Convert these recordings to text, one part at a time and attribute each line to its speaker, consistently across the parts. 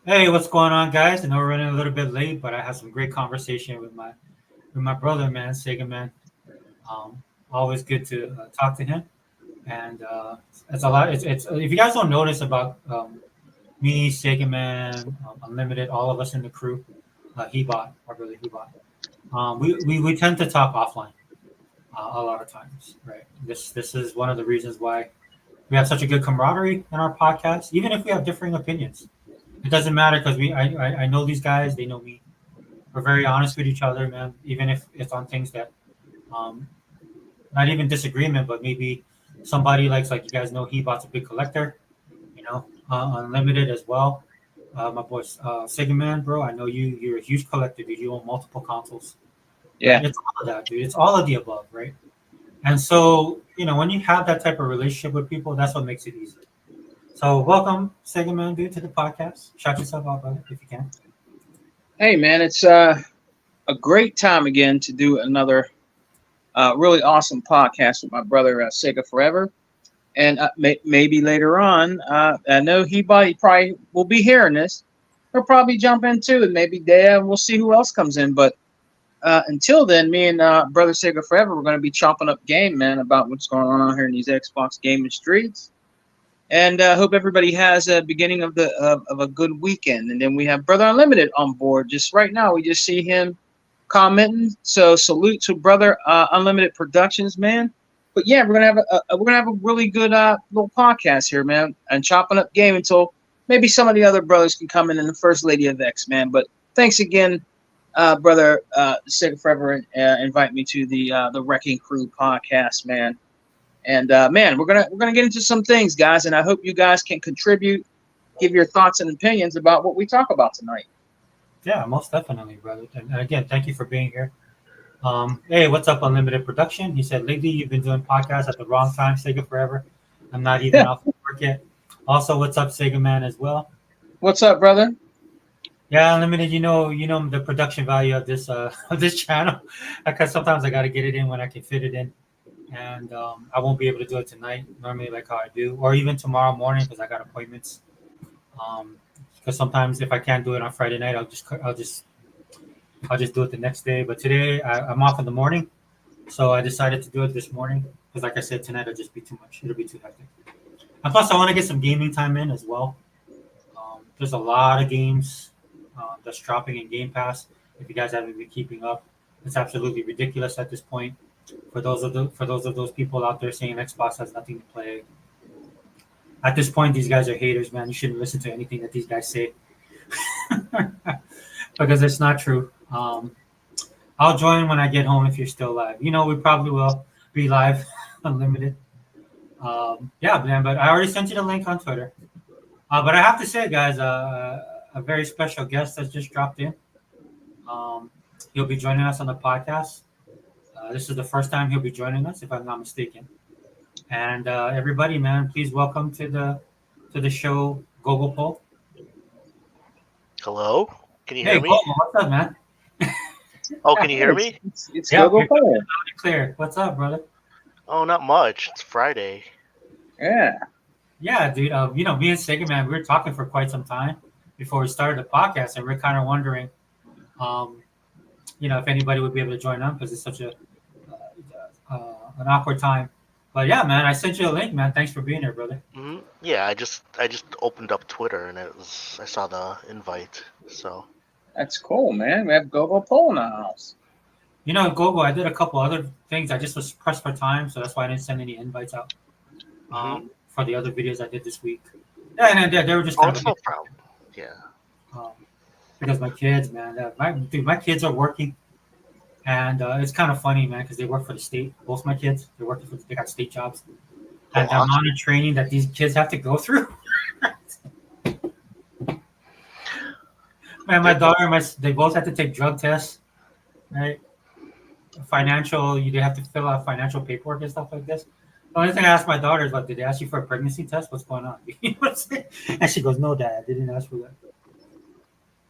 Speaker 1: Hey, what's going on, guys? I know we're running a little bit late, but I had some great conversation with my brother, man, Sega man. Um, Always good to talk to him, and it's a lot. It's if you guys don't notice about me, Sega man, Unlimited, all of us in the crew, Hebot, our brother Hebot. We tend to talk offline a lot of times, right? This is one of the reasons why we have such a good camaraderie in our podcast, even if we have differing opinions. It doesn't matter because I know these guys, they know me. We're very honest with each other, man. Even if it's on things that, um, not even disagreement, but maybe somebody like you guys know, he bought a big collector, Unlimited as well. My boy, Sega Man, bro. I know you're a huge collector, dude. You own multiple consoles, right?
Speaker 2: Yeah.
Speaker 1: It's all of that, dude. It's all of the above, right? And so, when you have that type of relationship with people, that's what makes it easy. So, welcome, Sega Man, dude, to the podcast. Shout yourself out, brother, if you can.
Speaker 2: Hey, man, it's a great time again to do another really awesome podcast with my brother Sega Forever, and maybe later on, I know he probably will be hearing this. He'll probably jump into it. Maybe Dad. We'll see who else comes in. But until then, me and brother Sega Forever, we're going to be chopping up game, man, about what's going on out here in these Xbox gaming streets. And hope everybody has a beginning of a good weekend. And then we have Brother Unlimited on board. Just right now, we just see him commenting. So salute to Brother Unlimited Productions, man. But yeah, we're gonna have a really good little podcast here, man, and chopping up game until maybe some of the other brothers can come in and the First Lady of X, man. But thanks again, Brother Sega Forever, invite me to the Wrecking Crew podcast, man. And man, we're gonna get into some things, guys, and I hope you guys can contribute, give your thoughts and opinions about what we talk about tonight.
Speaker 1: Yeah, most definitely, brother. And again, thank you for being here. Hey, what's up, Unlimited Production? He said, lately you've been doing podcasts at the wrong time, Sega Forever. I'm not even off work yet. Also, what's up, Sega Man, as well?
Speaker 2: What's up, brother?
Speaker 1: Yeah, Unlimited, you know the production value of this of this channel, because sometimes I got to get it in when I can fit it in, and I won't be able to do it tonight normally like how I do, or even tomorrow morning because I got appointments. Um, because sometimes if I can't do it on Friday night, I'll just do it the next day. But today I'm off in the morning, so I decided to do it this morning because, like I said, tonight will just be too much. It'll be too hectic. And plus, I want to get some gaming time in as well. There's a lot of games that's dropping in Game Pass. If you guys haven't been keeping up, it's absolutely ridiculous at this point. For those people out there saying Xbox has nothing to play, at this point, these guys are haters, man. You shouldn't listen to anything that these guys say because it's not true. I'll join when I get home if you're still live. We probably will be live, unlimited. Yeah, man. But I already sent you the link on Twitter. But I have to say, guys, a very special guest has just dropped in. Um, he'll be joining us on the podcast. This is the first time he'll be joining us, if I'm not mistaken. And everybody, man, please welcome to the show, Gogo Pole.
Speaker 3: Hello? Can you
Speaker 1: Hey,
Speaker 3: hear me?
Speaker 1: Gogo, what's up, man?
Speaker 3: Oh, can you hear me?
Speaker 2: It's
Speaker 1: Yeah,
Speaker 2: Google
Speaker 1: you're
Speaker 2: Play.
Speaker 1: loud and clear. What's up, brother?
Speaker 3: Oh, not much. It's Friday.
Speaker 2: Yeah.
Speaker 1: Yeah, dude. Me and Sega, man, we were talking for quite some time before we started the podcast, and we're kind of wondering, um, if anybody would be able to join on because it's such an awkward time. But yeah, man, I sent you a link, man. Thanks for being here, brother.
Speaker 3: Yeah, I just opened up Twitter and I saw the invite. So
Speaker 2: That's cool, man. We have Google Pole in the house.
Speaker 1: Gogo, I did a couple other things. I just was pressed for time, so that's why I didn't send any invites out
Speaker 3: hmm
Speaker 1: for the other videos I did this week. Yeah, and they were just
Speaker 3: oh,
Speaker 1: kind of
Speaker 3: it's no problem. Yeah.
Speaker 1: um, because my kids, man, my kids are working. And it's kind of funny, man, because they work for the state. Both my kids, they got state jobs,
Speaker 3: Oh,
Speaker 1: and the
Speaker 3: awesome.
Speaker 1: amount of training that these kids have to go through. Man, my
Speaker 3: They're-
Speaker 1: daughter, they both have to take drug tests, right? They have to fill out financial paperwork and stuff like this. The only thing I asked my daughter is, like, did they ask you for a pregnancy test? What's going on? You know what I'm saying? And she goes, no, Dad, I didn't ask for that.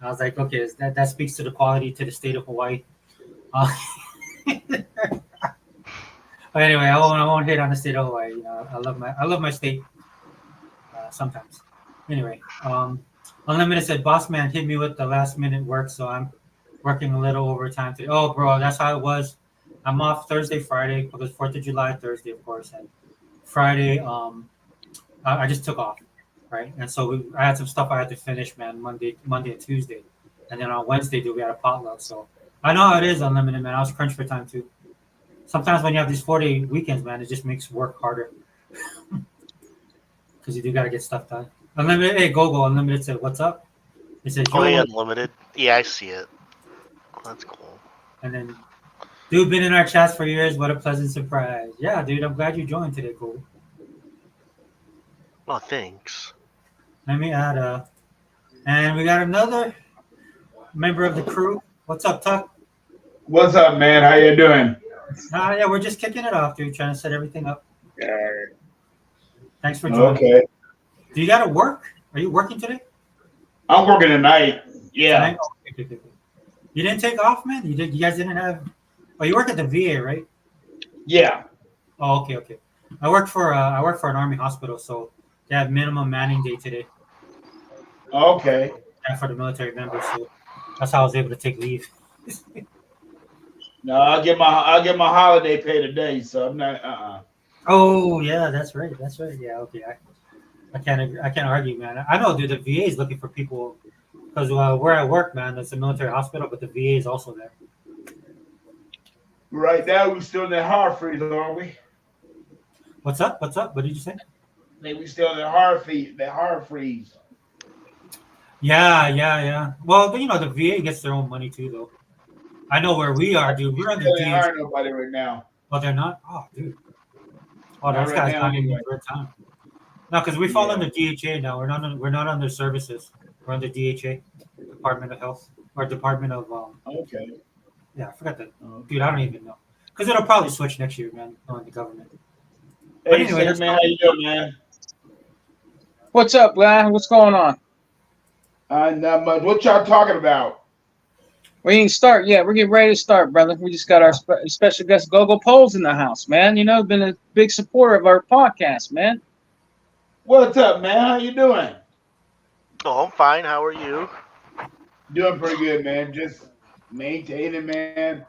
Speaker 1: I was like, okay, that speaks to the quality to the state of Hawaii. Uh, But anyway, I won't hit on the state of Hawaii. I love my state sometimes. Anyway, Unlimited said, "Boss man hit me with the last minute work, so I'm working a little overtime today." Oh, bro, that's how it was. I'm off Thursday, Friday because 4th of July, Thursday, of course, and Friday. I just took off, right? And so I had some stuff I had to finish, man. Monday and Tuesday, and then on Wednesday, dude, we had a potluck. So I know how it is, Unlimited, man. I was crunched for time too. Sometimes when you have these 4-day weekends, man, it just makes work harder because you do got to get stuff done. Unlimited, hey, go. Unlimited said, "What's up?" He said,
Speaker 3: Oh,
Speaker 1: "Yo,"
Speaker 3: yeah, Unlimited. Yeah, I see it. That's cool.
Speaker 1: and then, dude, been in our chats for years. What a pleasant surprise. Yeah, dude, I'm glad you joined today, Cole.
Speaker 3: Oh, thanks.
Speaker 1: Let me add and we got another member of the crew. What's up, Tuck?
Speaker 4: What's up, man? How you doing?
Speaker 1: Yeah, we're just kicking it off, dude, trying to set everything up. Thanks for joining.
Speaker 4: Okay.
Speaker 1: Do you got to work? Are you working today?
Speaker 4: I'm working tonight. Yeah.
Speaker 1: Tonight? Oh, okay. You didn't take off, man? You guys didn't have... Oh, you work at the VA, right?
Speaker 4: Yeah.
Speaker 1: Oh, okay. I work for an Army hospital, so they have minimum manning day today.
Speaker 4: Okay.
Speaker 1: Yeah, for the military members, so that's how I was able to take leave.
Speaker 4: No, I'll get my holiday pay today, so I'm not
Speaker 1: Oh yeah, that's right. Yeah, okay. I can't argue, man. I know, dude. The VA is looking for people because where I work, man, it's a military hospital, but the VA is also there.
Speaker 4: Right now we still in that hard freeze, aren't we?
Speaker 1: What's up? What did you say?
Speaker 4: We still in that hard freeze.
Speaker 1: Yeah. Well, but, the VA gets their own money too, though. I know where we are, dude. We're under
Speaker 4: They
Speaker 1: DHA.
Speaker 4: hire nobody right now.
Speaker 1: Oh, they're not? Oh, dude. Oh,
Speaker 4: Not
Speaker 1: those
Speaker 4: right
Speaker 1: guys
Speaker 4: now,
Speaker 1: got in
Speaker 4: anyway.
Speaker 1: for a time. No, because we fall
Speaker 4: Yeah.
Speaker 1: under DHA now. We're not under services. We're under DHA, Department of Health, or Department of
Speaker 4: Okay.
Speaker 1: Yeah, I forgot that.
Speaker 4: Okay.
Speaker 1: Dude, I don't even know. Because it'll probably switch next year, man, knowing the government. But
Speaker 4: Hey,
Speaker 1: anyway,
Speaker 4: man, how you doing, man?
Speaker 2: What's up, man? What's going on?
Speaker 4: Not much. What y'all talking about?
Speaker 2: We ain't start yet. We're getting ready to start, brother. We just got our special guest Gogo Poles in the house, man. Been a big supporter of our podcast, man.
Speaker 4: What's up, man? How you doing?
Speaker 3: Oh, I'm fine. How are you?
Speaker 4: Doing pretty good, man. Just maintaining, man.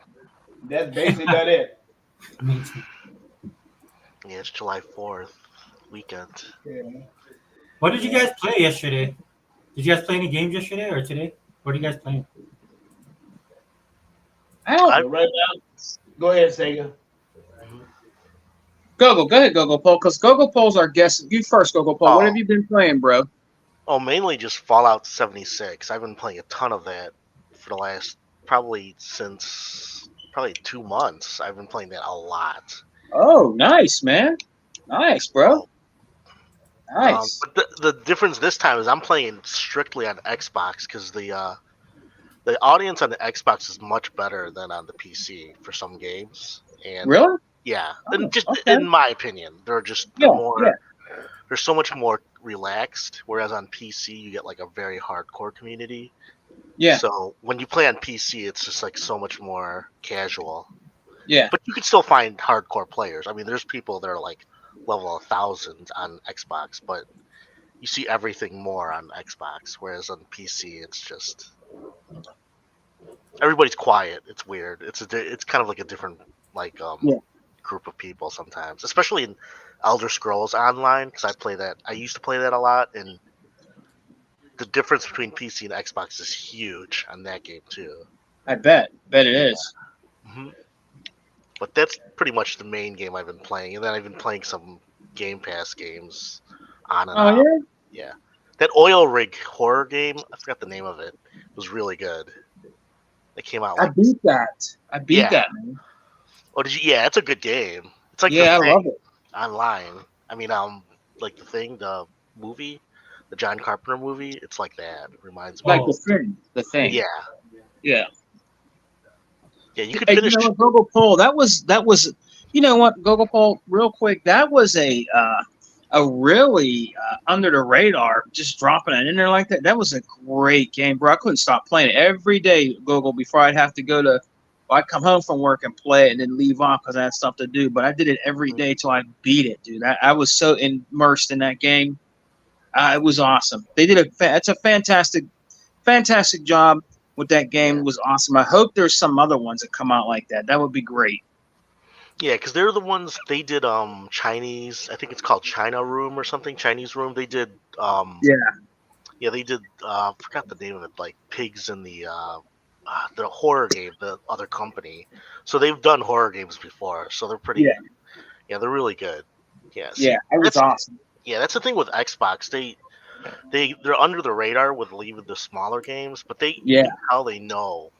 Speaker 4: That's basically about it.
Speaker 1: Me too.
Speaker 3: Yeah, it's July 4th weekend.
Speaker 4: Yeah.
Speaker 1: What did you guys play yesterday? Did you guys play any games yesterday or today? What are you guys playing?
Speaker 4: So right now, go ahead, Sega.
Speaker 2: Go ahead, Gogo Pole, because Gogo Pole's our guest. You first, Gogo Pole.
Speaker 3: Oh.
Speaker 2: What have you been playing, bro?
Speaker 3: Oh, mainly just Fallout 76. I've been playing a ton of that for the last since 2 months. I've been playing that a lot.
Speaker 2: Oh, nice, man. Nice, bro. Nice.
Speaker 3: But the difference this time is I'm playing strictly on Xbox because the audience on the Xbox is much better than on the PC for some games. And
Speaker 2: Really?
Speaker 3: yeah,
Speaker 2: Oh,
Speaker 3: and just
Speaker 2: okay.
Speaker 3: in my opinion, they're just
Speaker 2: Yeah,
Speaker 3: more.
Speaker 2: yeah.
Speaker 3: They're so much more relaxed, whereas on PC you get like a very hardcore community.
Speaker 2: Yeah.
Speaker 3: So when you play on PC, it's just like so much more casual.
Speaker 2: Yeah.
Speaker 3: But you can still find hardcore players. I mean, there's people that are like level 1,000 on Xbox, but you see everything more on Xbox, whereas on PC it's just everybody's quiet. It's weird. It's kind of like a different
Speaker 2: Yeah.
Speaker 3: group of people sometimes, especially in Elder Scrolls Online, because I used to play that a lot, and the difference between PC and Xbox is huge on that game too.
Speaker 2: I bet it is.
Speaker 3: hmm But that's pretty much the main game I've been playing, and then I've been playing some Game Pass games on and off.
Speaker 2: Oh, yeah?
Speaker 3: Yeah, that oil rig horror game, I forgot the name of it. It was really good. It came out.
Speaker 2: I beat that.
Speaker 3: Yeah.
Speaker 2: Man.
Speaker 3: Oh, did you? Yeah, it's a good game. It's like
Speaker 2: Yeah,
Speaker 3: The
Speaker 2: I love
Speaker 3: Thing
Speaker 2: it.
Speaker 3: online. I mean, like The Thing, the movie, the John Carpenter movie. It's like that. It reminds me.
Speaker 2: Like
Speaker 1: Oh.
Speaker 2: the thing.
Speaker 3: Yeah,
Speaker 2: Yeah.
Speaker 3: you could
Speaker 2: Hey,
Speaker 3: finish.
Speaker 2: Gogo Pole, that was you know what, Gogo Pole, real quick, that was a really under the radar, just dropping it in there like that. That was a great game, bro. I couldn't stop playing it every day, Gogo, before I'd have to go to I'd come home from work and play it and then leave off because I had stuff to do. But I did it every day till I beat it, dude. I was so immersed in that game. It was awesome. They did it's a fantastic job with that game. It was awesome. I hope there's some other ones that come out like that. That would be great.
Speaker 3: Yeah, because they're the ones they did Chinese. I think it's called China Room or something. Chinese Room. They did yeah, they did. Forgot the name of it. Like Pigs in the horror game. The other company. So they've done horror games before. So they're pretty. Yeah, they're really good. Yeah. See,
Speaker 2: Yeah, it was
Speaker 3: that's
Speaker 2: awesome.
Speaker 3: yeah. That's the thing with Xbox. They're under the radar with even the smaller games, but you can tell they know.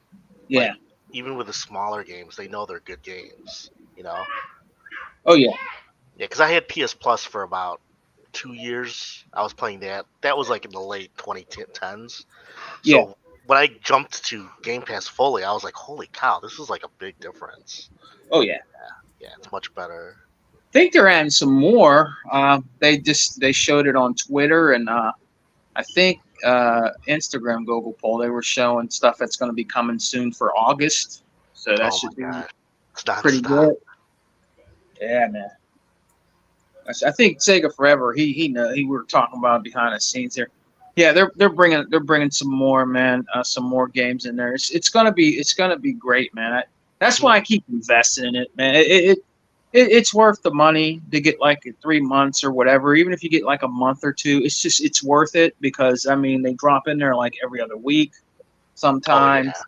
Speaker 2: Yeah.
Speaker 3: Like, even with the smaller games, they know they're good games. You know.
Speaker 2: Oh yeah.
Speaker 3: Yeah, because I had PS Plus for about 2 years. I was playing that. That was like in the late 2010s. So
Speaker 2: Yeah.
Speaker 3: when I jumped to Game Pass fully, I was like, holy cow, this is like a big difference.
Speaker 2: Oh yeah.
Speaker 3: Yeah, it's much better.
Speaker 2: I think they're adding some more. They showed it on Twitter and I think Instagram Google poll. They were showing stuff that's going to be coming soon for August. So that should be
Speaker 3: It's not
Speaker 2: pretty good. Yeah, man. I think Sega Forever. He were talking about behind the scenes here. Yeah, they're bringing some more, man. Some more games in there. It's gonna be great, man. That's why I keep investing in it, man. It's worth the money to get like 3 months or whatever. Even if you get like a month or two, it's worth it because I mean they drop in there like every other week, sometimes.
Speaker 3: Oh, yeah.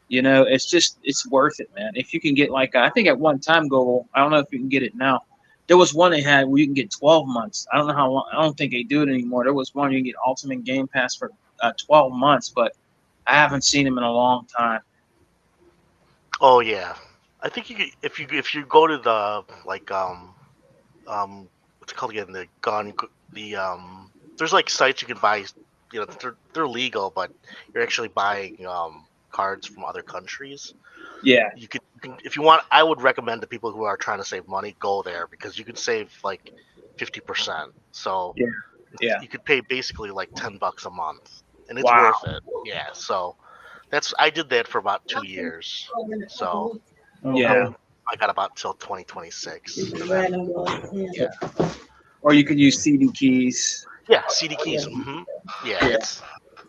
Speaker 2: You know, it's worth it, man. If you can get like I think at one time, Google. I don't know if you can get it now. There was one they had where you can get 12 months. I don't know how long. I don't think they do it anymore. There was one you can get Ultimate Game Pass for 12 months, but I haven't seen them in a long time.
Speaker 3: Oh yeah. I think you could, if you go to the like what's it called again, there's like sites you can buy, you know, they're legal, but you're actually buying cards from other countries.
Speaker 2: Yeah.
Speaker 3: You can if you want. I would recommend to people who are trying to save money go there because you can save like 50%. So
Speaker 2: Yeah.
Speaker 3: you could pay basically like $10 a month, and it's
Speaker 2: Wow.
Speaker 3: worth it. Yeah. So I did that for about 2 years. So
Speaker 2: Yeah.
Speaker 3: I got about till 2026.
Speaker 2: Yeah. Or you could use CD keys.
Speaker 3: Yeah, CD keys. Yeah, it's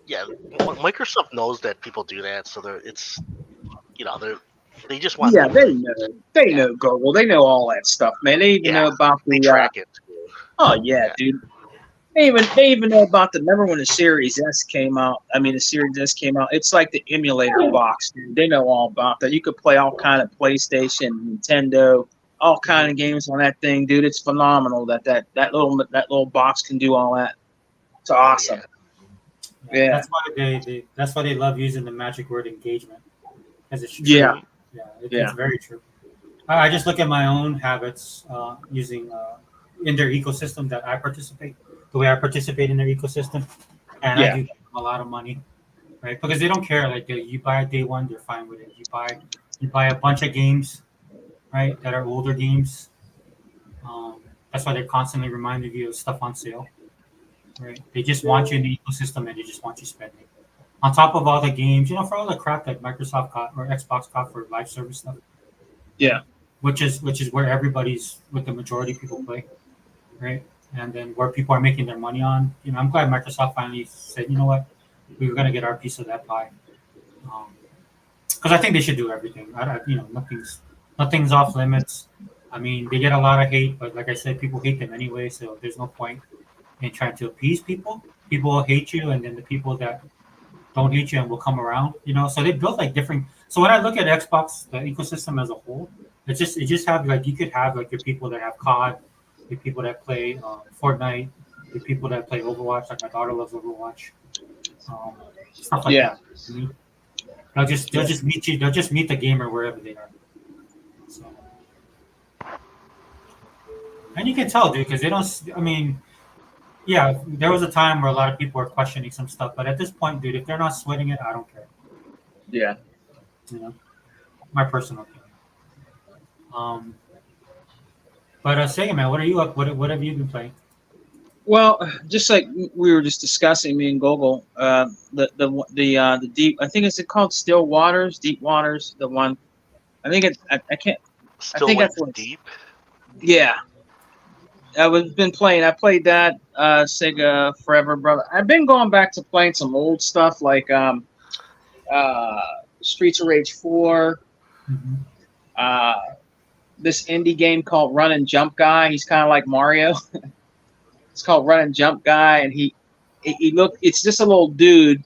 Speaker 3: Microsoft knows that people do that, so they just want.
Speaker 2: Yeah, they know. They know Google. They know all that stuff, man. They even know about
Speaker 3: they
Speaker 2: the.
Speaker 3: track it.
Speaker 2: Oh yeah, dude. They even know about the. Remember when the Series S came out? I mean, the Series S came out. It's like the emulator box, dude. They know all about that. You could play all kind of PlayStation, Nintendo, all kind of games on that thing, dude. It's phenomenal that little box can do all that. It's awesome. Yeah.
Speaker 1: That's why they love using the magic word engagement, because it's true. It's very true. I just look at my own habits using in their ecosystem that I participate. The way I participate in their ecosystem, and I do give them a lot of money, right? Because they don't care. Like you buy day one, they're fine with it. You buy a bunch of games, right? That are older games. That's why they're constantly reminding you of stuff on sale, right? They just want you in the ecosystem, and they just want you spending. On top of all the games, for all the crap that Microsoft got or Xbox got for live service stuff.
Speaker 2: Yeah.
Speaker 1: Which is where what the majority of people play, right? And then where people are making their money on. I'm glad Microsoft finally said, you know what, we were going to get our piece of that pie. Because I think they should do everything. Nothing's off limits. I mean, they get a lot of hate, but like I said, people hate them anyway, so there's no point in trying to appease people. People will hate you, and then the people that don't hate you and will come around, So they built like different. So when I look at Xbox, the ecosystem as a whole, it just have like you could have like your people that have COD, your people that play Fortnite, your people that play Overwatch. Like my daughter loves Overwatch, stuff like that. They'll just meet you. They'll just meet the gamer wherever they are. So, and you can tell, dude, because they don't. I mean. Yeah, there was a time where a lot of people were questioning some stuff, but at this point, dude, if they're not sweating it, I don't care.
Speaker 2: Yeah.
Speaker 1: My personal opinion. But Sega man, what are you up? What have you been playing?
Speaker 2: Well, just like we were just discussing, me and Google, the deep. I think it's called Still Waters, Deep Waters. The one. I think I can't.
Speaker 3: Still
Speaker 2: I think that's what
Speaker 3: deep.
Speaker 2: Yeah. been playing. I played that Sega forever, brother. I've been going back to playing some old stuff like uh, Streets of Rage 4.
Speaker 1: Mhm.
Speaker 2: Uh, this indie game called Run and Jump Guy. He's kind of like Mario. It's called Run and Jump Guy, and he look. It's just a little dude,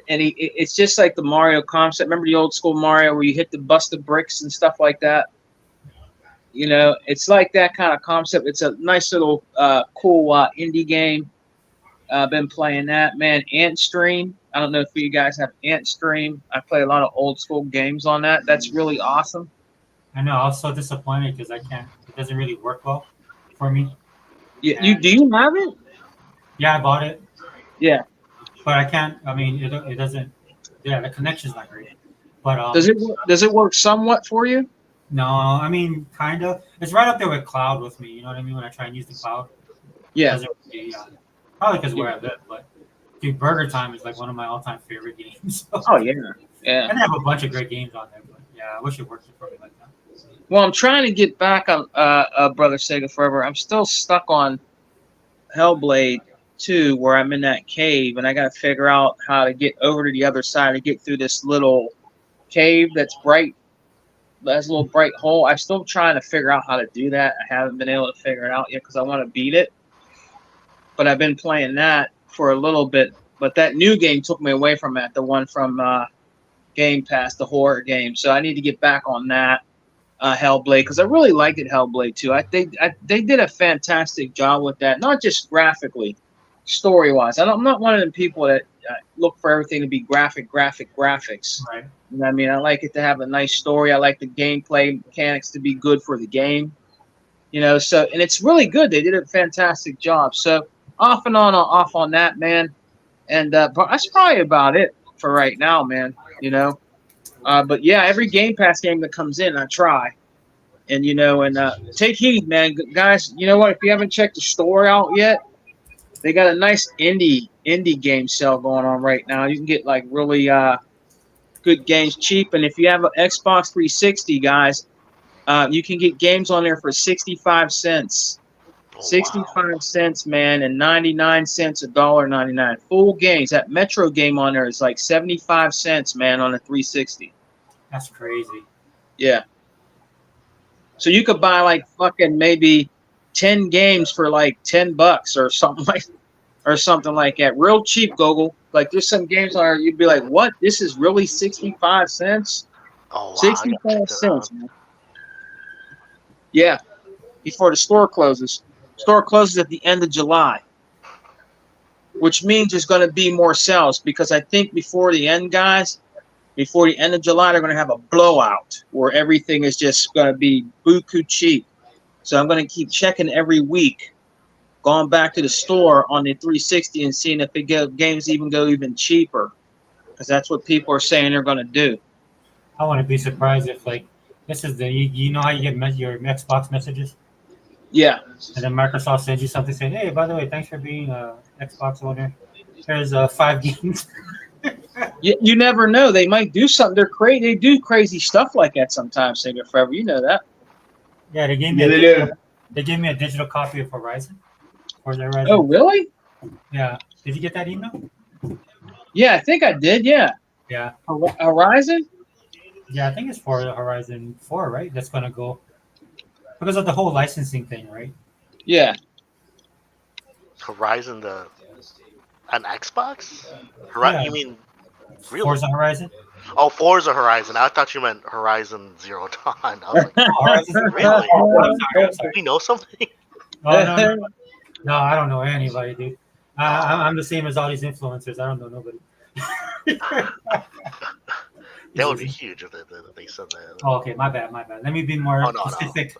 Speaker 2: and it's just like the Mario concept. Remember the old school Mario where you hit the bust of bricks and stuff like that. You know, it's like that kind of concept. It's a nice little cool indie game. I've been playing that, man. Ant Stream. I don't know if you guys have Ant Stream. I play a lot of old school games on that. That's really awesome.
Speaker 1: I know. I was so disappointed because I can't. It doesn't really work well for me.
Speaker 2: Yeah, you do you have it?
Speaker 1: Yeah, I bought it,
Speaker 2: Yeah.
Speaker 1: but I can't. I mean, it doesn't. Yeah, the connection's not great. But
Speaker 2: Does it work somewhat for you?
Speaker 1: No, I mean, kind of. It's right up there with cloud with me. You know what I mean? When I try and use the cloud,
Speaker 2: Yeah.
Speaker 1: doesn't really, probably because where I live. But dude, Burger Time is like one of my all-time favorite games.
Speaker 2: Oh yeah. Yeah.
Speaker 1: And they have a bunch of great games on there. But yeah, I wish it worked for me like that.
Speaker 2: Well, I'm trying to get back on Brother Sega Forever. I'm still stuck on Hellblade 2, where I'm in that cave, and I got to figure out how to get over to the other side to get through this little cave that's bright. That's a little bright hole. I'm still trying to figure out how to do that. I haven't been able to figure it out yet because I want to beat it. But I've been playing that for a little bit. But that new game took me away from that, the one from Game Pass, the horror game. So I need to get back on that. Hellblade, because I really liked it. Hellblade 2. They did a fantastic job with that, not just graphically, story wise. I'm not one of them people that look for everything to be graphics.
Speaker 1: Right.
Speaker 2: You know what I mean? I like it to have a nice story. I like the gameplay mechanics to be good for the game. You know, so and it's really good. They did a fantastic job. So off on that, man. And but that's probably about it for right now, man. You know. But yeah, every Game Pass game that comes in, I try. And, you know, and take heed, man. Guys, you know what? If you haven't checked the store out yet, they got a nice indie game sale going on right now. You can get, like, really good games cheap. And if you have an Xbox 360, guys, you can get games on there for 65 cents.
Speaker 3: Oh,
Speaker 2: 65 cents, man, and 99 cents, $1.99. Full games. That Metro game on there is like 75 cents, man, on a 360.
Speaker 1: That's crazy.
Speaker 2: Yeah. So you could buy like fucking maybe 10 games for like $10 or something like that. Real cheap, Google. Like there's some games on there you'd be like, what? This is really 65 cents?
Speaker 3: Oh, wow.
Speaker 2: 65 cents, man. Yeah. Before the store closes. Store closes at the end of July, which means there's going to be more sales because I think before the end, guys, before the end of July, they're going to have a blowout where everything is just going to be buku cheap. So I'm going to keep checking every week, going back to the store on the 360 and seeing if games even go even cheaper because that's what people are saying they're going to do.
Speaker 1: I wouldn't be surprised if like this is you know how you get your Xbox messages.
Speaker 2: Yeah.
Speaker 1: And then Microsoft sends you something saying, "Hey, by the way, thanks for being a Xbox owner. Here's 5 games."
Speaker 2: You never know. They might do something. They do crazy stuff like that sometimes. Sega Forever, you know that.
Speaker 1: Yeah, they gave me they gave me a digital copy of Horizon. Horizon.
Speaker 2: Oh, really?
Speaker 1: Yeah. Did you get that email?
Speaker 2: Yeah, I think I did. Yeah.
Speaker 1: Yeah.
Speaker 2: Horizon.
Speaker 1: Yeah, I think it's for the Horizon 4, right? That's gonna go because of the whole licensing thing, right?
Speaker 2: Yeah.
Speaker 3: Horizon, an Xbox?
Speaker 1: Yeah.
Speaker 3: You mean really?
Speaker 1: Forza Horizon?
Speaker 3: Oh, Forza Horizon. I thought you meant Horizon Zero Dawn. I was like,
Speaker 1: Horizon?
Speaker 3: really?
Speaker 1: I'm sorry.
Speaker 3: Do we know something?
Speaker 1: Oh, no, I don't know anybody, dude. I'm the same as all these influencers. I don't know nobody.
Speaker 3: That would be huge if they said that.
Speaker 1: Oh, okay, my bad. Let me be more specific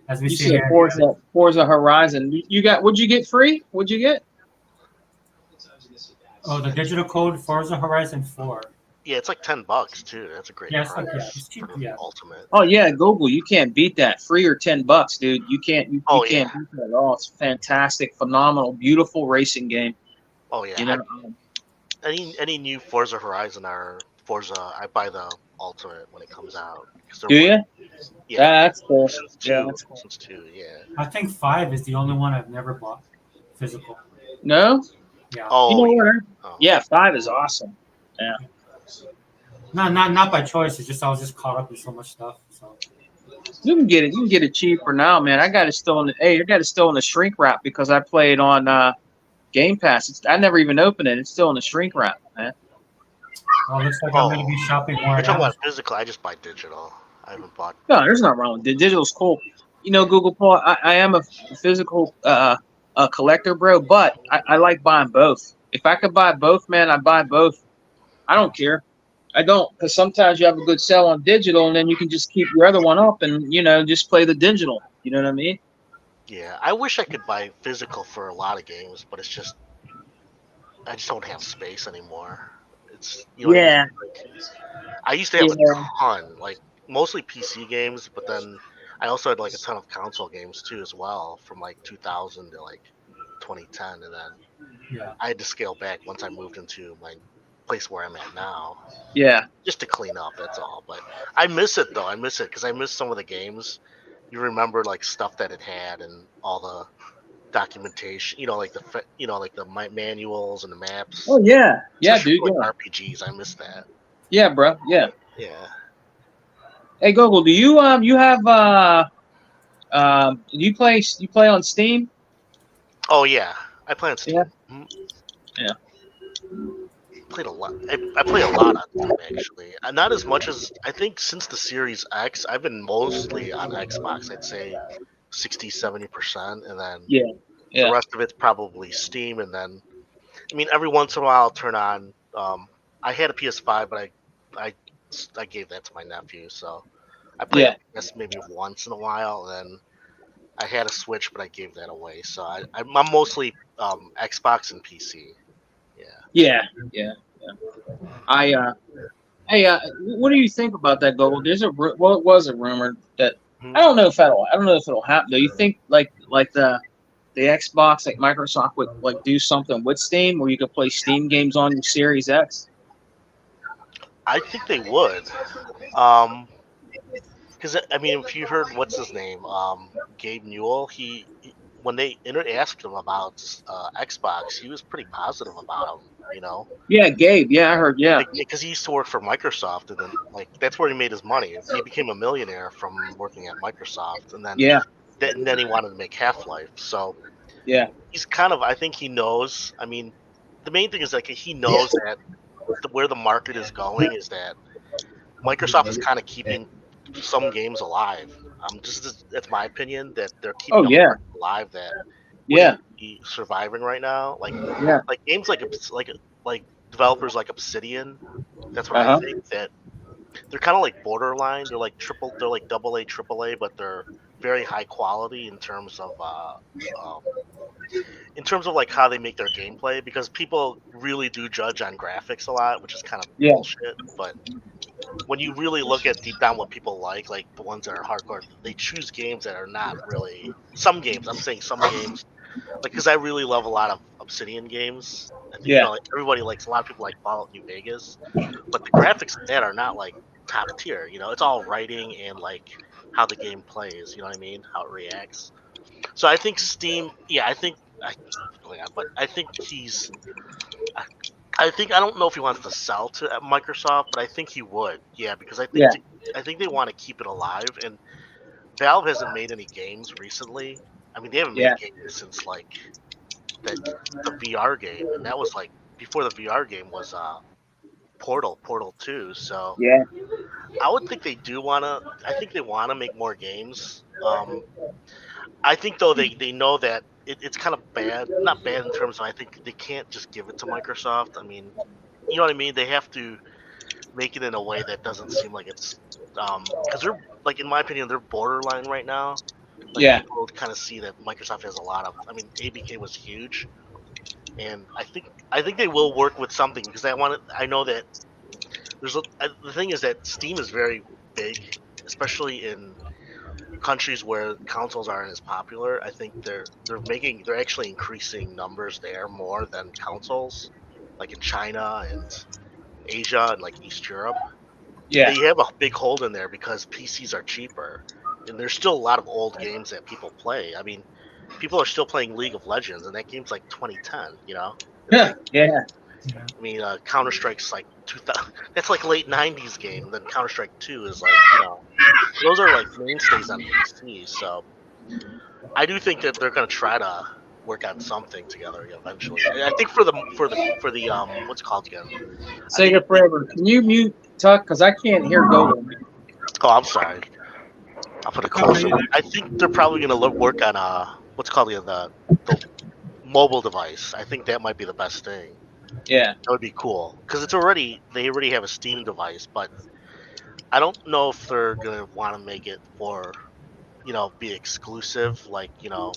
Speaker 1: as we
Speaker 2: You
Speaker 1: see
Speaker 2: said
Speaker 1: here.
Speaker 2: Forza Horizon. You got? What'd you get free? What'd you get?
Speaker 1: Oh, the digital code Forza Horizon 4.
Speaker 3: Yeah, it's like $10 too. That's a great
Speaker 1: Yeah,
Speaker 3: price.
Speaker 1: it's cheap.
Speaker 3: For
Speaker 1: Yeah.
Speaker 3: Ultimate.
Speaker 2: Oh yeah, Google. You can't beat that. Free or $10, dude. You can't. You
Speaker 3: Oh,
Speaker 2: can't beat that at all. It's fantastic, phenomenal, beautiful racing game.
Speaker 3: Oh yeah.
Speaker 2: You know.
Speaker 3: Any new Forza Horizon or Forza, I buy the Ultimate when it comes out. 'Cause they're
Speaker 2: Do you?
Speaker 3: Yeah,
Speaker 2: That's cool.
Speaker 3: since
Speaker 2: Yeah,
Speaker 3: two,
Speaker 2: that's cool.
Speaker 3: since two, yeah.
Speaker 1: I think 5 is the only one I've never bought physical.
Speaker 2: No?
Speaker 1: Yeah.
Speaker 2: You
Speaker 3: Oh,
Speaker 2: know what?
Speaker 3: oh.
Speaker 2: Yeah, 5 is awesome. Yeah.
Speaker 1: Not by choice. It's just I was just caught up in so much stuff. So
Speaker 2: You can get it. You can get it cheaper now, man. I got it still in the. Hey, I got it still in the shrink wrap because I play it on Game Pass. I never even opened it. It's still in the shrink wrap, man.
Speaker 1: well, it looks like I'm going to be shopping more.
Speaker 3: You're
Speaker 1: At
Speaker 3: talking about
Speaker 1: Amazon.
Speaker 3: physical. I just buy digital. I haven't bought.
Speaker 2: No, there's nothing wrong with it. Digital's cool. You know, Google Paul. I am a physical collector, bro. But I like buying both. If I could buy both, man, I buy both. I don't care. I don't, because sometimes you have a good sell on digital, and then you can just keep your other one up, and just play the digital. You know what I mean?
Speaker 3: Yeah, I wish I could buy physical for a lot of games, but it's just I just don't have space anymore. It's what I
Speaker 2: Yeah.
Speaker 3: mean? Like, I used to have
Speaker 2: Yeah.
Speaker 3: a ton, like mostly PC games, but then I also had like a ton of console games too as well, from like 2000 to like 2010, and then
Speaker 1: Yeah.
Speaker 3: I had to scale back once I moved into my place where I'm at now,
Speaker 2: Yeah.
Speaker 3: just to clean up. That's all. But I miss it though. I miss it because I miss some of the games. You remember like stuff that it had and all the documentation. Like like the manuals and the maps.
Speaker 2: Oh yeah. Yeah,
Speaker 3: Especially
Speaker 2: dude.
Speaker 3: for,
Speaker 2: Yeah.
Speaker 3: like RPGs. I miss that.
Speaker 2: Yeah, bro. Yeah.
Speaker 3: Yeah.
Speaker 2: Hey, Google, do you you have you play on Steam?
Speaker 3: Oh yeah. I play on Steam.
Speaker 2: Yeah.
Speaker 3: Mhm.
Speaker 2: Yeah.
Speaker 3: Played a lot. I play a lot on Steam actually. Not as much as I think since the Series X. I've been mostly on Xbox. I'd say 60-70%, and then
Speaker 2: Yeah.
Speaker 3: the
Speaker 2: Yeah.
Speaker 3: rest of it's probably Steam. And then I mean every once in a while I'll turn on. I had a PS5, but I gave that to my nephew, so I played
Speaker 2: Yeah.
Speaker 3: it I guess maybe once in a while. And then I had a Switch, but I gave that away. So I'm mostly Xbox and PC. Yeah.
Speaker 2: Yeah. Yeah. I hey, what do you think about that, Google? There's what was a rumor that
Speaker 3: Mhm.
Speaker 2: I don't know if it'll happen. Do you think like the Xbox, like Microsoft would like do something with Steam where you could play Steam games on your Series X?
Speaker 3: I think they would. Because I mean, if you heard what's his name, Gabe Newell, when they asked him about Xbox, he was pretty positive about him.
Speaker 2: Yeah, Gabe. Yeah, I heard. Yeah.
Speaker 3: Because he used to work for Microsoft, and then like that's where he made his money. He became a millionaire from working at Microsoft, and then
Speaker 2: Yeah.
Speaker 3: he wanted to make Half-Life. So
Speaker 2: Yeah.
Speaker 3: he's kind of, I think he knows. I mean, the main thing is like he knows that where the market is going is that Microsoft is kind of keeping some games alive. That's my opinion, that they're keeping
Speaker 2: Oh
Speaker 3: them
Speaker 2: yeah.
Speaker 3: alive that
Speaker 2: Yeah.
Speaker 3: wouldn't be surviving right now.
Speaker 2: Yeah.
Speaker 3: Like games like developers like Obsidian. That's what I
Speaker 2: Uh-huh.
Speaker 3: think, that they're kind of like borderline. They're like double A, triple A, but they're very high quality in terms of like how they make their gameplay, because people really do judge on graphics a lot, which is kind of
Speaker 2: Yeah.
Speaker 3: bullshit. But when you really look at deep down what people like the ones that are hardcore, they choose games that are not really some games. I'm saying some games, like because I really love a lot of Obsidian games. I think
Speaker 2: Yeah.
Speaker 3: like everybody likes, a lot of people like Fallout New Vegas, but the graphics in that are not like top tier. It's all writing and like how the game plays. You know what I mean? How it reacts. So I think Steam. Yeah, I think. Going on, but I think I don't know if he wants to sell to Microsoft, but I think he would. Yeah, because
Speaker 2: Yeah.
Speaker 3: I think they want to keep it alive, and Valve hasn't made any games recently. I mean, they haven't
Speaker 2: Yeah.
Speaker 3: made games since like the VR game, and that was like before the VR game was Portal 2. So
Speaker 2: Yeah.
Speaker 3: I would think they do wanna. I think they want to make more games. I think though they know that it's kind of bad. Not bad in terms of, I think they can't just give it to Microsoft. I mean, you know what I mean? They have to make it in a way that doesn't seem like it's because they're like, in my opinion, they're borderline right now. Like,
Speaker 2: Yeah.
Speaker 3: people kind of see that Microsoft has a lot of. I mean, ABK was huge, and I think they will work with something, because I know that the thing is that Steam is very big, especially in countries where consoles aren't as popular. I think they're actually increasing numbers there more than consoles, like in China and Asia and like East Europe.
Speaker 2: Yeah.
Speaker 3: they have a big hold in there because PCs are cheaper, and there's still a lot of old games that people play. I mean, people are still playing League of Legends, and that game's like 2010. You know, it's like
Speaker 2: Yeah.
Speaker 1: Yeah.
Speaker 3: I mean, Counter Strike's like 2000. That's like late 90s game. And then Counter Strike 2 is like those are like mainstays on PC. So I do think that they're gonna try to work on something together eventually. I think for the what's it called again? I think.
Speaker 2: Sega Forever. Can you mute Tuck? Because I can't hear Golden.
Speaker 3: Oh, I'm sorry. I'll put it
Speaker 1: Tuck, are
Speaker 3: closer.
Speaker 1: you there?
Speaker 3: I think they're probably gonna work on what's it called again, the mobile device. I think that might be the best thing.
Speaker 2: Yeah.
Speaker 3: That would be cool because they already have a Steam device, but I don't know if they're gonna want to make it for be exclusive, like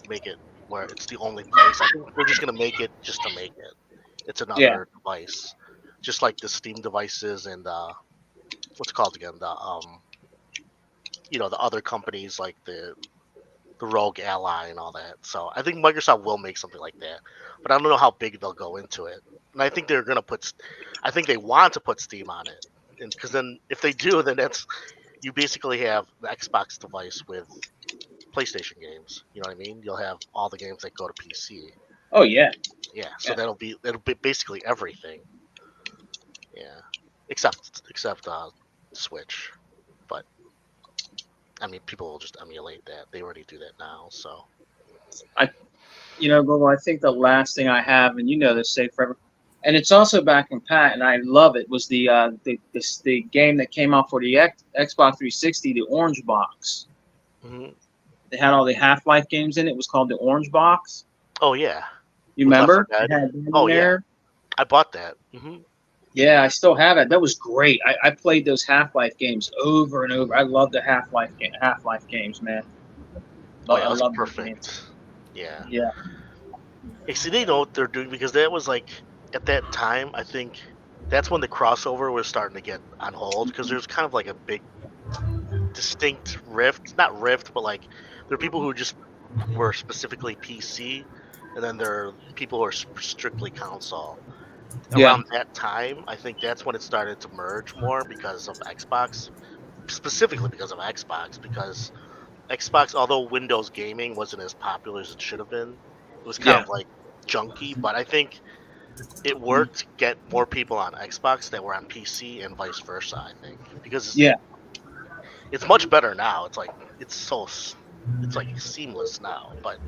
Speaker 3: make it where it's the only place. I think they're just gonna make it just to make it. It's
Speaker 2: Yeah.
Speaker 3: another device, just like the Steam devices and what's it called again, the other companies like the Rogue Ally and all that. So I think Microsoft will make something like that, but I don't know how big they'll go into it. And I think they're gonna I think they want to put Steam on it, and because then if they do, then you basically have the Xbox device with PlayStation games. You know what I mean? You'll have all the games that go to PC.
Speaker 2: Oh yeah.
Speaker 3: Yeah, so
Speaker 2: Yeah.
Speaker 3: that'll be basically everything. Yeah, except Switch, but I mean people will just emulate that. They already do that now. So
Speaker 2: Google, I think the last thing I have, and this, Sega Forever, and it's also back in Pat, and I love it, was the game that came out for the Xbox 360, the Orange Box.
Speaker 3: mhm.
Speaker 2: They had all the Half-Life games in it. It was called the Orange Box.
Speaker 3: Oh yeah,
Speaker 2: You
Speaker 3: With Left
Speaker 2: remember?
Speaker 3: 4 Dead.
Speaker 2: It had that in
Speaker 3: Oh, yeah.
Speaker 2: there.
Speaker 3: I bought that.
Speaker 2: Yeah, I still have it. That was great. I played those Half-Life games over and over. I love the Half-Life games, man.
Speaker 3: Oh yeah,
Speaker 2: I
Speaker 3: that's
Speaker 2: love those games.
Speaker 3: perfect. Yeah.
Speaker 2: Yeah.
Speaker 3: Hey, see, they know what they're doing because that was like at that time. I think that's when the crossover was starting to get on hold because there's kind of like a big, distinct rift. Not rift, but like there are people who just were specifically PC, and then there are people who are strictly console.
Speaker 2: Yeah.
Speaker 3: Around that time, I think that's when it started to merge more because of Xbox, specifically because of Xbox. Because Xbox, although Windows gaming wasn't as popular as it should have been, it was kind of like junky. But I think it worked to get more people on Xbox that were on PC and vice versa. I think because
Speaker 2: Yeah.
Speaker 3: it's much better now. It's like it's like seamless now. But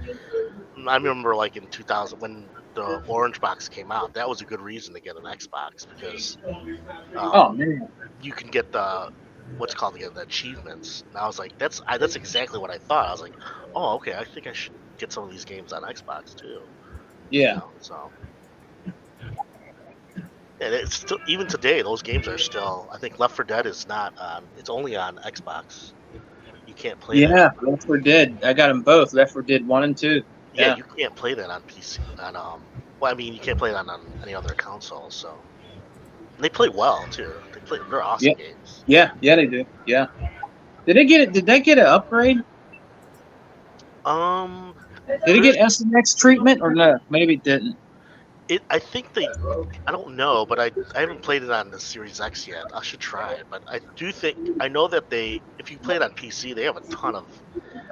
Speaker 3: I remember like in 2000 when the Orange Box came out, that was a good reason to get an Xbox because
Speaker 2: Oh man.
Speaker 3: you can get the what's called again the achievements. And I was like, that's exactly what I thought. I was like, oh okay, I think I should get some of these games on Xbox too.
Speaker 2: Yeah.
Speaker 3: So and it's still even today those games are still. I think Left 4 Dead is not on. It's only on Xbox. You can't play.
Speaker 2: Yeah.
Speaker 3: That.
Speaker 2: Left 4 Dead. I got them both. Left 4 Dead 1 and 2.
Speaker 3: Yeah,
Speaker 2: Yeah.
Speaker 3: you can't play that on PC. Well, I mean, you can't play that on any other console. So and they play well too. They're awesome games.
Speaker 2: Yeah. Yeah, they do. Yeah. Did they get an upgrade? Did it get SNX treatment or no? Maybe it didn't.
Speaker 3: I think I don't know, but I haven't played it on the Series X yet. I should try it, but I do think I know that if you play it on PC, they have a ton of.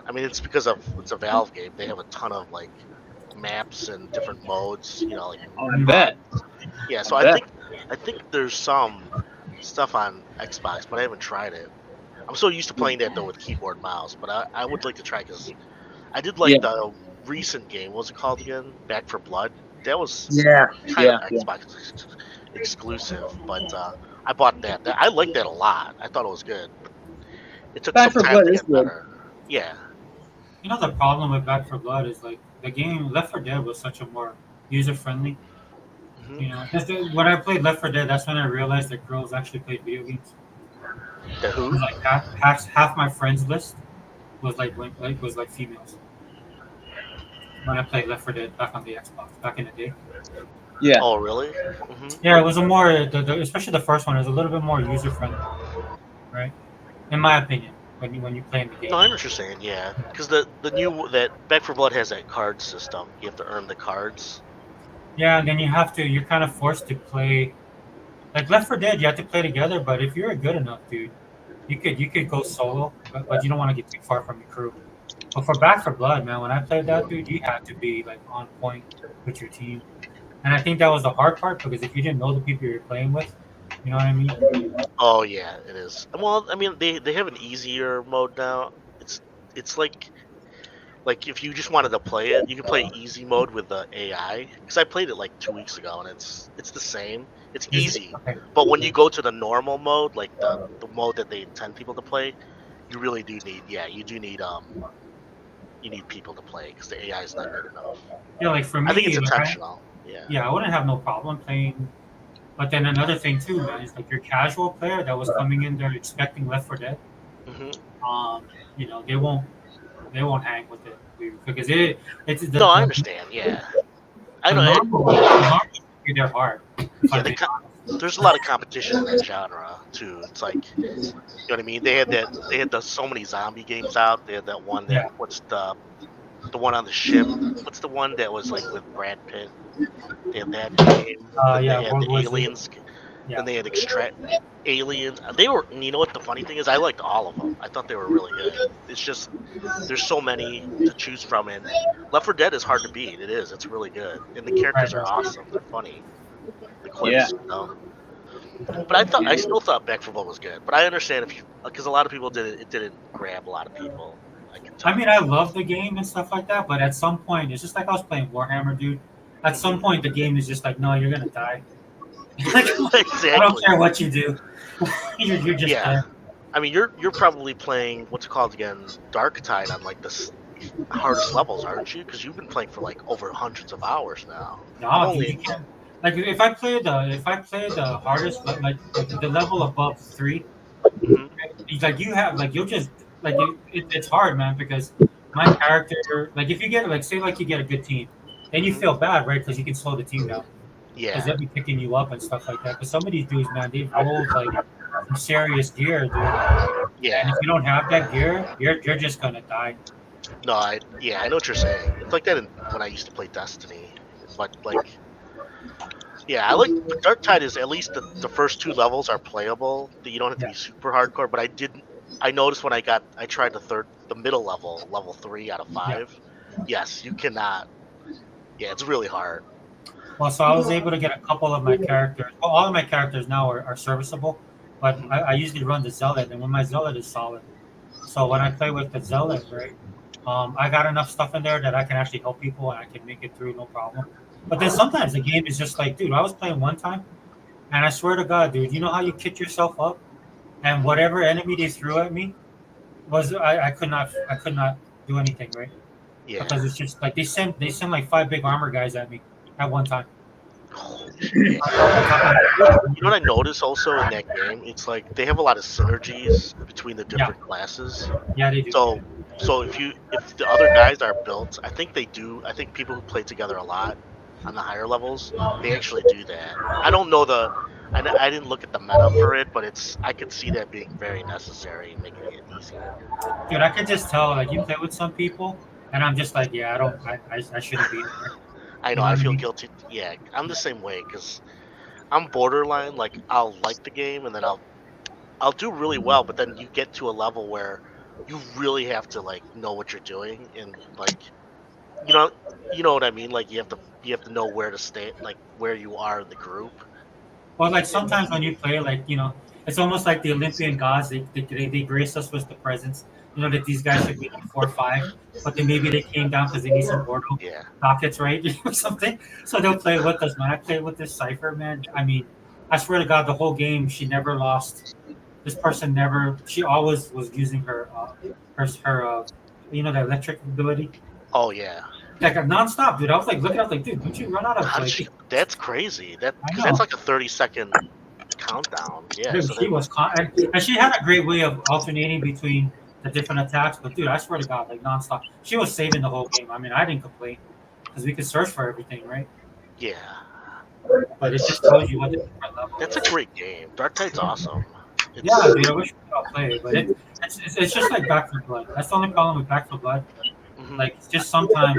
Speaker 3: I mean, it's because it's a Valve game. They have a ton of like maps and different modes. Like
Speaker 2: I bet.
Speaker 3: yeah. So
Speaker 2: I
Speaker 3: I think there's some stuff on Xbox, but I haven't tried it. I'm so used to playing that though with keyboard and mouse, but I would like to try because I did like the recent game. What was it called again? Back 4 Blood. That was kind of Xbox exclusive, but I bought that. I liked that a lot. I thought it was good. It took
Speaker 2: Back
Speaker 3: some
Speaker 2: 4
Speaker 3: time
Speaker 2: Blood
Speaker 3: to
Speaker 2: is
Speaker 3: get
Speaker 2: good.
Speaker 3: better. Yeah.
Speaker 1: The problem with Back 4 Blood is like the game Left 4 Dead was such a more user friendly.
Speaker 3: Mm-hmm.
Speaker 1: When I played Left 4 Dead, that's when I realized that girls actually played video games.
Speaker 3: The
Speaker 1: It
Speaker 3: who?
Speaker 1: was like half my friends list was like females. When I played Left 4 Dead back on the Xbox back in the day.
Speaker 2: Yeah.
Speaker 3: Oh, really? Mm-hmm.
Speaker 1: Yeah, it was a more, especially the first one, is a little bit more user friendly, right? In my opinion, when you play in the game.
Speaker 3: No, I know what you're saying. Yeah, because the new that Back 4 Blood has that card system. You have to earn the cards.
Speaker 1: Yeah, and then you're kind of forced to play like Left 4 Dead, you have to play together. But if you're good enough, dude, you could go solo, but you don't want to get too far from your crew. But for Back 4 Blood, man, when I played that, dude, you had to be like on point with your team. And I think that was the hard part because if you didn't know the people you were playing with, you know what I mean?
Speaker 3: Oh yeah, it is. Well, I mean, they have an easier mode now. It's like if you just wanted to play it, you can play easy mode with the AI. Because I played it like 2 weeks ago, and it's the same. It's easy,
Speaker 1: Okay.
Speaker 3: but when you go to the normal mode, like the mode that they intend people to play, you really do need you need people to play because the AI is not good enough.
Speaker 1: Yeah, like for me,
Speaker 3: I think it's
Speaker 1: like,
Speaker 3: intentional. Yeah.
Speaker 1: I wouldn't have no problem playing. But then another thing too, man, is like your casual player that was coming in there expecting Left 4 Dead. You know, they won't hang with it dude, because it's the,
Speaker 3: No, I understand. Yeah, I
Speaker 1: the
Speaker 3: know.
Speaker 1: normal they're hard. if
Speaker 3: Yeah,
Speaker 1: I'm being honest.
Speaker 3: There's a lot of competition in that genre too. It's like, you know what I mean? They had so many zombie games out. They had that one that
Speaker 1: Yeah.
Speaker 3: what's the one on the ship? What's the one that was like with Brad Pitt? They had that game. Then
Speaker 1: Yeah,
Speaker 3: they had
Speaker 1: World
Speaker 3: the
Speaker 1: War Z.
Speaker 3: aliens.
Speaker 1: Yeah.
Speaker 3: Then they had aliens. They were. You know what the funny thing is? I liked all of them. I thought they were really good. It's just there's so many to choose from, and Left 4 Dead is hard to beat. It is. It's really good, and the characters are awesome. They're funny. The clips.
Speaker 2: Yeah.
Speaker 3: But I still thought Back 4 Blood was good. But I understand because a lot of people it didn't grab a lot of people.
Speaker 1: I mean, I love the game and stuff like that, but at some point, it's just like I was playing Warhammer, dude. At some point, the game is just like, no, you're gonna die.
Speaker 3: Exactly.
Speaker 1: I don't care what you do. you're just
Speaker 3: Yeah.
Speaker 1: there.
Speaker 3: I mean, you're probably playing what's it called again, Dark Tide on like the hardest levels, aren't you? Because you've been playing for like over hundreds of hours now.
Speaker 1: No, dude, you can't. Like if I play the hardest, like the level above 3, like you have like you'll just like it's hard, man, because my character, like if you get like say like you get a good team, then you feel bad, right? Because you can slow the team down. Because
Speaker 3: Yeah.
Speaker 1: they'll be picking you up and stuff like that. But some of these dudes, man, they've rolled like some serious gear, dude. And
Speaker 3: Yeah.
Speaker 1: if you don't have that gear, you're just gonna die.
Speaker 3: No, I know what you're saying. It's like that when I used to play Destiny. But like, yeah, I like Dark Tide is at least the first 2 levels are playable. You don't have to be super hardcore. But I noticed when I tried the middle level 3 out of 5. Yes, you cannot. Yeah, it's really hard.
Speaker 1: Well, so I was able to get a couple of my characters. Well, all of my characters now are serviceable, but I usually run the Zealot, and when my Zealot is solid. So when I play with the Zealot, right, I got enough stuff in there that I can actually help people and I can make it through no problem. But then sometimes the game is just like, dude, I was playing one time, and I swear to God, dude, you know how you kit yourself up, and whatever enemy they threw at me was I could not do anything, right?
Speaker 3: Yeah.
Speaker 1: Because it's just like they sent like 5 big armor guys at me at one time.
Speaker 3: You know what I noticed also in that game? It's like they have a lot of synergies between the different classes.
Speaker 1: Yeah, they do.
Speaker 3: So if the other guys are built, I think they do. I think people who play together a lot on the higher levels, they actually do that. I don't know I didn't look at the meta for it, but I could see that being very necessary, making it easy.
Speaker 1: Dude, I could just tell, like, you play with some people, and I'm just like, yeah, I shouldn't be there.
Speaker 3: I know, I feel guilty. Yeah, I'm the same way, because I'm borderline, like, I'll like the game, and then I'll do really well, but then you get to a level where you really have to, like, know what you're doing, and, like, you know what I mean? Like, you have to know where to stay, like, where you are in the group.
Speaker 1: Well, like, sometimes when you play, like, you know, it's almost like the Olympian gods, they grace us with the presence. You know, that these guys should be like 4 or 5, but then maybe they came down because they need some Bordeaux pockets, right? Or something. So they'll play with us, man. I played with this Cypher, man. I mean, I swear to God, the whole game, she never lost. This person she always was using her you know, the electric ability.
Speaker 3: Oh, yeah.
Speaker 1: Like nonstop, dude. I was like looking, I was like, dude, don't you run out of like...
Speaker 3: That's crazy. That's like a 30-second countdown. Yeah.
Speaker 1: Dude,
Speaker 3: So
Speaker 1: she was and she had a great way of alternating between the different attacks, but dude, I swear to God, like nonstop. She was saving the whole game. I mean, I didn't complain because we could search for everything, right?
Speaker 3: Yeah.
Speaker 1: But it just tells you what the different level
Speaker 3: That's
Speaker 1: is.
Speaker 3: a great game. Dark Tide's awesome.
Speaker 1: Yeah, dude, I wish we could all play it, but it's just like Back 4 Blood. That's the only problem with Back 4 Blood. Like, it's just sometimes.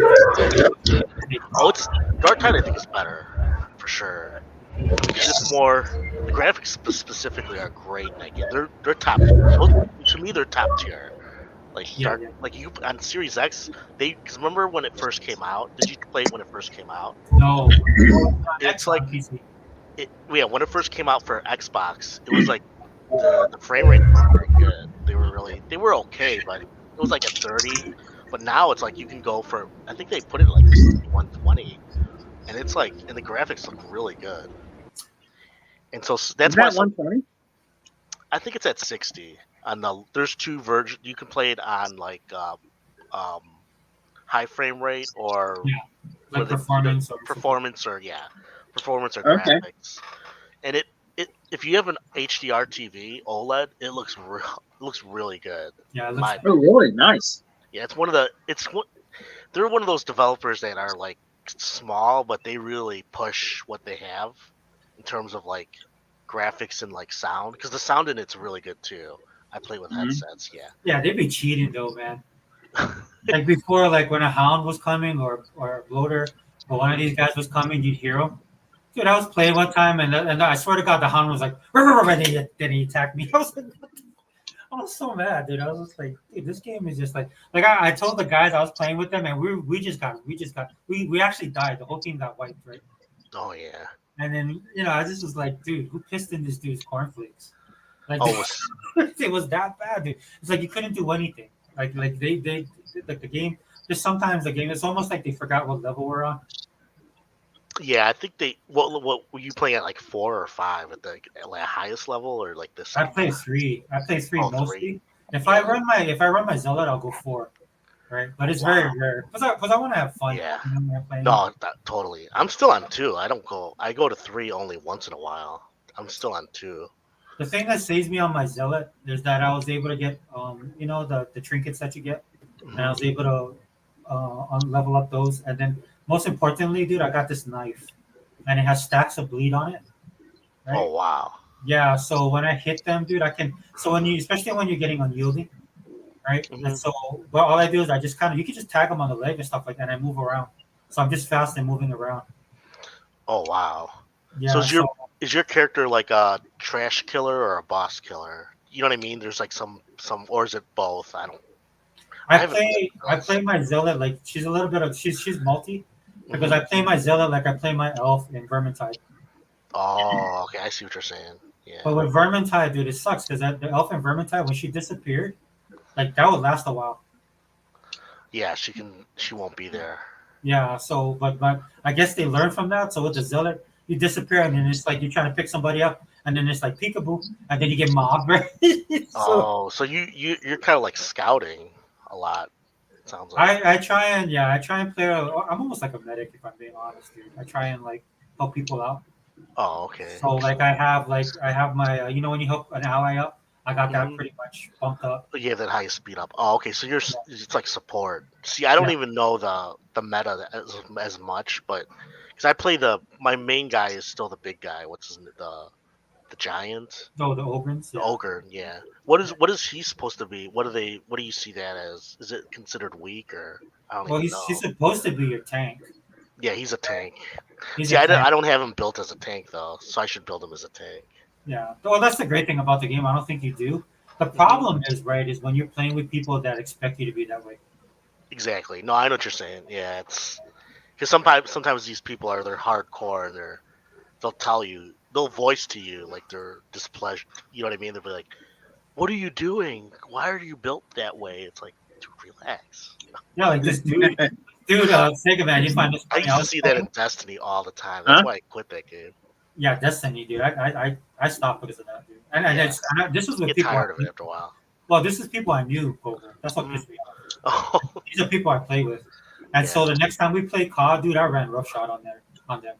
Speaker 3: Dark Tide I think is better for sure. It's just more. The graphics specifically are great in that game. They're top. To me, they're top tier. Like
Speaker 1: Yeah,
Speaker 3: dark,
Speaker 1: yeah.
Speaker 3: like you on Series X, because remember when it first came out? Did you play it when it first came out?
Speaker 1: No,
Speaker 3: It's
Speaker 1: X on
Speaker 3: like
Speaker 1: PC.
Speaker 3: yeah, when it first came out for Xbox, it was like the frame rates weren't very good. They were okay, but it was like at 30. But now it's like you can go for I think they put it like 120, and it's like and the graphics look really good. And so that's
Speaker 2: Is
Speaker 3: why
Speaker 2: that 120?
Speaker 3: I think it's at 60. On there's two versions. You can play it on like um, high frame rate or
Speaker 1: Yeah,
Speaker 3: where
Speaker 1: like performance or something.
Speaker 3: performance or
Speaker 2: Okay.
Speaker 3: graphics. And it if you have an HDR TV OLED, it looks really good.
Speaker 1: Yeah, it looks
Speaker 3: My
Speaker 2: Oh, really? Nice.
Speaker 3: yeah, they're one of those developers that are like small, but they really push what they have in terms of like graphics and like sound because the sound in it's really good too. I play with
Speaker 2: Mhm.
Speaker 3: headsets, yeah.
Speaker 1: yeah, they'd be cheating though, man. Like before, like when a hound was coming or a bloater or one of these guys was coming, you'd hear him. Dude, I was playing one time and I swear to God, the hound was like, and then he attacked me. I was like, I was so mad, dude. I was just like, dude, this game is just like I told the guys I was playing with them, and we actually died. The whole team got wiped, right?
Speaker 3: Oh yeah.
Speaker 1: And then I just was like, dude, who pissed in this dude's cornflakes? Like,
Speaker 3: Oh, it was
Speaker 1: it was that bad, dude. It's like you couldn't do anything. Like they like the game. Just sometimes the game. It's almost like they forgot what level we're on.
Speaker 3: yeah. I think they what were you playing at like 4 or 5 at the like, highest level or like the
Speaker 1: I
Speaker 3: same
Speaker 1: play
Speaker 3: one?
Speaker 1: three. I play three
Speaker 3: Oh,
Speaker 1: mostly.
Speaker 3: 3.
Speaker 1: If
Speaker 3: Yeah.
Speaker 1: I run my zealot, I'll go 4. Right, but it's very
Speaker 3: Wow.
Speaker 1: rare because I want to have fun.
Speaker 3: Yeah.
Speaker 1: You know, when I'm playing.
Speaker 3: No, totally. I'm still on 2. I don't go. I go to 3 only once in a while. I'm still on 2.
Speaker 1: The thing that saves me on my zealot is that I was able to get the trinkets that you get, and I
Speaker 3: Mhm.
Speaker 1: was able to level up those, and then most importantly, dude, I got this knife, and it has stacks of bleed on it.
Speaker 3: Oh
Speaker 1: Right?
Speaker 3: wow.
Speaker 1: Yeah. So when I hit them, dude, I can. So especially when you're getting unyielding, right? And
Speaker 3: Hmm.
Speaker 1: so, well, all I do is I just you can just tag them on the leg and stuff like that, and I move around. So I'm just fast and moving around.
Speaker 3: Oh wow. So
Speaker 1: Yeah. So
Speaker 3: is your character like a trash killer or a boss killer? You know what I mean? There's like some or is it both? I haven't played
Speaker 1: I
Speaker 3: those.
Speaker 1: play my zealot like she's a little bit of she's multi because
Speaker 3: Mhm.
Speaker 1: I play my zealot like I play my elf in Vermintide.
Speaker 3: Oh, okay. I see what you're saying. Yeah.
Speaker 1: But with Vermintide, dude, it sucks because the elf in Vermintide when she disappeared, like that would last a while.
Speaker 3: Yeah, she won't be there.
Speaker 1: Yeah. So, but I guess they learned from that. So with the zealot, you disappear and then it's like you're trying to pick somebody up and then it's like peekaboo and then you get mobbed. Right? So
Speaker 3: Oh, so you're kind of like scouting a lot. It sounds like.
Speaker 1: I try and play. I'm almost like a medic if I'm being honest, dude. I try and like help people out.
Speaker 3: Oh, okay.
Speaker 1: So like I have my when you help an ally up, I got that
Speaker 3: Mhm.
Speaker 1: pretty much bumped up.
Speaker 3: You have that high speed up. Oh, okay. So
Speaker 1: Yeah,
Speaker 3: it's like support. See, I don't
Speaker 1: yeah.
Speaker 3: even know the meta as much, but because I play my main guy is still the big guy. What's the giant?
Speaker 1: Oh, the Ogrins,
Speaker 3: The
Speaker 1: yeah.
Speaker 3: ogre, yeah. What is he supposed to be? What do you see that as? Is it considered weak or I don't
Speaker 1: Well,
Speaker 3: even
Speaker 1: he's
Speaker 3: know.
Speaker 1: supposed to be your tank.
Speaker 3: Yeah, he's a
Speaker 1: Right?
Speaker 3: tank.
Speaker 1: He's
Speaker 3: See,
Speaker 1: a tank.
Speaker 3: I don't have him built as a tank though, so I should build him as a tank.
Speaker 1: Yeah. Well, that's the great thing about the game. I don't think you do. The
Speaker 3: Hmm.
Speaker 1: problem is right is when you're playing with people that expect you to be that way.
Speaker 3: Exactly. No, I know what you're saying. Yeah, it's because sometimes these people they're hardcore and they'll voice to you like their displeasure. You know what I mean? They'll be like, "What are you doing? Why are you built that way?" It's like, dude, relax.
Speaker 1: Yeah, like this dude, Sega man, you find this
Speaker 3: I
Speaker 1: funny.
Speaker 3: used
Speaker 1: I
Speaker 3: to
Speaker 1: was
Speaker 3: see that
Speaker 1: playing,
Speaker 3: in Destiny all the time. That's
Speaker 2: Huh?
Speaker 3: why I quit that game.
Speaker 1: yeah, Destiny, dude. I stopped because of that, dude.
Speaker 3: Yeah,
Speaker 1: This was
Speaker 3: you
Speaker 1: with
Speaker 3: get
Speaker 1: people.
Speaker 3: tired of it after a while.
Speaker 1: Well, this is people I knew, Cobra. That's what
Speaker 3: Hmm.
Speaker 1: pissed me off.
Speaker 3: Oh,
Speaker 1: These are people I play with. And
Speaker 3: yeah.
Speaker 1: so the next time we played COD, dude, I ran roughshod on them.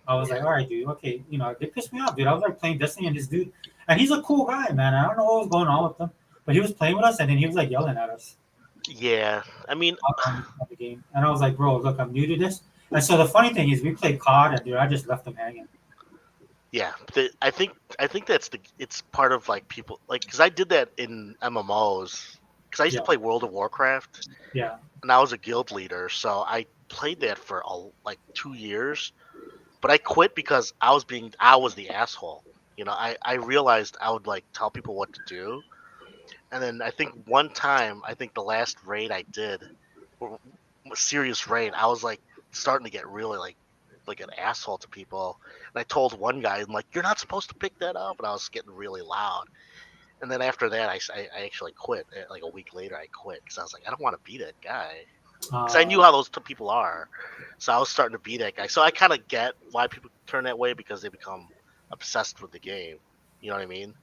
Speaker 1: I was like, all right, dude, okay, they pissed me off, dude. I was like playing Destiny and this dude, and he's a cool guy, man. I don't know what was going on with him, but he was playing with us and then he was like yelling at us
Speaker 3: Yeah, I mean,
Speaker 1: on the game. And I was like, bro, look, I'm new to this. And so the funny thing is, we played COD, and dude, I just left him hanging.
Speaker 3: yeah. I think it's part of like people like because I did that in MMOs because I used to
Speaker 1: Yeah,
Speaker 3: play World of Warcraft
Speaker 1: yeah,
Speaker 3: and I was a guild leader, so I played that for like 2 years. but I quit because I was the asshole. You know, I realized I would like tell people what to do, and then I think one time, I think the last raid I did, or a serious raid, I was like starting to get really like an asshole to people, and I told one guy, I'm like, "You're not supposed to pick that up," and I was getting really loud. And then after that, I actually quit. Like a week later, I quit because I was like, I don't want to be that guy. Because I knew how those people are. So I was starting to be that guy. So I kind of get why people turn that way because they become obsessed with the game. You know what I mean?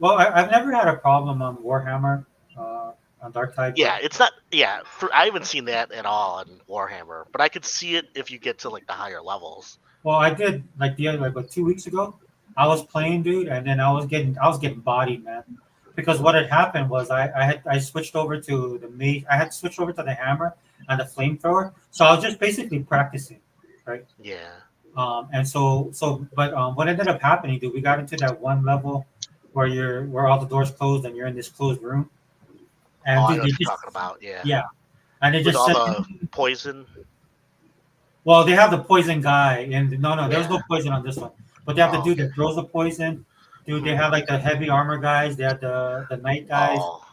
Speaker 1: Well, I've never had a problem on Warhammer, on Dark Tide.
Speaker 3: Yeah, it's not. Yeah, I haven't seen that at all in Warhammer, but I could see it if you get to like the higher levels.
Speaker 1: Well, I did like like 2 weeks ago. I was playing, dude, and then I was getting bodied, man. Because what had happened was I switched over to the mace. I had switched over to the hammer and the flamethrower. So I was just basically practicing, right?
Speaker 3: Yeah.
Speaker 1: And but what ended up happening, dude, we got into that one level where all the doors closed and you're in this closed room. And
Speaker 3: I
Speaker 1: dude,
Speaker 3: know what you're talking about. Yeah.
Speaker 1: yeah, and it
Speaker 3: With
Speaker 1: just
Speaker 3: all
Speaker 1: said,
Speaker 3: the poison.
Speaker 1: well, they have the poison guy, and no, there was no
Speaker 3: Yeah.
Speaker 1: poison on this one. But they have the
Speaker 3: Oh,
Speaker 1: dude that throws the poison. Dude, they have like the heavy armor guys. They have the knight guys,
Speaker 3: Oh,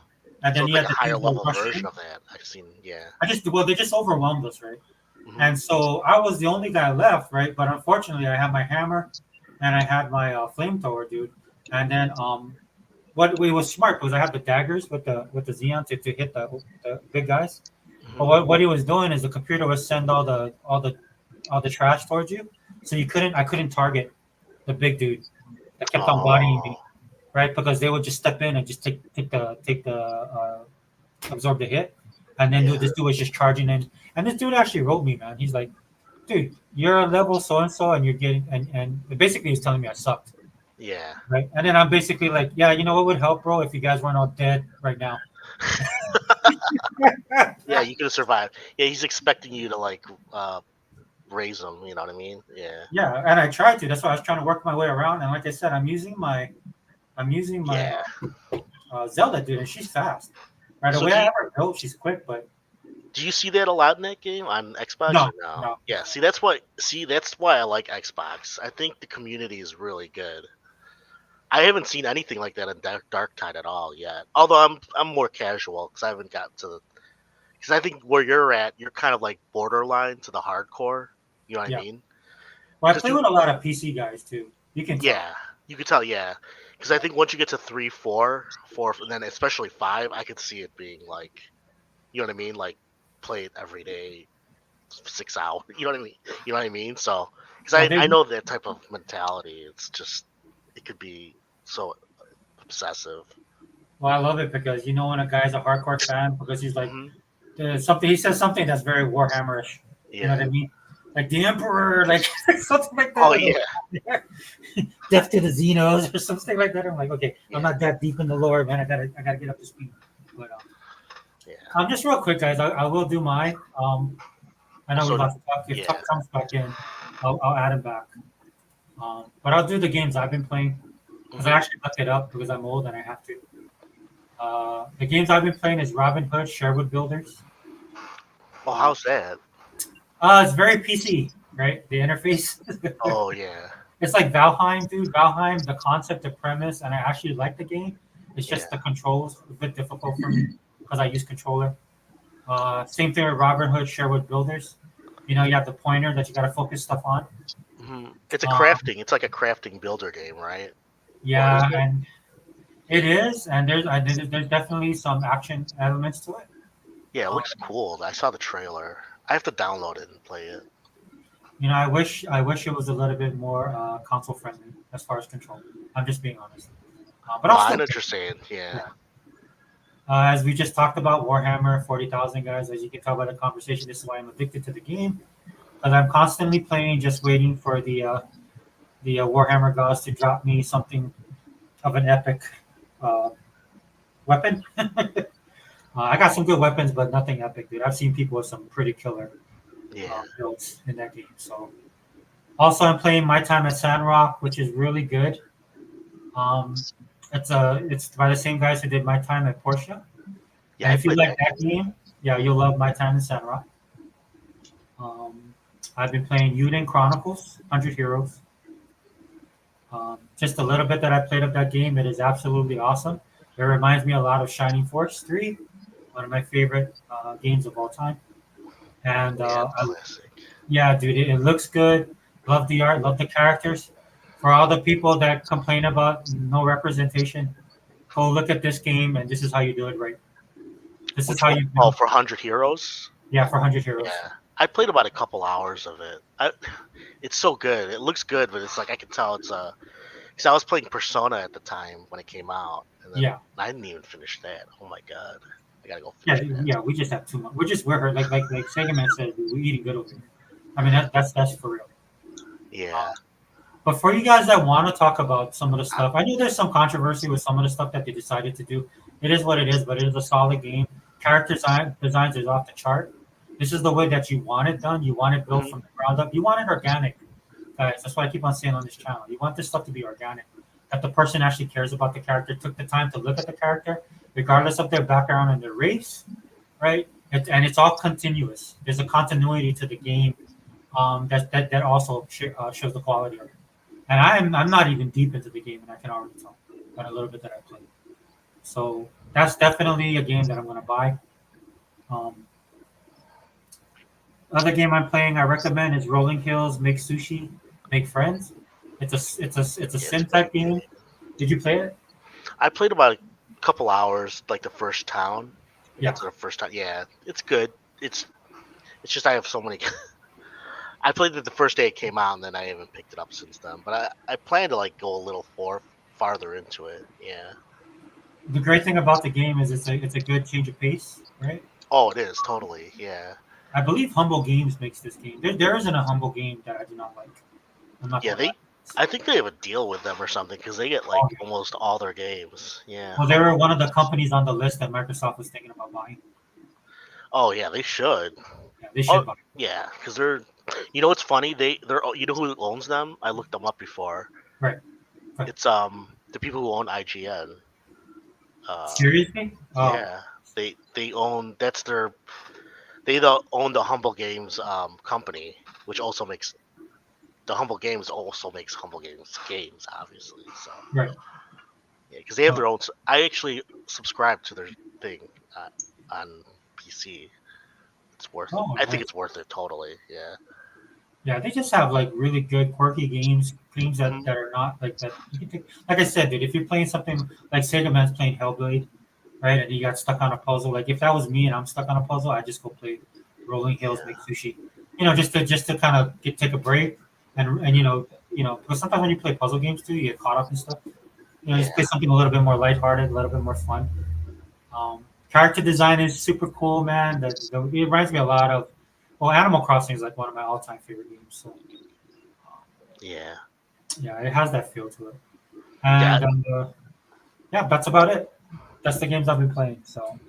Speaker 1: and
Speaker 3: so
Speaker 1: then
Speaker 3: it's
Speaker 1: you
Speaker 3: like
Speaker 1: have
Speaker 3: a
Speaker 1: the
Speaker 3: higher
Speaker 1: dudes that
Speaker 3: level
Speaker 1: rush
Speaker 3: version
Speaker 1: in.
Speaker 3: of that. I've seen. Yeah.
Speaker 1: They just overwhelmed us, right?
Speaker 3: Mhm.
Speaker 1: And so I was the only guy left, right? But unfortunately, I had my hammer, and I had my flamethrower, dude. And then what it was smart because I had the daggers with the Xeon to hit the big guys. But
Speaker 3: Mhm.
Speaker 1: what he was doing is the computer would send all the trash towards you, so I couldn't target the big dude that kept on bodying me,
Speaker 3: Oh.
Speaker 1: right? Because they would just step in and just take the absorb the hit, and then
Speaker 3: Yeah.
Speaker 1: this dude was just charging in, and this dude actually wrote me, man. He's like, dude, you're a level so and so, and you're getting and basically he's telling me I sucked,
Speaker 3: Yeah.
Speaker 1: right? And then I'm basically like, yeah, you know what would help, bro, if you guys weren't all dead right now.
Speaker 3: Yeah, you could have survived. Yeah, he's expecting you to like raise him. You know what I mean? Yeah.
Speaker 1: Yeah, and I tried to. That's why I was trying to work my way around. And like I said, I'm using my
Speaker 3: Yeah.
Speaker 1: Zelda, dude, and she's fast. Right
Speaker 3: So
Speaker 1: away, I have her built. She's quick, but
Speaker 3: do you see that a lot in that game on Xbox
Speaker 1: no,
Speaker 3: or no?
Speaker 1: no.
Speaker 3: Yeah. That's why I like Xbox. I think the community is really good. I haven't seen anything like that in Dark Tide at all yet. Although I'm more casual because I haven't gotten to the. Because I think where you're at, you're kind of like borderline to the hardcore. You know what I
Speaker 1: Yeah.
Speaker 3: mean?
Speaker 1: Well, I
Speaker 3: Because
Speaker 1: play with a lot of PC guys too. You can tell.
Speaker 3: yeah, you could tell. Yeah, because I think once you get to 3, 4, and then especially 5, I could see it being like, you know what I mean? Like play it every day, 6 hours. You know what I mean? You know what I mean? So because
Speaker 1: Well,
Speaker 3: I know that type of mentality. It's just it could be so obsessive.
Speaker 1: I love it because you know when a guy's a hardcore fan because he's like
Speaker 3: Hmm.
Speaker 1: something. He says something that's very Warhammerish. You know what
Speaker 3: Yeah.
Speaker 1: I mean? Like the Emperor, like something like
Speaker 3: Oh
Speaker 1: that.
Speaker 3: yeah.
Speaker 1: Death to the Xenos or something like that. I'm like, okay,
Speaker 3: Yeah.
Speaker 1: I'm not that deep in the lore, man. I gotta get up to speed. But
Speaker 3: Yeah.
Speaker 1: just real quick, guys. I will do mine. I know
Speaker 3: So
Speaker 1: we lost to talk. If
Speaker 3: yeah.
Speaker 1: Tuck comes back in, I'll add him back. But I'll do the games I've been playing because I
Speaker 3: Mhm.
Speaker 1: actually looked it up because I'm old and I have to. The games I've been playing is Robin Hood, Sherwood Builders.
Speaker 3: Oh, how's that?
Speaker 1: It's very PC, right? The interface.
Speaker 3: Oh yeah.
Speaker 1: It's like Valheim, dude. Valheim, the concept, the premise, and I actually like the game. It's just
Speaker 3: Yeah.
Speaker 1: the controls a bit difficult for me because I use controller. Same thing with Robin Hood, Sherwood Builders. You know, you have the pointer that you got to focus stuff on.
Speaker 3: It's a
Speaker 1: Um,
Speaker 3: crafting. It's like a crafting builder game, right?
Speaker 1: Yeah,
Speaker 3: Or is it?
Speaker 1: and it is, and there's definitely some action elements to it.
Speaker 3: Yeah, it
Speaker 1: Um,
Speaker 3: looks cool. I saw the trailer. I have to download it and play it.
Speaker 1: You know, I wish it was a little bit more console friendly as far as control. I'm just being honest. But
Speaker 3: No,
Speaker 1: I'll
Speaker 3: I
Speaker 1: still,
Speaker 3: know what you're saying. Yeah.
Speaker 1: as we just talked about, Warhammer 40,000, guys. As you can tell by the conversation, this is why I'm addicted to the game because I'm constantly playing, just waiting for the Warhammer gods to drop me something of an epic weapon. I got some good weapons, but nothing epic, dude. I've seen people with some pretty killer
Speaker 3: Yeah.
Speaker 1: builds in that game. So, also, I'm playing My Time at Sandrock, which is really good. Um, it's by the same guys who did My Time at Portia.
Speaker 3: Yeah,
Speaker 1: And
Speaker 3: I
Speaker 1: if you
Speaker 3: played
Speaker 1: like
Speaker 3: that
Speaker 1: that game, yeah, you'll love My Time at Sandrock. Um, I've been playing Yuden Chronicles, 100 Heroes. Just a little bit that I played of that game. It is absolutely awesome. It reminds me a lot of Shining Force 3, one of my favorite games of all time. And
Speaker 3: Yeah, classic.
Speaker 1: yeah, dude, it looks good. Love the art, love the characters. For all the people that complain about no representation, go look at this game, and this is how you do it right. This is
Speaker 3: Which
Speaker 1: how
Speaker 3: one?
Speaker 1: you
Speaker 3: Oh,
Speaker 1: do.
Speaker 3: for 100 Heroes.
Speaker 1: Yeah, for 100 Heroes.
Speaker 3: Yeah, I played about a couple hours of it. It's so good. It looks good, but it's like I can tell it's a. Because I was playing Persona at the time when it came out, and then
Speaker 1: Yeah,
Speaker 3: I didn't even finish that. Oh my god, I gotta go
Speaker 1: yeah,
Speaker 3: finish that.
Speaker 1: yeah. We just have too much. We're like Sega Man said, we're eating good over here. I mean, that's for real.
Speaker 3: Yeah,
Speaker 1: But for you guys that want to talk about some of the stuff, I know there's some controversy with some of the stuff that they decided to do. It is what it is, but it is a solid game. Character designs is off the chart. This is the way that you want it done. You want it built from the ground up. You want it organic, guys. That's what I keep on saying on this channel. You want this stuff to be organic. That the person actually cares about the character, took the time to look at the character, regardless of their background and their race, right? And it's all continuous. There's a continuity to the game that also shows the quality of it. And I'm not even deep into the game, and I can already tell by a little bit that I played. So that's definitely a game that I'm going to buy. Um, Other game I'm playing I recommend is Rolling Hills Make Sushi Make Friends. It's a sim type game. Did you play it?
Speaker 3: I played about a couple hours, like the first town.
Speaker 1: Yeah.
Speaker 3: The first time. Yeah, it's good. It's just I have so many. I played it the first day it came out, and then I haven't picked it up since then. But I plan to like go a little farther into it. Yeah.
Speaker 1: The great thing about the game is it's a good change of pace, right?
Speaker 3: Oh, it is totally. Yeah.
Speaker 1: I believe Humble Games makes this game. There isn't a Humble game that I do not like. I'm not
Speaker 3: Yeah,
Speaker 1: gonna lie.
Speaker 3: I think they have a deal with them or something because they get like almost all their games. Yeah.
Speaker 1: Well, they were one of the companies on the list that Microsoft was thinking about buying.
Speaker 3: Oh yeah, they should.
Speaker 1: Yeah, they should buy.
Speaker 3: Yeah, because they're. You know what's funny? They're. You know who owns them? I looked them up before.
Speaker 1: Right.
Speaker 3: It's the people who own IGN.
Speaker 1: Seriously? Oh,
Speaker 3: Yeah, they own. That's their. Own the Humble Games company, which also makes. The Humble Games also makes Humble Games games, obviously. So.
Speaker 1: right.
Speaker 3: Yeah, because they have their own. I actually subscribe to their thing on PC. It's worth it.
Speaker 1: Oh,
Speaker 3: I think
Speaker 1: nice.
Speaker 3: it's worth it totally. Yeah.
Speaker 1: Yeah, they just have like really good quirky games that are not like that. You can take, like I said, dude, if you're playing something like Sega Man's playing Hellblade, right, and you got stuck on a puzzle, like if that was me and I'm stuck on a puzzle, I just go play Rolling Hills Make Sushi. You know, just to kind of take a break and because sometimes when you play puzzle games too, you get caught up in stuff. You know, just play something a little bit more lighthearted, a little bit more fun. Character design is super cool, man. It reminds me a lot of, well, Animal Crossing is like one of my all-time favorite games. So,
Speaker 3: Yeah.
Speaker 1: yeah, it has that feel to it. And yeah, that's about it. That's the games I've been playing. So,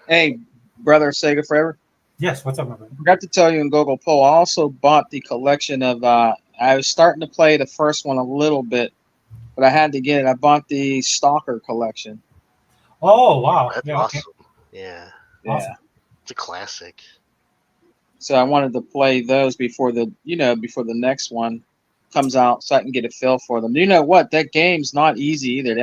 Speaker 2: Hey, brother Sega Forever.
Speaker 1: yes, what's up, my man?
Speaker 2: I forgot to tell you in Google Poll, I also bought the collection of. I was starting to play the first one a little bit, but I had to get it. I bought the Stalker collection.
Speaker 1: Oh, wow.
Speaker 3: That's
Speaker 1: Yeah,
Speaker 3: awesome.
Speaker 1: okay.
Speaker 3: Yeah.
Speaker 2: Yeah.
Speaker 1: Awesome.
Speaker 3: It's a classic.
Speaker 2: So I wanted to play those before the next one comes out, so I can get a feel for them. You know what? That game's not easy either.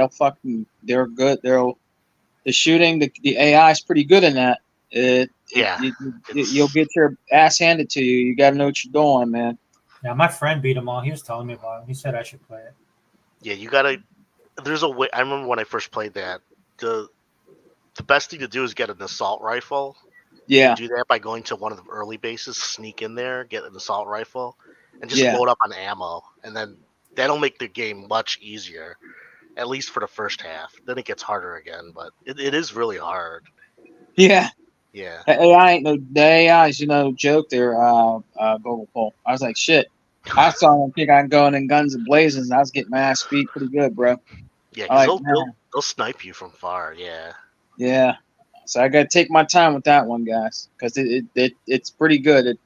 Speaker 2: They're good. The shooting, the AI is pretty good in that. You'll get your ass handed to you. You got to know what you're doing, man.
Speaker 1: Yeah, my friend beat them all. He was telling me about it. He said I should play it.
Speaker 3: Yeah, you gotta. There's a way. I remember when I first played that. The best thing to do is get an assault rifle.
Speaker 2: Yeah.
Speaker 3: You do that by going to one of the early bases, sneak in there, get an assault rifle, and just
Speaker 2: Yeah.
Speaker 3: load up on ammo, and then that'll make the game much easier, at least for the first half. Then it gets harder again, but it is really hard.
Speaker 2: Yeah.
Speaker 3: Yeah.
Speaker 2: The AI is joke there. Google Poll. I was like, shit. I saw them think I'm going in guns and blazes, and I was getting my ass beat pretty good, bro.
Speaker 3: Yeah,
Speaker 2: I
Speaker 3: because
Speaker 2: like,
Speaker 3: they'll snipe you from far. Yeah.
Speaker 2: Yeah. So I got to take my time with that one, guys, because it's pretty good.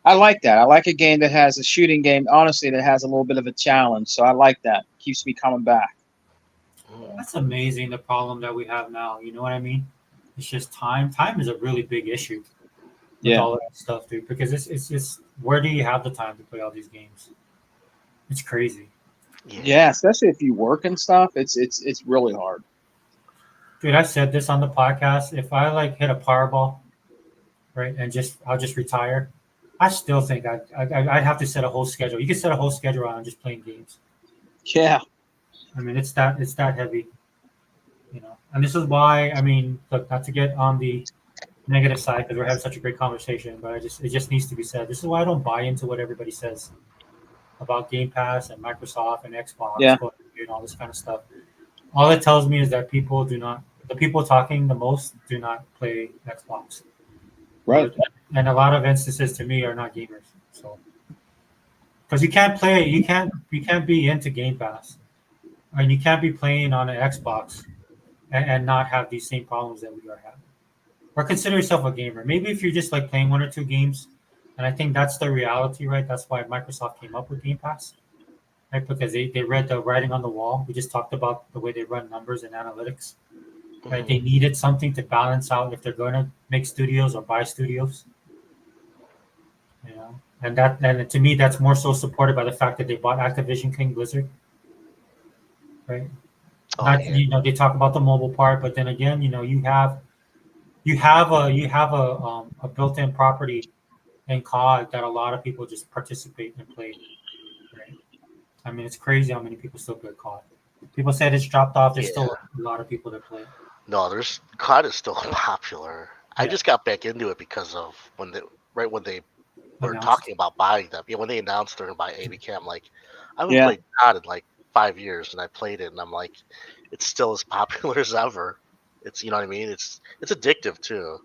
Speaker 2: I like that. I like a game that has a shooting game, honestly, that has a little bit of a challenge. So I like that. Keeps me coming back.
Speaker 1: That's amazing, the problem that we have now. You know what I mean? It's just time. Time is a really big issue. with
Speaker 2: Yeah.
Speaker 1: all of that stuff, dude. Because it's just where do you have the time to play all these games? It's crazy,
Speaker 2: Yeah, especially if you work and stuff, it's really hard.
Speaker 1: dude. I said this on the podcast. If I like hit a Powerball, right, and I'll just retire, I still think I'd have to set a whole schedule. You can set a whole schedule on just playing games.
Speaker 2: Yeah.
Speaker 1: I mean, it's that heavy, you know. And this is why, I mean, look, not to get on the negative side because we're having such a great conversation, but it just needs to be said. This is why I don't buy into what everybody says about Game Pass and Microsoft and Xbox
Speaker 2: Yeah.
Speaker 1: and all this kind of stuff. All it tells me is that the people talking the most do not play Xbox.
Speaker 2: Right.
Speaker 1: And a lot of instances to me are not gamers. So, because you can't play, you can't be into Game Pass, and you can't be playing on an Xbox and not have these same problems that we are having. Or consider yourself a gamer. Maybe if you're just like playing one or two games, and I think that's the reality, right? That's why Microsoft came up with Game Pass, right? Because they read the writing on the wall. We just talked about the way they run numbers and analytics, right? They needed something to balance out if they're going to make studios or buy studios, you know. And to me, that's more so supported by the fact that they bought Activision King Blizzard, right?
Speaker 3: Oh,
Speaker 1: Not
Speaker 3: yeah.
Speaker 1: you know they talk about the mobile part, but then again, you know you have a built-in property in COD that a lot of people just participate and play. Right? I mean, it's crazy how many people still play COD. People said it's dropped off. There's still a lot of people that play.
Speaker 3: No, there's COD is still popular. I
Speaker 1: Yeah.
Speaker 3: just got back into it because of when they were
Speaker 1: Announced.
Speaker 3: talking about buying them. Yeah, when they announced they're gonna buy ABK, I'm like, I haven't
Speaker 2: Yeah.
Speaker 3: played COD in like 5 years, and I played it, and I'm like, it's still as popular as ever. It's you know what I mean. It's addictive too.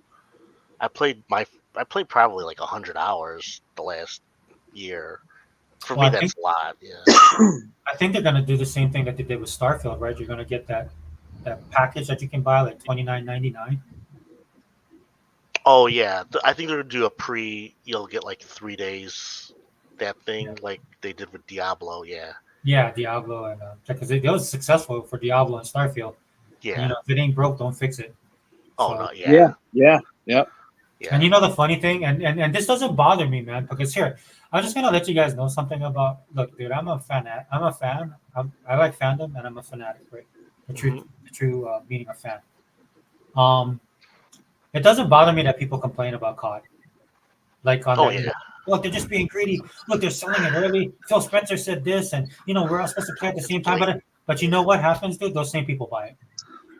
Speaker 3: I played probably like 100 hours the last year. For
Speaker 1: Well,
Speaker 3: me, that's a lot. Yeah.
Speaker 1: I think they're gonna do the same thing that they did with Starfield, right? You're gonna get that package that you can buy like $29.99.
Speaker 3: Oh yeah, I think they're gonna do a pre. You'll get like 3 days. That thing
Speaker 1: Yeah.
Speaker 3: like they did with Diablo. Yeah.
Speaker 1: Yeah, Diablo and because it was successful for Diablo and Starfield.
Speaker 3: Yeah.
Speaker 1: You know, if it ain't broke, don't fix it.
Speaker 3: Oh
Speaker 1: So-
Speaker 3: no. Yeah.
Speaker 2: Yeah. Yep.
Speaker 3: Yeah.
Speaker 1: And you know the funny thing, and this doesn't bother me, man, because here, I'm just gonna let you guys know something about. Look, dude, I'm a fan. I like fandom, and I'm a fanatic, right? The true meaning of fan. It doesn't bother me that people complain about COD, like on
Speaker 3: Oh
Speaker 1: that.
Speaker 3: yeah.
Speaker 1: Look, they're just being greedy. Look, they're selling it early. Phil Spencer said this, and you know we're all supposed to play at the same time. But you know what happens, dude? Those same people buy it.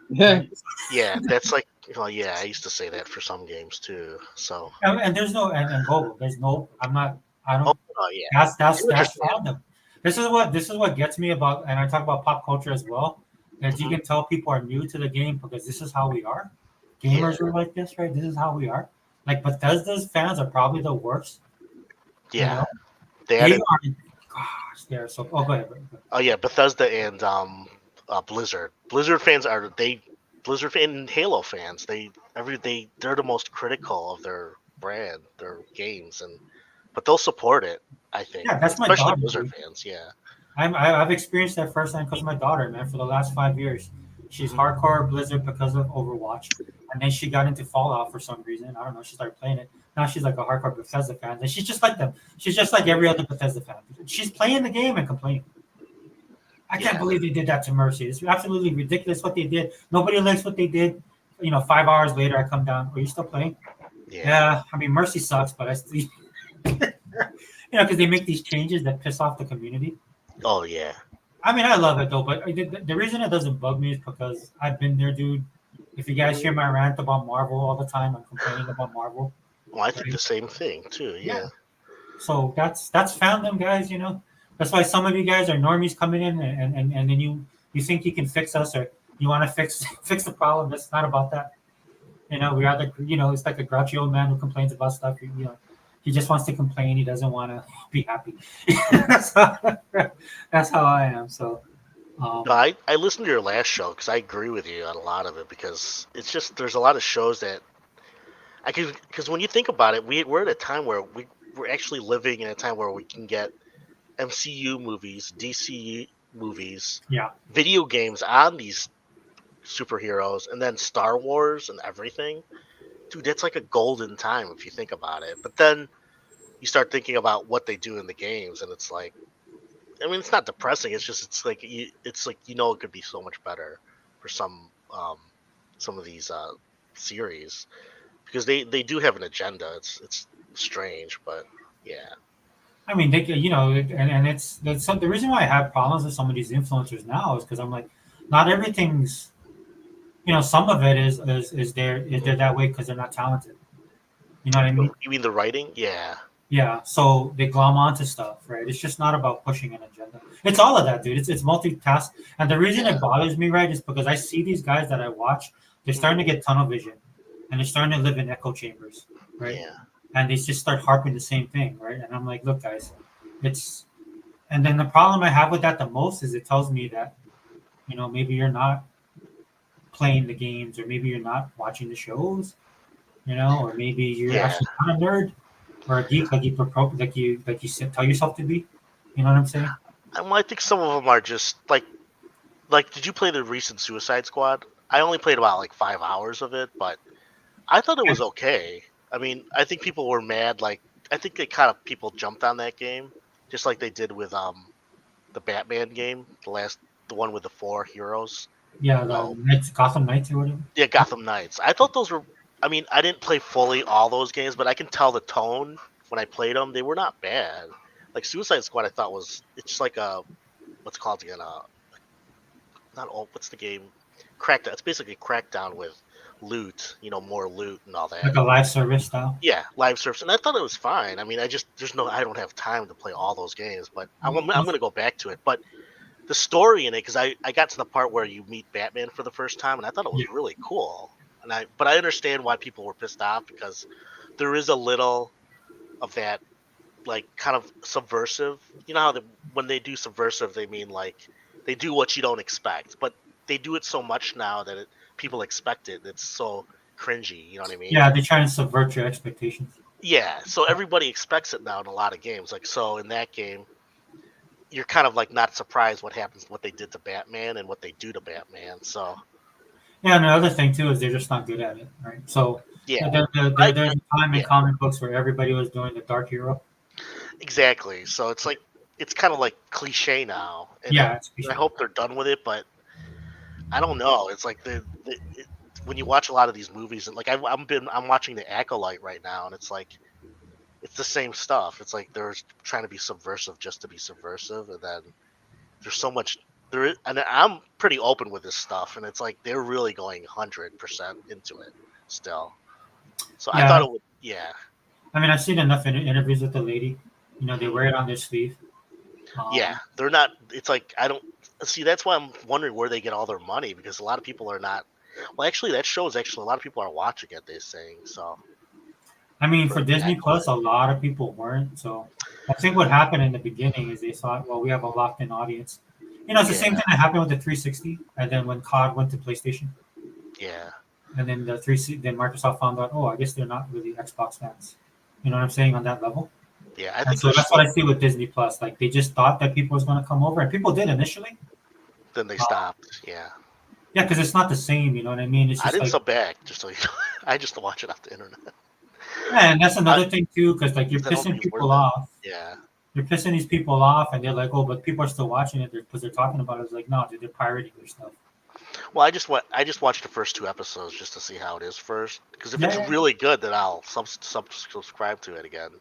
Speaker 2: Yeah.
Speaker 3: Yeah. That's like. Well, yeah. I used to say that for some games too. So.
Speaker 1: And there's no and Vogel. There's no. I'm not. I don't.
Speaker 3: Oh yeah.
Speaker 1: That's
Speaker 3: You understand.
Speaker 1: fandom. This is what gets me about, and I talk about pop culture as well. As you can tell, people are new to the game because this is how we are. Gamers are like this, right? This is how we are. Like Bethesda's fans are probably the worst. You
Speaker 3: Yeah.
Speaker 1: know?
Speaker 3: They
Speaker 1: They
Speaker 3: had
Speaker 1: are. Gosh, they're so. Oh, go ahead.
Speaker 3: Oh yeah, Bethesda and Blizzard. Blizzard fans are Blizzard and Halo fans. They're the most critical of their brand, their games, but they'll support it. I think.
Speaker 1: Yeah, that's my
Speaker 3: Especially
Speaker 1: daughter,
Speaker 3: Blizzard
Speaker 1: dude.
Speaker 3: fans. Yeah.
Speaker 1: I've experienced that firsthand because my daughter, man, for the last 5 years, she's hardcore Blizzard because of Overwatch, and then she got into Fallout for some reason. I don't know. She started playing it. Now she's like a hardcore Bethesda fan, and she's just like them. She's just like every other Bethesda fan. She's playing the game and complaining. I can't believe they did that to Mercy. It's absolutely ridiculous what they did. Nobody likes what they did. You know, 5 hours later, I come down. Are you still playing? Yeah. I mean, Mercy sucks, but I still, you know, because they make these changes that piss off the community.
Speaker 3: Oh yeah.
Speaker 1: I mean, I love it though, but the reason it doesn't bug me is because I've been there, dude. If you guys hear my rant about Marvel all the time, I'm complaining about Marvel.
Speaker 3: Well, I think the same thing too. Yeah.
Speaker 1: So that's fandom, guys. You know, that's why some of you guys are normies coming in, and then you think you can fix us or you want to fix the problem. That's not about that. You know, we are it's like a grouchy old man who complains about stuff. You know, he just wants to complain. He doesn't want to be happy. that's how I am. So.
Speaker 3: No, I listened to your last show because I agree with you on a lot of it because it's just there's a lot of shows that because when you think about it, we're at a time where we're actually living in a time where we can get MCU movies, DC movies, video games on these superheroes, and then Star Wars and everything. dude, that's like a golden time if you think about it. But then you start thinking about what they do in the games, and it's like, I mean, it's not depressing. It's just it's like it could be so much better for some of these series because they do have an agenda. It's strange, but yeah.
Speaker 1: I mean, and it's the reason why I have problems with some of these influencers now is because I'm like, not everything's, some of it is they're that way because they're not talented. You know what I mean?
Speaker 3: You mean the writing? Yeah.
Speaker 1: Yeah. So they glom onto stuff, right? It's just not about pushing an agenda. It's all of that, dude. It's multitask. And the reason it bothers me, right, is because I see these guys that I watch, they're starting to get tunnel vision, and they're starting to live in echo chambers, right?
Speaker 3: Yeah.
Speaker 1: And they just start harping the same thing, right? And I'm like, look, guys, and then the problem I have with that the most is it tells me that, maybe you're not playing the games, or maybe you're not watching the shows, or maybe you're actually not a nerd or a geek like you tell yourself to be. You know what I'm saying?
Speaker 3: Well, I think some of them are just like, did you play the recent Suicide Squad? I only played about like 5 hours of it, but I thought it was okay. I mean, I think people were mad. Like, I think people jumped on that game, just like they did with the Batman game, the one with the 4 heroes.
Speaker 1: Yeah, Gotham Knights or whatever.
Speaker 3: Yeah, Gotham Knights. I thought those were. I mean, I didn't play fully all those games, but I can tell the tone when I played them. They were not bad. Like Suicide Squad, I thought it's just like what's it called again? What's the game? Crackdown. It's basically Crackdown with loot. More loot and all that.
Speaker 1: Like a live service style.
Speaker 3: Yeah, live service, and I thought it was fine. I mean, I don't have time to play all those games, but I'm going to go back to it. But the story in it, because I got to the part where you meet Batman for the first time, and I thought it was really cool. But I understand why people were pissed off, because there is a little of that, like, kind of subversive. You know how when they do subversive, they mean like they do what you don't expect, but they do it so much now that people expect it. It's so cringy. You know what I mean?
Speaker 1: Yeah, they try and subvert your expectations.
Speaker 3: Yeah, so everybody expects it now in a lot of games. Like, so in that game, you're kind of like not surprised what they did to Batman and what they do to Batman. So
Speaker 1: yeah, and the other thing too is they're just not good at it, right? So
Speaker 3: yeah,
Speaker 1: there's a time in comic books where everybody was doing the dark hero.
Speaker 3: Exactly. So it's like it's kind of like cliche now. And
Speaker 1: yeah,
Speaker 3: I hope they're done with it, but I don't know. It's like when you watch a lot of these movies, and like I'm watching The Acolyte right now, and it's like it's the same stuff. It's like they're trying to be subversive just to be subversive, and then there's so much and I'm pretty open with this stuff, and it's like they're really going 100% into it still. So I thought it would,
Speaker 1: I mean, I've seen enough interviews with the lady. They wear it on their sleeve.
Speaker 3: They're not. It's like I don't see. That's why I'm wondering where they get all their money, because a lot of people are not. Well, actually, that show is a lot of people are watching it. They're saying so.
Speaker 1: I mean, for Disney Plus, a lot of people weren't. So I think what happened in the beginning is they thought, well, we have a locked-in audience. It's the same thing that happened with the 360, and then when COD went to PlayStation.
Speaker 3: Yeah.
Speaker 1: And then then Microsoft found out, I guess they're not really Xbox fans. You know what I'm saying, on that level?
Speaker 3: Yeah, I think
Speaker 1: so. That's what I see with Disney Plus. Like, they just thought that people was going to come over, and people did initially.
Speaker 3: Then they stopped. Yeah.
Speaker 1: Yeah, because it's not the same. You know what I mean? It's just
Speaker 3: I didn't sub back, just so you know. I just watch it off the internet.
Speaker 1: Yeah, and that's another thing too, because like you're pissing people off.
Speaker 3: Yeah.
Speaker 1: You're pissing these people off, and they're like, "Oh, but people are still watching it because they're talking about it." It's like, no, dude, they're pirating their stuff.
Speaker 3: Well, I just watched the first 2 episodes just to see how it is first, because if it's really good, then I'll subscribe to it again.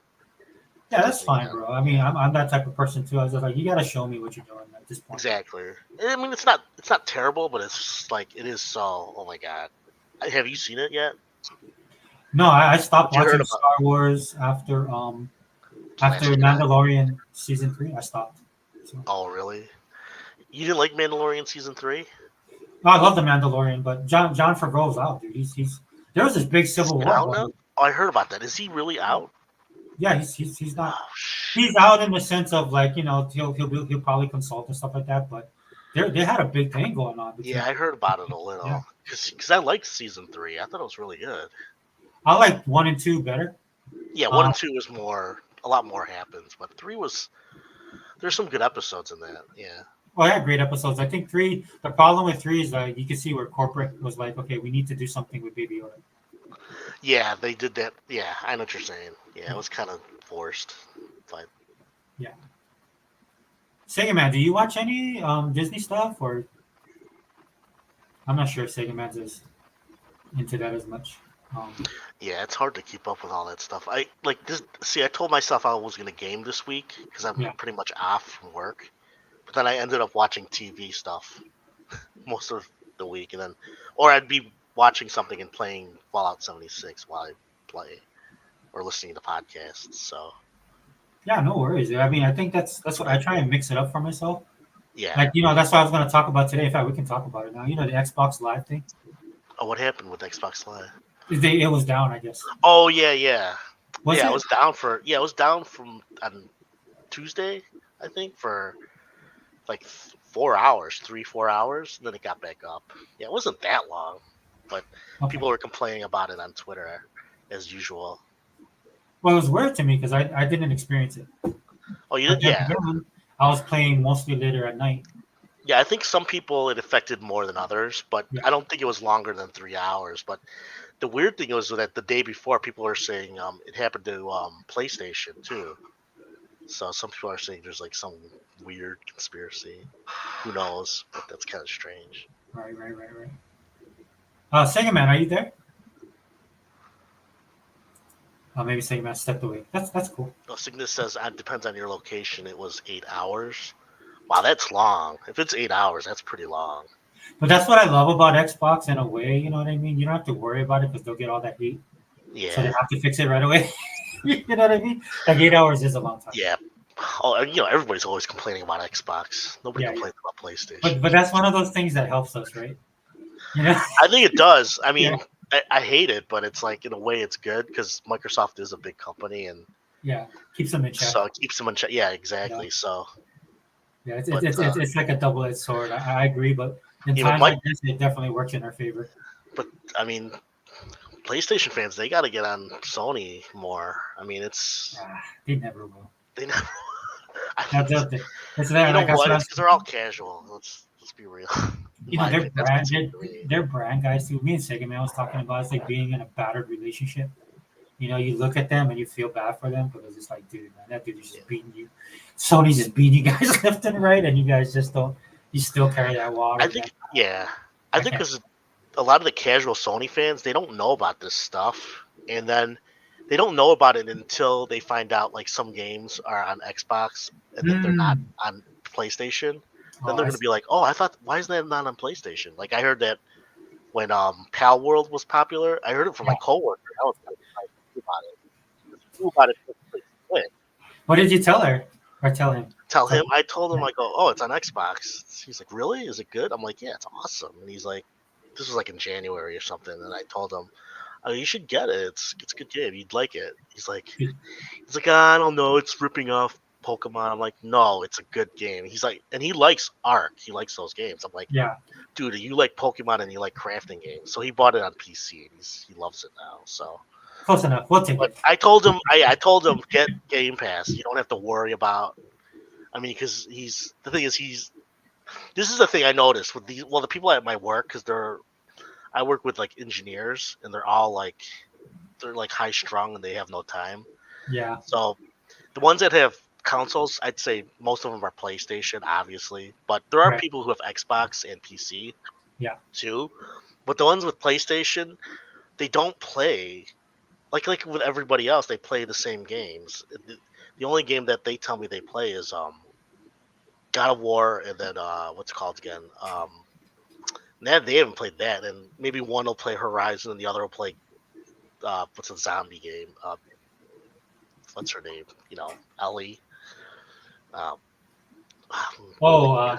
Speaker 1: Yeah, that's fine, bro. I mean, I'm that type of person too. I was just like, you gotta show me what you're doing at this point.
Speaker 3: Exactly. I mean, it's not terrible, but it's just like it is so. Oh my god, have you seen it yet?
Speaker 1: No, I stopped watching Star Wars after Mandalorian season 3. I stopped. So.
Speaker 3: Oh really? You didn't like Mandalorian season 3?
Speaker 1: No, I love the Mandalorian, but John Favreau's out, dude. He's there was this big civil war.
Speaker 3: Oh, I heard about that. Is he really out?
Speaker 1: Yeah, he's not. Oh, he's out in the sense of like he'll probably consult and stuff like that, but they had a big thing going on.
Speaker 3: Yeah, I heard about it a little because I liked season 3. I thought it was really good.
Speaker 1: I liked 1 and 2 better.
Speaker 3: Yeah, 1 and 2 was a lot more happens, but 3 there's some good episodes in that. Yeah.
Speaker 1: Well, yeah, great episodes. I think 3. The problem with 3 is you can see where corporate was like, okay, we need to do something with Baby Yoda.
Speaker 3: Yeah, they did that. Yeah, I know what you're saying. Yeah, it was kind of forced, but
Speaker 1: Yeah. Sega Man, do you watch any Disney stuff, or I'm not sure if Sega Man's is into that as much.
Speaker 3: yeah, it's hard to keep up with all that stuff. I like this. See, I told myself I was gonna game this week because I'm
Speaker 1: Yeah.
Speaker 3: pretty much off from work, but then I ended up watching TV stuff most of the week, and then, or I'd be watching something and playing Fallout 76 while I play, or listening to podcasts. So
Speaker 1: Yeah, no worries. I mean, I think that's what I try and mix it up for myself.
Speaker 3: yeah.
Speaker 1: Like, that's what I was going to talk about today. In fact, we can talk about it now. The Xbox Live thing.
Speaker 3: Oh, what happened with Xbox Live?
Speaker 1: It was down, I guess.
Speaker 3: Oh yeah, yeah,
Speaker 1: Was
Speaker 3: yeah.
Speaker 1: it?
Speaker 3: I was down for I was down from on Tuesday, I think, for like 4 hours, 3-4 hours, and then it got back up. Yeah, it wasn't that long, but
Speaker 1: Okay.
Speaker 3: people were complaining about it on Twitter as usual.
Speaker 1: Well, it was weird to me because I didn't experience it.
Speaker 3: Oh, you
Speaker 1: But
Speaker 3: did?
Speaker 1: then
Speaker 3: Yeah.
Speaker 1: again, I was playing mostly later at night.
Speaker 3: Yeah, I think some people it affected more than others, but
Speaker 1: Yeah.
Speaker 3: I don't think it was longer than 3 hours. But the weird thing was that the day before, people are saying it happened to PlayStation too. So some people are saying there's like some weird conspiracy. Who knows? But that's kind of strange.
Speaker 1: Right. Sega Man, are you there? Maybe Sega Man stepped away. That's cool.
Speaker 3: Oh, Cygnus says it depends on your location. It was 8 hours. Wow, that's long. If it's 8 hours, that's pretty long.
Speaker 1: But that's what I love about Xbox in a way. You know what I mean? You don't have to worry about it because they'll get all that heat.
Speaker 3: Yeah.
Speaker 1: So they have to fix it right away. You know what I mean? Like 8 hours is a long time.
Speaker 3: Yeah. Oh, everybody's always complaining about Xbox. Nobody
Speaker 1: Yeah,
Speaker 3: complains about PlayStation.
Speaker 1: But that's one of those things that helps us, right?
Speaker 3: I think it does. I mean,
Speaker 1: Yeah.
Speaker 3: I hate it, but it's like in a way it's good because Microsoft is a big company and
Speaker 1: Yeah, keeps them in check.
Speaker 3: so it keeps them in check. Yeah, exactly.
Speaker 1: Yeah.
Speaker 3: So
Speaker 1: Yeah,
Speaker 3: But,
Speaker 1: it's like a double-edged sword. I agree, but in
Speaker 3: Yeah, but
Speaker 1: times like this, it definitely works in our favor.
Speaker 3: I mean, PlayStation fans they got to get on Sony more. I mean,
Speaker 1: They never will.
Speaker 3: they never.
Speaker 1: That's
Speaker 3: you
Speaker 1: up there. It's there.
Speaker 3: know
Speaker 1: Like I
Speaker 3: what?
Speaker 1: said,
Speaker 3: It's because they're all casual. Let's be real.
Speaker 1: their
Speaker 3: That's
Speaker 1: brand,
Speaker 3: seems to me.
Speaker 1: their brand guys too. Me and Sega Man was talking about it's like being in a battered relationship. You look at them and you feel bad for them because it's like, dude, man, that dude is just beating you. Sony's just beating you guys left and right, and you guys just don't. You still carry that water.
Speaker 3: I think because a lot of the casual Sony fans they don't know about this stuff, and then they don't know about it until they find out like some games are on Xbox and then they're not on PlayStation. Then they're gonna be like, oh, I thought why is that not on PlayStation? Like I heard that when Pal World was popular, I heard it from my coworker. I was like, about it.
Speaker 1: What did you tell her or tell him?
Speaker 3: Tell him. I told him I go, oh, it's on Xbox. He's like, really? Is it good? I'm like, yeah, it's awesome. And he's like, this was like in January or something. And I told him, oh, you should get it. It's a good game. You'd like it. He's like, I don't know. It's ripping off Pokemon. I'm like, no, it's a good game. He's like, and he likes Ark. He likes those games. I'm like,
Speaker 1: Yeah.
Speaker 3: dude, you like Pokemon and you like crafting games. So he bought it on PC and he loves it now. So
Speaker 1: Close enough. We'll take it.
Speaker 3: I told him, get Game Pass. You don't have to worry about. I mean, because the thing is this is the thing I noticed with the people at my work because I work with like engineers and they're all like they're like high strung and they have no time.
Speaker 1: Yeah.
Speaker 3: So the ones that have consoles, I'd say most of them are PlayStation, obviously, but there are people who have Xbox and PC.
Speaker 1: Yeah.
Speaker 3: Too, but the ones with PlayStation, they don't play like with everybody else. They play the same games. The only game that they tell me they play is God of War, and then what's it called again? They haven't played that, and maybe one will play Horizon, and the other will play what's a zombie game? What's her name? Ellie.
Speaker 1: The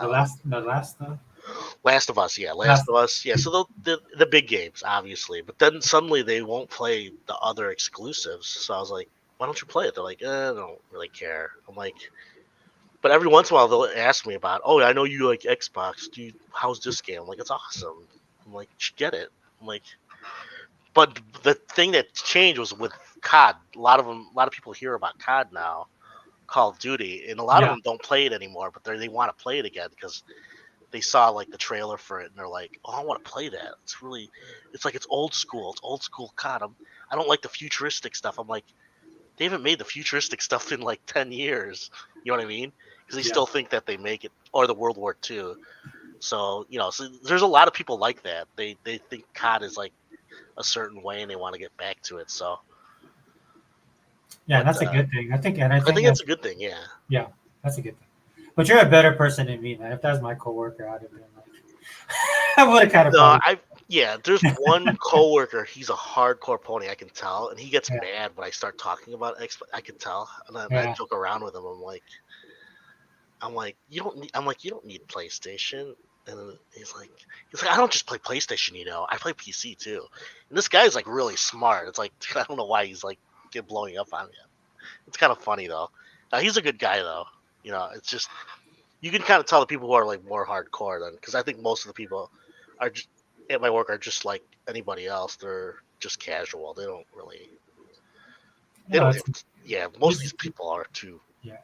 Speaker 1: last.
Speaker 3: Last of Us, yeah, Last of Us, yeah. So the big games, obviously, but then suddenly they won't play the other exclusives. So I was like, why don't you play it? They're like, I don't really care. I'm like. But every once in a while they'll ask me about, oh, I know you like Xbox. How's this game? I'm like, it's awesome. I'm like, you should get it. I'm like, but the thing that changed was with COD. A lot of people hear about COD now, Call of Duty, and a lot of them don't play it anymore, but they want to play it again because they saw like the trailer for it and they're like, oh, I want to play that. It's like it's old school. It's old school COD. I don't like the futuristic stuff. I'm like, they haven't made the futuristic stuff in like 10 years. You know what I mean? Because they
Speaker 1: Yeah.
Speaker 3: still think that they make it, or the World War II. So, so there's a lot of people like that. They think COD is like a certain way and they want to get back to it. So,
Speaker 1: Yeah,
Speaker 3: but
Speaker 1: that's a good thing. And I
Speaker 3: I
Speaker 1: think
Speaker 3: think that's a good thing. Yeah.
Speaker 1: yeah, that's a good thing. But you're a better person than me, man. If that was my coworker, I'd have been like, I would have kind of
Speaker 3: No,
Speaker 1: probably.
Speaker 3: there's one coworker. He's a hardcore pony. I can tell, and he gets
Speaker 1: Yeah.
Speaker 3: mad when I start talking about Xbox. I can tell, and then I
Speaker 1: Yeah.
Speaker 3: joke around with him. I'm like, you don't need. I'm like, you don't need PlayStation. And then he's like, I don't just play PlayStation. I play PC too. And this guy's like really smart. It's like I don't know why he's like blowing up on me. It's kind of funny though. He's a good guy though. It's just you can kind of tell the people who are like more hardcore than because I think most of the people are just, at my work are just like anybody else. They're just casual. They don't really. They
Speaker 1: No,
Speaker 3: don't.
Speaker 1: it's,
Speaker 3: Most of these people are too.
Speaker 1: yeah.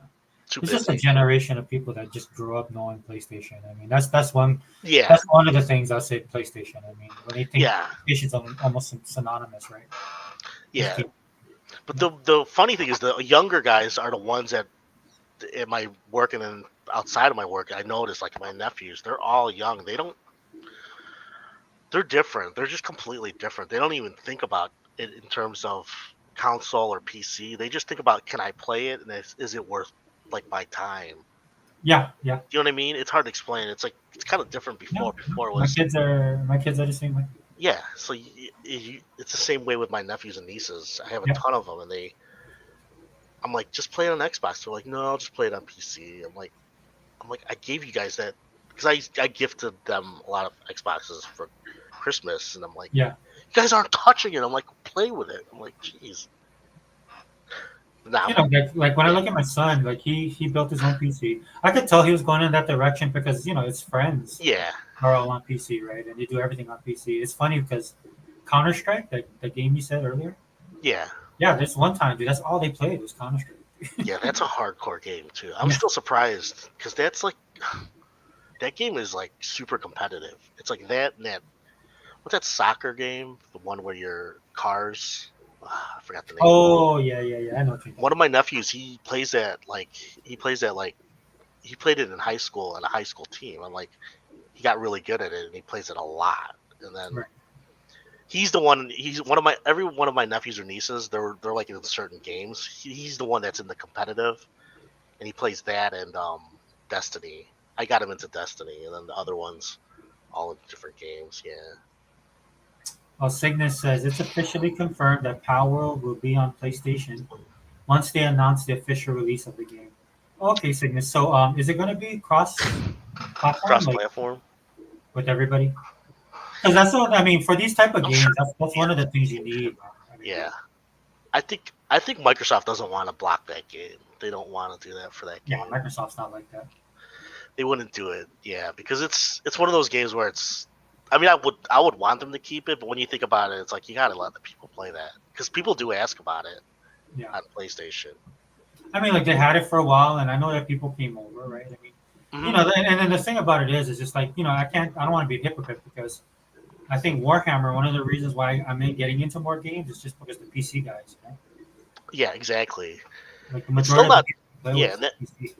Speaker 3: Too
Speaker 1: It's just a
Speaker 3: busy.
Speaker 1: generation of people that just grew up knowing PlayStation. I mean, that's one
Speaker 3: Yeah.
Speaker 1: one of the things I'll say PlayStation. I mean, when they think
Speaker 3: Yeah.
Speaker 1: PlayStation's almost synonymous, right?
Speaker 3: Yeah.
Speaker 1: Just
Speaker 3: But the funny thing is the younger guys are the ones that at my work and then outside of my work I notice like my nephews. They're all young. They're different. They're just completely different. They don't even think about it in terms of console or PC. They just think about can I play it and is it worth like my time?
Speaker 1: yeah.
Speaker 3: You know what I mean? It's hard to explain. It's like it's kind of different before. Before it
Speaker 1: My
Speaker 3: was
Speaker 1: kids are the same way.
Speaker 3: yeah. So it's the same way with my nephews and nieces. I have a
Speaker 1: Yeah.
Speaker 3: ton of them, and I'm like, just play it on Xbox. They're like, no, I'll just play it on PC. I'm like, I gave you guys that because I gifted them a lot of Xboxes for Christmas, and I'm like,
Speaker 1: Yeah.
Speaker 3: you guys aren't touching it. I'm like, play with it. I'm like, jeez. Nah,
Speaker 1: Like when I look at my son, like he built his own PC. I could tell he was going in that direction because his friends
Speaker 3: yeah,
Speaker 1: are all on PC, right? And they do everything on PC. It's funny because Counter Strike, the game you said earlier,
Speaker 3: yeah,
Speaker 1: yeah, there's one time, dude, that's all they played was Counter Strike.
Speaker 3: yeah. That's a hardcore game too. I'm
Speaker 1: Yeah.
Speaker 3: still surprised because that's like that game is like super competitive. It's like that and that. What's that soccer game? The one where your cars. I forgot the name.
Speaker 1: Oh yeah, I know what you mean.
Speaker 3: One of my nephews, he plays that like he played it in high school on a high school team. I'm like, he got really good at it and he plays it a lot. And then
Speaker 1: Right.
Speaker 3: he's one of my every one of my nephews or nieces, they're like in certain games. He's the one that's in the competitive, and he plays that and Destiny. I got him into Destiny, and then the other ones all in different games. Yeah.
Speaker 1: Well, Cygnus says it's officially confirmed that Palworld will be on PlayStation once they announce the official release of the game. Okay, Cygnus. So, is it going to be cross-platform, like
Speaker 3: Cross-platform.
Speaker 1: with everybody? Because that's what I mean for these type of games. That's one of the things you need. I mean,
Speaker 3: Yeah. I think Microsoft doesn't want to block that game. They don't want to do that for that game.
Speaker 1: Yeah, Microsoft's not like that.
Speaker 3: They wouldn't do it. Yeah, because it's one of those games where it's. I mean, I would want them to keep it, but when you think about it, it's like you gotta let the people play that because people do ask about it
Speaker 1: Yeah.
Speaker 3: on PlayStation.
Speaker 1: I mean, like they had it for a while, and I know that people came over, right? I mean,
Speaker 3: Mhm.
Speaker 1: and then the thing about it is just like I don't want to be a hypocrite because I think Warhammer. One of the reasons why I'm getting into more games is just because the PC guys.
Speaker 3: Yeah, exactly.
Speaker 1: Like the
Speaker 3: It's still
Speaker 1: majority
Speaker 3: not.
Speaker 1: of the games I play
Speaker 3: Yeah,
Speaker 1: with PC.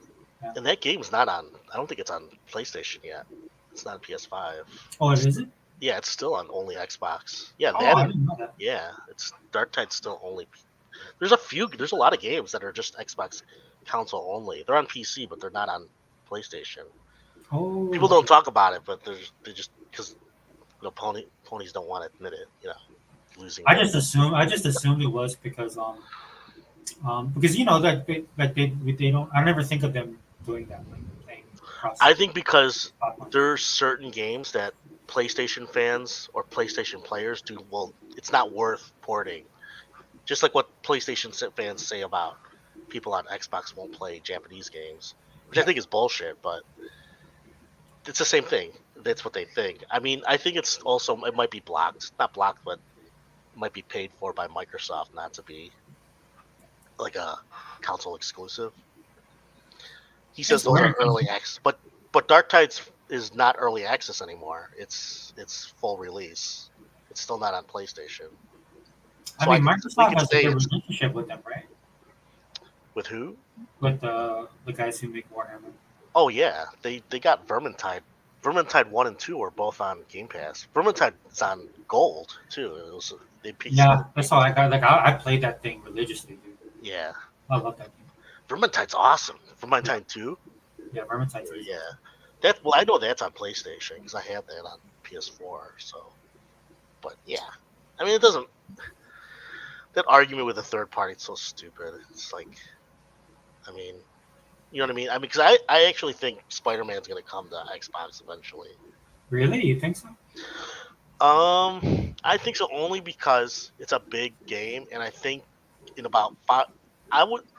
Speaker 3: and that game's not on. I don't think it's on PlayStation yet. It's not on PS5.
Speaker 1: Oh, is it?
Speaker 3: Yeah, it's still on only Xbox. Yeah,
Speaker 1: Oh,
Speaker 3: that
Speaker 1: I
Speaker 3: and
Speaker 1: didn't know that.
Speaker 3: yeah, it's Darktide's still only. There's a lot of games that are just Xbox console only. They're on PC, but they're not on PlayStation.
Speaker 1: Oh,
Speaker 3: People don't talk about it, but they just because ponies don't want to admit it. Losing.
Speaker 1: I just assumed it was because they don't. I never think of them doing that, like playing cross.
Speaker 3: I think because
Speaker 1: platforms.
Speaker 3: there's certain games that PlayStation fans or PlayStation players do. Well, it's not worth porting. Just like what PlayStation fans say about people on Xbox won't play Japanese games, which I think is bullshit. But it's the same thing. That's what they think. I mean, I think it might be blocked, not blocked, but it might be paid for by Microsoft not to be like a console exclusive. He says
Speaker 1: It's
Speaker 3: those are
Speaker 1: weird, 'cause-
Speaker 3: early access, but Dark Tides is not early access anymore. It's full release. It's still not on PlayStation.
Speaker 1: I
Speaker 3: So
Speaker 1: mean,
Speaker 3: we
Speaker 1: Microsoft
Speaker 3: can
Speaker 1: has a
Speaker 3: say
Speaker 1: good
Speaker 3: it's
Speaker 1: relationship with them, right?
Speaker 3: with who?
Speaker 1: With the guys who make Warhammer.
Speaker 3: Oh yeah, they got Vermintide. Vermintide 1 and 2 are both on Game Pass. Vermintide is on Gold too. It was they picked
Speaker 1: Yeah, that's all I got. Like I played that thing religiously, dude.
Speaker 3: Yeah,
Speaker 1: I love that game.
Speaker 3: Vermintide's awesome. Vermintide 2.
Speaker 1: Yeah, Vermintide 2 is
Speaker 3: Yeah,
Speaker 1: awesome.
Speaker 3: I know that's on PlayStation because I have that on PS4. So, but yeah, I mean it doesn't. That argument with a third party is so stupid. It's like, I mean, you know what I mean? I mean, because I actually think Spider-Man's gonna come to Xbox eventually.
Speaker 1: Really? You think so?
Speaker 3: I think so only because it's a big game, and I think in about five,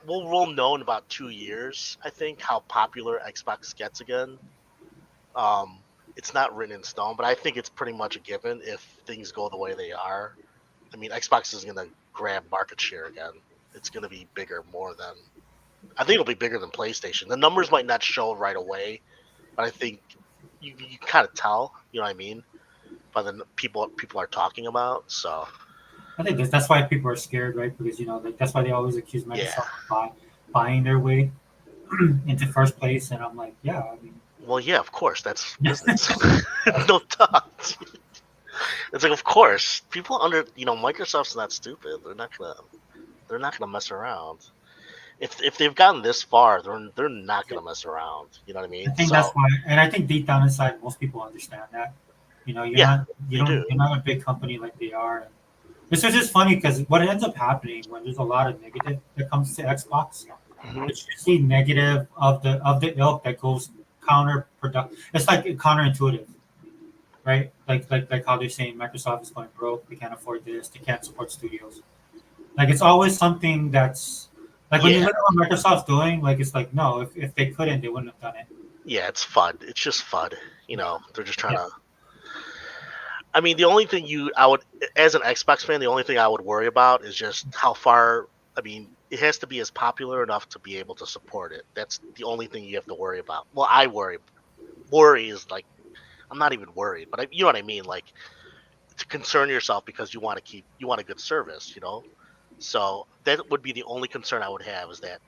Speaker 3: we'll know in about 2 years. I think how popular Xbox gets again. It's not written in stone, but I think it's pretty much a given if things go the way they are. I mean, Xbox is gonna grab market share again. It's gonna be bigger more than. I think it'll be bigger than PlayStation. The numbers might not show right away, but I think you kind of tell. You know what I mean? By the people are talking about. So
Speaker 1: I think that's why people are scared, right? Because like that's why they always accuse
Speaker 3: yeah.
Speaker 1: Microsoft of buying their way into first place. And I'm like, yeah, I mean,
Speaker 3: Well, yeah, of course, that's business. No doubt. It's like, of course, people Microsoft's not stupid. They're not gonna mess around. If they've gotten this far, they're not gonna mess around. You know what I mean?
Speaker 1: I think
Speaker 3: So
Speaker 1: that's why, and I think deep down inside, most people understand that. You're
Speaker 3: yeah,
Speaker 1: not,
Speaker 3: they do.
Speaker 1: you're not a big company like they are. And this is just funny because what ends up happening when there's a lot of negative that comes to Xbox,
Speaker 3: Mhm.
Speaker 1: it's usually negative of the ilk that goes counterproductive. It's like counterintuitive, right? Like how they're saying Microsoft is going broke, they can't afford this, they can't support studios. Like it's always something that's like when you
Speaker 3: Yeah.
Speaker 1: look at what Microsoft's doing, like it's like no, if they couldn't, they wouldn't have done it.
Speaker 3: Yeah, it's FUD. It's just FUD. They're just trying
Speaker 1: Yeah.
Speaker 3: to. I mean, the only thing I would, as an Xbox fan, the only thing I would worry about is just how far. I mean, it has to be as popular enough to be able to support it. That's the only thing you have to worry about. Well, I worry. Worry is like, I'm not even worried, but you know what I mean. Like, to concern yourself because you want a good service. So that would be the only concern I would have is that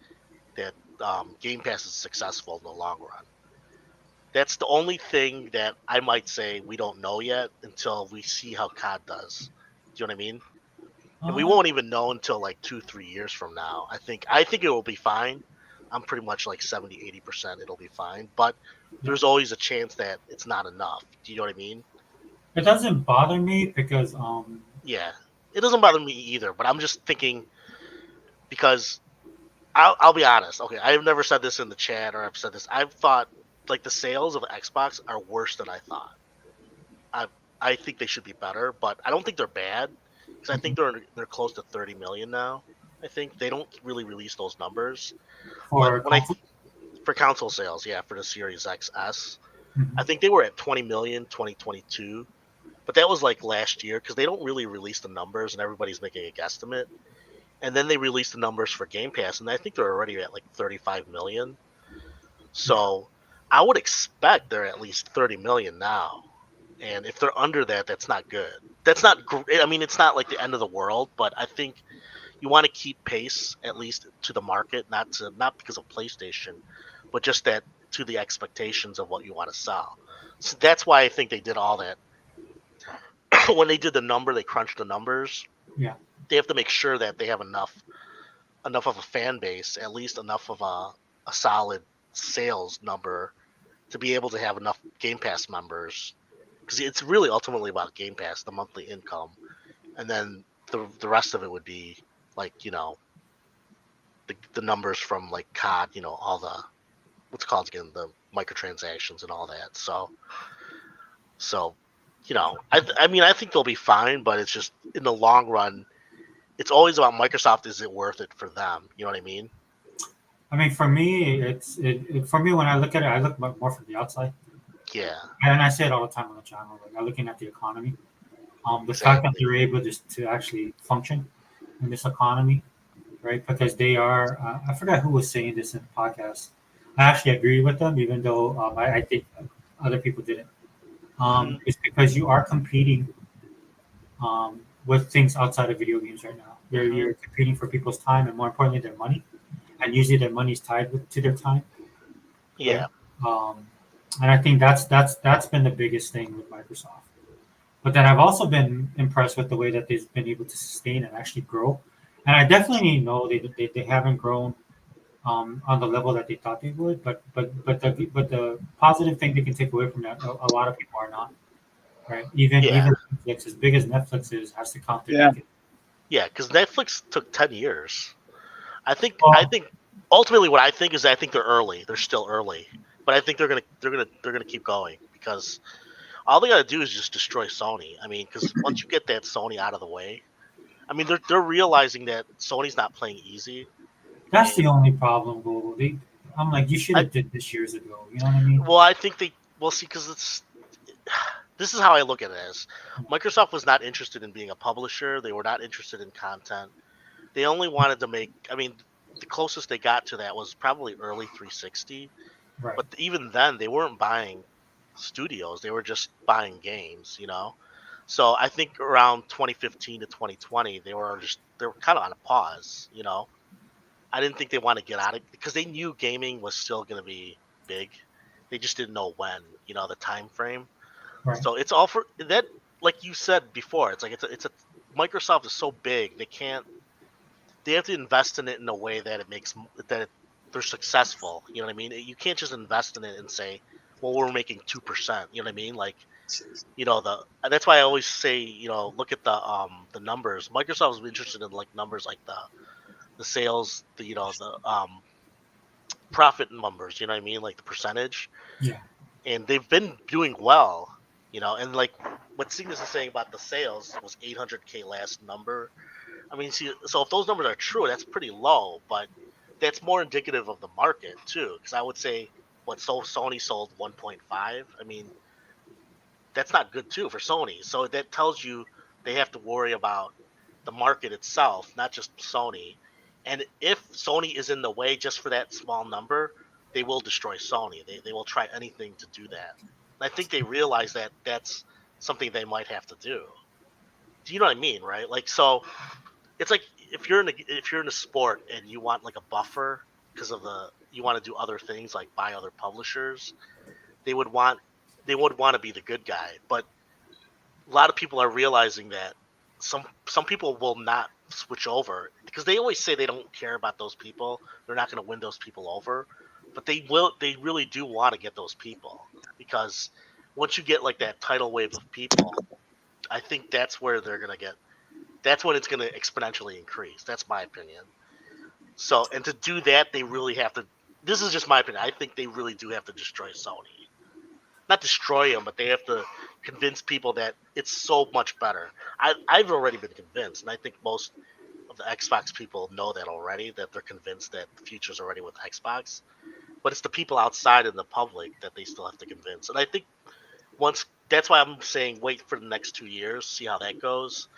Speaker 3: Game Pass is successful in the long run. That's the only thing that I might say we don't know yet until we see how COD does. Do you know what I mean? And we
Speaker 1: Uh,
Speaker 3: won't even know until like 2-3 years from now. I think it will be fine. I'm pretty much like 70-80% it'll be fine. But there's always a chance that it's not enough. Do you know what I mean?
Speaker 1: it doesn't bother me because
Speaker 3: Yeah. It doesn't bother me either, but I'm just thinking because I'll be honest. Okay, I've never said this in the chat or I've said this. I've thought like the sales of Xbox are worse than I thought. I think they should be better, but I don't think they're bad because I think they're close to 30 million now. I think they don't really release those numbers,
Speaker 1: for
Speaker 3: but when
Speaker 1: console,
Speaker 3: for console sales, yeah, for the Series XS,
Speaker 1: Mhm.
Speaker 3: I think they were at 20 million 2022, but that was like last year because they don't really release the numbers and everybody's making a guesstimate. And then they released the numbers for Game Pass, and I think they're already at like 35 million. So I would expect they're at least 30 million now. And if they're under that, that's not good. That's not great. I mean, it's not like the end of the world, but I think you want to keep pace at least to the market, not because of PlayStation, but just that to the expectations of what you want to sell. So that's why I think they did all that. When they did the number, they crunched the numbers.
Speaker 1: Yeah.
Speaker 3: They have to make sure that they have enough of a fan base, at least enough of a solid sales number to be able to have enough Game Pass members. Because it's really ultimately about Game Pass, the monthly income, and then the rest of it would be like the numbers from like COD, all the what's it called again, the microtransactions and all that. So I mean I think they'll be fine, but it's just in the long run, it's always about Microsoft. Is it worth it for them? You know what I mean?
Speaker 1: I mean, for me, for me when I look at it, I look more from the outside,
Speaker 3: Yeah,
Speaker 1: and I say it all the time on the channel. Like I'm looking at the economy, the fact that they're able to actually function in this economy, right? Because they are. I forgot who was saying this in the podcast. I actually agree with them, even though I think other people didn't.
Speaker 3: Mhm.
Speaker 1: It's because you are competing. Um, with things outside of video games right now. You're competing for people's time and more importantly their money, and usually their money is tied to their time.
Speaker 3: Yeah.
Speaker 1: Right? And I think that's been the biggest thing with Microsoft. But then I've also been impressed with the way that they've been able to sustain and actually grow. And I definitely know they haven't grown on the level that they thought they would. But the positive thing they can take away from that, a lot of people are not. Right? Even Netflix, as big as Netflix is, has to count their ticket.
Speaker 3: Yeah, because Netflix took 10 years. I think ultimately what I think is I think they're early. They're still early, but I think they're gonna keep going because all they gotta do is just destroy Sony. I mean, because once you get that Sony out of the way, I mean they're realizing that Sony's not playing easy.
Speaker 1: That's the only problem, Google. I'm like, you should have did this years ago. You know what I mean?
Speaker 3: Well, I think we'll see because this is how I look at it as Microsoft was not interested in being a publisher. They were not interested in content. They only wanted to make. I mean, the closest they got to that was probably early 360.
Speaker 1: Right.
Speaker 3: But even then, they weren't buying studios; they were just buying games. So I think around 2015 to 2020, they were kind of on a pause. I didn't think they want to get out of it because they knew gaming was still going to be big. They just didn't know when. The time frame.
Speaker 1: Right.
Speaker 3: So it's all for that. Like you said before, it's like it's a Microsoft is so big they can't. They have to invest in it in a way that it makes they're successful. You know what I mean? You can't just invest in it and say, "Well, we're making 2%." You know what I mean? Like, that's why I always say, look at the numbers. Microsoft was interested in like numbers like the sales, the profit numbers. You know what I mean? Like the percentage.
Speaker 1: Yeah.
Speaker 3: And they've been doing well. And like what Cygnus is saying about the sales was 800K last number. I mean, see, so if those numbers are true, that's pretty low, but that's more indicative of the market too. Because I would say Sony sold 1.5. I mean, that's not good too for Sony. So that tells you they have to worry about the market itself, not just Sony. And if Sony is in the way just for that small number, they will destroy Sony. They will try anything to do that. I think they realize that that's something they might have to do. Do you know what I mean, right? Like, so it's like if you're in a sport and you want like a buffer because of you want to do other things like buy other publishers, they would want to be the good guy. But a lot of people are realizing that some people will not switch over because they always say they don't care about those people. They're not going to win those people over. But they really do want to get those people because once you get like that tidal wave of people, I think that's where that's when it's going to exponentially increase. That's my opinion. So, and to do that, they really have to, this is just my opinion. I think they really do have to destroy Sony. Not destroy them, but they have to convince people that it's so much better. I've already been convinced, and I think most of the Xbox people know that already, that they're convinced that the future's already with Xbox. But it's the people outside in the public that they still have to convince. And I think that's why I'm saying wait for the next 2 years, see how that goes.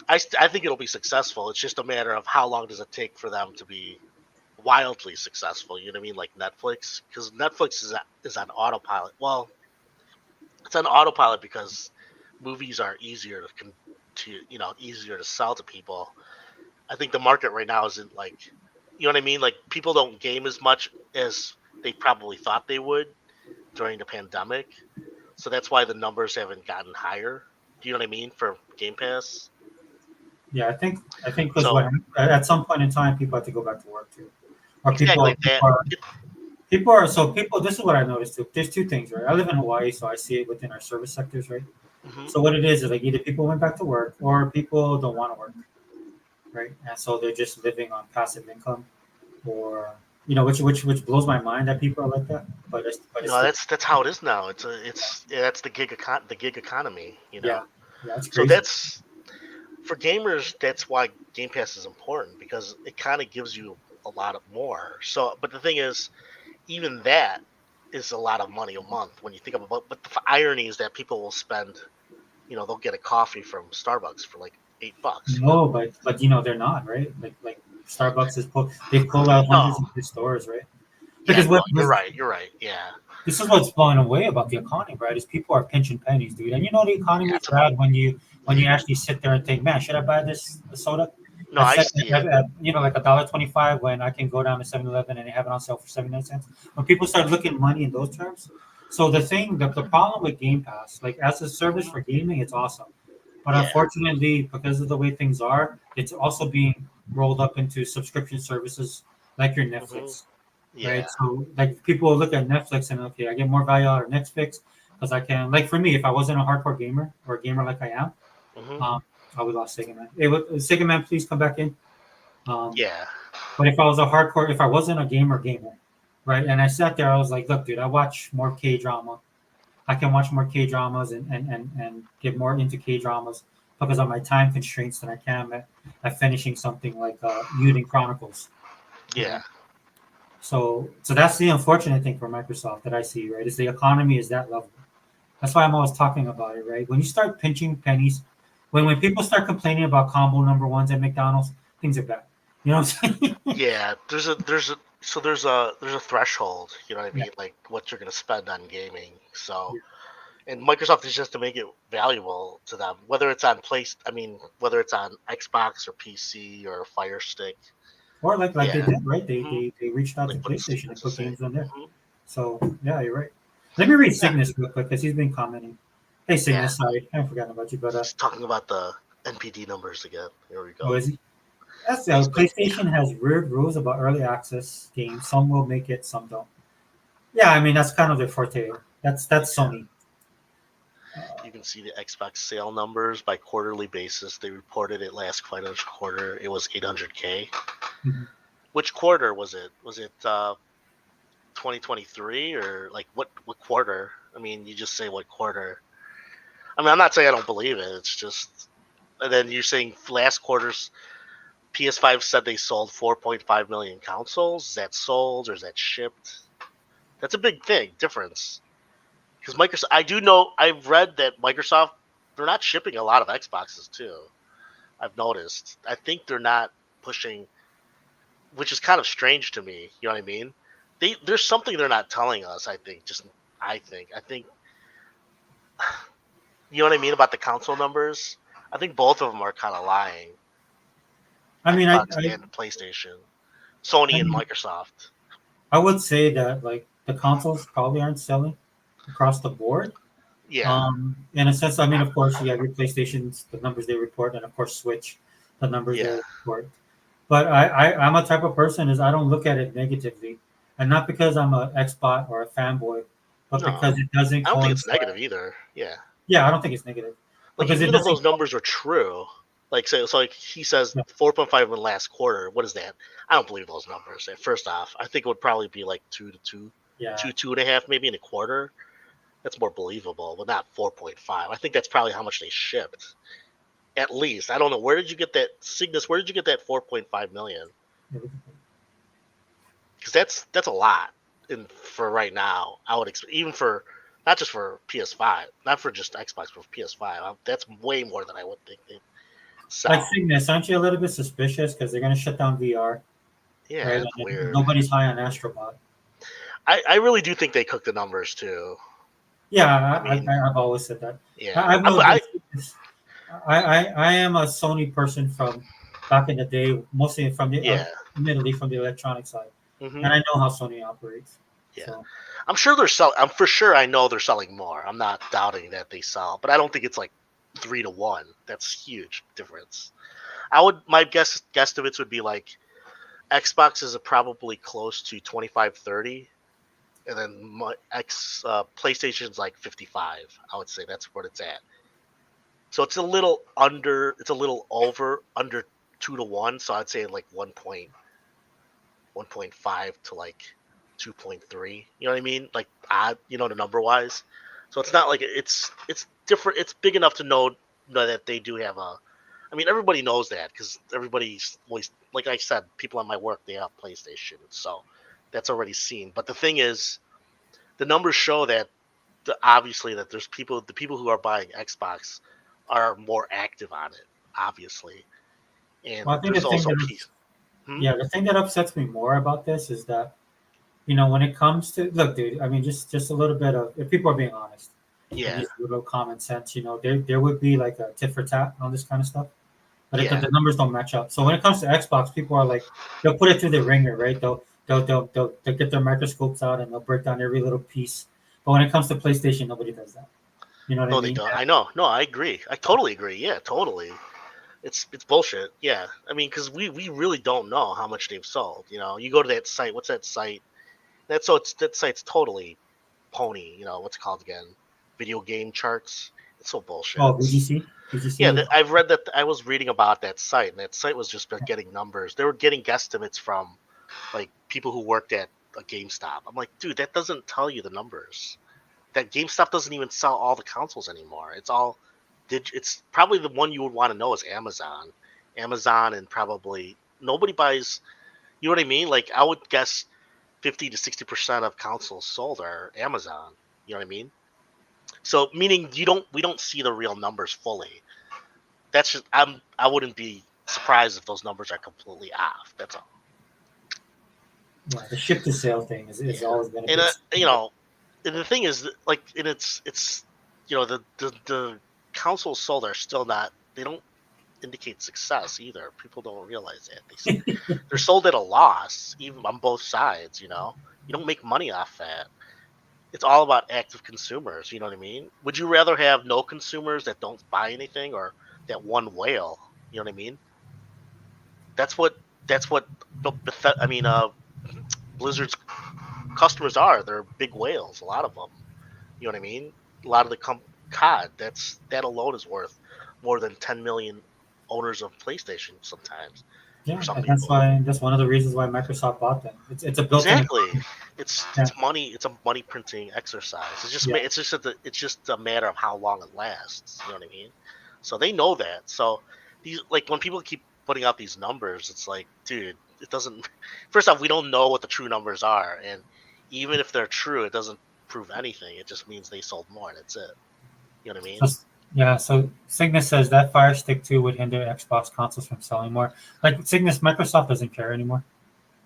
Speaker 3: I think it'll be successful. It's just a matter of how long does it take for them to be wildly successful. You know what I mean? Like Netflix, because Netflix is on autopilot. Well, it's on autopilot because movies are easier easier to sell to people. I think the market right now isn't like, you know what I mean? Like people don't game as much as they probably thought they would during the pandemic. So that's why the numbers haven't gotten higher. Do you know what I mean? For Game Pass.
Speaker 1: Yeah, I think because at some point in time, people have to go back to work too, or
Speaker 3: Exactly.
Speaker 1: people. This is what I noticed too. There's two things, right? I live in Hawaii, so I see it within our service sectors, right?
Speaker 3: Mm-hmm.
Speaker 1: So what it is like either people went back to work or people don't want to work, right? And so they're just living on passive income, or which blows my mind that people are like that. But
Speaker 3: that's how it is now. That's the gig economy.
Speaker 1: Yeah, it's crazy.
Speaker 3: So that's for gamers. That's why Game Pass is important because it kind of gives you a lot of more. So, but the thing is, even that is a lot of money a month when you think about it. But the irony is that people will spend, they'll get a coffee from Starbucks for like $8.
Speaker 1: No, but they're not, right? Like Starbucks they've pulled out hundreds of these stores, right? Because
Speaker 3: no, you're right. You're right. Yeah.
Speaker 1: this is what's blowing away about the economy, right? Is people are pinching pennies, dude. And you know the economy
Speaker 3: Yeah,
Speaker 1: is bad when you actually sit there and think, man, should I buy this soda?
Speaker 3: No, I see it.
Speaker 1: You know, like $1.25 when I can go down to 7-Eleven and they have it on sale for 79 cents. When people start looking at money in those terms, so the problem with Game Pass, like as a service for gaming, it's awesome, but
Speaker 3: Yeah.
Speaker 1: unfortunately, because of the way things are, it's also being rolled up into subscription services like your Netflix.
Speaker 3: Yeah.
Speaker 1: Right? So like people will look at Netflix and okay, I get more value out of Netflix because I can like for me, if I wasn't a hardcore gamer or a gamer like I am,
Speaker 3: hmm
Speaker 1: I would lost Sega Man. Hey, Sega Man, please come back in.
Speaker 3: Yeah.
Speaker 1: But if I wasn't a gamer, right, and I sat there, I was like, look, dude, I watch more K drama. I can watch more K dramas and get more into K dramas because of my time constraints than I can at finishing something like Yuden Chronicles.
Speaker 3: Yeah.
Speaker 1: Right? So that's the unfortunate thing for Microsoft that I see, right? Is the economy is that level. That's why I'm always talking about it, right? When you start pinching pennies, when people start complaining about combo number ones at McDonald's, things are bad. You know what I'm saying?
Speaker 3: Yeah. There's a threshold. You know what I
Speaker 1: Yeah.
Speaker 3: mean? Like what you're gonna spend on gaming. So.
Speaker 1: Yeah.
Speaker 3: And Microsoft is just to make it valuable to them, whether it's on whether it's on Xbox or PC or Fire Stick.
Speaker 1: Or like they
Speaker 3: Yeah.
Speaker 1: did, right?
Speaker 3: hmm
Speaker 1: They reached out to
Speaker 3: Like what
Speaker 1: PlayStation and
Speaker 3: it's
Speaker 1: put
Speaker 3: saying.
Speaker 1: games on there.
Speaker 3: hmm
Speaker 1: So yeah, you're right. Let me read
Speaker 3: Yeah.
Speaker 1: Cygnus real quick because he's been commenting. Hey
Speaker 3: Yeah.
Speaker 1: Cygnus, sorry, I forgot about you, but
Speaker 3: Just talking about the NPD numbers again. Here we
Speaker 1: oh,
Speaker 3: go.
Speaker 1: is he? That's
Speaker 3: He's been,
Speaker 1: PlayStation has weird rules about early access games. Some will make it, some don't. Yeah, I mean that's kind of their forte. That's Sony.
Speaker 3: you can see the Xbox sale numbers by quarterly basis. They reported it last financial quarter. It was 800K.
Speaker 1: Mhm.
Speaker 3: Which quarter was it? Was it 2023 or like what quarter? I mean, you just say what quarter. I mean, I'm not saying I don't believe it. It's just, and then you're saying last quarter's PS5 said they sold 4.5 million consoles. Is that sold or is that shipped? That's a big difference. Because Microsoft, I do know, I've read that Microsoft, they're not shipping a lot of Xboxes too. I've noticed. I think they're not pushing, which is kind of strange to me. You know what I mean? There's something they're not telling us. I think you know what I mean about the console numbers. I think both of them are kind of lying.
Speaker 1: I mean,
Speaker 3: Xbox and PlayStation, Sony and
Speaker 1: mean,
Speaker 3: Microsoft.
Speaker 1: I would say that like the consoles probably aren't selling across the board.
Speaker 3: Yeah,
Speaker 1: In a sense, I mean, of course, you have your PlayStations, the numbers they report, and of course, Switch, the numbers they
Speaker 3: yeah.
Speaker 1: report. But I'm a type of person is I don't look at it negatively, and not because I'm an Xbot or a fanboy, but
Speaker 3: No,
Speaker 1: because it doesn't
Speaker 3: I don't think it's
Speaker 1: coincide.
Speaker 3: negative either. Yeah,
Speaker 1: Yeah, I don't think it's negative
Speaker 3: like
Speaker 1: because it
Speaker 3: even if
Speaker 1: doesn't.
Speaker 3: those numbers are true, like so like he says
Speaker 1: Yeah,
Speaker 3: 4.5 in the last quarter. What is that? I don't believe those numbers. First off, I think it would probably be like 2 to 2,
Speaker 1: yeah.
Speaker 3: 2.5, maybe in a quarter. That's more believable, but not 4.5. I think that's probably how much they shipped. At least I don't know. Where did you get that, Cygnus? Where did you get that 4.5 million? Because that's a lot in for right now. I would expect even for not just for PS5, not for just Xbox, but for PS5. That's way more than I would think they'd
Speaker 1: Like
Speaker 3: sell.
Speaker 1: Cygnus, aren't you a little bit suspicious because they're going to shut down VR,
Speaker 3: Yeah,
Speaker 1: right?
Speaker 3: it's
Speaker 1: And
Speaker 3: weird.
Speaker 1: nobody's high on Astrobot.
Speaker 3: I really do think they cook the numbers too.
Speaker 1: Yeah,
Speaker 3: I mean,
Speaker 1: I've always said that.
Speaker 3: yeah,
Speaker 1: I've known this. I am a Sony person from back in the day, mostly from the
Speaker 3: yeah,
Speaker 1: admittedly from the electronic side,
Speaker 3: hmm
Speaker 1: and I know how Sony operates.
Speaker 3: yeah.
Speaker 1: So
Speaker 3: I'm sure they're selling. I'm for sure. I know they're selling more. I'm not doubting that they sell, but I don't think it's like 3 to 1. That's huge difference. My guesstimates would be like Xbox is probably close to 25-30, and then PlayStation's like 55. I would say that's what it's at. So it's a little under. It's a little over under 2 to 1. So I'd say like 1.5 to like 2.3. You know what I mean? Like odd. You know the number wise. So it's not like it's different. It's big enough to know that they do have a. I mean, everybody knows that because everybody's always, like I said, people at my work, they have PlayStation, so that's already seen. But the thing is, the numbers show that obviously that the people who are buying Xbox are more active on it, obviously, and
Speaker 1: well, I think
Speaker 3: there's also P. Hmm?
Speaker 1: the thing that upsets me more about this is that when it comes to look, dude. I mean, just a little bit of if people are being honest and
Speaker 3: Yeah,
Speaker 1: just a little common sense, there would be like a tit for tat on this kind of stuff, but
Speaker 3: yeah.
Speaker 1: the numbers don't match up. So when it comes to Xbox, people are like, they'll put it through the ringer, right? They'll get their microscopes out and they'll break down every little piece. But when it comes to PlayStation, nobody does that. You know what I
Speaker 3: No, they
Speaker 1: mean?
Speaker 3: don't. I know. No, I agree. I totally agree. Yeah, totally. It's bullshit. Yeah, I mean, because we really don't know how much they've sold. You go to that site. What's that site? That site's totally pony. What's it called again? Video game charts. It's so bullshit.
Speaker 1: Oh, VGC,
Speaker 3: Yeah,
Speaker 1: VGC.
Speaker 3: I've read that. I was reading about that site, and that site was just getting numbers. They were getting guesstimates from like people who worked at a GameStop. I'm like, dude, that doesn't tell you the numbers. That GameStop doesn't even sell all the consoles anymore. It's probably the one you would want to know is Amazon. Amazon and probably nobody buys. You know what I mean? Like I would guess 50 to 60% of consoles sold are Amazon. You know what I mean? So meaning we don't see the real numbers fully. That's just I wouldn't be surprised if those numbers are completely off. That's all.
Speaker 1: Yeah, the ship to sale thing is
Speaker 3: Yeah.
Speaker 1: always going to
Speaker 3: And
Speaker 1: be.
Speaker 3: and the thing is, like, and it's the consoles sold are still not. They don't indicate success either. People don't realize that they're sold at a loss, even on both sides. You don't make money off that. It's all about active consumers. You know what I mean? Would you rather have no consumers that don't buy anything, or that one whale? You know what I mean? That's what Blizzard's customers are. They're big whales. A lot of them. You know what I mean? A lot of the COD. That alone is worth more than 10 million owners of PlayStation sometimes
Speaker 1: Yeah,
Speaker 3: for some
Speaker 1: and
Speaker 3: people.
Speaker 1: that's one of the reasons why Microsoft bought them. It's a built-in.
Speaker 3: Exactly. It's
Speaker 1: Yeah.
Speaker 3: money. It's a money printing exercise.
Speaker 1: Yeah.
Speaker 3: It's just a matter of how long it lasts. You know what I mean? So they know that. So these like when people keep putting out these numbers, it's like, dude, it doesn't. First off, we don't know what the true numbers are, and even if they're true, it doesn't prove anything. It just means they sold more. And that's it. You know what I mean?
Speaker 1: Yeah, so Cygnus says that Fire Stick 2 would hinder Xbox consoles from selling more. Like Cygnus, Microsoft doesn't care anymore.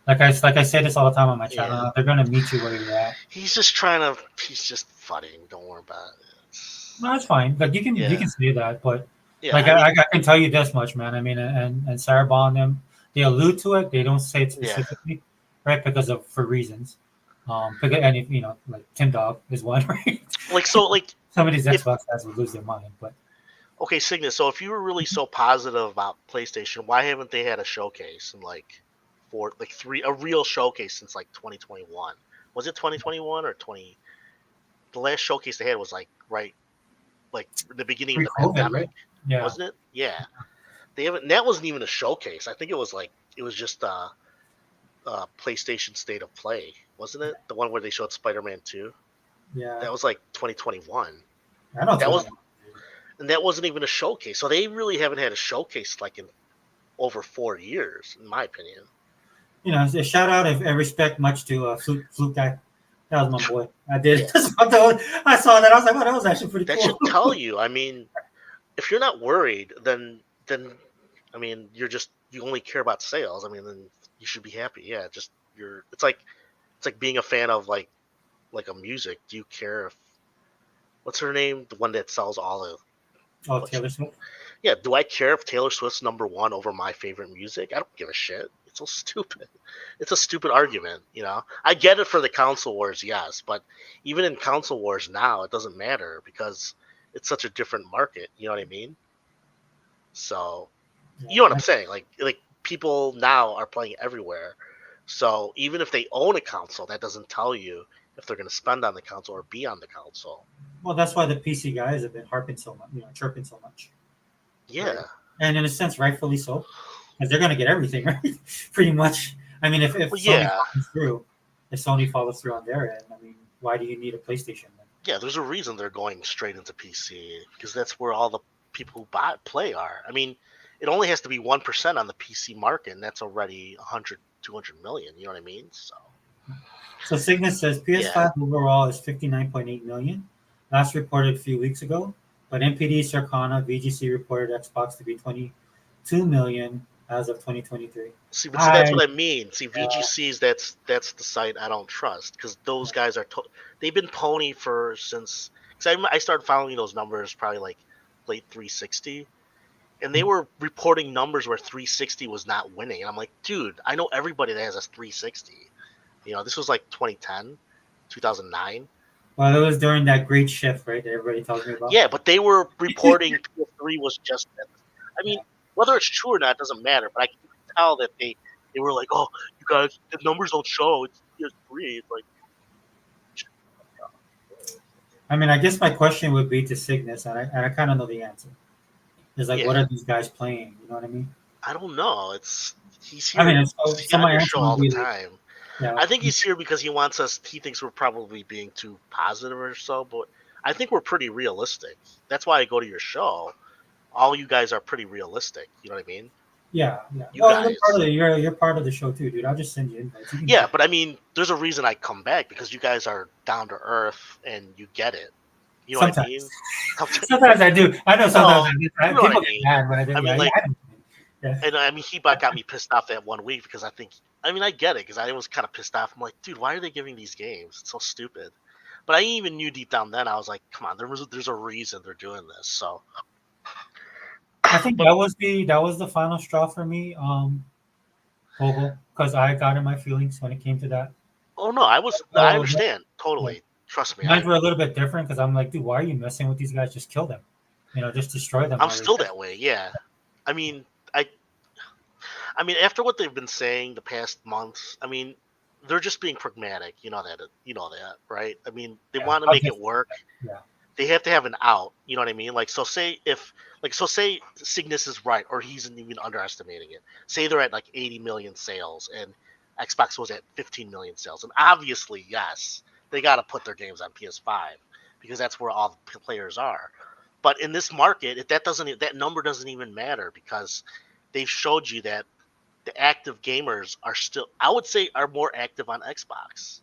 Speaker 1: Like I say this all the time on my channel.
Speaker 3: Yeah.
Speaker 1: They're gonna meet you where you're at.
Speaker 3: He's just trying to. He's just funning. Don't worry about it.
Speaker 1: No, that's fine. Like you can say that, but
Speaker 3: Yeah.
Speaker 1: like
Speaker 3: I mean,
Speaker 1: I can tell you this much, man. I mean, and Sarah Bond them, they allude to it. They don't say it
Speaker 3: Yeah.
Speaker 1: specifically, right? For reasons. Because and if like Tim Dog is one, right?
Speaker 3: like
Speaker 1: Some of these Xbox guys would lose their mind, but
Speaker 3: okay, Cygnus. So if you were really so positive about PlayStation, why haven't they had a showcase in a real showcase since like 2021? Was it 2021 or 20? The last showcase they had was like the beginning of the
Speaker 1: pre-COVID,
Speaker 3: pandemic,
Speaker 1: right? Yeah.
Speaker 3: wasn't it? Yeah. They haven't. That wasn't even a showcase. I think it was just a PlayStation State of Play, wasn't it? The one where they showed Spider-Man 2.
Speaker 1: Yeah.
Speaker 3: That was like 2021.
Speaker 1: I don't
Speaker 3: That
Speaker 1: know.
Speaker 3: was. And that wasn't even a showcase. So they really haven't had a showcase like in over 4 years, in my opinion.
Speaker 1: A shout out and respect much to Fluke guy. That was my boy. I did.
Speaker 3: Yeah.
Speaker 1: I saw that. I was like, oh, that was actually pretty
Speaker 3: That
Speaker 1: cool.
Speaker 3: should tell you. I mean, if you're not worried, then I mean, you only care about sales. I mean, then you should be happy. Yeah, it's like being a fan of like a music. Do you care if what's her name? The one that sells all the
Speaker 1: Taylor Swift.
Speaker 3: Yeah, do I care if Taylor Swift's #1 over my favorite music? I don't give a shit. It's so stupid. It's a stupid argument, I get it for the console wars, yes, but even in console wars now, it doesn't matter because it's such a different market. You know what I mean? So, you know what I'm saying? Like people now are playing everywhere. So even if they own a console, that doesn't tell you if they're going to spend on the console or be on the console.
Speaker 1: Well, that's why the PC guys have been harping so much, chirping so much.
Speaker 3: Yeah.
Speaker 1: Right? And in a sense, rightfully so, because they're going to get everything, right? Pretty much. I mean, if Sony follows through on their end, I mean, why do you need a PlayStation then?
Speaker 3: Yeah, there's a reason they're going straight into PC because that's where all the people who play are. I mean, it only has to be 1% on the PC market, and that's already 100, 200 million. You know what I mean?
Speaker 1: So Cygnus says PS5 overall is 59.8 million. Last reported a few weeks ago, but NPD, Circana, VGC reported Xbox to be 22 million, as of 2023.
Speaker 3: See, but see, that's what I mean. See, VGCs, that's the site I don't trust because those guys are they've been pony since. Because I started following those numbers probably like late 360, and they were reporting numbers where 360 was not winning, and I'm like, dude, I know everybody that has a 360. This was like 2010, 2009.
Speaker 1: Well, it was during that great shift, right? That everybody tells me about.
Speaker 3: Yeah, but they were reporting PS3 was just. I mean, whether it's true or not doesn't matter. But I can tell that they were like, oh, you guys, the numbers don't show. It's PS3. It's like.
Speaker 1: I mean, I guess my question would be to Cygnus, and I kind of know the answer. It's like, what are these guys playing? You know what I mean?
Speaker 3: I don't know. He's here.
Speaker 1: I mean,
Speaker 3: he's on your show all the time.
Speaker 1: Yeah.
Speaker 3: I think he's here because he wants us. He thinks we're probably being too positive or so, but I think we're pretty realistic. That's why I go to your show. All you guys are pretty realistic. You know what I mean?
Speaker 1: Yeah. You're part of the show too, dude. I'll just send you invites.
Speaker 3: Yeah, but I mean, there's a reason I come back because you guys are down to earth and you get it. You know what I mean?
Speaker 1: Sometimes I do. I know sometimes I do. People
Speaker 3: get
Speaker 1: mad when I do.
Speaker 3: And I mean, Hebot got me pissed off that 1 week because I get it because I was kind of pissed off. I'm like, dude, why are they giving these games? It's so stupid. But I even knew deep down then, I was like, come on, there's a reason they're doing this. So
Speaker 1: I think that was the final straw for me, Vogel, because I got in my feelings when it came to that.
Speaker 3: Oh no, I understand totally. Yeah. Trust me.
Speaker 1: Mine were a little bit different because I'm like, dude, why are you messing with these guys? Just kill them, just destroy them.
Speaker 3: I'm still that way, yeah. I mean, after what they've been saying the past months, I mean, they're just being pragmatic. You know that, right? I mean, they want to make it work.
Speaker 1: Yeah.
Speaker 3: They have to have an out. You know what I mean? Say Cygnus is right, or he's even underestimating it. Say they're at like 80 million sales, and Xbox was at 15 million sales, and obviously, yes, they got to put their games on PS5 because that's where all the players are. But in this market, that number doesn't even matter because they've showed you that the active gamers are still, I would say, are more active on Xbox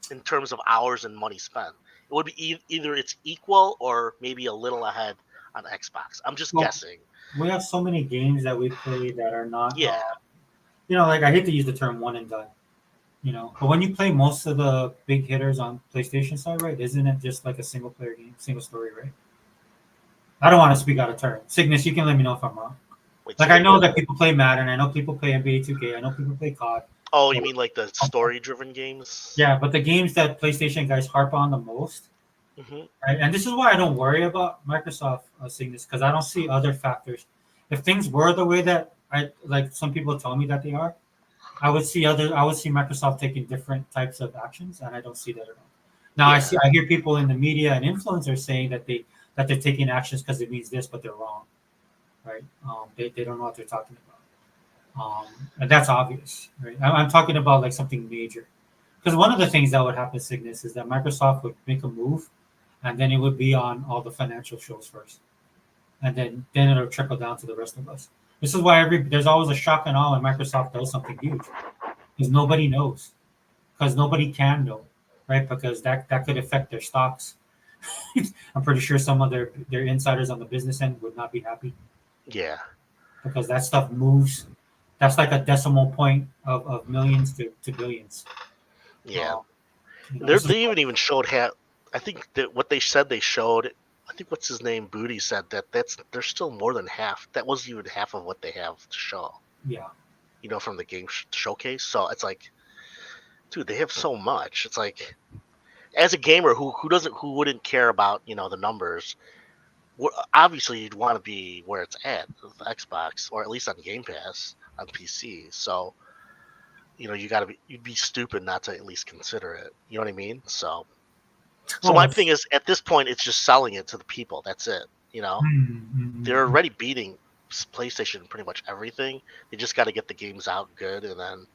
Speaker 3: in terms of hours and money spent. It would be either it's equal or maybe a little ahead on Xbox. I'm just guessing.
Speaker 1: We have so many games that we play that are not.
Speaker 3: Yeah.
Speaker 1: Like I hate to use the term one and done. But when you play most of the big hitters on PlayStation side, right? Isn't it just like a single player game, single story, right? I don't want to speak out of turn. Cygnus, you can let me know if I'm wrong. I know that people play Madden. I know people play NBA 2K. I know people play COD.
Speaker 3: Oh, you mean like the story-driven games?
Speaker 1: Yeah, but the games that PlayStation guys harp on the most, right? And this is why I don't worry about Microsoft Cygnus because I don't see other factors. If things were the way that some people tell me that they are, I would see Microsoft taking different types of actions, and I don't see that at all. Now I hear people in the media and influencers saying that they're taking actions because it means this, but they're wrong. Right? They don't know what they're talking about. And that's obvious, right? I'm talking about like something major. Because one of the things that would happen, Cygnus, is that Microsoft would make a move, and then it would be on all the financial shows first. And then it'll trickle down to the rest of us. This is why there's always a shock and awe when Microsoft does something huge. Because nobody knows. Because nobody can know, right? Because that could affect their stocks. I'm pretty sure some of their insiders on the business end would not be happy.
Speaker 3: Yeah.
Speaker 1: Because that stuff moves. That's like a decimal point of millions to billions.
Speaker 3: Yeah. They even showed I think that what they said they showed, I think what's his name, Booty said there's still more than half. That wasn't even half of what they have to show.
Speaker 1: Yeah.
Speaker 3: From the game showcase. So it's like, dude, they have so much. It's like, as a gamer who wouldn't care about, the numbers, obviously you'd want to be where it's at with Xbox or at least on Game Pass on PC. So, you'd be stupid not to at least consider it. You know what I mean? So my thing is, at this point, it's just selling it to the people. That's it. They're already beating PlayStation in pretty much everything. They just got to get the games out good, and then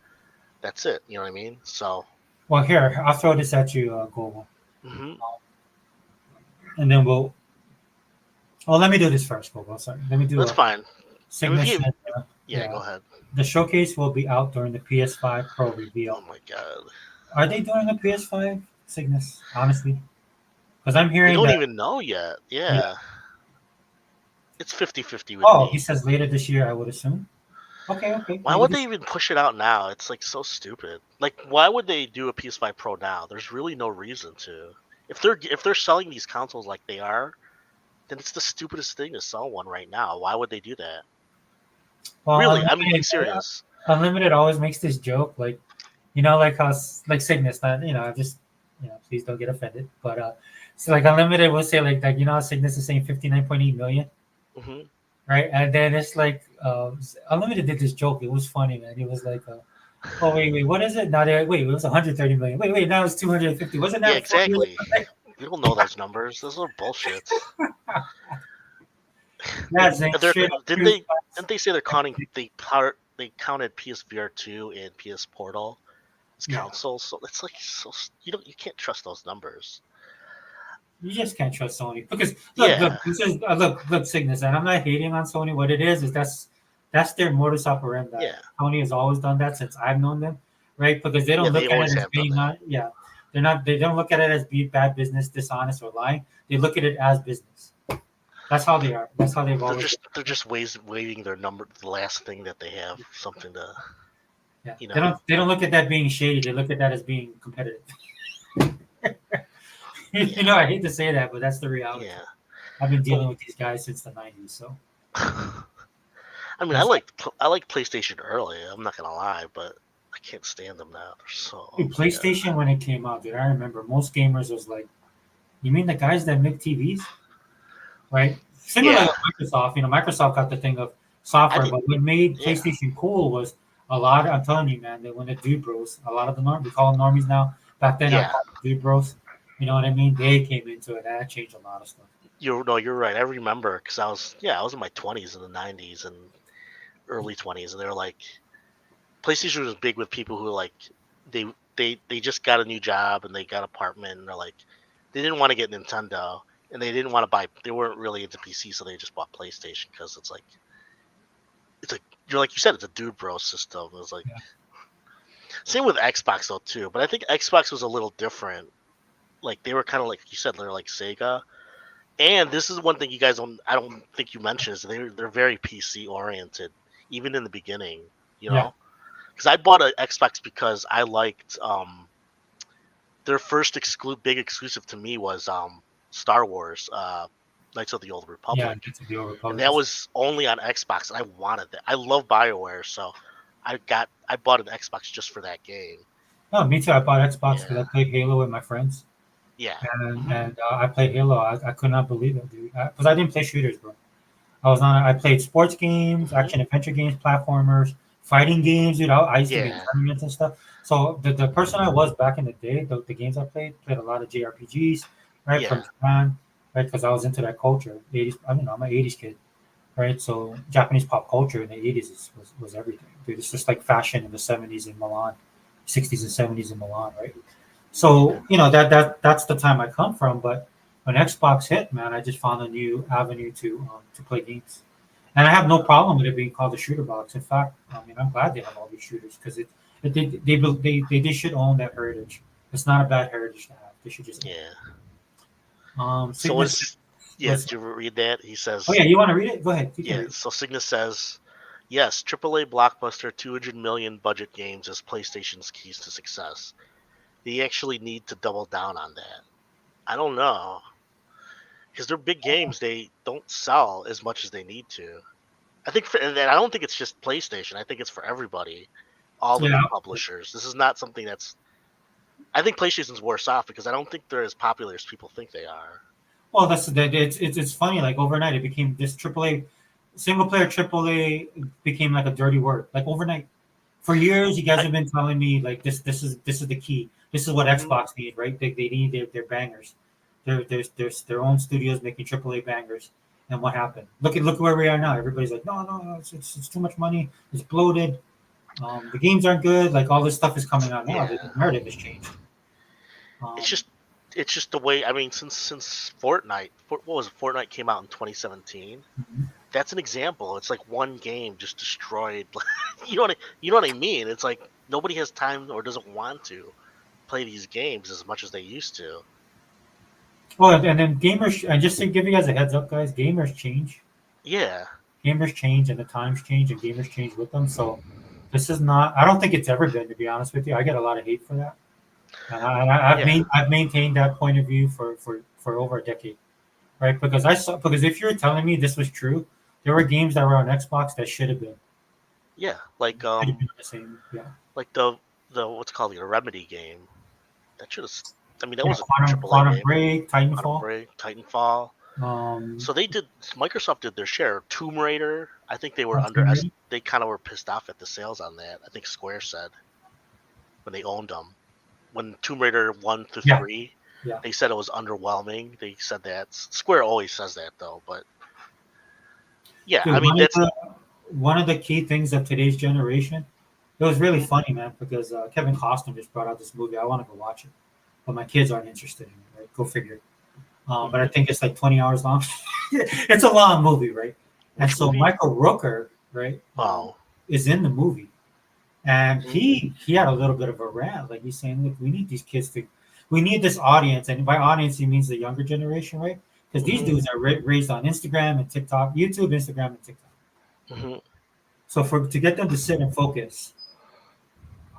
Speaker 3: that's it. You know what I mean? So.
Speaker 1: Well, here, I'll throw this at you, Google. And then we'll. Oh, let me do this first, Google. Sorry. Let me do.
Speaker 3: That's fine.
Speaker 1: Cygnus
Speaker 3: yeah, go ahead.
Speaker 1: The showcase will be out during the PS5 Pro reveal.
Speaker 3: Oh my god.
Speaker 1: Are they doing a PS5 Cygnus? Honestly, because I'm hearing.
Speaker 3: We don't even know yet. Yeah. It's 50-50 with me.
Speaker 1: He says later this year, I would assume. Okay.
Speaker 3: Why would they even push it out now? It's like so stupid. Like, why would they do a PS5 Pro now? There's really no reason to. If they're selling these consoles like they are, then it's the stupidest thing to sell one right now. Why would they do that?
Speaker 1: Well,
Speaker 3: Really, I'm being serious.
Speaker 1: Unlimited always makes this joke, like, like how like Cygnus, not, just, please don't get offended, but so like Unlimited will say like that, how Cygnus is saying 59.8 million,
Speaker 3: Hmm.
Speaker 1: right? And then it's like Unlimited did this joke. It was funny, man. It was like, oh wait, what is it? Now wait, it was 130 million. Wait, now it's 250. Wasn't
Speaker 3: Yeah,
Speaker 1: that 40?
Speaker 3: exactly. We don't know those numbers. Those are bullshit.
Speaker 1: That's straight up
Speaker 3: Didn't
Speaker 1: true.
Speaker 3: they say they counted PSVR 2 and PS Portal as
Speaker 1: Yeah.
Speaker 3: consoles? So it's like you can't trust those numbers.
Speaker 1: You just can't trust Sony because look,
Speaker 3: Yeah.
Speaker 1: this is look, Cygnus, and I'm not hating on Sony. What it is that's their modus operandi.
Speaker 3: Yeah.
Speaker 1: Sony has always done that since I've known them, right? Because they don't
Speaker 3: Yeah,
Speaker 1: look
Speaker 3: they
Speaker 1: at
Speaker 3: always
Speaker 1: it as
Speaker 3: have done
Speaker 1: being
Speaker 3: that.
Speaker 1: they don't look at it as being bad business, dishonest, or lying. They look at it as business. That's how they are. That's how they've always.
Speaker 3: They're just waving their number, the last thing that they have, something to.
Speaker 1: Yeah.
Speaker 3: You know.
Speaker 1: They don't look at that being shady. They look at that as being competitive. I hate to say that, but that's the reality.
Speaker 3: Yeah.
Speaker 1: I've been dealing with these guys since the '90s, so.
Speaker 3: I mean, I like PlayStation early. I'm not gonna lie, but I can't stand them now. They're so.
Speaker 1: Dude, PlayStation when it came out, dude, I remember most gamers was like, "You mean the guys that make TVs, right?" Similar
Speaker 3: Yeah.
Speaker 1: to Microsoft, Microsoft got the thing of software, but what made
Speaker 3: Yeah.
Speaker 1: PlayStation cool was a lot. I'm telling you, man, that when the dude bros, a lot of them we call them normies now. Back then, I
Speaker 3: Yeah.
Speaker 1: called them dude bros. You know what I mean? They came into it. That changed a lot of stuff.
Speaker 3: You're right. I remember because I was in my 20s in the 90s and early 20s, and they were like, PlayStation was big with people who like they just got a new job and they got an apartment and they're like they didn't want to get Nintendo and they didn't want to buy. They weren't really into PC, so they just bought PlayStation because it's like you're like you said, it's a dude bro system. It was like same with Xbox though too, but I think Xbox was a little different. Like they were kind of like you said, they're like Sega. And this is one thing you guys I don't think you mentioned is they're very PC oriented, even in the beginning,
Speaker 1: Yeah.
Speaker 3: Because I bought an Xbox because I liked their first big exclusive to me was Star Wars, Knights of the Old Republic.
Speaker 1: Yeah, Knights of the Old Republic.
Speaker 3: And that was only on Xbox, and I wanted that. I love BioWare, so I bought an Xbox just for that game.
Speaker 1: Oh, me too. I bought Xbox because I played Halo with my friends.
Speaker 3: Yeah.
Speaker 1: And I played Halo. I could not believe it, dude. Because I didn't play shooters, bro. I played sports games, action adventure games, platformers, fighting games, dude. I used to be in tournaments and stuff. So the person I was back in the day, the games I played a lot of JRPGs, right, from Japan, right, because I was into that culture. 80s, I'm an 80s kid, right? So Japanese pop culture in the 80s was everything, dude. It's just like fashion in the 70s in Milan, 60s and 70s in Milan, right? So that's the time I come from. But when Xbox hit, man, I just found a new avenue to play games, and I have no problem with it being called a shooter box. In fact, I'm glad they have all these shooters because they should own that heritage. It's not a bad heritage to have. They should just
Speaker 3: Cygnus, did you read that? He says.
Speaker 1: Oh yeah, you want to read it? Go ahead.
Speaker 3: So Cygnus says, yes, AAA blockbuster 200 million budget games is PlayStation's keys to success. They actually need to double down on that. I don't know. Because they're big games, they don't sell as much as they need to. I don't think it's just PlayStation. I think it's for everybody. All the publishers. This is not something that's... I think PlayStation's worse off because I don't think they're as popular as people think they are.
Speaker 1: Well, it's funny. Like overnight, it became this AAA, single player AAA became like a dirty word. Like overnight. For years, you guys have been telling me like this is the key. This is what Xbox need, right? They need their bangers. There's their own studios making AAA bangers. And what happened? Look where we are now. Everybody's like, no, it's too much money. It's bloated. The games aren't good. Like all this stuff is coming out now. The narrative has changed.
Speaker 3: It's just the way. I mean, since Fortnite, Fortnite came out in 2017. Mm-hmm. That's an example. It's like one game just destroyed. You know what I mean? It's like nobody has time or doesn't want to play these games as much as they used to.
Speaker 1: Well, and then gamers, and just to give you guys a heads up, guys, gamers change.
Speaker 3: Yeah.
Speaker 1: gamers change and the times change and gamers change with them. So this is not. I don't think it's ever been, to be honest with you. I get a lot of hate for that, and I've maintained that point of view for over a decade, right? Because if you're telling me this was true, there were games that were on Xbox that should have been.
Speaker 3: Yeah, like
Speaker 1: Should have been the same. Yeah.
Speaker 3: like the what's called the Remedy game. That should have. I mean, that
Speaker 1: Yeah,
Speaker 3: was a AAA
Speaker 1: Quantum
Speaker 3: game.
Speaker 1: Break,
Speaker 3: Quantum
Speaker 1: Titanfall.
Speaker 3: Break, Titanfall.
Speaker 1: Um,
Speaker 3: So Microsoft did their share. Tomb Raider, I think they were
Speaker 1: Tomb Raider.
Speaker 3: they kind of were pissed off at the sales on that. I think Square said when they owned them. When Tomb Raider 1 through
Speaker 1: Yeah.
Speaker 3: 3,
Speaker 1: Yeah.
Speaker 3: they said it was underwhelming. They said that. Square always says that though, but yeah,
Speaker 1: Dude,
Speaker 3: I mean that's
Speaker 1: one of the key things of today's generation. It was really funny, man, because Kevin Costner just brought out this movie. I want to go watch it, but my kids aren't interested in it. Right? Go figure. But I think it's like 20 hours long. It's a long movie, right? And
Speaker 3: Which
Speaker 1: so
Speaker 3: movie?
Speaker 1: Michael Rooker, right,
Speaker 3: oh
Speaker 1: is in the movie, and
Speaker 3: Mhm.
Speaker 1: he had a little bit of a rant. Like he's saying, look, we need these kids we need this audience, and by audience he means the younger generation, right? Because these
Speaker 3: Mhm.
Speaker 1: dudes are raised on Instagram and TikTok, YouTube, Instagram, and TikTok.
Speaker 3: Mhm.
Speaker 1: So to get them to sit and focus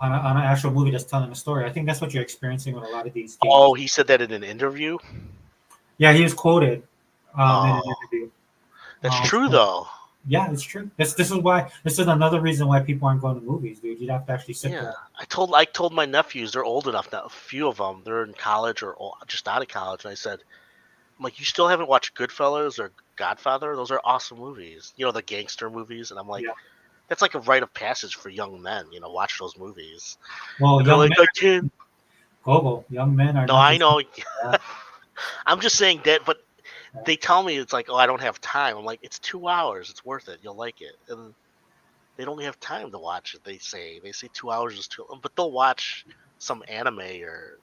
Speaker 1: on an actual movie that's telling a story, I think that's what you're experiencing with a lot of these games.
Speaker 3: Oh, he said that in an interview.
Speaker 1: Yeah, he was quoted in an
Speaker 3: Oh.
Speaker 1: interview.
Speaker 3: That's
Speaker 1: Um,
Speaker 3: true
Speaker 1: so-
Speaker 3: though.
Speaker 1: Yeah, it's true. This is another reason why people aren't going to movies, dude. You'd have to actually sit
Speaker 3: Yeah,
Speaker 1: there.
Speaker 3: I told my nephews, they're old enough now. A few of them, they're in college or just out of college. And I said, I'm like, you still haven't watched Goodfellas or Godfather? Those are awesome movies. You know, the gangster movies. And I'm like,
Speaker 1: Yeah.
Speaker 3: that's like a rite of passage for young men. You know, watch those movies.
Speaker 1: Well,
Speaker 3: And they're
Speaker 1: young
Speaker 3: like,
Speaker 1: men,
Speaker 3: I can't.
Speaker 1: young men are.
Speaker 3: No,
Speaker 1: not
Speaker 3: I
Speaker 1: just-
Speaker 3: know.
Speaker 1: Yeah.
Speaker 3: I'm just saying that, but
Speaker 1: Yeah.
Speaker 3: they tell me it's like, oh, I don't have time. I'm like, it's 2 hours. It's worth it. You'll like it. And they don't have time to watch it. They say 2 hours is too long, but they'll watch some anime or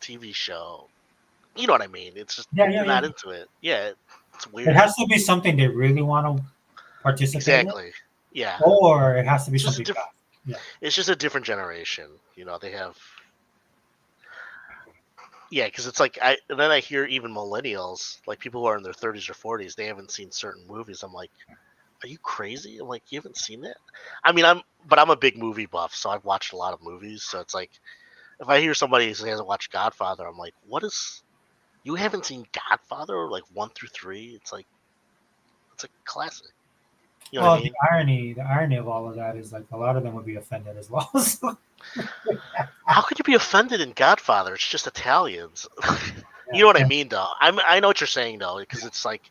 Speaker 3: TV show. You know what I mean? It's just
Speaker 1: Yeah,
Speaker 3: they're not
Speaker 1: yeah.
Speaker 3: into it. Yeah, it's weird.
Speaker 1: It has to be something they really want to participate
Speaker 3: Exactly. Yeah.
Speaker 1: in, or it has to be
Speaker 3: It's just
Speaker 1: something
Speaker 3: different.
Speaker 1: fast.
Speaker 3: It's just a different generation. You know, they have. Yeah, because it's like and then I hear even millennials, like people who are in their 30s or 40s, they haven't seen certain movies. I'm like, are you crazy? I'm like, you haven't seen that? I mean, I'm a big movie buff, so I've watched a lot of movies. So it's like, if I hear somebody who hasn't watched Godfather, I'm like, you haven't seen Godfather like 1 through 3? It's a classic. You know
Speaker 1: Well,
Speaker 3: what I mean?
Speaker 1: the irony of all of that is like a lot of them would be offended as well. So,
Speaker 3: How could you be offended in Godfather? It's just Italians. You know what I
Speaker 1: yeah.
Speaker 3: mean, though. I know what you're saying, though, because it's like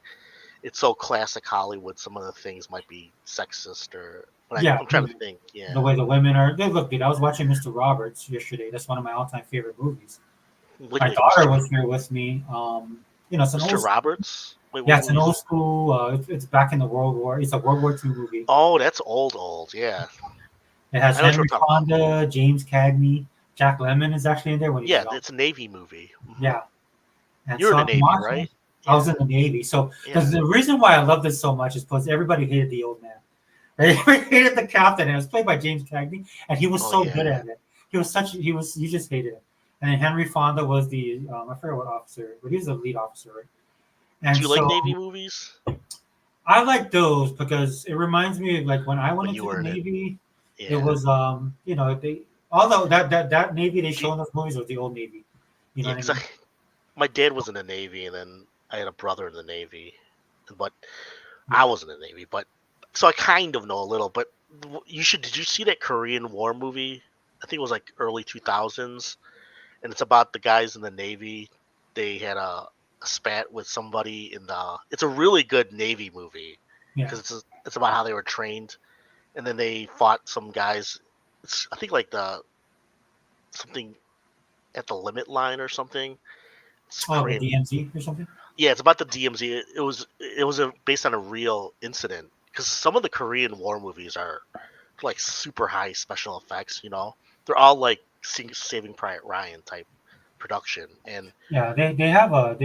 Speaker 3: it's so classic Hollywood. Some of the things might be sexist or. But
Speaker 1: Yeah.
Speaker 3: I'm trying to think. Yeah.
Speaker 1: The way the women are. Look, dude, I was watching Mr. Roberts yesterday. That's one of my all-time favorite movies.
Speaker 3: Look
Speaker 1: My
Speaker 3: at
Speaker 1: daughter was here with me. It's an
Speaker 3: Mr.
Speaker 1: old.
Speaker 3: Roberts. Wait,
Speaker 1: Yeah,
Speaker 3: what
Speaker 1: it's an
Speaker 3: movie
Speaker 1: old
Speaker 3: is it?
Speaker 1: school. It's back in the World War. It's a World War II movie.
Speaker 3: Oh, that's old. Yeah.
Speaker 1: It has
Speaker 3: I know what
Speaker 1: Henry
Speaker 3: you're talking
Speaker 1: Fonda, James Cagney, Jack Lemmon is actually in there when he's
Speaker 3: Yeah,
Speaker 1: young.
Speaker 3: it's a Navy movie.
Speaker 1: Yeah. And
Speaker 3: You're in
Speaker 1: so
Speaker 3: the
Speaker 1: I'm
Speaker 3: Navy,
Speaker 1: watching-
Speaker 3: right?
Speaker 1: I was in the Navy. So
Speaker 3: Yeah.
Speaker 1: because the reason why I love this so much is because everybody hated the old man. Everybody hated the captain, and it was played by James Cagney, and he was
Speaker 3: Oh,
Speaker 1: so
Speaker 3: yeah.
Speaker 1: good at it. You just hated him. And then Henry Fonda was the I forget what officer, but he was the lead officer, right? And
Speaker 3: Do you like
Speaker 1: so
Speaker 3: Navy movies?
Speaker 1: I like those because it reminds me of like when I went
Speaker 3: When you
Speaker 1: into
Speaker 3: were
Speaker 1: the
Speaker 3: in it.
Speaker 1: Navy.
Speaker 3: Yeah.
Speaker 1: It was they although that Navy they show in those movies was the old Navy. You know
Speaker 3: Yeah,
Speaker 1: what
Speaker 3: 'cause
Speaker 1: I mean?
Speaker 3: my dad was in the Navy, and then I had a brother in the Navy, but I wasn't in the Navy. But so I kind of know a little. But did you see that Korean War movie? I think it was like early 2000s, and it's about the guys in the Navy. They had a spat with somebody in the. It's a really good Navy movie
Speaker 1: Yeah.
Speaker 3: because it's about how they were trained, and then they fought some guys. I think like something at the limit line or something. It's
Speaker 1: Oh,
Speaker 3: Korean.
Speaker 1: the DMZ or something.
Speaker 3: Yeah, it's about the DMZ. It was based on a real incident because some of the Korean War movies are like super high special effects. You know, they're all like Saving Private Ryan type production, and
Speaker 1: Yeah, they have a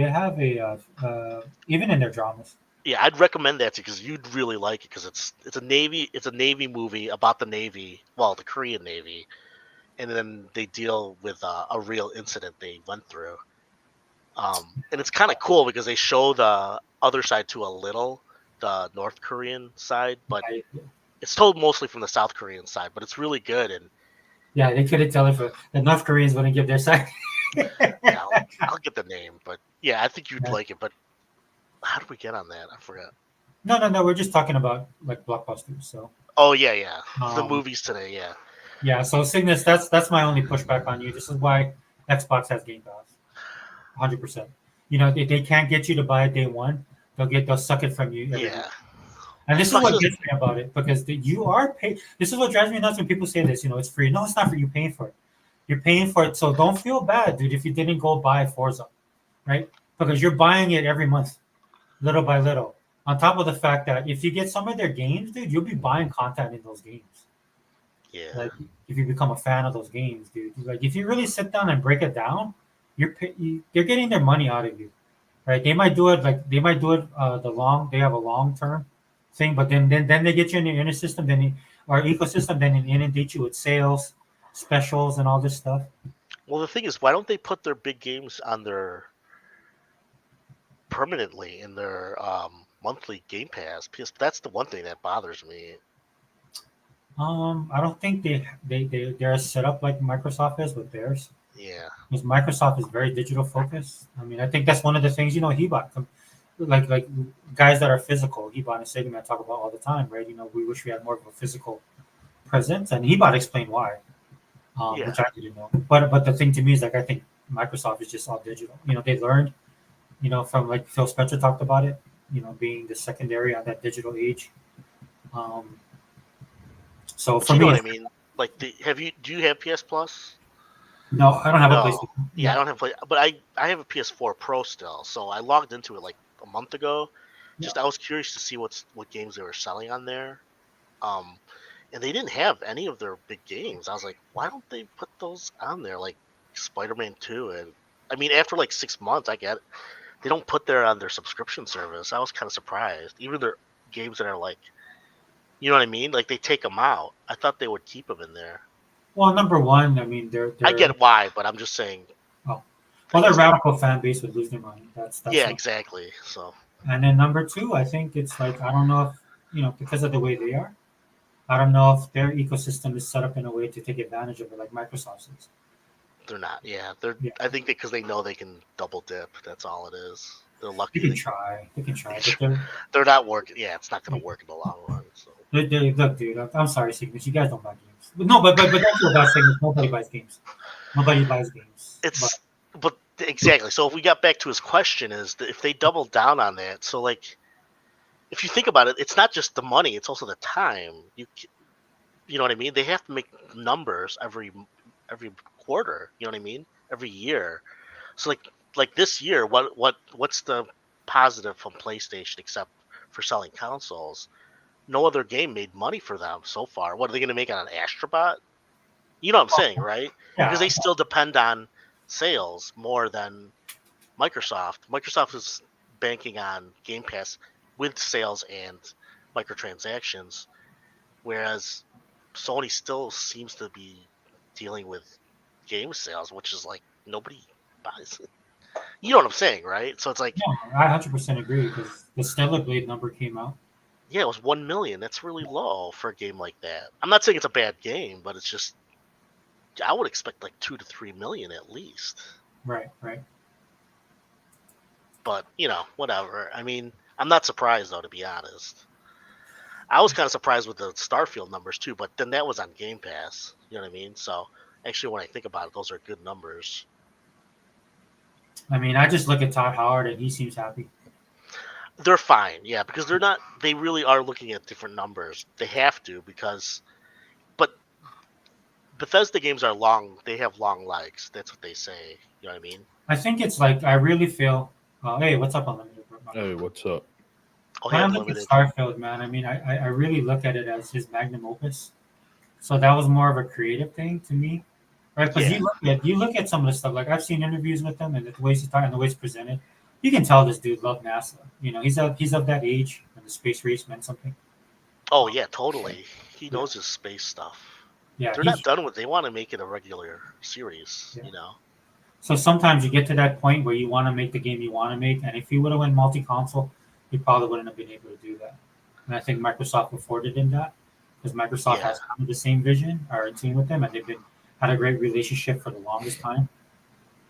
Speaker 1: even in their dramas.
Speaker 3: yeah, I'd recommend that because you'd really like it because it's a Navy movie about the Navy, well, the Korean Navy, and then they deal with a real incident they went through. And it's kind of cool because they show the other side too a little, the North Korean side, but
Speaker 1: I-
Speaker 3: it's told mostly from the South Korean side. But it's really good, and
Speaker 1: yeah, they couldn't tell if the North Koreans wouldn't give their side.
Speaker 3: yeah, I'll get the name. But yeah, I think you'd
Speaker 1: Yeah.
Speaker 3: like it. But how did we get on that? I forgot.
Speaker 1: No. We're just talking about like blockbusters. So
Speaker 3: Oh yeah. The
Speaker 1: Um,
Speaker 3: movies today, yeah.
Speaker 1: yeah, so Cygnus, that's my only pushback on you. This is why Xbox has Game Pass, 100%. You know, they can't get you to buy it day one. They'll suck it from you. Every
Speaker 3: Yeah.
Speaker 1: week. And this is
Speaker 3: My
Speaker 1: what
Speaker 3: sis-
Speaker 1: gets me about it because you are paid. This is what drives me nuts when people say this. You know, it's free. No, it's not for you. Paying for it. You're paying for it, so don't feel bad, dude, if you didn't go buy Forza, right? Because you're buying it every month, little by little. On top of the fact that if you get some of their games, dude, you'll be buying content in those games.
Speaker 3: Yeah.
Speaker 1: Like if you become a fan of those games, dude. Like if you really sit down and break it down, they're getting their money out of you, right? They might do it they have a long term thing, but then they get you in the inner system, or ecosystem, then they inundate you with sales, specials, and all this stuff.
Speaker 3: Well, the thing is, why don't they put their big games on their permanently in their monthly Game Pass? Because that's the one thing that bothers me.
Speaker 1: I don't think they're set up like Microsoft is with theirs.
Speaker 3: Yeah.
Speaker 1: Because Microsoft is very digital focused. I mean, I think that's one of the things Hebot, like guys that are physical. Hebot and Sigma talk about all the time, right? You know, we wish we had more of a physical presence, and Hebot explained why,
Speaker 3: Yeah.
Speaker 1: which I didn't know. But the thing to me is like I think Microsoft is just all digital. You know, they learned, from like Phil Spencer talked about it. You know, being the secondary on that digital age. So
Speaker 3: But
Speaker 1: for
Speaker 3: you know
Speaker 1: me,
Speaker 3: what I mean? Like, do you have PS Plus?
Speaker 1: no, I don't have a
Speaker 3: No.
Speaker 1: PlayStation.
Speaker 3: Yeah, I don't have but I have a PS4 Pro still, so I logged into it like a month ago. Just I was curious to see what games they were selling on there. And they didn't have any of their big games. I was like, why don't they put those on there, like Spider-Man 2? And I mean, after like 6 months, I get it. They don't put there on their subscription service. I was kind of surprised. Even their games that are like, you know what I mean? Like they take them out. I thought they would keep them in there.
Speaker 1: Well, number one, I mean, they're
Speaker 3: I get why, but I'm just saying.
Speaker 1: well, their radical fan base would lose their mind. That's
Speaker 3: Yeah,
Speaker 1: not-
Speaker 3: exactly. So
Speaker 1: And then number two, I think it's like I don't know if because of the way they are, I don't know if their ecosystem is set up in a way to take advantage of it like Microsoft's is.
Speaker 3: they're not. Yeah, they're.
Speaker 1: Yeah.
Speaker 3: I think because they know they can double dip. That's all it is. They're
Speaker 1: They
Speaker 3: lucky.
Speaker 1: can try. They can try. But
Speaker 3: They're not working. Yeah, it's not going to work in the long run. So.
Speaker 1: look, dude. I'm sorry, Cygnus. You guys don't buy games. But no, but don't feel bad, Cygnus. Nobody buys games. Nobody buys games.
Speaker 3: It's but exactly. So if we got back to his question, is that if they double down on that, so like, if you think about it, it's not just the money; it's also the time. You know what I mean? They have to make numbers every quarter. You know what I mean? Every year. So like this year, what's the positive from PlayStation except for selling consoles? No other game made money for them so far. What are they going to make on an Astrobot? You know what I'm saying, right?
Speaker 1: Yeah.
Speaker 3: Because they still depend on sales more than Microsoft. Microsoft is banking on Game Pass with sales and microtransactions, whereas Sony still seems to be dealing with game sales, which is like nobody buys it. You know what I'm saying, right? So it's like,
Speaker 1: No, I 100% agree because the Stellar Blade number came out.
Speaker 3: yeah, it was 1 million. That's really low for a game like that. I'm not saying it's a bad game, but it's just I would expect like 2 to 3 million at least.
Speaker 1: Right.
Speaker 3: But whatever. I mean, I'm not surprised though, to be honest. I was kind of surprised with the Starfield numbers too, but then that was on Game Pass. You know what I mean? So actually, when I think about it, those are good numbers.
Speaker 1: I mean, I just look at Todd Howard and he seems happy.
Speaker 3: They're fine, yeah, because they're not. They really are looking at different numbers. They have to but Bethesda games are long. They have long legs. That's what they say. You know what I mean?
Speaker 1: I think it's like I really feel. Hey, what's up, Unlimited?
Speaker 5: Hey, what's up?
Speaker 3: Oh,
Speaker 1: When
Speaker 3: yeah,
Speaker 1: I look at
Speaker 3: limited.
Speaker 1: Starfield, man, I mean, I really look at it as his magnum opus. So that was more of a creative thing to me, right? Because you look at some of the stuff. Like I've seen interviews with him and the ways he's talking, and the way he's presented. You can tell this dude loved NASA. You know, he's of that age when the space race meant something.
Speaker 3: Oh yeah, totally. He knows his space stuff.
Speaker 1: Yeah,
Speaker 3: They're not done with. They want to make it a regular series.
Speaker 1: Yeah.
Speaker 3: You know.
Speaker 1: So sometimes you get to that point where you want to make the game you want to make, and if you would have went multi-console, he probably wouldn't have been able to do that. And I think Microsoft afforded him that because Microsoft
Speaker 3: Yeah.
Speaker 1: has kind of the same vision or in tune with them, and they've been had a great relationship for the longest time,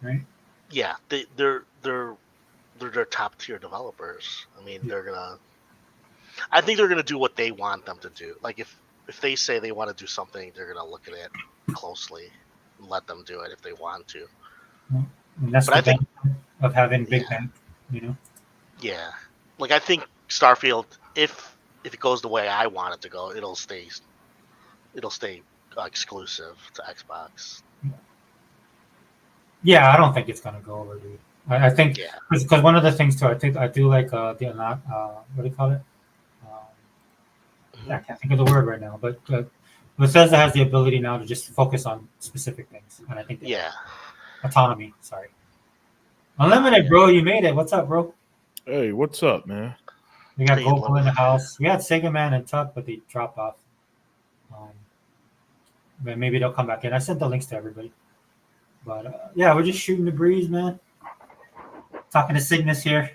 Speaker 1: right?
Speaker 3: Yeah, they're their top tier developers. I mean, I think they're gonna do what they want them to do. Like if they say they want to do something, they're gonna look at it closely and let them do it if they want to.
Speaker 1: And that's
Speaker 3: But
Speaker 1: the
Speaker 3: I think-
Speaker 1: benefit of having big
Speaker 3: Yeah.
Speaker 1: bank, you know.
Speaker 3: Yeah, like I think Starfield, if it goes the way I want it to go, it'll stay exclusive to Xbox.
Speaker 1: Yeah, I don't think it's gonna go over, dude. I think
Speaker 3: Yeah,
Speaker 1: because one of the things too, I think I do like the not what do you call it? I can't think of the word right now, but Bethesda has the ability now to just focus on specific things, and I think they
Speaker 3: yeah.
Speaker 1: autonomy. Sorry, Unlimited, bro. You made it. What's up, bro?
Speaker 5: Hey, what's up, man?
Speaker 1: We got
Speaker 3: Hey,
Speaker 1: Goku in the
Speaker 3: Unlimited.
Speaker 1: house. We had Sega Man and Tuck, but they dropped off. But maybe they'll come back in. I sent the links to everybody. But yeah, we're just shooting the breeze, man. Talking to Cygnus here.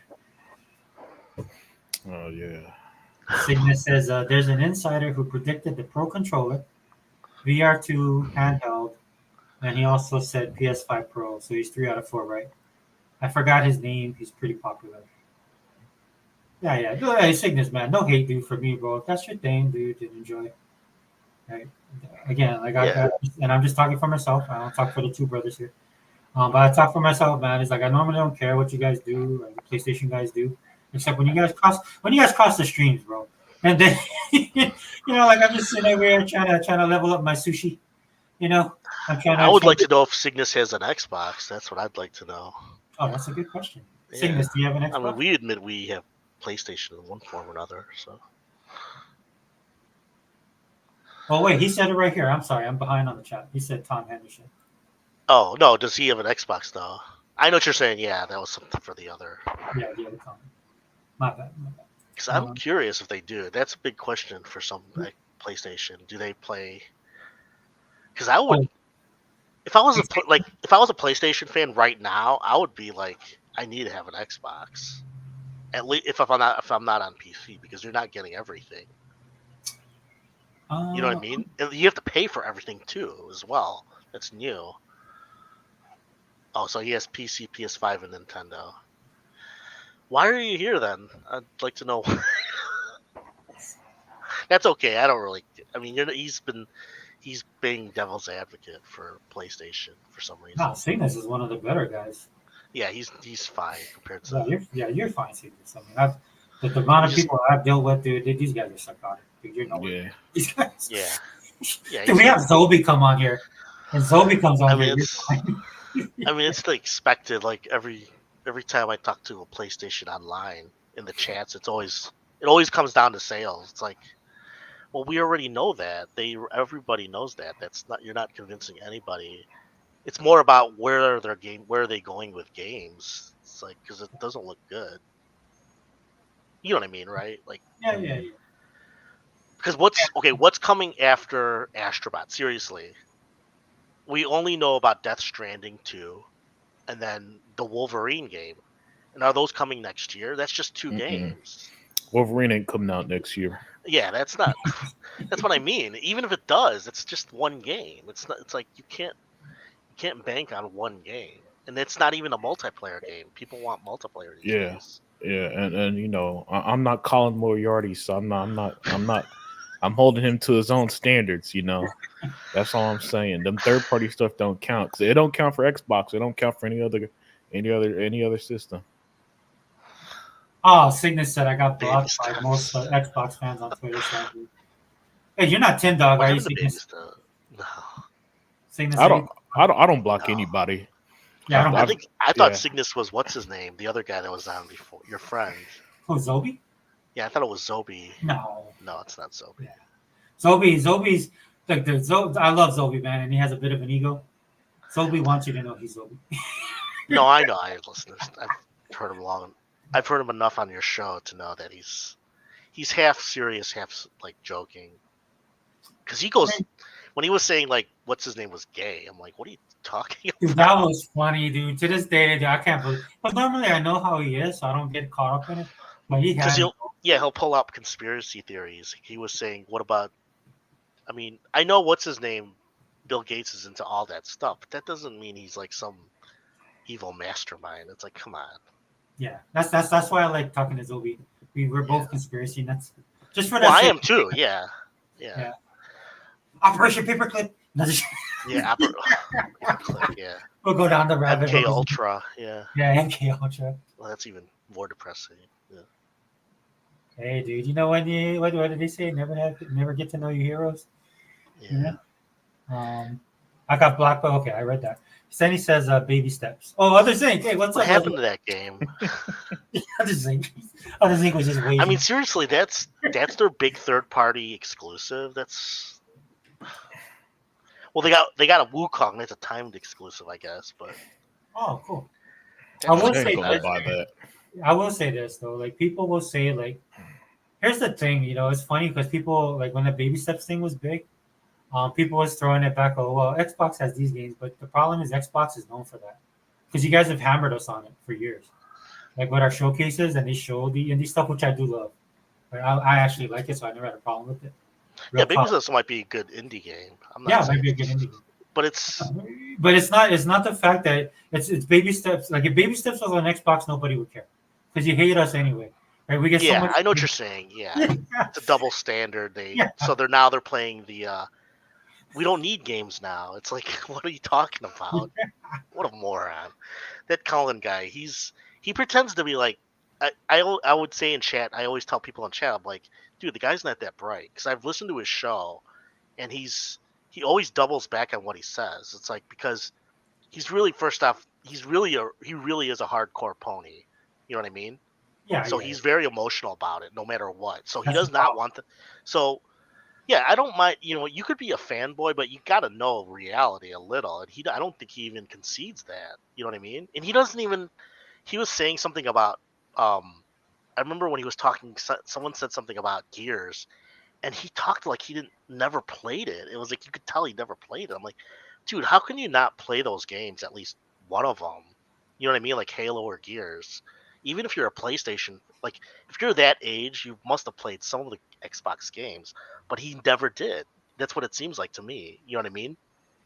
Speaker 5: Oh yeah.
Speaker 1: Cygnus says there's an insider who predicted the Pro Controller, VR2 handheld, and he also said PS5 Pro. So he's 3 out of 4, right? I forgot his name. He's pretty popular. Yeah. Hey, Cygnus, man. No hate, dude, for me, bro. If that's your thing, dude, and enjoy. Right? Again, like
Speaker 3: Yeah.
Speaker 1: and I'm just talking for myself. I don't talk for the two brothers here. But I talk for myself, man. It's like I normally don't care what you guys do, like the PlayStation guys do, except when you guys cross the streams, bro. And then like I'm just sitting over here trying to level up my sushi. I'm trying to.
Speaker 3: I would like to know if Cygnus has an Xbox. That's what I'd like to know.
Speaker 1: Oh, that's a good question.
Speaker 3: Yeah.
Speaker 1: Cygnus, do you have an Xbox?
Speaker 3: I mean, we admit we have PlayStation in one form or another. So
Speaker 1: Oh wait, he said it right here. I'm sorry, I'm behind on the chat. He said Tom Henderson.
Speaker 3: oh no, does he have an Xbox though? I know what you're saying. Yeah, that was something for the other.
Speaker 1: Yeah, the other comment. My bad.
Speaker 3: Because I'm
Speaker 1: Um,
Speaker 3: curious if they do. That's a big question for some like PlayStation. Do they play? Because I would,
Speaker 1: Oh.
Speaker 3: if I was if I was a PlayStation fan right now, I would be like, I need to have an Xbox. At least if I'm not on PC, because you're not getting everything. You know what I mean? And you have to pay for everything too, as well. That's new. Oh, so he has PC, PS5, and Nintendo. Why are you here then? I'd like to know. That's okay. I don't really. I mean, he's being devil's advocate for PlayStation for some reason.
Speaker 1: No, Cygnus is one of the better guys.
Speaker 3: Yeah, he's fine compared to.
Speaker 1: You're fine, Cygnus. I mean, the amount of
Speaker 3: Just-
Speaker 1: people I've dealt with, dude, these guys are psychotic. Dude, you're nowhere.
Speaker 5: Yeah.
Speaker 1: These guys.
Speaker 3: Yeah. Yeah.
Speaker 1: Dude, we have Zobi come on here, and Zobi comes on
Speaker 3: I mean,
Speaker 1: here. You're
Speaker 3: it's-
Speaker 1: fine.
Speaker 3: I mean, it's like expected. Like every time I talk to a PlayStation online in the chats, it always comes down to sales. It's like, well, we already know that. Everybody knows that. You're not convincing anybody. It's more about where are they going with games. It's like because it doesn't look good. You know what I mean, right? Like
Speaker 1: Yeah.
Speaker 3: because what's coming after Astrobot? Seriously, we only know about Death Stranding 2, and then the Wolverine game. And are those coming next year? That's just 2
Speaker 5: Mm-mm.
Speaker 3: games.
Speaker 5: Wolverine ain't coming out next year.
Speaker 3: Yeah, that's not. That's what I mean. Even if it does, it's just one game. It's not. It's like you can't bank on one game, and it's not even a multiplayer game. People want multiplayer these
Speaker 5: Yeah.
Speaker 3: days.
Speaker 5: Yeah, and I'm not Colin Moriarty, so I'm not. I'm holding him to his own standards. That's all I'm saying. Them third party stuff don't count. 'Cause it don't count for Xbox. It don't count for any other system.
Speaker 1: Oh, Cygnus said I got
Speaker 3: Baby
Speaker 1: blocked by
Speaker 3: steps.
Speaker 1: most Xbox fans on Twitter. So hey, you're not Tim Dog,
Speaker 3: What
Speaker 1: are you,
Speaker 3: happened to baby
Speaker 1: Cygnus?
Speaker 3: stuff? No,
Speaker 1: Cygnus
Speaker 5: I don't block
Speaker 3: No.
Speaker 5: anybody.
Speaker 1: Yeah, I don't.
Speaker 3: I thought
Speaker 5: yeah.
Speaker 3: Cygnus was what's his name, the other guy that was on before, your friend.
Speaker 1: Who, Zobi?
Speaker 3: Yeah, I thought it was Zobi.
Speaker 1: No.
Speaker 3: No, it's not Zobi.
Speaker 1: Yeah. Zobi's like I love Zobi, man, and he has a bit of an ego. Zobi wants you to know he's Zobi.
Speaker 3: No, I know. I've heard him I've heard him enough on your show to know that he's half serious, half like joking. Because he goes when he was saying like what's his name was gay. I'm like, what are you talking
Speaker 1: Dude,
Speaker 3: about?
Speaker 1: that was funny, dude. To this day, dude, I can't believe. But normally I know how he is, so I don't get caught up in it. But he
Speaker 3: Because
Speaker 1: had
Speaker 3: he'll pull up conspiracy theories. He was saying, what about? I mean, I know what's his name. Bill Gates is into all that stuff, but that doesn't mean he's like some evil mastermind. It's like, come on.
Speaker 1: yeah. That's why I like talking to Zobi. We're both
Speaker 3: Yeah.
Speaker 1: conspiracy nuts. Just for that.
Speaker 3: Well, I
Speaker 1: sake.
Speaker 3: am too. Yeah.
Speaker 1: Operation Paperclip.
Speaker 3: Yeah. Click, yeah.
Speaker 1: We'll go down the rabbit
Speaker 3: MK
Speaker 1: hole.
Speaker 3: Ultra. Yeah.
Speaker 1: Yeah, MK Ultra.
Speaker 3: Well, that's even more depressing. Yeah.
Speaker 1: Hey, dude, you know what did they say? Never get to know your heroes.
Speaker 3: Yeah.
Speaker 1: I got blocked, but okay, I read that. Then he says, "Baby steps." Oh, Other Zinc. Hey, what's
Speaker 3: What
Speaker 1: up?
Speaker 3: happened to that game?
Speaker 1: Other Zinc. Other Zinc was just waiting.
Speaker 3: I mean, seriously, that's their big third-party exclusive. That's well, they got a Wukong. That's a timed exclusive, I guess. But
Speaker 1: oh, cool.
Speaker 3: that's
Speaker 1: I will
Speaker 5: I
Speaker 1: say
Speaker 5: ain't gonna
Speaker 1: this.
Speaker 5: buy that.
Speaker 1: I will say this though, like people will say like, here's the thing, it's funny because people like when the baby steps thing was big, people was throwing it back. Oh well, Xbox has these games, but the problem is Xbox is known for that because you guys have hammered us on it for years, like with our showcases and they show the indie stuff, which I do love. But I actually like it, so I never had a problem with it.
Speaker 3: yeah,
Speaker 1: Real
Speaker 3: Baby
Speaker 1: talk.
Speaker 3: Steps might be a good indie game. I'm not
Speaker 1: Yeah, it
Speaker 3: saying
Speaker 1: might be a good indie game.
Speaker 3: but it's
Speaker 1: But it's not the fact that it's baby steps. Like if baby steps was on Xbox, nobody would care because you hate us anyway, right? We get so much.
Speaker 3: I know what you're saying. Yeah, it's a double standard.
Speaker 1: Yeah.
Speaker 3: So they're playing the. We don't need games now. It's like, what are you talking about? What a moron! That Colin guy. He pretends to be like. I would say in chat. I always tell people in chat. I'm like, dude, the guy's not that bright because I've listened to his show, and he always doubles back on what he says. It's like because he's really first off he really is a hardcore pony. You know what I mean?
Speaker 1: Yeah.
Speaker 3: So
Speaker 1: yeah.
Speaker 3: he's very emotional about it, no matter what. So he
Speaker 1: That's
Speaker 3: does
Speaker 1: the
Speaker 3: not
Speaker 1: problem.
Speaker 3: want the. So, yeah, I don't mind. You could be a fanboy, but you got to know reality a little. And I don't think he even concedes that. You know what I mean? And he doesn't even. He was saying something about. I remember when he was talking. Someone said something about Gears, and he talked like he never played it. It was like you could tell he never played it. I'm like, dude, how can you not play those games? At least one of them. You know what I mean? Like Halo or Gears. Even if you're a PlayStation, like if you're that age, you must have played some of the Xbox games, but he never did. That's what it seems like to me. You know what I mean?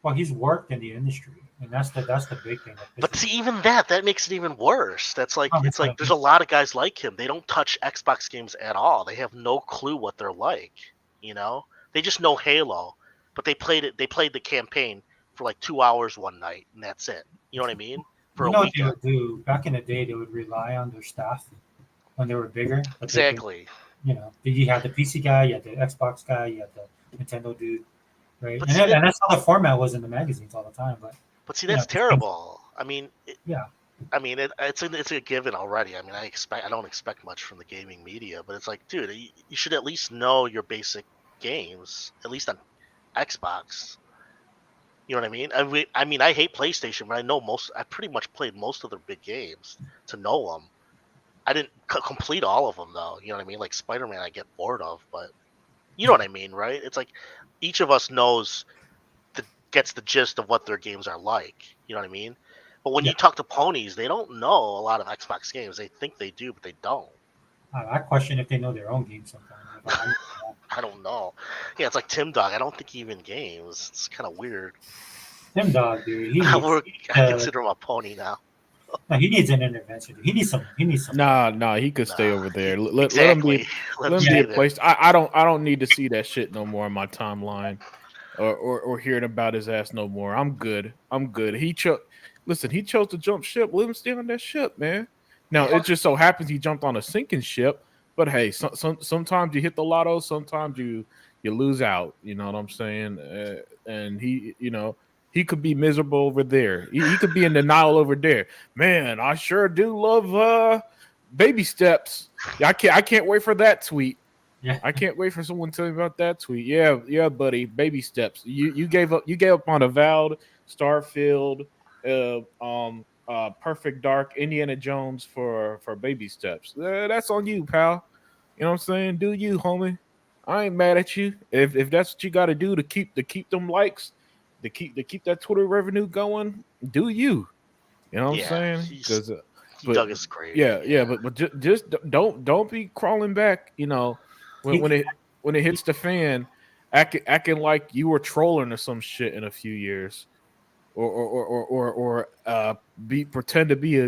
Speaker 1: Well, he's worked in the industry, and that's the big thing.
Speaker 3: But see, even that makes it even worse. That's like
Speaker 1: Oh,
Speaker 3: it's like there's a lot of guys like him. They don't touch Xbox games at all. They have no clue what they're like. They just know Halo, but they played it. They played the campaign for like 2 hours one night, and that's it. You know what I mean? For
Speaker 1: you
Speaker 3: a
Speaker 1: know what they
Speaker 3: weekend.
Speaker 1: would do back in the day? They would rely on their staff when they were bigger. but they could-
Speaker 3: Exactly.
Speaker 1: You had the PC guy, you had the Xbox guy, you had the Nintendo dude, right?
Speaker 3: But
Speaker 1: And,
Speaker 3: see,
Speaker 1: and that's how the format was in the magazines all the time. But
Speaker 3: see,
Speaker 1: Yeah,
Speaker 3: that's
Speaker 1: it's
Speaker 3: terrible. I mean,
Speaker 1: Yeah.
Speaker 3: I mean, it's a given already. I mean, I don't expect much from the gaming media, but it's like, dude, you should at least know your basic games, at least on Xbox. You know what I mean? I mean, I hate PlayStation, but I pretty much played most of their big games to know them. I didn't complete all of them though. You know what I mean? Like Spider-Man, I get bored of, but you know what I mean, right? It's like each of us gets the gist of what their games are like. You know what I mean? But when
Speaker 1: Yeah.
Speaker 3: you talk to ponies, they don't know a lot of Xbox games. They think they do, but they don't.
Speaker 1: I question if they know their own game sometimes.
Speaker 3: I don't know. Yeah, it's like Tim Dog. I don't think he even games. It's kind of weird.
Speaker 1: Tim Dog, dude,
Speaker 3: I consider him a pony now.
Speaker 1: he needs an intervention. He needs some.
Speaker 5: Nah, he could stay
Speaker 3: Nah,
Speaker 5: over there. Let him
Speaker 3: Exactly.
Speaker 5: be.
Speaker 3: Let
Speaker 5: Let
Speaker 3: him
Speaker 5: him
Speaker 3: stay
Speaker 5: be
Speaker 3: there.
Speaker 5: a place. I don't need to see that shit no more on my timeline, or hearing about his ass no more. I'm good. He chose to jump ship. Let him stay on that ship, man. Now it just so happens he jumped on a sinking ship. But hey, sometimes you hit the lotto. Sometimes you lose out. You know what I'm saying? And he could be miserable over there. He could be in denial over there. Man, I sure do love baby steps. I can't wait for that tweet.
Speaker 1: Yeah.
Speaker 5: I can't wait for someone to tell me about that tweet. Yeah, buddy. Baby steps. You gave up on Avowed, Starfield, Perfect Dark, Indiana Jones for baby steps. That's on you, pal. You know what I'm saying? Do you, homie? I ain't mad at you. If that's what you got to do to keep them likes, to keep that Twitter revenue going, do you? You know what I'm saying?
Speaker 3: he's-
Speaker 5: Because
Speaker 3: Doug is great.
Speaker 5: Yeah, but just don't be crawling back. You know, when it hits the fan, acting like you were trolling or some shit in a few years, or pretend to be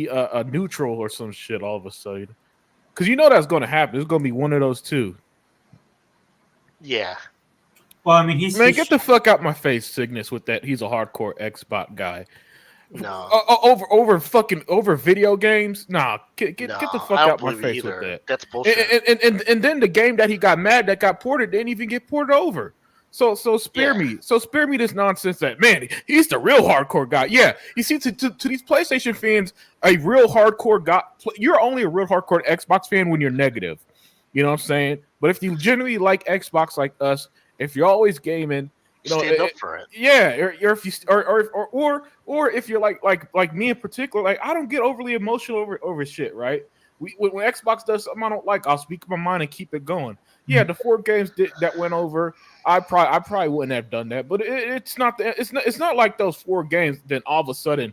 Speaker 5: a neutral or some shit all of a sudden, because you know that's going to happen. It's going to be one of those two.
Speaker 3: Yeah.
Speaker 1: Well, I mean,
Speaker 5: Get the fuck out my face, Cygnus, with that. He's a hardcore Xbox guy.
Speaker 3: No.
Speaker 5: Over video games. Nah, get the fuck out my face with that.
Speaker 3: That's bullshit.
Speaker 5: And then the game that he got mad that got ported didn't even get ported over. So spare me. So spare me this nonsense that, man, he's the real hardcore guy. Yeah, you see, to these PlayStation fans, a real hardcore guy. You're only a real hardcore Xbox fan when you're negative. You know what I'm saying? But if you genuinely like Xbox like us, if you're always gaming, you know,
Speaker 3: stand up for it.
Speaker 5: Yeah, or if you or if you're like me in particular, like I don't get overly emotional over shit, right? When Xbox does something I don't like, I'll speak my mind and keep it going. Yeah, the 4 games that went over, I probably wouldn't have done that, but it's not like those 4 games. Then all of a sudden,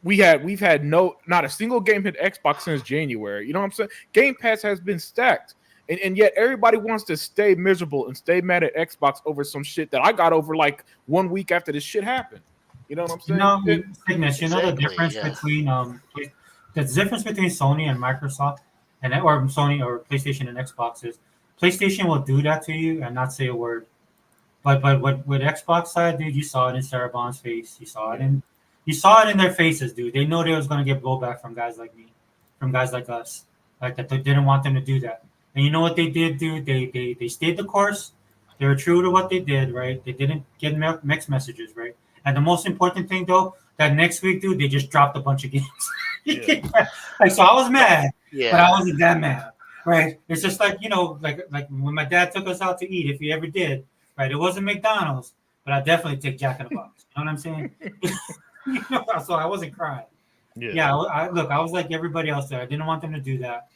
Speaker 5: we've had not a single game hit Xbox since January. You know what I'm saying? Game Pass has been stacked. And yet everybody wants to stay miserable and stay mad at Xbox over some shit that I got over like 1 week after this shit happened. You know what I'm saying?
Speaker 1: Cygnus, the difference between the difference between Sony and Microsoft or Sony or PlayStation and Xbox is PlayStation will do that to you and not say a word. But with Xbox side, dude, you saw it in Sarabon's face. You saw it in their faces, dude. They know they was gonna get blowback from guys like me, from guys like us, like that. They didn't want them to do that. And you know what they did, dude? They stayed the course. They were true to what they did, right? They didn't get mixed messages, right? And the most important thing, though, that next week, dude, they just dropped a bunch of games.
Speaker 5: Yeah.
Speaker 1: So I was mad,
Speaker 3: Yeah.
Speaker 1: but I wasn't that mad, right? It's just like, like when my dad took us out to eat, if he ever did, right? It wasn't McDonald's, but I definitely take Jack in the Box. You know what I'm saying? So I wasn't crying. Yeah, I was like everybody else there. I didn't want them to do that.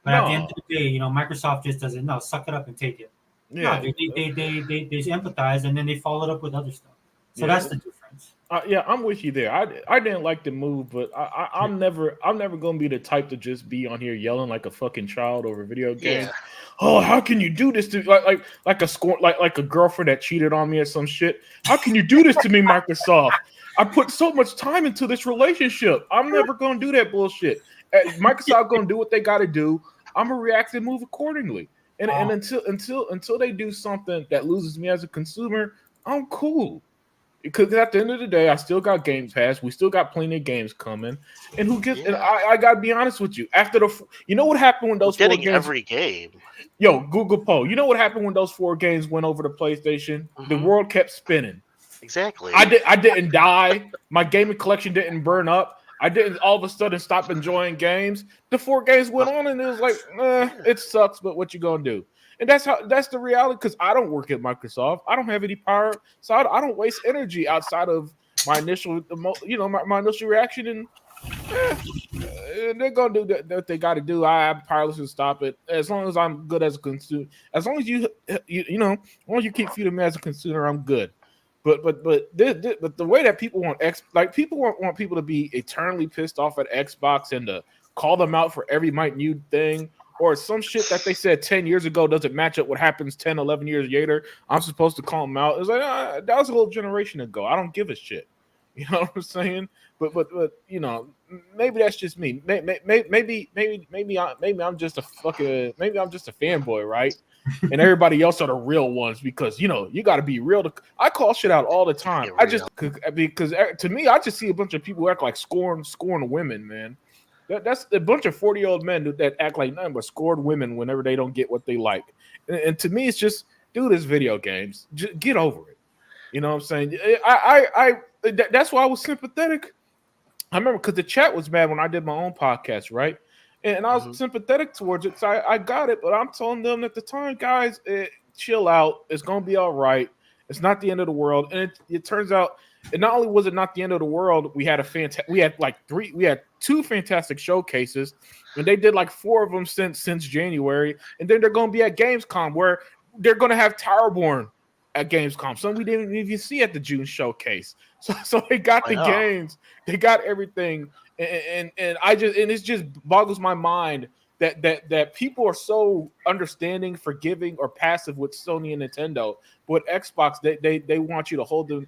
Speaker 1: But at the end of the day, Microsoft just doesn't know. Suck it up and take it. Yeah, no, they empathize and then they follow it up with other stuff. So that's the difference.
Speaker 5: I'm with you there. I didn't like the move, but I'm never gonna be the type to just be on here yelling like a fucking child over video games. Yeah. Oh, how can you do this to like a girlfriend that cheated on me or some shit? How can you do this to me, Microsoft? I put so much time into this relationship. I'm never gonna do that bullshit. Microsoft gonna do what they gotta do. I'm gonna react and move accordingly. And until they do something that loses me as a consumer, I'm cool. Because at the end of the day, I still got Game Pass. We still got plenty of games coming. And who gives? Yeah. And I gotta be honest with you. After you know what happened when those 4 games?
Speaker 3: Every game.
Speaker 5: Yo, Google poll. You know what happened when those 4 games went over to PlayStation? Mm-hmm. The world kept spinning.
Speaker 3: Exactly.
Speaker 5: I didn't die. My gaming collection didn't burn up. I didn't all of a sudden stop enjoying games. The 4 games went on, and it was like, it sucks, but what you gonna do? And that's the reality. Because I don't work at Microsoft, I don't have any power, so I don't waste energy outside of my initial, my initial reaction. And they're gonna do what they got to do. I'm powerless to stop it. As long as I'm good as a consumer, as long as you as you keep feeding me as a consumer, I'm good. But the way that people want people want people to be eternally pissed off at Xbox and to call them out for every minute thing or some shit that they said 10 years ago doesn't match up what happens 10, 11 years later. I'm supposed to call them out. It's like that was a whole generation ago. I don't give a shit. You know what I'm saying? But maybe that's just me. Maybe I'm just a fanboy, right? And everybody else are the real ones because you got to be real. I call shit out all the time. Because to me, I just see a bunch of people who act like scorn women, man. That's a bunch of 40-year-old men that act like nothing but scorned women whenever they don't get what they like. And to me, it's just, dude, it's video games. Just get over it. You know what I'm saying? That's why I was sympathetic. I remember because the chat was mad when I did my own podcast, right? And I was sympathetic towards it, so I got it. But I'm telling them at the time, guys, chill out. It's gonna be all right. It's not the end of the world. And it turns out, and not only was it not the end of the world, we had two fantastic showcases, and they did like 4 of them since January. And then they're gonna be at Gamescom where they're gonna have Towerborn at Gamescom. Some we didn't even see at the June showcase. So they got the
Speaker 3: I know.
Speaker 5: games, they got everything, and it just boggles my mind that people are so understanding, forgiving, or passive with Sony and Nintendo. But Xbox, they want you to hold them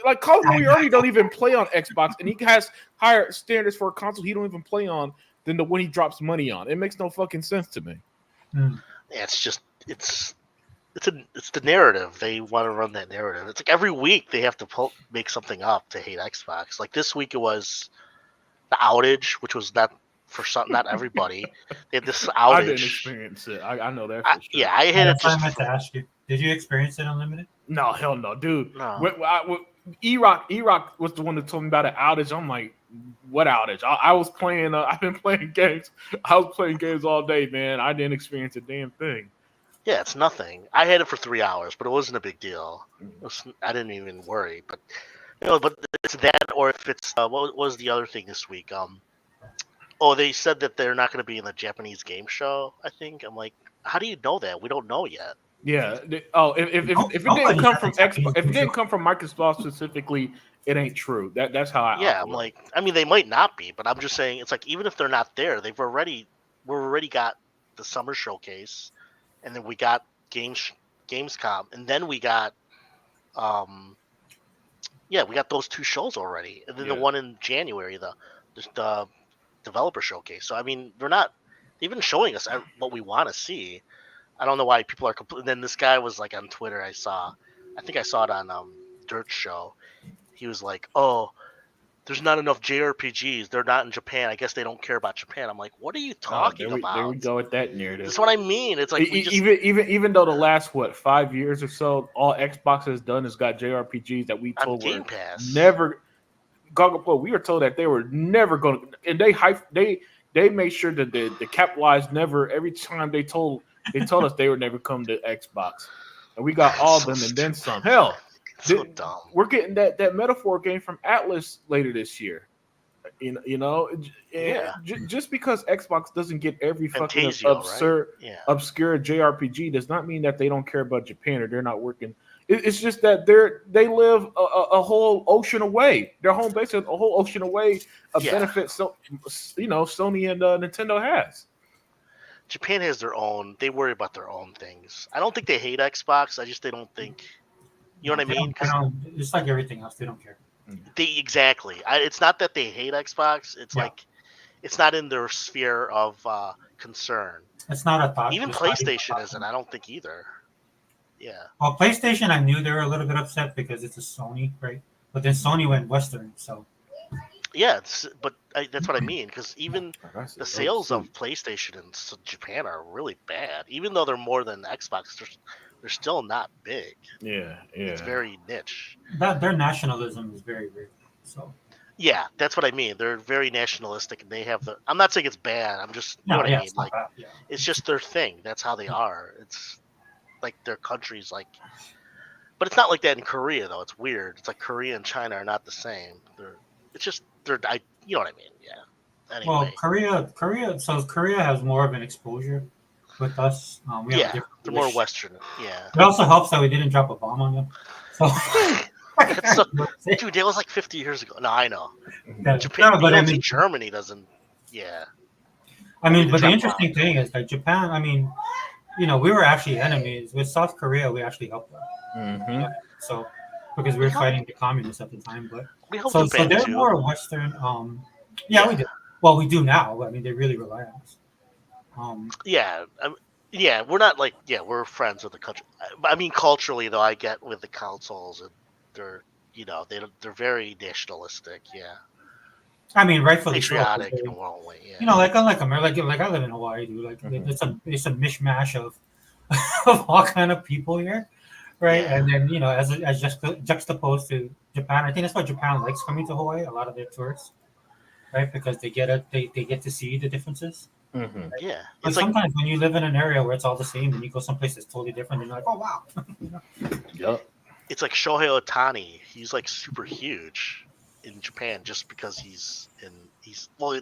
Speaker 5: like Call of Duty already don't even play on Xbox, and he has higher standards for a console he don't even play on than the one he drops money on. It makes no fucking sense to me.
Speaker 3: Yeah, it's the narrative. They want to run that narrative. It's like every week they have to make something up to hate Xbox. Like this week it was the outage, which was not everybody. They had this outage.
Speaker 5: I didn't experience it. I know that for sure.
Speaker 3: Yeah, I hit it
Speaker 1: That's what I
Speaker 3: just
Speaker 1: meant to ask you. Did you experience it unlimited?
Speaker 5: No, hell no, dude.
Speaker 3: No.
Speaker 5: E-Rock was the one that told me about an outage. I'm like, what outage? I was playing. I've been playing games. I was playing games all day, man. I didn't experience a damn thing.
Speaker 3: Yeah, it's nothing. I had it for 3 hours, but it wasn't a big deal. I didn't even worry. But but it's that, or if it's what was the other thing this week? They said that they're not going to be in the Japanese game show. I think I'm like, how do you know that? We don't know yet.
Speaker 5: Yeah. If it didn't come from Xbox, if it didn't come from Microsoft specifically, it ain't true. That's how I.
Speaker 3: Yeah, I'm like, I mean, they might not be, but I'm just saying, it's like even if they're not there, we've already got the summer showcase, and then we got Gamescom, and then we got we got those 2 shows already, and then the one in January, the developer showcase. So I mean, they've been showing us what we want to see. I don't know why people are complete. Then this guy was like on Twitter. I think I saw it on Dirt Show. He was like, "Oh, there's not enough JRPGs. They're not in Japan. I guess they don't care about Japan." I'm like, "What are you talking about?"
Speaker 5: There we go with that narrative.
Speaker 3: That's what I mean. It's like
Speaker 5: even though the last 5 years or so, all Xbox has done is got JRPGs that we told
Speaker 3: Game
Speaker 5: were
Speaker 3: Pass.
Speaker 5: never. Goggle, we were told that they were never going to, and they made sure that the capitalized never. Every time they told us they would never come to Xbox, and we got all of them and then some. Hell,
Speaker 3: so dumb.
Speaker 5: We're getting that Metaphor game from Atlas later this year. Just because Xbox doesn't get every fucking
Speaker 3: Fantasio,
Speaker 5: obscure JRPG does not mean that they don't care about Japan or they're not working. It's just that they live a whole ocean away. Their home base is a whole ocean away of benefits. So Sony and Nintendo has.
Speaker 3: Japan has their own. They worry about their own things. I don't think they hate Xbox. They don't think. You know what I mean?
Speaker 1: It's like everything else. They don't care.
Speaker 3: Exactly. It's not that they hate Xbox. It's like it's not in their sphere of concern.
Speaker 1: It's not a thought.
Speaker 3: Even PlayStation isn't. I don't think either. Yeah.
Speaker 1: Well, PlayStation, I knew they were a little bit upset because it's a Sony, right? But then Sony went Western, so.
Speaker 3: Yeah, that's what I mean. Because even the sales of PlayStation in Japan are really bad. Even though they're more than Xbox, they're still not big.
Speaker 5: Yeah.
Speaker 3: It's very niche.
Speaker 1: Their nationalism is very real. So.
Speaker 3: Yeah, that's what I mean. They're very nationalistic, and they have the. I'm not saying it's bad. I'm just you know what I mean. Like, it's just their thing. That's how they are. It's like their country's like. But it's not like that in Korea, though. It's weird. It's like Korea and China are not the same. You know what I mean? Yeah. Anyway.
Speaker 1: Well, Korea. So Korea has more of an exposure with us. We have a different
Speaker 3: they're more Western. Yeah.
Speaker 1: It also helps that we didn't drop a bomb on them. So.
Speaker 3: Dude, that was like 50 years ago. No, I know.
Speaker 1: Japan, but I mean,
Speaker 3: Germany doesn't. Yeah.
Speaker 1: I mean, but the interesting thing is that Japan. I mean, we were actually enemies with South Korea. We actually helped them.
Speaker 5: Mm-hmm.
Speaker 1: So, because we were fighting the communists at the time, but
Speaker 3: so
Speaker 1: they're more Western. We do. Well, we do now. I mean, they really rely on us.
Speaker 3: We're not like we're friends with the country. I mean, culturally though, I get with the councils and they're they're very nationalistic. Yeah.
Speaker 1: I mean, rightfully
Speaker 3: patriotic
Speaker 1: so.
Speaker 3: in one way. Yeah.
Speaker 1: Like America, like I live in Hawaii, dude. Like it's a mishmash of all kind of people here, right? Yeah. And then as just juxtaposed to Japan, I think that's why Japan likes coming to Hawaii. A lot of their tourists, right? Because they get to see the differences.
Speaker 5: Mm-hmm.
Speaker 1: Right?
Speaker 3: Yeah.
Speaker 1: But sometimes when you live in an area where it's all the same, and you go someplace that's totally different, and you're like, oh wow.
Speaker 5: Yep.
Speaker 3: It's like Shohei Ohtani. He's like super huge in Japan just because he's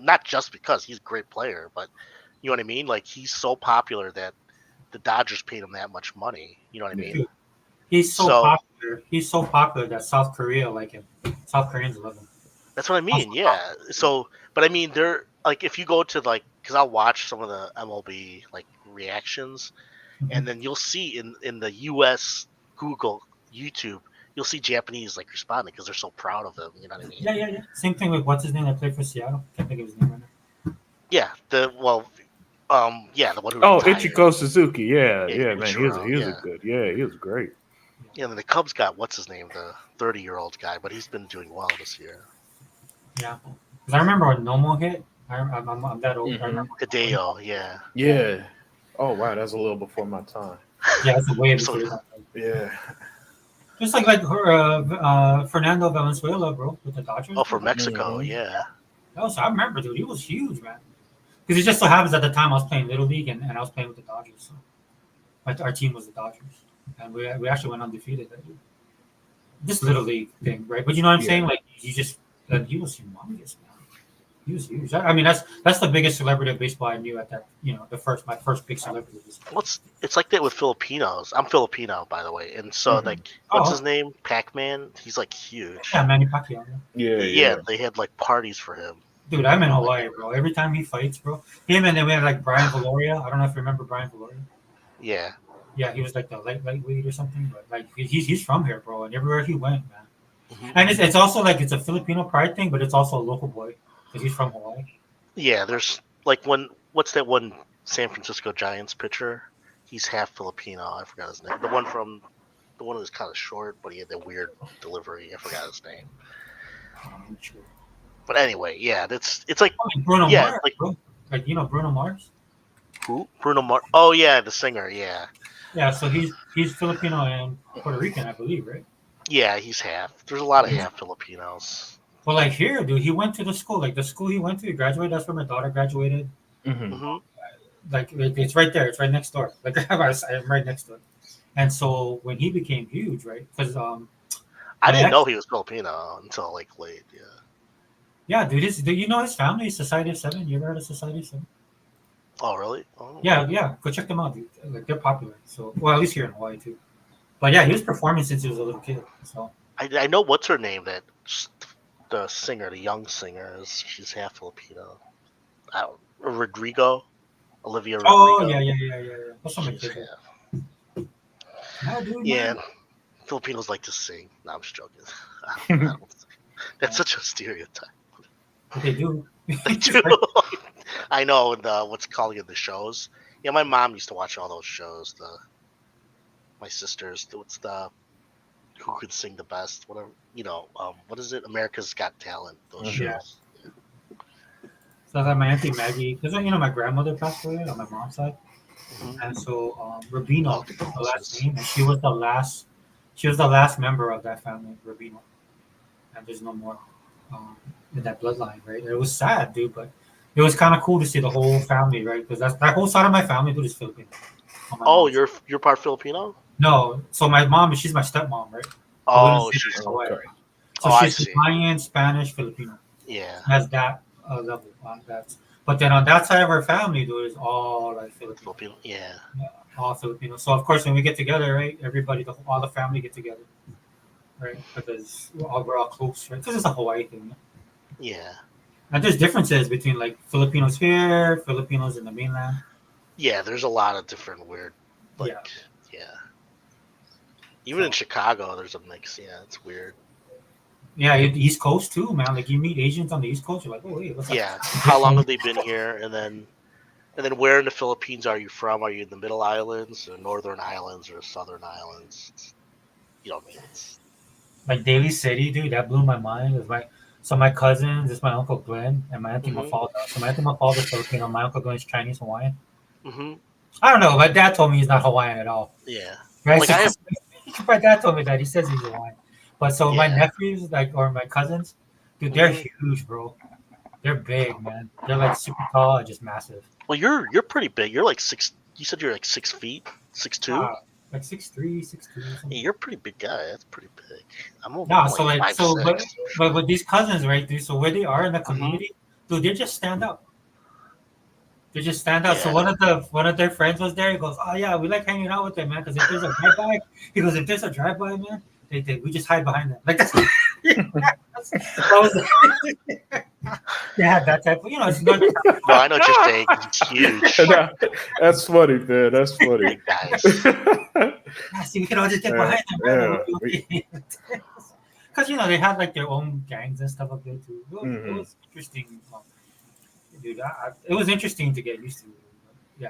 Speaker 3: not just because he's a great player, but you know what I mean? Like he's so popular that the Dodgers paid him that much money. You know what I mean?
Speaker 1: He's so
Speaker 3: So-
Speaker 1: popular. He's so popular that South Korea like him. South Koreans love him.
Speaker 3: That's what I mean. Yeah. So, but I mean, they're like, if you go to like, because I'll watch some of the MLB like reactions, and then you'll see in the U.S. Google YouTube, you'll see Japanese like responding because they're so proud of him. You know what I mean?
Speaker 1: Yeah. Same thing with what's his name that played for Seattle. Can't think of his name right now.
Speaker 3: Yeah. The one who
Speaker 5: Oh,
Speaker 3: retired.
Speaker 5: Ichiko Suzuki. Yeah,
Speaker 3: Yeah,
Speaker 5: man.
Speaker 3: Ichiro,
Speaker 5: He was
Speaker 3: yeah.
Speaker 5: a good. Yeah, he was great.
Speaker 3: Yeah, and then the Cubs got what's his name, the 30-year-old guy, but he's been doing well this year.
Speaker 1: Yeah, because I remember when Nomo hit. I'm that old. I
Speaker 5: Mhm.
Speaker 1: remember.
Speaker 3: Hideo, yeah.
Speaker 5: Yeah. Oh wow, that's a little before my time.
Speaker 1: Yeah, it's way
Speaker 3: So-
Speaker 1: before that.
Speaker 5: Yeah.
Speaker 1: Just like Fernando Valenzuela, bro, with the Dodgers.
Speaker 3: Oh, for Mexico,
Speaker 5: Mhm.
Speaker 3: yeah.
Speaker 1: I remember, dude. He was huge, man. Because it just so happens at the time I was playing Little League and I was playing with the Dodgers. So our team was the Dodgers, and we actually went undefeated that year. This Little League thing, right? But you know what I'm
Speaker 5: Yeah.
Speaker 1: saying? Like he was humongous, man. He was huge. I mean, that's the biggest celebrity of baseball I knew at that. You know, my first big celebrity.
Speaker 3: It's like that with Filipinos. I'm Filipino, by the way, and so
Speaker 5: Mhm.
Speaker 3: like, what's
Speaker 1: Oh.
Speaker 3: his name? Pac-Man. He's like huge.
Speaker 1: Yeah, Manny Pacquiao. Yeah.
Speaker 3: Yeah, they had like parties for him.
Speaker 1: Dude, I'm in Hawaii, bro. Every time he fights, bro. Him and then we had like Brian Valoria. I don't know if you remember Brian Valoria.
Speaker 3: Yeah,
Speaker 1: Yeah, he was like the lightweight or something, but like he's from here, bro, and everywhere he went, man.
Speaker 3: Mhm.
Speaker 1: And it's also like it's a Filipino pride thing, but it's also a local boy because he's from Hawaii.
Speaker 3: yeah. There's like what's that one San Francisco Giants pitcher? He's half Filipino. I forgot his name. The one who was kind of short, but he had that weird delivery. I forgot his name.
Speaker 1: I'm not sure.
Speaker 3: But anyway, yeah, it's like
Speaker 1: Bruno
Speaker 3: Yeah,
Speaker 1: Mars,
Speaker 3: like-
Speaker 1: bro. Like Bruno Mars.
Speaker 3: who? Bruno Mars. Oh yeah, the singer. Yeah,
Speaker 1: Yeah, so he's Filipino and Puerto Rican, I believe, right?
Speaker 3: yeah, he's half. There's a lot of half Filipinos.
Speaker 1: Well, like here, dude, he went to the school. Like the school he went to, he graduated. That's where my daughter graduated.
Speaker 5: Mhm.
Speaker 3: Hmm.
Speaker 1: Like it's right there. It's right next door. Like I'm right next door. And so when he became huge, right? Because
Speaker 3: I didn't
Speaker 1: ex-
Speaker 3: know he was Filipino until like late. Yeah.
Speaker 1: yeah, dude, do you know his family? Society of Seven. You ever heard of Society of Seven?
Speaker 3: Oh really? Oh.
Speaker 1: Yeah. Go check them out, dude. Like they're popular. So well, at least here in Hawaii too. But yeah, he was performing since he was a little kid. So
Speaker 3: I know what's her name, that the singer, the young singer, she's half Filipino. I don't, Olivia
Speaker 1: oh
Speaker 3: Rodrigo.
Speaker 1: yeah. What's some of the
Speaker 3: She's
Speaker 1: kids?
Speaker 3: half.
Speaker 1: No, dude,
Speaker 3: Yeah,
Speaker 1: man.
Speaker 3: Filipinos like to sing. No, I'm just joking. I don't, that's such a stereotype.
Speaker 1: But they do.
Speaker 3: They do. I know. And what's calling it the shows? Yeah, my mom used to watch all those shows. My sisters. What's the who could sing the best? Whatever. What is it? America's Got Talent. Those shows.
Speaker 1: Yeah. So like my auntie Maggie, because my grandmother passed away on my mom's side,
Speaker 3: Mhm.
Speaker 1: and so Rubino,
Speaker 3: Oh,
Speaker 1: the last name, and she was the last member of that family, Rubino, and there's no more in that bloodline, right? It was sad, dude, but it was kind of cool to see the whole family, right? Because that whole side of my family, dude, is Filipino. On my
Speaker 3: Oh,
Speaker 1: mom's
Speaker 3: you're part Filipino?
Speaker 1: no. So my mom, she's my stepmom, right?
Speaker 3: Oh,
Speaker 1: she's
Speaker 3: she's
Speaker 1: Hawaii.
Speaker 5: okay.
Speaker 1: So
Speaker 3: Oh, I
Speaker 1: she's
Speaker 3: see.
Speaker 1: Italian, Spanish, Filipino.
Speaker 3: yeah.
Speaker 1: Has that level on that. But then on that side of our family, dude, is all like Filipino,
Speaker 3: Filipino. Yeah.
Speaker 1: all Filipino. So of course, when we get together, right, everybody, all the family get together, right, because we're all close, right? Because it's a Hawaii thing.
Speaker 3: Yeah.
Speaker 1: And there's differences between like Filipinos here, Filipinos in the mainland.
Speaker 3: Yeah. There's a lot of different weird. Like, yeah. Even in Chicago, there's a mix. Yeah, it's weird.
Speaker 1: Yeah, the East Coast too, man. Like you meet Asians on the East Coast, you're like, oh wait, what's
Speaker 3: Yeah.
Speaker 1: up?
Speaker 3: How long have they been here? And then where in the Philippines are you from? Are you in the Middle Islands, or Northern Islands, or Southern Islands? You know what I mean? It's,
Speaker 1: Like Daly City, dude, that blew my mind. It was my cousins, it's my uncle Glenn and my auntie
Speaker 3: Mhm.
Speaker 1: Mafalda. So my auntie Mafalda is Filipino, my uncle Glenn's Chinese Hawaiian.
Speaker 3: hmm
Speaker 1: I don't know. My dad told me he's not Hawaiian at all.
Speaker 3: Yeah.
Speaker 1: Right?
Speaker 3: Like,
Speaker 1: So,
Speaker 3: I have-
Speaker 1: my dad told me that he says he's Hawaiian. But so my
Speaker 3: Yeah.
Speaker 1: nephews, or my cousins, dude, they're
Speaker 3: Mhm.
Speaker 1: huge, bro. They're big, man. They're like super tall and just massive.
Speaker 3: Well, you're pretty big. You're like 6. You said you're like 6 feet, 6'2".
Speaker 1: Like 6'3", 6'2".
Speaker 3: Yeah, you're a pretty big guy. That's pretty big. I'm only
Speaker 1: Nah,
Speaker 3: like
Speaker 1: so like
Speaker 3: 5'6".
Speaker 1: but with these cousins, right, dude? So where they are in the community, dude, they just stand up. They just stand out. So one of their friends was there. He goes, "Oh yeah, we like hanging out with them, man. Because if there's a drive-by, he goes, if there's a drive-by, man, we just hide behind them. Like that's that was yeah, that type. Of, it's not.
Speaker 3: No, I know what you're saying. 'Cause it's huge.
Speaker 5: That's funny, man. That's funny.
Speaker 3: Big guys.
Speaker 1: Yeah, see, we can all just get behind them, man. Because they had like their own gangs and stuff up there too. It was interesting. Dude, it was interesting to get used to. Yeah.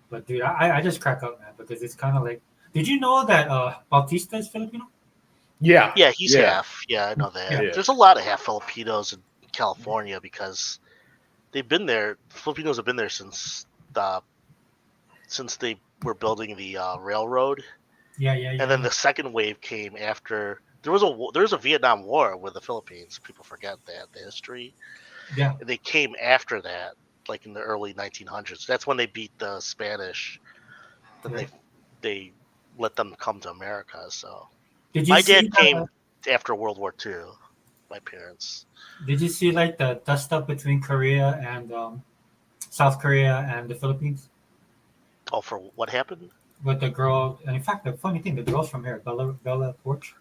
Speaker 1: But dude, I just crack up, man, because it's kind of like. Did you know that Bautista is Filipino?
Speaker 5: Yeah.
Speaker 3: Yeah, he's half. Yeah, I know that.
Speaker 5: Yeah.
Speaker 3: There's a lot of half Filipinos in California because they've been there. Filipinos have been there since they were building the railroad.
Speaker 1: Yeah.
Speaker 3: And then the second wave came after. There was a Vietnam War with the Philippines. People forget that the history.
Speaker 1: Yeah.
Speaker 3: They came after that, like in the early 1900s. That's when they beat the Spanish. Then they let them come to America. So my dad came after World War II. My parents.
Speaker 1: Did you see like the dust up between Korea and South Korea and the Philippines?
Speaker 3: Oh, for what happened?
Speaker 1: With the girl, and in fact, the funny thing, the girl's from here, Bella Porch.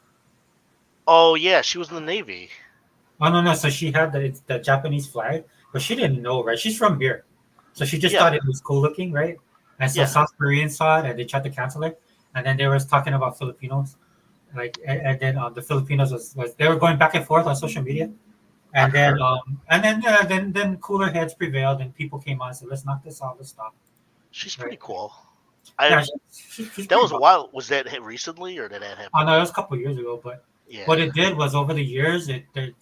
Speaker 3: Oh yeah, she was in the Navy.
Speaker 1: Oh no! So she had the Japanese flag, but she didn't know, right? She's from here, so she just thought it was cool looking, right? And so South Koreans saw it, and they tried to cancel it. And then they were talking about Filipinos, like, and then the Filipinos was they were going back and forth on social media, and then cooler heads prevailed, and people came on and said, "Let's knock this off. Let's stop."
Speaker 3: She's pretty cool.
Speaker 1: She's
Speaker 3: that was a while. Was that recently, or did that happen?
Speaker 1: Oh no, it was a couple of years ago, but.
Speaker 3: Yeah.
Speaker 1: What it did was over the years,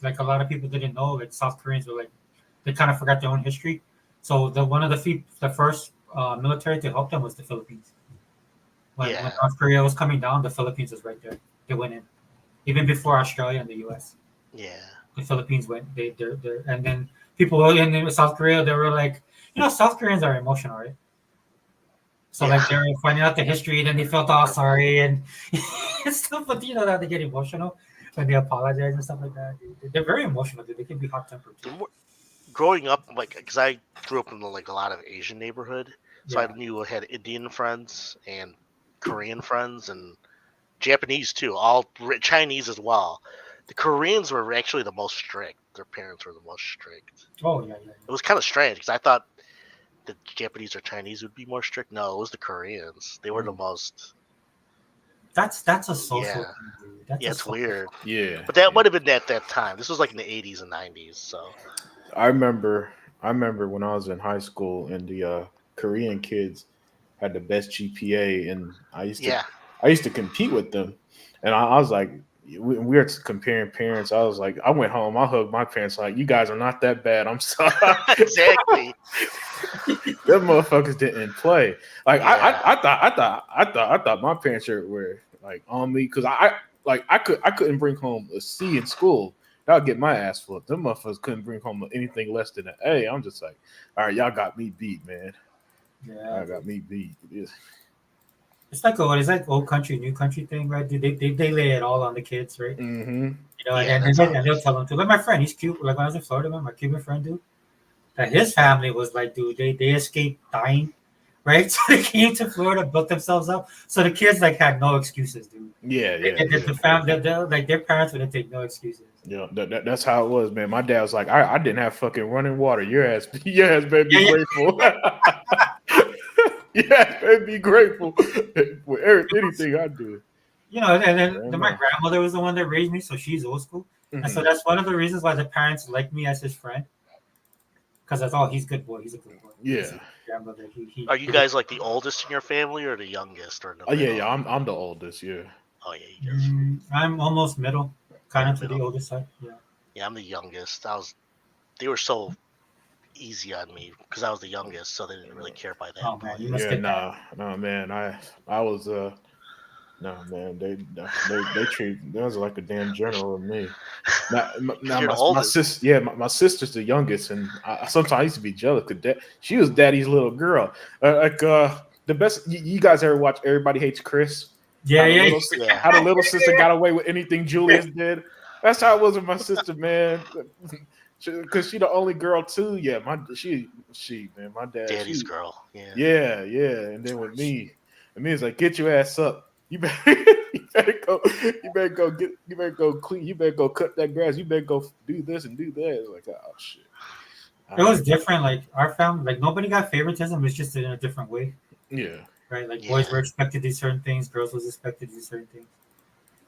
Speaker 1: like a lot of people didn't know, like South Koreans were like, they kind of forgot their own history. So one of the first military to help them was the Philippines. When North Korea was coming down, the Philippines was right there. They went in, even before Australia and the U.S.
Speaker 3: Yeah.
Speaker 1: The Philippines went. And then people in South Korea, they were like, South Koreans are emotional, right? So like they were finding out the history, then they felt all sorry and stuff. But how they get emotional when they apologize and stuff like that. They're very emotional. Dude. They can be hot tempered.
Speaker 3: Growing up, like, because I grew up in like a lot of Asian neighborhood, so I knew I had Indian friends and Korean friends and Japanese too, all Chinese as well. The Koreans were actually the most strict. Their parents were the most strict.
Speaker 1: Oh yeah.
Speaker 3: It was kind of strange because I thought the Japanese or Chinese would be more strict. No, it was the Koreans. They were the most.
Speaker 1: That's a social thing, dude.
Speaker 3: It's weird.
Speaker 5: Yeah.
Speaker 3: But that might have been at that time. This was like in the 80s and 90s. So
Speaker 5: I remember when I was in high school and the Korean kids had the best GPA, and I used to compete with them, and I was like, we were comparing parents. I was like, I went home, I hugged my parents, like, you guys are not that bad. I'm sorry.
Speaker 3: Exactly.
Speaker 5: Them motherfuckers didn't play. Like I thought my parents were like on me because I couldn't bring home a C in school. That would get my ass whooped. Them motherfuckers couldn't bring home anything less than an A. I'm just like, all right, y'all got me beat, man.
Speaker 1: Yeah,
Speaker 5: I got me beat.
Speaker 1: It's like old country, new country thing, right? Dude, they lay it all on the kids, right?
Speaker 5: Mm-hmm.
Speaker 1: And they'll tell them to. Like my friend, he's cute. Like when I was in Florida, man, my Cuban friend, dude. That his family was like, dude, they escaped dying, right? So they came to Florida, built themselves up. So the kids like had no excuses, dude.
Speaker 5: Yeah.
Speaker 1: The family, like their parents wouldn't take no excuses.
Speaker 5: Yeah, that's how it was, man. My dad was like, I didn't have fucking running water. Your ass better be grateful. Better be grateful for anything I do.
Speaker 1: And then my grandmother was the one that raised me, so she's old school. Mm-hmm. And so that's one of the reasons why the parents like me as his friend. Because that's all, he's a good boy. He's a good boy.
Speaker 5: Yeah.
Speaker 1: Grandmother,
Speaker 3: Are you guys like the oldest in your family or the youngest? Or
Speaker 5: oh yeah, I'm the oldest. Yeah.
Speaker 3: Oh yeah, you guys.
Speaker 1: I'm almost middle, kind of to the oldest side. Yeah.
Speaker 3: Yeah, I'm the youngest. They were so easy on me because I was the youngest, so they didn't really care by that.
Speaker 1: Oh man, you must get that.
Speaker 5: No, man. I was no, man. They treat them like a damn general of me. My sister, my sister's the youngest, and sometimes I used to be jealous because she was daddy's little girl. The best. You guys ever watch Everybody Hates Chris?
Speaker 1: Yeah.
Speaker 5: How the little sister got away with anything Julius did. That's how it was with my sister, man. Because she the only girl too. Yeah, she man, my dad.
Speaker 3: Daddy's girl. Yeah.
Speaker 5: Yeah. And then with me, and me is like, get your ass up. You better, you better go clean. You better go cut that grass. You better go do this and do that. It's like, oh shit.
Speaker 1: It was different. Like our family, like nobody got favoritism. It's just in a different way,
Speaker 5: Yeah.
Speaker 1: right? Like boys were expected to do certain things, girls was expected to do certain things.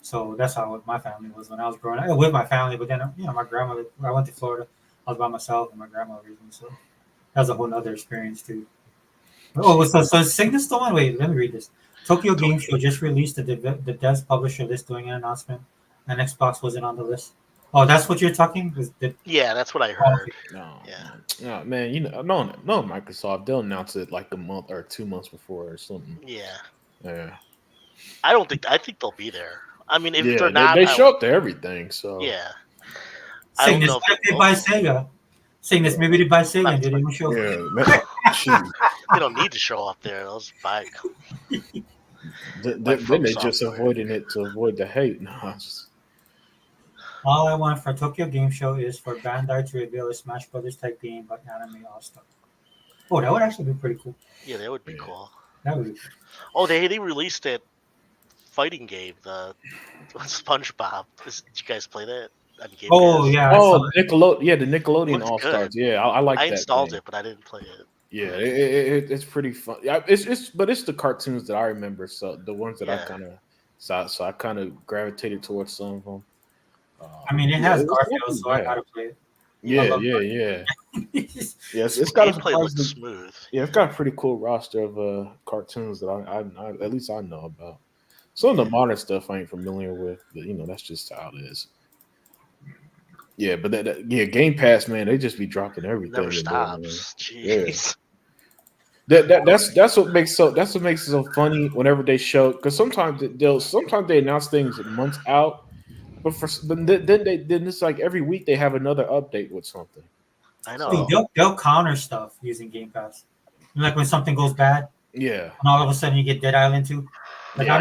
Speaker 1: So that's how my family was when I was growing up. With my family, but then my grandmother. I went to Florida. I was by myself, and my grandma raised me. So that was a whole nother experience too. Oh, so Cygnus the one. Wait, let me read this. Tokyo Game Show just released the devs publisher list doing an announcement, and Xbox wasn't on the list. Oh, that's what you're talking?
Speaker 3: Yeah, that's what I heard.
Speaker 5: No, man, no, Microsoft, they'll announce it like a month or 2 months before or something.
Speaker 3: Yeah. I think they'll be there. I mean, if they're
Speaker 5: not, they show up to everything. So
Speaker 3: yeah.
Speaker 1: Cygnus, they buy Sega. Cygnus, maybe they buy Sega and they didn't show up.
Speaker 5: Yeah,
Speaker 3: they don't need to show up there. Those buy.
Speaker 5: Then they just avoiding it to avoid the hate. No,
Speaker 1: all I want for Tokyo Game Show is for Bandai to reveal a Smash Brothers type game, but anime all-star. Oh, that would actually be pretty cool.
Speaker 3: Yeah, that would be cool.
Speaker 1: That would be cool.
Speaker 3: Oh, they released that fighting game, the SpongeBob. Did you guys play that?
Speaker 1: Oh yeah.
Speaker 5: The Nickelodeon All Stars. Yeah, I like that.
Speaker 3: I installed it, but I didn't play it.
Speaker 5: Yeah, it's pretty fun. Yeah, it's the cartoons that I remember. So the ones that I kind of so I kind of gravitated towards some of them.
Speaker 1: I mean, it has Garfield, so I gotta play it.
Speaker 5: Yeah. Yes, it's got
Speaker 3: smooth.
Speaker 5: Yeah, it's got a pretty cool roster of cartoons that I at least I know about. Some of the modern stuff I ain't familiar with, but that's just how it is. Yeah, but Game Pass, man, they just be dropping everything.
Speaker 3: Never stops. Jeez.
Speaker 5: That's what makes it so funny whenever they show, because sometimes they announce things months out, but then it's like every week they have another update with something.
Speaker 3: I know.
Speaker 1: They'll counter stuff using Game Pass. Like when something goes bad.
Speaker 5: Yeah.
Speaker 1: And all of a sudden you get Dead Island 2. Like, you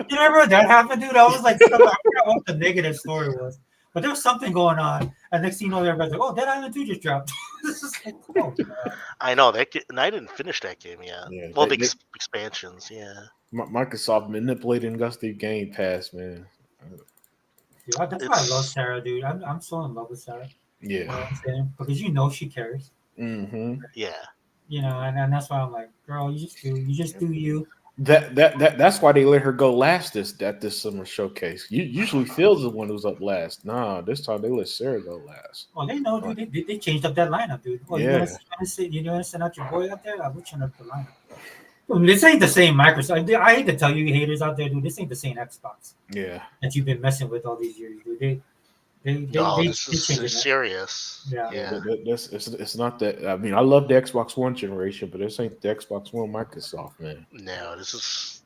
Speaker 1: remember when that happened, dude? I was like, I forgot what the negative story was. But there was something going on. And next thing you know, everybody's like, oh, Dead Island 2 just dropped. It's just like, oh,
Speaker 3: I know. And I didn't finish that game yet. Yeah, well, the expansions, yeah.
Speaker 5: Microsoft manipulating Gusty Game Pass, man.
Speaker 1: Dude, that's why I love Sarah, dude. I'm so in love with Sarah.
Speaker 5: Yeah.
Speaker 1: You know what I'm saying? Because she cares.
Speaker 5: Mm-hmm.
Speaker 3: Yeah.
Speaker 1: And that's why I'm like, girl, you just do you.
Speaker 5: That's why they let her go last at this summer showcase. Usually Phil's the one who's up last. Nah, this time they let Sarah go last.
Speaker 1: Oh, they know, dude. They changed up that lineup, dude. Oh,
Speaker 5: yeah.
Speaker 1: You want to send out your boy out there? I'll change up the lineup. This ain't the same Microsoft. I hate to tell you haters out there, dude. This ain't the same Xbox.
Speaker 5: Yeah.
Speaker 1: That you've been messing with all these years, dude.
Speaker 3: This is serious.
Speaker 1: Yeah.
Speaker 5: It's not that. I mean, I love the Xbox One generation, but this ain't the Xbox One Microsoft, man.
Speaker 3: No, this is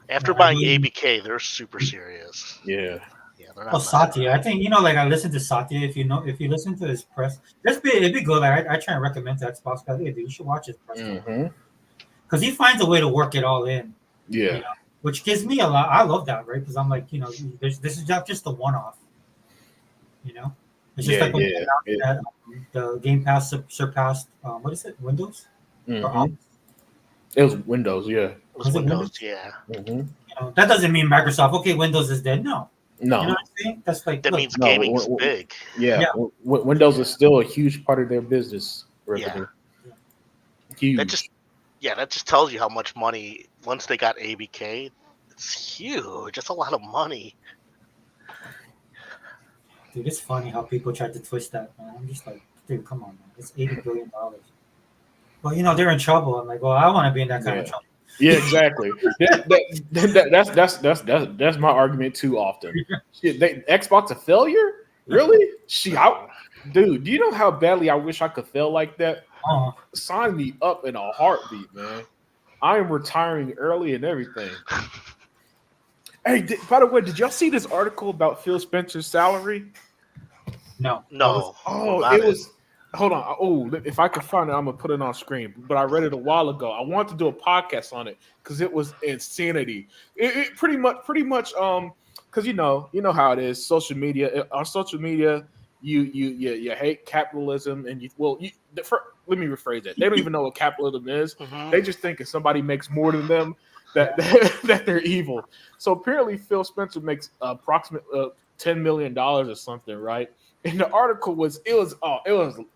Speaker 3: after buying ABK, they're super serious.
Speaker 5: Yeah.
Speaker 3: Yeah, they're not.
Speaker 1: Satya, I think like I listen to Satya. If you listen to his press, it'd be good. Like I try and recommend to Xbox guys, hey, dude, you should watch his press because he finds a way to work it all in.
Speaker 5: Yeah.
Speaker 1: Which gives me a lot. I love that, right? Because I'm like, this is not just a one-off. It's just like when the Game Pass surpassed what is it, Windows?
Speaker 5: Mm-hmm. It was Windows, yeah.
Speaker 3: It was Windows, yeah.
Speaker 5: Mm-hmm.
Speaker 1: That doesn't mean Microsoft. Okay, Windows is dead. No.
Speaker 5: No.
Speaker 1: You know what I'm saying? That's like
Speaker 3: that means gaming's big.
Speaker 5: Yeah. Windows is still a huge part of their business revenue.
Speaker 3: Yeah.
Speaker 5: Huge.
Speaker 3: That just tells you how much money once they got ABK. It's huge. It's a lot of money.
Speaker 1: Dude, it's funny how people try to twist that, man. I'm just like, dude, come on, man. It's $80 billion. Well, they're in trouble. I'm like, well, I want to be in that kind of trouble.
Speaker 5: Yeah, exactly. That's my argument too often. Xbox a failure? Really? Dude, do you know how badly I wish I could fail like that? Sign me up in a heartbeat, man. I am retiring early and everything. Hey, by the way, did y'all see this article about Phil Spencer's salary?
Speaker 1: No.
Speaker 5: It was. Hold on. Oh, if I can find it, I'm gonna put it on screen. But I read it a while ago. I wanted to do a podcast on it because it was insanity. It pretty much. Because you know how it is. Social media. On social media, you hate capitalism, and let me rephrase that. They don't even know what capitalism is.
Speaker 3: Mhm.
Speaker 5: They just think if somebody makes more than them, that that they're evil. So apparently, Phil Spencer makes approximately $10 million or something, right? And the article was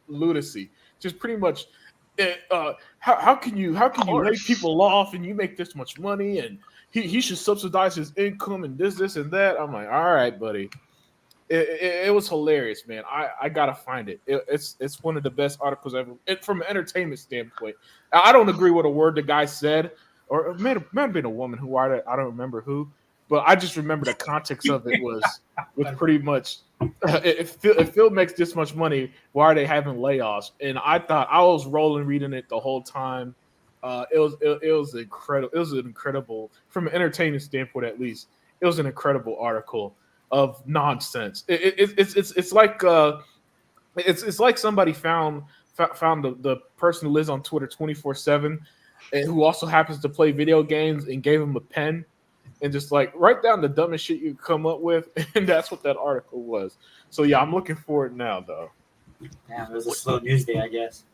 Speaker 5: lunacy. Just pretty much, how can you lay
Speaker 3: course.
Speaker 5: people off and you make this much money, and he should subsidize his income and this and that. I'm like, all right, buddy. It was hilarious, man. I gotta find it. It's one of the best articles ever. From an entertainment standpoint, I don't agree with a word the guy said, or it might have been a woman who I don't remember who, but I just remember the context of it was pretty much if Phil makes this much money, why are they having layoffs? And I thought I was rolling reading it the whole time. It was incredible. It was an incredible, from an entertainment standpoint at least. It was an incredible article of nonsense. It's like it's like somebody found the person who lives on Twitter 24/7 and who also happens to play video games and gave him a pen and just like write down the dumbest shit you come up with, and that's what that article was. So yeah, I'm looking for it now though.
Speaker 1: Damn, it was a slow news day, I guess.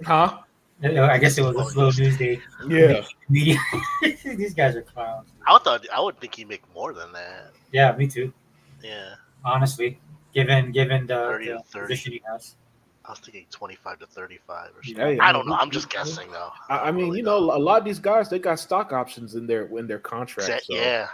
Speaker 5: Huh?
Speaker 1: I guess it was a slow news day.
Speaker 5: Yeah.
Speaker 1: Media. These guys are clowns.
Speaker 3: I would think he'd make more than that.
Speaker 1: Yeah, me too.
Speaker 3: Yeah,
Speaker 1: Honestly, given
Speaker 3: 30
Speaker 1: the
Speaker 3: to 30.
Speaker 1: position he has.
Speaker 3: I was thinking 25 to 35 or something.
Speaker 5: Yeah,
Speaker 3: I don't know. I'm just guessing though.
Speaker 5: I mean,
Speaker 3: really
Speaker 5: you know, a lot of these guys they got stock options in their contracts. So,
Speaker 3: Yeah.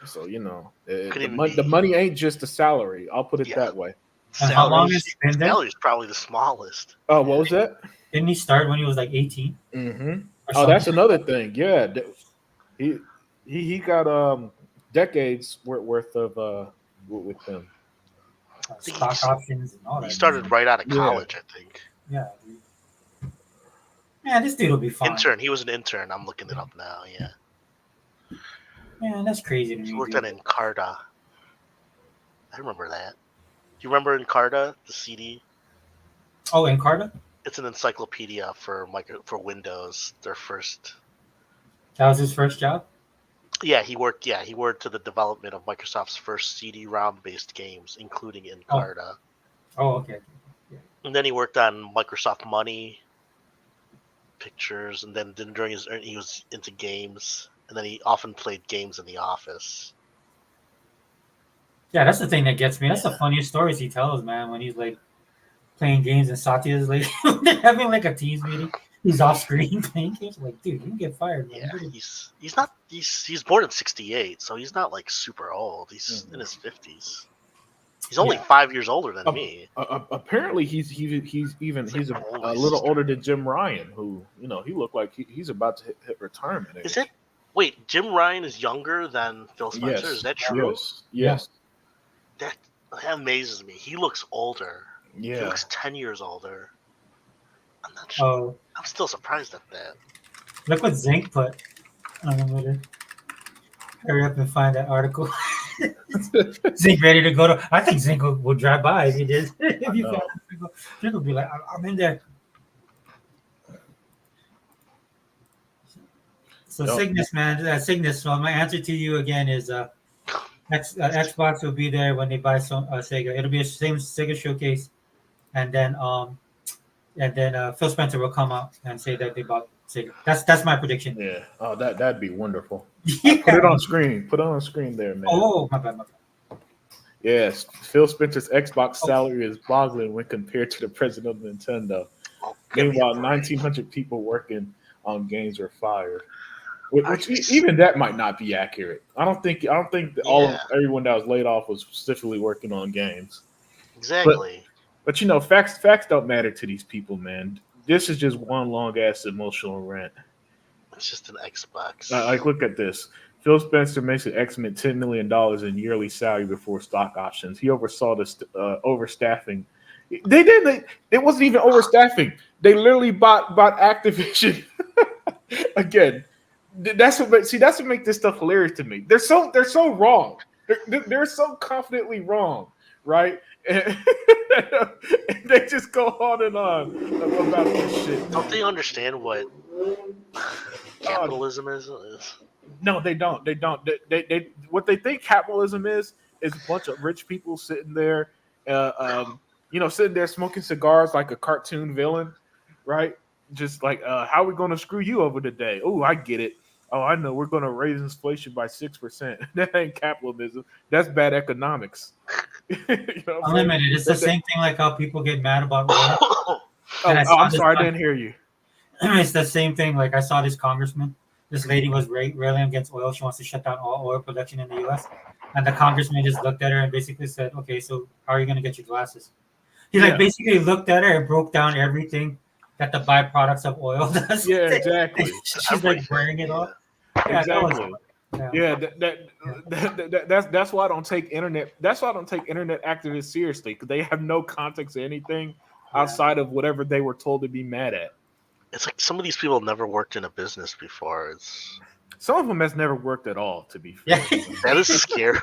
Speaker 5: So you know,
Speaker 3: Even
Speaker 5: the money ain't just the salary. I'll put it
Speaker 3: Yeah.
Speaker 5: that way.
Speaker 1: And how long has he been there?
Speaker 3: Salary's probably the smallest.
Speaker 5: Oh, what was that?
Speaker 1: Didn't he start when he was like 18?
Speaker 5: Mm-hmm. Oh, that's another thing. Yeah, he got decades worth of with them.
Speaker 1: Stock options and all that.
Speaker 3: He started right out of college, I think.
Speaker 1: Yeah. Man, this dude will be fine.
Speaker 3: Intern. He was an intern. I'm looking it up now. Yeah.
Speaker 1: Man, that's crazy to me.
Speaker 3: He worked
Speaker 1: dude.
Speaker 3: at Encarta. I remember that. Do you remember Encarta, the CD?
Speaker 1: Oh, Encarta?
Speaker 3: It's an encyclopedia for Windows. Their first.
Speaker 1: That was his first job?
Speaker 3: Yeah, he worked to the development of Microsoft's first CD-ROM based games, including Encarta.
Speaker 1: Oh, okay.
Speaker 3: And then he worked on Microsoft Money, Pictures, and then during he was into games, and then he often played games in the office.
Speaker 1: Yeah, that's the thing that gets me. That's the funniest stories he tells, man, when he's like playing games and Satya's like they're having like a teams meeting. He's off screen playing games. Like, dude, you can get fired, man.
Speaker 3: Yeah, he's born in '68, so he's not like super old. He's in his 50s. He's only 5 years older than me.
Speaker 5: Apparently, he's a little older than Jim Ryan, who he looked like he's about to hit retirement.
Speaker 3: Is it? Wait, Jim Ryan is younger than Phil Spencer. Is that true?
Speaker 5: Yes.
Speaker 3: That amazes me. He looks older.
Speaker 5: Yeah.
Speaker 3: He looks 10 years older. I'm not sure.
Speaker 1: Oh,
Speaker 3: I'm still surprised at that.
Speaker 1: look what Zink put. I'm gonna hurry up and find that article. Zink ready to go to. I think Zink will drive by if he did. If you found Zink will be like, I'm in there. So Cygnus, man, Cygnus. So my answer to you again is Xbox will be there when they buy some Sega. It'll be the same Sega showcase, and then Phil Spencer will come out and say that they bought Sega. That's my prediction.
Speaker 5: Yeah. Oh, that'd be wonderful.
Speaker 1: Yeah.
Speaker 5: Put it on screen. Put it on screen there, man.
Speaker 1: Oh, my bad.
Speaker 5: Yes, Phil Spencer's Xbox salary is boggling when compared to the president of Nintendo. Meanwhile, 1,900 people working on games were fired. Which even that might not be accurate. I don't think everyone that was laid off was specifically working on games.
Speaker 3: Exactly.
Speaker 5: But facts don't matter to these people, man. This is just one long ass emotional rant.
Speaker 3: It's just an Xbox.
Speaker 5: Look at this. Phil Spencer makes an estimate $10 million in yearly salary before stock options. He oversaw the overstaffing. They didn't. It wasn't even overstaffing. They literally bought Activision. Again, that's what makes this stuff hilarious to me. They're so wrong. They're so confidently wrong, right? And they just go on and on about this shit.
Speaker 3: Don't they understand what capitalism is?
Speaker 5: No, they don't. They what they think capitalism is a bunch of rich people sitting there sitting there smoking cigars like a cartoon villain, right? Just like, how are we going to screw you over today? Oh, I get it. Oh, I know. We're going to raise inflation by 6%. That ain't capitalism. That's bad economics.
Speaker 1: Unlimited. It's the same thing like how people get mad about oil.
Speaker 5: I'm sorry, I didn't hear you.
Speaker 1: It's the same thing. Like I saw this congressman. This lady was railing against oil. She wants to shut down all oil production in the U.S. And the congressman just looked at her and basically said, "Okay, so how are you going to get your glasses?" He like basically looked at her and broke down everything that the byproducts of oil does.
Speaker 5: Yeah, exactly.
Speaker 1: She's like wearing it off.
Speaker 5: Yeah, exactly. That's why I don't take internet. That's why I don't take internet activists seriously, because they have no context of anything outside of whatever they were told to be mad at.
Speaker 3: It's like some of these people never worked in a business before.
Speaker 5: Some of them has never worked at all, to be fair.
Speaker 3: Yeah. That is scary.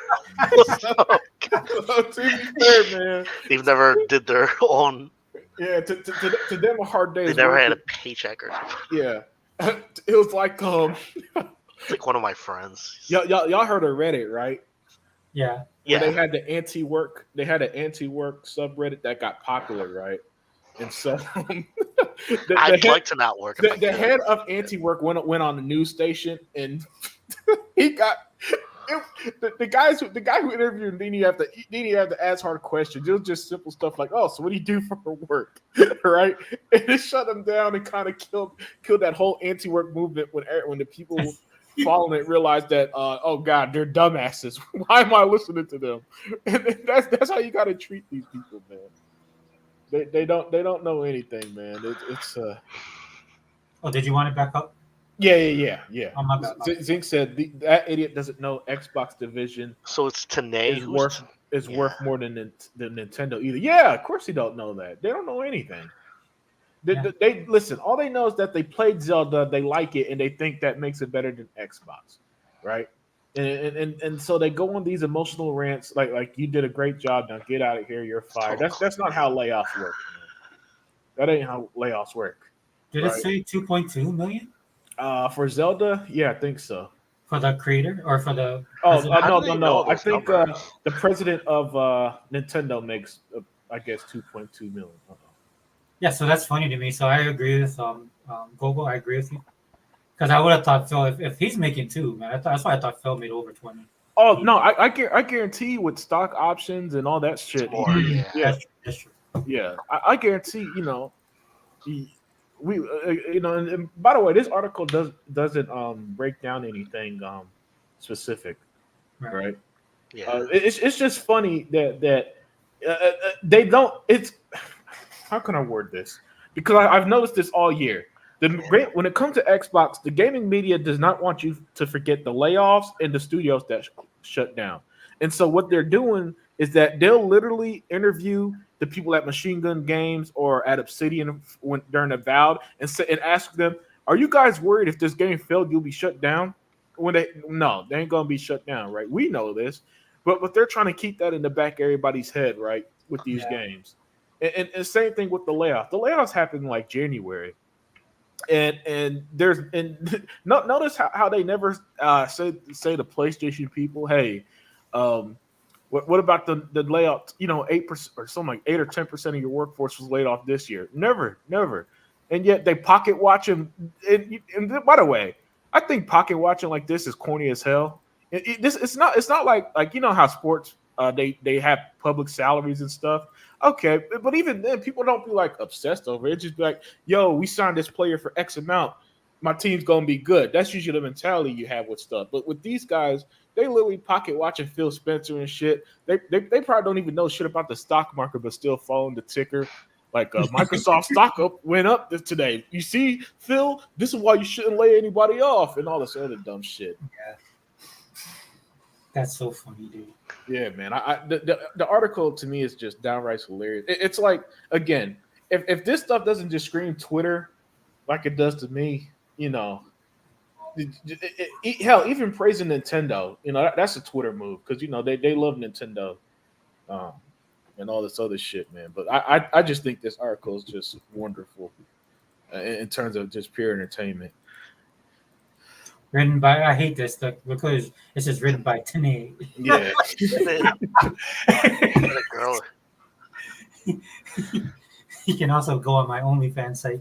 Speaker 5: To be fair, man.
Speaker 3: They've never did their own.
Speaker 5: Yeah, to them a hard day.
Speaker 3: They never had a paycheck or something.
Speaker 5: Yeah. It was like
Speaker 3: it's like one of my friends.
Speaker 5: Y'all heard of Reddit, right?
Speaker 1: Yeah.
Speaker 3: Yeah.
Speaker 5: They had the anti-work. They had an anti-work subreddit that got popular, right? And so
Speaker 3: I'd like to not work.
Speaker 5: The head of anti-work went on the news station, and he got the guy who interviewed him didn't even have to ask hard questions. It was just simple stuff like, "Oh, so what do you do for work?" Right? And it shut him down and kind of killed that whole anti-work movement when the people following it realized that oh God, they're dumbasses. Why am I listening to them? And that's how you got to treat these people, man. They don't know anything, man. It's
Speaker 1: Oh, did you want it back up?
Speaker 5: Yeah.
Speaker 1: Oh, my bad.
Speaker 5: Zink said that idiot doesn't know Xbox division.
Speaker 3: So it's Tanay
Speaker 5: is worth more than Nintendo either. Yeah, of course he don't know that. They don't know anything. They listen. All they know is that they played Zelda, they like it, and they think that makes it better than Xbox, right? And so they go on these emotional rants like you did a great job. Now get out of here. You're fired. That's not how layoffs work. Man. That ain't how layoffs work.
Speaker 1: Did it say 2.2 million?
Speaker 5: For Zelda, yeah, I think so.
Speaker 1: For the creator or for the?
Speaker 5: No. I think the president of Nintendo makes I guess 2.2 million.
Speaker 1: Yeah, so that's funny to me. So I agree with Gogo. I agree with you. Because I would have thought Phil, if he's making 2, man, that's why I thought Phil made over 20.
Speaker 5: Oh no, I guarantee you with stock options and all that shit.
Speaker 3: Yeah,
Speaker 1: that's true.
Speaker 5: Yeah, I guarantee. And by the way, this article doesn't break down anything specific, right?
Speaker 3: Yeah,
Speaker 5: it's just funny that they don't. It's how can I word this? Because I've noticed this all year. When it comes to Xbox, the gaming media does not want you to forget the layoffs and the studios that shut down. And so what they're doing is that they'll literally interview the people at Machine Gun Games or at Obsidian during Avowed and ask them, "Are you guys worried if this game failed, you'll be shut down?" They ain't gonna be shut down, right? We know this, but they're trying to keep that in the back of everybody's head, right? With these games, and same thing with the layoff. The layoffs happened like January. And notice how they never say the PlayStation people, hey, what about the layoff? 8% or something like 8 or 10% of your workforce was laid off this year. Never, and yet they pocket watch and by the way, I think pocket watching like this is corny as hell. It's not like how sports they have public salaries and stuff. Okay, but even then, people don't be like obsessed over it. It's just be like, yo, we signed this player for X amount. My team's gonna be good. That's usually the mentality you have with stuff. But with these guys, they literally pocket watching Phil Spencer and shit. They probably don't even know shit about the stock market, but still following the ticker. Like Microsoft stock went up today. You see, Phil, this is why you shouldn't lay anybody off and all this other dumb shit.
Speaker 1: Yeah, that's so funny, dude.
Speaker 5: Yeah, man. The article to me is just downright hilarious. It's like, again, if this stuff doesn't just scream Twitter like it does to me, hell, even praising Nintendo, that's a Twitter move because they love Nintendo, and all this other shit, man. But I just think this article is just wonderful in terms of just pure entertainment.
Speaker 1: Written by, I hate this stuff because it's just written by Tanay.
Speaker 5: Yeah.
Speaker 3: girl.
Speaker 1: You can also go on my OnlyFans site.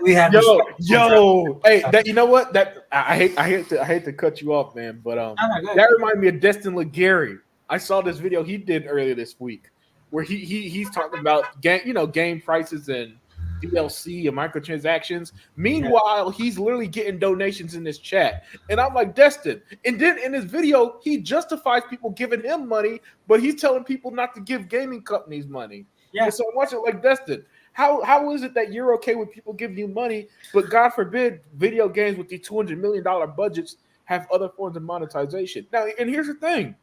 Speaker 1: We have
Speaker 5: Hey, that you know what? That I hate to cut you off, man, but that reminded me of Destin Legary. I saw this video he did earlier this week where he's talking about game prices and DLC and microtransactions. Meanwhile, he's literally getting donations in this chat, and I'm like, Destin. And then in his video, he justifies people giving him money, but he's telling people not to give gaming companies money.
Speaker 1: Yeah.
Speaker 5: And so I'm watching like, Destin, how is it that you're okay with people giving you money, but God forbid video games with these $200 million budgets have other forms of monetization? Now, and here's the thing,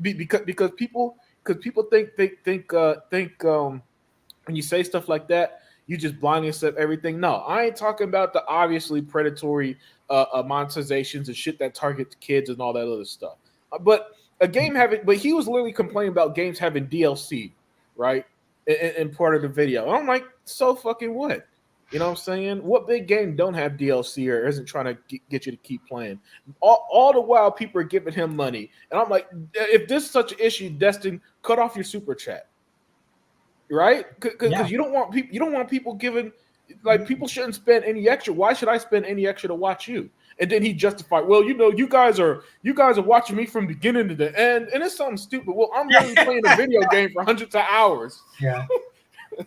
Speaker 5: because people think when you say stuff like that, you just blindly accept everything. No, I ain't talking about the obviously predatory monetizations and shit that targets kids and all that other stuff. But he was literally complaining about games having DLC, right? In part of the video. And I'm like, so fucking what? You know what I'm saying? What big game don't have DLC or isn't trying to get you to keep playing? All the while, people are giving him money. And I'm like, if this is such an issue, Destin, cut off your super chat. Right? Because you don't want people giving, like, people shouldn't spend any extra. Why should I spend any extra to watch you? And then he justified, well, you guys are watching me from beginning to the end, and it's something stupid. Well, I'm really playing a video game for hundreds of hours.
Speaker 1: Yeah.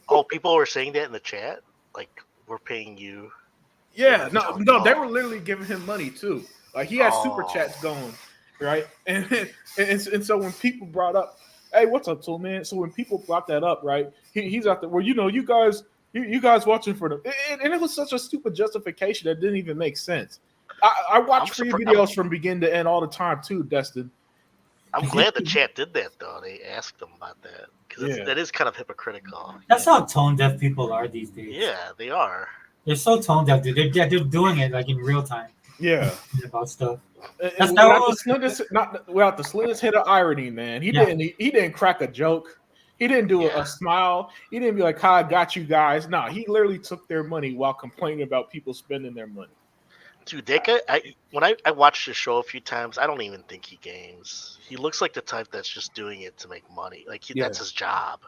Speaker 3: Oh, people were saying that in the chat, like, we're paying you.
Speaker 5: Yeah, no, they were literally giving him money too. Like, he had super chats going, right? And so when people brought up, hey, what's up, Tool Man? So when people brought that up, right, he's out there, well, you guys watching for them, and it was such a stupid justification that didn't even make sense. I watch free videos from beginning to end all the time too, Destin.
Speaker 3: I'm glad the chat did that though. They asked them about that because that is kind of hypocritical.
Speaker 1: That's how tone deaf people are these days.
Speaker 3: Yeah, they are.
Speaker 1: They're so tone deaf, dude. They're doing it like in real time.
Speaker 5: Yeah,
Speaker 1: about stuff.
Speaker 5: That's without the slightest hit of irony, man. He didn't crack a joke. He didn't do a smile. He didn't be like, "How I got you guys." No, he literally took their money while complaining about people spending their money.
Speaker 3: Dude, that guy, when I watched the show a few times, I don't even think he games. He looks like the type that's just doing it to make money. Like, that's his job.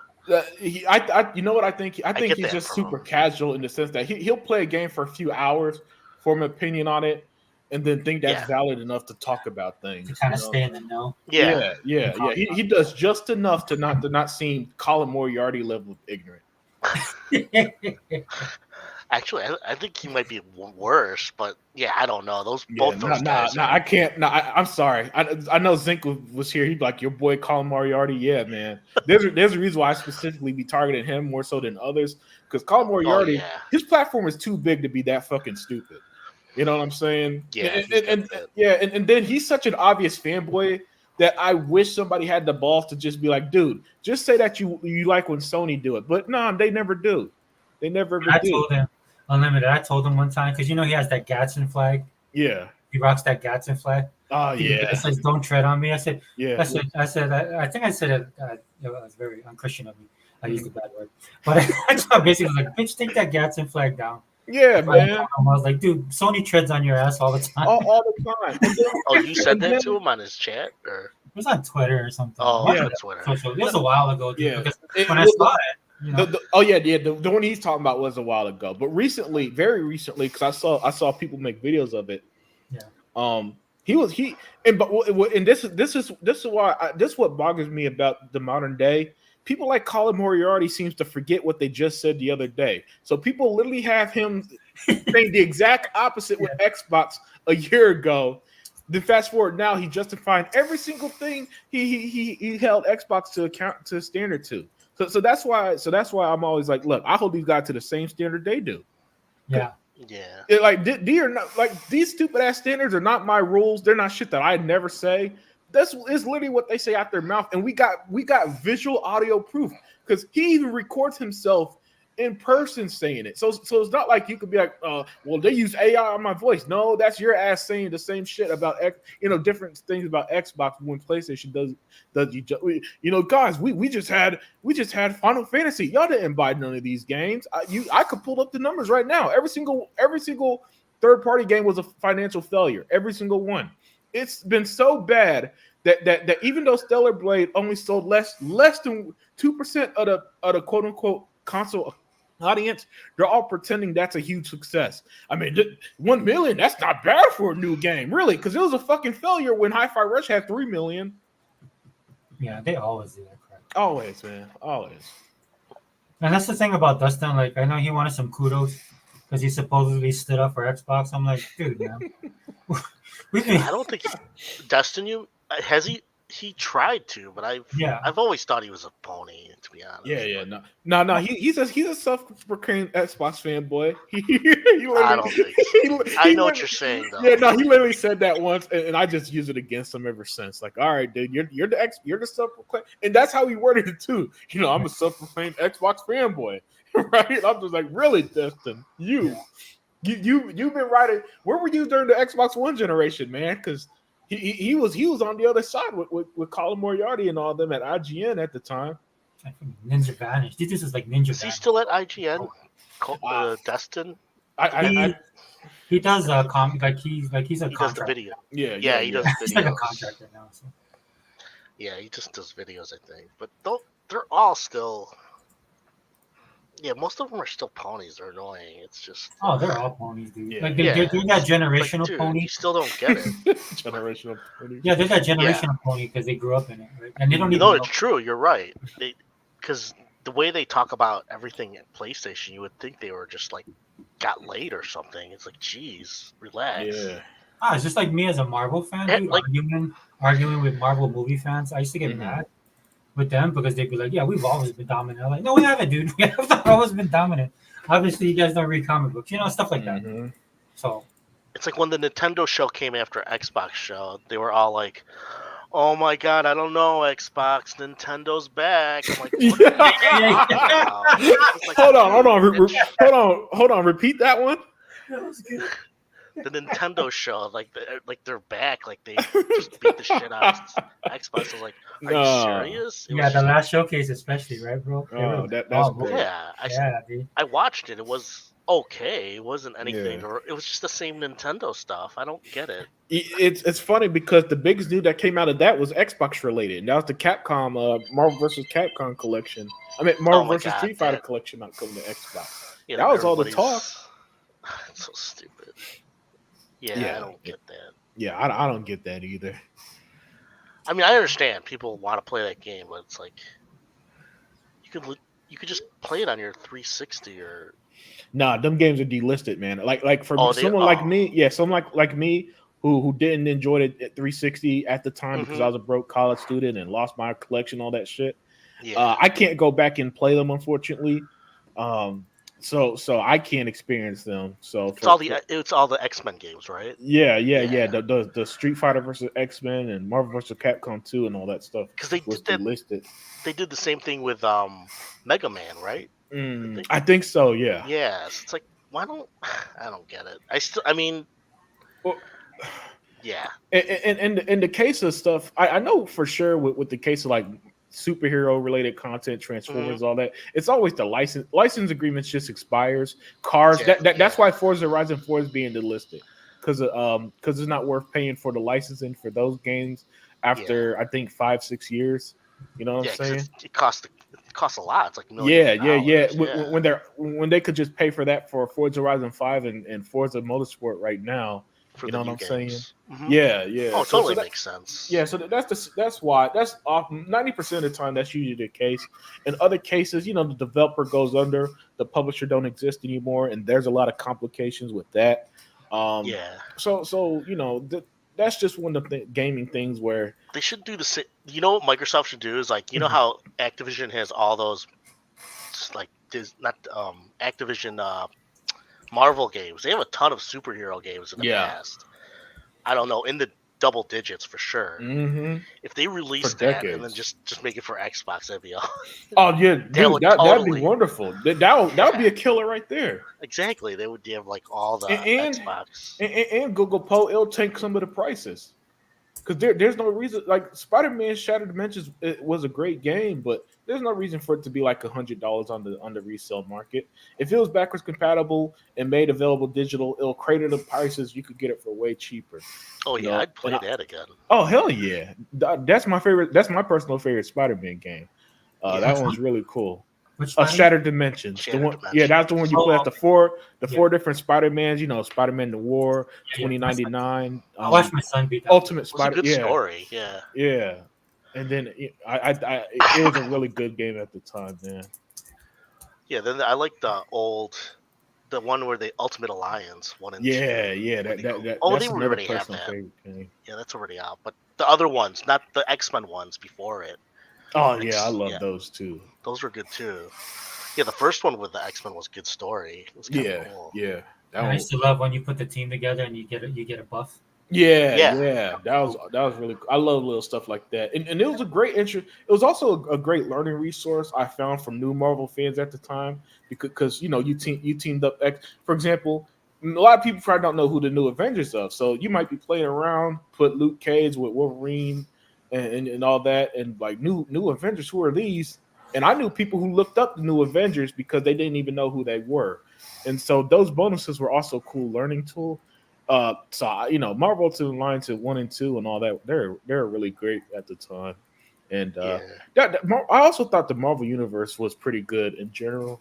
Speaker 5: You know what I think? I think he's just super casual in the sense that he'll play a game for a few hours, form an opinion on it, and then think that's valid enough to talk about things.
Speaker 1: To kind of stay in the know.
Speaker 5: Yeah. He does just enough to not seem Colin Moriarty level of ignorant.
Speaker 3: Actually, I think he might be worse, but I don't know. Both those guys.
Speaker 5: I can't. I'm sorry. I know Zink was here. He'd be like, your boy Colin Moriarty. Yeah, man. There's a reason why I specifically be targeting him more so than others, because Colin Moriarty, his platform is too big to be that fucking stupid. You know what I'm saying?
Speaker 3: Yeah.
Speaker 5: And then he's such an obvious fanboy that I wish somebody had the balls to just be like, dude, just say that you like when Sony do it. But no, they never do. They never do.
Speaker 1: I told him, Unlimited, I told him one time, because he has that Gadsden flag.
Speaker 5: Yeah.
Speaker 1: He rocks that Gadsden flag.
Speaker 5: Oh, yeah.
Speaker 1: It says, don't tread on me. I said,
Speaker 5: yeah.
Speaker 1: I think I said it. It was very unchristian of me. I used a bad word. But I basically was like, bitch, take that Gadsden flag down.
Speaker 5: Yeah, man.
Speaker 1: I was like, dude, Sony treads on your ass all the time.
Speaker 5: All the time.
Speaker 3: Oh, you said that to him on his chat? Or?
Speaker 1: It was on Twitter or something.
Speaker 3: Oh, yeah. On Twitter.
Speaker 1: It was a while ago, dude.
Speaker 5: Yeah.
Speaker 1: Because when I saw it,
Speaker 5: the one he's talking about was a while ago, but very recently, because I saw people make videos of it.
Speaker 1: Yeah.
Speaker 5: This is what bothers me about the modern day. People like Colin Moriarty seems to forget what they just said the other day. So people literally have him saying the exact opposite with Xbox a year ago. Then fast forward now, he's justifying every single thing he held Xbox to standard to. So that's why I'm always like, look, I hold these guys to the same standard they do.
Speaker 1: Yeah.
Speaker 3: Yeah.
Speaker 5: Like these stupid ass standards are not my rules. They're not shit that I never say. That's is literally what they say out their mouth. And we got visual audio proof, because he even records himself in person saying it. So it's not like you could be like, well, they use AI on my voice. No, that's your ass saying the same shit about different things about Xbox when PlayStation does guys, we just had Final Fantasy. Y'all didn't buy none of these games. I could pull up the numbers right now. Every single third party game was a financial failure. Every single one. It's been so bad that even though Stellar Blade only sold less than 2% of the quote unquote console audience, they're all pretending that's a huge success. I mean, 1 million, that's not bad for a new game, really, because it was a fucking failure when Hi-Fi Rush had 3 million.
Speaker 1: Yeah, they always do that crap.
Speaker 5: Always, man, always.
Speaker 1: And that's the thing about Dustin. Like, I know he wanted some kudos because he supposedly stood up for Xbox. I'm like, dude, man.
Speaker 3: I don't think Dustin. Has he tried to, but I've always thought he was a pony, to be honest.
Speaker 5: Yeah. No. He's a self-proclaimed Xbox fanboy.
Speaker 3: I don't think so. I know what you're saying, though.
Speaker 5: Yeah, no, he literally said that once, and I just use it against him ever since. Like, all right, dude, you're the self-proclaimed, and that's how he worded it too. You know, I'm a self-proclaimed Xbox fanboy, right? I'm just like, really, Dustin, you've been writing. Where were you during the Xbox One generation, man? Because he was on the other side with Colin Moriarty and all them at IGN at the time.
Speaker 1: Ninja Vanish. This is like Ninja.
Speaker 3: Is he still at IGN? Dustin?
Speaker 1: He does comic, like he's a
Speaker 3: he does the
Speaker 1: contractor.
Speaker 3: video.
Speaker 5: Yeah,
Speaker 3: he does videos.
Speaker 1: He's like a contractor now. So.
Speaker 3: Yeah, he just does videos, I think. But they're all still. Yeah, most of them are still ponies. They're annoying. It's just.
Speaker 1: Oh, they're all ponies, dude.
Speaker 5: Yeah.
Speaker 1: Like they're doing that generational
Speaker 3: Like, dude,
Speaker 1: pony.
Speaker 3: You still don't get it.
Speaker 5: Generational pony.
Speaker 1: Yeah, they're that generational pony because they grew up in it, right? And they don't even
Speaker 3: No,
Speaker 1: know.
Speaker 3: it's true. You're right. Because the way they talk about everything at PlayStation, you would think they were just like got laid or something. It's like, geez, relax.
Speaker 5: Yeah.
Speaker 1: It's just like me as a Marvel fan,
Speaker 3: And,
Speaker 1: dude,
Speaker 3: like-
Speaker 1: arguing with Marvel movie fans. I used to get
Speaker 5: Mhm.
Speaker 1: mad with them because they'd be like, "Yeah, we've always been dominant." I'm like, no, we haven't, dude. We have not always been dominant. Obviously, you guys don't read comic books, stuff like that.
Speaker 5: Mhm.
Speaker 1: So
Speaker 3: It's like when the Nintendo show came after Xbox show, they were all like, "Oh my god, I don't know, Xbox, Nintendo's back." I'm like, what are you talking about? It's like,
Speaker 5: Hold on. Repeat that one.
Speaker 3: the Nintendo show, they're back, like they just beat the shit out of Xbox. I was like, "Are
Speaker 5: No.
Speaker 3: you serious?" It
Speaker 1: yeah,
Speaker 3: was
Speaker 1: the
Speaker 3: just-
Speaker 1: last showcase, especially, right, bro?
Speaker 5: Oh, that's great.
Speaker 3: yeah,
Speaker 1: Yeah, dude.
Speaker 3: I watched it. It was okay. It wasn't anything.
Speaker 5: Yeah.
Speaker 3: Or it was just the same Nintendo stuff. I don't get it.
Speaker 5: It's funny because the biggest news that came out of that was Xbox related. And that was the Capcom Marvel vs. Capcom collection. I mean Marvel
Speaker 3: Oh my
Speaker 5: vs.
Speaker 3: God,
Speaker 5: Street Fighter
Speaker 3: that-
Speaker 5: collection not coming to Xbox.
Speaker 3: You
Speaker 5: That was all the
Speaker 3: everybody's- It's so stupid. Yeah,
Speaker 5: Yeah.
Speaker 3: I don't get that.
Speaker 5: Yeah, I don't get that either.
Speaker 3: I mean, I understand people want to play that game, but it's like you could just play it on your 360 or.
Speaker 5: Nah, them games are delisted, man. Like for
Speaker 3: Oh,
Speaker 5: someone like me, someone like me who didn't enjoy it at 360 at the time because
Speaker 3: Mhm.
Speaker 5: I was a broke college student and lost my collection, all that shit.
Speaker 3: Yeah,
Speaker 5: I can't go back and play them, unfortunately. So I can't experience them. So
Speaker 3: it's all the X-Men games, right?
Speaker 5: Yeah.
Speaker 3: Yeah.
Speaker 5: The Street Fighter versus X-Men and Marvel versus Capcom 2 and all that stuff
Speaker 3: Because they
Speaker 5: was
Speaker 3: did that.
Speaker 5: delisted.
Speaker 3: They did the same thing with Mega Man, right?
Speaker 5: I think so. Yeah.
Speaker 3: Yes. It's like, why don't I don't get it. I mean,
Speaker 5: Well,
Speaker 3: yeah.
Speaker 5: And in the case of stuff, I know for sure with the case of like superhero related content, Transformers, all that, it's always the license agreements just expires. Cars,
Speaker 3: Exactly,
Speaker 5: that's why Forza Horizon 4 is being delisted because it's not worth paying for the licensing for those games after I think 5-6 years. You know what I'm saying?
Speaker 3: It costs a lot. It's like millions
Speaker 5: Yeah.
Speaker 3: of dollars.
Speaker 5: When they could just pay for that for Forza Horizon 5 and Forza Motorsport right now.
Speaker 3: For
Speaker 5: You
Speaker 3: the
Speaker 5: know
Speaker 3: new
Speaker 5: what I'm saying?
Speaker 3: games. Mhm.
Speaker 5: Yeah.
Speaker 3: Oh, it
Speaker 5: So
Speaker 3: totally
Speaker 5: that-
Speaker 3: makes sense.
Speaker 5: Yeah, so that's why 90% of the time that's usually the case. In other cases, the developer goes under, the publisher don't exist anymore, and there's a lot of complications with that.
Speaker 3: Yeah.
Speaker 5: So that's just one of the gaming things where
Speaker 3: They should do the same. You know what Microsoft should do is like,
Speaker 5: Mm-hmm.
Speaker 3: how Activision has all those, like, Activision Marvel games. They have a ton of superhero games in the past. I don't know, in the double digits for sure. If they release
Speaker 5: For
Speaker 3: that and then
Speaker 5: decades.
Speaker 3: just make it for Xbox, that'd be all.
Speaker 5: oh yeah, dude,
Speaker 3: would
Speaker 5: that'd
Speaker 3: totally-
Speaker 5: be wonderful. That would be a killer right there.
Speaker 3: Exactly, they would have like all the
Speaker 5: And-
Speaker 3: Xbox.
Speaker 5: And Google Poll, it'll take some of the prices. because there's no reason. Like Spider-Man Shattered Dimensions, it was a great game, but there's no reason for it to be like $100 on the resale market. If it was backwards compatible and made available digital, it'll crater the prices. You could get it for way cheaper.
Speaker 3: Oh
Speaker 5: You
Speaker 3: yeah,
Speaker 5: know,
Speaker 3: I'd play
Speaker 5: and
Speaker 3: that again.
Speaker 5: Oh hell yeah! That's my favorite. That's my personal favorite Spider-Man game.
Speaker 3: Yeah.
Speaker 5: That one's really cool.
Speaker 1: Which Spider-Man?
Speaker 5: Shattered Dimensions.
Speaker 3: Shattered
Speaker 5: the one,
Speaker 3: Dimensions.
Speaker 5: yeah, that's the one you play as the
Speaker 1: Yeah.
Speaker 5: four different Spider-Mans. You know, Spider-Man the War,
Speaker 1: Yeah,
Speaker 5: 2099.
Speaker 1: I watched my son beat that.
Speaker 5: Ultimate
Speaker 3: It was a
Speaker 5: Spider.
Speaker 3: good
Speaker 5: Yeah,
Speaker 3: story. Yeah.
Speaker 5: yeah. And then it was a really good game at the time, man.
Speaker 3: Yeah. Then I like the one where the Ultimate Alliance 1 and 2.
Speaker 5: Yeah, yeah.
Speaker 3: Pretty
Speaker 5: That,
Speaker 3: cool.
Speaker 5: that,
Speaker 3: Oh,
Speaker 5: that's
Speaker 3: they
Speaker 5: another
Speaker 3: already have
Speaker 5: personal
Speaker 3: that.
Speaker 5: favorite game.
Speaker 3: Yeah, that's already out. But the other ones, not the X-Men ones before it.
Speaker 5: Oh yeah, I love
Speaker 3: Yeah.
Speaker 5: those too.
Speaker 3: Those were good too. Yeah, the first one with the X-Men was a good story. It was kinda
Speaker 5: Yeah,
Speaker 3: cool.
Speaker 5: yeah. That
Speaker 1: I
Speaker 5: one,
Speaker 1: used to love when you put the team together and you get a buff.
Speaker 5: Yeah,
Speaker 3: Yeah.
Speaker 5: yeah, that was really cool. I love little stuff like that, and it was a great interest. It was also a great learning resource I found from new Marvel fans at the time because you know you teamed up. For example, a lot of people probably don't know who the new Avengers of, so you might be playing around, put Luke Cage with Wolverine and all that, and like new Avengers. Who are these? And I knew people who looked up the new Avengers because they didn't even know who they were, and so those bonuses were also a cool learning tool. You know, Marvel Ultimate Alliance 1 and 2 and all that, they're really great at the time. And
Speaker 3: Yeah.
Speaker 5: I also thought the Marvel Universe was pretty good in general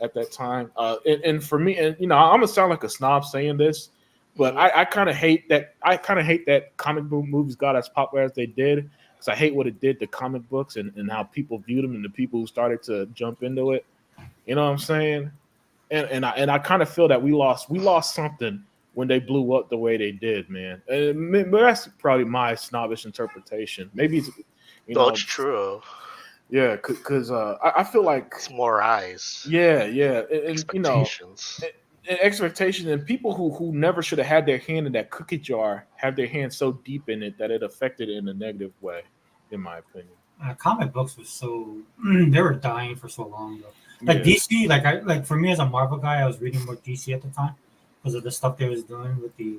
Speaker 5: at that time. And for me, and you know, I'm gonna sound like a snob saying this, but I kind of hate that. I kind of hate that comic book movies got as popular as they did, because I hate what it did to comic books and how people viewed them and the people who started to jump into it. You know what I'm saying? And I kind of feel that we lost something when they blew up the way they did, man. And but that's probably my snobbish interpretation. Maybe it's, you know,
Speaker 3: it's true.
Speaker 5: yeah, because I feel like
Speaker 3: It's more eyes.
Speaker 5: yeah, and you know,
Speaker 3: Expectations.
Speaker 5: and expectation, and people who never should have had their hand in that cookie jar have their hand so deep in it that it affected it in a negative way, in my opinion.
Speaker 1: Comic books was so they were dying for so long though. Like
Speaker 5: Yeah.
Speaker 1: DC, like for me as a Marvel guy, I was reading more DC at the time because of the stuff they was doing with the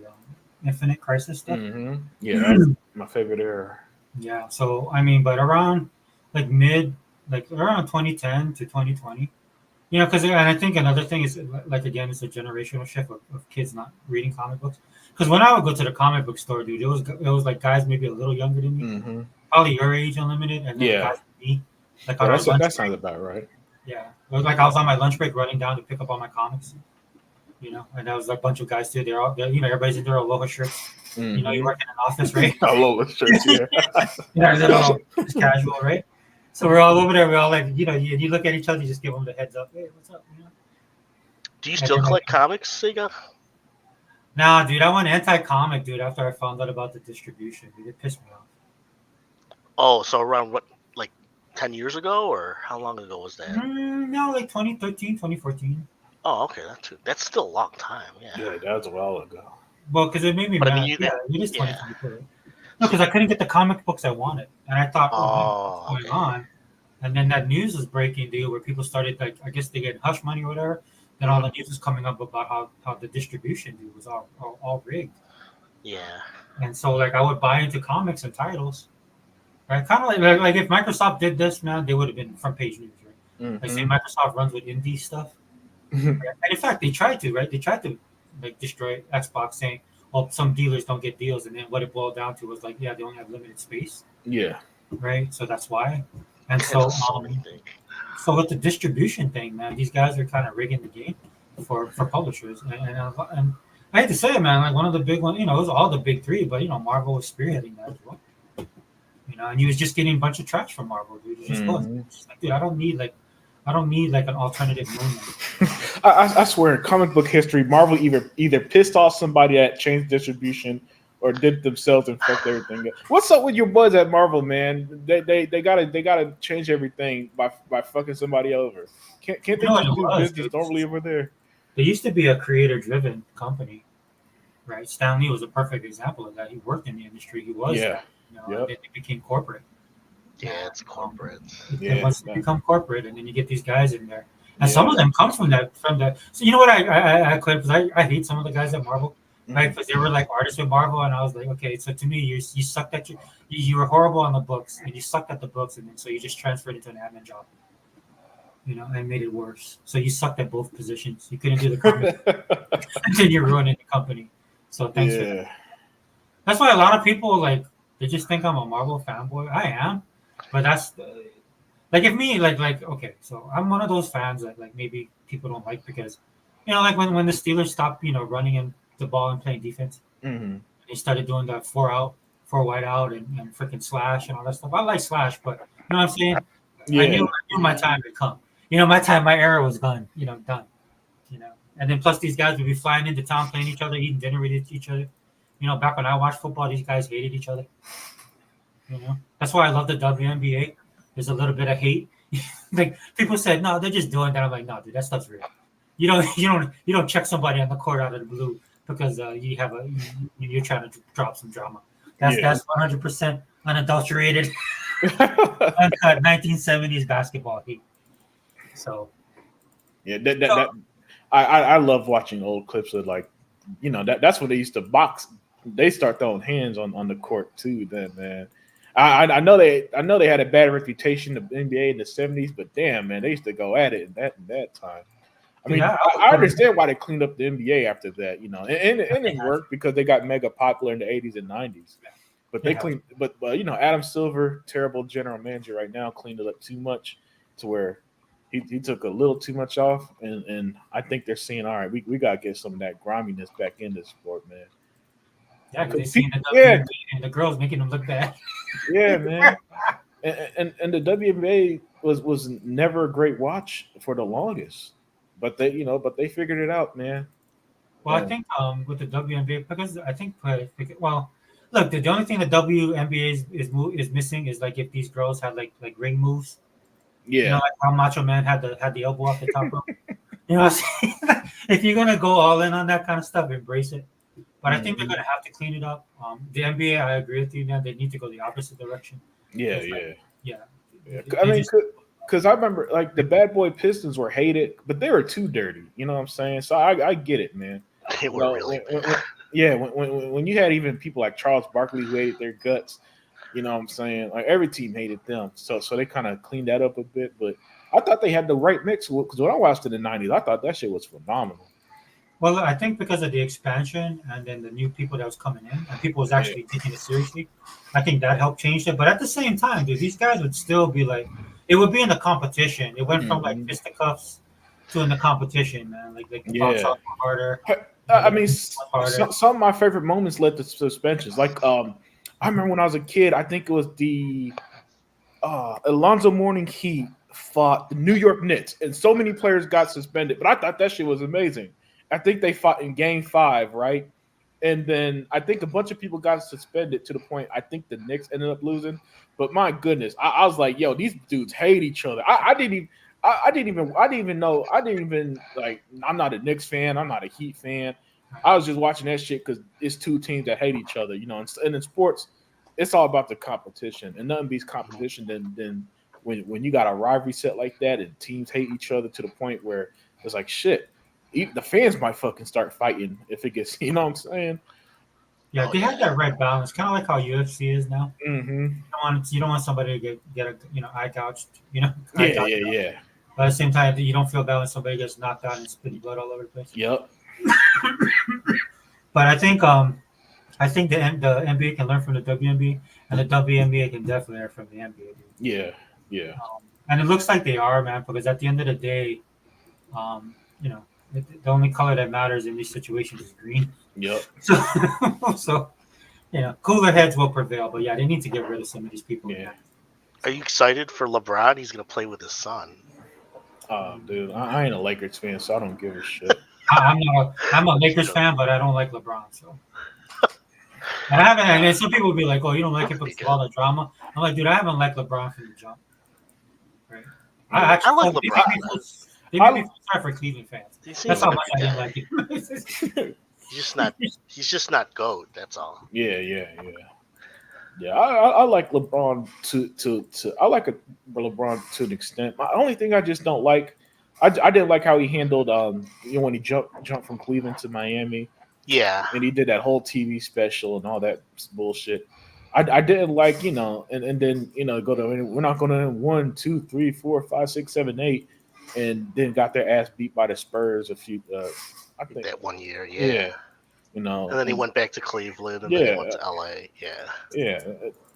Speaker 1: Infinite Crisis stuff.
Speaker 5: Mm-hmm. Yeah, that's my favorite era.
Speaker 1: Yeah. So I mean, but around around 2010 to 2020, you know, because and I think another thing is like again, it's a generational shift of kids not reading comic books. Because when I would go to the comic book store, dude, it was like guys maybe a little younger than me,
Speaker 5: Mm-hmm.
Speaker 1: probably your age, Unlimited, and then
Speaker 5: Yeah.
Speaker 1: guys like me, like
Speaker 5: Yeah,
Speaker 1: on our
Speaker 5: that
Speaker 1: lunch
Speaker 5: sounds
Speaker 1: break.
Speaker 5: about right.
Speaker 1: Yeah, it was like I was on my lunch break running down to pick up all my comics. You know, and there was like a bunch of guys too. You know, everybody's in their Aloha shirts. You know, you work in an office, right?
Speaker 5: Aloha shirts, yeah.
Speaker 1: You know, they're all just casual, right? So we're all over there. We're all like, you know, you look at each other, you just give them the heads up. Hey, what's up? You know?
Speaker 3: Do you still collect comics, Sega?
Speaker 1: Nah, dude, I went anti-comic, dude, after I found out about the distribution. Dude, it pissed me off.
Speaker 3: Oh, so around what, like 10 years ago, or how long ago was that?
Speaker 1: No, like 2013, 2014.
Speaker 3: Oh, okay, that's still a long time. Yeah.
Speaker 5: Yeah, that was a while ago.
Speaker 1: Well, because it made me
Speaker 3: But I
Speaker 1: mad.
Speaker 3: mean,
Speaker 1: It is
Speaker 3: yeah.
Speaker 1: 2024. No, because I couldn't get the comic books I wanted. And I thought,
Speaker 3: Oh,
Speaker 1: what's going on? And then that news was breaking, dude, where people started, like, I guess they get hush money or whatever. Then all the news was coming up about how the distribution, dude, was all rigged.
Speaker 3: Yeah.
Speaker 1: And so, like, I would buy into comics and titles. Right? Kind of like if Microsoft did this, man, they would have been front page news, right?
Speaker 5: Mm-hmm.
Speaker 1: Like, say Microsoft runs with indie stuff. Right? And in fact, they tried to, right? They tried to, like, destroy Xbox, saying, oh, some dealers don't get deals. And then what it boiled down to was, like, yeah, they only have limited space.
Speaker 5: Yeah.
Speaker 1: Right? So that's why. And so, so with the distribution thing, man, these guys are kind of rigging the game for publishers. And I hate to say it, man, like one of the big ones, you know, it was all the big three, but, you know, Marvel was spearheading that as well. You know, and he was just getting a bunch of trash from Marvel, dude. It just was. It's just like, dude, I don't need like an alternative movement.
Speaker 5: I swear, in comic book history, Marvel either pissed off somebody that changed distribution or did it themselves and fucked everything up. What's up with your boys at Marvel, man? They gotta change everything by fucking somebody over. Can't they just do business normally over there?
Speaker 1: They used to be a creator-driven company, right? Stan Lee was a perfect example of that. He worked in the industry. He was,
Speaker 5: Yeah.
Speaker 1: you know, and then it became corporate.
Speaker 3: Yeah, it's corporate.
Speaker 1: And once they become corporate, and then you get these guys in there, and some of them come from that. So you know what I hate some of the guys at Marvel right? Because they were like artists with Marvel, and I was like, okay, so to me, you sucked at you were horrible on the books, and you sucked at the books, and then so you just transferred into an admin job, and made it worse. So you sucked at both positions. You couldn't do the comic, and then you're ruining the company. So thanks for that.
Speaker 5: Yeah.
Speaker 1: That's why a lot of people they just think I'm a Marvel fanboy. I am, but that's like if me like okay, so I'm one of those fans that like maybe people don't like because like when the Steelers stopped running in the ball and playing defense,
Speaker 5: Mhm.
Speaker 1: they started doing that 4 wide out and freaking slash and all that stuff. I like slash, but you know what I'm saying?
Speaker 5: Yeah.
Speaker 1: I knew my time had come. My era was gone. Done. And then plus these guys would be flying into town, playing each other, eating dinner with each other. Back when I watched football, these guys hated each other. That's why I love the WNBA. There's a little bit of hate. Like people said, no, they're just doing that. I'm like, no, dude, that stuff's real. You don't check somebody on the court out of the blue because you're trying to drop some drama. That's 100% unadulterated, uncut 1970s basketball heat. So
Speaker 5: yeah, I love watching old clips of that's when they used to box. They start throwing hands on the court too. Then man, I know they had a bad reputation of NBA in the 70s, but damn man, they used to go at it in that time. I mean, I understand why they cleaned up the NBA after that, and it worked because they got mega popular in the 80s and 90s. But they cleaned, but Adam Silver, terrible general manager right now, cleaned it up too much to where he took a little too much off, and I think they're saying, all right, we gotta get some of that griminess back in this sport, man.
Speaker 1: Yeah, because they seen the WNBA and the girls making them look bad.
Speaker 5: Yeah, man. And the WNBA was never a great watch for the longest, but they figured it out, man.
Speaker 1: Well, I think with the WNBA because I think look, the only thing the WNBA is missing is like if these girls had like ring moves.
Speaker 5: Yeah,
Speaker 1: like how Macho Man had the elbow off the top rope. What I'm saying? If you're gonna go all in on that kind of stuff, embrace it. But I think they're gonna have to clean it up. The NBA, I agree with you, man. They need to go the opposite direction.
Speaker 5: Yeah.
Speaker 1: Yeah.
Speaker 5: I mean, because I remember like the Bad Boy Pistons were hated, but they were too dirty. You know what I'm saying? So I get it, man.
Speaker 3: They were really bad.
Speaker 5: When you had even people like Charles Barkley who hated their guts, you know what I'm saying? Like every team hated them. So they kind of cleaned that up a bit. But I thought they had the right mix because when I watched it in the 90s, I thought that shit was phenomenal.
Speaker 1: Well, I think because of the expansion and then the new people that was coming in and people was actually taking it seriously, I think that helped change it. But at the same time, dude, these guys would still be like, it would be in the competition. It went from like fisticuffs to in the competition, man. Like the box out harder.
Speaker 5: I mean, some of my favorite moments led to suspensions. Like, I remember when I was a kid, I think it was the Alonzo Mourning Heat fought the New York Knicks, and so many players got suspended. But I thought that shit was amazing. I think they fought in Game 5, right? And then I think a bunch of people got suspended to the point I think the Knicks ended up losing. But my goodness, I was like, yo, these dudes hate each other. I didn't even know. Like, I'm not a Knicks fan. I'm not a Heat fan. I was just watching that shit because it's two teams that hate each other, And in sports, it's all about the competition, and nothing beats competition than when you got a rivalry set like that and teams hate each other to the point where it's like shit. The fans might fucking start fighting if it gets, you know what I'm saying?
Speaker 1: Yeah, they have that right balance, kind of like how UFC is now.
Speaker 5: Mm-hmm.
Speaker 1: You don't want somebody to get eye gouged,
Speaker 5: Yeah.
Speaker 1: But at the same time, you don't feel bad when somebody gets knocked out and spitting blood all over the place.
Speaker 5: Yep.
Speaker 1: But I think the NBA can learn from the WNBA, and the WNBA can definitely learn from the NBA.
Speaker 5: Yeah.
Speaker 1: And it looks like they are, man, because at the end of the day, the only color that matters in these situations is green.
Speaker 5: Yep.
Speaker 1: So cooler heads will prevail. But yeah, they need to get rid of some of these people.
Speaker 5: Yeah.
Speaker 3: Are you excited for LeBron? He's gonna play with his son.
Speaker 5: Dude, I ain't a Lakers fan, so I don't give a shit.
Speaker 1: I'm a Lakers fan, but I don't like LeBron. So, and I haven't. And some people will be like, "Oh, you don't like it because of all the drama." I'm like, dude, I haven't liked LeBron from the jump. Right? I
Speaker 3: like LeBron.
Speaker 1: They made me feel sorry for Cleveland fans. That's how much I didn't like it.
Speaker 3: He's just not GOAT. That's all.
Speaker 5: Yeah. I like LeBron I like LeBron to an extent. My only thing I just don't like, I didn't like how he handled when he jumped from Cleveland to Miami.
Speaker 3: Yeah.
Speaker 5: and he did that whole TV special and all that bullshit. I didn't like, and then go to we're not going to 1, 2, 3, 4, 5, 6, 7, 8, and then got their ass beat by the Spurs a few. I think
Speaker 3: That 1 year,
Speaker 5: yeah,
Speaker 3: And then he went back to Cleveland, and then he went to LA.
Speaker 5: Yeah.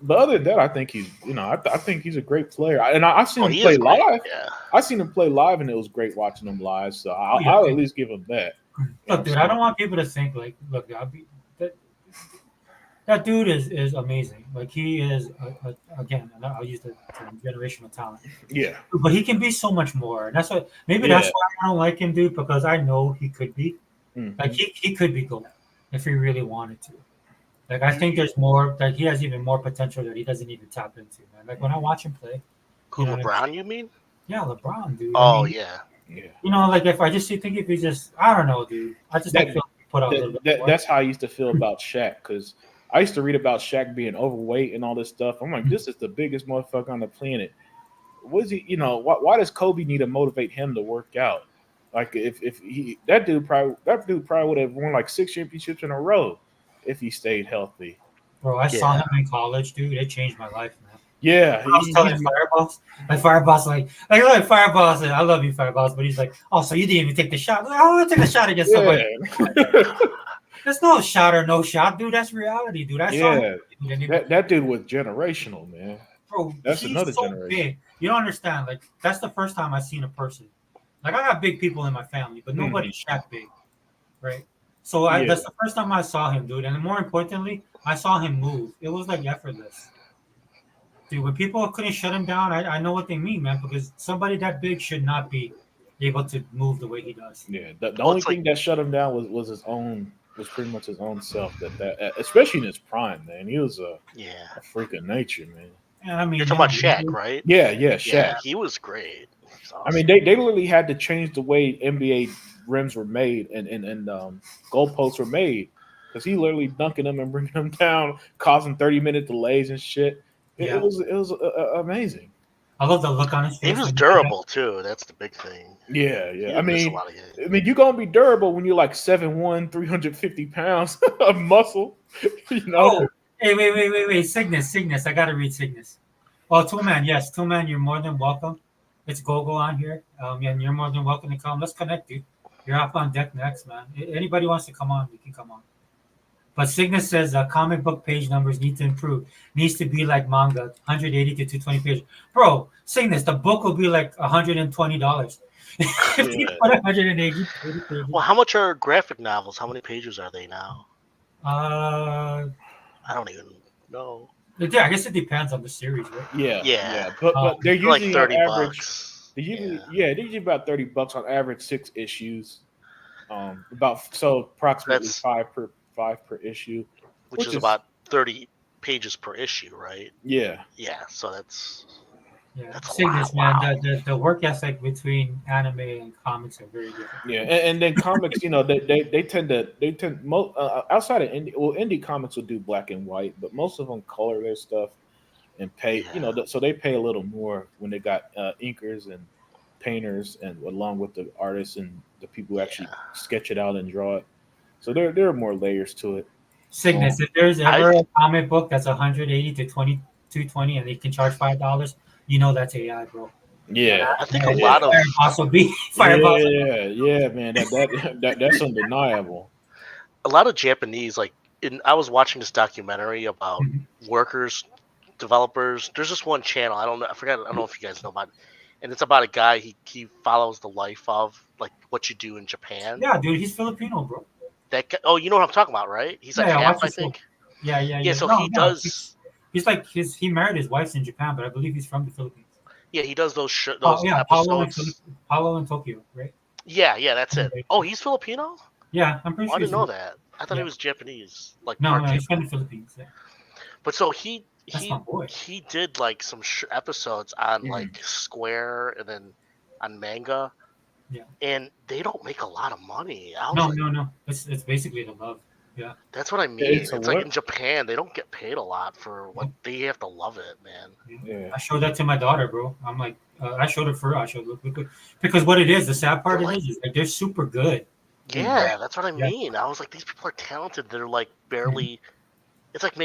Speaker 5: But other than that, I think he's, I think he's a great player. And I've seen him
Speaker 3: he
Speaker 5: play
Speaker 3: is great,
Speaker 5: live.
Speaker 3: yeah.
Speaker 5: I've seen him play live, and it was great watching him live. So I'll at least give him that.
Speaker 1: Look, dude, I don't want people to think like, look, that dude is amazing. Like he is, again, and I'll use the term generational talent.
Speaker 5: Yeah.
Speaker 1: But he can be so much more. And that's what that's why I don't like him, dude, because I know he could be.
Speaker 5: Mhm.
Speaker 1: Like he could be gold if he really wanted to. Like I think there's more. Like he has even more potential that he doesn't even tap into, man. Like when I watch him play.
Speaker 3: Who, LeBron? You mean?
Speaker 1: Yeah, LeBron, dude.
Speaker 3: Oh,
Speaker 1: I mean,
Speaker 5: yeah.
Speaker 1: Like if he just, I don't know, dude. I just don't feel like he put out a little bit more.
Speaker 5: That's how I used to feel about Shaq, because I used to read about Shaq being overweight and all this stuff. I'm like, this is the biggest motherfucker on the planet. What is he? Why does Kobe need to motivate him to work out? Like if that dude probably would have won like 6 championships in a row if he stayed healthy.
Speaker 1: Bro, I saw him in college, dude. It changed my life, man.
Speaker 5: Yeah,
Speaker 1: I was telling Fireballs, look, Fireballs, I love you, Fireballs, but he's like, oh, so you didn't even take the shot? Like, I want to take a shot against somebody. There's no shot or no shot, dude. That's reality, dude. I saw him.
Speaker 5: That dude was generational, man.
Speaker 1: Bro,
Speaker 5: that's another generation.
Speaker 1: Big. You don't understand. Like that's the first time I've seen a person. Like I got big people in my family, but nobody's Shaq big, right? So that's the first time I saw him, dude. And more importantly, I saw him move. It was like effortless. Dude, when people couldn't shut him down, I know what they mean, man, because somebody that big should not be able to move the way he does.
Speaker 5: Yeah, the only thing that shut him down was his own, was pretty much his own self. That especially in his prime, man, he was a freak of nature, man.
Speaker 1: Yeah, I mean,
Speaker 3: you're talking about Shaq, right?
Speaker 5: Yeah, Shaq.
Speaker 3: Yeah, he was great.
Speaker 5: Awesome. I mean, they literally had to change the way NBA rims were made and goalposts were made, because he literally dunking them and bringing them down, causing 30-minute delays and shit. It was amazing.
Speaker 1: I love the look on his face.
Speaker 3: He was durable too. That's the big thing.
Speaker 5: Yeah. I mean, you're gonna be durable when you're like 7'1", 350 pounds of muscle.
Speaker 1: Oh, hey, wait. Cygnus. I gotta read Cygnus. Oh, Tool Man, you're more than welcome. It's Gogo on here. And you're more than welcome to come. Let's connect, dude. You're up on deck next, man. Anybody wants to come on, we can come on. But Cygnus says comic book page numbers need to improve. Needs to be like manga, 180 to 220 pages. Bro, Cygnus, the book will be like $120. If you put 180 pages.
Speaker 3: Well, how much are graphic novels? How many pages are they now?
Speaker 1: I
Speaker 3: don't even know.
Speaker 1: Yeah, I guess it depends on the series, right?
Speaker 5: Yeah. But they're usually
Speaker 3: like $30.
Speaker 5: They're usually about $30 on average, 6 issues. Approximately five per issue,
Speaker 3: which is about 30 pages per issue, right?
Speaker 5: Yeah.
Speaker 3: So that's
Speaker 1: Cygnus, man. The work ethic between anime and comics are very different.
Speaker 5: Yeah, and then comics, they tend outside of indie comics will do black and white, but most of them color their stuff and pay. So they pay a little more when they got inkers and painters, and along with the artists and the people who actually sketch it out and draw it. So there are more layers to it.
Speaker 1: Cygnus, if there's ever a comic book that's 180 to 220 and they can charge $5, that's AI, bro.
Speaker 5: Yeah,
Speaker 3: I think a lot of
Speaker 1: Fireballs will be Fireballs.
Speaker 5: Yeah, man. That's undeniable.
Speaker 3: A lot of Japanese, I was watching this documentary about workers, developers. There's just one channel. I don't know if you guys know about it. And it's about a guy. He follows the life of what you do in Japan.
Speaker 1: Yeah, dude, he's Filipino, bro.
Speaker 3: That guy, you know what I'm talking about, right? He's half, I think.
Speaker 1: Yeah.
Speaker 3: So he does.
Speaker 1: He married his wife's in Japan, but I believe he's from the Philippines.
Speaker 3: Yeah, he does those episodes.
Speaker 1: Paulo in Tokyo, right?
Speaker 3: Yeah, that's it. Oh, he's Filipino?
Speaker 1: Yeah, I'm pretty sure.
Speaker 3: I didn't know that. I thought he was Japanese.
Speaker 1: No, he's from the Philippines. Yeah.
Speaker 3: But so he did some episodes on Square and then on manga.
Speaker 1: Yeah. And
Speaker 3: they don't make a lot of money.
Speaker 1: No. It's basically the love. Yeah.
Speaker 3: That's what I mean. It's like in Japan, they don't get paid a lot for what they have to love it, man.
Speaker 1: Yeah. I showed that to my daughter, bro. I'm like, I showed it for her. Because what it is, the sad part is they're super good.
Speaker 3: Yeah, that's what I
Speaker 1: Yeah.
Speaker 3: mean. I was like, these people are talented. They're like barely. It's like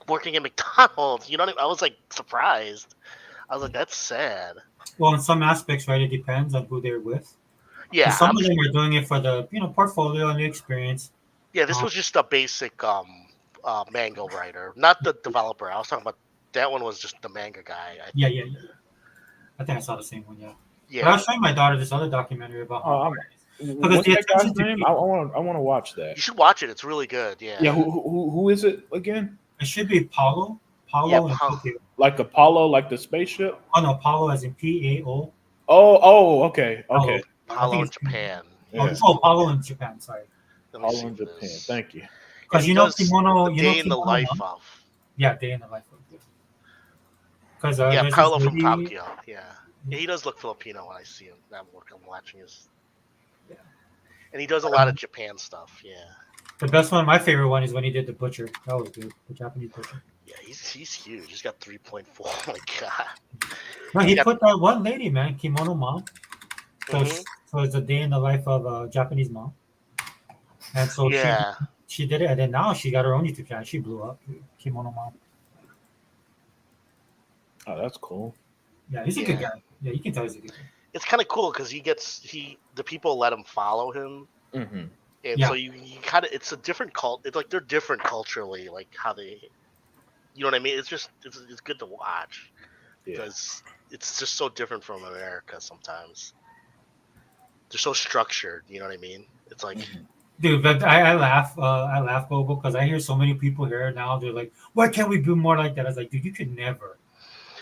Speaker 3: working at McDonald's. You know what I mean? I was like surprised. I was like, that's sad.
Speaker 1: Well, in some aspects, right, it depends on who they're with.
Speaker 3: Yeah,
Speaker 1: Because some of them are doing it for the portfolio and the experience.
Speaker 3: yeah. This was just a basic manga writer, not the developer. I was talking about that one was just the manga guy.
Speaker 1: Yeah. I think I saw the same one. Yeah.
Speaker 3: Yeah.
Speaker 1: But I was showing my daughter this other documentary about.
Speaker 5: What's
Speaker 1: the
Speaker 5: that guy's
Speaker 1: attention to
Speaker 5: name?
Speaker 1: people-
Speaker 5: I want to watch that.
Speaker 3: You should watch it. It's really good. Yeah.
Speaker 5: Yeah, who is it again?
Speaker 1: It should be Paulo.
Speaker 3: Yeah,
Speaker 1: and
Speaker 3: Paulo.
Speaker 1: Tokyo.
Speaker 5: Like Apollo, like the spaceship?
Speaker 1: Oh no, Paulo as in PAO.
Speaker 5: Oh, okay. I
Speaker 3: Paulo in
Speaker 1: it's-
Speaker 3: Japan.
Speaker 5: Yeah.
Speaker 1: Paulo in Japan. Sorry,
Speaker 3: Let me
Speaker 5: Apollo
Speaker 3: see
Speaker 5: in Japan.
Speaker 3: this.
Speaker 5: Thank you.
Speaker 1: because
Speaker 3: He
Speaker 1: you know
Speaker 3: does
Speaker 1: Kimono.
Speaker 3: The
Speaker 1: You know
Speaker 3: day in the
Speaker 1: Kimono,
Speaker 3: life
Speaker 1: huh?
Speaker 3: of.
Speaker 1: Yeah, day in the life. Because
Speaker 3: Yeah,
Speaker 1: there's
Speaker 3: Paulo
Speaker 1: this
Speaker 3: from
Speaker 1: lady-
Speaker 3: Tokyo. Yeah. He does look Filipino when I see him. I'm watching his.
Speaker 1: Yeah.
Speaker 3: And he does a lot of Japan stuff. Yeah.
Speaker 1: The best one, my favorite one, is when he did the butcher. That was good. The Japanese butcher.
Speaker 3: Yeah, he's huge. He's got 3.4. Oh my god.
Speaker 1: No, he
Speaker 3: Yeah.
Speaker 1: put that one lady, man, Kimono Mom. So,
Speaker 3: Mhm.
Speaker 1: so it's a day in the life of a Japanese mom. And so
Speaker 3: Yeah.
Speaker 1: she did it, and then now she got her own YouTube channel. She blew up. Kimono Mom.
Speaker 5: Oh, that's cool.
Speaker 1: Yeah, he's a good
Speaker 3: Yeah.
Speaker 1: guy. Yeah, you can tell he's a good guy.
Speaker 3: It's kind of cool because the people let him follow him,
Speaker 5: Mm-hmm.
Speaker 3: and
Speaker 1: Yeah.
Speaker 3: so you kind of it's a different cult. It's like they're different culturally, like how they, you know what I mean? It's just it's good to watch
Speaker 5: Yeah.
Speaker 3: because it's just so different from America sometimes. They're so structured. You know what I mean? It's like
Speaker 1: Dude, but I laugh, Gogo, because I hear so many people here now. They're like, "Why can't we be more like that?" I was like, "Dude, you could never,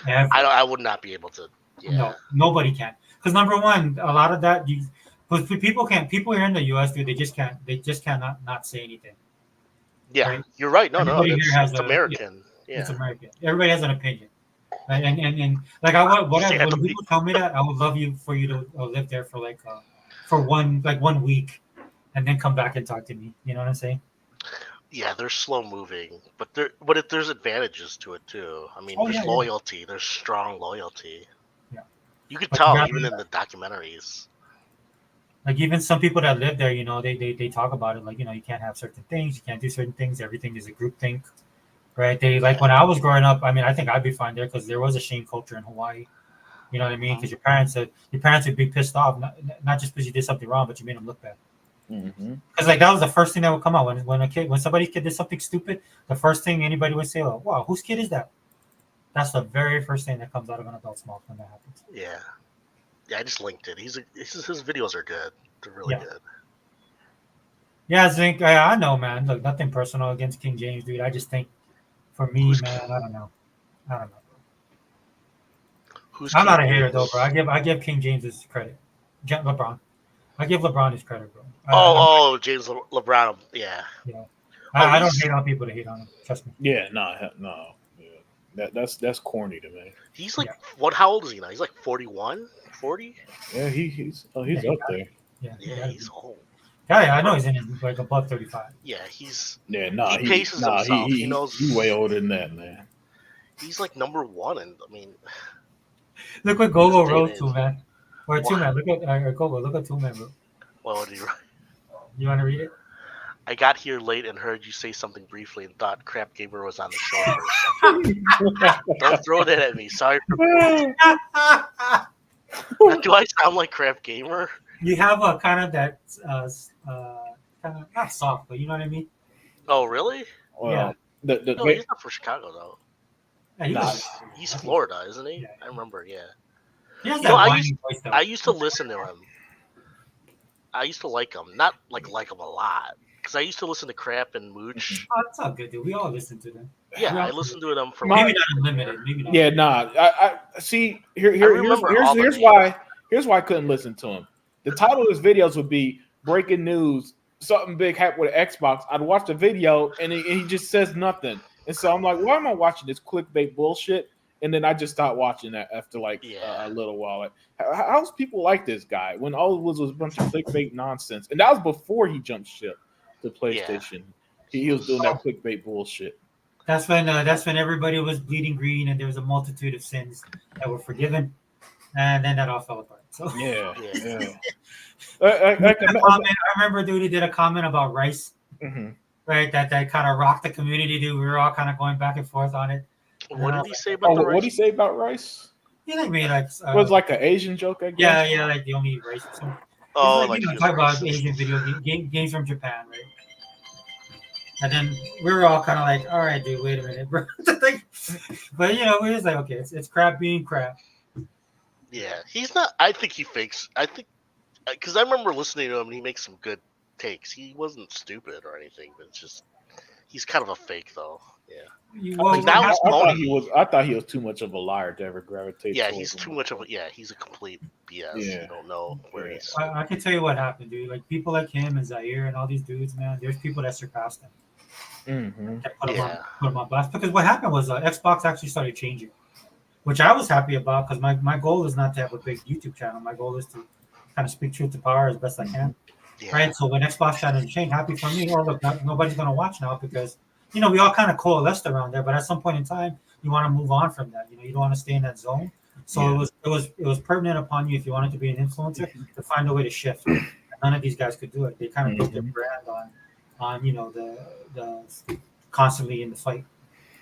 Speaker 1: ever."
Speaker 3: I would not be able to. Yeah.
Speaker 1: No, nobody can. Because number one, a lot of that, but people can't. People here in the U.S., dude, they just can't. They just cannot not say anything.
Speaker 3: Yeah,
Speaker 1: Right.
Speaker 3: you're right. No,
Speaker 1: Everybody
Speaker 3: it's,
Speaker 1: here has
Speaker 3: it's
Speaker 1: a-
Speaker 3: American. Yeah.
Speaker 1: It's American. Everybody has an opinion. And like when people tell me that, I would love for you to live there for for 1 week, and then come back and talk to me. You know what I'm saying?
Speaker 3: Yeah, they're slow moving, but there's advantages to it too. I mean,
Speaker 1: Oh,
Speaker 3: there's
Speaker 1: yeah, yeah.
Speaker 3: loyalty. There's strong loyalty.
Speaker 1: Yeah.
Speaker 3: You could
Speaker 1: But
Speaker 3: tell
Speaker 1: you gotta-
Speaker 3: even in the documentaries.
Speaker 1: Like even some people that live there, they talk about it. Like you can't have certain things, you can't do certain things. Everything is a group think, right? They like when I was growing up. I mean, I think I'd be fine there because there was a shame culture in Hawaii. You know what I mean? Because your parents would be pissed off, not just because you did something wrong, but you made them look bad.
Speaker 5: Mm-hmm.
Speaker 1: Because like that was the first thing that would come out when somebody's kid did something stupid. The first thing anybody would say, "Oh, wow, whose kid is that?" That's the very first thing that comes out of an adult's mouth when that happens.
Speaker 3: Yeah. Yeah, I just linked it. His videos are good. They're really
Speaker 1: Yeah.
Speaker 3: good.
Speaker 1: Yeah, Zink, I know, man. Look, nothing personal against King James, dude. I just think, for me,
Speaker 3: Who's
Speaker 1: man, I don't know.
Speaker 3: Who's
Speaker 1: I'm not a
Speaker 3: King
Speaker 1: hater
Speaker 3: James?
Speaker 1: though, bro. I give King James his credit. LeBron. I give LeBron his credit, bro.
Speaker 3: James LeBron. Yeah.
Speaker 1: I don't
Speaker 3: he's-
Speaker 1: hate on people to hate on him. Trust me.
Speaker 5: Yeah, no. Yeah. That's corny to me.
Speaker 3: He's like how old is he now? He's like 41, 40?
Speaker 5: Yeah, he's
Speaker 1: Yeah,
Speaker 5: up there.
Speaker 3: Yeah, he's old.
Speaker 1: Yeah, I know he's in his like above 35.
Speaker 3: Yeah, he's
Speaker 5: Yeah, no.
Speaker 3: He paces himself. He knows-
Speaker 5: He's way older than that, man.
Speaker 3: like number one, and I mean,
Speaker 1: Look what Gogo
Speaker 3: This day
Speaker 1: wrote
Speaker 3: and
Speaker 1: to,
Speaker 3: age.
Speaker 1: man. Or two
Speaker 3: Wow.
Speaker 1: man. Look at Gogo. Look at two man, bro.
Speaker 3: what would he write?
Speaker 1: You want to read it?
Speaker 3: I got here late and heard you say something briefly and thought Crap Gamer was on the show for a second. Don't throw that at me. Sorry. Do I sound like Crap Gamer?
Speaker 1: You have a kind of that, kind of not soft, but you know what I mean.
Speaker 3: Oh, really?
Speaker 5: Well,
Speaker 1: Yeah.
Speaker 5: the
Speaker 3: No, he's not from Chicago though.
Speaker 1: Yeah, he,
Speaker 5: Nah.
Speaker 1: was,
Speaker 3: He's Florida, isn't he?
Speaker 1: Yeah.
Speaker 3: I remember. Yeah.
Speaker 1: he has
Speaker 3: You
Speaker 1: that
Speaker 3: know, I
Speaker 1: whiny voice though.
Speaker 3: I used to listen to him. I used to like him, not like him a lot, because I used to listen to Crap and Mooch.
Speaker 1: Oh, it's all good, dude. We all listen to them.
Speaker 3: Yeah,
Speaker 1: Yeah.
Speaker 3: I listened to them for
Speaker 1: Maybe
Speaker 3: like,
Speaker 1: not unlimited. Maybe not.
Speaker 5: Yeah, nah. I see. Here's
Speaker 3: remember all the names.
Speaker 5: why I couldn't listen to him. The title of his videos would be "Breaking News." Something big happened with an Xbox. I'd watch the video and he just says nothing, and so I'm like, why am I watching this clickbait bullshit? And then I just stopped watching that after like
Speaker 3: Yeah.
Speaker 5: a little while. Like, how's people like this guy when all it was a bunch of clickbait nonsense? And that was before he jumped ship to PlayStation. He was doing that clickbait bullshit.
Speaker 1: That's when everybody was bleeding green and there was a multitude of sins that were forgiven, and then that all fell apart. So
Speaker 5: Yeah,
Speaker 3: Yeah.
Speaker 5: yeah.
Speaker 1: I remember, dude, he did a comment about Rice,
Speaker 5: Mhm.
Speaker 1: right? That kind of rocked the community, dude. We were all kind of going back and forth on it. And
Speaker 3: What
Speaker 1: then I
Speaker 3: did
Speaker 1: was
Speaker 3: he
Speaker 1: like,
Speaker 3: say about
Speaker 5: Oh,
Speaker 3: the
Speaker 5: what
Speaker 3: rice?
Speaker 5: did he say about Rice?
Speaker 1: he like made like
Speaker 5: It was like an Asian joke, I guess.
Speaker 1: yeah, like the only race or something. It's
Speaker 3: Oh,
Speaker 1: like,
Speaker 3: like
Speaker 1: you know,
Speaker 3: he was
Speaker 1: talk about
Speaker 3: racist.
Speaker 1: Asian video games from Japan, right? And then we were all kind of like, all right, dude, wait a minute, bro. But you know, we was like, okay, it's crap being crap.
Speaker 3: Yeah, he's not. I think he fakes. I think because I remember listening to him and he makes some good takes. He wasn't stupid or anything, but it's just he's kind of a fake though. Yeah.
Speaker 1: Well,
Speaker 3: Now he's
Speaker 5: I thought
Speaker 3: phony.
Speaker 5: he was. I thought he was too much of a liar to ever gravitate.
Speaker 3: Yeah,
Speaker 5: towards
Speaker 3: he's
Speaker 5: him.
Speaker 3: too much of a. Yeah, he's a complete BS.
Speaker 5: Yeah.
Speaker 3: You don't know where
Speaker 5: Yeah.
Speaker 3: he's.
Speaker 1: I can tell you what happened, dude. Like people like him and Zaire and all these dudes, man. There's people that surpassed him.
Speaker 5: Mm-hmm.
Speaker 1: That put
Speaker 3: Yeah.
Speaker 1: him on blast. Because what happened was Xbox actually started changing, which I was happy about because my goal is not to have a big YouTube channel. My goal is to kind of speak truth to power as best I can.
Speaker 3: Yeah.
Speaker 1: Right. So when Xbox started to change, happy for me. Oh look, nobody's gonna watch now because you know we all kind of coalesced around there. But at some point in time, you want to move on from that. You know, you don't want to stay in that zone. So
Speaker 5: Yeah.
Speaker 1: it was pertinent upon you if you wanted to be an influencer to find a way to shift. And none of these guys could do it. They kind of built their brand on you know the constantly in the fight.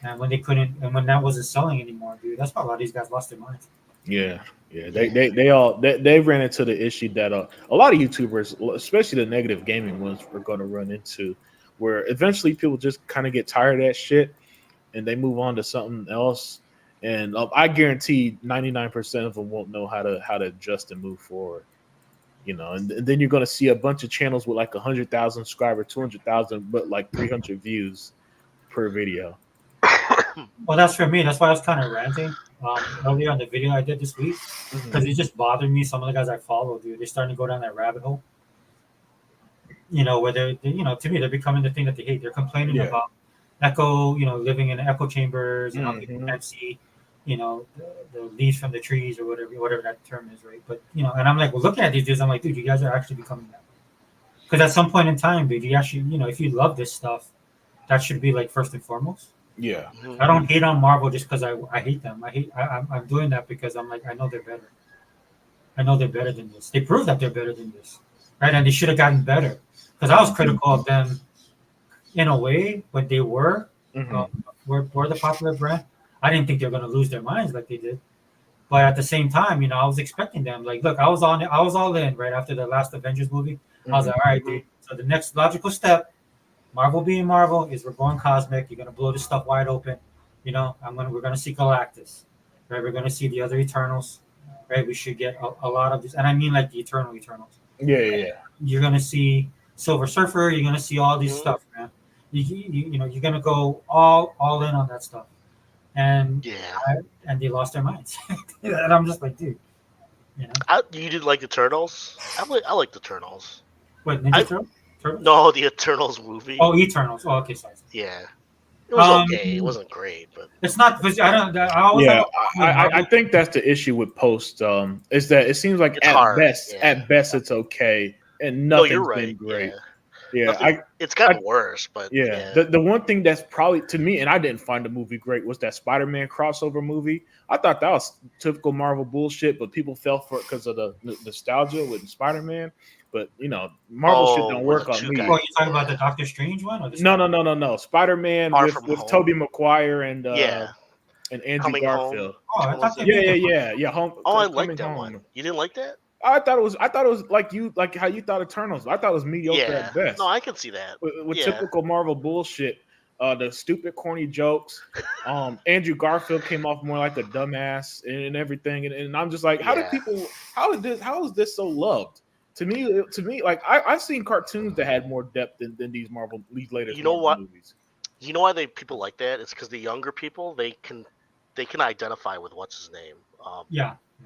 Speaker 1: And when they couldn't, and when that wasn't selling anymore, dude, that's why a lot of these guys lost their minds.
Speaker 5: Yeah, yeah. They ran into the issue that a lot of YouTubers, especially the negative gaming ones, were going to run into, where eventually people just kind of get tired of that shit and they move on to something else. And I guarantee 99% of them won't know how to adjust and move forward. You know, and then you're going to see a bunch of channels with like 100,000 subscribers, 200,000, but like 300 views per video.
Speaker 1: Well, that's for me. That's why I was kind of ranting earlier on the video I did this week because it just bothered me. Some of the guys I follow, dude, they're starting to go down that rabbit hole. You know, where you know, to me, they're becoming the thing that they hate. They're complaining about echo, you know, living in echo chambers and how people can't see, you know, the leaves from the trees or whatever that term is, right? But you know, and I'm like, well, looking at these dudes, I'm like, dude, you guys are actually becoming that. Because at some point in time, dude, you actually, you know, if you love this stuff, that should be like first and foremost.
Speaker 5: Yeah.
Speaker 1: I don't hate on Marvel just because I hate them. I'm doing that because I'm like I know they're better. I know they're better than this. They proved that they're better than this, right? And they should have gotten better. Because I was critical of them in a way when they were the popular brand. I didn't think they were going to lose their minds like they did. But at the same time, you know, I was expecting them. Like, look, I was all in right after the last Avengers movie. I was like, all right, dude. So the next logical step, Marvel being Marvel, is we're going cosmic. You're gonna blow this stuff wide open. You know, we're gonna see Galactus, right? We're gonna see the other Eternals, right? We should get a lot of this, and I mean like the Eternals.
Speaker 5: Yeah.
Speaker 1: You're gonna see Silver Surfer. You're gonna see all these stuff, man. You know, you're gonna go all in on that stuff, and and they lost their minds, and I'm just like, dude, you know.
Speaker 3: You did like the Turtles? I like the Turtles.
Speaker 1: What, Ninja Turtles?
Speaker 3: No, the Eternals movie.
Speaker 1: Oh, Eternals. Oh, okay, sorry.
Speaker 3: Yeah, it was okay. It wasn't great, but
Speaker 1: it's not because I don't. I always
Speaker 5: I think that's the issue with post. Is that it seems like
Speaker 3: it's
Speaker 5: at
Speaker 3: hard.
Speaker 5: best it's okay, and nothing's been great. Yeah,
Speaker 3: it's gotten worse, but
Speaker 5: The one thing that's probably to me, and I didn't find the movie great, was that Spider-Man crossover movie. I thought that was typical Marvel bullshit, but people fell for it because of the nostalgia with Spider-Man. But you know, Marvel shit don't work on me.
Speaker 1: Oh, you talking about the Doctor Strange one? Or the
Speaker 5: No. Spider-Man with Tobey Maguire and Andrew Garfield.
Speaker 1: Oh, I thought
Speaker 5: yeah.
Speaker 3: I like that one. You didn't like that?
Speaker 5: I thought it was like how you thought Eternals. I thought it was mediocre at best.
Speaker 3: No, I can see that.
Speaker 5: With typical Marvel bullshit, the stupid corny jokes. Andrew Garfield came off more like a dumbass and everything, and I'm just like, how is this so loved? To me, like I've seen cartoons that had more depth than these latest.
Speaker 3: You know what?
Speaker 5: Movies.
Speaker 3: You know why people like that? It's because the younger people they can identify with what's his name.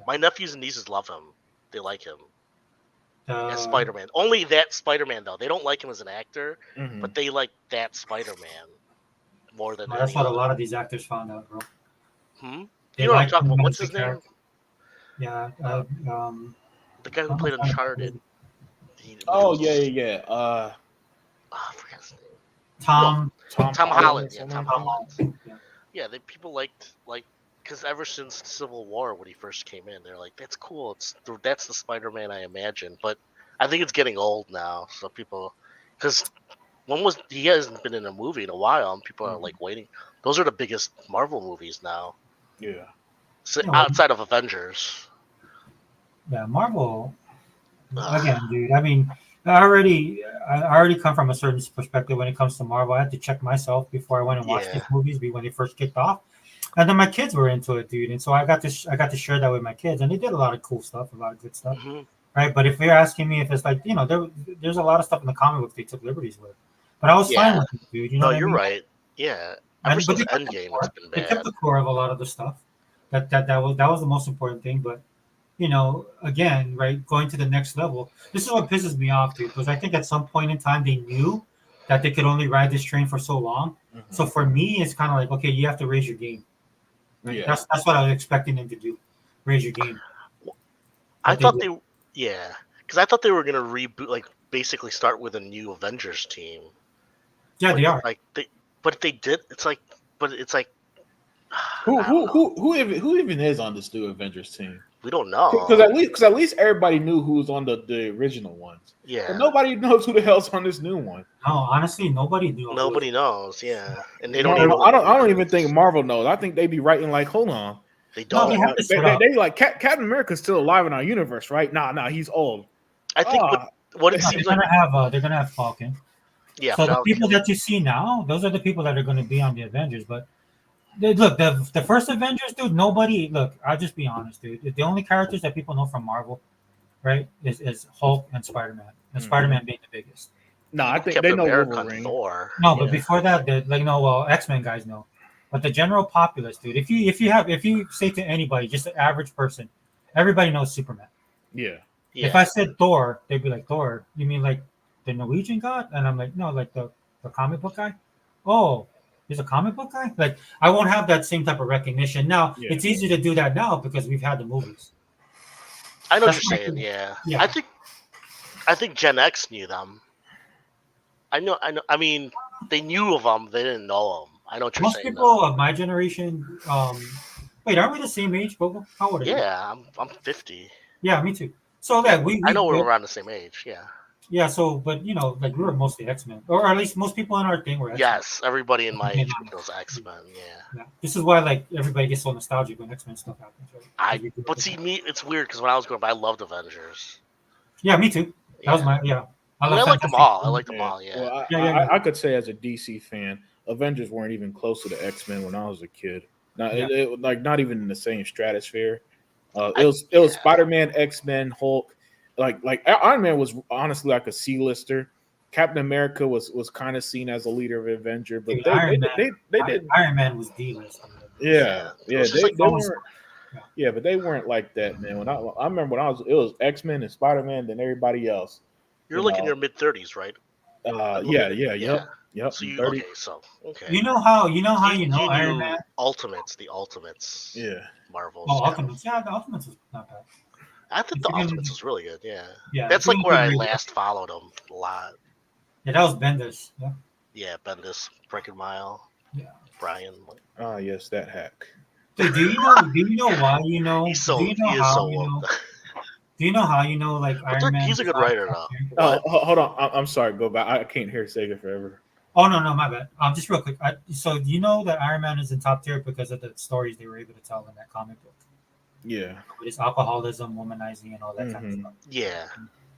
Speaker 3: My nephews and nieces love him. They like him as Spider-Man. Only that Spider-Man though. They don't like him as an actor, but they like that Spider-man more than.
Speaker 1: That's what a lot of these actors found out, bro.
Speaker 3: You know what I'm talking about? What's his name?
Speaker 1: Yeah.
Speaker 3: The guy who played Uncharted.
Speaker 5: Yeah.
Speaker 3: I forgot his name.
Speaker 1: Tom
Speaker 3: Holland. Yeah,
Speaker 1: Tom
Speaker 3: Holland.
Speaker 1: Yeah.
Speaker 3: Yeah, people liked because ever since Civil War when he first came in, they're like, "That's cool. That's the Spider-Man I imagine." But I think it's getting old now, so people, because he hasn't been in a movie in a while, and people are like waiting. Those are the biggest Marvel movies now,
Speaker 5: Yeah.
Speaker 3: so,
Speaker 1: Yeah,
Speaker 3: outside of Avengers.
Speaker 1: Yeah, Marvel.
Speaker 3: Ugh.
Speaker 1: Again, dude. I mean, I already come from a certain perspective when it comes to Marvel. I had to check myself before I went and watched these
Speaker 3: Yeah.
Speaker 1: movies when they first kicked off, and then my kids were into it, dude. And so I got to share that with my kids, and they did a lot of cool stuff, a lot of good stuff,
Speaker 3: hmm
Speaker 1: right? But if you're asking me if it's like there's a lot of stuff in the comic books they took liberties with, but I was fine
Speaker 3: Yeah.
Speaker 1: with it, dude. You know
Speaker 3: No,
Speaker 1: what I
Speaker 3: you're
Speaker 1: mean?
Speaker 3: right. Yeah. Ever
Speaker 1: But
Speaker 3: since Endgame, it's been
Speaker 1: they kept
Speaker 3: bad.
Speaker 1: the core of a lot of the stuff. That was the most important thing. But again, right, going to the next level. This is what pisses me off, dude, because I think at some point in time they knew that they could only ride this train for so long. So for me, it's kind of like, okay, you have to raise your game. Right?
Speaker 5: Yeah.
Speaker 1: That's what I was expecting them to do, raise your game.
Speaker 3: I
Speaker 1: But they
Speaker 3: thought
Speaker 1: did.
Speaker 3: yeah, because I thought they were gonna reboot, like basically start with a new Avengers team.
Speaker 1: Yeah,
Speaker 3: But
Speaker 1: they are.
Speaker 3: but if they did, but it's like,
Speaker 5: Who
Speaker 3: I don't
Speaker 5: who
Speaker 3: know.
Speaker 5: who even is on this new Avengers team?
Speaker 3: We don't know.
Speaker 5: Because at least everybody knew who was on the original ones, but
Speaker 3: Yeah,
Speaker 5: nobody knows who the hell's on this new one.
Speaker 1: No, honestly, nobody knew who was.
Speaker 3: nobody knows. Yeah, and they don't even
Speaker 5: Marvel,
Speaker 3: know
Speaker 5: I
Speaker 3: what
Speaker 5: don't.
Speaker 3: the
Speaker 5: I don't
Speaker 3: movie
Speaker 5: even think
Speaker 3: is.
Speaker 5: Marvel knows. I think they be writing like, hold on,
Speaker 3: They
Speaker 1: No, they
Speaker 3: don't.
Speaker 1: have to set up.
Speaker 5: they like Captain America's still alive in our universe, right? Nah, he's old.
Speaker 3: I think what it
Speaker 1: No,
Speaker 3: seems like.
Speaker 1: they're gonna have Falcon.
Speaker 3: Yeah,
Speaker 1: So the people
Speaker 3: Falcon.
Speaker 1: that you see now, those are the people that are going to be on the Avengers. But look, the first Avengers, dude. Nobody look. I'll just be honest, dude. The only characters that people know from Marvel, right, is Hulk and Spider Man, and Spider Man being the biggest.
Speaker 5: No, I think they
Speaker 3: Captain
Speaker 5: know
Speaker 3: America and
Speaker 5: Wolverine.
Speaker 3: Thor.
Speaker 1: No, but
Speaker 5: Yeah.
Speaker 1: before that, well, X Men guys know. But the general populace, dude. If you say to anybody, just an average person, everybody knows Superman.
Speaker 5: Yeah.
Speaker 1: If
Speaker 3: Yeah,
Speaker 1: I said Thor, they'd be like, Thor, you mean like the Norwegian god? And I'm like, no, like the comic book guy. Oh, he's a comic book guy? Like, I won't have that same type of recognition. Now,
Speaker 5: Yeah.
Speaker 1: it's easy to do that now because we've had the movies.
Speaker 3: I know what
Speaker 1: That's
Speaker 3: you're
Speaker 1: my
Speaker 3: saying.
Speaker 1: thing.
Speaker 3: Yeah.
Speaker 1: Yeah.
Speaker 3: I think Gen X knew them. I know. I mean, they knew of them. They didn't know them. I know what you're
Speaker 1: Most
Speaker 3: saying.
Speaker 1: people of my generation, wait, aren't we the same age, Bobo? How old are you?
Speaker 3: Yeah, I'm 50.
Speaker 1: Yeah, me too. So, yeah, we
Speaker 3: I know we're around the same age. Yeah.
Speaker 1: yeah, so, but, like, we were mostly X-Men. Or at least most people in our thing were X-Men.
Speaker 3: Yes, everybody in my
Speaker 1: Yeah.
Speaker 3: age group knows X-Men. Yeah.
Speaker 1: Yeah. This is why, like, everybody gets so nostalgic when X-Men stuff happens, right?
Speaker 3: But see, it's weird because when I was growing up, I loved Avengers.
Speaker 1: Yeah, me too. That was my, yeah.
Speaker 3: I
Speaker 1: love
Speaker 3: like them
Speaker 1: Fantastic
Speaker 3: all. I
Speaker 1: Four.
Speaker 3: like them all. Yeah.
Speaker 5: Well,
Speaker 1: Yeah.
Speaker 5: I could say as a DC fan, Avengers weren't even close to the X-Men when I was a kid. Not
Speaker 1: Yeah.
Speaker 5: like not even in the same stratosphere. It
Speaker 3: I-
Speaker 5: was
Speaker 3: yeah.
Speaker 5: Spider-Man, X-Men, Hulk. Like Iron Man was honestly like a C-lister. Captain America was kind of seen as a leader of Avenger, but
Speaker 1: Dude,
Speaker 5: they
Speaker 1: Iron
Speaker 5: did.
Speaker 1: Iron Man was D-list.
Speaker 5: Yeah,
Speaker 3: It was just like
Speaker 5: they
Speaker 1: almost-
Speaker 5: weren't. Yeah, but they weren't like that, man. When I remember when it was X-Men and Spider-Man, then everybody else.
Speaker 3: You're like in your mid-30s, right?
Speaker 5: Yep.
Speaker 3: So you
Speaker 5: 30.
Speaker 3: okay.
Speaker 1: You know how you know Iron
Speaker 3: knew
Speaker 1: Man?
Speaker 3: The Ultimates.
Speaker 5: Yeah.
Speaker 3: Marvel.
Speaker 1: Oh, Ultimates. Yeah, the Ultimates was not bad.
Speaker 3: I think
Speaker 1: If
Speaker 3: the
Speaker 1: you're gonna-
Speaker 3: Ultimates was really good. Yeah.
Speaker 1: Yeah,
Speaker 3: That's
Speaker 1: if you're
Speaker 3: like where I
Speaker 1: gonna read-
Speaker 3: last followed them a lot.
Speaker 1: Yeah, that was Bendis. Yeah.
Speaker 3: Yeah, Bendis, Breckenmile,
Speaker 1: Yeah.
Speaker 3: Brian.
Speaker 5: Ah, yes, that hack.
Speaker 1: Dude, do you know why you know?
Speaker 3: He's so
Speaker 1: do you know
Speaker 3: he is
Speaker 1: how
Speaker 3: so
Speaker 1: you know?
Speaker 3: woke.
Speaker 1: Do you know how you know like Iron Man?
Speaker 3: He's a good
Speaker 1: is
Speaker 3: writer,
Speaker 1: top
Speaker 3: though.
Speaker 1: tier?
Speaker 5: Hold on. I'm sorry. Go back. I can't hear Sega forever.
Speaker 1: Oh no, my bad. Just real quick. So you know that Iron Man is in top tier because of the stories they were able to tell in that comic book.
Speaker 5: Yeah.
Speaker 1: With his alcoholism, womanizing, and all that kind of
Speaker 5: Mhm.
Speaker 1: stuff.
Speaker 3: Yeah,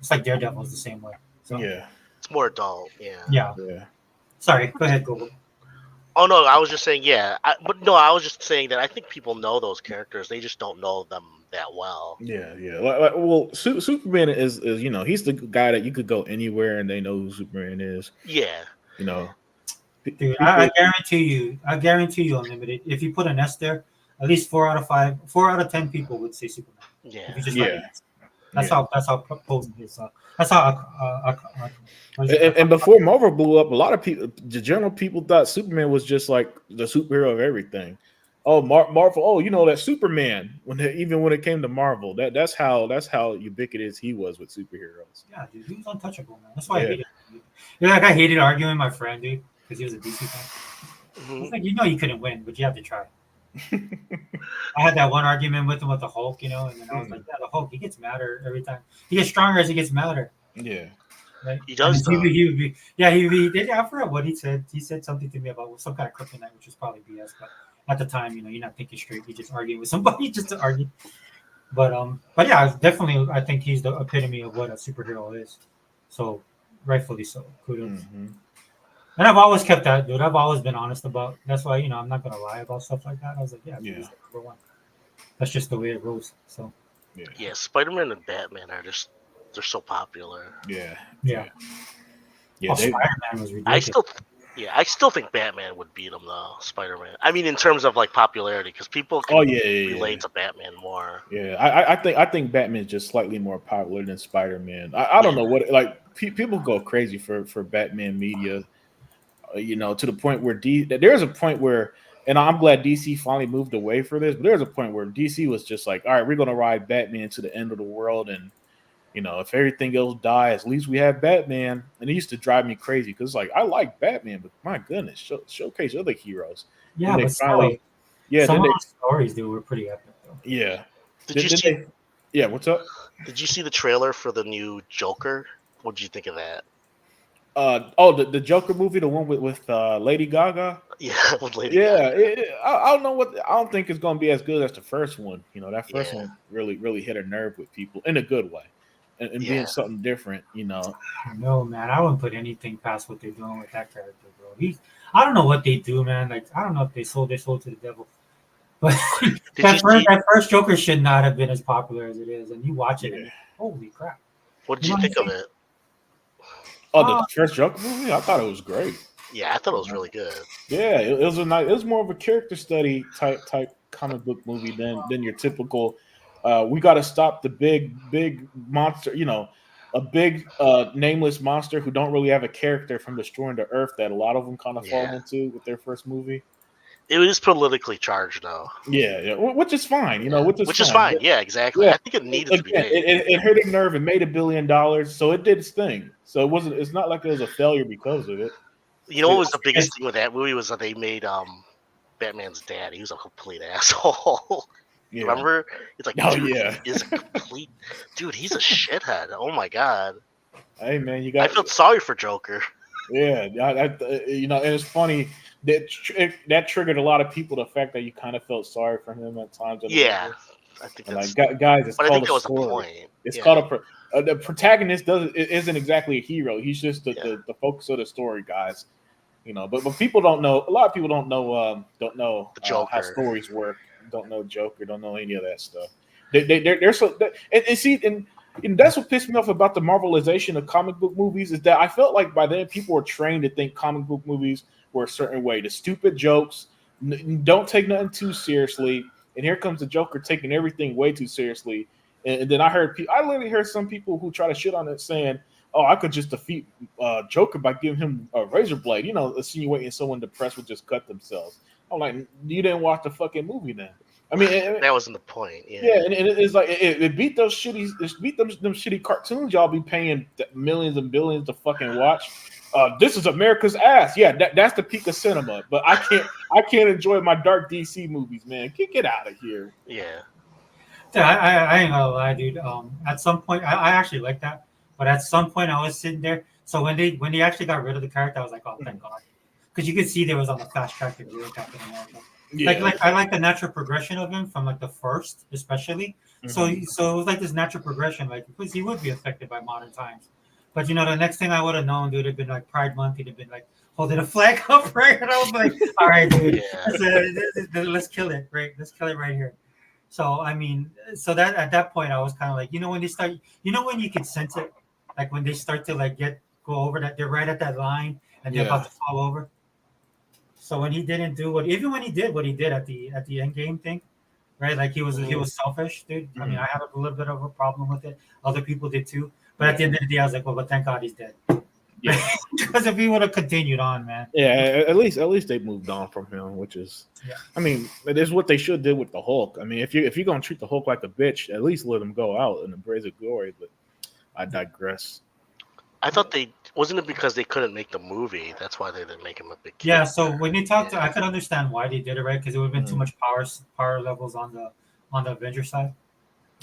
Speaker 1: It's like Daredevil's the same way. So
Speaker 5: Yeah.
Speaker 3: it's more adult. Yeah.
Speaker 1: yeah.
Speaker 5: Yeah.
Speaker 1: Sorry, go ahead, Google.
Speaker 3: Oh no, I was just saying I was just saying that I think people know those characters. They just don't know them that well.
Speaker 5: Yeah. Well, Superman is he's the guy that you could go anywhere and they know who Superman is.
Speaker 3: Yeah.
Speaker 5: You know.
Speaker 1: Dude, I guarantee you, Unlimited. If you put an S there, at least 4 out of 10 people would say Superman.
Speaker 3: Yeah.
Speaker 1: If you just
Speaker 5: Yeah.
Speaker 1: write an S. That's how potent his. That's how.
Speaker 5: And before Marvel blew up, a lot of people, the general people, thought Superman was just like the superhero of everything. Oh, Marvel. Oh, that Superman. Even when it came to Marvel, that's how ubiquitous he was with superheroes.
Speaker 1: Yeah, dude, he was untouchable, man. That's why I
Speaker 5: Yeah.
Speaker 1: hated him. Dude. Like I hated arguing with my friend, dude, because he was a DC fan.
Speaker 3: Mhm.
Speaker 1: It's like you couldn't win, but you have to try. I had that one argument with him with the Hulk, and then I was like, yeah, the Hulk, he gets madder every time. He gets stronger as he gets madder.
Speaker 5: Yeah.
Speaker 1: Right?
Speaker 3: He does.
Speaker 1: He would be, yeah, he did. I forgot what he said. He said something to me about some kind of kryptonite, which was probably BS. But at the time, you're not thinking straight. You just arguing with somebody just to argue. But yeah, definitely, I think he's the epitome of what a superhero is. So, rightfully so. Kudos.
Speaker 5: Mm-hmm.
Speaker 1: And I've always kept that, dude. I've always been honest about. That's why I'm not gonna lie about stuff like that. I was like, yeah, he's the number one. That's just the way it goes. So.
Speaker 3: Yeah, Spider-Man and Batman are they're so popular.
Speaker 5: Yeah.
Speaker 1: Yeah. Spider-Man was ridiculous.
Speaker 3: I still think Batman would beat him though. Spider-Man. I mean, in terms of like popularity, because people can relate to Batman more.
Speaker 5: Yeah, I think Batman's just slightly more popular than Spider-Man. I don't know what people go crazy for Batman media. To the point where there's a point where, and I'm glad DC finally moved away for this, but there's a point where DC was just like, all right, we're gonna ride Batman to the end of the world, and if everything else dies, at least we have Batman. And it used to drive me crazy because like I like Batman, but my goodness, showcase other heroes.
Speaker 1: Yeah, but some of the stories were pretty epic though.
Speaker 5: Yeah.
Speaker 3: Did you see?
Speaker 5: Yeah, what's up?
Speaker 3: Did you see the trailer for the new Joker? What did you think of that?
Speaker 5: The Joker movie, the one with Lady Gaga.
Speaker 3: Yeah, with Lady Gaga.
Speaker 5: I don't know I don't think it's gonna be as good as the first one. That first one really hit a nerve with people in a good way, and being something different.
Speaker 1: No, man, I wouldn't put anything past what they're doing with that character, bro. I don't know what they do, man. Like I don't know if they sold their soul to the devil. But that first Joker should not have been as popular as it is, and you watch it, and holy crap!
Speaker 3: What did you think of it?
Speaker 5: Oh, the first Joker movie? I thought it was great.
Speaker 3: Yeah, I thought it was really good.
Speaker 5: Yeah, it was a nice. It was more of a character study type comic book movie than your typical. We got to stop the big monster. A big nameless monster who don't really have a character from destroying the Earth that a lot of them kind of fall into with their first movie.
Speaker 3: It was politically charged, though.
Speaker 5: Yeah, which is fine. Which
Speaker 3: is fine. Yeah, exactly. I think it needed to be made.
Speaker 5: It hurt a nerve and made $1 billion, so it did its thing. So it wasn't. It's not like it was a failure because of it.
Speaker 3: What was the biggest thing with that movie was that they made Batman's dad. He was a complete asshole. Yeah. Remember? It's like, he's a complete dude. He's a shithead. Oh my god.
Speaker 5: Hey man,
Speaker 3: I felt sorry for Joker.
Speaker 5: Yeah, and it's funny. That triggered a lot of people. The fact that you kind of felt sorry for him at times.
Speaker 3: Yeah, I think that's
Speaker 5: guys. It's called a
Speaker 3: story.
Speaker 5: It's called the protagonist isn't exactly a hero. He's just the focus of the story, guys. But people don't know. A lot of people don't know how stories work. Don't know Joker. Don't know any of that stuff. They're so and that's what pissed me off about the Marvelization of comic book movies is that I felt like by then people were trained to think comic book movies were a certain way. The stupid jokes, don't take nothing too seriously. And here comes the Joker taking everything way too seriously. And then I literally heard some people who try to shit on it saying, "Oh, I could just defeat Joker by giving him a razor blade." Insinuating someone depressed would just cut themselves. I'm like, you didn't watch the fucking movie then. I mean,
Speaker 3: that wasn't the point.
Speaker 5: Yeah, and it's like it beat those them shitty cartoons y'all be paying millions and billions to fucking watch. This is America's ass. Yeah, that's the peak of cinema. But I can't enjoy my dark DC movies, man. Get out of here.
Speaker 3: Yeah.
Speaker 1: I ain't gonna lie, dude. At some point, I actually like that, but at some point, I was sitting there. So when they actually got rid of the character, I was like, oh, thank God, because you could see there was on the fast track to ruin Captain America. Yeah. Like I like the natural progression of him from like the first, especially. Mm-hmm. So it was like this natural progression, like because he would be affected by modern times. But the next thing I would have known, dude, it'd been like Pride Month. He'd have been like holding a flag up, right? And I was like, all right, dude, let's kill it, right? Let's kill it right here. So I mean, that at that point I was kind of like, when they start, when you can sense it, like when they start to like go over that, they're right at that line and they're about to fall over. So when he didn't do what he did at the end game thing, right? Like he was selfish, dude. I mean, I had a little bit of a problem with it. Other people did too. But at the end of the day, I was like, well, but thank God he's dead. Yeah. Because if he would have continued on, man.
Speaker 5: Yeah, at least they moved on from him, which is, I mean, it is what they should do with the Hulk. I mean, if you're gonna treat the Hulk like a bitch, at least let him go out in the blaze of glory. But I digress.
Speaker 3: I thought they wasn't it because they couldn't make the movie. That's why they didn't make him a big kid.
Speaker 1: Yeah, so when you talk to,
Speaker 3: Yeah.
Speaker 1: I could understand why they did it, right? Because it would have been too much power levels on the Avenger side,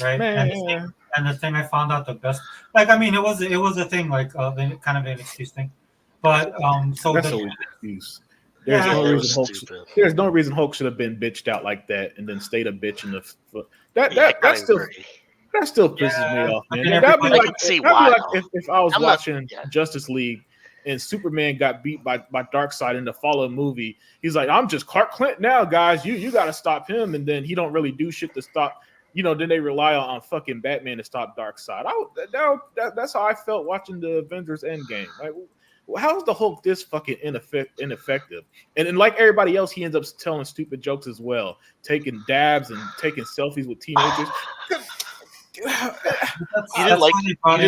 Speaker 1: right?
Speaker 5: Man.
Speaker 1: And the thing I found out the best, like I mean, it was a thing, like kind of an excuse thing, but so
Speaker 5: That's
Speaker 1: the,
Speaker 5: always an excuse. There's
Speaker 1: Yeah,
Speaker 5: no
Speaker 3: it
Speaker 5: reason
Speaker 3: was
Speaker 5: Hulk.
Speaker 3: stupid.
Speaker 5: There's no reason Hulk should have been bitched out like that and then stayed a bitch in the. That
Speaker 3: Yeah, I
Speaker 5: that still
Speaker 3: agree.
Speaker 5: that still pisses
Speaker 1: Yeah,
Speaker 5: me off,
Speaker 1: but
Speaker 5: man.
Speaker 1: then
Speaker 5: That'd be
Speaker 1: everybody-
Speaker 3: I
Speaker 5: like,
Speaker 3: can see
Speaker 5: that'd be
Speaker 3: why,
Speaker 5: like
Speaker 3: though.
Speaker 5: if I was
Speaker 3: I'm not-
Speaker 5: watching
Speaker 3: yeah.
Speaker 5: Justice League and Superman got beat by Darkseid in the following movie. He's like, I'm just Clark Kent now, guys. You got to stop him, and then he don't really do shit to stop. Then they rely on fucking Batman to stop Darkseid. That's how I felt watching the Avengers Endgame. Like, how is the Hulk this fucking ineffective? And then, like everybody else, he ends up telling stupid jokes as well, taking dabs and taking selfies with teenagers.
Speaker 3: You didn't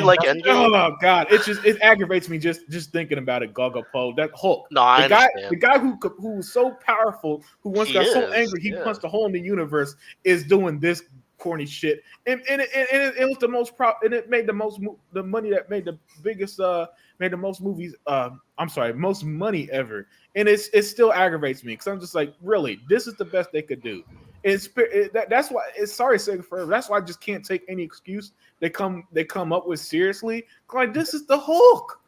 Speaker 3: like Endgame?
Speaker 5: Oh god, it aggravates me just thinking about it. Gaga Poe, that Hulk,
Speaker 3: No, I understand.
Speaker 5: the guy who was so powerful, who once
Speaker 3: He
Speaker 5: got so
Speaker 3: is,
Speaker 5: angry he
Speaker 3: yeah.
Speaker 5: punched a hole in the universe, is doing this corny shit, and it was the most and it made the most the money that made the biggest made the most movies. Most money ever, and it still aggravates me because I'm just like, really, this is the best they could do. That's why it's sorry Sega Forever. That's why I just can't take any excuse they come up with seriously. Like, this is the Hulk,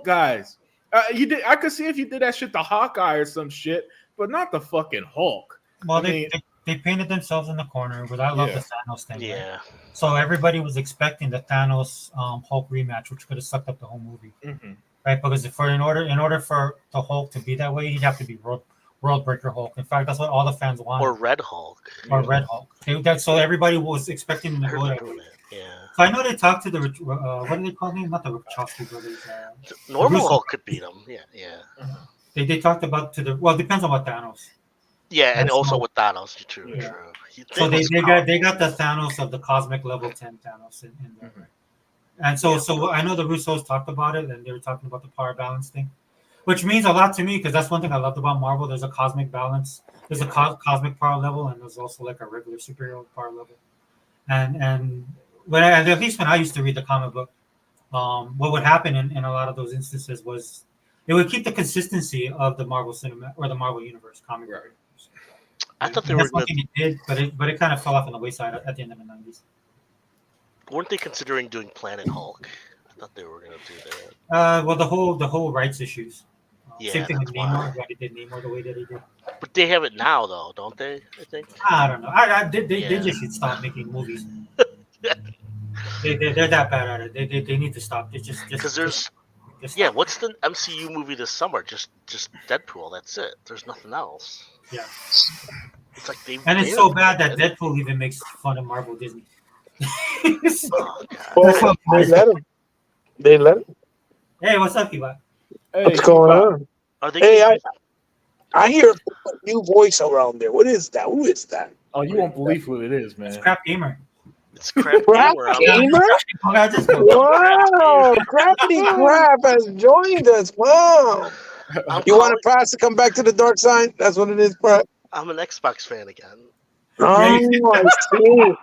Speaker 5: guys. I could see if you did that shit to Hawkeye or some shit, but not the fucking Hulk.
Speaker 1: well,
Speaker 5: I mean,
Speaker 1: they painted themselves in the corner, but I love
Speaker 5: Yeah.
Speaker 1: the Thanos thing. Right?
Speaker 3: Yeah.
Speaker 1: So everybody was expecting the Thanos Hulk rematch, which could have sucked up the whole movie, right? Because in order for the Hulk to be that way, he'd have to be World Breaker Hulk. In fact, that's what all the fans wanted.
Speaker 3: Or Red Hulk.
Speaker 1: Or Red Hulk. So everybody was expecting him
Speaker 3: I
Speaker 1: to
Speaker 3: heard
Speaker 1: go
Speaker 3: they're
Speaker 1: that way.
Speaker 3: doing it. Yeah.
Speaker 1: So I know they talked to the what do they call them? Not the Wachowski brothers.
Speaker 3: Normal
Speaker 1: Russo-
Speaker 3: Hulk could beat him. Yeah.
Speaker 1: They talked about it depends on what Thanos.
Speaker 3: Yeah, and
Speaker 1: That's
Speaker 3: also
Speaker 1: not-
Speaker 3: with Thanos, true.
Speaker 1: Yeah.
Speaker 3: True.
Speaker 1: So
Speaker 3: Thanos
Speaker 1: they got the Thanos of the cosmic level 10 Thanos in there. And so I know the Russos talked about it, and they were talking about the power balance thing, which means a lot to me because that's one thing I loved about Marvel. There's a cosmic balance. There's a cosmic power level, and there's also like a regular superhero power level. And at least when I used to read the comic book, what would happen in a lot of those instances was it would keep the consistency of the Marvel cinema or the Marvel universe comic book.
Speaker 3: I thought they
Speaker 1: And
Speaker 3: were
Speaker 1: that's one
Speaker 3: gonna,
Speaker 1: thing it did, but it kind of fell off on the wayside at the end of the 90s.
Speaker 3: weren't they considering doing Planet Hulk? I thought they were gonna do that.
Speaker 1: Well, the whole rights issues.
Speaker 3: Yeah,
Speaker 1: Same thing with
Speaker 3: that's why.
Speaker 1: Namor. Why they did Namor the way that he did.
Speaker 3: But they have it now, though, don't they? I think.
Speaker 1: I don't know. They
Speaker 3: Yeah.
Speaker 1: just should stop making movies. They're that bad at it. They need to stop. They just
Speaker 3: Because there's
Speaker 1: stop.
Speaker 3: what's the MCU movie this summer? Just Deadpool. That's it. There's nothing else.
Speaker 1: Yeah.
Speaker 3: It's like they.
Speaker 1: And it's
Speaker 3: they-
Speaker 1: so bad that Deadpool even makes fun of Marvel Disney.
Speaker 3: Oh god.
Speaker 1: That's what-
Speaker 6: They let him. They let him.
Speaker 1: Hey, what's up, Kiba?
Speaker 5: Hey,
Speaker 6: What's going on?
Speaker 3: Are they?
Speaker 6: Hey, I hear a new voice around there. What is that? Who is that?
Speaker 5: Oh, you won't believe what it is, man.
Speaker 1: It's Crap Gamer.
Speaker 3: It's crap.
Speaker 6: Crap
Speaker 3: gamer.
Speaker 6: Gamer?
Speaker 1: I just go.
Speaker 6: Wow, Crappity Crap has joined us. Wow. You want a pass to come back to the dark side? That's what it is, Crap.
Speaker 3: I'm an Xbox fan again.
Speaker 6: Oh, I see.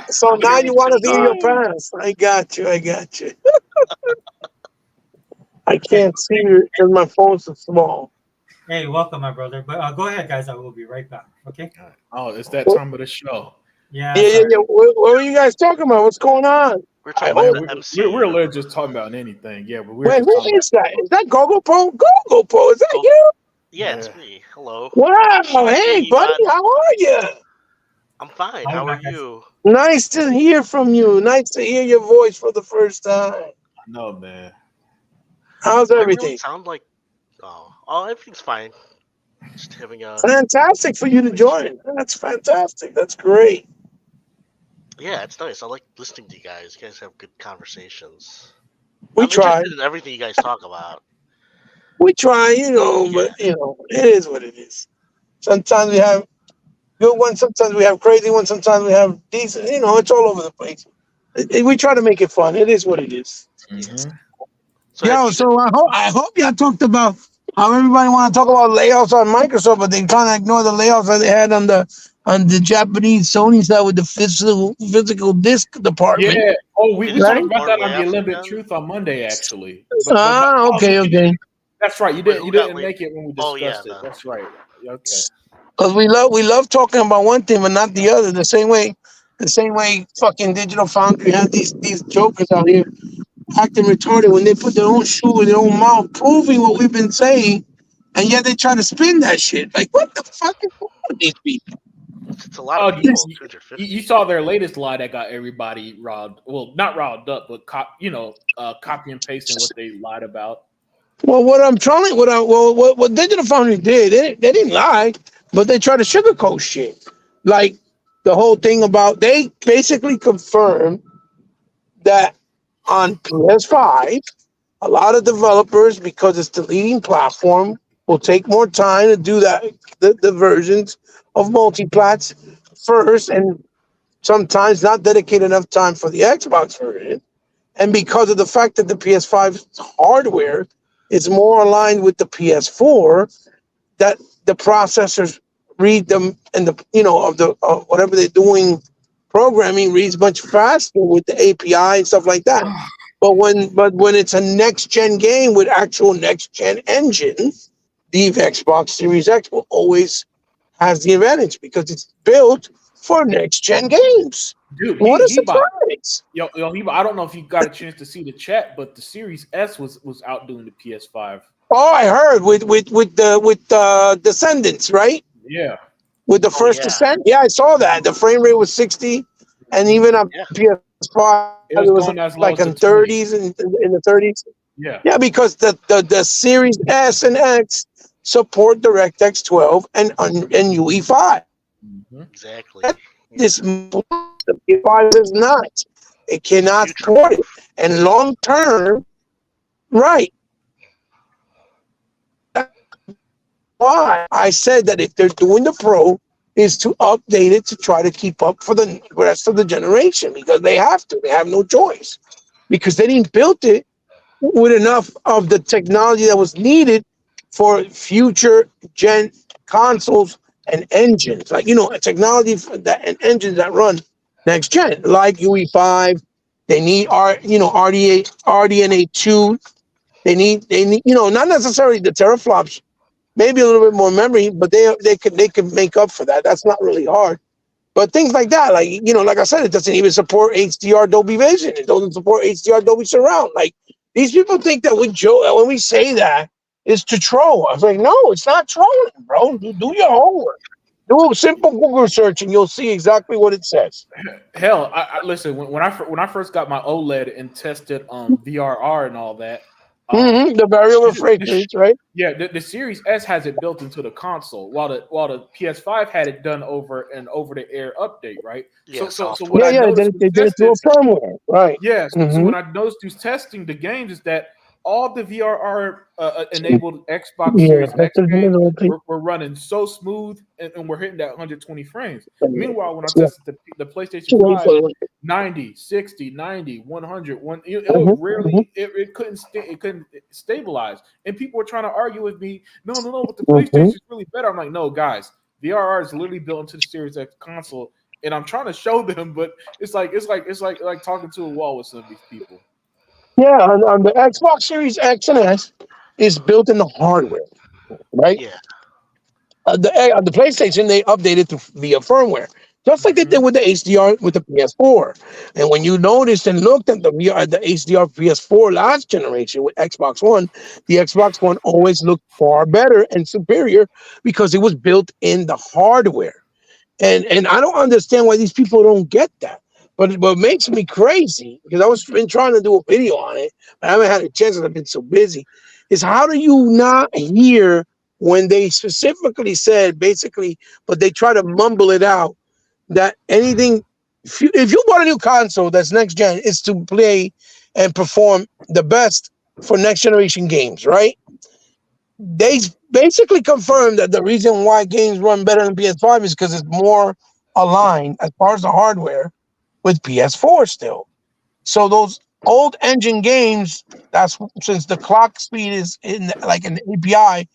Speaker 6: So now you want to be your pants. I got you. I can't see you because my phone's so small.
Speaker 1: Hey, welcome, my brother. But go ahead, guys. I will be right back. Okay?
Speaker 5: Oh, it's that time of the show.
Speaker 1: Yeah.
Speaker 6: Yeah. What were you guys talking about? What's going on?
Speaker 3: We're talking
Speaker 6: I
Speaker 3: about
Speaker 6: hope-
Speaker 3: the MCU.
Speaker 5: We're literally just talking about anything. Yeah, but we're
Speaker 6: Wait,
Speaker 5: just
Speaker 6: who
Speaker 5: talking
Speaker 6: is that? Is that Gogo Pro? Gogo Pro, is that
Speaker 3: Oh.
Speaker 6: you?
Speaker 3: Yeah, it's
Speaker 5: Yeah.
Speaker 3: me. Hello.
Speaker 6: Wow. Hey,
Speaker 3: Hey,
Speaker 6: buddy,
Speaker 3: bud.
Speaker 6: how are you?
Speaker 3: I'm fine.
Speaker 1: Hi,
Speaker 3: How are
Speaker 1: Marcus.
Speaker 3: you?
Speaker 6: Nice to hear from you. Nice to hear your voice for the first time.
Speaker 5: No, man.
Speaker 6: How's
Speaker 3: I really
Speaker 6: everything?
Speaker 3: sound like. Oh, everything's fine. Just having a.
Speaker 6: Fantastic for you to join. That's fantastic. That's great.
Speaker 3: Yeah, it's nice. I like listening to you guys. You guys have good conversations.
Speaker 6: We
Speaker 3: I'm
Speaker 6: try.
Speaker 3: interested in everything you guys talk about.
Speaker 6: We try, but it is what it is. Sometimes we have good ones, sometimes we have crazy ones, sometimes we have decent, it's all over the place. We try to make it fun. It is what it is.
Speaker 5: Mhm.
Speaker 3: So have you-
Speaker 6: So I hope y'all talked about how everybody want to talk about layoffs on Microsoft, but they kind of ignore the layoffs that they had on the on the Japanese Sony side with the physical disc department.
Speaker 5: Yeah. Oh, we
Speaker 3: Right.
Speaker 5: talked about that
Speaker 3: More
Speaker 5: on the
Speaker 3: layoffs
Speaker 5: Olympic
Speaker 3: again?
Speaker 5: Truth on Monday, actually.
Speaker 6: Okay.
Speaker 5: That's right. You
Speaker 3: Wait,
Speaker 5: didn't.
Speaker 3: who
Speaker 5: You
Speaker 3: got
Speaker 5: didn't
Speaker 3: laid?
Speaker 5: make it when we
Speaker 3: Oh,
Speaker 5: discussed
Speaker 3: yeah,
Speaker 5: it.
Speaker 3: no.
Speaker 5: That's right. Okay.
Speaker 6: Because we love talking about one thing but not the other. The same way fucking Digital Foundry had these jokers out here acting retarded when they put their own shoe in their own mouth, proving what we've been saying, and yet they try to spin that shit. Like, what the fuck is wrong with these people?
Speaker 3: It's a lot
Speaker 5: Oh,
Speaker 3: of people. 250.
Speaker 5: you saw their latest lie that got everybody riled. Well, not riled up, but copy and pasting what they lied about.
Speaker 6: Well, what Digital Foundry did, they didn't lie, but they tried to sugarcoat shit. Like the whole thing about they basically confirmed that on PS5, a lot of developers, because it's the leading platform, will take more time to do that the versions of multiplats first, and sometimes not dedicate enough time for the Xbox version. And because of the fact that the PS5 hardware is more aligned with the PS4, that the processors read them and whatever they're doing, programming reads much faster with the API and stuff like that. But when it's a next gen game with actual next gen engine, the Xbox Series X will always has the advantage because it's built for next gen games.
Speaker 5: Dude,
Speaker 6: What a surprise!
Speaker 5: Yo, I don't know if you got a chance to see the chat, but the Series S was outdoing the PS5.
Speaker 6: Oh, I heard with the Descendants, right?
Speaker 5: Yeah.
Speaker 6: With the first Descent, yeah, I saw that. The frame rate was 60, and even on PS5, it was like in 30s and in the 30s.
Speaker 5: Yeah.
Speaker 6: Yeah, because the Series S and X support DirectX 12 and UE5.
Speaker 3: Mm-hmm. Exactly.
Speaker 6: This the PS5 is not. It cannot support it. And long term, right. Why I said that if they're doing the Pro, is to update it to try to keep up for the rest of the generation, because they have to. They have no choice, because they didn't build it with enough of the technology that was needed for future gen consoles and engines, like technology for that and engines that run next gen, like UE5. They need RDNA 2. They need not necessarily the teraflops. Maybe a little bit more memory, but they could make up for that. That's not really hard. But things like that, like I said, it doesn't even support HDR Dolby Vision. It doesn't support HDR Dolby Surround. Like, these people think that when we say that, it's to troll. I was like, no, it's not trolling, bro. Do your homework. Do a simple Google search and you'll see exactly what it says.
Speaker 5: Hell, I listen, when I first got my OLED and tested VRR and all that.
Speaker 6: The variable refresh rates, right?
Speaker 5: Yeah, the Series S has it built into the console, while the PS5 had it done over an over-the-air update, right?
Speaker 3: Yeah,
Speaker 5: so what I noticed
Speaker 6: they did it through a firmware, right?
Speaker 5: Yeah, so what I noticed through testing the games is that all the VRR enabled Xbox Series X games were running so smooth, and we're hitting that 120 frames. Meanwhile, when I tested the PlayStation 5, 90, 60, 90, 100, it couldn't stabilize. And people were trying to argue with me, no, but the PlayStation is really better. I'm like, no, guys, VRR is literally built into the Series X console, and I'm trying to show them, but it's like talking to a wall with some of these people.
Speaker 6: Yeah, on the Xbox Series X and S is built in the hardware, right?
Speaker 3: Yeah.
Speaker 6: The PlayStation, they updated via firmware, just like they did with the HDR with the PS4. And when you noticed and looked at the HDR PS4 last generation with Xbox One, the Xbox One always looked far better and superior because it was built in the hardware. And I don't understand why these people don't get that. But what makes me crazy, because I been trying to do a video on it, but I haven't had a chance because I've been so busy, is how do you not hear when they specifically said, basically, but they try to mumble it out, that anything, if you bought a new console that's next gen, is to play and perform the best for next generation games, right? They basically confirmed that the reason why games run better than PS5 is because it's more aligned as far as the hardware with PS4 still. So those old engine games, that's since the clock speed is in like an API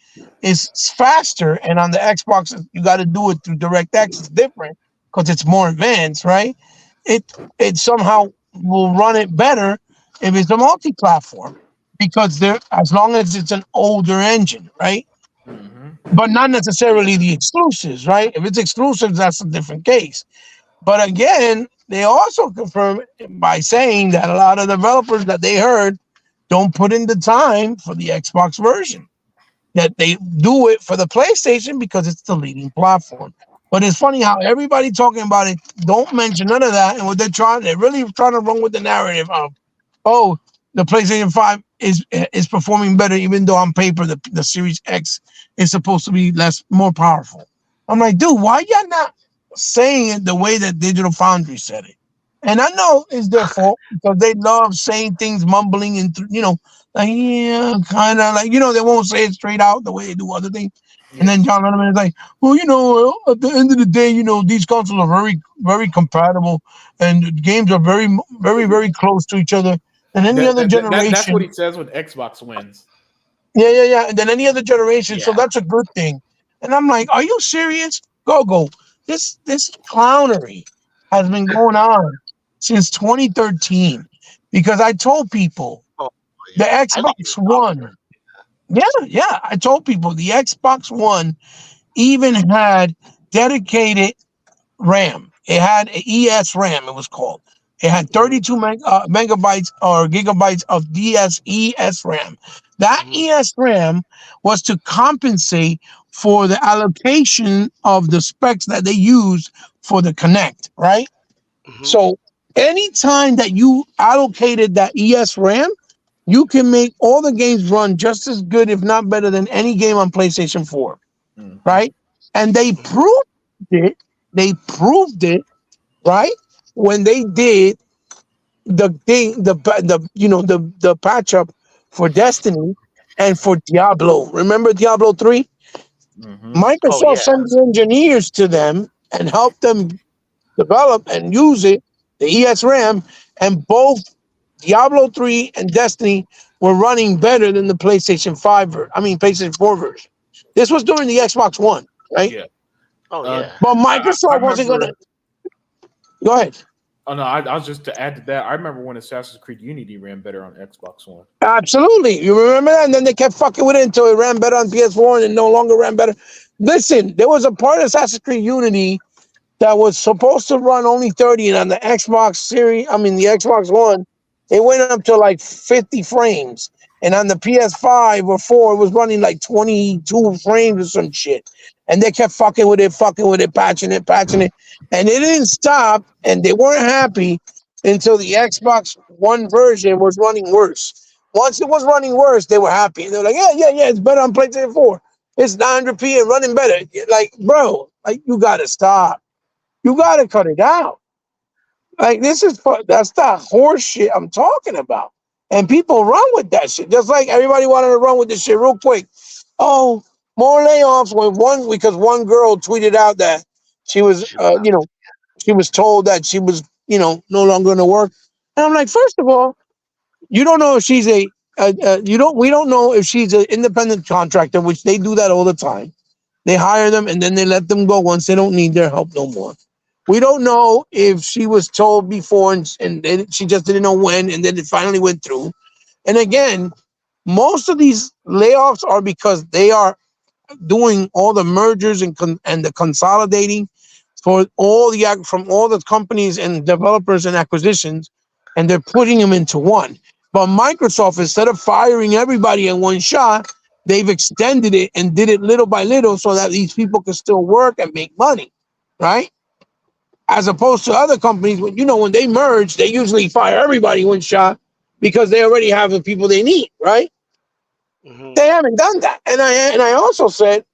Speaker 6: is faster, and on the Xbox you got to do it through DirectX. It's different because it's more advanced, right? It somehow will run it better if it's a multi-platform because there, as long as it's an older engine, right? But not necessarily the exclusives, right? If it's exclusives, that's a different case. But again, they also confirm by saying that a lot of developers that they heard don't put in the time for the Xbox version. That they do it for the PlayStation because it's the leading platform. But it's funny how everybody talking about it don't mention none of that, and what they're really trying to run with the narrative of, oh, the PlayStation 5 is performing better, even though on paper the Series X is supposed to be more powerful. I'm like, dude, why y'all not saying it the way that Digital Foundry said it? And I know it's their fault because they love saying things, mumbling and like yeah, kind of like they won't say it straight out the way they do other things. And then John Lennon is like, well, at the end of the day, these consoles are very, very compatible, and the games are very, very, very close to each other. And any other generation,
Speaker 5: that's what he says when Xbox wins.
Speaker 6: Yeah. And then any other generation, so that's a good thing. And I'm like, are you serious? Go. This clownery has been going on since 2013 because I told people the Xbox One. Yeah. I told people the Xbox One even had dedicated RAM. It had an ES RAM, it was called. It had 32 megabytes or gigabytes of ES RAM. That ES RAM was to compensate for the allocation of the specs that they used for the Kinect, right? So anytime that you allocated that ES RAM, you can make all the games run just as good, if not better, than any game on PlayStation 4, right? And they proved it. They proved it, right? When they did the patch up for Destiny and for Diablo. Remember Diablo 3? Microsoft sent the engineers to them and helped them develop and use it, the ES RAM, and both Diablo 3 and Destiny were running better than the PlayStation 4 version. This was during the Xbox One, right?
Speaker 5: Yeah.
Speaker 3: Oh yeah.
Speaker 6: But Microsoft wasn't gonna. Go ahead.
Speaker 5: Oh no, I was just to add to that. I remember when Assassin's Creed Unity ran better on Xbox One.
Speaker 6: Absolutely, you remember that, and then they kept fucking with it until it ran better on PS4, and it no longer ran better. Listen, there was a part of Assassin's Creed Unity that was supposed to run only 30, and on the Xbox Series, the Xbox One, it went up to like 50 frames, and on the PS5 or 4, it was running like 22 frames or some shit. And they kept fucking with it, patching it, and it didn't stop. And they weren't happy until the Xbox One version was running worse. Once it was running worse, they were happy. They were like, yeah, it's better on PlayStation 4. It's 900p and running better. Like, bro, you gotta stop. You gotta cut it out. Like, that's the horse shit I'm talking about. And people run with that shit. Just like everybody wanted to run with this shit real quick. Oh, more layoffs because one girl tweeted out that she was, she was told that she was, no longer going to work. And I'm like, first of all, you don't know if she's we don't know if she's an independent contractor, which they do that all the time. They hire them and then they let them go once they don't need their help no more. We don't know if she was told before and she just didn't know when, and then it finally went through. And again, most of these layoffs are because they are doing all the mergers and the consolidating from all the companies and developers and acquisitions, and they're putting them into one. But Microsoft, instead of firing everybody in one shot, they've extended it and did it little by little so that these people can still work and make money, right? As opposed to other companies, when they merge, they usually fire everybody in one shot because they already have the people they need, right? They haven't done that. And I also said,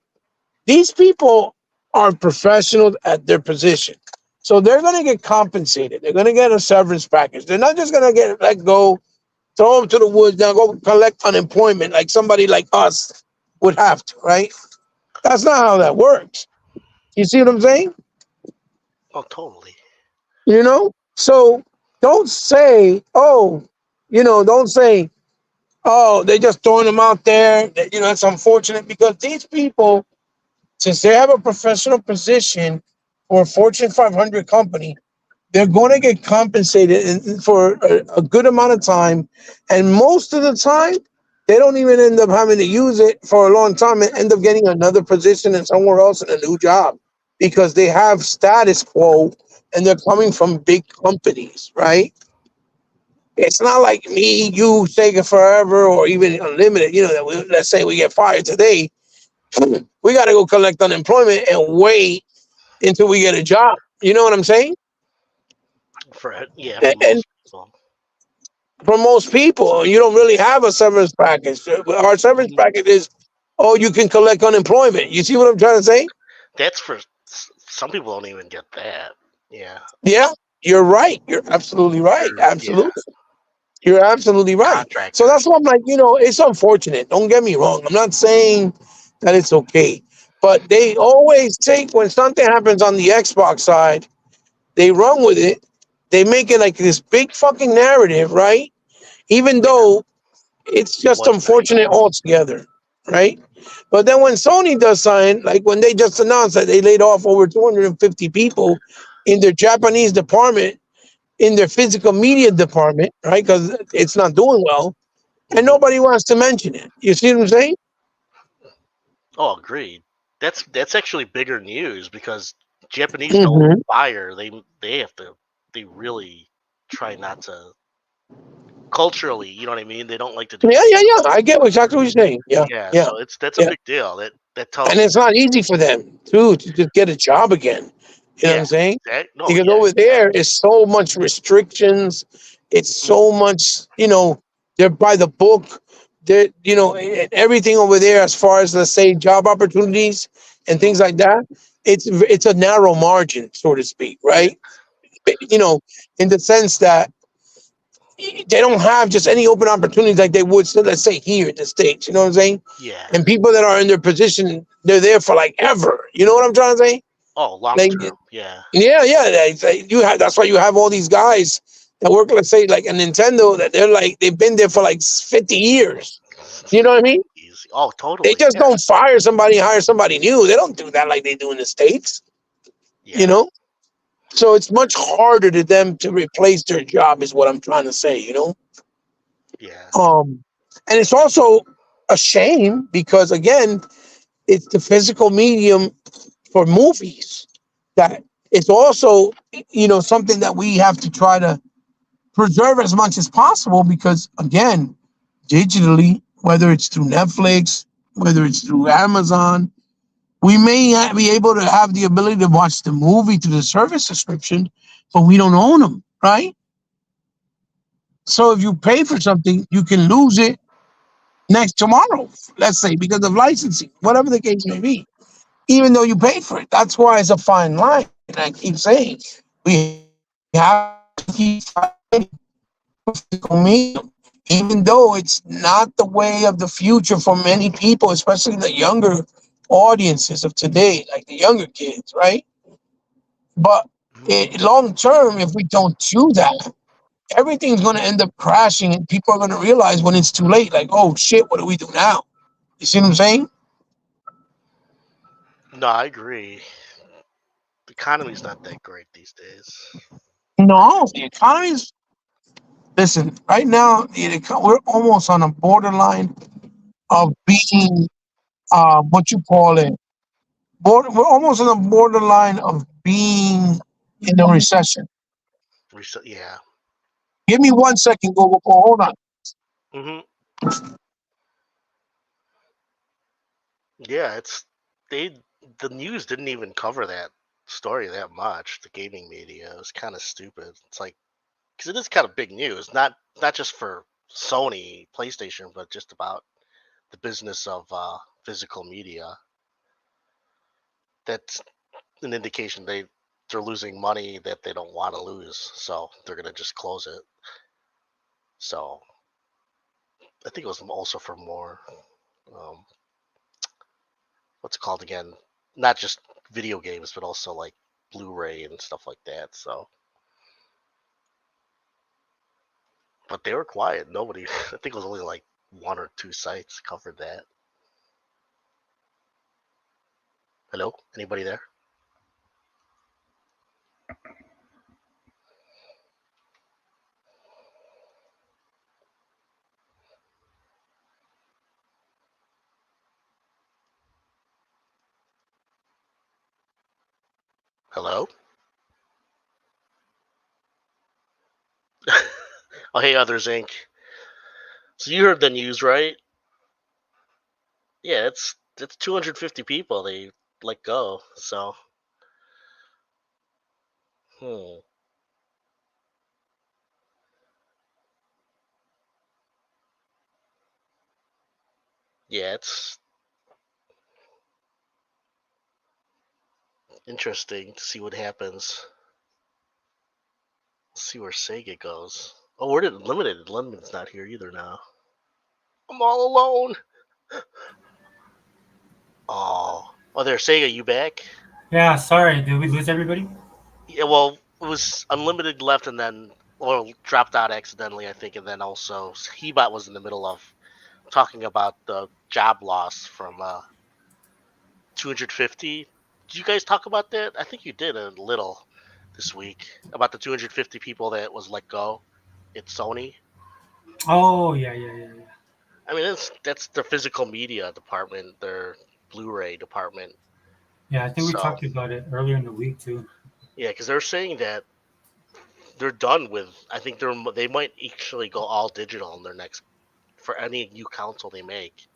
Speaker 6: these people are professionals at their position. So they're going to get compensated. They're going to get a severance package. They're not just going to get let go, throw them to the woods, now go collect unemployment like somebody like us would have to, right? That's not how that works. You see what I'm saying?
Speaker 3: Oh, totally.
Speaker 6: So don't say, oh, Don't say, oh, they're just throwing them out there. It's unfortunate because these people, since they have a professional position for a Fortune 500 company, they're going to get compensated for a good amount of time. And most of the time, they don't even end up having to use it for a long time and end up getting another position and somewhere else in a new job because they have status quo and they're coming from big companies, right? It's not like me, you, Sega Forever, or even Unlimited, that let's say we get fired today. We got to go collect unemployment and wait until we get a job. You know what I'm saying?
Speaker 3: For
Speaker 6: And
Speaker 3: most people.
Speaker 6: for most people, you don't really have a severance package. Our severance package is, oh, you can collect unemployment. You see what I'm trying to say?
Speaker 3: That's for some people don't even get that. Yeah.
Speaker 6: Yeah, you're right. You're absolutely right.
Speaker 3: Yeah.
Speaker 6: Absolutely. You're absolutely right. So
Speaker 3: Contractors.
Speaker 6: that's why I'm like, it's unfortunate. Don't get me wrong. I'm not saying that it's okay. But they always take, when something happens on the Xbox side, they run with it. They make it like this big fucking narrative, right? Even though it's just
Speaker 3: What's
Speaker 6: unfortunate altogether, right? But then when Sony does sign, like when they just announced that they laid off over 250 people in their Japanese department, in their physical media department, right? Because it's not doing well, and nobody wants to mention it. You see what I'm saying?
Speaker 3: Oh, agreed. That's actually bigger news because Japanese don't
Speaker 6: Mm-hmm.
Speaker 3: fire. They have to. They really try not to. Culturally, you know what I mean. They don't like to do.
Speaker 6: Yeah, yeah, yeah. I get exactly what you're saying. Yeah,
Speaker 3: Yeah,
Speaker 6: yeah,
Speaker 3: so that's a
Speaker 6: yeah.
Speaker 3: big deal. That tells
Speaker 6: And
Speaker 3: you.
Speaker 6: it's not easy for them too to just get a job again. You know what I'm saying?
Speaker 3: No,
Speaker 6: Because
Speaker 3: yeah,
Speaker 6: over there
Speaker 3: exactly.
Speaker 6: is so much restrictions. It's
Speaker 3: Mhm.
Speaker 6: so much, they're by the book. They're, and everything over there as far as, let's say, job opportunities and things like that. It's a narrow margin, so to speak,
Speaker 3: Yeah,
Speaker 6: right? In the sense that they don't have just any open opportunities like they would, so let's say, here in the States. You know what I'm saying?
Speaker 3: yeah.
Speaker 6: And people that are in their position, they're there for like ever. You know what I'm trying to say?
Speaker 3: Oh, long
Speaker 6: Like,
Speaker 3: term. Yeah,
Speaker 6: yeah, yeah. You have. That's why you have all these guys that work, let's say, like a Nintendo, that they've been there for like 50 years. You know what I mean?
Speaker 3: easy. Oh,
Speaker 6: They
Speaker 3: totally.
Speaker 6: just
Speaker 3: Yeah,
Speaker 6: don't fire somebody, hire somebody new. They don't do that like they do in the States. You
Speaker 3: yeah,
Speaker 6: know? So it's much harder to them to replace their job, is what I'm trying to say.
Speaker 3: yeah.
Speaker 6: Um, and it's also a shame because again, it's the physical medium for movies that it's also something that we have to try to preserve as much as possible because again, digitally, whether it's through Netflix, whether it's through Amazon, we may be able to have the ability to watch the movie through the service subscription, but we don't own them, right? So if you pay for something, you can lose it next tomorrow, let's say, because of licensing, whatever the case may be, even though you pay for it. That's why it's a fine line. And I keep saying we have to keep fighting physical medium, even though it's not the way of the future for many people, especially the younger audiences of today, like the younger kids, right? But long term, if we don't do that, everything's going to end up crashing and people are going to realize when it's too late, like, oh shit, what do we do now? You see what I'm saying?
Speaker 3: No, I agree. The economy's not that great these days.
Speaker 6: No, the economy's, listen, right now, we're almost on a borderline of being, what you call it, we're almost on the borderline of being in a recession.
Speaker 3: Yeah.
Speaker 6: Give me 1 second, go, hold on.
Speaker 3: Hmm. Yeah, they the news didn't even cover that story that much. The gaming media, it was kind of stupid. It's like because it is kind of big news, not just for Sony, PlayStation, but just about the business of physical media. That's an indication they're losing money that they don't want to lose, so they're gonna just close it. So I think it was also for more um, what's it called again? Not just video games, but also like Blu-ray and stuff like that. So but they were quiet. Nobody. I think it was only like 1 or 2 sites covered that. Hello, anybody there? Hello. Oh, hey, Others Inc. So you heard the news, right? Yeah, it's 250 people they let go. So, hmm. Yeah, it's interesting to see what happens. See where Sega goes. Oh, where did Limited? Limited's not here either now. I'm all alone. Oh, there, Sega, you back?
Speaker 1: Yeah, sorry. Did we lose everybody?
Speaker 3: Yeah, well, it was Unlimited left and then, or dropped out accidentally, I think, and then also Hebot was in the middle of talking about the job loss from 250. Did you guys talk about that? I think you did a little this week about the 250 people that was let go at Sony.
Speaker 1: Oh, yeah.
Speaker 3: I mean, that's their physical media department, their Blu-ray department.
Speaker 1: Yeah, I think we
Speaker 3: So
Speaker 1: talked about it earlier in the week too.
Speaker 3: yeah, because they're saying that they're done with. I think they might actually go all digital in their next for any new console they make.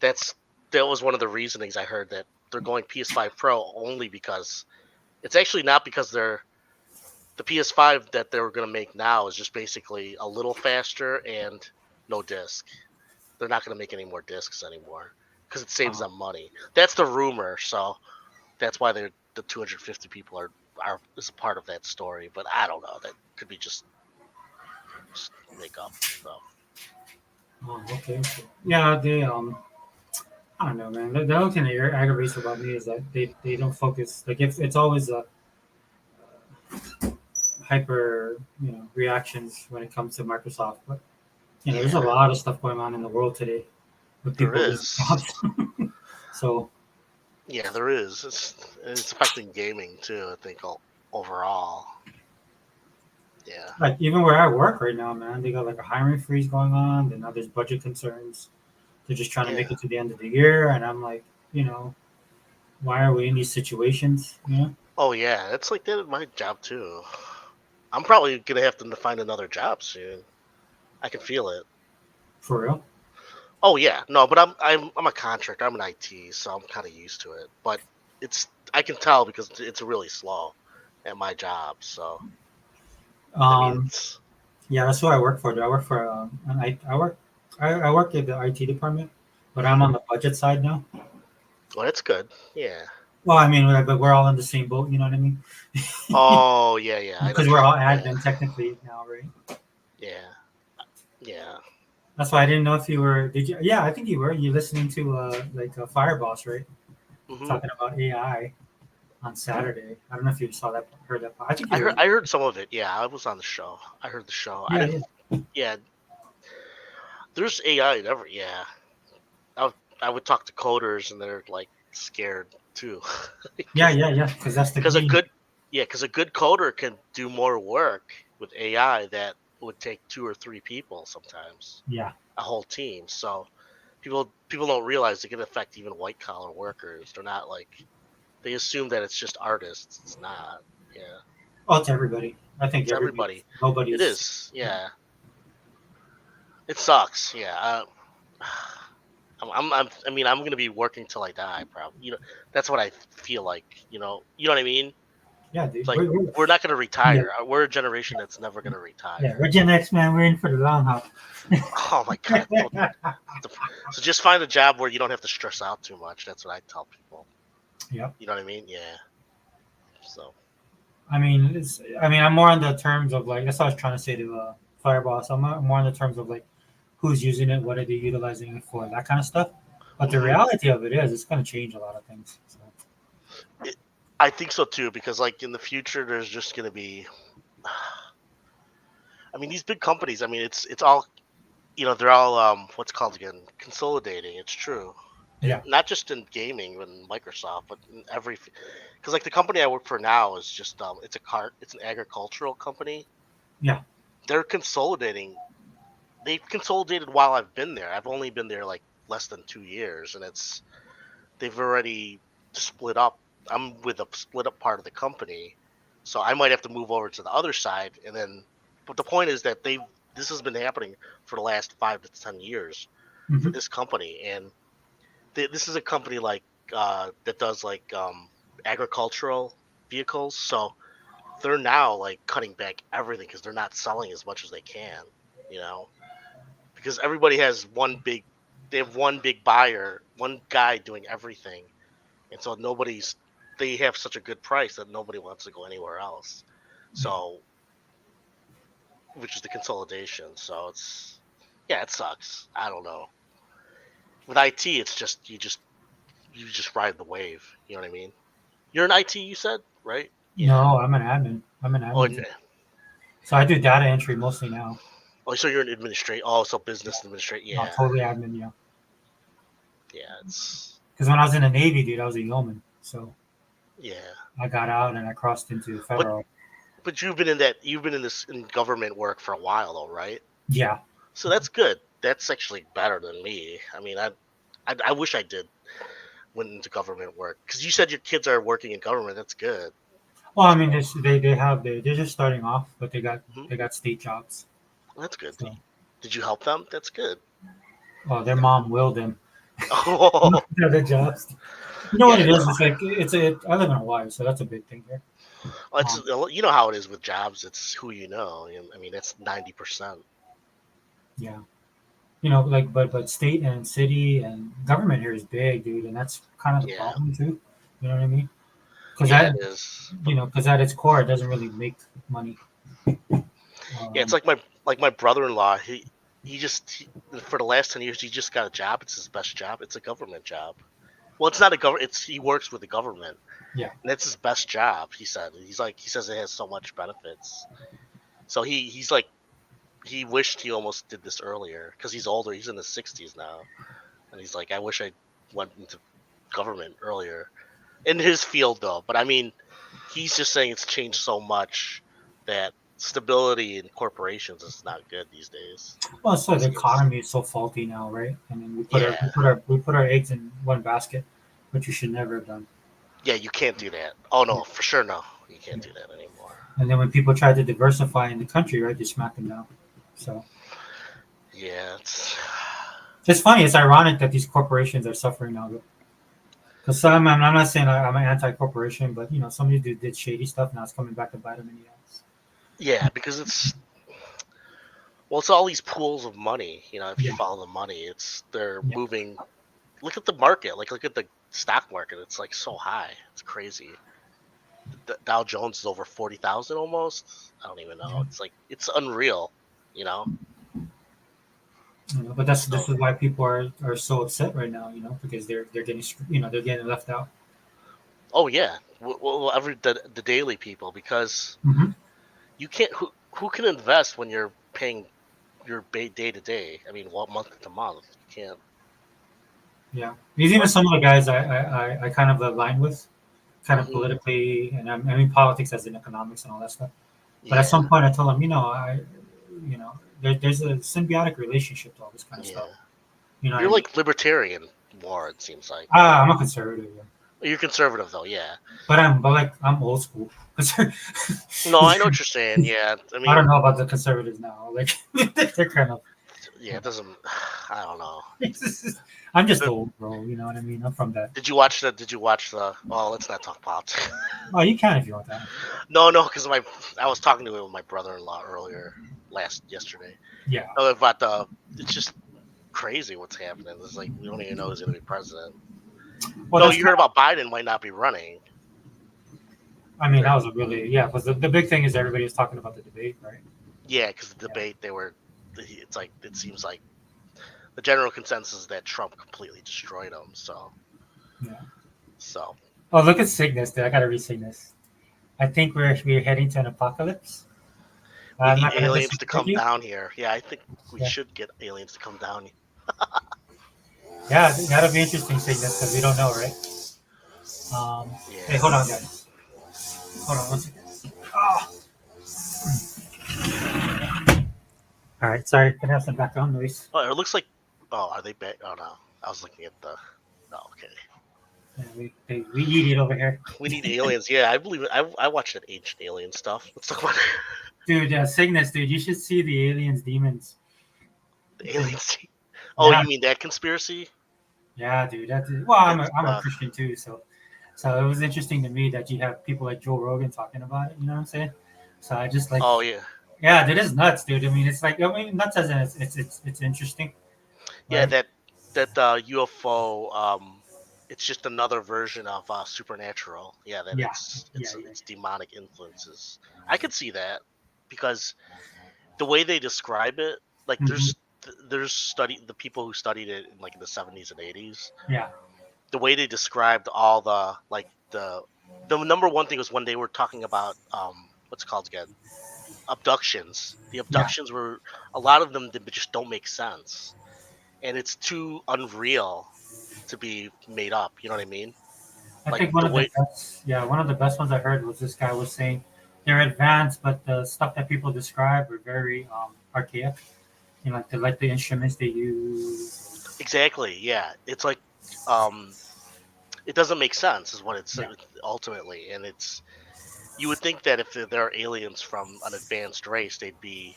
Speaker 3: That was one of the reasonings I heard that they're going PS5 Pro only because it's actually not because the PS5 that they were going to make now is just basically a little faster and no disc. They're not going to make any more discs anymore because it saves them money. That's the rumor, so that's why the 250 people are is a part of that story. But I don't know. That could be just make up. So
Speaker 1: Oh, okay. Yeah, they I don't know, man. The only thing that aggravates about me is that they don't focus. Like if it's always a hyper, reactions when it comes to Microsoft. But there's a
Speaker 3: yeah,
Speaker 1: lot of stuff going on in the world today with
Speaker 3: there
Speaker 1: people losing
Speaker 3: is.
Speaker 1: jobs. So
Speaker 3: Yeah, there is. It's affecting gaming too. I think overall. Yeah.
Speaker 1: like even where I work right now, man, they got like a hiring freeze going on. Then now there's budget concerns. They're just trying to
Speaker 3: Yeah.
Speaker 1: make it to the end of the year, and I'm like, why are we in these situations?
Speaker 3: Oh yeah, it's like that at my job too. I'm probably gonna have to find another job soon. I can feel it.
Speaker 1: For real.
Speaker 3: Oh yeah, no, but I'm a contractor. I'm an IT, so I'm kind of used to it. But I can tell because it's really slow at my job. So I mean,
Speaker 1: Um, yeah, that's who I work for. I work for I work at the IT department, but I'm
Speaker 3: mhm.
Speaker 1: on the budget side now.
Speaker 3: Well, that's good. Yeah.
Speaker 1: Well, I mean, but we're all in the same boat. You know what I mean?
Speaker 3: Oh yeah. I know
Speaker 1: Because
Speaker 3: what
Speaker 1: we're
Speaker 3: you
Speaker 1: all
Speaker 3: mean. Yeah,
Speaker 1: admin technically now, right?
Speaker 3: yeah, yeah.
Speaker 1: That's why I didn't know if you were. Did you? Yeah, I think you were. You listening to like a Fireboss, right?
Speaker 3: Hmm.
Speaker 1: Talking about AI on Saturday. I don't know if you saw that, heard that. I think
Speaker 3: I
Speaker 1: you
Speaker 3: heard
Speaker 1: were.
Speaker 3: I heard some of it. Yeah, I was on the show. I heard the show. I
Speaker 1: Yeah, yeah,
Speaker 3: didn't. Yeah, there's AI in every. Yeah, I would talk to coders and they're like scared too,
Speaker 1: yeah. Because that's the
Speaker 3: because a
Speaker 1: game.
Speaker 3: good because a good coder can do more work with AI that would take 2 or 3 people sometimes,
Speaker 1: Yeah.
Speaker 3: a whole team. So people don't realize it can affect even white collar workers. They're not like they assume that it's just artists. It's not. Yeah,
Speaker 1: Oh, it's everybody. I think
Speaker 3: it's
Speaker 1: everybody.
Speaker 3: everybody. It
Speaker 1: Nobody's.
Speaker 3: is. Yeah, it sucks. Yeah. I mean, I'm gonna be working till I die, probably. That's what I feel like. You know what I mean.
Speaker 1: Yeah,
Speaker 3: It's
Speaker 1: dude.
Speaker 3: like we're not gonna retire. We're a generation that's never gonna
Speaker 1: Yeah,
Speaker 3: retire.
Speaker 1: we're Gen X, man. We're in for the long haul.
Speaker 3: Oh my god. So just find a job where you don't have to stress out too much. That's what I tell people.
Speaker 1: Yep.
Speaker 3: You know what I mean? Yeah. So
Speaker 1: I'm more on the terms of like that's what I was trying to say to Fireboss. I'm more on the terms of like who's using it, what are they utilizing it for, that kind of stuff. But the
Speaker 3: mhm.
Speaker 1: reality of it is, it's going to change a lot of things. So,
Speaker 3: I think so too, because like in the future, there's just gonna be. I mean, these big companies. I mean, it's all, they're all what's it called again, consolidating. It's true.
Speaker 1: Yeah.
Speaker 3: Not just in gaming and Microsoft, but in every. Because like the company I work for now is just it's an agricultural company.
Speaker 1: Yeah.
Speaker 3: They're consolidating. They've consolidated while I've been there. I've only been there like less than 2 years, and they've already split up. I'm with a split up part of the company, so I might have to move over to the other side, and then. But the point is that this has been happening for the last 5 to 10 years for
Speaker 1: Mhm.
Speaker 3: this company, and this is a company like that does like agricultural vehicles, so they're now like cutting back everything because they're not selling as much as they can, you know, because everybody has they have one big buyer, one guy doing everything, and so they have such a good price that nobody wants to go anywhere else. So, which is the consolidation. So it sucks. I don't know. With IT, it's just you just ride the wave. You know what I mean? You're an IT, you said, right?
Speaker 1: No, I'm an admin. I'm an
Speaker 3: Oh,
Speaker 1: admin. So I do data entry mostly now.
Speaker 3: so you're an administrator. Oh, so business administrator.
Speaker 1: No,
Speaker 3: Yeah,
Speaker 1: totally admin, yeah.
Speaker 3: yeah, it's
Speaker 1: Because when I was in the Navy, dude, I was a yeoman. So
Speaker 3: yeah.
Speaker 1: I got out and I crossed into federal.
Speaker 3: But you've been in this in government work for a while, though, right?
Speaker 1: Yeah.
Speaker 3: So that's good. That's actually better than me. I mean, I wish I went into government work because you said your kids are working in government. That's good.
Speaker 1: Well, I mean, they're just starting off, but they
Speaker 3: Mhm.
Speaker 1: got state jobs.
Speaker 3: That's good.
Speaker 1: So,
Speaker 3: Did you help them? That's good.
Speaker 1: well, their mom willed them
Speaker 3: Oh,
Speaker 1: to their jobs. You know what
Speaker 3: yeah.
Speaker 1: it is? It's like I live in Hawaii, so that's a big thing here.
Speaker 3: It's you know how it is with jobs. It's who you know. I mean, that's 90%.
Speaker 1: Yeah. You know, like but state and city and government here is big, dude, and that's kind of the
Speaker 3: Yeah.
Speaker 1: problem too. You know what I mean? Because
Speaker 3: Yeah, it is.
Speaker 1: because at its core, it doesn't really make money.
Speaker 3: Yeah, it's like my brother-in-law. For the last 10 years he just got a job. It's his best job. It's a government job. Well, it's not a government. He works with the government.
Speaker 1: Yeah.
Speaker 3: And that's his best job. He said. He says it has so much benefits. So he's like he wished he almost did this earlier because he's older. He's in his 60s now, and he's like, I wish I went into government earlier in his field though. But I mean, he's just saying it's changed so much that stability in corporations is not good these days.
Speaker 1: Well, so the economy is so faulty now, right? I mean, we put our eggs in one basket, which you should never have done.
Speaker 3: Yeah, you can't do that. Oh no, for sure no, you can't do that anymore.
Speaker 1: And then when people try to diversify in the country, right, they smack them down. So
Speaker 3: yeah,
Speaker 1: it's funny. It's ironic that these corporations are suffering now. Because I'm not saying I'm an anti-corporation, but you know, some of you did shady stuff. Now it's coming back to bite them in the ass.
Speaker 3: Yeah, because it's all these pools of money. You know, if you
Speaker 1: Yeah.
Speaker 3: follow the money, they're moving. Look at the market. Look at the stock market. It's like so high. It's crazy. The Dow Jones is over 40,000 almost. I don't even know.
Speaker 1: Yeah.
Speaker 3: It's like it's unreal. You know.
Speaker 1: You know, but this is why people are so upset right now. You know, because they're getting they're getting left out.
Speaker 3: Oh yeah. Well, the daily people, because
Speaker 1: Mm-hmm.
Speaker 3: you can't. Who can invest when you're paying your day to day? I mean, month to month, you can't.
Speaker 1: Yeah, these even some of the guys I kind of align with, kind of
Speaker 3: Mhm.
Speaker 1: politically, and I mean politics as in economics and all that stuff. But
Speaker 3: Yeah.
Speaker 1: at some point, I told them, there's a symbiotic relationship to all this kind of stuff.
Speaker 3: Yeah.
Speaker 1: You know,
Speaker 3: You're like libertarian more. It seems like.
Speaker 1: I'm a conservative, yeah.
Speaker 3: You're conservative though, yeah.
Speaker 1: But I'm old school.
Speaker 3: No, I know what you're saying. Yeah, I mean,
Speaker 1: I don't know about the conservatives now. Like they're kind of.
Speaker 3: yeah, it doesn't. I don't know.
Speaker 1: I'm just old, bro. You know what I mean? I'm from that.
Speaker 3: Did you watch the? Well, let's not talk politics.
Speaker 1: Oh, you can if you want that.
Speaker 3: No, because I was talking to my brother-in-law earlier yesterday.
Speaker 1: Yeah.
Speaker 3: About it's just crazy what's happening. It's like we don't even know who's going to be president.
Speaker 1: Well,
Speaker 3: No, you heard about Biden might not be running.
Speaker 1: I mean, that was because the big thing is everybody was talking about the debate, right?
Speaker 3: Yeah, because the debate it's like it seems like the general consensus is that Trump completely destroyed him. So.
Speaker 1: Yeah.
Speaker 3: So.
Speaker 1: Oh, look at Cygnus, dude. I gotta read Cygnus. I think we're heading to an apocalypse.
Speaker 3: We
Speaker 1: I'm
Speaker 3: need
Speaker 1: not gonna
Speaker 3: aliens to
Speaker 1: disagree with
Speaker 3: come
Speaker 1: you.
Speaker 3: down here. Yeah, I think we
Speaker 1: Yeah.
Speaker 3: should get aliens to come down.
Speaker 1: Yeah, that'll be interesting, Cygnus, because we don't know, right? Hey,
Speaker 3: Yeah.
Speaker 1: hold on, guys. Hold on one second. Ah. All right, sorry, gonna have some background noise.
Speaker 3: Oh, it looks like. Oh, are they back? Oh no, I was looking at the. Oh, okay.
Speaker 1: Yeah, we eat it over here.
Speaker 3: We need aliens. Yeah, I believe it. I watched that ancient alien stuff. Let's talk about
Speaker 1: Dude, Cygnus, dude, you should see the aliens, demons.
Speaker 3: the aliens. Oh,
Speaker 1: Yeah.
Speaker 3: you mean that conspiracy?
Speaker 1: Yeah, dude. Well, I'm a
Speaker 3: That's,
Speaker 1: Christian too, so it was interesting to me that you have people like Joe Rogan talking about it. You know what I'm saying? So I just like,
Speaker 3: Oh yeah.
Speaker 1: yeah, that is nuts, dude. I mean, it's like, I mean, nuts as in it's interesting.
Speaker 3: Yeah,
Speaker 1: Right?
Speaker 3: that UFO. It's just another version of supernatural. Yeah, that
Speaker 1: Yeah,
Speaker 3: it's
Speaker 1: yeah.
Speaker 3: it's demonic influences. I could see that because the way they describe it, like
Speaker 1: Mhm.
Speaker 3: there's the people who studied it in like in the 70s and 80s.
Speaker 1: Yeah,
Speaker 3: The way they described all the like the number one thing was when they were talking about what's it called again, abductions. The
Speaker 1: yeah.
Speaker 3: abductions were a lot of them that just don't make sense, and it's too unreal to be made up. You know what I mean?
Speaker 1: I
Speaker 3: Like
Speaker 1: think one
Speaker 3: the
Speaker 1: of the
Speaker 3: way.
Speaker 1: best, yeah, one of the best ones I heard was this guy was saying they're advanced, but the stuff that people describe are very archaic. You know, like the instruments they use.
Speaker 3: Exactly. Yeah. It's like um it doesn't make sense is what it's
Speaker 1: Yeah,
Speaker 3: ultimately, and it's you would think that if there are aliens from an advanced race, they'd be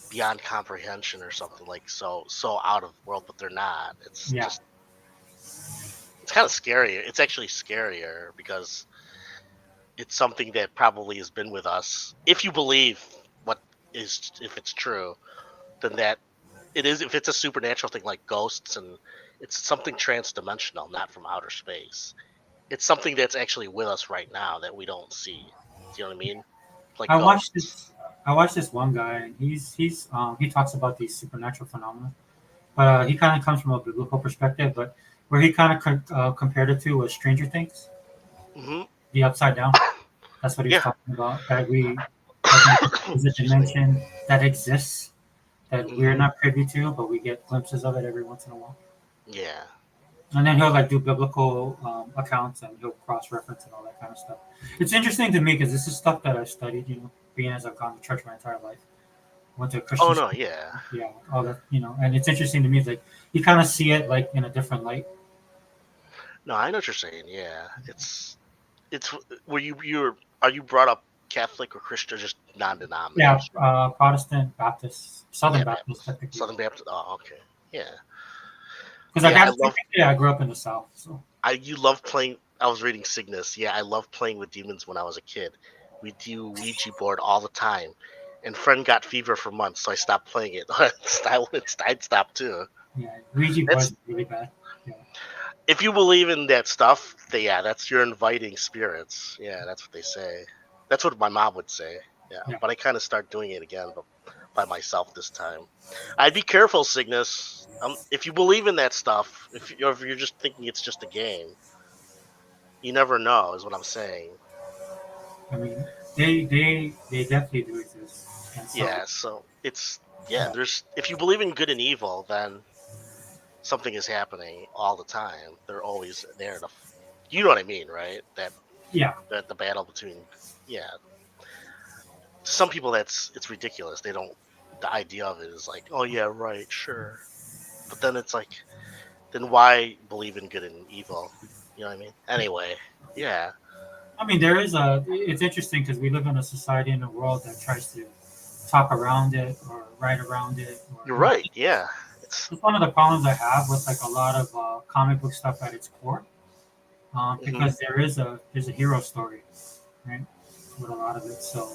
Speaker 3: beyond comprehension or something like so out of world, but they're not. It's
Speaker 1: yeah.
Speaker 3: just it's kind of scary. It's actually scarier because it's something that probably has been with us. If you believe what is, if it's true, then that it is. If it's a supernatural thing like ghosts, and it's something transdimensional, not from outer space. It's something that's actually with us right now that we don't see. Do you know what I mean? Like
Speaker 1: I watched
Speaker 3: ghosts.
Speaker 1: this. I watched this one guy, and he talks about these supernatural phenomena, but he kind of comes from a biblical perspective. But where he kind of compared it to was Stranger Things,
Speaker 3: Hmm.
Speaker 1: the Upside Down. That's what he was
Speaker 3: Yeah.
Speaker 1: talking about. That is a
Speaker 3: Excuse me.
Speaker 1: dimension that exists that we're
Speaker 3: Hmm.
Speaker 1: not privy to, but we get glimpses of it every once in a while.
Speaker 3: Yeah.
Speaker 1: And then he'll like do biblical accounts and he'll cross reference and all that kind of stuff. It's interesting to me because this is stuff that I studied, you know, being as I've gone to church my entire life. Went to a Christian
Speaker 3: Oh no.
Speaker 1: school,
Speaker 3: Yeah.
Speaker 1: yeah, all that, you know, and it's interesting to me, like you kind of see it like in a different light.
Speaker 3: No, I know what you're saying. Yeah. It's were you're are you brought up Catholic or Christian or just
Speaker 1: Yeah,
Speaker 3: non-denominational?
Speaker 1: Protestant, Baptist, Southern
Speaker 3: Yeah,
Speaker 1: Baptist,
Speaker 3: Baptist,
Speaker 1: typically.
Speaker 3: Southern Baptist. Oh, okay. Yeah.
Speaker 1: Because I
Speaker 3: Yeah,
Speaker 1: got
Speaker 3: I
Speaker 1: to
Speaker 3: love.
Speaker 1: yeah, I grew up in the South, so
Speaker 3: You love playing. I was reading Cygnus. Yeah, I loved playing with demons when I was a kid. We do Ouija board all the time, and friend got fever for months, so I stopped playing it. I'd stop too.
Speaker 1: yeah, Ouija board
Speaker 3: That's
Speaker 1: is really bad. Yeah,
Speaker 3: if you believe in that stuff. Yeah, that's you're inviting spirits. Yeah, that's what they say. That's what my mom would say. Yeah,
Speaker 1: yeah.
Speaker 3: but I kind of start doing it again, but by myself this time. I'd be careful, Cygnus. If you believe in that stuff, if you're just thinking it's just a game, you never know, is what I'm saying.
Speaker 1: I mean, they definitely do exist, and so
Speaker 3: Yeah, so there's if you believe in good and evil, then something is happening all the time. They're always there to, you know what I mean, right?
Speaker 1: yeah.
Speaker 3: That the battle between, yeah. To some people, it's ridiculous. They don't. The idea of it is like, oh yeah, right, sure. But then it's like, then why believe in good and evil? You know what I mean? Anyway, yeah,
Speaker 1: I mean, there is a. It's interesting because we live in a society in a world that tries to talk around it or write around it. Or,
Speaker 3: you're
Speaker 1: you know,
Speaker 3: right. Yeah, it's.
Speaker 1: it's one of the problems I have with like a lot of comic book stuff at its core,
Speaker 3: Mhm.
Speaker 1: because there's a hero story, right? With a lot of it. So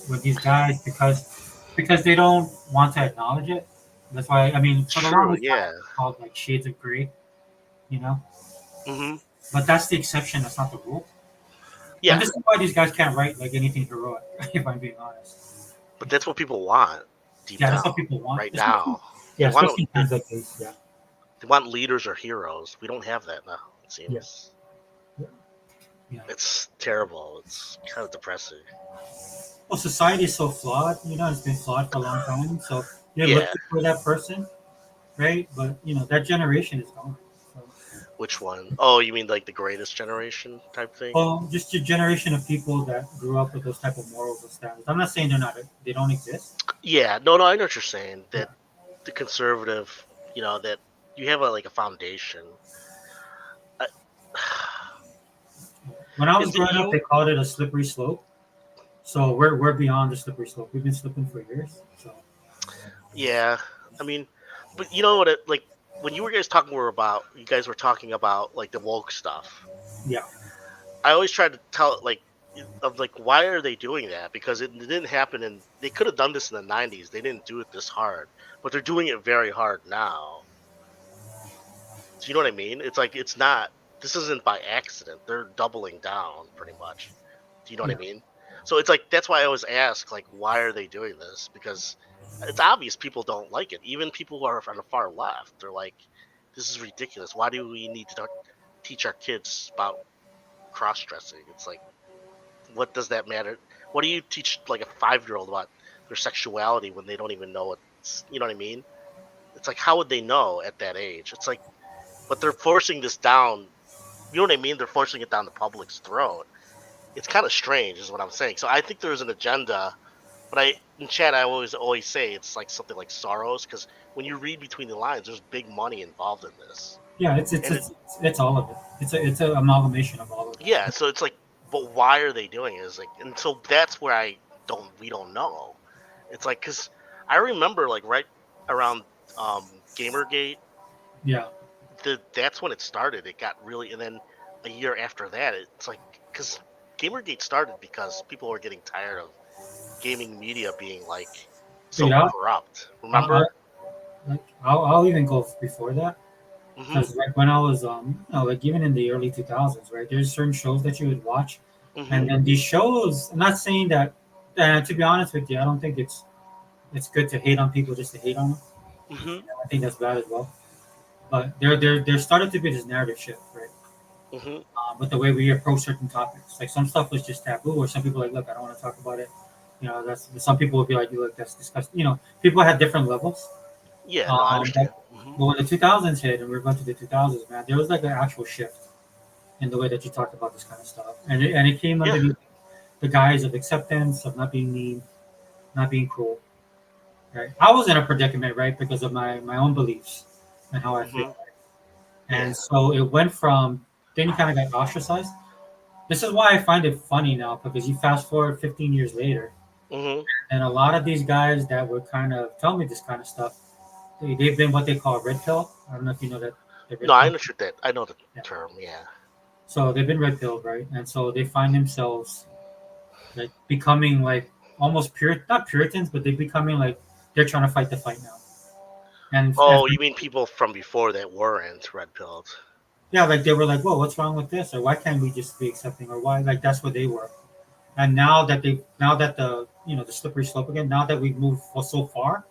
Speaker 1: with these guys, because they don't want to acknowledge it. That's why I mean,
Speaker 3: It's
Speaker 1: for the
Speaker 3: true.
Speaker 1: longest time,
Speaker 3: Yeah.
Speaker 1: it's called like Shades of Grey, you know.
Speaker 3: Hmm.
Speaker 1: But that's the exception. That's not the rule. And
Speaker 3: Yeah,
Speaker 1: this is why these guys can't write like anything heroic, if I'm being honest.
Speaker 3: but that's what people want deep
Speaker 1: Yeah, that's
Speaker 3: down
Speaker 1: what people want.
Speaker 3: right
Speaker 1: Especially,
Speaker 3: now. They
Speaker 1: yeah,
Speaker 3: want
Speaker 1: especially in times like this. Yeah,
Speaker 3: they want leaders or heroes. We don't have that now. It
Speaker 1: yeah.
Speaker 3: seems.
Speaker 1: Yeah. Yeah.
Speaker 3: It's terrible. It's kind of depressing.
Speaker 1: Well, society is so flawed. It's been flawed for a long time. So you're
Speaker 3: Yeah.
Speaker 1: looking for that person, right? But that generation is gone. So,
Speaker 3: Which one? Oh, you mean like the greatest generation type thing?
Speaker 1: well, just a generation of people that grew up with those type of morals and standards. I'm not saying they don't exist.
Speaker 3: Yeah. No, I know what you're saying. That the conservative, that you have like a foundation. I,
Speaker 1: When I was
Speaker 3: Is it
Speaker 1: growing up,
Speaker 3: you?
Speaker 1: they called it a slippery slope. So we're beyond the slippery slope. We've been slipping for years. So
Speaker 3: Yeah, I mean, but you know what? Like when you guys were talking about like the woke stuff.
Speaker 1: yeah,
Speaker 3: I always try to tell why are they doing that? Because it didn't happen, and they could have done this in the '90s. They didn't do it this hard, but they're doing it very hard now. Do you know what I mean? It's like it's not. This isn't by accident. They're doubling down pretty much. Do you know what I mean? So it's like that's why I always ask like why are they doing this? Because it's obvious people don't like it. Even people who are on the far left, they're like, this is ridiculous. Why do we need to teach our kids about cross dressing? It's like, what does that matter? What do you teach like a 5-year-old about their sexuality when they don't even know it's you know what I mean? It's like how would they know at that age? It's like, but they're forcing this down. You know what I mean? They're forcing it down the public's throat. It's kind of strange, is what I'm saying. So I think there's an agenda, but in chat I always say it's like something like Soros, because when you read between the lines, there's big money involved in this.
Speaker 1: yeah, it's all of it. It's an amalgamation of all of it.
Speaker 3: Yeah, so it's like, but why are they doing it? It's like, and so that's where we don't know. It's like, because I remember like right around Gamergate,
Speaker 1: Yeah,
Speaker 3: that's when it started. It got really, and then a year after that, it's like, because Gamergate started because people were getting tired of gaming media being like so
Speaker 1: Yeah.
Speaker 3: corrupt. Remember?
Speaker 1: I'll even go before that,
Speaker 3: Mhm.
Speaker 1: because like when I was like even in the early 2000s, right? There's certain shows that you would watch,
Speaker 3: Mhm.
Speaker 1: and then these shows. I'm not saying that. To be honest with you, I don't think it's good to hate on people just to hate on them.
Speaker 3: Mhm.
Speaker 1: I think that's bad as well. But there started to be this narrative shift, right?
Speaker 3: Mhm.
Speaker 1: With the way we approach certain topics. Like some stuff was just taboo, or some people are like, look, I don't want to talk about it. That's some people would be like, look, that's disgusting. People had different levels.
Speaker 3: Yeah, no, I understand.
Speaker 1: But when the 2000s hit, and we are going to the 2000s, man, there was like an actual shift in the way that you talked about this kind of stuff, and it came
Speaker 3: Yeah.
Speaker 1: underneath the guise of acceptance, of not being mean, not being cruel. Right? I was in a predicament, right, because of my own beliefs and how I feel.
Speaker 3: Mhm.
Speaker 1: And
Speaker 3: Yeah.
Speaker 1: so it went from then you kind of got ostracized. This is why I find it funny now, because you fast forward 15 years later,
Speaker 3: Mhm.
Speaker 1: and a lot of these guys that would kind of tell me this kind of stuff, they've been what they call red pill. I don't know if you know that. The red
Speaker 3: No, I
Speaker 1: pill.
Speaker 3: understood that. I know the
Speaker 1: Yeah.
Speaker 3: term. Yeah.
Speaker 1: So they've been red pilled, right? And so they find themselves like becoming like almost not Puritans, but they're becoming like they're trying to fight the fight now. And
Speaker 3: Oh, you mean people from before that weren't red pilled?
Speaker 1: yeah, like they were like, "Whoa, what's wrong with this?" Or why can't we just be accepting? Or why like that's what they were. And now that the the slippery slope again, now that we've moved so far,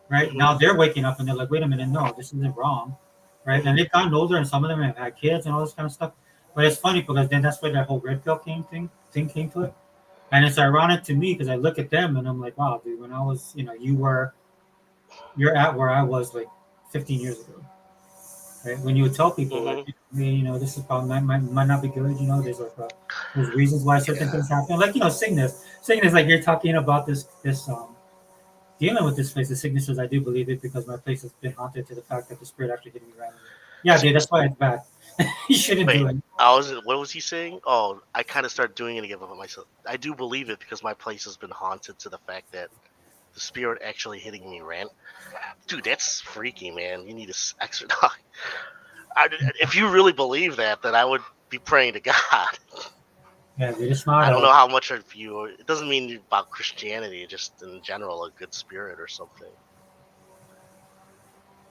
Speaker 1: right?
Speaker 3: Mhm.
Speaker 1: Now they're waking up and they're like, wait a minute, no, this isn't wrong, right? And they've gotten older, and some of them have had kids and all this kind of stuff. But it's funny because then that's where that whole red pill thing came to it, and it's ironic to me because I look at them and I'm like, wow, dude, when I was, you're at where I was like 15 years ago, right? When you would tell people like, hey, this is probably might not be good, there's reasons why certain
Speaker 3: Yeah.
Speaker 1: things happen, like Cygnus, like you're talking about this dealing with this place, the signatures, I do believe it because my place has been haunted to the fact that the spirit actually hit me randomly. Yeah, dude, that's why it's bad. You shouldn't do
Speaker 3: Wait,
Speaker 1: it.
Speaker 3: what was he saying? Oh, I kind of started doing it again with myself. I do believe it because my place has been haunted to the fact that the spirit actually hitting me ran. Dude, that's freaky, man. You need to exercise. If you really believe that, then I would be praying to God.
Speaker 1: Yeah, dude, it's not.
Speaker 3: I don't know how much of you. It doesn't mean about Christianity, just in general, a good spirit or something.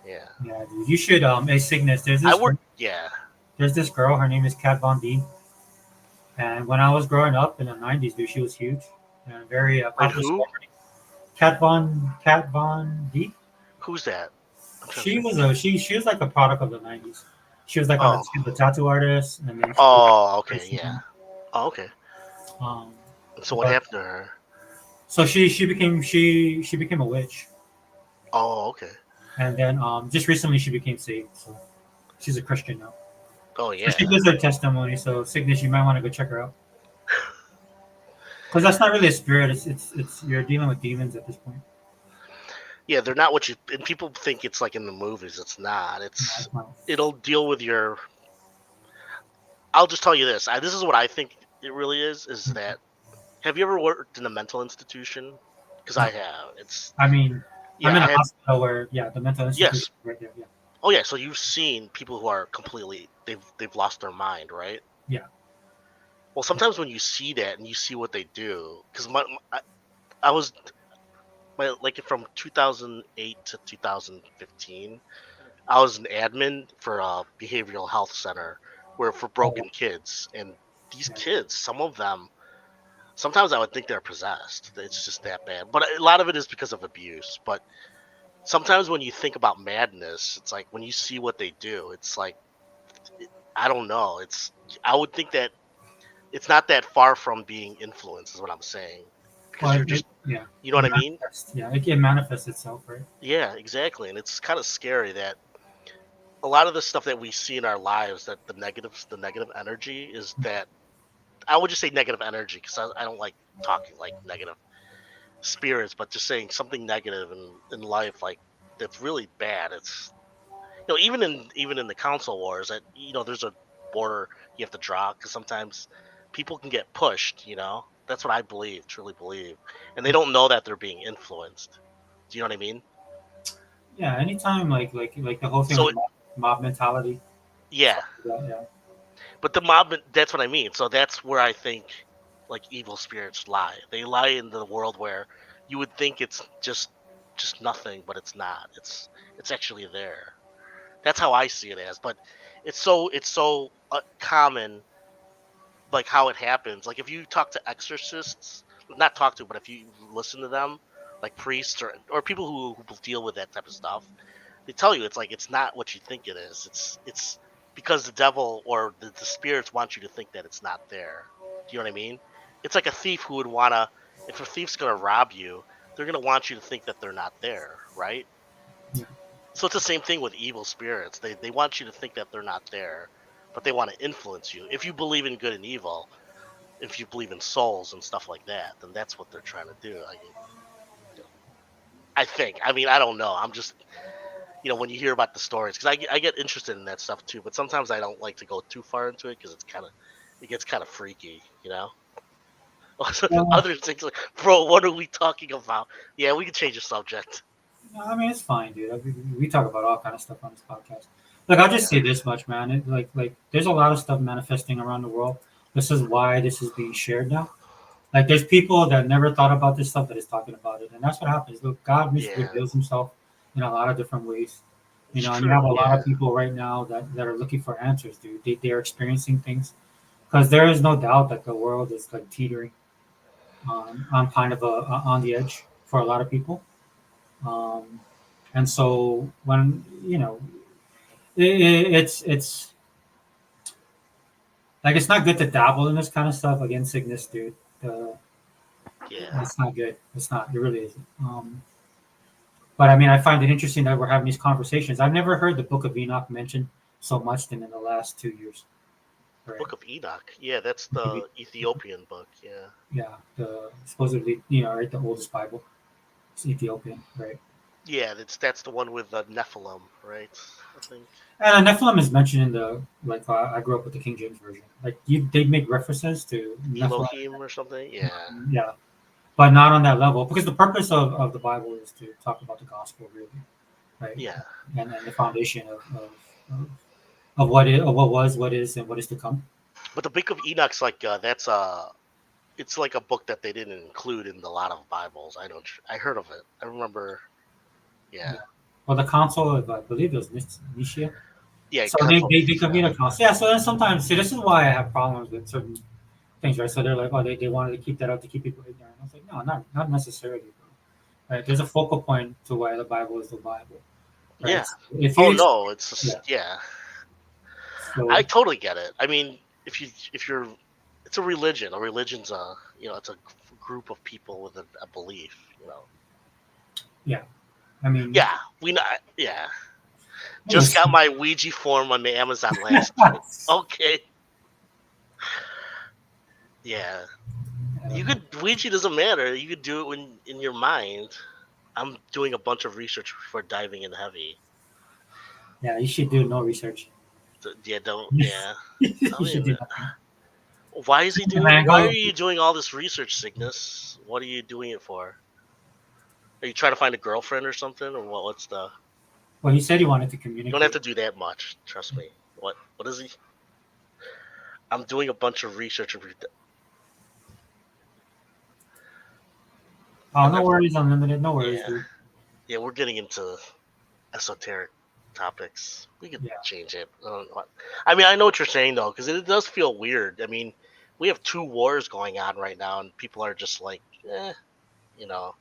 Speaker 3: Yeah.
Speaker 1: Yeah, dude, you should. Hey, Cygnus,
Speaker 3: Yeah.
Speaker 1: there's this girl. Her name is Kat Von D. And when I was growing up in the '90s, dude, she was huge and very
Speaker 3: Wait,
Speaker 1: popular
Speaker 3: who?
Speaker 1: celebrity. Kat Von D.
Speaker 3: Who's that?
Speaker 1: She was like a product of the '90s. She was like on
Speaker 3: Oh.
Speaker 1: the tattoo artist, and then
Speaker 3: Oh, okay, yeah. Oh, okay.
Speaker 1: Um,
Speaker 3: So what
Speaker 1: but
Speaker 3: happened to her?
Speaker 1: so she became a witch,
Speaker 3: Oh, okay.
Speaker 1: and then just recently she became saved. So she's a Christian now.
Speaker 3: Oh
Speaker 1: So
Speaker 3: yeah.
Speaker 1: she gives her testimony. So Cygnus, you might want to go check her out because that's not really a spirit. It's you're dealing with demons at this point.
Speaker 3: Yeah, they're not what you and people think it's like in the movies. It's not.
Speaker 1: No,
Speaker 3: It's
Speaker 1: it's not.
Speaker 3: it'll deal with your. I'll just tell you this. This is what I think it really is. Is that have you ever worked in a mental institution? Because I have. It's
Speaker 1: I mean, I'm
Speaker 3: yeah.
Speaker 1: in
Speaker 3: I
Speaker 1: a
Speaker 3: had
Speaker 1: hospital where the mental institution
Speaker 3: yes.
Speaker 1: is right there. Yeah,
Speaker 3: Oh yeah. So you've seen people who are completely they've lost their mind, right?
Speaker 1: yeah.
Speaker 3: Well, sometimes when you see that and you see what they do, because I was like from 2008 to 2015. I was an admin for a behavioral health center where for
Speaker 1: Oh,
Speaker 3: broken kids, and these kids, some of them, sometimes I would think they're possessed. It's just that bad. But a lot of it is because of abuse. But sometimes when you think about madness, it's like when you see what they do, it's like I don't know. I would think that it's not that far from being influenced, is what I'm saying, because
Speaker 1: well,
Speaker 3: you're just,
Speaker 1: yeah,
Speaker 3: you know what I mean?
Speaker 1: it manifests itself, right?
Speaker 3: Yeah, exactly. And it's kind of scary that a lot of the stuff that we see in our lives, that the negative energy is that I would just say negative energy because I don't like talking like negative spirits, but just saying something negative in life like that's really bad. It's even in the council wars that there's a border you have to draw because sometimes people can get pushed. That's what I believe, truly believe, and they don't know that they're being influenced. Do you know what I mean?
Speaker 1: Yeah, anytime like the whole thing
Speaker 3: So
Speaker 1: with mob mentality.
Speaker 3: yeah,
Speaker 1: Stuff like that, yeah.
Speaker 3: but the mob, that's what I mean. So that's where I think like evil spirits lie. They lie in the world where you would think it's just nothing, but it's not. It's actually there. That's how I see it as. But it's so common, like how it happens. Like if you talk to exorcists, not talk to, but if you listen to them, like priests or people who deal with that type of stuff, they tell you it's like it's not what you think it is. It's because the devil or the spirits want you to think that it's not there. Do you know what I mean? It's like a thief who would wanna, if a thief's gonna rob you, they're gonna want you to think that they're not there, right?
Speaker 1: Yeah.
Speaker 3: So it's the same thing with evil spirits. They want you to think that they're not there, but they want to influence you. If you believe in good and evil, if you believe in souls and stuff like that, then that's what they're trying to do. I think. I mean, I don't know. I'm just when you hear about the stories, because I get interested in that stuff too, but sometimes I don't like to go too far into it because it gets kind of freaky.
Speaker 1: Well,
Speaker 3: Other things like, bro, what are we talking about? Yeah, we can change the subject.
Speaker 1: no, I mean it's fine, dude. We talk about all kind of stuff on this podcast. Look, I'll just say this much, man. Like there's a lot of stuff manifesting around the world. This is why this is being shared now. Like there's people that never thought about this stuff that is talking about it, and that's what happens. Look, God
Speaker 3: Yeah,
Speaker 1: reveals Himself in a lot of different ways.
Speaker 3: it's
Speaker 1: And you have
Speaker 3: true.
Speaker 1: a lot
Speaker 3: Yeah,
Speaker 1: of people right now that are looking for answers, dude. They're experiencing things because there is no doubt that the world is like teetering on kind of on the edge for a lot of people. Um, and so when it's like it's not good to dabble in this kind of stuff again, Cygnus, dude.
Speaker 3: yeah,
Speaker 1: It's not good. It's not. It really isn't. But I mean, I find it interesting that we're having these conversations. I've never heard the Book of Enoch mentioned so much than in the last 2 years. Right?
Speaker 3: Book of Enoch. Yeah, that's the Ethiopian book. Yeah,
Speaker 1: Yeah, the supposedly right, the oldest Bible. It's Ethiopian, right?
Speaker 3: yeah, that's the one with the Nephilim, right? I think.
Speaker 1: And Nephilim is mentioned in the I grew up with the King James version. Like they make references to Nephilim,
Speaker 3: Elohim or something. Yeah,
Speaker 1: yeah, but not on that level because the purpose of the Bible is to talk about the gospel, really, right?
Speaker 3: yeah,
Speaker 1: And the foundation of what is, of what was, what is, and what is to come.
Speaker 3: but the Book of Enoch's like it's like a book that they didn't include in a lot of Bibles. I heard of it. I remember. Yeah,
Speaker 1: Well, the council of I believe it was Nicaea.
Speaker 3: yeah.
Speaker 1: So
Speaker 3: Council of
Speaker 1: they convene
Speaker 3: Nicaea.
Speaker 1: a council. Yeah. So then sometimes see this is why I have problems with certain things, right? So they're like, oh, they wanted to keep that up to keep people ignorant. I was like, no, not necessarily, bro. Right? There's a focal point to why the Bible is the Bible. Right?
Speaker 3: Yeah.
Speaker 1: If
Speaker 3: Oh
Speaker 1: you
Speaker 3: no, it's just,
Speaker 1: yeah.
Speaker 3: yeah.
Speaker 1: So
Speaker 3: I totally get it. I mean, if you're, it's a religion. A religion's it's a group of people with a belief.
Speaker 1: I mean,
Speaker 3: Yeah, we not. Yeah, just
Speaker 1: yes.
Speaker 3: got my Ouija form on the Amazon last night. Okay. Yeah, you could Ouija doesn't matter. You could do it when in your mind. I'm doing a bunch of research before diving in heavy.
Speaker 1: Yeah, you should do no research.
Speaker 3: Yeah, don't. Yeah.
Speaker 1: You should do nothing.
Speaker 3: Why is he doing?
Speaker 1: Man,
Speaker 3: Why
Speaker 1: go-
Speaker 3: are you doing all this research, Cygnus? What are you doing it for? Are you trying to find a girlfriend or something, or what? What's the?
Speaker 1: Well, he said he wanted to
Speaker 3: You
Speaker 1: communicate.
Speaker 3: don't have to do that much. Trust me. What? What is he? I'm doing a bunch of research.
Speaker 1: Oh, no worries, unlimited. No worries,
Speaker 3: Yeah.
Speaker 1: dude.
Speaker 3: Yeah, we're getting into esoteric topics. We could
Speaker 1: Yeah.
Speaker 3: change it. I mean, I know what you're saying though, because it does feel weird. I mean, we have 2 wars going on right now, and people are just like, you know.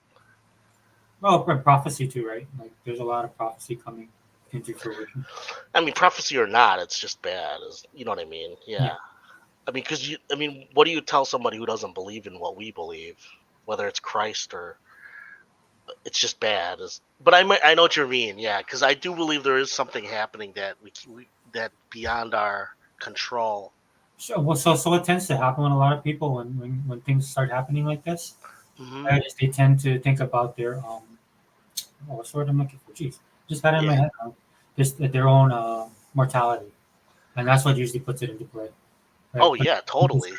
Speaker 1: Well, and prophecy too, right? Like, there's a lot of prophecy coming into fruition.
Speaker 3: I mean, prophecy or not, it's just bad. You know what I mean? Yeah.
Speaker 1: Yeah.
Speaker 3: I mean, because what do you tell somebody who doesn't believe in what we believe, whether it's Christ or it's just bad? But I know what you mean. Yeah, because I do believe there is something happening that we that beyond our control.
Speaker 1: So it tends to happen when a lot of people when things start happening like this,
Speaker 3: Mhm.
Speaker 1: right, is they tend to think about their what's the word I'm looking for? Jeez, just got it in my
Speaker 3: Yeah.
Speaker 1: head now. Just their own mortality, and that's what usually puts it into play. Right?
Speaker 3: Oh yeah, totally.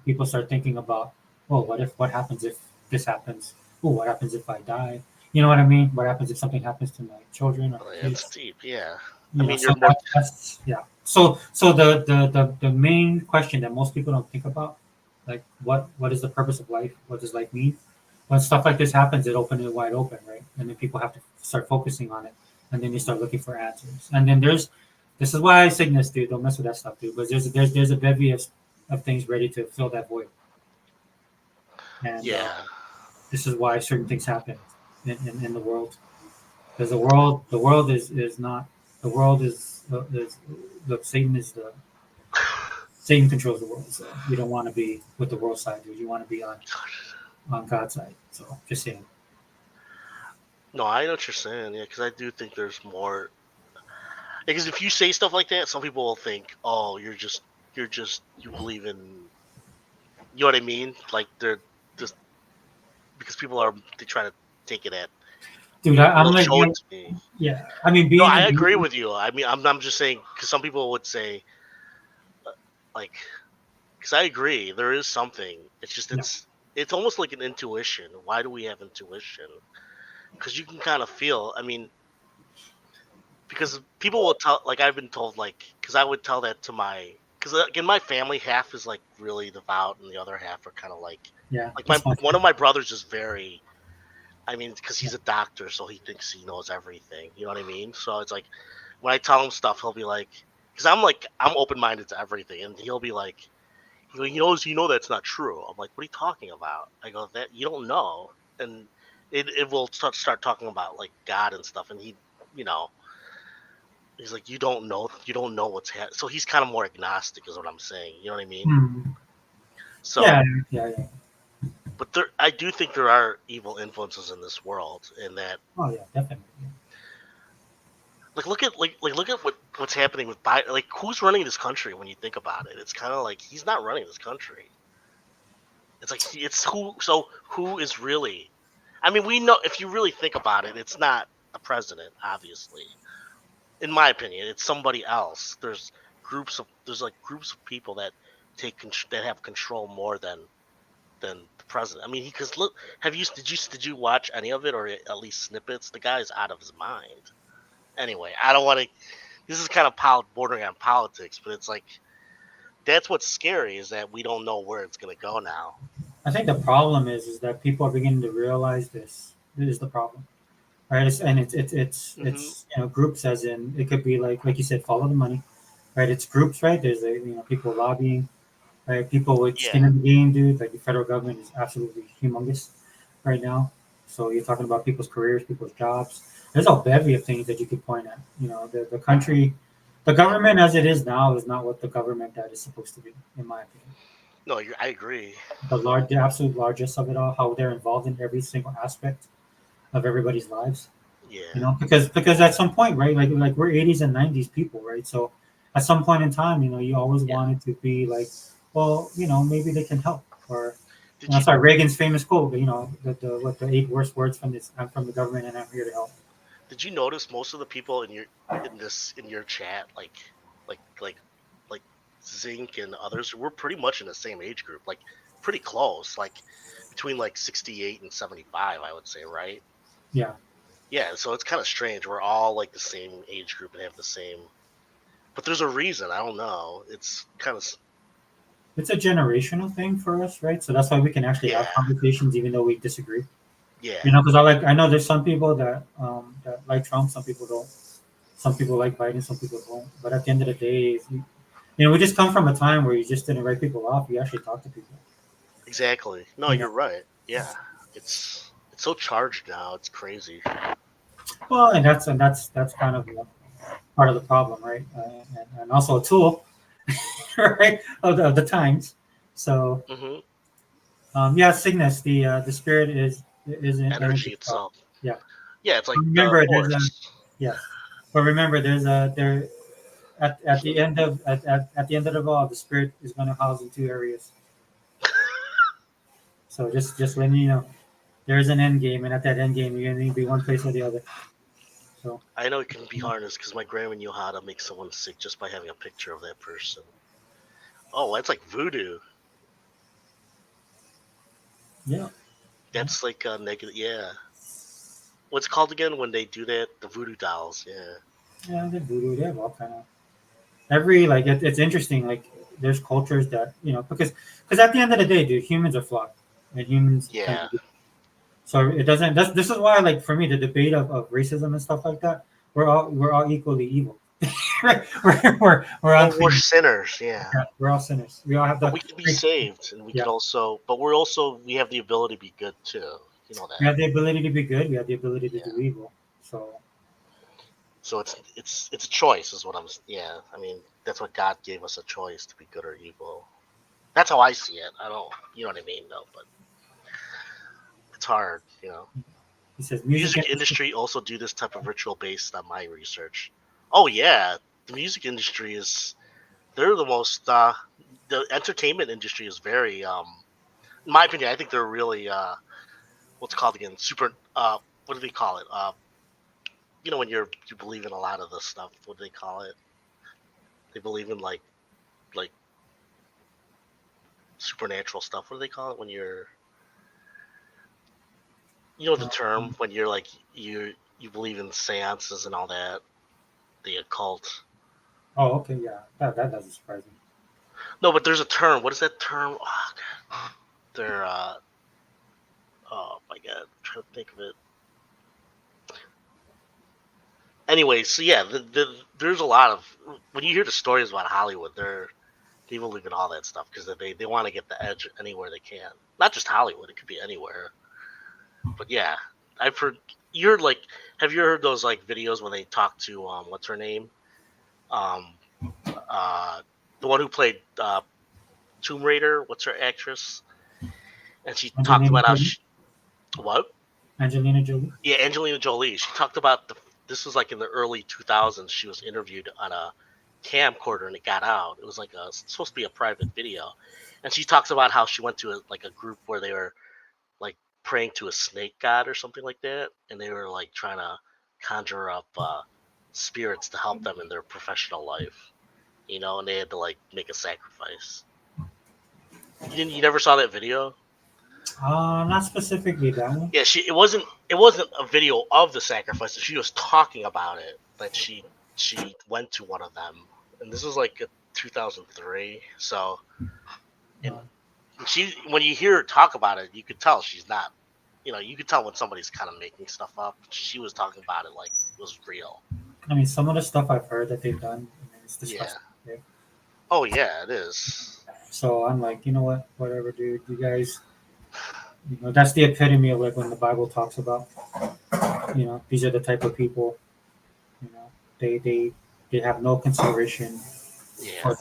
Speaker 1: People start thinking about, well, what happens if this happens? Oh, what happens if I die? You know what I mean? What happens if something happens to my children or
Speaker 3: It's
Speaker 1: kids?
Speaker 3: deep. Yeah.
Speaker 1: You know,
Speaker 3: mean,
Speaker 1: so
Speaker 3: you're more-
Speaker 1: that's yeah. So the main question that most people don't think about, like what is the purpose of life? What does life mean? When stuff like this happens, it opens it wide open, right? And then people have to start focusing on it, and then they start looking for answers. And then this is why I Cygnus, dude, don't mess with that stuff, dude. Because there's a bevy of things ready to fill that void. And
Speaker 3: Yeah.
Speaker 1: this is why certain things happen in the world. Because the world is not the world is look, Satan controls the world, so you don't want to be with the world side, dude. You want to be on God's side. So just saying.
Speaker 3: No, I know what you're saying. Yeah, because I do think there's more. Because if you say stuff like that, some people will think, "Oh, you believe in." You know what I mean? Like they're just because they try to take it at.
Speaker 1: Dude, I'm like,
Speaker 3: show it to me.
Speaker 1: yeah. I mean,
Speaker 3: No, I agree with you. I mean, I'm just saying because some people would say, like, because I agree, there is something. It's just it's almost like an intuition. Why do we have intuition? Because you can kind of feel. I mean, because people will tell. Like I've been told, like, because I would tell that to my. Because again, my family half is like really devout, and the other half are kind of like.
Speaker 1: Yeah.
Speaker 3: Like one of my brothers is very. I mean, because he's a doctor, so he thinks he knows everything. You know what I mean? So it's like, when I tell him stuff, he'll be like, because I'm open-minded to everything, and he'll be like, you know that's not true. I'm like, what are you talking about? I go, that you don't know, and it will start talking about like God and stuff, and he, he's like, you don't know what's happening. So he's kind of more agnostic, is what I'm saying. You know what I mean?
Speaker 1: Hmm.
Speaker 3: So
Speaker 1: yeah.
Speaker 3: But I do think there are evil influences in this world, and that.
Speaker 1: Oh yeah, definitely.
Speaker 3: Like look at what's happening with Biden. Like who's running this country when you think about it? It's kind of like he's not running this country. It's like who is really? I mean, we know if you really think about it, it's not a president, obviously. In my opinion, it's somebody else. There's groups of people that that have control more than the president. I mean, because look, did you watch any of it or at least snippets? The guy's out of his mind. Anyway, I don't want to. This is kind of bordering on politics, but it's like that's what's scary is that we don't know where it's going to go now.
Speaker 1: I think the problem is that people are beginning to realize this. This is the problem, right? It's groups, as in it could be like you said, follow the money, right? It's groups, right? There's people lobbying, right? People with skin in the game, dude. Like the federal government is absolutely humongous right now. So you're talking about people's careers, people's jobs. There's a bevy of things that you could point at. The country, the government as it is now is not what the government that is supposed to be, in my opinion.
Speaker 3: No, I agree.
Speaker 1: The absolute largest of it all, how they're involved in every single aspect of everybody's lives.
Speaker 3: Yeah.
Speaker 1: Because at some point, right, like we're 80s and 90s people, right? So at some point in time, you always wanted to be like, well, maybe they can help. Or
Speaker 3: Did you
Speaker 1: sorry, Reagan's famous quote, the 8 worst words from this, I'm from the government and I'm here to help.
Speaker 3: Did you notice most of the people in your chat, like Zinc and others, were pretty much in the same age group, like pretty close, like between like 68 and 75, I would say, right?
Speaker 1: Yeah.
Speaker 3: Yeah, so it's kind of strange. We're all like the same age group and have the same, but there's a reason. I don't know. It's kind of
Speaker 1: It's a generational thing for us, right? So that's why we can actually have
Speaker 3: Yeah.
Speaker 1: conversations even though we disagree.
Speaker 3: yeah.
Speaker 1: Because I know there's some people that like Trump, some people don't. Some people like Biden, some people don't. But at the end of the day, if we just come from a time where you just didn't write people off. You actually talk to people.
Speaker 3: Exactly. No,
Speaker 1: Yeah.
Speaker 3: you're right. Yeah, it's so charged now. It's crazy.
Speaker 1: Well, and that's kind of part of the problem, right? And also a tool, right, of the times. So
Speaker 3: hmm
Speaker 1: yeah, Cygnus, the spirit is an
Speaker 3: Energy itself.
Speaker 1: Yeah.
Speaker 3: Yeah, it's like
Speaker 1: Remember,
Speaker 3: the
Speaker 1: there's a
Speaker 3: force.
Speaker 1: yes, but remember, there at the end of at the end of the ball, the spirit is going to house in 2 areas. So just letting you know, there is an end game, and at that end game, you're going to need to be one place or the other. So
Speaker 3: I know it can be harnessed because my grandma knew how to make someone sick just by having a picture of that person. Oh, that's like voodoo.
Speaker 1: yeah,
Speaker 3: That's like a negative. Yeah. What's it called again when they do that? The voodoo dolls. Yeah.
Speaker 1: the voodoo, they have all kind of it's interesting. Like there's cultures that because at the end of the day, dude, humans are flawed, and humans
Speaker 3: Yeah.
Speaker 1: So it doesn't. This is why, like for me, the debate of racism and stuff like that, we're all equally evil. Right? We're all
Speaker 3: We're sinners. Yeah.
Speaker 1: we're all sinners. We all have
Speaker 3: But
Speaker 1: the
Speaker 3: we can be saved, and we
Speaker 1: Yeah.
Speaker 3: can also. But we have the ability to be good too. You know
Speaker 1: we
Speaker 3: that.
Speaker 1: have the ability to be good. We have the ability to
Speaker 3: Yeah.
Speaker 1: do evil. So
Speaker 3: So it's a choice, is what I'm. Yeah. I mean, that's what God gave us, a choice to be good or evil. That's how I see it. I don't. You know what I mean, though. But it's hard.
Speaker 1: he says,
Speaker 3: Music industry also do this type of ritual based on my research. Oh yeah, the music industry they're the most the entertainment industry is very in my opinion, I think they're really what's it called again, super what do they call it, when you believe in a lot of this stuff, what do they call it, they believe in like supernatural stuff, what do they call it when you're the term when you're like you believe in seances and all that, the occult.
Speaker 1: Oh, okay, yeah, that doesn't surprise me.
Speaker 3: No, but there's a term. What is that term? Oh, God. They're oh my God, I'm trying to think of it. Anyway, so yeah, there's a lot of, when you hear the stories about Hollywood, they believe in all that stuff because they want to get the edge anywhere they can. Not just Hollywood; it could be anywhere. But yeah, I've heard. Have you heard those like videos when they talk to what's her name? The one who played Tomb Raider. What's her actress? And she talked
Speaker 1: Angelina
Speaker 3: about how
Speaker 1: Jolie?
Speaker 3: what?
Speaker 1: Angelina Jolie.
Speaker 3: Yeah, Angelina Jolie. She talked about this was like in the early 2000s. She was interviewed on a camcorder and it got out. It was like supposed to be a private video, and she talks about how she went to a group where they were like praying to a snake god or something like that, and they were like trying to conjure up spirits to help them in their professional life, and they had to like make a sacrifice. You never saw that video?
Speaker 1: Not specifically that one.
Speaker 3: Yeah, it wasn't a video of the sacrifice. She was talking about it, that she went to one of them, and this was like 2003. So, and when you hear her talk about it, you could tell she's not. You could tell when somebody's kind of making stuff up. She was talking about it like it was real.
Speaker 1: I mean, some of the stuff I've heard that they've done, it's disgusting.
Speaker 3: Yeah.
Speaker 1: Okay?
Speaker 3: Oh yeah, it is.
Speaker 1: So I'm like, you know what? Whatever, dude. You guys, that's the epitome of like when the Bible talks about, these are the type of people, they have no consideration
Speaker 3: Yeah.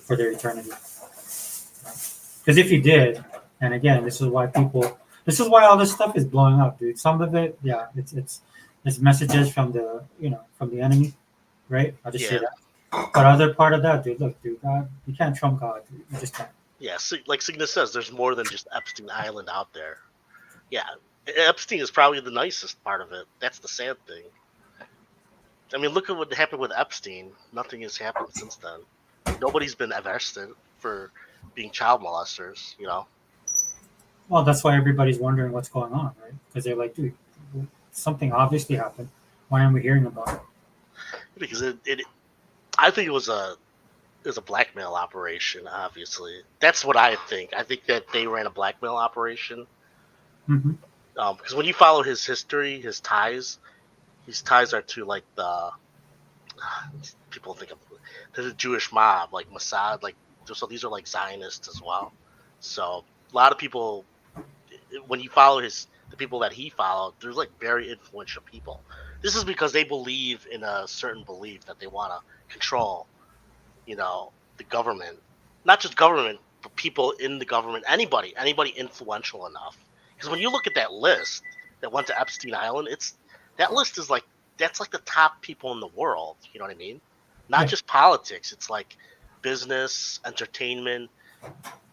Speaker 1: for their eternity. Because Because if you did, and again, this is why all this stuff is blowing up, dude. Some of it, yeah, it's messages from the from the enemy, right? I'll just say
Speaker 3: Yeah.
Speaker 1: that. But other part of that, dude, look, dude, God, you can't trump God, dude. You just can't.
Speaker 3: Yeah, like Cygnus says, there's more than just Epstein Island out there. Yeah, Epstein is probably the nicest part of it. That's the sad thing. I mean, look at what happened with Epstein. Nothing has happened since then. Nobody's been arrested for being child molesters, you know?
Speaker 1: Well, that's why everybody's wondering what's going on, right? Because they're like, dude, something obviously happened. Why aren't we hearing about it?
Speaker 3: Because I think it was a blackmail operation, obviously. That's what I think. I think that they ran a blackmail operation.
Speaker 1: Mm-hmm.
Speaker 3: Because when you follow his history, his ties are to like the people think of the Jewish mob, like Mossad, like so these are like Zionists as well. So a lot of people, when you follow the people that he followed, they're like very influential people. This is because they believe in a certain belief that they want to control, the government, not just government, but people in the government, anybody influential enough. Because when you look at that list that went to Epstein Island, that list is like, that's like the top people in the world. You know what I mean? Not just politics. It's like business, entertainment,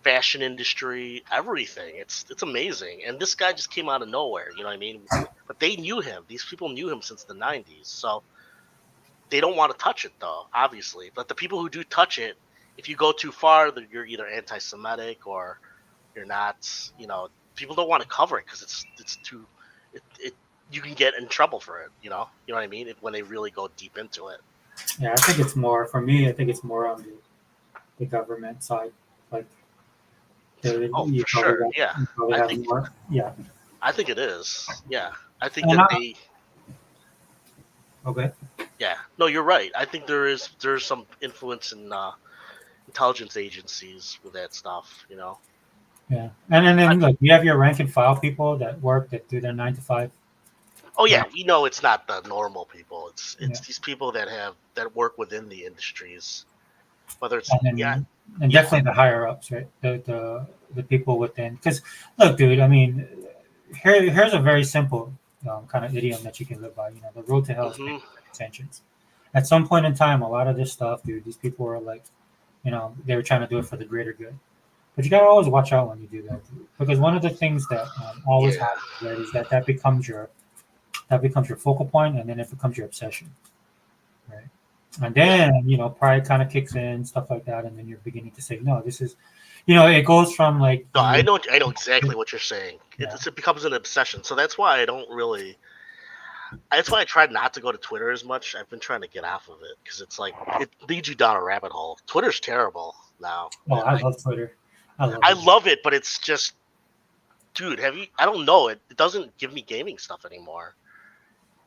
Speaker 3: fashion industry, everything. It's amazing. And this guy just came out of nowhere. You know what I mean? But they knew him. These people knew him since the 90s. So they don't want to touch it, though, obviously. But the people who do touch it, if you go too far, you're either anti-Semitic or you're not. People don't want to cover it because it's too. You can get in trouble for it. You know what I mean? When they really go deep into it.
Speaker 1: Yeah, I think it's more for me. I think it's more on the government side, like.
Speaker 3: For sure. Yeah.
Speaker 1: I think more. Yeah.
Speaker 3: I think it is. Yeah. I think
Speaker 1: And
Speaker 3: that they.
Speaker 1: Okay.
Speaker 3: Yeah. No, you're right. I think there's some influence in intelligence agencies with that stuff.
Speaker 1: Yeah, and then like you have your rank and file people that do their 9 to 5.
Speaker 3: Oh yeah, we know it's not the normal people. It's these people that work within the industries, whether it's
Speaker 1: and definitely the higher ups, right? The people within. Because look, dude, I mean, here's a very simple kind of idiom that you can live by. The road to hell is paved with intentions. At some point in time, a lot of this stuff, dude, these people were like, they were trying to do it for the greater good. But you gotta always watch out when you do that, dude. Because one of the things that always happens, right, is that becomes your focal point, and then it becomes your obsession, right? And then pride kind of kicks in, stuff like that, and then you're beginning to say, no, this is, it goes from like.
Speaker 3: No, I know exactly what you're saying. It becomes an obsession, so that's why I don't really. That's why I tried not to go to Twitter as much. I've been trying to get off of it because it's like it leads you down a rabbit hole. Twitter's terrible now.
Speaker 1: Oh, I love Twitter.
Speaker 3: I love it, but it's just, dude. I don't know. It doesn't give me gaming stuff anymore.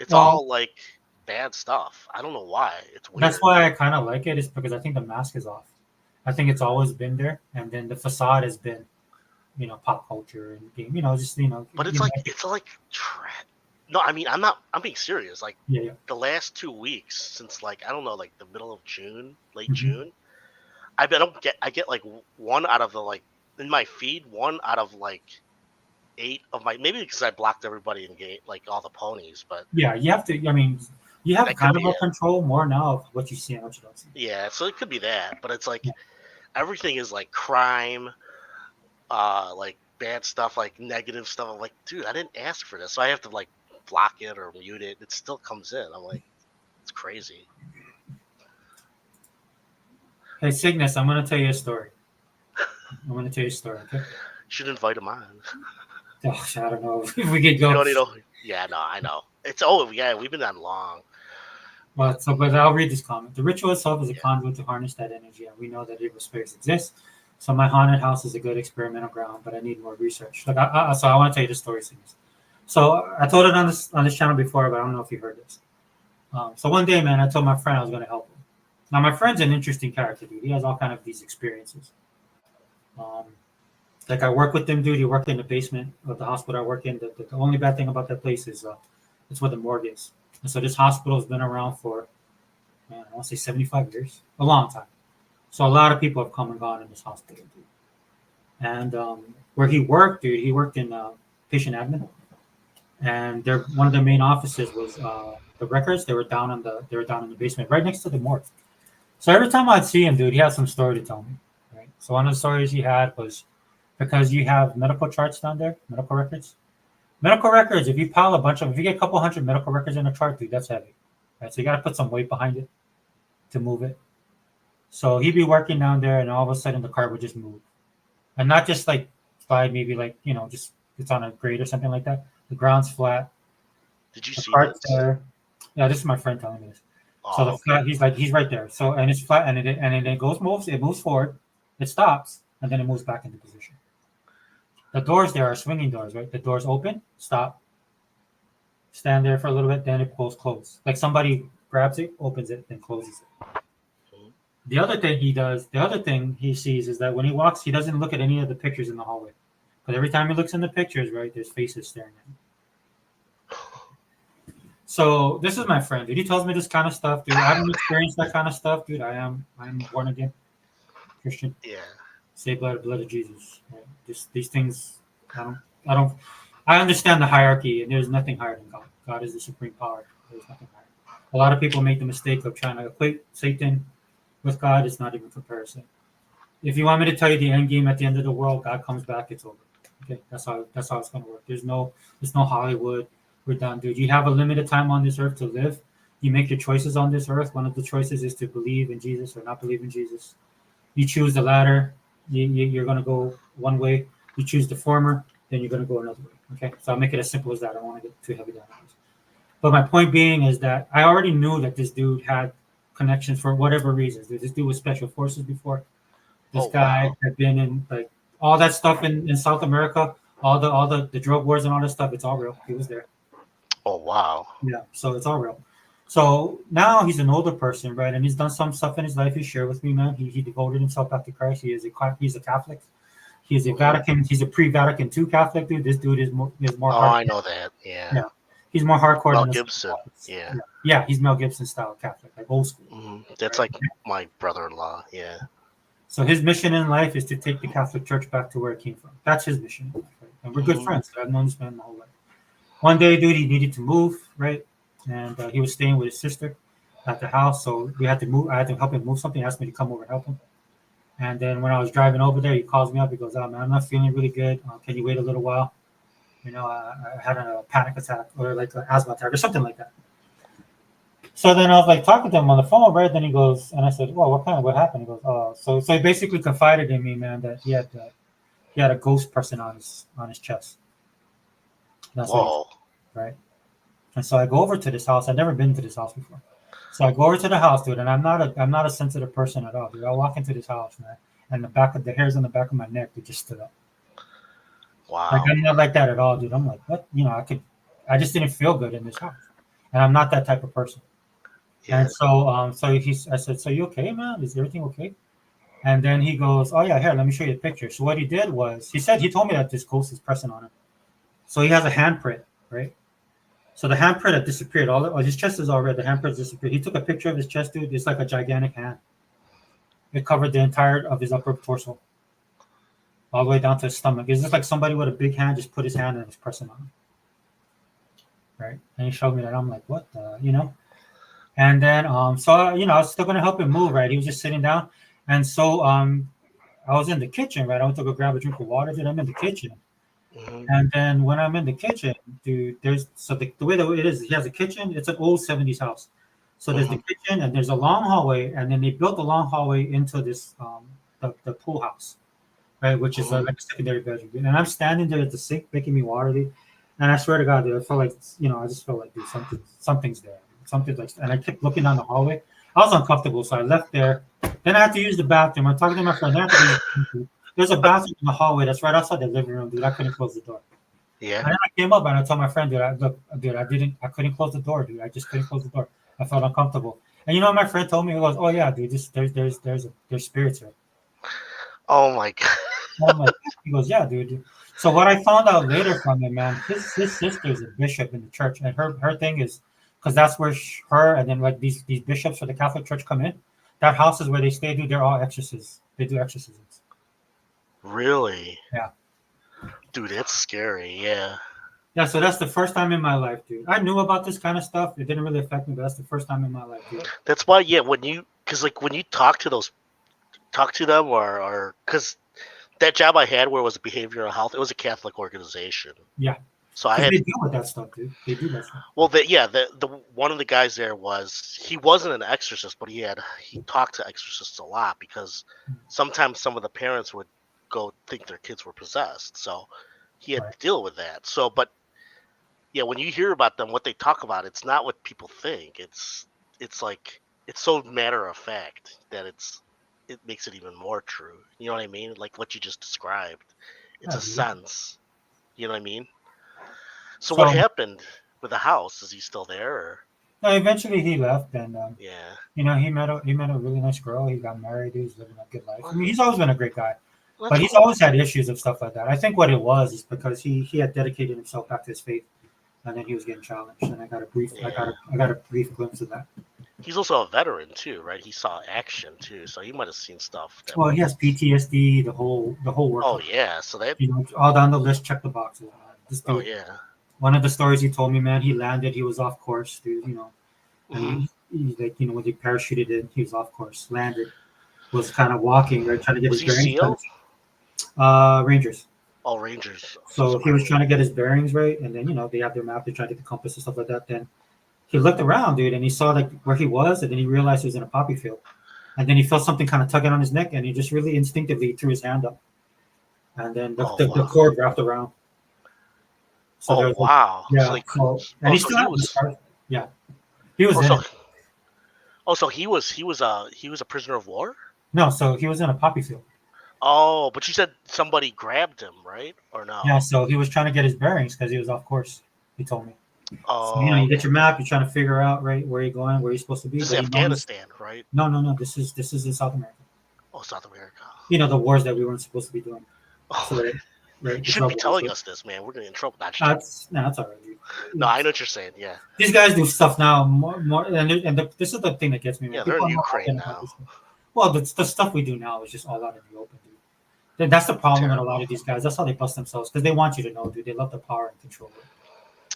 Speaker 3: It's all like bad stuff. I don't know why. It's weird.
Speaker 1: That's why I kind of like it. Is because I think the mask is off. I think it's always been there, and then the facade has been, pop culture and game.
Speaker 3: But it's like trash. No, I mean I'm being serious. Like the last 2 weeks since like I don't know, like the middle of June, late June. I get like one out of the like in my feed, 1 out of like 8 of my, maybe because I blocked everybody in game, like all the ponies, but
Speaker 1: yeah, you have to. I mean, you have kind of a control more now of what you see and what you don't see.
Speaker 3: Yeah, so it could be that, but it's like everything is like crime, like bad stuff, like negative stuff. I'm like, dude, I didn't ask for this, so I have to like block it or mute it. It still comes in. I'm like, it's crazy.
Speaker 1: Hey, Cygnus, I'm going to tell you a story. Okay?
Speaker 3: You should invite him on.
Speaker 1: Oh, I don't know if we could go.
Speaker 3: Yeah, no, I know. We've been on long.
Speaker 1: But I'll read this comment. The ritual itself is a conduit to harness that energy, and we know that evil spirits exist. So my haunted house is a good experimental ground, but I need more research. So I want to tell you the story, Cygnus. So I told it on this channel before, but I don't know if you heard this. So one day, man, I told my friend I was going to help him. Now, my friend's an interesting character, dude. He has all kind of these experiences. Like I work with him, dude. He worked in the basement of the hospital I work in. The only bad thing about that place is it's where the morgue is. And so this hospital has been around for, man, I want to say 75 years, a long time. So a lot of people have come and gone in this hospital, dude. and where he worked, dude, he worked in patient admin, and one of their main offices was the records. They were down in the basement, right next to the morgue. So every time I'd see him, dude, he had some story to tell me. Right. So one of the stories he had was because you have medical charts down there, medical records. Medical records, if you pile if you get a couple hundred medical records in a chart, dude, that's heavy. Right. So you got to put some weight behind it to move it. So he'd be working down there, and all of a sudden the cart would just move, and not just like slide, maybe like just it's on a grade or something like that. The ground's flat.
Speaker 3: Did you
Speaker 1: The
Speaker 3: see
Speaker 1: cart's
Speaker 3: this?
Speaker 1: there. Yeah, this is my friend telling me this.
Speaker 3: Oh,
Speaker 1: So the flat, he's right there. So and it's flat, and it moves forward, it stops, and then it moves back into position. The doors there are swinging doors, right? The doors open, stop, stand there for a little bit, then it close. Like somebody grabs it, opens it, then closes it. The other thing he sees is that when he walks, he doesn't look at any of the pictures in the hallway. But every time he looks in the pictures, right, there's faces staring at him. So this is my friend, dude. He tells me this kind of stuff, dude. I haven't experienced that kind of stuff, dude. I'm born again Christian.
Speaker 3: yeah.
Speaker 1: Saved by the blood of Jesus. Right? Just these things, I understand the hierarchy, and there's nothing higher than God. God is the supreme power. There's nothing higher. A lot of people make the mistake of trying to equate Satan with God. It's not even comparison. If you want me to tell you the end game at the end of the world, God comes back, it's over. Okay, that's how it's gonna work. There's no Hollywood. We're done, dude. You have a limited time on this earth to live. You make your choices on this earth. One of the choices is to believe in Jesus or not believe in Jesus. You choose the latter, you're gonna go one way. You choose the former, then you're gonna go another way. Okay, so I'll make it as simple as that. I don't want to get too heavy down on this. But my point being is that I already knew that this dude had connections for whatever reasons. This dude was special forces before. This guy had been in like all that stuff in South America, all the drug wars and all that stuff. It's all real. He was there.
Speaker 3: Oh wow.
Speaker 1: Yeah, so it's all real. So now he's an older person, right? And he's done some stuff in his life. He shared with me, man. He devoted himself back to Christ. He's a Catholic. He's a Vatican. He's a pre-Vatican II Catholic dude. This dude is more.
Speaker 3: Oh, I know that. Yeah.
Speaker 1: He's more hardcore.
Speaker 3: Mel
Speaker 1: than
Speaker 3: Gibson. Yeah.
Speaker 1: Yeah, he's Mel Gibson style Catholic, like old school.
Speaker 3: Mm-hmm. That's like my brother-in-law. Yeah.
Speaker 1: So his mission in life is to take the Catholic Church back to where it came from. That's his mission, right? And we're good friends. I've known this man my whole life. One day, dude, he needed to move, right? And he was staying with his sister at the house, so we had to move. I had to help him move something. He asked me to come over and help him. And then when I was driving over there, he calls me up. He goes, "Oh man, I'm not feeling really good. Can you wait a little while? I had a panic attack or like an asthma attack or something like that." So then I was like talking to him on the phone, right? Then he goes, and I said, "Well, what happened?" He goes, "Oh, so he basically confided in me, man, that he had a ghost person on his chest." That's
Speaker 3: Whoa.
Speaker 1: right? And so I go over to this house. I've never been to this house before. So I go over to the house, dude, and I'm not a sensitive person at all, dude. I walk into this house, man, and the hairs on the back of my neck, they just stood up.
Speaker 3: Wow.
Speaker 1: Like I'm not like that at all, dude. I'm like, what? I just didn't feel good in this house, and I'm not that type of person.
Speaker 3: Yeah.
Speaker 1: And so, I said, "So you okay, man? Is everything okay?" And then he goes, "Oh yeah, here, let me show you a picture." So what he did was, he told me that this ghost is pressing on him. So he has a handprint, right? So the handprint had disappeared. His chest is all red. The handprint disappeared. He took a picture of his chest, dude. It's like a gigantic hand. It covered the entire of his upper torso, all the way down to his stomach. It's just like somebody with a big hand just put his hand and was pressing on him, right? And he showed me that. I'm like, what the, And then, I was still gonna help him move, right? He was just sitting down, and so I was in the kitchen, right? I went to go grab a drink of water, dude. I'm in the kitchen.
Speaker 3: Mm-hmm.
Speaker 1: And then when I'm in the kitchen, dude, the way that it is, he has a kitchen. It's an old 70s house. So there's the kitchen and there's a long hallway, and then they built a long hallway into this the pool house, right? Which is like a secondary bedroom. Dude. And I'm standing there at the sink making me water, dude. And I swear to God, dude, I felt like I just felt like dude, something's there. Something like, and I kept looking down the hallway. I was uncomfortable, so I left there. Then I had to use the bathroom. I'm talking to my friend. There's a bathroom in the hallway that's right outside the living room, dude. I couldn't close the door.
Speaker 3: Yeah.
Speaker 1: And then I came up and I told my friend, dude, I couldn't close the door, dude. I just couldn't close the door. I felt uncomfortable. And what my friend told me? He goes, "Oh yeah, dude, there's spirits here."
Speaker 3: Oh my God.
Speaker 1: And I'm like, he goes, "Yeah, dude." So what I found out later from him, man, his sister is a bishop in the church, and her thing is, because that's where her and then like these bishops for the Catholic Church come in. That house is where they stay, dude. They're all exorcists. They do exorcisms.
Speaker 3: Really?
Speaker 1: Yeah.
Speaker 3: Dude, that's scary. Yeah.
Speaker 1: Yeah, so that's the first time in my life, dude. I knew about this kind of stuff. It didn't really affect me, but that's the first time in my life, dude.
Speaker 3: That's why, yeah, because like when you talk to them, or because that job I had where it was behavioral health, it was a Catholic organization.
Speaker 1: Yeah.
Speaker 3: So I
Speaker 1: 'Cause
Speaker 3: had
Speaker 1: they deal with that stuff, dude. They do that stuff.
Speaker 3: well, the one of the guys there he wasn't an exorcist, but he talked to exorcists a lot because sometimes some of the parents would go think their kids were possessed, so he had
Speaker 1: Right.
Speaker 3: to deal with that. So, but yeah, when you hear about them, what they talk about, it's not what people think. It's like it's so matter of fact that it makes it even more true. You know what I mean? Like what you just described. It's
Speaker 1: Yeah,
Speaker 3: a
Speaker 1: dude.
Speaker 3: sense. You know what I mean? So
Speaker 1: So-
Speaker 3: what happened with the house? Is he still there? Or?
Speaker 1: No, eventually he left, and
Speaker 3: Yeah.
Speaker 1: you know, he met a really nice girl. He got married. He was living a good life. I mean, he's always been a great guy,
Speaker 3: Well,
Speaker 1: but
Speaker 3: that's
Speaker 1: he's
Speaker 3: cool.
Speaker 1: always had issues of stuff like that. I think what it was is because he had dedicated himself back to his faith, and then he was getting challenged. And I got a brief glimpse of that.
Speaker 3: He's also a veteran too, right? He saw action too, so he might have seen stuff.
Speaker 1: Well, he has PTSD. The whole work.
Speaker 3: Oh yeah, so that.
Speaker 1: You know, all down the list. Check the boxes. This dude,
Speaker 3: Oh yeah.
Speaker 1: One of the stories he told me, man, he landed. He was off course, dude. You know,
Speaker 3: Mhm.
Speaker 1: and he like, you know, when they parachuted in, he was off course. Landed, was kind of walking, right, trying to get
Speaker 3: Was
Speaker 1: his
Speaker 3: he
Speaker 1: bearings.
Speaker 3: SEAL?
Speaker 1: Rangers.
Speaker 3: Oh, Rangers.
Speaker 1: So he was trying to get his bearings right, and then, you know, they have their map. They try to get the compass and stuff like that. Then he looked around, dude, and he saw like where he was, and then he realized he was in a poppy field, and then he felt something kind of tugging on his neck, and he just really instinctively threw his hand up, and then the,
Speaker 3: Oh,
Speaker 1: the
Speaker 3: wow.
Speaker 1: cord wrapped around. So
Speaker 3: Oh
Speaker 1: there's a-
Speaker 3: wow.
Speaker 1: yeah.
Speaker 3: So, like,
Speaker 1: So, and he
Speaker 3: so
Speaker 1: still
Speaker 3: he
Speaker 1: had the
Speaker 3: was.
Speaker 1: scars. Yeah, he was
Speaker 3: Oh,
Speaker 1: in
Speaker 3: so,
Speaker 1: it.
Speaker 3: so he was a prisoner of war.
Speaker 1: No, so he was in a poppy field.
Speaker 3: Oh, but you said somebody grabbed him, right? Or no?
Speaker 1: Yeah, so he was trying to get his bearings because he was off course. He told me.
Speaker 3: Oh,
Speaker 1: So, you know, you get your map. You're trying to figure out right where you're going, where you're supposed to be.
Speaker 3: this is
Speaker 1: but he noticed-
Speaker 3: Afghanistan, right?
Speaker 1: No. This is in South America.
Speaker 3: Oh, South America.
Speaker 1: You know, the wars that we weren't supposed to be doing.
Speaker 3: Oh,
Speaker 1: So, right.
Speaker 3: you shouldn't be telling us this, man. We're gonna get in trouble. Not
Speaker 1: That's all right, dude.
Speaker 3: no, I know what you're saying. Yeah.
Speaker 1: These guys do stuff now more this is the thing that gets me. Man.
Speaker 3: Yeah, they're in
Speaker 1: People are not
Speaker 3: Ukraine
Speaker 1: open about
Speaker 3: now.
Speaker 1: this stuff. Well, the stuff we do now is just all out in the open, dude. That's the problem with a lot of these guys. That's how they bust themselves because they want you to know, dude. They love the power and control.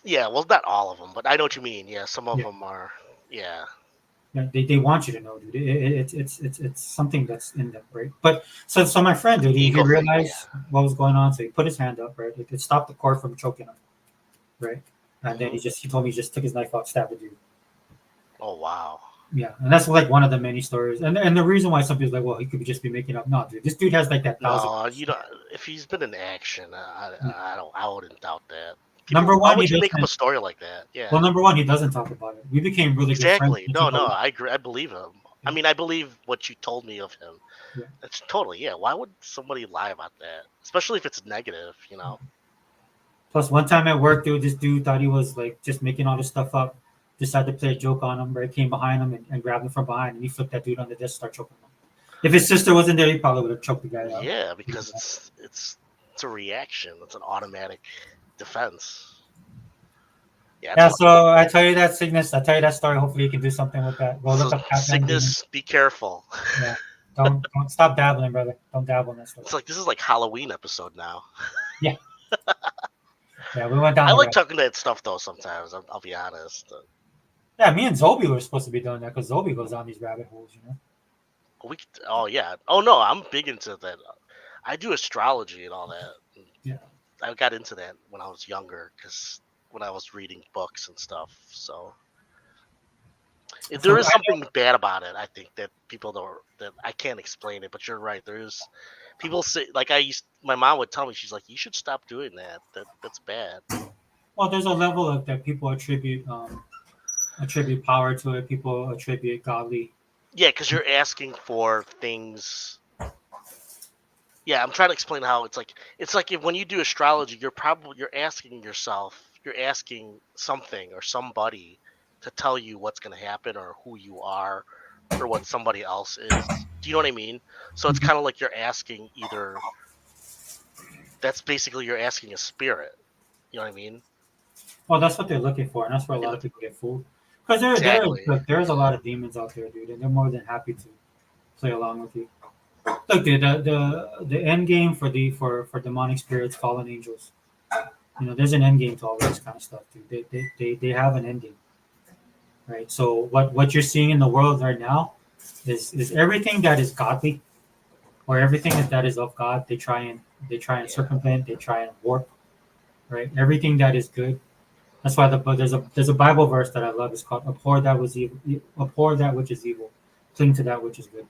Speaker 3: Yeah, well, not all of them, but I know what you mean. Yeah, some of
Speaker 1: Yeah.
Speaker 3: them are. Yeah.
Speaker 1: Yeah, they want you to know, dude. It's something that's in them, right? But so my friend, dude, he
Speaker 3: Ego thing,
Speaker 1: realized what was going on, so he put his hand up, right? It stopped the cord from choking him, right? And then he told me he just took his knife out, stabbed the dude.
Speaker 3: Oh wow.
Speaker 1: Yeah, and that's like one of the many stories. And the reason why some people are like, well, he could just be making up. No, dude, this dude has like that thousand.
Speaker 3: No, you know, if he's been in action, I wouldn't doubt that.
Speaker 1: Number
Speaker 3: why
Speaker 1: one,
Speaker 3: would
Speaker 1: he
Speaker 3: you make up a
Speaker 1: doesn't.
Speaker 3: story like that? Yeah.
Speaker 1: Well, number one, he doesn't talk about it. We became really
Speaker 3: Exactly.
Speaker 1: good friends.
Speaker 3: No, I agree. I believe him. I mean, I believe what you told me of him.
Speaker 1: Yeah.
Speaker 3: That's totally, yeah. Why would somebody lie about that? Especially if it's negative, you know.
Speaker 1: Plus, one time at work, dude, this dude thought he was like just making all this stuff up. Decided to play a joke on him, right? Came behind him and grabbed him from behind, and he flipped that dude on the desk, start choking him. If his sister wasn't there, he probably would have choked the guy out.
Speaker 3: Yeah, because it's a reaction. It's an automatic defense. Yeah.
Speaker 1: Yeah,
Speaker 3: it's
Speaker 1: so I tell you that, Cygnus. I tell you that story. Hopefully, you can do something with that. Go look
Speaker 3: so,
Speaker 1: up Pat Van
Speaker 3: Cygnus, be careful.
Speaker 1: Dien. Don't stop dabbling, brother. Don't dabble in that stuff.
Speaker 3: It's like this is like Halloween episode now.
Speaker 1: Yeah, we went down.
Speaker 3: I
Speaker 1: the
Speaker 3: like
Speaker 1: rabbit-
Speaker 3: talking that stuff though. Sometimes I'll be honest.
Speaker 1: Yeah, me and Zobi were supposed to be doing that because Zobi goes down these rabbit holes, you know.
Speaker 3: Oh yeah. Oh no, I'm big into that. I do astrology and all that.
Speaker 1: Yeah.
Speaker 3: I got into that when I was younger because when I was reading books and stuff. So there is something bad about it. I think that people don't. That I can't explain it, but you're right. There is people say like my mom would tell me, she's like, you should stop doing that. That's bad.
Speaker 1: Well, there's a level of that people attribute power to it. People attribute godly.
Speaker 3: Yeah, because you're asking for things. Yeah, I'm trying to explain how it's like if when you do astrology, you're asking something or somebody to tell you what's going to happen or who you are or what somebody else is. Do you know what I mean? So it's kind of like you're asking that's basically you're asking a spirit. You know what I mean?
Speaker 1: Well, that's what they're looking for, and that's where a lot of people get fooled. Because
Speaker 3: Exactly.
Speaker 1: there's a lot of demons out there, dude, and they're more than happy to play along with you. Look, the end game for demonic spirits, fallen angels. You know, there's an end game to all this kind of stuff, dude. They have an end game, right? So what you're seeing in the world right now is everything that is godly, or everything that is of God. They try and circumvent. They try and warp, right? Everything that is good. That's why there's a Bible verse that I love. It's called "Abhor that was evil, abhor that which is evil, cling to that which is good."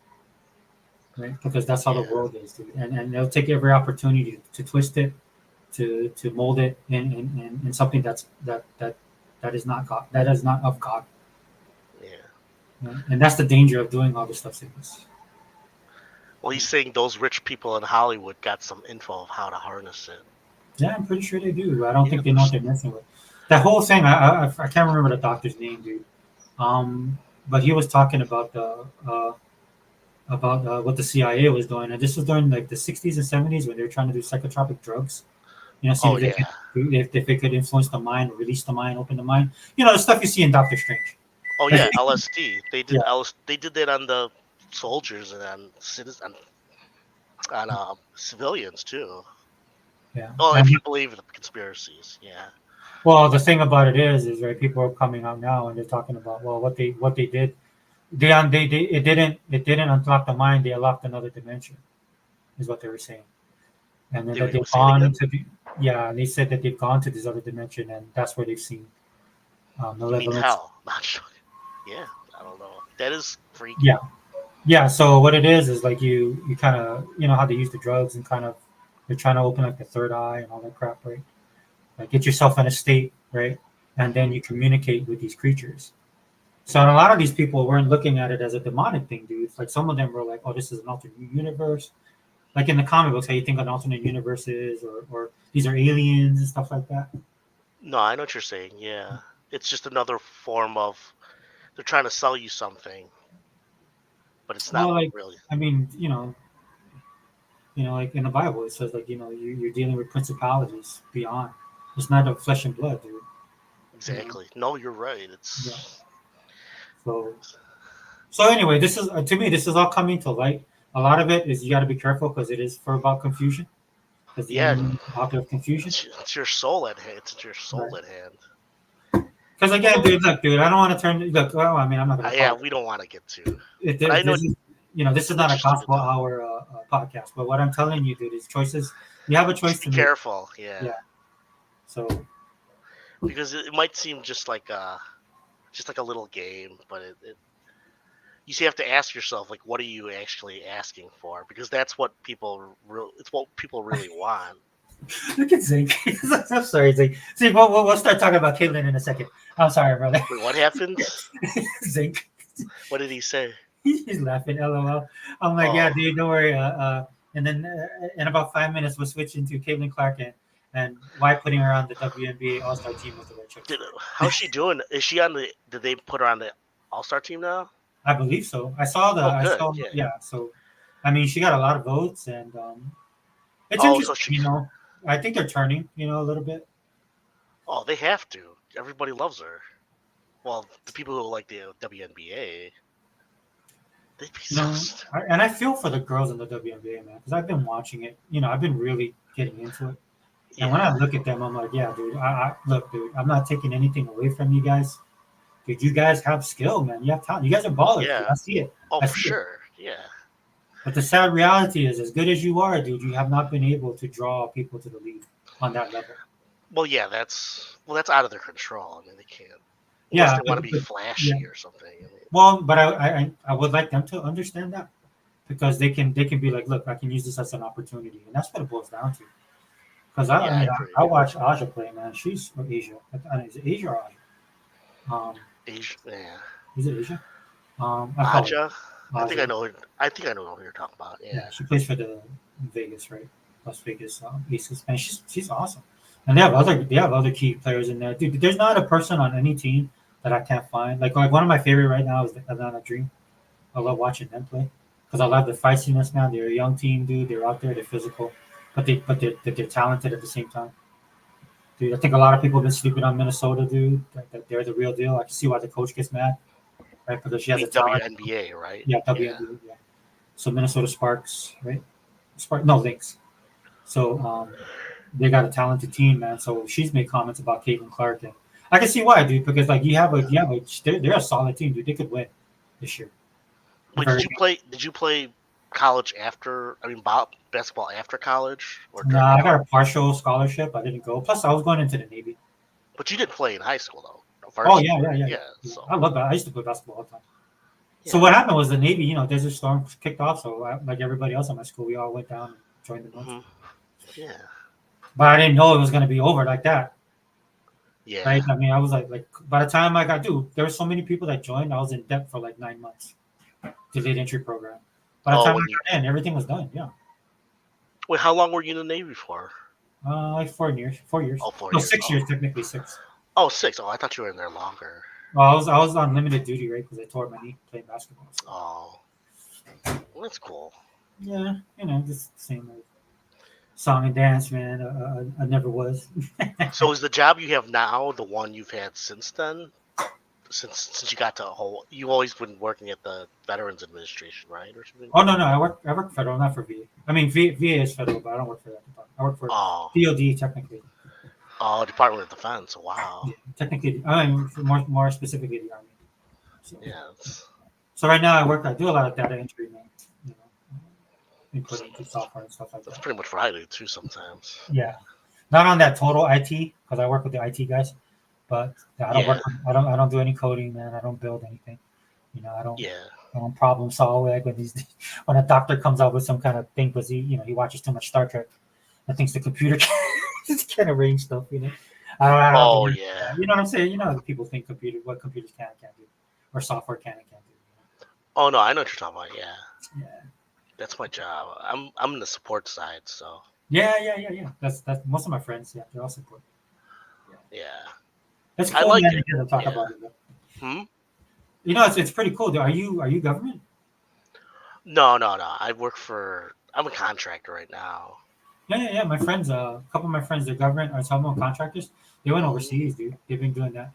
Speaker 1: Right? Because that's how the world is, dude. And they'll take every opportunity to twist it, to mold it in something that is not God, that is not of God.
Speaker 3: Yeah.
Speaker 1: Right? And that's the danger of doing all this stuff to us.
Speaker 3: Well, he's saying those rich people in Hollywood got some info of how to harness it.
Speaker 1: Yeah, I'm pretty sure they do. I don't think they know what they're messing with. That whole thing, I can't remember the doctor's name, dude. But he was talking about what the CIA was doing, and this was during like the 60s and 70s when they were trying to do psychotropic drugs. You know, see
Speaker 3: Oh,
Speaker 1: if it could influence the mind, release the mind, open the mind. You know, the stuff you see in Doctor Strange.
Speaker 3: Oh yeah, LSD. They did
Speaker 1: Yeah.
Speaker 3: They did that on the soldiers and on citizens, on civilians too.
Speaker 1: Yeah.
Speaker 3: Oh, if you believe in the conspiracies, yeah.
Speaker 1: Well, the thing about it is right, people are coming out now and they're talking about what they did. It didn't unlock the mind. They unlocked another dimension, is what they were saying. And then
Speaker 3: They
Speaker 1: that
Speaker 3: were
Speaker 1: they've
Speaker 3: saying
Speaker 1: gone
Speaker 3: again?
Speaker 1: into they said that they've gone to this other dimension, and that's where they've seen
Speaker 3: I mean,
Speaker 1: malevolence.
Speaker 3: hell, not sure. Yeah, I don't know. That is freaky.
Speaker 1: Yeah. Yeah, so what it is like you kind of, you know how they use the drugs and kind of they're trying to open like the third eye and all that crap, right? Like get yourself in a state, right? And then you communicate with these creatures. So and a lot of these people weren't looking at it as a demonic thing, dude. Like some of them were like, oh, this is an alternate universe. Like in the comic books, how you think an alternate universe is, or these are aliens and stuff like that.
Speaker 3: No, I know what you're saying. Yeah, it's just another form of they're trying to sell you something, but it's not
Speaker 1: Well, like,
Speaker 3: really.
Speaker 1: I mean, you know, like in the Bible, it says like, you know, you're dealing with principalities beyond. It's not of flesh and blood, dude.
Speaker 3: Exactly. No, you're right. It's
Speaker 1: Yeah. So anyway, this is to me, this is all coming to light. A lot of it is you got to be careful because it is for about confusion. Because the enemy is author of confusion.
Speaker 3: it's your soul at hand. It's your soul
Speaker 1: Right.
Speaker 3: at hand.
Speaker 1: Because again, dude, I don't want to turn. Look, well, I mean, I'm not going to.
Speaker 3: Yeah, we don't want to get to.
Speaker 1: I
Speaker 3: I know-
Speaker 1: this is not a
Speaker 3: Interesting
Speaker 1: gospel
Speaker 3: enough.
Speaker 1: hour podcast. But what I'm telling you, dude, is choices. You have a choice
Speaker 3: Just
Speaker 1: to
Speaker 3: be
Speaker 1: make.
Speaker 3: careful. Yeah.
Speaker 1: Yeah. So
Speaker 3: Because it might seem just like a little game, but you have to ask yourself, like, what are you actually asking for? Because that's what it's what people really want.
Speaker 1: look at Zink. I'm sorry, Zink. Zink, we'll start talking about Caitlyn in a second. I'm sorry, brother.
Speaker 3: Wait, what happened?
Speaker 1: Zink.
Speaker 3: What did he say?
Speaker 1: He's laughing. LOL. I'm like, yeah, dude, don't worry. And then in about 5 minutes, we'll switch into Caitlin Clark and why putting her on the WNBA All Star team with the Red Chips.
Speaker 3: How's she doing? Is she on the? Did they put her on the All Star team now?
Speaker 1: I believe so. I saw
Speaker 3: good, yeah.
Speaker 1: So, I mean, she got a lot of votes, and it's
Speaker 3: Oh, so
Speaker 1: interesting. You know, I think they're turning. You know, a little bit.
Speaker 3: Oh, they have to. Everybody loves her. Well, the people who like the WNBA, they'd be
Speaker 1: You know,
Speaker 3: so.
Speaker 1: and I feel for the girls in the WNBA, man, because I've been watching it. You know, I've been really getting into it. And when I look at them, I'm like, yeah, dude. Look, dude. I'm not taking anything away from you guys. Dude, you guys have skill, man. You have talent. You guys are ballers.
Speaker 3: Yeah.
Speaker 1: Dude. I see it.
Speaker 3: Oh,
Speaker 1: I
Speaker 3: for
Speaker 1: see it.
Speaker 3: sure. Yeah.
Speaker 1: But the sad reality is, as good as you are, dude, you have not been able to draw people to the league on that level.
Speaker 3: Well, yeah, that's out of their control. I mean, they can't.
Speaker 1: Yeah,
Speaker 3: Unless they want to be
Speaker 1: but-
Speaker 3: flashy
Speaker 1: yeah.
Speaker 3: or something. I mean,
Speaker 1: Well, but I would like them to understand that because they can be like, look, I can use this as an opportunity, and that's what it boils down to. Because
Speaker 3: Yeah, I agree.
Speaker 1: I watch Aja play, man. She's from Asia. Is it Asia or Aja?
Speaker 3: Asia, yeah.
Speaker 1: Is it Asia? I call it
Speaker 3: Aja. I think I
Speaker 1: Aja.
Speaker 3: know. I think I know who you're talking about.
Speaker 1: Yeah,
Speaker 3: Yeah.
Speaker 1: she plays for the Vegas, right? Las Vegas Aces, and she's awesome. And they have other key players in there, dude. There's not a person on any team that I can't find. Like one of my favorite right now is the Atlanta Dream. I love watching them play because I love the feistiness, man. They're a young team, dude. They're out there, they're physical, but they're talented at the same time. Dude, I think a lot of people have been sleeping on Minnesota, dude. That they're the real deal. I can see why the coach gets mad, right? Because she has a talent.
Speaker 3: WNBA, right?
Speaker 1: Yeah, WNBA. Yeah. So Minnesota Sparks, right? Lynx. So they got a talented team, man. So she's made comments about Caitlin Clark, and I can see why, dude. Because like they're a solid team, dude. They could win this year.
Speaker 3: Wait,
Speaker 1: Very
Speaker 3: did you play? Did you play college after? I mean, basketball after college or during
Speaker 1: Nah, I got
Speaker 3: college?
Speaker 1: a partial scholarship. I didn't go. Plus, I was going into the Navy.
Speaker 3: But you did play in high school though.
Speaker 1: Oh
Speaker 3: Varsity.
Speaker 1: yeah.
Speaker 3: Yeah.
Speaker 1: Yeah.
Speaker 3: So
Speaker 1: I love that. I used to play basketball all the time. So
Speaker 3: yeah.
Speaker 1: what happened was the Navy, Desert Storm kicked off. So like everybody else in my school, we all went down and joined the military.
Speaker 3: Yeah.
Speaker 1: But I didn't know it was going to be over like that.
Speaker 3: Yeah.
Speaker 1: Right? I mean, I was like by the time I got there were so many people that joined. I was in debt for like 9 months. Delayed entry program. By the time I got in, everything was done. Yeah.
Speaker 3: Wait, how long were you in the Navy for?
Speaker 1: Like 4 years. 4 years.
Speaker 3: Oh, 4
Speaker 1: No,
Speaker 3: years.
Speaker 1: 6 years technically. 6.
Speaker 3: Oh, 6. Oh, I thought you were in there longer.
Speaker 1: Well, I was on limited duty, right? Because I tore my knee playing basketball. So.
Speaker 3: Oh, well, that's cool.
Speaker 1: Yeah, just the same like song and dance, man. I never was.
Speaker 3: So is the job you have now the one you've had since then? Since you got to you always been working at the Veterans Administration, right, or something?
Speaker 1: Oh no, I work federal, not for VA. I mean VA is federal, but I don't work for that department. I work for DoD technically.
Speaker 3: Oh, Department of Defense. Wow.
Speaker 1: Yeah, technically, I mean more specifically the Army. So,
Speaker 3: yeah.
Speaker 1: So right now I do a lot of data entry, man. Input into software and stuff like that.
Speaker 3: That's pretty much what I do too sometimes.
Speaker 1: Yeah, not on that total IT because I work with the IT guys, but I don't I don't do any coding, man. I don't build anything. I don't problem solve like when a doctor comes out with some kind of thing because he watches too much Star Trek and thinks the computer can arrange stuff. I don't
Speaker 3: yeah.
Speaker 1: You know what I'm saying? People think what computers can and can't do, or software can and can't do.
Speaker 3: Oh no, I know what you're talking about. Yeah.
Speaker 1: Yeah.
Speaker 3: That's my job. I'm in the support side, so.
Speaker 1: Yeah. That's most of my friends. Yeah, they're all support.
Speaker 3: Yeah.
Speaker 1: That's cool.
Speaker 3: I like
Speaker 1: to
Speaker 3: it.
Speaker 1: Talk about it.
Speaker 3: Hmm.
Speaker 1: It's pretty cool. Are you government?
Speaker 3: No. I'm a contractor right now.
Speaker 1: Yeah. My friends, a couple of my friends, they're government or some of them contractors. They went overseas, dude. They've been doing that,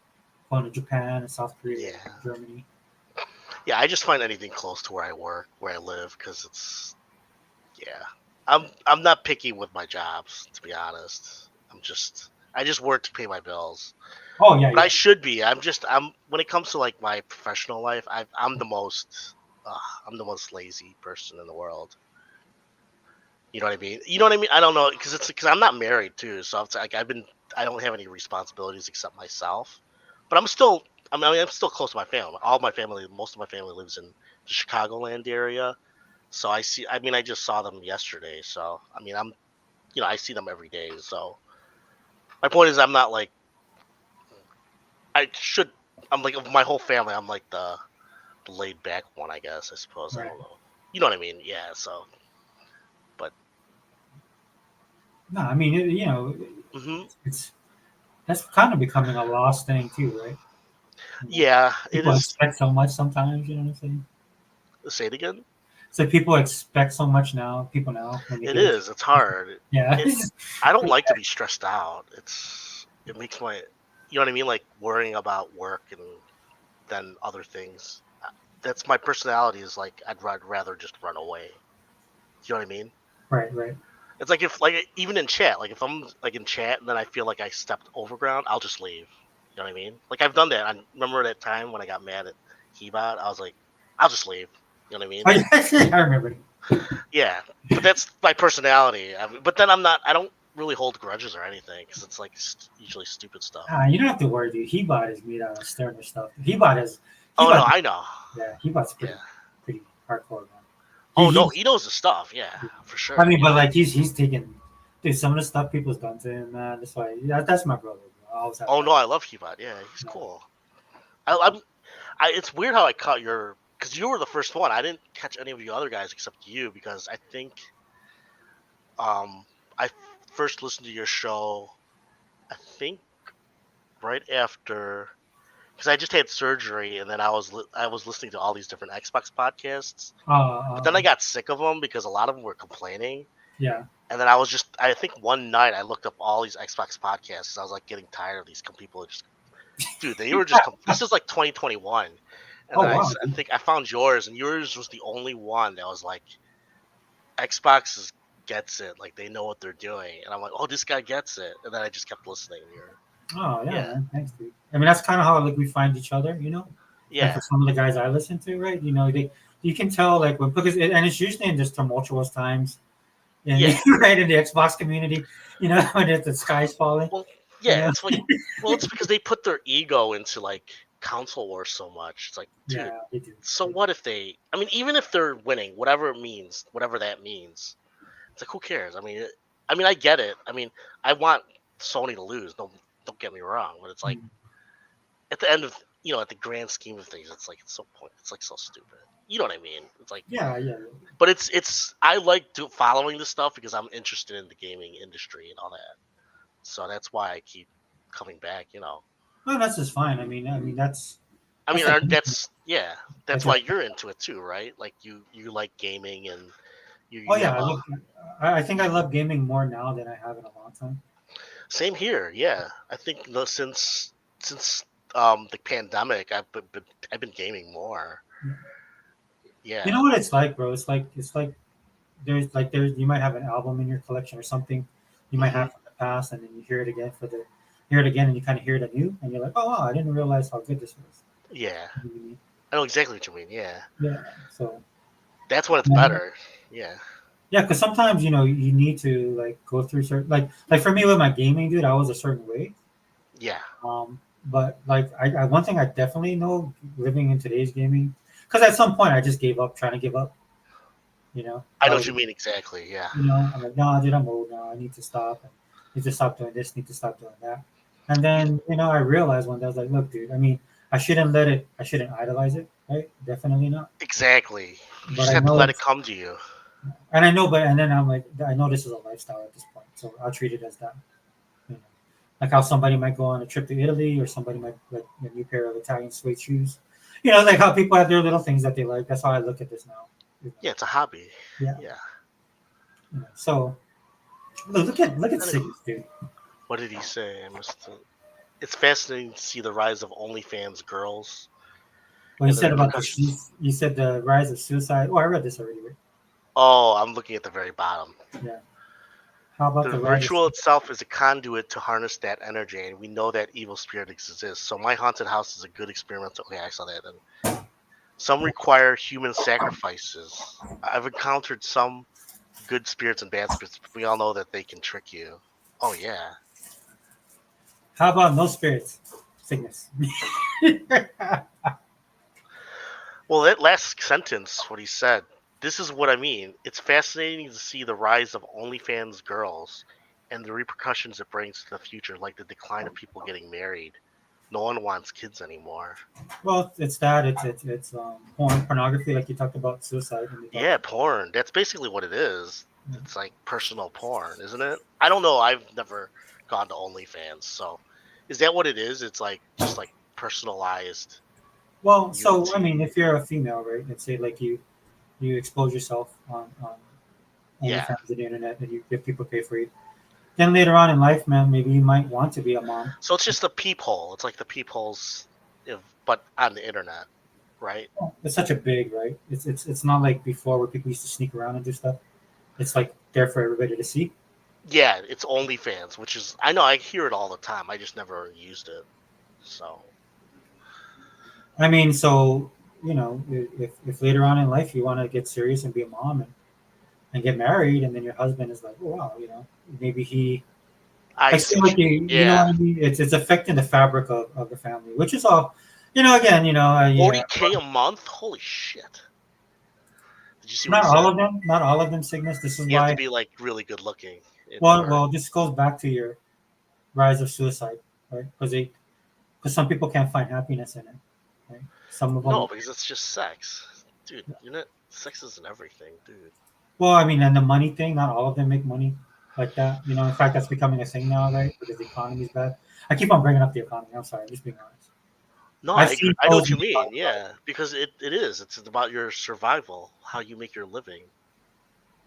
Speaker 1: going to Japan and South Korea, Germany.
Speaker 3: Yeah, I just find anything close to where I work, where I live, because it's. Yeah, I'm not picky with my jobs, to be honest. I just work to pay my bills.
Speaker 1: Oh yeah.
Speaker 3: But I should be. I'm when it comes to like my professional life, I'm the most lazy person in the world. You know what I mean? I don't know because I'm not married too, so it's like I don't have any responsibilities except myself. But I'm still close to my family. Most of my family lives in the Chicagoland area, so I just saw them yesterday. So I see them every day. So my point is, I'm not like I'm like of my whole family. I'm like the laid back one, I guess. I suppose.
Speaker 1: Right.
Speaker 3: I don't know. You know what I mean? Yeah. So.
Speaker 1: No, I mean it's that's kind of becoming a lost thing too, right?
Speaker 3: Yeah,
Speaker 1: people
Speaker 3: it is.
Speaker 1: Expect so much sometimes. You know what I'm saying?
Speaker 3: Say it again.
Speaker 1: So people expect so much now. People now.
Speaker 3: It is. It's hard.
Speaker 1: Yeah.
Speaker 3: I don't like to be stressed out. It makes my, you know what I mean, like worrying about work and then other things. That's my personality. Is like I'd rather just run away. You know what I mean?
Speaker 1: Right.
Speaker 3: It's like even in chat, like if I'm like in chat and then I feel like I stepped over ground, I'll just leave. You know what I mean? Like I've done that. I remember that time when I got mad at Hebot. I was like, I'll just leave. You know what I mean?
Speaker 1: I remember.
Speaker 3: Yeah, but that's my personality. But then I don't really hold grudges or anything because it's like usually stupid stuff.
Speaker 1: You don't have to worry, dude. Hebot is made out of sterner stuff. Hebot is.
Speaker 3: Oh no, I know.
Speaker 1: Yeah, Hebot's pretty hardcore, man.
Speaker 3: No, he knows the stuff. Yeah, for sure.
Speaker 1: I mean, but like he's taking, dude, some of the stuff people's done to him, man. That's why. That's my brother.
Speaker 3: No, I love Hebot. Yeah, he's cool. It's weird how I caught because you were the first one. I didn't catch any of you other guys except you because I think, I first listened to your show, I think, right after. Because I just had surgery, and then I was listening to all these different Xbox podcasts. But then I got sick of them because a lot of them were complaining.
Speaker 1: Yeah.
Speaker 3: And then I think one night I looked up all these Xbox podcasts. I was like getting tired of these people. Dude, they were just. This is like 2021, And
Speaker 1: Oh
Speaker 3: then
Speaker 1: wow.
Speaker 3: I think I found yours, and yours was the only one that was like, Xbox gets it, like they know what they're doing, and I'm like, oh, this guy gets it, and then I just kept listening.
Speaker 1: Oh yeah,
Speaker 3: Yeah.
Speaker 1: man. Thanks, dude. I mean, that's kind of how like we find each other, you know. Like
Speaker 3: Yeah,
Speaker 1: for some of the guys I listen to, right? You know, you can tell like when and it's usually in just tumultuous times, and
Speaker 3: Yeah.
Speaker 1: right in the Xbox community, you know, when the sky's falling.
Speaker 3: well,
Speaker 1: You
Speaker 3: yeah,
Speaker 1: know?
Speaker 3: it's like, well, it's because they put their ego into like console wars so much. It's like, dude,
Speaker 1: Yeah, they do.
Speaker 3: so what if they? I mean, even if they're winning, whatever it means, whatever that means, it's like, who cares? I mean, I get it. I mean, I want Sony to lose. Don't get me wrong, but it's like at the end of at the grand scheme of things, it's like it's like so stupid. You know what I mean? It's like,
Speaker 1: Yeah, yeah.
Speaker 3: but it's I like following this stuff because I'm interested in the gaming industry and all that. So that's why I keep coming back.
Speaker 1: Well, that's just fine. I mean that's.
Speaker 3: I mean,
Speaker 1: like-
Speaker 3: that's
Speaker 1: That's
Speaker 3: why you're into it too, right? Like you like gaming and you.
Speaker 1: Oh
Speaker 3: you
Speaker 1: yeah,
Speaker 3: have
Speaker 1: I think I love gaming more now than I have in a long time.
Speaker 3: Same here. Yeah, I think since the pandemic, I've been gaming more. Yeah.
Speaker 1: You know what it's like, bro? It's like there's you might have an album in your collection or something you might have from the past, and then you hear it again and you kind of hear it anew, and you're like, oh wow, I didn't realize how good this was.
Speaker 3: Yeah,
Speaker 1: You know what I mean?
Speaker 3: I know exactly what you mean. Yeah,
Speaker 1: Yeah. So
Speaker 3: that's when it's
Speaker 1: Yeah.
Speaker 3: better. Yeah.
Speaker 1: yeah, because sometimes you need to like go through certain like for me with my gaming, dude, I was a certain way.
Speaker 3: Yeah.
Speaker 1: But like I one thing I definitely know living in today's gaming, because at some point I just gave up trying to give up. You know,
Speaker 3: I know
Speaker 1: was-
Speaker 3: what you mean exactly. Yeah.
Speaker 1: You know, I'm like, no, dude, I'm old now. I need to stop. I need to stop doing this. Need to stop doing that. And then I realized one day I was like, look, dude. I mean, I shouldn't idolize it, right? Definitely not.
Speaker 3: Exactly. You
Speaker 1: But
Speaker 3: just
Speaker 1: I
Speaker 3: have to
Speaker 1: know
Speaker 3: let it
Speaker 1: it's-
Speaker 3: come to you.
Speaker 1: And I know, and then I'm like, I know this is a lifestyle at this point, so I'll treat it as that. You know, like how somebody might go on a trip to Italy, or somebody might like a new pair of Italian suede shoes. You know, like how people have their little things that they like. That's how I look at this now. You know?
Speaker 3: Yeah, it's a hobby.
Speaker 1: Yeah.
Speaker 3: Yeah.
Speaker 1: You know, so look at Siggy, dude.
Speaker 3: What did he say? It's fascinating to see the rise of OnlyFans girls.
Speaker 1: Well, you
Speaker 3: And the
Speaker 1: said about
Speaker 3: repercussions.
Speaker 1: you said the rise of suicide. Oh, I read this already. Right?
Speaker 3: Oh, I'm looking at the very bottom.
Speaker 1: How about
Speaker 3: The
Speaker 1: the rise
Speaker 3: ritual
Speaker 1: of,
Speaker 3: itself is a conduit to harness that energy, and we know that evil spirit exists. So my haunted house is a good experiment. Okay, I saw that. Then some require human sacrifices. I've encountered some good spirits and bad spirits. But we all know that they can trick you. Oh yeah.
Speaker 1: How about no spirits? Sickness.
Speaker 3: Well, that last sentence, what he said, this is what I mean. It's fascinating to see the rise of OnlyFans girls and the repercussions it brings to the future, like the decline of people getting married. No one wants kids anymore.
Speaker 1: Well, it's that. It's pornography, like you talked about suicide. And you talked
Speaker 3: Yeah, porn. That's basically what it is. It's like personal porn, isn't it? I don't know. I've never gone to OnlyFans, so is that what it is? It's like just like personalized.
Speaker 1: Well, so I mean, if you're a female, right? Let's say like you expose yourself on
Speaker 3: Yeah.
Speaker 1: OnlyFans and the internet, and you get people pay for you. Then later on in life, man, maybe you might want to be a mom.
Speaker 3: So it's just a peephole. It's like the peepholes, but on the internet, right?
Speaker 1: It's such a big, right? It's not like before where people used to sneak around and do stuff. It's like there for everybody to see.
Speaker 3: Yeah, it's OnlyFans, which is I know I hear it all the time. I just never used it. So
Speaker 1: I mean, so if later on in life you want to get serious and be a mom and get married, and then your husband is like, oh wow, maybe he.
Speaker 3: I
Speaker 1: Like,
Speaker 3: see.
Speaker 1: like you know
Speaker 3: Yeah,
Speaker 1: what I mean? It's affecting the fabric of the family, which is all, again, yeah.
Speaker 3: 40K a month. Holy shit! Did you see?
Speaker 1: Not
Speaker 3: what he
Speaker 1: all
Speaker 3: said?
Speaker 1: of them, not all of them, Cygnus. This is
Speaker 3: You have
Speaker 1: why.
Speaker 3: to be like really good looking.
Speaker 1: Well, this goes back to your rise of suicide, right? Because some people can't find happiness in it, right? Some of them.
Speaker 3: No, because it's just sex, dude. Sex isn't everything, dude.
Speaker 1: Well, I mean, and the money thing, not all of them make money like that. In fact, that's becoming a thing now, right? Because the economy's bad. I keep on bringing up the economy. I'm sorry, I'm just being honest.
Speaker 3: No,
Speaker 1: I've
Speaker 3: I
Speaker 1: seen
Speaker 3: know what
Speaker 1: those
Speaker 3: you
Speaker 1: in
Speaker 3: mean.
Speaker 1: the
Speaker 3: Yeah, because it is. It's about your survival, how you make your living.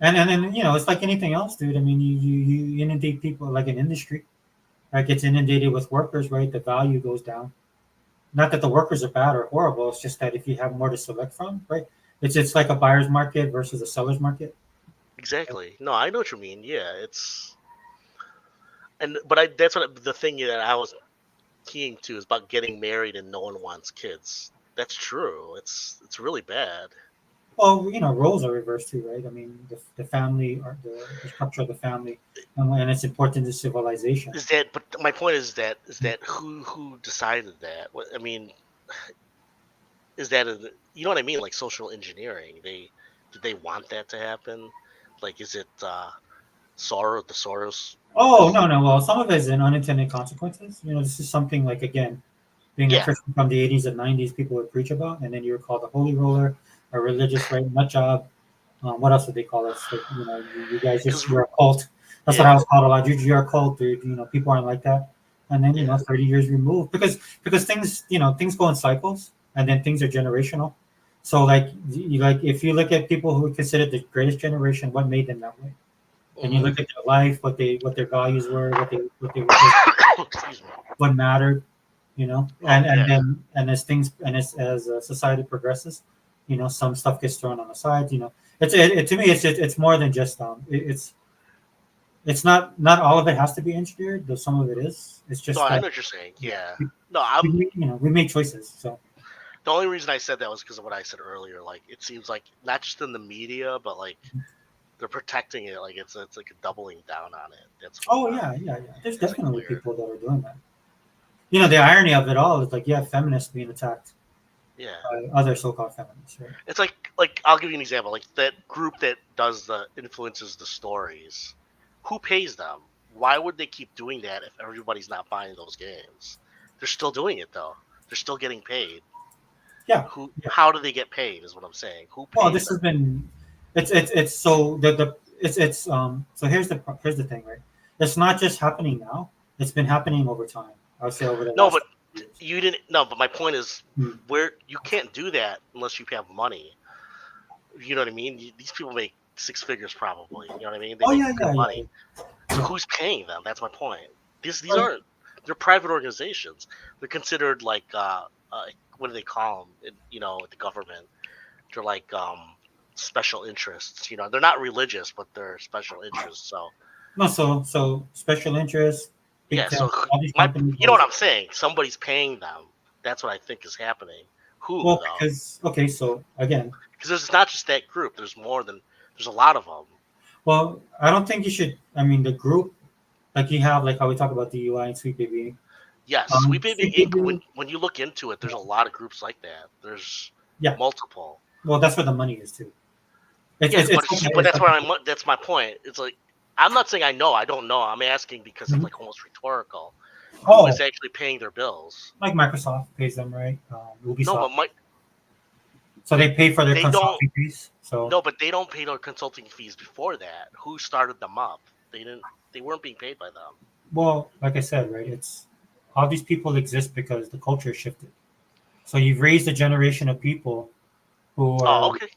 Speaker 1: And then it's like anything else, dude. I mean, you inundate people like an industry, right? Gets inundated with workers, right? The value goes down. not that the workers are bad or horrible. It's just that if you have more to select from, right? It's like a buyer's market versus a seller's market.
Speaker 3: Exactly. No, I know what you mean. Yeah, it's but that's what the thing that I was keying to is about getting married and no one wants kids. That's true. It's really bad.
Speaker 1: Well, roles are reversed too, right? I mean, the family or the structure of the family, and it's important to civilization.
Speaker 3: Is that? But my point is that who decided that? I mean, is that you know what I mean? Like social engineering. Did they want that to happen? Like, is it the Soros?
Speaker 1: Oh no, no. Well, some of it is in unintended consequences. This is something like again, being a
Speaker 3: Yeah.
Speaker 1: Christian from the '80s and '90s, people would preach about, and then you were called a holy roller, a religious right nut job. What else would they call us? Like, you guys
Speaker 3: Because
Speaker 1: you're a cult. That's what I
Speaker 3: yeah,
Speaker 1: was called a lot. You're a cult, dude. People aren't like that. And then
Speaker 3: yeah.
Speaker 1: 30 years removed because things go in cycles, and then things are generational. So like if you look at people who are considered the greatest generation, what made them that way? And you
Speaker 3: Mhm.
Speaker 1: look at their life, what their values were,
Speaker 3: Excuse me.
Speaker 1: what mattered,
Speaker 3: Oh
Speaker 1: and
Speaker 3: yeah.
Speaker 1: then and as things and as society progresses, some stuff gets thrown on the side. To me it's more than just it's not all of it has to be engineered, though some of it is. It's
Speaker 3: No,
Speaker 1: just
Speaker 3: I
Speaker 1: that
Speaker 3: know what you're saying.
Speaker 1: we,
Speaker 3: Yeah. No, I'm
Speaker 1: we make choices. So
Speaker 3: the only reason I said that was because of what I said earlier. Like, it seems like not just in the media, but like they're protecting it. Like it's like a doubling down on it. That's what
Speaker 1: oh yeah, there's
Speaker 3: it's like
Speaker 1: definitely
Speaker 3: clear.
Speaker 1: people that are doing that. The irony of it all is like you have feminists being attacked
Speaker 3: Yeah.
Speaker 1: by other so-called feminists, right?
Speaker 3: It's like I'll give you an example. Like that group that does the influences the stories. Who pays them? Why would they keep doing that if everybody's not buying those games? They're still doing it though. They're still getting paid.
Speaker 1: Yeah,
Speaker 3: Who?
Speaker 1: yeah.
Speaker 3: How do they get paid? Is what I'm saying. Who
Speaker 1: Well,
Speaker 3: pays
Speaker 1: this
Speaker 3: them?
Speaker 1: has been it's so the it's so here's the thing, right? It's not just happening now. It's been happening over time. I would say over the
Speaker 3: No,
Speaker 1: last
Speaker 3: but
Speaker 1: years.
Speaker 3: you didn't. No, but my point is,
Speaker 1: Hmm.
Speaker 3: where you can't do that unless you have money. You know what I mean? These people make six figures probably. You know what I mean? They
Speaker 1: Oh
Speaker 3: make
Speaker 1: yeah,
Speaker 3: good
Speaker 1: yeah,
Speaker 3: money.
Speaker 1: yeah.
Speaker 3: So
Speaker 1: Yeah.
Speaker 3: who's paying them? That's my point. These
Speaker 1: Right.
Speaker 3: aren't. They're private organizations. They're considered like what do they call them? The government. They're like special interests. They're not religious, but they're special interests. So
Speaker 1: No, so special interests, big
Speaker 3: yeah. So
Speaker 1: tech, all these
Speaker 3: my,
Speaker 1: companies.
Speaker 3: you know what I'm saying? Somebody's paying them. That's what I think is happening. Who
Speaker 1: Well,
Speaker 3: though?
Speaker 1: because okay, so again,
Speaker 3: Because there's not just that group. There's more than. There's a lot of them.
Speaker 1: well, I don't think you should. I mean, the group like you have like how we talk about DUI and Sweet Baby.
Speaker 3: Yes, Sweet Baby
Speaker 1: Sweet
Speaker 3: Inc.
Speaker 1: Baby.
Speaker 3: When you look into it, there's a lot of groups like that. There's
Speaker 1: Yeah.
Speaker 3: multiple.
Speaker 1: Well, that's where the money is too.
Speaker 3: Yeah, but
Speaker 1: Okay,
Speaker 3: but that's where that's my point. It's like I'm not saying I know. I don't know. I'm asking because it's
Speaker 1: Mhm.
Speaker 3: like almost rhetorical. Who
Speaker 1: Oh,
Speaker 3: is actually paying their bills?
Speaker 1: like Microsoft pays them, right?
Speaker 3: No,
Speaker 1: Ubisoft.
Speaker 3: but
Speaker 1: So they pay for their
Speaker 3: they don't.
Speaker 1: consulting fees. So
Speaker 3: No, but they don't pay their consulting fees before that. Who started them up? They didn't. They weren't being paid by them.
Speaker 1: well, like I said, right? It's all these people exist because the culture shifted. So you've raised a generation of people who
Speaker 3: Oh,
Speaker 1: are
Speaker 3: okay.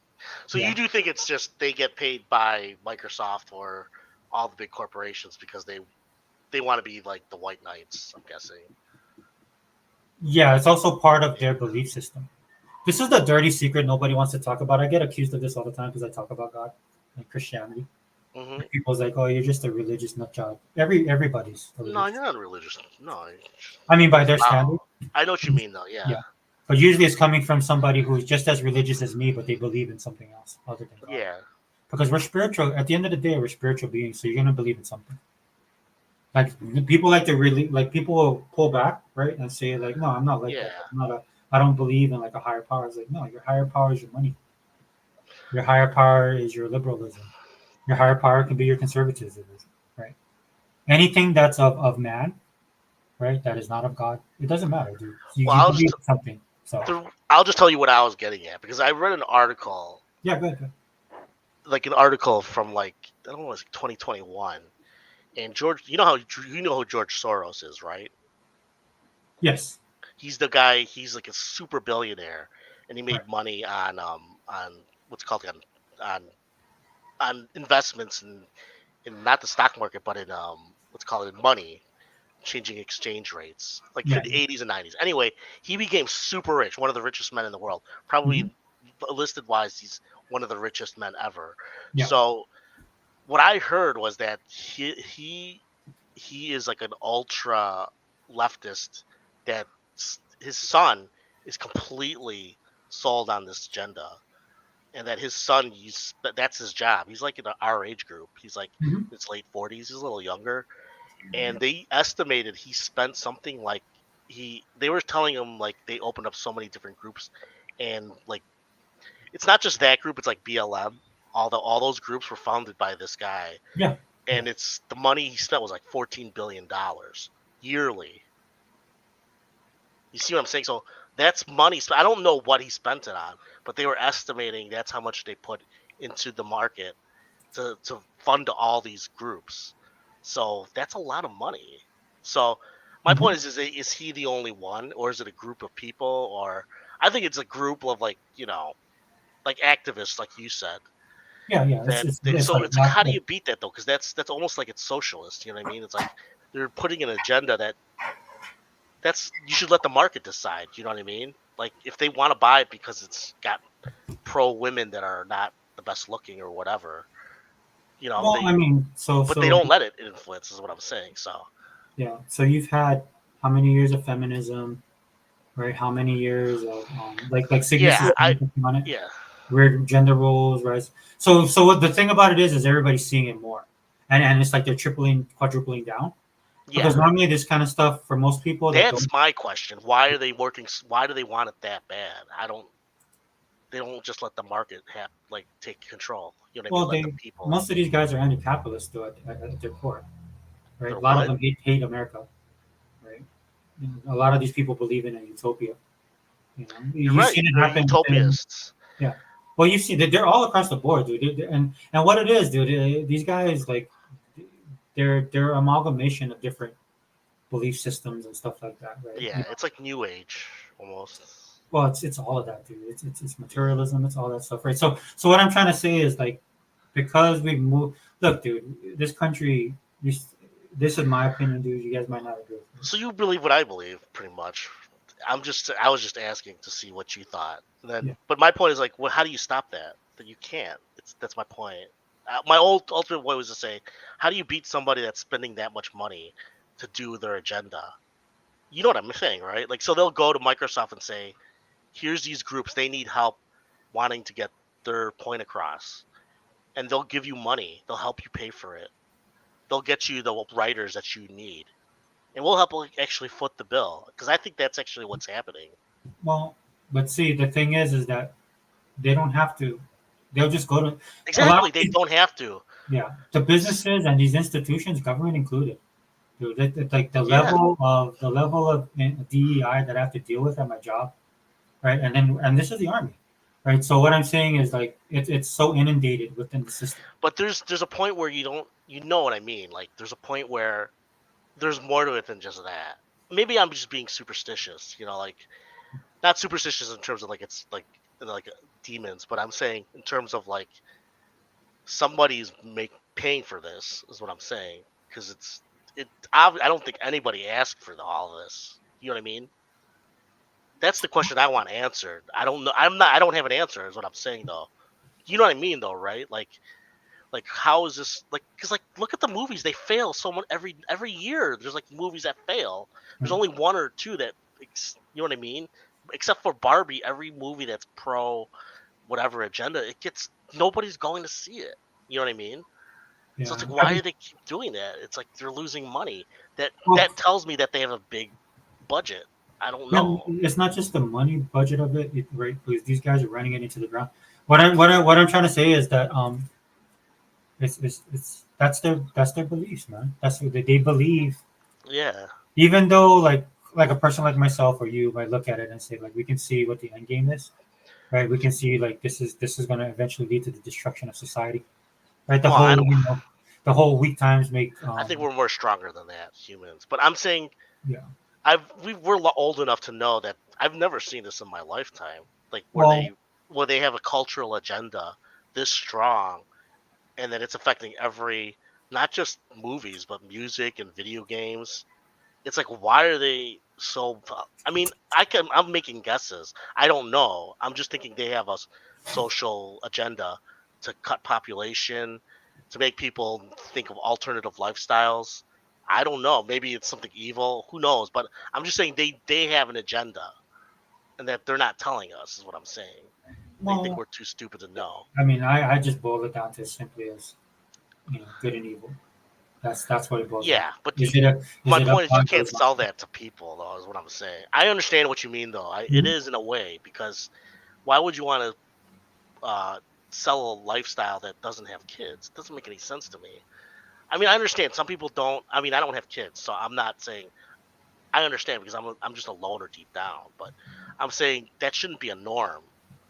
Speaker 3: So
Speaker 1: yeah.
Speaker 3: you do think it's just they get paid by Microsoft or all the big corporations because they want to be like the white knights, I'm guessing.
Speaker 1: Yeah, it's also part of their belief system. This is the dirty secret nobody wants to talk about. I get accused of this all the time because I talk about God and Christianity.
Speaker 3: Hmm.
Speaker 1: People's like, "Oh, you're just a religious nut job." Everybody's a
Speaker 3: No,
Speaker 1: religious.
Speaker 3: you're not religious. No.
Speaker 1: I mean, by their
Speaker 3: Wow.
Speaker 1: standard,
Speaker 3: I know what you mean, though. Yeah.
Speaker 1: yeah. But usually it's coming from somebody who's just as religious as me, but they believe in something else other than God.
Speaker 3: Yeah.
Speaker 1: Because we're spiritual. At the end of the day, we're spiritual beings, so you're gonna believe in something. Like people like to really like people will pull back, right, and say like, "No, I'm not like
Speaker 3: Yeah.
Speaker 1: that. I'm not a. I don't believe in like a higher power." It's like, no, your higher power is your money. Your higher power is your liberalism. Your higher power can be your conservatism, right? Anything that's of man, right, that is not of God, it doesn't matter, dude. You,
Speaker 3: Well,
Speaker 1: you believe in something. So
Speaker 3: I'll just tell you what I was getting at because I read an article,
Speaker 1: yeah, go ahead.
Speaker 3: like an article from like I don't know, it was like 2021, and George, who George Soros is, right?
Speaker 1: Yes.
Speaker 3: He's the guy. He's like a super billionaire, and he made
Speaker 1: Right.
Speaker 3: money on what's called on investments in not the stock market, but in what's called in money changing exchange rates, like
Speaker 1: Yeah.
Speaker 3: for the 80s and 90s. Anyway, he became super rich, one of the richest men in the world. Probably listed wise, he's one of the richest men ever.
Speaker 1: Yeah.
Speaker 3: So what I heard was that he is like an ultra leftist that his son is completely sold on this agenda, and that his son that's his job. He's like in our age group. He's like
Speaker 1: Mhm.
Speaker 3: his late 40s. He's a little younger, and they estimated he spent something like they were telling him like they opened up so many different groups, and like it's not just that group. It's like BLM. All those groups were founded by this guy,
Speaker 1: Yeah.
Speaker 3: and it's the money he spent was like $14 billion yearly. You see what I'm saying? So that's money. I don't know what he spent it on, but they were estimating that's how much they put into the market to fund all these groups. So that's a lot of money. So my
Speaker 1: Mhm.
Speaker 3: point is he the only one, or is it a group of people? Or I think it's a group of like like activists, like you said.
Speaker 1: Yeah. Yeah. It's
Speaker 3: So
Speaker 1: like
Speaker 3: it's like,
Speaker 1: black.
Speaker 3: how do you beat that though? Because that's almost like it's socialist. You know what I mean? It's like they're putting an agenda that's you should let the market decide. You know what I mean? Like if they want to buy it because it's got pro women that are not the best looking or whatever,
Speaker 1: Well, I mean,
Speaker 3: but they don't let it influence. Is what I'm saying. So
Speaker 1: yeah. So you've had how many years of feminism, right? How many years of like Cygnus
Speaker 3: yeah,
Speaker 1: is on it,
Speaker 3: yeah,
Speaker 1: where gender roles, right? So what the thing about it is everybody's seeing it more, and it's like they're tripling, quadrupling down. Because
Speaker 3: yeah.
Speaker 1: normally this kind of stuff for most people that
Speaker 3: That's
Speaker 1: don't.
Speaker 3: my question. Why are they working? Why do they want it that bad? I don't. They don't just let the market have take control. You know what I mean?
Speaker 1: Well,
Speaker 3: Let the
Speaker 1: they
Speaker 3: people.
Speaker 1: most of these guys are anti-capitalist though at their core, right?
Speaker 3: They're
Speaker 1: A lot of
Speaker 3: what?
Speaker 1: them hate America, right? A lot of these people believe in a utopia.
Speaker 3: You're
Speaker 1: You've
Speaker 3: right.
Speaker 1: seen it
Speaker 3: They're
Speaker 1: happen within.
Speaker 3: utopists.
Speaker 1: Yeah. Well, you see that they're all across the board, dude. And what it is, dude, these guys like they're amalgamation of different belief systems and stuff like that, right?
Speaker 3: Yeah, it's like new age almost.
Speaker 1: Well, it's all of that, dude. It's materialism. It's all that stuff, right? So what I'm trying to say is like because we moved. Look, dude, this country. This is my opinion, dude. You guys might not agree with me.
Speaker 3: So you believe what I believe, pretty much. I was just asking to see what you thought. And then,
Speaker 1: Yeah.
Speaker 3: but my point is like, well, how do you stop that? That you can't. That's my point. My ultimate point was to say, how do you beat somebody that's spending that much money to do their agenda? You know what I'm saying, right? Like, so they'll go to Microsoft and say, here's these groups, they need help wanting to get their point across, and they'll give you money. They'll help you pay for it. They'll get you the writers that you need, and we'll help actually foot the bill, because I think that's actually what's happening.
Speaker 1: Well, but see, the thing is that they don't have to. They'll just go to a lot
Speaker 3: Exactly,
Speaker 1: of
Speaker 3: they don't have to.
Speaker 1: yeah. The businesses and these institutions, government included, dude. Like
Speaker 3: Yeah,
Speaker 1: the level of DEI that I have to deal with at my job, right? And this is the army, right? So what I'm saying is like it's so inundated within the system.
Speaker 3: but there's a point where you know what I mean. Like there's a point where there's more to it than just that. Maybe I'm just being superstitious, like not superstitious in terms of like it's like demons, but I'm saying in terms of like somebody's paying for this is what I'm saying, because I don't think anybody asked for all of this. You know what I mean? That's the question I want answered. I don't know. I don't have an answer. Is what I'm saying though. You know what I mean though, right? Like how is this like? Because like look at the movies. They fail so much every year. There's like movies that fail. There's only one or two that you know what I mean. Except for Barbie, every movie that's pro whatever agenda, nobody's going to see it. You know what I mean?
Speaker 1: Yeah.
Speaker 3: So it's like, why do they keep doing that? It's like they're losing money.
Speaker 1: Well,
Speaker 3: That tells me that they have a big budget. I don't
Speaker 1: yeah,
Speaker 3: know.
Speaker 1: it's not just the money budget of it, right? Because these guys are running it into the ground. What I'm trying to say is that it's that's their beliefs, man. That's what they believe.
Speaker 3: Yeah,
Speaker 1: Even though like a person like myself or you might look at it and say like we can see what the end game is, right? We can see like this is going to eventually lead to the destruction of society, right?
Speaker 3: Well, I don't.
Speaker 1: The whole weak times make
Speaker 3: I think we're more stronger than that, humans. But I'm saying,
Speaker 1: yeah.
Speaker 3: we're old enough to know that I've never seen this in my lifetime. Like
Speaker 1: Well,
Speaker 3: where they have a cultural agenda this strong, and that it's affecting not just movies, but music and video games. it's like, why are they so? I mean, I'm making guesses. I don't know. I'm just thinking they have a social agenda to cut population, to make people think of alternative lifestyles. I don't know. Maybe it's something evil. Who knows? But I'm just saying they have an agenda, and that they're not telling us is what I'm saying. They think
Speaker 1: Well,
Speaker 3: we're too stupid to know.
Speaker 1: I mean, I just boil it down to as simply as, good and evil. That's what it boils down
Speaker 3: Yeah, but
Speaker 1: to.
Speaker 3: my
Speaker 1: Is it
Speaker 3: point is you
Speaker 1: up
Speaker 3: can't
Speaker 1: or
Speaker 3: sell that to people, though. Is what I'm saying. I understand what you mean, though. It
Speaker 1: Mhm.
Speaker 3: is in a way, because why would you want to sell a lifestyle that doesn't have kids? It doesn't make any sense to me. I mean, I understand some people don't. I mean, I don't have kids, so I'm not saying I understand, because I'm just a loner deep down. But I'm saying that shouldn't be a norm.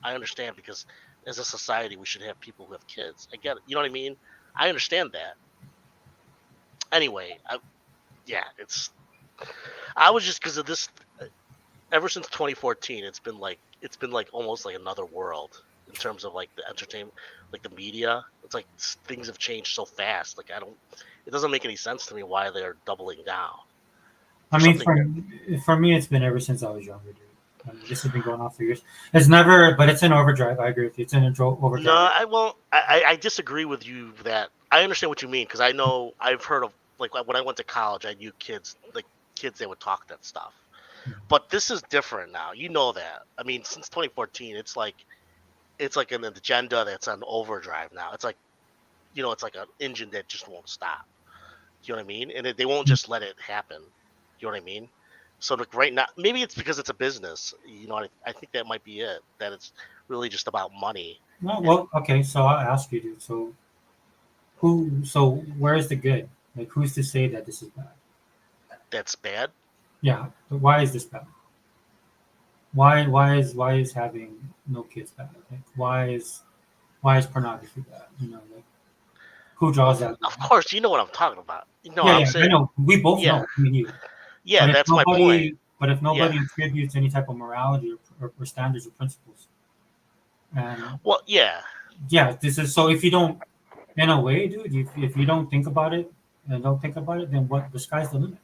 Speaker 3: I understand, because as a society we should have people who have kids. I get it. You know what I mean? I understand that. Anyway, yeah, I was just, because of this. Ever since 2014, it's been like almost like another world in terms of like the entertainment, like the media. It's like things have changed so fast. Like it doesn't make any sense to me why they're doubling down.
Speaker 1: I
Speaker 3: For
Speaker 1: mean,
Speaker 3: something
Speaker 1: for me, it's been ever since I was younger, dude. I mean, this has been going on for years. It's never, but it's in overdrive. I agree with you. It's in overdrive.
Speaker 3: No, I won't. I disagree with you that I understand what you mean, because I know I've heard of, like, when I went to college, I knew kids, like kids that would talk that stuff. But this is different now. You know that. I mean, since 2014, it's like an agenda that's on overdrive now. It's like, it's like an engine that just won't stop. You know what I mean? And they won't just let it happen. You know what I mean? So like right now, maybe it's because it's a business. I think that might be it. That it's really just about money.
Speaker 1: Well, okay. So I'll ask you, dude. So So where is the good? Like, who's to say that this is bad?
Speaker 3: That's bad.
Speaker 1: Yeah, but why is this bad? Why is having no kids bad? Like, why is pornography bad? Like, who draws that
Speaker 3: Of
Speaker 1: line?
Speaker 3: course, you know what I'm talking about.
Speaker 1: Yeah,
Speaker 3: I'm
Speaker 1: yeah, I
Speaker 3: saying,
Speaker 1: know. We both
Speaker 3: yeah,
Speaker 1: know. Me and you.
Speaker 3: yeah. That's my point.
Speaker 1: But if
Speaker 3: Yeah.
Speaker 1: nobody attributes any type of morality or standards or principles, and
Speaker 3: Well, yeah.
Speaker 1: yeah, this is so. If you don't, in a way, dude, if you don't think about it and don't think about it, then what? The sky's the limit.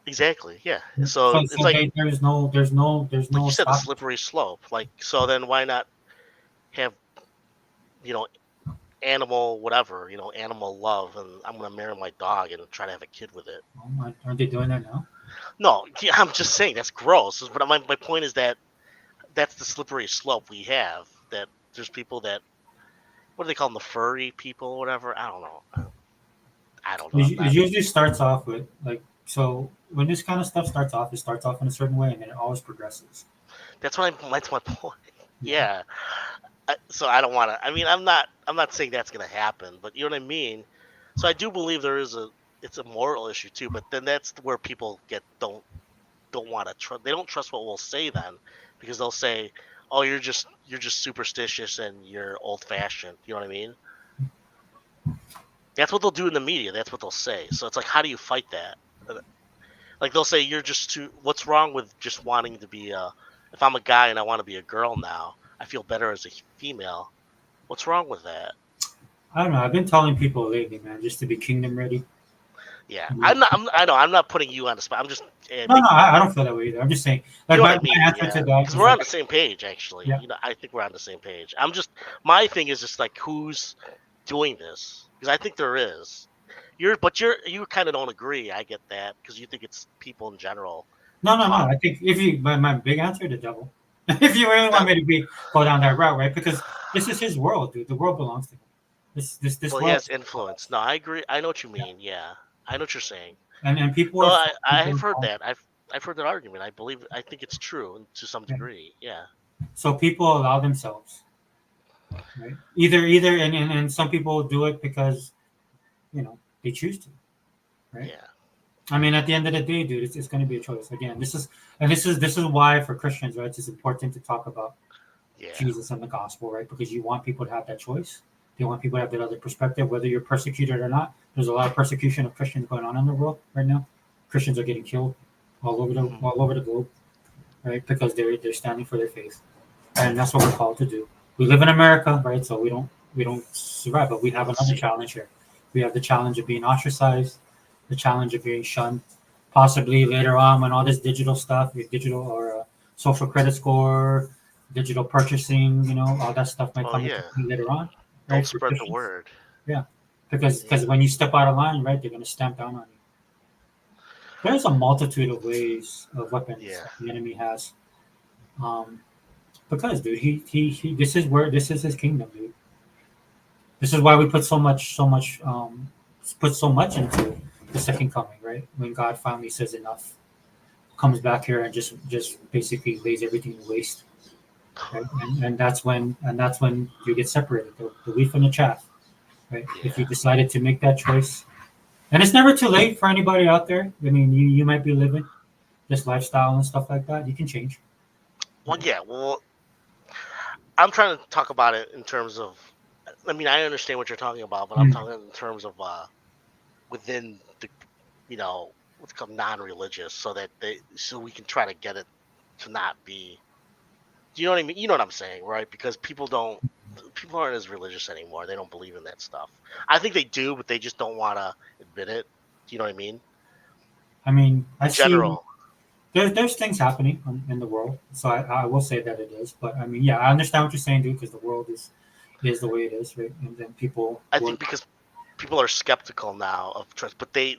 Speaker 3: Exactly. Yeah.
Speaker 1: So,
Speaker 3: So it's like
Speaker 1: there's
Speaker 3: you
Speaker 1: no
Speaker 3: said, the
Speaker 1: stop.
Speaker 3: slippery slope. Like, so then why not have, you know animal whatever, animal love, and I'm gonna marry my dog and try to have a kid with it.
Speaker 1: Aren't they doing that now?
Speaker 3: No, yeah, I'm just saying that's gross. But my point is that that's the slippery slope we have. That there's people that, what do they call them, the furry people or whatever? I don't know. I don't know.
Speaker 1: It usually starts off with like so. When this kind of stuff starts off, it starts off in a certain way, and then it always progresses.
Speaker 3: That's my point. Yeah. So I don't want to. I mean, I'm not saying that's gonna happen, but you know what I mean. So I do believe it's a moral issue too. But then that's where people don't want to trust. They don't trust what we'll say then, because they'll say, "Oh, you're just superstitious and you're old fashioned." You know what I mean? That's what they'll do in the media. That's what they'll say. So it's like, how do you fight that? Like, they'll say, "You're just too. What's wrong with just wanting to be a? If I'm a guy and I want to be a girl now, I feel better as a female. What's wrong with that?"
Speaker 1: I don't know. I've been telling people lately, man, just to be kingdom ready.
Speaker 3: Yeah,
Speaker 1: Mhm.
Speaker 3: I know I'm not putting you on the spot. I'm just
Speaker 1: No, I don't feel that way either. I'm just saying,
Speaker 3: you
Speaker 1: like
Speaker 3: know what
Speaker 1: my,
Speaker 3: I mean.
Speaker 1: my answer
Speaker 3: Yeah,
Speaker 1: to that
Speaker 3: because
Speaker 1: is
Speaker 3: we're on
Speaker 1: like,
Speaker 3: the same page actually.
Speaker 1: yeah,
Speaker 3: I think we're on the same page. My thing is just like, who's doing this? Because I think there is. You kind of don't agree. I get that, because you think it's people in general.
Speaker 1: no.
Speaker 3: Um,
Speaker 1: I think if you, my big answer, the devil. If you really want me to go down that route, right? Because this is his world, dude. The world belongs to him. This
Speaker 3: well, he
Speaker 1: world,
Speaker 3: has influence. No, I agree. I know what you mean. Yeah, I know what you're saying.
Speaker 1: and people
Speaker 3: No,
Speaker 1: are
Speaker 3: I've heard that. I've heard that argument. I think it's true to some
Speaker 1: yeah.
Speaker 3: degree. Yeah.
Speaker 1: So people allow themselves, right? Either, and some people do it because they choose to, right?
Speaker 3: Yeah.
Speaker 1: I mean, at the end of the day, dude, it's going to be a choice. Again, this is why for Christians, right? It's important to talk about
Speaker 3: Yeah.
Speaker 1: Jesus and the gospel, right? Because you want people to have that choice. You want people to have that other perspective, whether you're persecuted or not. There's a lot of persecution of Christians going on in the world right now. Christians are getting killed
Speaker 3: Mhm.
Speaker 1: all over the globe, right? Because they're standing for their faith, and that's what we're called to do. We live in America, right? So we don't survive, but we have another challenge here. We have the challenge of being ostracized, the challenge of being shunned, possibly later on when all this digital stuff, with digital or social credit score, digital purchasing, all that stuff might
Speaker 3: Oh
Speaker 1: come into
Speaker 3: yeah.
Speaker 1: play later on,
Speaker 3: Don't
Speaker 1: right? For
Speaker 3: spread the
Speaker 1: Christians.
Speaker 3: word.
Speaker 1: Yeah, because when you step out of line, right, they're going to stamp down on you. There's a multitude of ways of weapons
Speaker 3: Yeah.
Speaker 1: that the enemy has. Because, dude, he this is his kingdom, dude. This is why we put so much into the second coming, right? When God finally says enough, comes back here and just basically lays everything to waste, right? And that's when you get separated, the wheat from the chaff, right? If you
Speaker 3: Yeah.
Speaker 1: decided to make that choice, and it's never too late for anybody out there. I mean, you might be living this lifestyle and stuff like that. You can change.
Speaker 3: Well, yeah. Well, I'm trying to talk about it in terms of. I mean, I understand what you're talking about, but I'm
Speaker 1: Mm.
Speaker 3: talking in terms of within the, what's called non-religious, so we can try to get it to not be. Do you know what I mean? You know what I'm saying, right? Because people aren't as religious anymore. They don't believe in that stuff. I think they do, but they just don't want to admit it. Do you know what I mean?
Speaker 1: I mean, I
Speaker 3: In
Speaker 1: see
Speaker 3: general,
Speaker 1: there's things happening in the world, so I will say that it is. But I mean, yeah, I understand what you're saying, dude, because the world is the way it is, right? And then people
Speaker 3: I
Speaker 1: would,
Speaker 3: think because people are skeptical now of trust, but they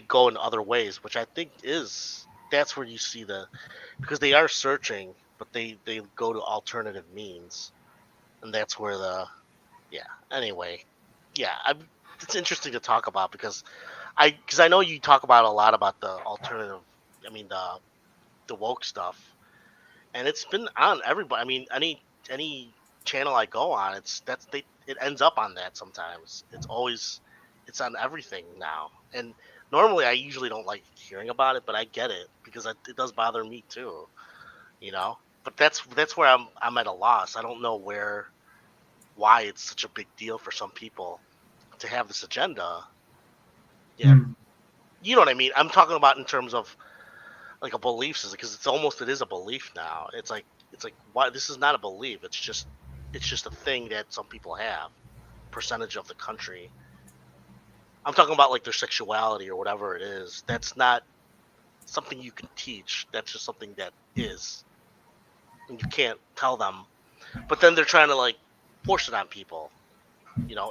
Speaker 3: go in other ways, which I think that's where you see because they are searching, but they go to alternative means, and that's where yeah. Anyway, yeah, it's interesting to talk about because I know you talk about a lot about the alternative. I mean the woke stuff, and it's been on everybody. I mean any channel I go on, it ends up on that sometimes. It's on everything now, and normally I usually don't like hearing about it, but I get it because it does bother me too, you know. But that's where I'm at a loss. I don't know why it's such a big deal for some people to have this agenda. Yeah,
Speaker 1: mm,
Speaker 3: you know what I mean. I'm talking about in terms of like a belief system because it is a belief now. It's like why this is not a belief. It's just a thing that some people have. Percentage of the country. I'm talking about like their sexuality or whatever it is. That's not something you can teach. That's just something that is, and you can't tell them. But then they're trying to like force it on people.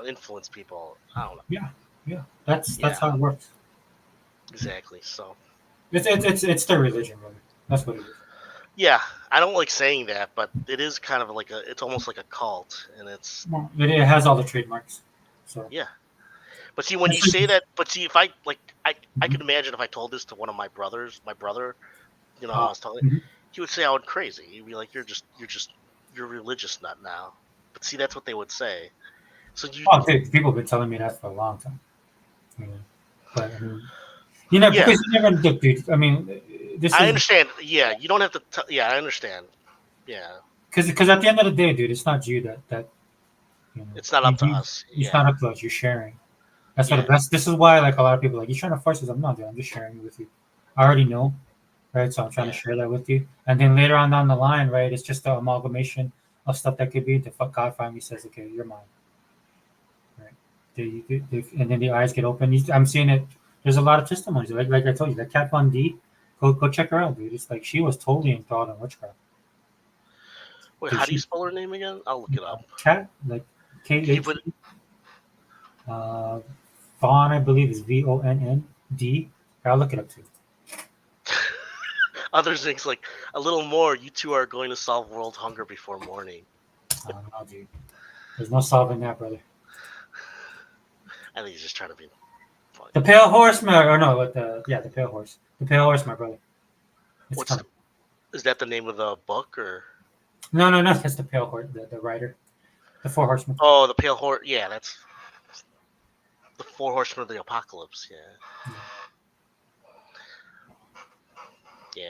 Speaker 3: Influence people. I don't know.
Speaker 1: yeah, that's
Speaker 3: Yeah,
Speaker 1: how it works.
Speaker 3: exactly. So
Speaker 1: It's their religion, really. That's what it is.
Speaker 3: yeah, I don't like saying that, but it is kind of like it's almost like a cult, and it's
Speaker 1: Well, it has all the trademarks, so
Speaker 3: yeah. But see, when you
Speaker 1: that's like,
Speaker 3: say that, but see, if I like, I
Speaker 1: mhm.
Speaker 3: could imagine if I told this to one of my brothers, my brother, I
Speaker 1: uh,
Speaker 3: was telling,
Speaker 1: mhm.
Speaker 3: he would say I went crazy. He'd be like, you're a religious nut now. But see, that's what they would say. So
Speaker 1: Oh, dude, people have been telling me that for a long time. You know? But I mean,
Speaker 3: yeah,
Speaker 1: because you never look, dude. I mean, this
Speaker 3: I
Speaker 1: is
Speaker 3: understand. Yeah, you don't have to. Yeah, I understand. Yeah,
Speaker 1: because at the end of the day, dude, it's not you that
Speaker 3: it's not
Speaker 1: you,
Speaker 3: up to us.
Speaker 1: it's
Speaker 3: Yeah,
Speaker 1: not up to us. You're sharing. That's what
Speaker 3: yeah,
Speaker 1: the best. This is why, like a lot of people, are like you're trying to force us. I'm not, dude. I'm just sharing it with you. I already know, right? So I'm trying to
Speaker 3: yeah,
Speaker 1: share that with you. And then later on down the line, right, it's just an amalgamation of stuff that could be. The fuck God finally says, okay, you're mine, right? And then the eyes get open. I'm seeing it. There's a lot of testimonies. Like I told you, that Kat Von D, go check her out, dude. It's like she was totally enthralled in witchcraft.
Speaker 3: Wait,
Speaker 1: Dude,
Speaker 3: how do you
Speaker 1: she
Speaker 3: spell her name again? I'll look it up.
Speaker 1: Kat, like
Speaker 3: Can you
Speaker 1: KAT.
Speaker 3: put?
Speaker 1: Uh, Vaughn, I believe, is VONND. I'll look it up too.
Speaker 3: Other things like a little more. You two are going to solve world hunger before morning.
Speaker 1: I don't know, dude. There's no solving that, brother.
Speaker 3: I think he's just trying to be funny.
Speaker 1: The Pale Horse, or no, the Pale Horse. The Pale Horse, my brother. It's
Speaker 3: What's
Speaker 1: coming.
Speaker 3: is that the name of the book or?
Speaker 1: No, that's the Pale Horse, the writer. The Four Horsemen.
Speaker 3: Oh, the Pale Horse. Yeah, that's the Four Horsemen of the Apocalypse. Yeah,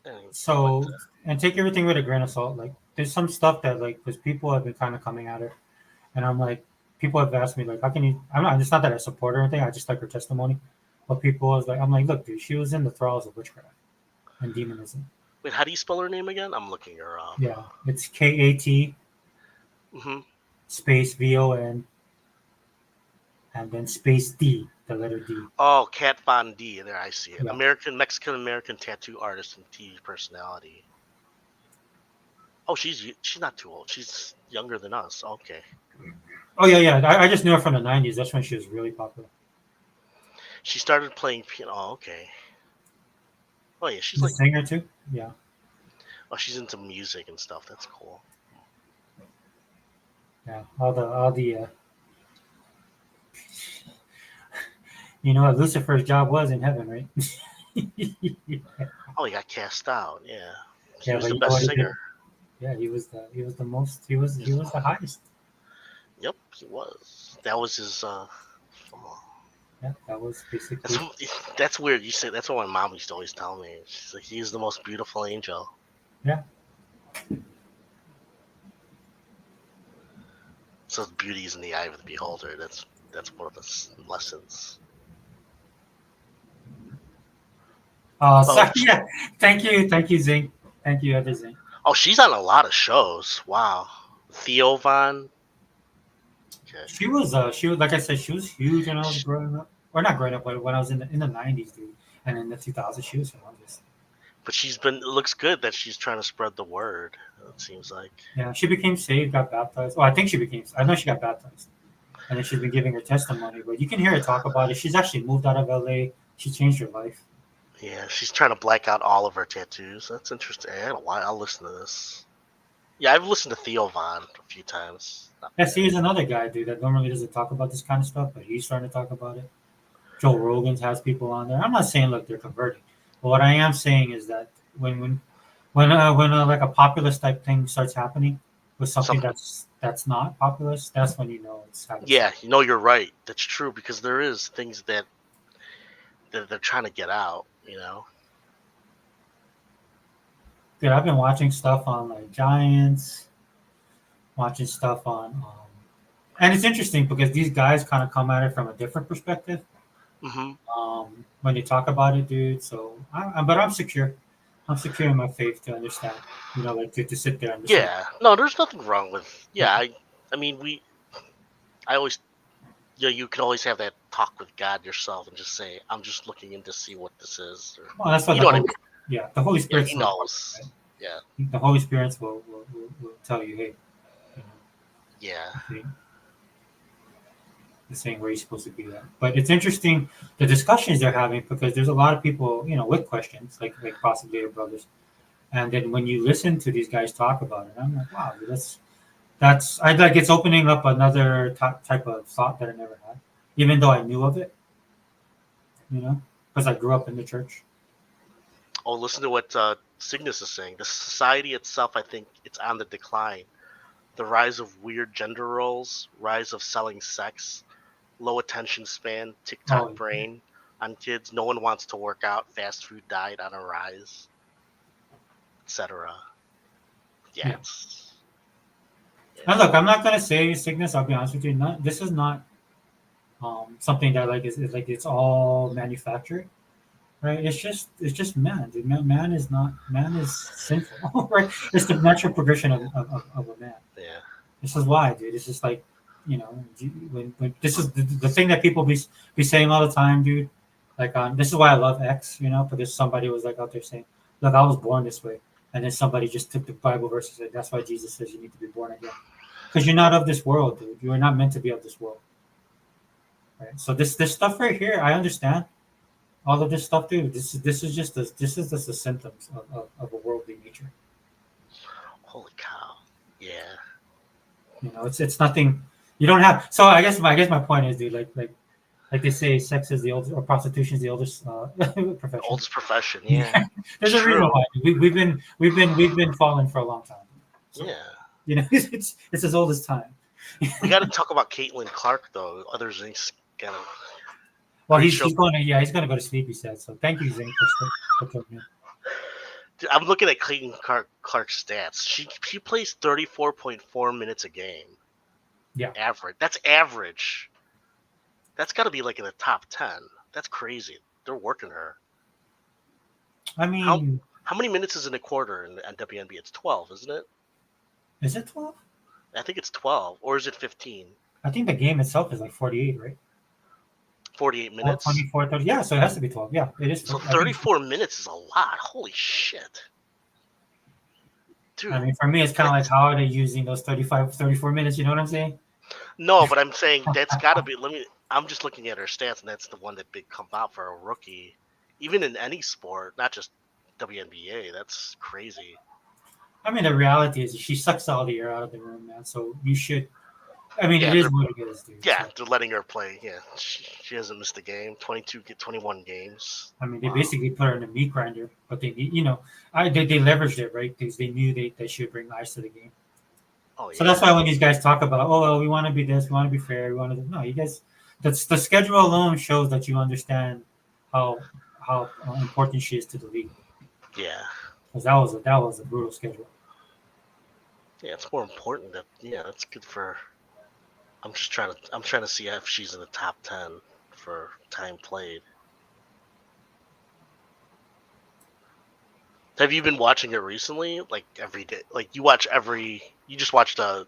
Speaker 3: yeah.
Speaker 1: So, and take everything with a grain of salt. Like, there's some stuff that, like, because people have been kind of coming at her, and I'm like, people have asked me, like, how can you? I'm not. It's not that I support her or anything. I just like her testimony. But people was like, I'm like, look, dude, she was in the thralls of witchcraft and demonism.
Speaker 3: Wait, how do you spell her name again? I'm looking her up.
Speaker 1: Yeah, it's KAT
Speaker 3: Hmm.
Speaker 1: space VON and then space D, the letter D.
Speaker 3: Oh, Kat Von D. There, I see it.
Speaker 1: Yeah.
Speaker 3: Mexican American tattoo artist and TV personality. Oh, she's not too old. She's younger than us. Okay.
Speaker 1: Oh yeah. I just knew her from the '90s. That's when she was really popular.
Speaker 3: She started playing piano. Oh, okay. Oh yeah, she's
Speaker 1: She's a
Speaker 3: like,
Speaker 1: singer too. Yeah.
Speaker 3: oh, she's into music and stuff. That's cool.
Speaker 1: Yeah. All the. You know what Lucifer's job was in heaven, right?
Speaker 3: Oh, he got cast out. Yeah. He
Speaker 1: Yeah,
Speaker 3: was
Speaker 1: but
Speaker 3: the
Speaker 1: you know
Speaker 3: best
Speaker 1: what he did?
Speaker 3: singer.
Speaker 1: Yeah, he was the most. He was the highest.
Speaker 3: Yep, he was. That was his. Come on.
Speaker 1: Yeah, that was basically.
Speaker 3: That's weird. You say that's what my mom used to always tell me. She's like, he's the most beautiful angel.
Speaker 1: Yeah.
Speaker 3: So beauty is in the eye of the beholder. That's one of the lessons.
Speaker 1: So, yeah. Thank you, Zing. Thank you, other Zing.
Speaker 3: Oh, she's on a lot of shows. Wow. Theo Von. Okay.
Speaker 1: She was like I said, she was huge when I was growing up, or not growing up, but when I was in the '90s, dude, and in the 2000s, she was humongous.
Speaker 3: But it looks good that she's trying to spread the word. It seems like.
Speaker 1: Yeah, she became saved, got baptized. Well, I know she got baptized, and then she's been giving her testimony. But you can hear her talk about it. She's actually moved out of LA. She changed her life.
Speaker 3: Yeah, she's trying to black out all of her tattoos. That's interesting. I don't know why. I'll listen to this. Yeah, I've listened to Theo Von a few times.
Speaker 1: Yeah, see, he's another guy, dude, that normally doesn't talk about this kind of stuff, but he's starting to talk about it. Joe Rogan has people on there. I'm not saying look they're converting, but what I am saying is that when like a populist type thing starts happening with something that's not populist, that's when you know it's happening.
Speaker 3: Yeah, you know you're right. That's true because there is things that they're trying to get out. You know.
Speaker 1: Dude, I've been watching stuff on like Giants, watching stuff on, and it's interesting because these guys kind of come at it from a different perspective.
Speaker 3: Mm-hmm.
Speaker 1: When they talk about it, dude. So, but I'm secure. I'm secure in my faith to understand. You know, like to sit there and listen.
Speaker 3: Yeah. No, there's nothing wrong with. Yeah, I mean, I always. You can always have that talk with God yourself and just say, "I'm just looking in to see what this is." Or,
Speaker 1: Well, that's what
Speaker 3: you know what I mean?
Speaker 1: Yeah, the Holy Spirit.
Speaker 3: Yeah, he knows. Right? Yeah.
Speaker 1: The Holy Spirit will tell you, hey. You know,
Speaker 3: yeah.
Speaker 1: The same where you're supposed to be at. But it's interesting the discussions they're having because there's a lot of people, you know, with questions like possibly your brothers, and then when you listen to these guys talk about it, I'm like, wow, that's I like it's opening up another type of thought that I never had, even though I knew of it, you know, because I grew up in the church.
Speaker 3: Oh, listen to what Cygnus is saying. The society itself, I think, it's on the decline. The rise of weird gender roles, rise of selling sex, low attention span, TikTok brain on kids. No one wants to work out. Fast food diet on a rise, etc. Yeah.
Speaker 1: And look, I'm not gonna say Cygnus. I'll be honest with you. This is not something that like is like it's all manufactured, right? It's just man. Dude. Man is sinful, right? It's the natural progression of a man.
Speaker 3: Yeah.
Speaker 1: This is why, dude. It's just like, you know, when this is the thing that people be saying all the time, dude. Like, this is why I love X, you know, because somebody was like out there saying, "Look, I was born this way," and then somebody just took the Bible verse and said, "That's why Jesus says you need to be born again, because you're not of this world, dude. You are not meant to be of this world." Right. So this stuff right here, I understand. All of this stuff, dude. This is just the symptoms of a worldly nature.
Speaker 3: Holy cow! Yeah.
Speaker 1: You know, it's nothing. You don't have. So I guess my point is, dude. Like they say, sex is the oldest, or prostitution is the oldest profession.
Speaker 3: Oldest profession, yeah.
Speaker 1: There's a reason why we've been falling for a long time. So,
Speaker 3: yeah.
Speaker 1: You know, it's as old as time.
Speaker 3: We got to talk about Caitlin Clark though. Other things kind of.
Speaker 1: Well, he's going to go to sleep. He said so. Thank you, Zane, for talking.
Speaker 3: I'm looking at Caitlin Clark's stats. She plays 34.4 minutes a game.
Speaker 1: Yeah.
Speaker 3: Average. That's average. That's got to be like in the top 10. That's crazy. They're working her.
Speaker 1: I mean,
Speaker 3: how many minutes is in a quarter in WNBA? It's 12, isn't it?
Speaker 1: Is it 12?
Speaker 3: I think it's 12, or is it 15?
Speaker 1: I think the game itself is like 48, right?
Speaker 3: 48 minutes.
Speaker 1: 24, 30. Yeah, so it has to be 12. Yeah, it is.
Speaker 3: So
Speaker 1: I think-
Speaker 3: 34 minutes is a lot. Holy shit. Dude.
Speaker 1: I mean, for me, it's kind of like, how are they using those 34 minutes? You know what I'm saying?
Speaker 3: No, but I'm saying that's got to be. I'm just looking at her stats, and that's the one that big come out for a rookie, even in any sport, not just WNBA. That's crazy.
Speaker 1: I mean, the reality is she sucks all the air out of the room, man. So you should. I mean,
Speaker 3: Yeah,
Speaker 1: it is what it is, dude.
Speaker 3: Yeah,
Speaker 1: So,
Speaker 3: they're letting her play. Yeah, she hasn't missed a game. 21 games.
Speaker 1: I mean, they basically put her in a meat grinder, but they, they leveraged it, right? Because they knew they should bring ice to the game.
Speaker 3: Oh yeah.
Speaker 1: So that's why when these guys talk about, oh, well, we want to be this, we want to be fair, we want to, no, you guys, that's the schedule alone shows that you understand how important she is to the league.
Speaker 3: Yeah.
Speaker 1: Because that was a brutal schedule.
Speaker 3: Yeah, it's more important that that's good for. I'm trying to see if she's in the top 10 for time played. Have you been watching it recently? Like every day? Like you just watch the.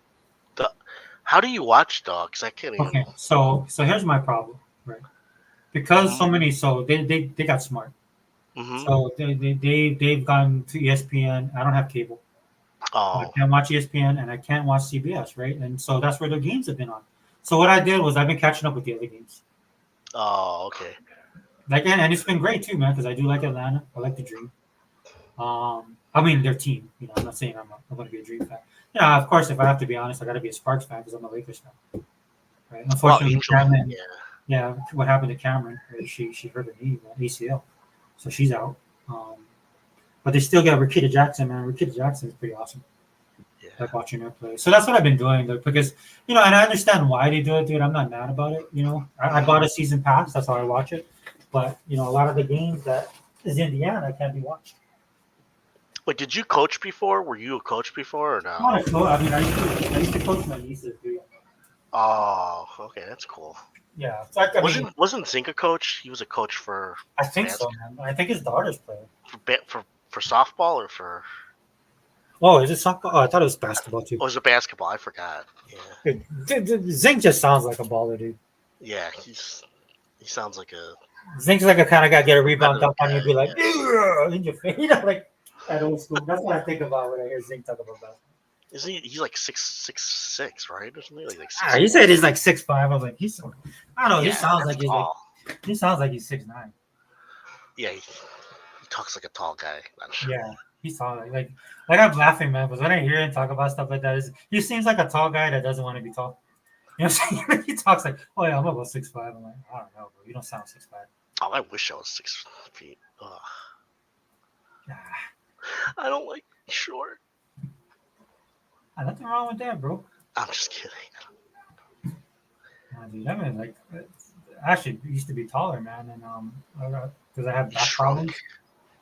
Speaker 3: How do you watch dog? Because I can't even.
Speaker 1: Okay, so here's my problem, right? Because so many, so they got smart.
Speaker 3: Mm-hmm.
Speaker 1: So they've gone to ESPN. I don't have cable. I
Speaker 3: Oh.
Speaker 1: can't watch ESPN and I can't watch CBS, right? And so that's where their games have been on. So what I did was I've been catching up with the other games.
Speaker 3: Oh, okay.
Speaker 1: Like and it's been great too, man, because I do like Atlanta. I like the Dream. I mean their team. I'm not saying I'm going to be a Dream fan. Yeah, of course. If I have to be honest, I got to be a Sparks fan because I'm a Lakers fan. Right? Unfortunately,
Speaker 3: Angel,
Speaker 1: Cameron,
Speaker 3: yeah.
Speaker 1: yeah. What happened to Cameron? Right? She hurt her knee, ACL, so she's out. But they still got Rakita Jackson, man. Rakita Jackson is pretty awesome.
Speaker 3: Yeah.
Speaker 1: Like watching her play. So that's what I've been doing, because and I understand why they do it, dude. I'm not mad about it. I bought a season pass. That's how I watch it. But a lot of the games that is Indiana can't be watched.
Speaker 3: Wait, did you coach before? Were you a coach before or no?
Speaker 1: I mean, I used to coach my nieces, dude.
Speaker 3: Oh, okay, that's cool.
Speaker 1: Yeah, it's like,
Speaker 3: Wasn't Zink a coach? He was a coach for.
Speaker 1: I think so, man. I think his daughter's playing.
Speaker 3: For softball or for.
Speaker 1: Oh, is it softball? Oh, I thought it was basketball too.
Speaker 3: Oh, it was a basketball. I forgot. Yeah.
Speaker 1: Dude, Zink just sounds like a baller, dude.
Speaker 3: Yeah, he sounds like a.
Speaker 1: Zink's like a kind of guy get a rebound up on you,
Speaker 3: guy,
Speaker 1: be like, in your face, like that old school. That's what I think about when I hear Zink talk about basketball.
Speaker 3: Isn't he? He's like 6'6", right? Or something like.
Speaker 1: He said he's like 6'5". I was like, I don't know.
Speaker 3: Yeah,
Speaker 1: He sounds like
Speaker 3: tall.
Speaker 1: he sounds like he's 6'9".
Speaker 3: Yeah, he talks like a tall guy. I'm sure.
Speaker 1: Yeah, he sounds like I'm laughing, man, because when I hear him talk about stuff like that, he seems like a tall guy that doesn't want to be tall. You know what I'm saying? He talks like, oh yeah, I'm about 6'5". I'm like, I don't know, bro. You don't sound 6'5".
Speaker 3: Oh, I wish I was 6 feet. Ugh.
Speaker 1: Nah,
Speaker 3: I don't like short.
Speaker 1: nothing wrong with that, bro.
Speaker 3: I'm just kidding.
Speaker 1: Nah, dude, I mean, like, actually used to be taller, man, and because I have back
Speaker 3: Shrunk.
Speaker 1: problems.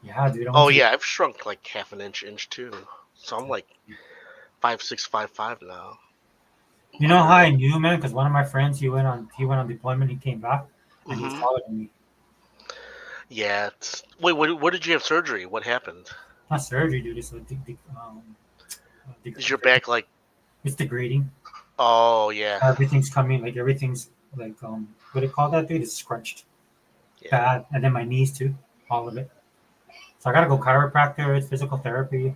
Speaker 1: Yeah, dude.
Speaker 3: Oh yeah, I've shrunk like half an inch too. So I'm like 5'6", 5'5" now.
Speaker 1: You know how I knew, man? Because one of my friends, he went on deployment, he came back, and he's taller than me.
Speaker 3: Yeah. Wait, what did you have surgery? What happened?
Speaker 1: Not surgery, dude. It's
Speaker 3: Is your back like?
Speaker 1: It's degrading.
Speaker 3: Oh yeah.
Speaker 1: Everything's coming, like everything's like what do you call that, dude? It's scrunched.
Speaker 3: Yeah.
Speaker 1: Bad, and then my knees too, all of it. So I gotta go chiropractor, physical therapy.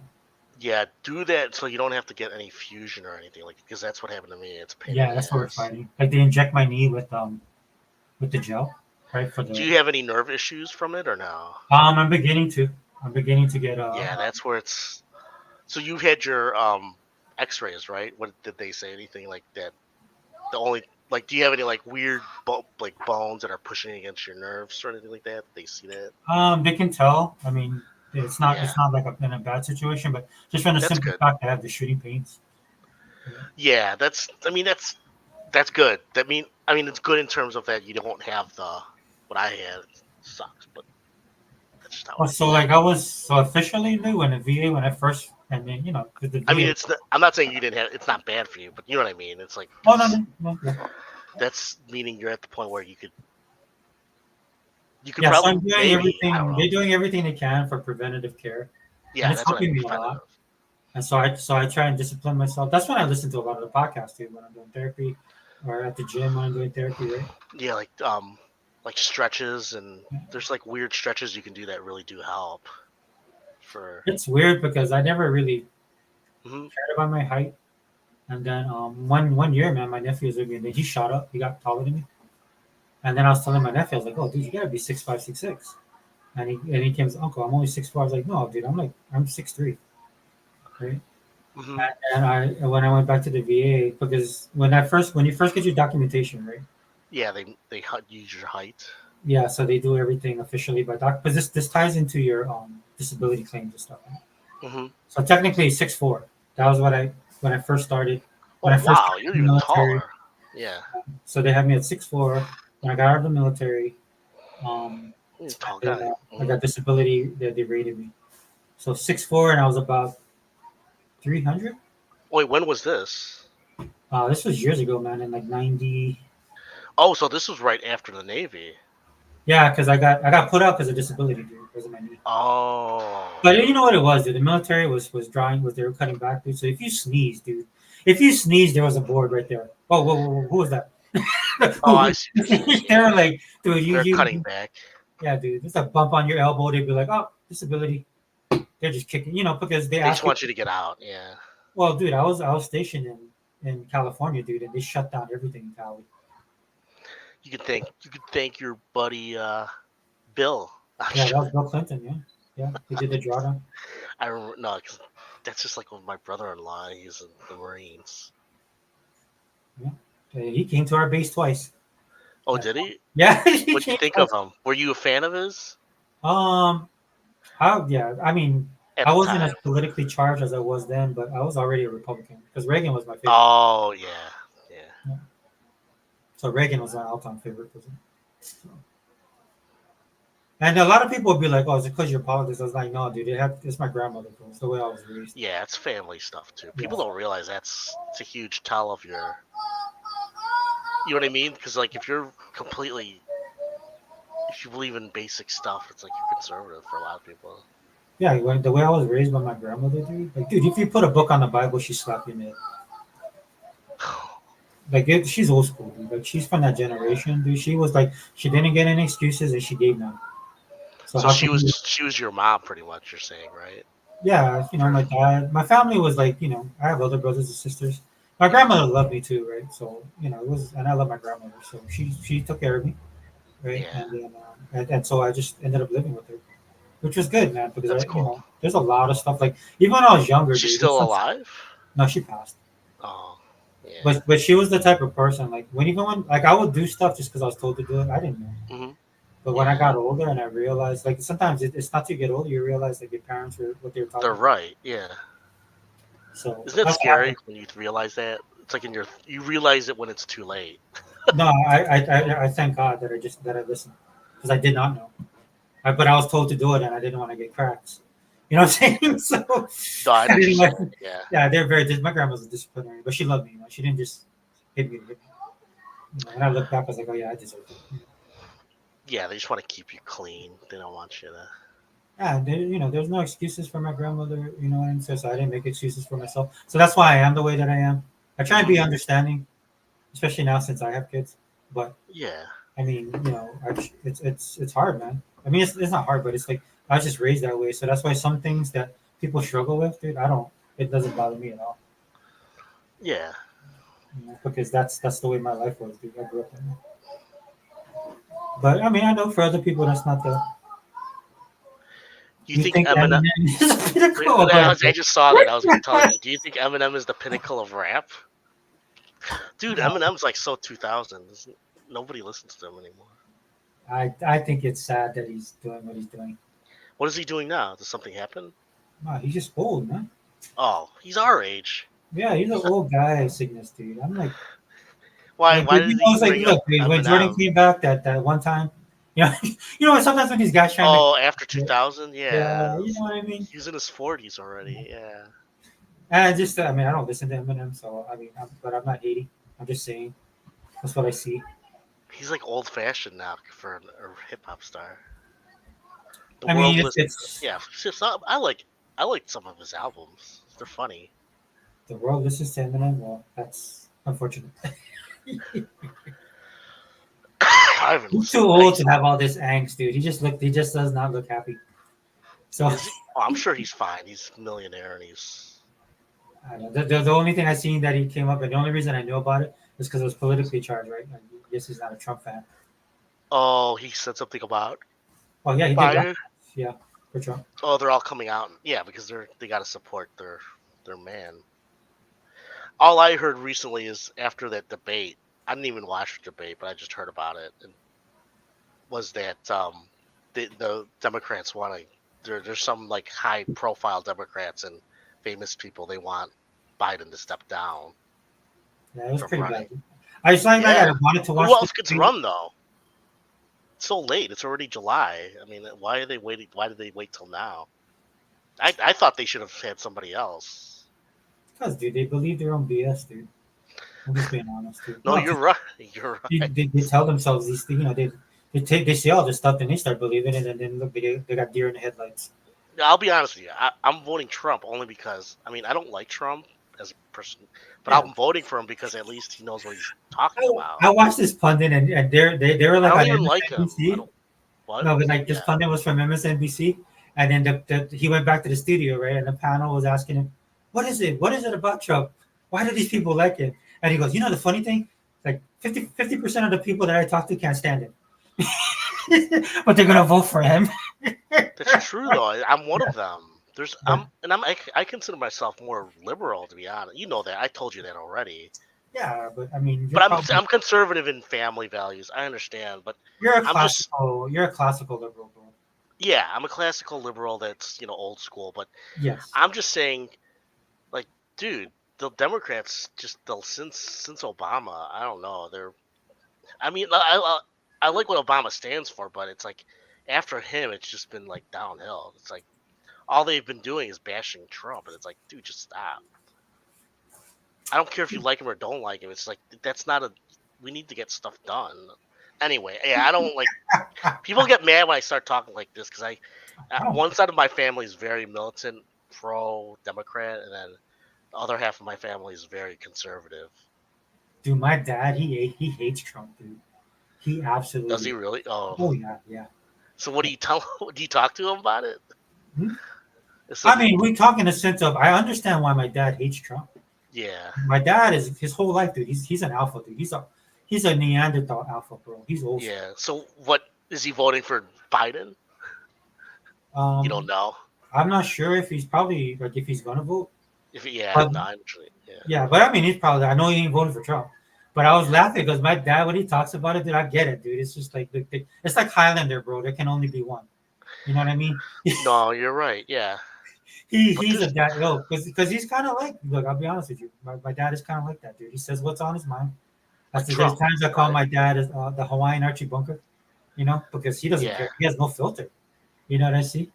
Speaker 3: Yeah, do that so you don't have to get any fusion or anything because that's what happened to me. It's a pain.
Speaker 1: Yeah, that's what we're fighting. Like they inject my knee with the gel, right? For the.
Speaker 3: Do you have any nerve issues from it or no?
Speaker 1: I'm beginning to get
Speaker 3: Yeah, that's where it's. So you had your X-rays, right? What did they say? Anything like that? The only do you have any like weird bones that are pushing against your nerves or anything like that? They see that?
Speaker 1: They can tell. I mean, it's not like in a bad situation, but just from the simple fact I have the shooting pains.
Speaker 3: Yeah, that's good. It's good in terms of that you don't have what I had. It sucks, but that's just how.
Speaker 1: Oh, so like I was officially new in the VA when I first, and then the VA,
Speaker 3: I'm not saying you didn't have. It's not bad for you, but you know what I mean. It's like.
Speaker 1: Oh no.
Speaker 3: That's meaning you're at the point where you could.
Speaker 1: Yeah, so I'm doing everything. They're doing everything they can for preventative care.
Speaker 3: Yeah,
Speaker 1: and it's helping me a lot. And so I try and discipline myself. That's when I listen to a lot of the podcasts too, when I'm doing therapy, or at the gym when I'm doing therapy, right?
Speaker 3: Yeah, like like stretches, and there's like weird stretches you can do that really do help. For
Speaker 1: It's weird because I never really
Speaker 3: Mhm.
Speaker 1: cared about my height. And then one year, man, my nephew was with me, and then he shot up. He got taller than me. And then I was telling my nephew, I was like, "Oh, dude, you gotta be 6'5", 6'6". And he came, Uncle, I'm only 6'4". I was like, "No, dude, I'm 6'3". Right.
Speaker 3: Mhm.
Speaker 1: And when I went back to the VA, because when you first get your documentation, right?
Speaker 3: Yeah, they use your height.
Speaker 1: Yeah, so they do everything officially by doc. But this ties into your disability claims and stuff. Right?
Speaker 3: hmm
Speaker 1: So technically 6'4". That was what I when I first started. When
Speaker 3: Oh
Speaker 1: I first
Speaker 3: wow,
Speaker 1: started
Speaker 3: you're
Speaker 1: in the
Speaker 3: even
Speaker 1: military,
Speaker 3: taller. Yeah,
Speaker 1: so they had me at 6'4". When I got out of the military, um,
Speaker 3: you're a tall
Speaker 1: then,
Speaker 3: guy.
Speaker 1: I got disability that they rated me. So 6'4", and I was about 300.
Speaker 3: Wait, when was this?
Speaker 1: This was years ago, man, in like 90.
Speaker 3: Oh, so this was right after the Navy.
Speaker 1: Yeah, because I got put out because of disability, dude, because of my knee.
Speaker 3: Oh,
Speaker 1: But you know what it was, dude? The military was drawing, they were cutting back, dude. So if you sneeze, dude, if you sneeze, there was a board right there. Oh, whoa, who was that?
Speaker 3: oh, I see what you're saying.
Speaker 1: They were like, dude,
Speaker 3: They're cutting back.
Speaker 1: yeah, dude, just a bump on your elbow. They'd be like, oh, disability. They're just kicking, because they
Speaker 3: They just
Speaker 1: ask.
Speaker 3: want you to get out. Yeah.
Speaker 1: Well, dude, I was stationed in California, dude, and they shut down everything in Cali.
Speaker 3: You could thank your buddy Bill.
Speaker 1: Yeah, that was Bill Clinton. Yeah, he did the drawdown.
Speaker 3: I remember, no, 'cause that's just like with my brother-in-law. He's in the Marines.
Speaker 1: He came to our base twice.
Speaker 3: Oh, did he?
Speaker 1: Yeah, he
Speaker 3: What'd you
Speaker 1: came
Speaker 3: think
Speaker 1: twice.
Speaker 3: of him? Were you a fan of his
Speaker 1: Yeah, I mean,
Speaker 3: at
Speaker 1: I
Speaker 3: the
Speaker 1: wasn't
Speaker 3: time?
Speaker 1: as politically charged as I was then, but I was already a Republican because Reagan was my favorite.
Speaker 3: Oh yeah.
Speaker 1: So Reagan was my all-time favorite person. So. And a lot of people would be like, "Oh, is it because you're politics?" I was like, "No, dude, it's my grandmother, bro. It's the way I was raised."
Speaker 3: Yeah, it's family stuff too.
Speaker 1: Yeah.
Speaker 3: People don't realize it's a huge tell of your. You know what I mean? Because like if you believe in basic stuff, it's like you're conservative for a lot of people.
Speaker 1: Yeah, the way I was raised by my grandmother, dude. Like, dude, if you put a book on the Bible, she slap you in the head. Like, she's old school, dude. Like, she's from that generation, dude. She was like, she didn't get any excuses and she gave none. So
Speaker 3: So
Speaker 1: how
Speaker 3: she
Speaker 1: can you?
Speaker 3: was your mom, pretty much. You're saying, right?
Speaker 1: Yeah, my dad, my family was like, I have other brothers and sisters. My grandmother loved me too, right? So it was, and I love my grandmother. So she took care of me, right?
Speaker 3: Yeah.
Speaker 1: And then and so I just ended up living with her, which was good, man, because
Speaker 3: That's cool.
Speaker 1: there's a lot of stuff like even when I was younger,
Speaker 3: She's
Speaker 1: dude,
Speaker 3: still alive?
Speaker 1: No, she passed.
Speaker 3: Oh, yeah.
Speaker 1: But she was the type of person like when like I would do stuff just because I was told to do it. I didn't know.
Speaker 3: hmm
Speaker 1: But when I got older and I realized, like sometimes it's not till you get older you realize like your parents were what they were talking
Speaker 3: They're
Speaker 1: about.
Speaker 3: right. Yeah.
Speaker 1: So
Speaker 3: Isn't it
Speaker 1: that's
Speaker 3: scary when you realize that? It's like you realize it when it's too late.
Speaker 1: No, I thank God that I listened because I did not know. But I was told to do it and I didn't want to get cracks. You know what I'm saying? So
Speaker 3: No, I know what you're
Speaker 1: like,
Speaker 3: saying. Yeah.
Speaker 1: yeah, they're my grandma was a disciplinary, but she loved me. She didn't just hit me. To hit me. When I look back, I was like, oh yeah, I deserved it.
Speaker 3: Yeah, they just want to keep you clean. They don't want you to.
Speaker 1: Yeah, there's no excuses for my grandmother. You know what I'm saying? So I didn't make excuses for myself. So that's why I am the way that I am. I try and be understanding, especially now since I have kids. But
Speaker 3: Yeah.
Speaker 1: I mean, it's hard, man. I mean, it's not hard, but it's like I was just raised that way. So that's why some things that people struggle with, dude, it doesn't bother me at all.
Speaker 3: Yeah.
Speaker 1: Because that's the way my life was, dude. I grew up in it. But I mean, I know for other people that's not the.
Speaker 3: Do you think Eminem?
Speaker 1: is the pinnacle of
Speaker 3: I just saw that. I was going to tell you. Do you think Eminem is the pinnacle of rap? Dude, Eminem's like so 2000. Nobody listens to him anymore.
Speaker 1: I think it's sad that he's doing what he's doing.
Speaker 3: What is he doing now? Does something happen?
Speaker 1: No, he's just old, man.
Speaker 3: Oh, he's our age.
Speaker 1: Yeah, he's an old guy sickness, dude. I'm like,
Speaker 3: Why did
Speaker 1: he
Speaker 3: he
Speaker 1: knows, like,
Speaker 3: bring
Speaker 1: look,
Speaker 3: up
Speaker 1: when Jordan
Speaker 3: Eminem?
Speaker 1: came back that one time, sometimes when these guys try to
Speaker 3: Oh, after 2000?
Speaker 1: yeah,
Speaker 3: Yeah.
Speaker 1: you know what I mean?
Speaker 3: He's in his 40s already. Yeah.
Speaker 1: And I mean, I don't listen to Eminem, so I mean, but I'm not hating. I'm just saying that's what I see.
Speaker 3: He's like old fashioned now for a hip hop star.
Speaker 1: I mean, it's
Speaker 3: yeah. I like some of his albums. They're funny.
Speaker 1: the world listens to Eminem. Well, that's unfortunate.
Speaker 3: haven't
Speaker 1: He's
Speaker 3: listened
Speaker 1: too
Speaker 3: to
Speaker 1: old
Speaker 3: Nice.
Speaker 1: to have all this angst, dude. He just does not look happy. So
Speaker 3: Is he? Oh, I'm sure he's fine. He's a millionaire and he's.
Speaker 1: I don't know. The only thing I seen that he came up, and the only reason I knew about it is because it was politically charged, right? I guess he's not a Trump fan.
Speaker 3: Oh, he said something about
Speaker 1: Oh yeah, he did.
Speaker 3: Biden.
Speaker 1: Yeah, for Trump.
Speaker 3: Oh, they're all coming out. Yeah, because they got to support their man. All I heard recently is after that debate. I didn't even watch the debate, but I just heard about it. And was that the Democrats want to? There's some like high profile Democrats and famous people. They want Biden to step down.
Speaker 1: Yeah, it was
Speaker 3: From
Speaker 1: pretty
Speaker 3: running.
Speaker 1: bad. I just like
Speaker 3: Yeah.
Speaker 1: I wanted to watch.
Speaker 3: Who else
Speaker 1: the
Speaker 3: gets
Speaker 1: debate.
Speaker 3: run though? It's so late. It's already July. I mean, why are they waiting? Why did they wait till now? I thought they should have had somebody else.
Speaker 1: Because, dude, they believe their own BS, dude. I'm just being honest, dude.
Speaker 3: No, you're right. You're right.
Speaker 1: They tell themselves these things, you know, they say all this stuff, and they start believing it, and then look, they got deer in the headlights.
Speaker 3: I'll be honest with you. I'm voting Trump only because I mean I don't like Trump as a person, but
Speaker 1: Yeah.
Speaker 3: I'm voting for him because at least he knows what he's talking about.
Speaker 1: I watched this pundit, and they were
Speaker 3: I
Speaker 1: like
Speaker 3: don't
Speaker 1: on
Speaker 3: even like him.
Speaker 1: MSNBC.
Speaker 3: I don't, what?
Speaker 1: No, but like this
Speaker 3: Yeah.
Speaker 1: pundit was from MSNBC, and then he went back to the studio, right? And the panel was asking him, "What is it? What is it about Trump? Why do these people like him?" And he goes, "You know, the funny thing, like 50% of the people that I talk to can't stand him, but they're gonna vote for him."
Speaker 3: That's true though. I'm one of them. I consider myself more liberal to be honest. You know that. I told you that already.
Speaker 1: Yeah, but I mean,
Speaker 3: But I'm conservative in family values. I understand, but
Speaker 1: you're a
Speaker 3: I'm just
Speaker 1: you're a classical liberal, bro.
Speaker 3: yeah, I'm a classical liberal that's old school. But
Speaker 1: Yes.
Speaker 3: I'm just saying, like, dude, the Democrats since Obama, I don't know. I mean, I like what Obama stands for, but it's like after him, it's just been like downhill. It's like all they've been doing is bashing Trump, and it's like, dude, just stop. I don't care if you like him or don't like him. It's like that's not a. We need to get stuff done. Anyway, yeah, I don't like. People get mad when I start talking like this because one side of my family is very militant, pro-Democrat, and then the other half of my family is very conservative.
Speaker 1: Dude, my dad, he hates Trump, dude. He absolutely
Speaker 3: Does he really?
Speaker 1: Oh
Speaker 3: Oh,
Speaker 1: yeah.
Speaker 3: so what do you tell? Do you talk to him about it?
Speaker 1: Hmm?
Speaker 3: It's
Speaker 1: I
Speaker 3: like-
Speaker 1: mean, we talk in the sense of I understand why my dad hates Trump.
Speaker 3: yeah.
Speaker 1: My dad is his whole life, dude. He's an alpha, dude. He's a Neanderthal alpha, bro. He's old.
Speaker 3: Yeah. So what is he voting for? Biden? You don't know.
Speaker 1: I'm not sure if he's probably like if he's gonna vote.
Speaker 3: Yeah, no, actually, yeah.
Speaker 1: Yeah, but I mean, he's probably. I know he ain't voting for Trump. But I was laughing because my dad, when he talks about it, dude, I get it, dude. It's just like it's like Highlander, bro. There can only be one. You know what I mean?
Speaker 3: No, you're right. Yeah.
Speaker 1: He's a dad, because he's kind of like. Look, I'll be honest with you. My dad is kind of like that, dude. He says what's on his mind. There's
Speaker 3: Trump,
Speaker 1: times I call
Speaker 3: right?
Speaker 1: my dad the Hawaiian Archie Bunker, because he doesn't
Speaker 3: Yeah.
Speaker 1: care. He has no filter. You know what I see?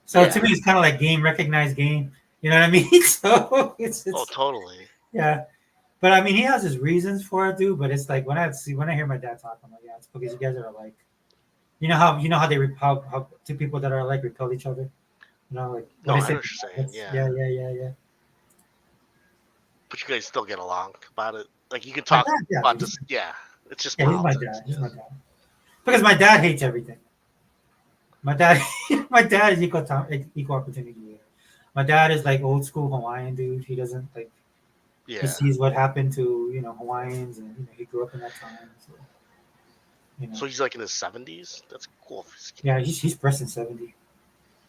Speaker 1: So
Speaker 3: Yeah.
Speaker 1: to me, it's kind of like game, recognized game. You know what I mean? So it's
Speaker 3: Oh, totally.
Speaker 1: yeah. But I mean, he has his reasons for it, dude. But it's like when I hear my dad talk, I'm like, yeah, it's because you guys are alike. You know how how two people that are alike repel each other. You know, like
Speaker 3: No,
Speaker 1: when
Speaker 3: I
Speaker 1: say-
Speaker 3: know what you're saying. Yeah.
Speaker 1: yeah.
Speaker 3: But you guys still get along about it. Like you can talk
Speaker 1: My dad, yeah,
Speaker 3: about
Speaker 1: dude.
Speaker 3: this. Yeah. It's just
Speaker 1: Yeah, he's my
Speaker 3: politics.
Speaker 1: dad. He's my dad. Because my dad hates everything. My dad, my dad is equal opportunity. My dad is like old school Hawaiian dude. He doesn't like.
Speaker 3: Yeah.
Speaker 1: He sees what happened to Hawaiians, and he grew up in that time. So,
Speaker 3: So he's like in his 70s. That's cool.
Speaker 1: yeah, he's pressing 70.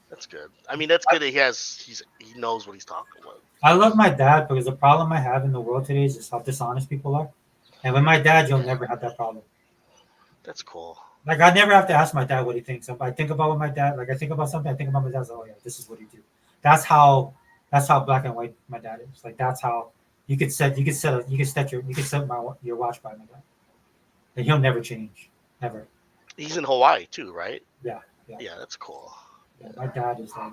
Speaker 3: That's good. I mean, that's good that he knows what he's talking about.
Speaker 1: I love my dad because the problem I have in the world today is just how dishonest people are. And with my dad, you'll never have that problem.
Speaker 3: That's cool.
Speaker 1: Like I never have to ask my dad what he thinks. If I think about what my dad, like I think about something, I think about my dad. Oh yeah, this is what he do. That's how black and white my dad is. Like that's how you could set your watch by my dad. And he'll never change, never.
Speaker 3: He's in Hawaii too, right?
Speaker 1: Yeah.
Speaker 3: Yeah, that's cool.
Speaker 1: Yeah, my dad is like,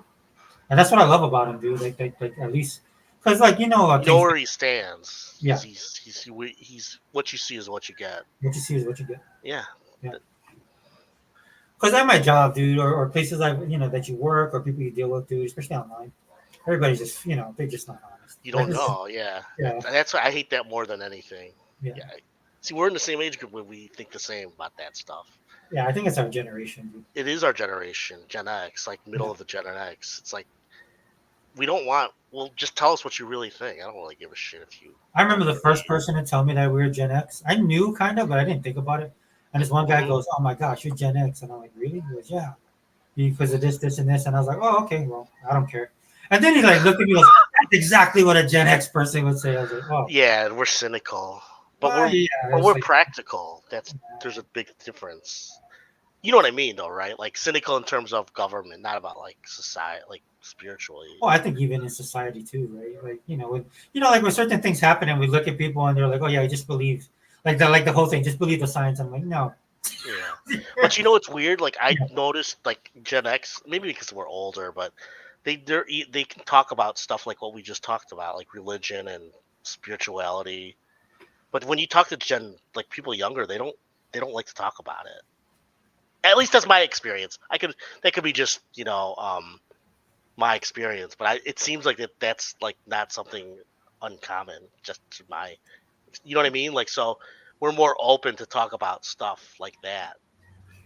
Speaker 1: and that's what I love about him, dude. Like at least, because like
Speaker 3: You know
Speaker 1: things-
Speaker 3: where he stands.
Speaker 1: Yeah.
Speaker 3: He's what you see is what you get.
Speaker 1: what you see is what you get.
Speaker 3: Yeah.
Speaker 1: Because at my job, dude, or places like that you work or people you deal with, dude, especially online, everybody's just they're just not honest.
Speaker 3: You don't
Speaker 1: Like,
Speaker 3: know. Yeah.
Speaker 1: Yeah.
Speaker 3: And that's why I hate that more than anything.
Speaker 1: Yeah.
Speaker 3: Yeah. See, we're in the same age group where we think the same about that stuff.
Speaker 1: Yeah, I think it's our generation, dude.
Speaker 3: It is our generation, Gen X, like middle of the Gen X. It's like we don't want. Well, just tell us what you really think. I don't really give a shit if you.
Speaker 1: I remember the first person to tell me that we were Gen X. I knew kind of, but I didn't think about it. And this one guy
Speaker 3: Mhm.
Speaker 1: goes, "Oh my gosh, you're Gen X," and I'm like, "Really?" He goes, "Yeah, because of this, and this." And I was like, "Oh, okay, well, I don't care." And then he like looked at me, and goes, "That's exactly what a Gen X person would say." I was like, "Oh,
Speaker 3: Yeah, we're cynical, but
Speaker 1: well, yeah."
Speaker 3: but
Speaker 1: It's
Speaker 3: we're
Speaker 1: like,
Speaker 3: practical. There's a big difference. You know what I mean, though, right? Like cynical in terms of government, not about like society, like spiritually.
Speaker 1: well, I think even in society too, right? Like like when certain things happen, and we look at people, and they're like, "Oh yeah, I just believe," like the whole thing, just believe the science. I'm like, no.
Speaker 3: Yeah, but you know it's weird. Like I
Speaker 1: Yeah.
Speaker 3: noticed, like Gen X, maybe because we're older, but they can talk about stuff like what we just talked about, like religion and spirituality. But when you talk to like people younger, they don't like to talk about it. At least that's my experience. That could be just my experience, but it seems like that's like not something uncommon. Just to my, you know what I mean? Like so, we're more open to talk about stuff like that.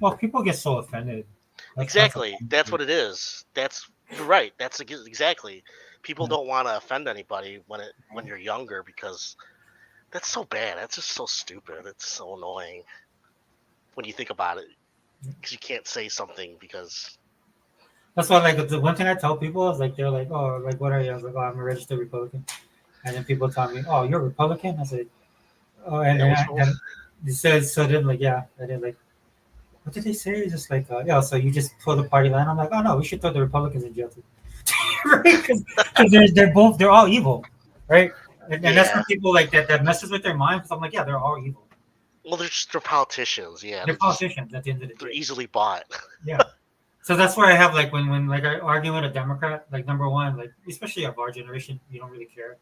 Speaker 1: Well, people get so offended. That's
Speaker 3: Exactly. That's what it is. You're right. Exactly. People
Speaker 1: Yeah.
Speaker 3: don't want to offend anybody when you're younger because that's so bad. That's just so stupid. It's so annoying when you think about it because you can't say something because
Speaker 1: That's why, like, the one thing I tell people is like, they're like, "Oh, like, what are you?" I was like, "Oh, I'm a registered Republican," and then people tell me, "Oh, you're a Republican?" I said, "Oh," and
Speaker 3: yeah.
Speaker 1: then
Speaker 3: What's wrong?
Speaker 1: they said, so then like, yeah, and then like, what did they say? It's just like, yeah, so you just pull the party line. I'm like, oh no, we should throw the Republicans in jail too, right? Because they're all evil, right? And that's
Speaker 3: Yeah.
Speaker 1: what people like that messes with their mind. Because I'm like, yeah, they're all evil.
Speaker 3: Well, they're politicians. Yeah.
Speaker 1: They're politicians at the end of the
Speaker 3: They're
Speaker 1: day.
Speaker 3: easily bought.
Speaker 1: Yeah. So that's where I have like when like I argue with a Democrat, like number one, like especially of our generation, you don't really care. Right?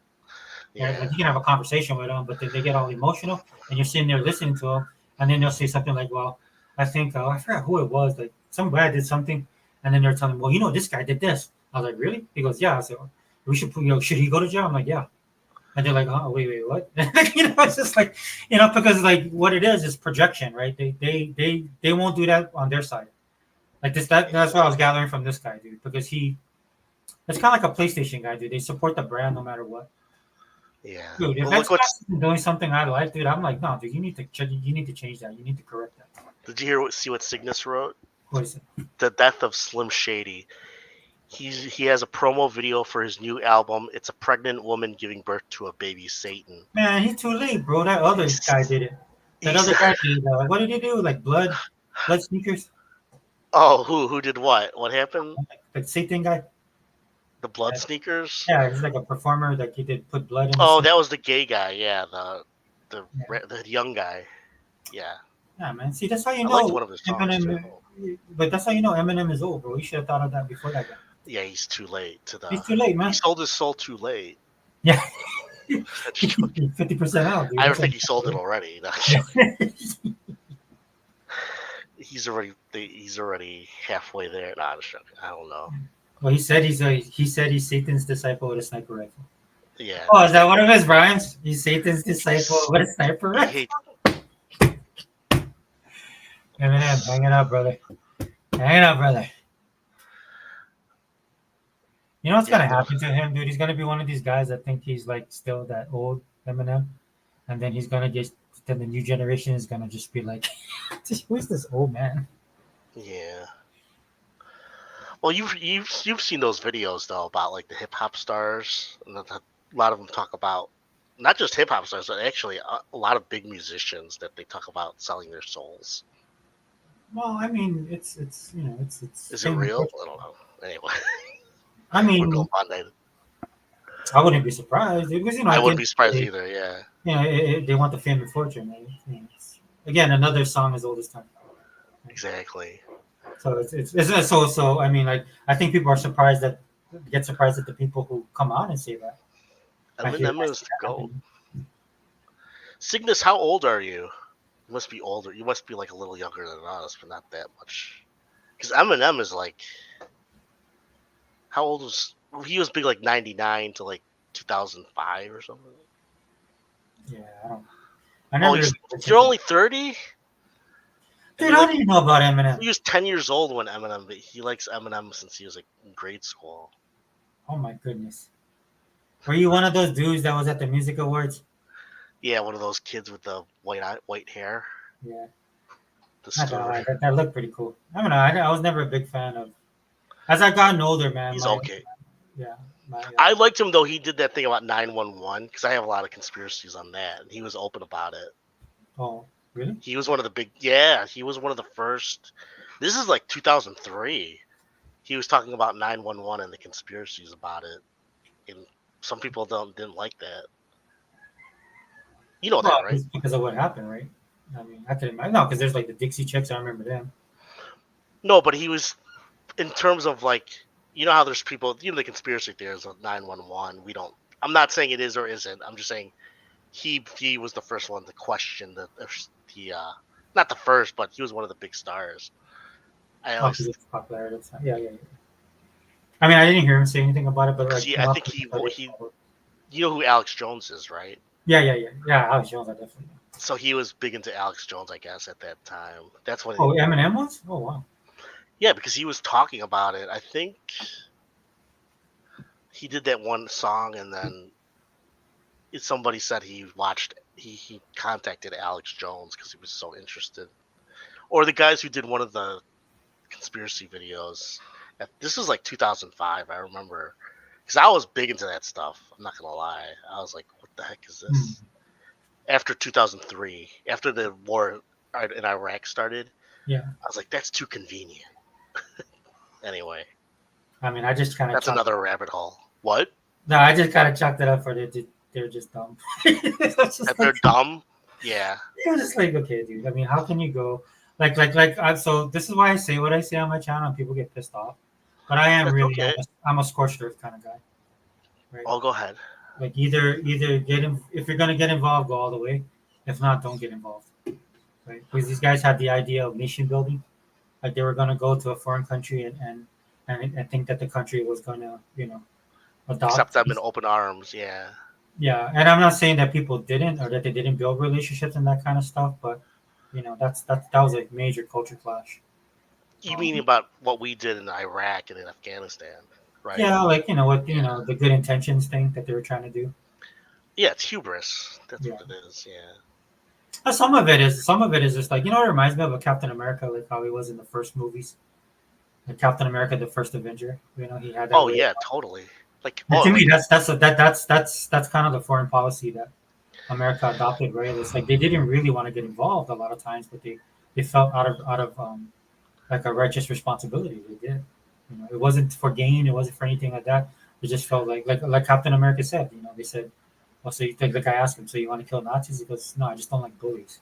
Speaker 3: Yeah.
Speaker 1: Like you can have a conversation with them, but then they get all emotional, and you're sitting there listening to them, and then they'll say something like, "Well, I think I forgot who it was. Like some guy did something," and then they're telling me, "Well, this guy did this." I was like, "Really?" He goes, "Yeah." I said, "We should put, should he go to jail?" I'm like, "Yeah." And they're like, "Oh, wait, what?" It's just like, because like what it is projection, right? They won't do that on their side. Like that's what I was gathering from this guy, dude, because it's kind of like a PlayStation guy, dude. They support the brand no matter what.
Speaker 3: Yeah.
Speaker 1: Dude, if
Speaker 3: Well, look
Speaker 1: Xbox
Speaker 3: what's.
Speaker 1: isn't doing something I like, dude, I'm like, no, dude, you need to change that. You need to correct that.
Speaker 3: Did you see what Cygnus wrote?
Speaker 1: What is it?
Speaker 3: The death of Slim Shady. He has a promo video for his new album. It's a pregnant woman giving birth to a baby Satan.
Speaker 1: Man, he's too late, bro. That other guy did it. That other guy did. What did he do? Like blood sneakers.
Speaker 3: Oh, who did what? What happened?
Speaker 1: Like Satan guy.
Speaker 3: The blood sneakers?
Speaker 1: Yeah, he's like a performer. Like he did put blood in.
Speaker 3: Oh, that was the gay guy. Yeah, the
Speaker 1: Yeah.
Speaker 3: the young guy. Yeah,
Speaker 1: Yeah, man. See, that's how you
Speaker 3: I liked
Speaker 1: know
Speaker 3: one of his songs.
Speaker 1: Eminem. But that's how you know Eminem is old, bro. You should have thought of that before that guy.
Speaker 3: Yeah, he's too late to the.
Speaker 1: He's too late, man.
Speaker 3: He sold his soul too late.
Speaker 1: Yeah.
Speaker 3: That's true.
Speaker 1: 50% out, dude.
Speaker 3: I don't think he sold it already. No, he's already halfway there. No, I'm just joking. I don't know.
Speaker 1: Well, he said he's Satan's disciple with a sniper rifle.
Speaker 3: Yeah.
Speaker 1: Oh, is that one of his rhymes? He's Satan's disciple with a sniper
Speaker 3: I
Speaker 1: rifle.
Speaker 3: hate.
Speaker 1: Eminem, hang it up, brother. Hang it up, brother. You know what's gonna happen to him, dude? He's gonna be one of these guys that think he's like still that old Eminem, and then then the new generation is gonna just be like, "Who's this old man?"
Speaker 3: Yeah. Well, you've seen those videos though about like the hip hop stars, and a lot of them talk about not just hip hop stars, but actually a lot of big musicians that they talk about selling their souls.
Speaker 1: Well, I mean, it's
Speaker 3: Is it real? I don't know. Anyway,
Speaker 1: I
Speaker 3: we're
Speaker 1: mean,
Speaker 3: going on that.
Speaker 1: I wouldn't be surprised because
Speaker 3: I wouldn't
Speaker 1: think
Speaker 3: be surprised either. Yeah.
Speaker 1: they want the fame and fortune. Right? Again, another song as old as time.
Speaker 3: Exactly.
Speaker 1: So it's so. I mean, like I think people are surprised at the people who come out and say that.
Speaker 3: Eminem is the gold. Cygnus, how old are you? You must be older. You must be like a little younger than us, but not that much. Because Eminem is like, how old was he? Was big like 99 to like 2005 or something.
Speaker 1: Yeah, I never.
Speaker 3: Oh,
Speaker 1: Really listened
Speaker 3: you're
Speaker 1: to
Speaker 3: only
Speaker 1: him.
Speaker 3: 30?
Speaker 1: Dude, how do you know about Eminem?
Speaker 3: He was 10 years old when Eminem. He likes Eminem since he was like in grade school.
Speaker 1: Oh my goodness. Were you one of those dudes that was at the music awards?
Speaker 3: Yeah, one of those kids with the white hair.
Speaker 1: Yeah.
Speaker 3: The
Speaker 1: Not gonna lie,
Speaker 3: story.
Speaker 1: that looked pretty cool. I don't know. I was never a big fan of. As I gotten older, man,
Speaker 3: He's
Speaker 1: my
Speaker 3: okay.
Speaker 1: yeah, my
Speaker 3: I liked him though. He did that thing about 911 because I have a lot of conspiracies on that, and he was open about it.
Speaker 1: oh really?
Speaker 3: He was one of the big. Yeah, he was one of the first. This is like 2003. He was talking about 911 and the conspiracies about it, and some people didn't like that. You know
Speaker 1: Well,
Speaker 3: that, right?
Speaker 1: it's because of what happened, right? I mean, I can imagine. No, because there's like the Dixie Chicks. I remember them.
Speaker 3: No, but he was in terms of like you know how there's people the conspiracy theories of 911. We don't. I'm not saying it is or isn't. I'm just saying he was the first one to question the not the first, but he was one of the big stars. I
Speaker 1: Oh,
Speaker 3: always
Speaker 1: because it's popular. That's not, yeah. I mean, I didn't hear him say anything about it, but
Speaker 3: because
Speaker 1: like,
Speaker 3: I think he you know who Alex Jones is, right?
Speaker 1: yeah. Alex Jones, I definitely know.
Speaker 3: So he was big into Alex Jones, I guess, at that time. That's when
Speaker 1: Oh, Eminem was? Oh, wow.
Speaker 3: yeah, because he was talking about it. I think he did that one song, and then somebody said he contacted Alex Jones because he was so interested, or the guys who did one of the conspiracy videos. This was like 2005, I remember, because I was big into that stuff. I'm not gonna lie, I was like, "What the heck is this?" After 2003, after the war in Iraq started,
Speaker 1: Yeah.
Speaker 3: I was like, "That's too convenient." Anyway,
Speaker 1: I mean, I just kind of
Speaker 3: that's another rabbit hole. What?
Speaker 1: No, I just kind of chalked it up for they're just dumb.
Speaker 3: That they're dumb? Yeah.
Speaker 1: It was just like, okay, dude. I mean, how can you go so this is why I say what I say on my channel, and people get pissed off. But I am
Speaker 3: That's
Speaker 1: really,
Speaker 3: okay.
Speaker 1: I'm a scorched earth kind of guy, right?
Speaker 3: Oh, go ahead.
Speaker 1: Like either get in, if you're gonna get involved, go all the way. If not, don't get involved, right? Because these guys had the idea of nation building, like they were gonna go to a foreign country and think that the country was gonna, adopt.
Speaker 3: Accept them in open arms. Yeah.
Speaker 1: Yeah, and I'm not saying that people didn't or that they didn't build relationships and that kind of stuff, but that was a major culture clash.
Speaker 3: You mean about what we did in Iraq and in Afghanistan, right?
Speaker 1: Yeah, like the good intentions thing that they were trying to do.
Speaker 3: Yeah, it's hubris. That's
Speaker 1: Yeah.
Speaker 3: what it is. Yeah.
Speaker 1: Some of it is just like, it reminds me of a Captain America, like how he was in the first movies. Like Captain America, the first Avenger. He had that.
Speaker 3: Oh yeah, totally. Like
Speaker 1: And to me, that's kind of the foreign policy that America adopted, right? It's like they didn't really want to get involved a lot of times, but they felt out of like a righteous responsibility. They did. It wasn't for gain. It wasn't for anything like that. It just felt like Captain America said. They said, "Well, so the guy asked him, so you want to kill Nazis?" He goes, "No, I just don't like bullies."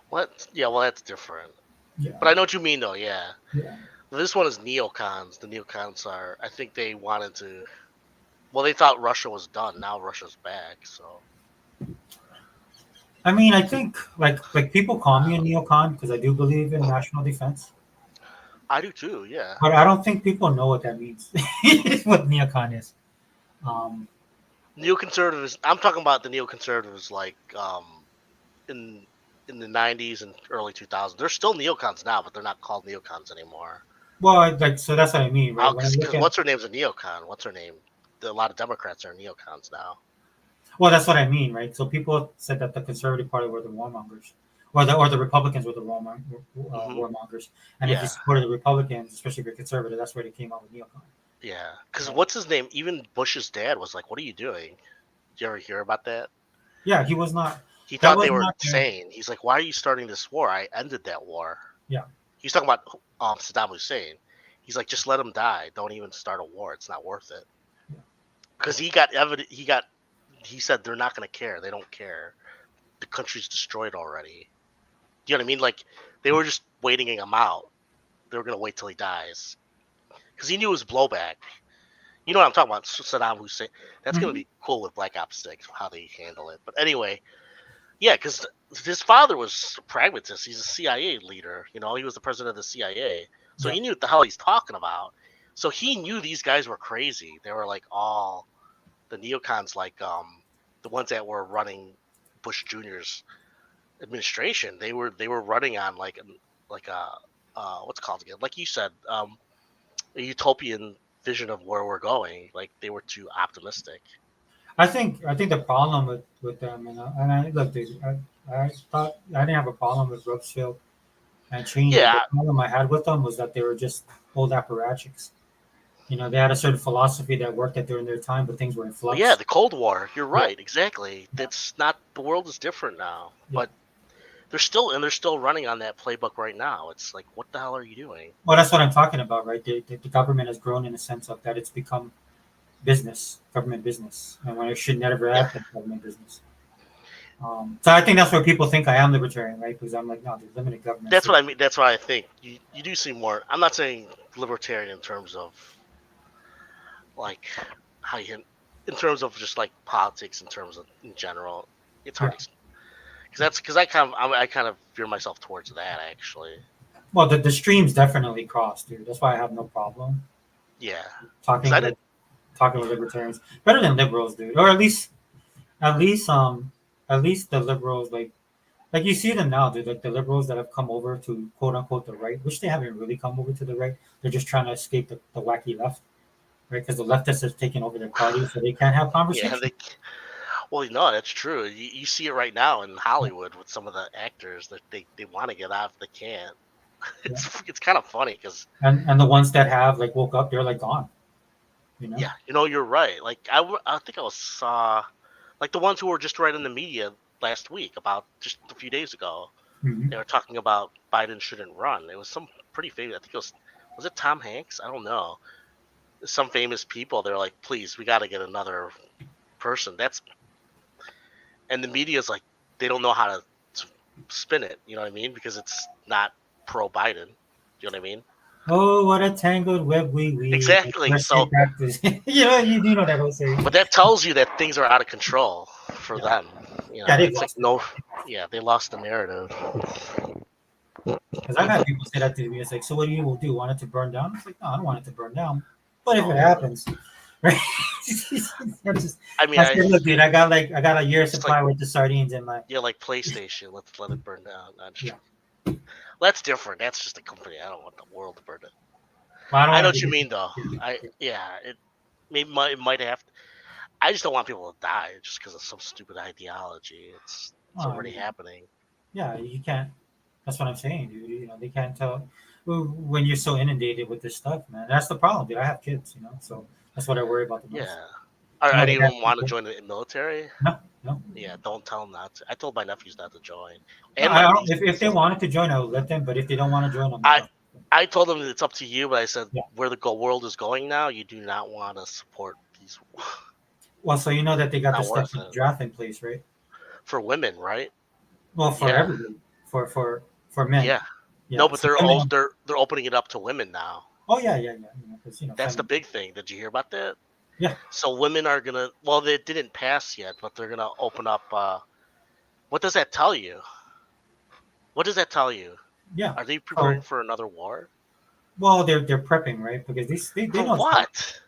Speaker 3: What? Yeah, well, that's different.
Speaker 1: Yeah.
Speaker 3: But I know what you mean, though. Yeah.
Speaker 1: Yeah.
Speaker 3: This one is neocons. The neocons are. I think they wanted to. Well, they thought Russia was done. Now Russia's back. So.
Speaker 1: I mean, I think like people call me a neocon because I do believe in national defense,
Speaker 3: I do too. Yeah.
Speaker 1: but I don't think people know what that means. What neocon is.
Speaker 3: Neoconservatives. I'm talking about the neoconservatives, like in the 90s and early 2000s. They're still neocons now, but they're not called neocons anymore.
Speaker 1: Well, so that's what I mean, right?
Speaker 3: Because what's her name's a neocon? What's her name? A lot of Democrats are neocons now.
Speaker 1: Well, that's what I mean, right? So people said that the Conservative Party were the warmongers, or the Republicans were the warmongers, and if you supported the Republicans, especially if you're conservative, that's where they came out with neocon.
Speaker 3: Yeah, because what's his name? Even Bush's dad was like, "What are you doing?" Did you ever hear about that?
Speaker 1: Yeah, he was not.
Speaker 3: He thought they were insane. He's like, "Why are you starting this war? I ended that war."
Speaker 1: Yeah. He's
Speaker 3: talking about Saddam Hussein. He's like, "Just let him die. Don't even start a war. It's not worth it." Because he got evidence. He said they're not going to care. They don't care. The country's destroyed already. Do you know what I mean? Like, they were just waiting him out. They were going to wait till he dies. Because he knew it was blowback. You know what I'm talking about, Saddam Hussein. That's going to be cool with Black Ops 6, how they handle it. But anyway, yeah, because his father was a pragmatist. He's a CIA leader. He was the president of the CIA. So he knew what the hell he's talking about. So he knew these guys were crazy. They were like all the neocons, like the ones that were running Bush Jr.'s administration. They were running on like a what's it called again? Like you said, a utopian vision of where we're going. Like they were too optimistic.
Speaker 1: I think the problem with them, and I look, dude, I thought I didn't have a problem with Rumsfeld and Cheney.
Speaker 3: Yeah.
Speaker 1: The problem I had with them was that they were just old apparatchiks. You know, they had a certain philosophy that worked at during their time, but things were in flux.
Speaker 3: Yeah, the Cold War. You're right. Exactly. That's not the world is different now.
Speaker 1: Yeah.
Speaker 3: But they're still running on that playbook right now. It's like, what the hell are you doing?
Speaker 1: Well, that's what I'm talking about, right? The government has grown in the sense of that it's become government business, and when it should never have been government business. So I think that's where people think I am libertarian, right? Because I'm like, no, there's limited government.
Speaker 3: That's what I mean. That's what I think. You do seem more. I'm not saying libertarian in terms of like how you, in terms of just like politics, in terms of in general. It's hard because I kind of veer myself towards that actually.
Speaker 1: Well, the streams definitely cross, dude. That's why I have no problem
Speaker 3: Yeah.
Speaker 1: talking with libertarians. Better than liberals, dude, or at least the liberals like you see them now, dude. Like the liberals that have come over to quote unquote the right, which they haven't really come over to the right. They're just trying to escape the wacky left, right? Because the leftists have taken over their party, so they can't have conversations.
Speaker 3: Yeah. Well, no, that's true. You see it right now in Hollywood with some of the actors that they want to get out, they can't. It's kind of funny because
Speaker 1: and the ones that have like woke up, they're like gone. You know?
Speaker 3: Yeah, you're right. Like I think I saw like the ones who were just right in the media last week about just a few days ago.
Speaker 1: Mhm.
Speaker 3: They were talking about Biden shouldn't run. It was some pretty famous. I think it was it Tom Hanks? I don't know. Some famous people. They're like, please, we got to get another person. And the media's like, they don't know how to spin it. You know what I mean? Because it's not pro Biden. You know what I mean?
Speaker 1: Oh, what a tangled web we weave.
Speaker 3: Exactly. So,
Speaker 1: you do know that whole saying.
Speaker 3: but that tells you that things are out of control for them. You know,
Speaker 1: Yeah,
Speaker 3: it's like they lost the narrative.
Speaker 1: Because I've had people say that to me. It's like, so what do you do? Want it to burn down? It's like, no, I don't want it to burn down. But if it happens, right?
Speaker 3: I mean,
Speaker 1: I said, look, dude, I got a year supply
Speaker 3: like,
Speaker 1: with the sardines in my.
Speaker 3: Yeah, like PlayStation. Let's let it burn down.
Speaker 1: Yeah.
Speaker 3: That's different. That's just a company. I don't want the world to burn down.
Speaker 1: Well,
Speaker 3: I know what you mean, though. It might have. I just don't want people to die just because of some stupid ideology. It's already happening.
Speaker 1: Yeah, you can't. That's what I'm saying, dude. You know, they can't tell when you're so inundated with this stuff, man. That's the problem, dude. I have kids, you know, so that's what I worry about the most.
Speaker 3: Yeah. I didn't even want to join the military.
Speaker 1: No.
Speaker 3: Yeah, don't tell them not to. I told my nephews not to join.
Speaker 1: No,
Speaker 3: And
Speaker 1: if they wanted to join, I would let them. But if they don't want to join,
Speaker 3: I told them it's up to you. But I said where the world is going now, you do not want to support these.
Speaker 1: Well, so you know that they got the stuff in the draft in place, right?
Speaker 3: For women, right?
Speaker 1: Well, for everybody, for men.
Speaker 3: Yeah. No, but they're opening it up to women now.
Speaker 1: Oh yeah.
Speaker 3: That's the big thing. Did you hear about that?
Speaker 1: Yeah.
Speaker 3: So women are gonna. Well, they didn't pass yet, but they're gonna open up. What does that tell you? What does that tell you?
Speaker 1: Yeah.
Speaker 3: Are they preparing for another war?
Speaker 1: Well, they're prepping, right? Because they know
Speaker 3: what.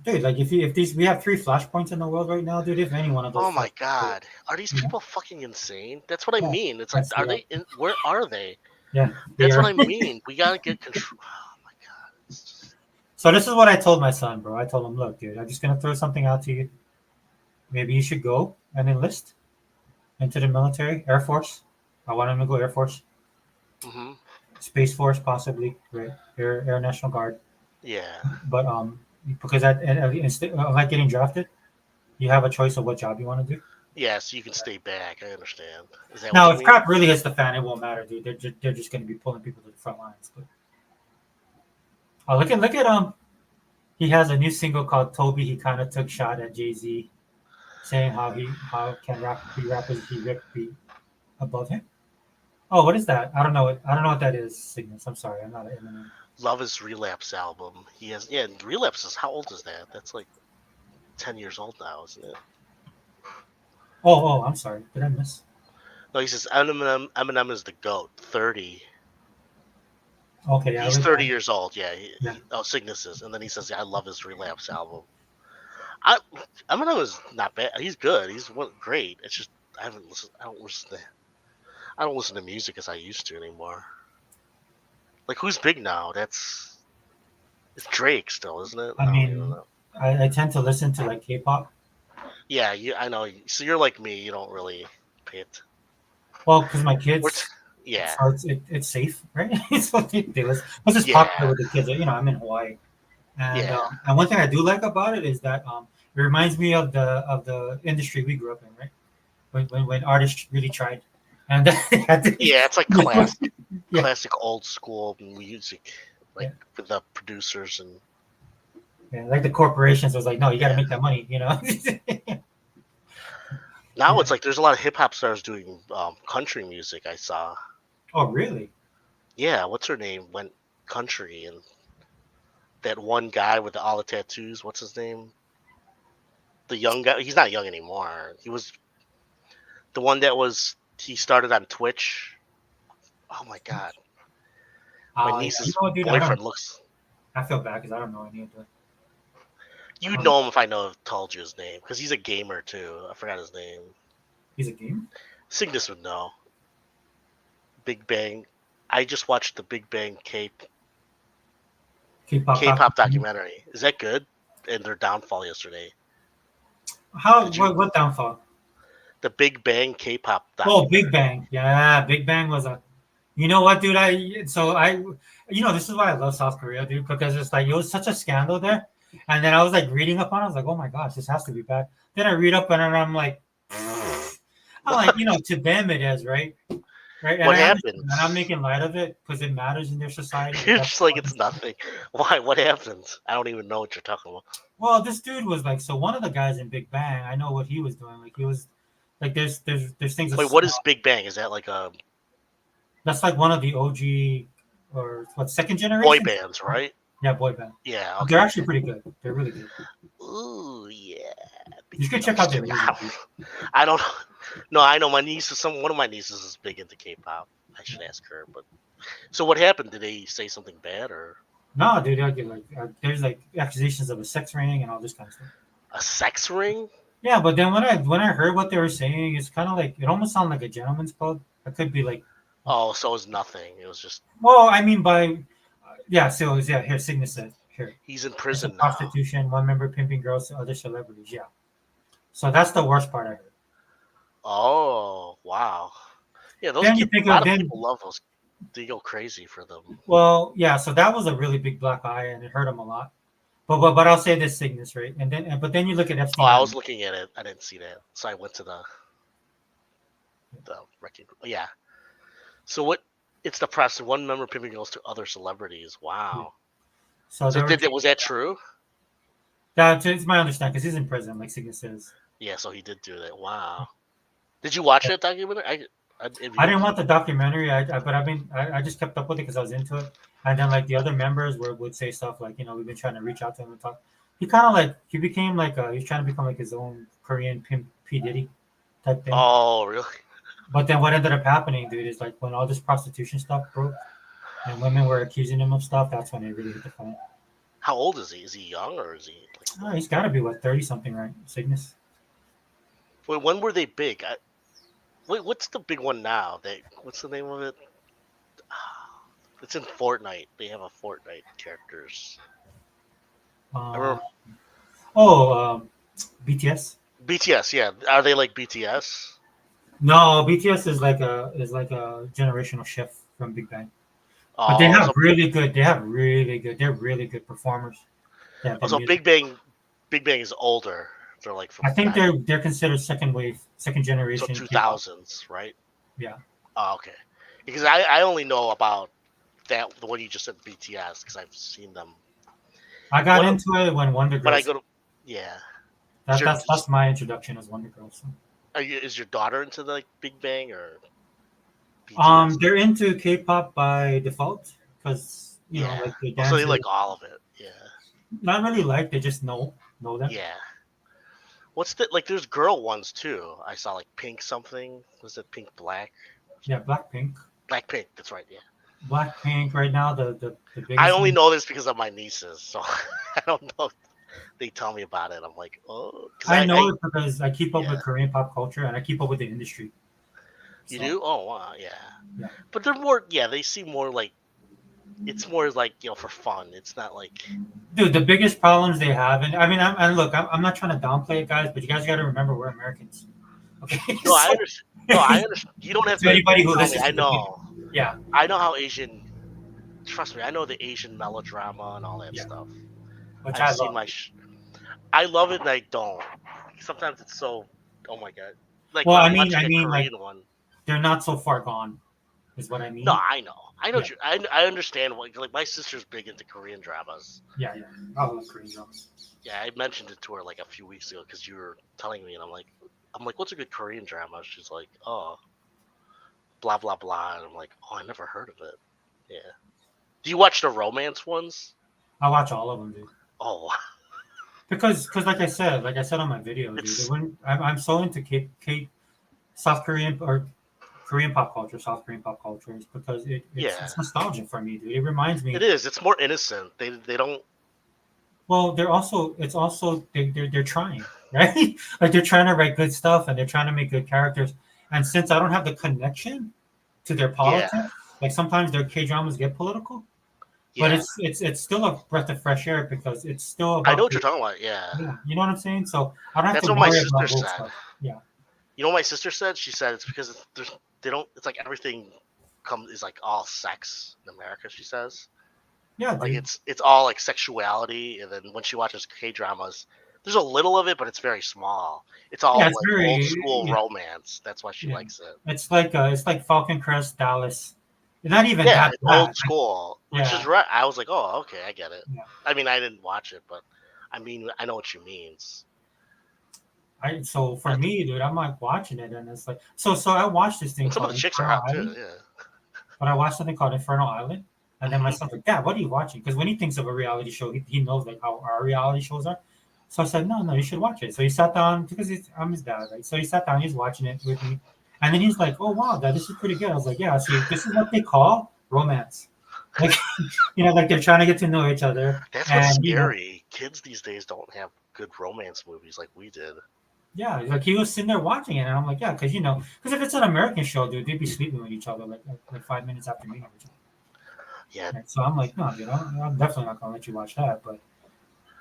Speaker 1: Dude, like if we have 3 flashpoints in the world right now, dude. If any one of those.
Speaker 3: Oh my God, are these people fucking insane? That's what I mean. It's like, are they? Where are they?
Speaker 1: Yeah.
Speaker 3: That's what I mean. We gotta get control. Oh my God.
Speaker 1: So this is what I told my son, bro. I told him, look, dude, I'm just gonna throw something out to you. Maybe you should go and enlist into the military, Air Force. I want him to go Air Force.
Speaker 3: Mm-hmm.
Speaker 1: Space Force, possibly, right? Air National Guard.
Speaker 3: Yeah.
Speaker 1: But because instead of like getting drafted, you have a choice of what job you want to do.
Speaker 3: Yeah, so you can stay back. I understand. Is that
Speaker 1: now,
Speaker 3: what
Speaker 1: if
Speaker 3: you
Speaker 1: crap really hits the fan, it won't matter, dude. They're just going to be pulling people to the front lines. But look at he has a new single called Toby. He kind of took shot at Jay-Z, saying how can rappers be above him. Oh, what is that? I don't know what that is. Cygnus. I'm sorry. I'm not an Eminem.
Speaker 3: Love Is Relapse album. He has Relapse is, how old is that? That's like 10 years old now, isn't it?
Speaker 1: Oh, I'm sorry. Did I miss?
Speaker 3: No, he says Eminem is the GOAT. 30.
Speaker 1: Okay, yeah.
Speaker 3: He's 30 years old. Yeah. Cygnus is, and then he says, I love his Relapse album. Eminem is not bad. He's good. He's great. It's just I haven't listened. I don't listen to music as I used to anymore. Like, who's big now? It's Drake still, isn't it?
Speaker 1: I
Speaker 3: don't even
Speaker 1: mean,
Speaker 3: know.
Speaker 1: I tend to listen to like K-pop.
Speaker 3: Yeah, I know. So you're like me. You don't really pay it.
Speaker 1: Well, because my
Speaker 3: We're
Speaker 1: kids,
Speaker 3: yeah,
Speaker 1: so it's safe, right? So they listen. What's just
Speaker 3: yeah,
Speaker 1: popular with the kids? You know, I'm in Hawaii,
Speaker 3: yeah.
Speaker 1: and one thing I do like about it is that it reminds me of the industry we grew up in, right? When artists really tried, and
Speaker 3: Yeah, it's like
Speaker 1: yeah,
Speaker 3: classic old school music, like
Speaker 1: Yeah.
Speaker 3: with the producers and
Speaker 1: yeah, like the corporations was like, no, you got to
Speaker 3: yeah.
Speaker 1: make that money, you know.
Speaker 3: Now
Speaker 1: Yeah.
Speaker 3: it's like there's a lot of hip hop stars doing country music. I saw.
Speaker 1: Oh, really?
Speaker 3: Yeah, what's her name went country, and that one guy with all the tattoos. What's his name? The young guy. He's not young anymore. He was the one that was. He started on Twitch. Oh my god, my
Speaker 1: Yeah. You
Speaker 3: niece's
Speaker 1: know what, dude?
Speaker 3: boyfriend looks.
Speaker 1: I feel bad because I don't know any of the.
Speaker 3: You'd know him if I told you his name, because he's a gamer too. I forgot his name.
Speaker 1: He's a game.
Speaker 3: Cygnus would know. Big Bang. I just watched the Big Bang K-pop documentary. Is that good? And their downfall yesterday.
Speaker 1: How?
Speaker 3: Did you-
Speaker 1: What downfall?
Speaker 3: The Big Bang K-pop
Speaker 1: Oh,
Speaker 3: documentary.
Speaker 1: Big Bang. Yeah, Big Bang was a. You know what, dude? This is why I love South Korea, dude, because it's like it was such a scandal there, and then I was like reading up on it. I was like, oh my gosh, this has to be bad. Then I read up on it, and I'm like, to them it is, right? Right. And
Speaker 3: What
Speaker 1: I understand,
Speaker 3: happened?
Speaker 1: and I'm making light of it because it matters in their society.
Speaker 3: You're just like, it's nothing. Why? What happened? I don't even know what you're talking about.
Speaker 1: Well, this dude was like, so one of the guys in Big Bang, I know what he was doing. Like he was, like there's things.
Speaker 3: Wait, what is Big Bang? Is that like a
Speaker 1: That's like one of the OG or what second generation
Speaker 3: boy bands, right?
Speaker 1: Yeah, boy band.
Speaker 3: Yeah.
Speaker 1: They're
Speaker 3: Okay.
Speaker 1: actually pretty good. They're really good.
Speaker 3: Ooh, yeah.
Speaker 1: You should check out their music. dude.
Speaker 3: I don't know. No, I know my niece is one of my nieces is big into K-pop. I should ask her. But so what happened? Did they say something bad or
Speaker 1: No, dude, there's like accusations of a sex ring and all this kind of stuff.
Speaker 3: a sex ring?
Speaker 1: Yeah, but then when I heard what they were saying, it's kind of like it almost sounded like a gentleman's club. It could be like,
Speaker 3: Oh, so it was nothing. It was just
Speaker 1: well, I mean so it was, yeah. Here, Cygnus said here.
Speaker 3: he's in
Speaker 1: It's a
Speaker 3: prison now.
Speaker 1: prostitution, one member pimping girls to other celebrities. Yeah. So that's the worst part I heard.
Speaker 3: Oh, wow. Yeah, those
Speaker 1: Then you
Speaker 3: people,
Speaker 1: think
Speaker 3: a lot
Speaker 1: of
Speaker 3: of
Speaker 1: then,
Speaker 3: people love those. They go crazy for them.
Speaker 1: well, yeah. So that was a really big black eye, and it hurt him a lot. But I'll say this, Cygnus, right? But then you look at
Speaker 3: Oh,
Speaker 1: Epstein.
Speaker 3: I was looking at it. I didn't see that, so I went to the record. Yeah. So what? It's the press. One member pimping girls to other celebrities. Wow.
Speaker 1: So
Speaker 3: So
Speaker 1: there were,
Speaker 3: was that true?
Speaker 1: it's my understanding because he's in prison, like Cygnus says.
Speaker 3: Yeah. So he did do that. Wow. Did you watch that documentary?
Speaker 1: I didn't want the documentary, but I just kept up with it because I was into it. And then like the other members would say stuff like, we've been trying to reach out to him and talk. He kind of like he became like he's trying to become like his own Korean pimp P Diddy type thing.
Speaker 3: Oh, really?
Speaker 1: But then what ended up happening, dude, is like when all this prostitution stuff broke and women were accusing him of stuff, that's when it really hit the fan.
Speaker 3: How old is he? Is he young or is he?
Speaker 1: Oh, he's got to be 30 something, right? Cygnus.
Speaker 3: Wait, when were they big? Wait, what's the big one now? What's the name of it? It's in Fortnite. They have a Fortnite characters. remember-
Speaker 1: BTS.
Speaker 3: BTS, yeah. Are they like BTS?
Speaker 1: No, BTS is like a generational shift from Big Bang. But they
Speaker 3: Oh,
Speaker 1: have
Speaker 3: so,
Speaker 1: really good. They're really good performers. Yeah,
Speaker 3: so Big Bang is older. They're like from
Speaker 1: I think
Speaker 3: 90s,
Speaker 1: they're considered second
Speaker 3: so
Speaker 1: generation.
Speaker 3: 2000s, right?
Speaker 1: Yeah.
Speaker 3: Oh, okay. Because I only know about the one you just said, BTS, because I've seen them.
Speaker 1: I got
Speaker 3: What-
Speaker 1: into it when Wonder
Speaker 3: When I
Speaker 1: Girls.
Speaker 3: go to, yeah.
Speaker 1: That's my introduction as Wonder Girls. So.
Speaker 3: Is your daughter into like Big Bang or? BTS?
Speaker 1: They're into K-pop by default because
Speaker 3: Yeah.
Speaker 1: like they
Speaker 3: Oh,
Speaker 1: dance.
Speaker 3: so they like all of it. Yeah.
Speaker 1: Not really like they just know them.
Speaker 3: Yeah. What's the like? There's girl ones too. I saw like Pink something. Was it Pink Black?
Speaker 1: Yeah, Blackpink.
Speaker 3: Blackpink. That's right. Yeah.
Speaker 1: Blackpink right now the biggest.
Speaker 3: I only
Speaker 1: one.
Speaker 3: know this because of my nieces, so I don't know. they tell me about it. I'm like, oh, because
Speaker 1: I know it because I keep up
Speaker 3: yeah.
Speaker 1: with Korean pop culture and I keep up with the industry.
Speaker 3: You
Speaker 1: So,
Speaker 3: do? Oh wow, yeah.
Speaker 1: Yeah.
Speaker 3: But they're more, yeah. They seem more like it's more like for fun. It's not like
Speaker 1: dude, the biggest problems they have, and I mean, I'm not trying to downplay it, guys, but you guys got to remember we're Americans. Okay.
Speaker 3: no. I
Speaker 1: So-
Speaker 3: understand. No, I understand. You don't have
Speaker 1: To
Speaker 3: to
Speaker 1: anybody who
Speaker 3: tell me.
Speaker 1: listens
Speaker 3: I
Speaker 1: to the
Speaker 3: know.
Speaker 1: Yeah.
Speaker 3: I know how Asian. Trust me, I know the Asian melodrama and all that
Speaker 1: Yeah.
Speaker 3: stuff.
Speaker 1: Which
Speaker 3: I've
Speaker 1: I
Speaker 3: seen
Speaker 1: love.
Speaker 3: I love it and I don't. Sometimes it's so. Oh my god! Like
Speaker 1: Well,
Speaker 3: when
Speaker 1: I
Speaker 3: I'm
Speaker 1: mean,
Speaker 3: watching a
Speaker 1: like
Speaker 3: Korean one.
Speaker 1: they're not so far gone, is what I mean.
Speaker 3: No, I know. I know.
Speaker 1: Yeah.
Speaker 3: I understand. Like my sister's big into Korean dramas.
Speaker 1: Yeah. I love Korean dramas.
Speaker 3: Yeah, I mentioned it to her like a few weeks ago because you were telling me, and I'm like, what's a good Korean drama? She's like, oh, blah blah blah, and I'm like, oh, I never heard of it. Yeah. Do you watch the romance ones?
Speaker 1: I watch all of them, dude.
Speaker 3: Oh,
Speaker 1: Because like I said on my video, dude,
Speaker 3: It's-
Speaker 1: when I'm so into South Korean or Korean pop culture, South Korean pop culture, is because it's nostalgia for me, dude. It reminds me.
Speaker 3: it is. It's more innocent. They don't.
Speaker 1: Well, it's also they're trying, right? Like they're trying to write good stuff and they're trying to make good characters. And since I don't have the connection to their politics, like sometimes their K dramas get political,
Speaker 3: Yeah.
Speaker 1: but it's still a breath of fresh air because it's still about
Speaker 3: I know what you're talking about. Yeah.
Speaker 1: Yeah, you know what I'm saying? So I don't have
Speaker 3: That's
Speaker 1: to
Speaker 3: what my
Speaker 1: worry
Speaker 3: sister
Speaker 1: about woke
Speaker 3: said.
Speaker 1: stuff. Yeah.
Speaker 3: You know what my sister said? She said it's because they don't. It's like everything is like all sex in America. She says.
Speaker 1: Yeah,
Speaker 3: Like
Speaker 1: dude.
Speaker 3: it's all like sexuality, and then when she watches K dramas, there's a little of it, but it's very small. It's all
Speaker 1: Yeah, it's
Speaker 3: like
Speaker 1: very-
Speaker 3: old school
Speaker 1: yeah.
Speaker 3: romance. That's why she
Speaker 1: Yeah.
Speaker 3: likes it.
Speaker 1: It's like Falcon Crest, Dallas. It's not even
Speaker 3: Yeah,
Speaker 1: that
Speaker 3: it's
Speaker 1: bad.
Speaker 3: old school, which
Speaker 1: yeah.
Speaker 3: is right. I was like, oh, okay, I get it.
Speaker 1: Yeah.
Speaker 3: I mean, I didn't watch it, but I mean, I know what she means.
Speaker 1: So for me, dude, I'm like watching it, and it's like so I watched this thing
Speaker 3: And some of
Speaker 1: called
Speaker 3: the chicks are
Speaker 1: Infernal
Speaker 3: hot too.
Speaker 1: Island,
Speaker 3: Yeah.
Speaker 1: but I watched something called Infernal Island, and then my
Speaker 3: Mhm.
Speaker 1: son's like, "Dad, what are you watching?" Because when he thinks of a reality show, he knows like how our reality shows are. So I said, "No, you should watch it." So he sat down because I'm his dad, right? So he sat down, he's watching it with me, and then he's like, "Oh wow, Dad, this is pretty good." I was like, "Yeah, see, this is what they call romance." Like, like they're trying to get to know each other.
Speaker 3: That's what's
Speaker 1: And,
Speaker 3: scary. Kids these days don't have good romance movies like we did.
Speaker 1: Yeah, like he was sitting there watching it, and I'm like, yeah, because if it's an American show, dude, they'd be sleeping with each other like 5 minutes after meeting each other.
Speaker 3: Yeah.
Speaker 1: Right? So I'm like, no, dude, I'm definitely not gonna let you watch that. But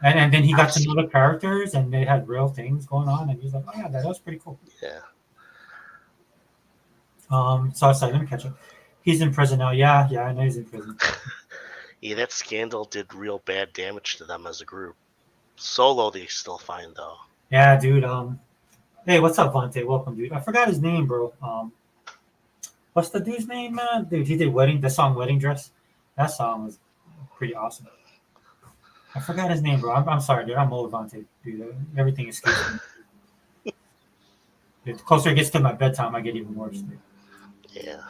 Speaker 1: and then he got to know the characters, and they had real things going on, and he's like, oh yeah, that was pretty cool.
Speaker 3: Yeah.
Speaker 1: So I was like, let me catch up. He's in prison now. Yeah, I know he's in prison.
Speaker 3: Yeah, that scandal did real bad damage to them as a group. Solo, they still fine though.
Speaker 1: Yeah, dude. Hey, what's up, Vontae? Welcome, dude. I forgot his name, bro. What's the dude's name, man? Dude, he did the song "Wedding Dress." That song was pretty awesome. I forgot his name, bro. I'm sorry, dude. I'm old, Vontae, dude. Everything escapes me. Dude, the closer it gets to my bedtime, I get even worse, dude.
Speaker 3: Yeah.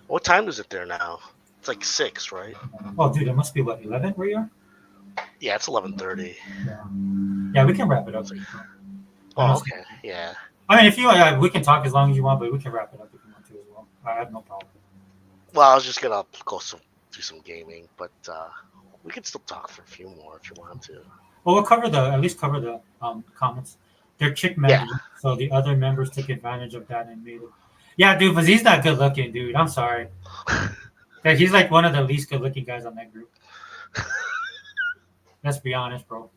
Speaker 3: What time is it there now? It's like 6, right?
Speaker 1: Oh, dude, it must be what 11 where you are.
Speaker 3: Yeah, it's 11:30.
Speaker 1: Yeah, we can wrap it up.
Speaker 3: Oh, okay. Yeah.
Speaker 1: I mean, if you we can talk as long as you want, but we can wrap it up if you want to as well. I have no problem.
Speaker 3: Well, I was just gonna do some gaming, but we can still talk for a few more if you want to.
Speaker 1: Well, we'll at least cover the comments. They're chick members, so the other members took advantage of that and made it. Yeah, dude, but he's not good looking, dude. I'm sorry. Like, he's like one of the least good looking guys on that group. Let's be honest, bro.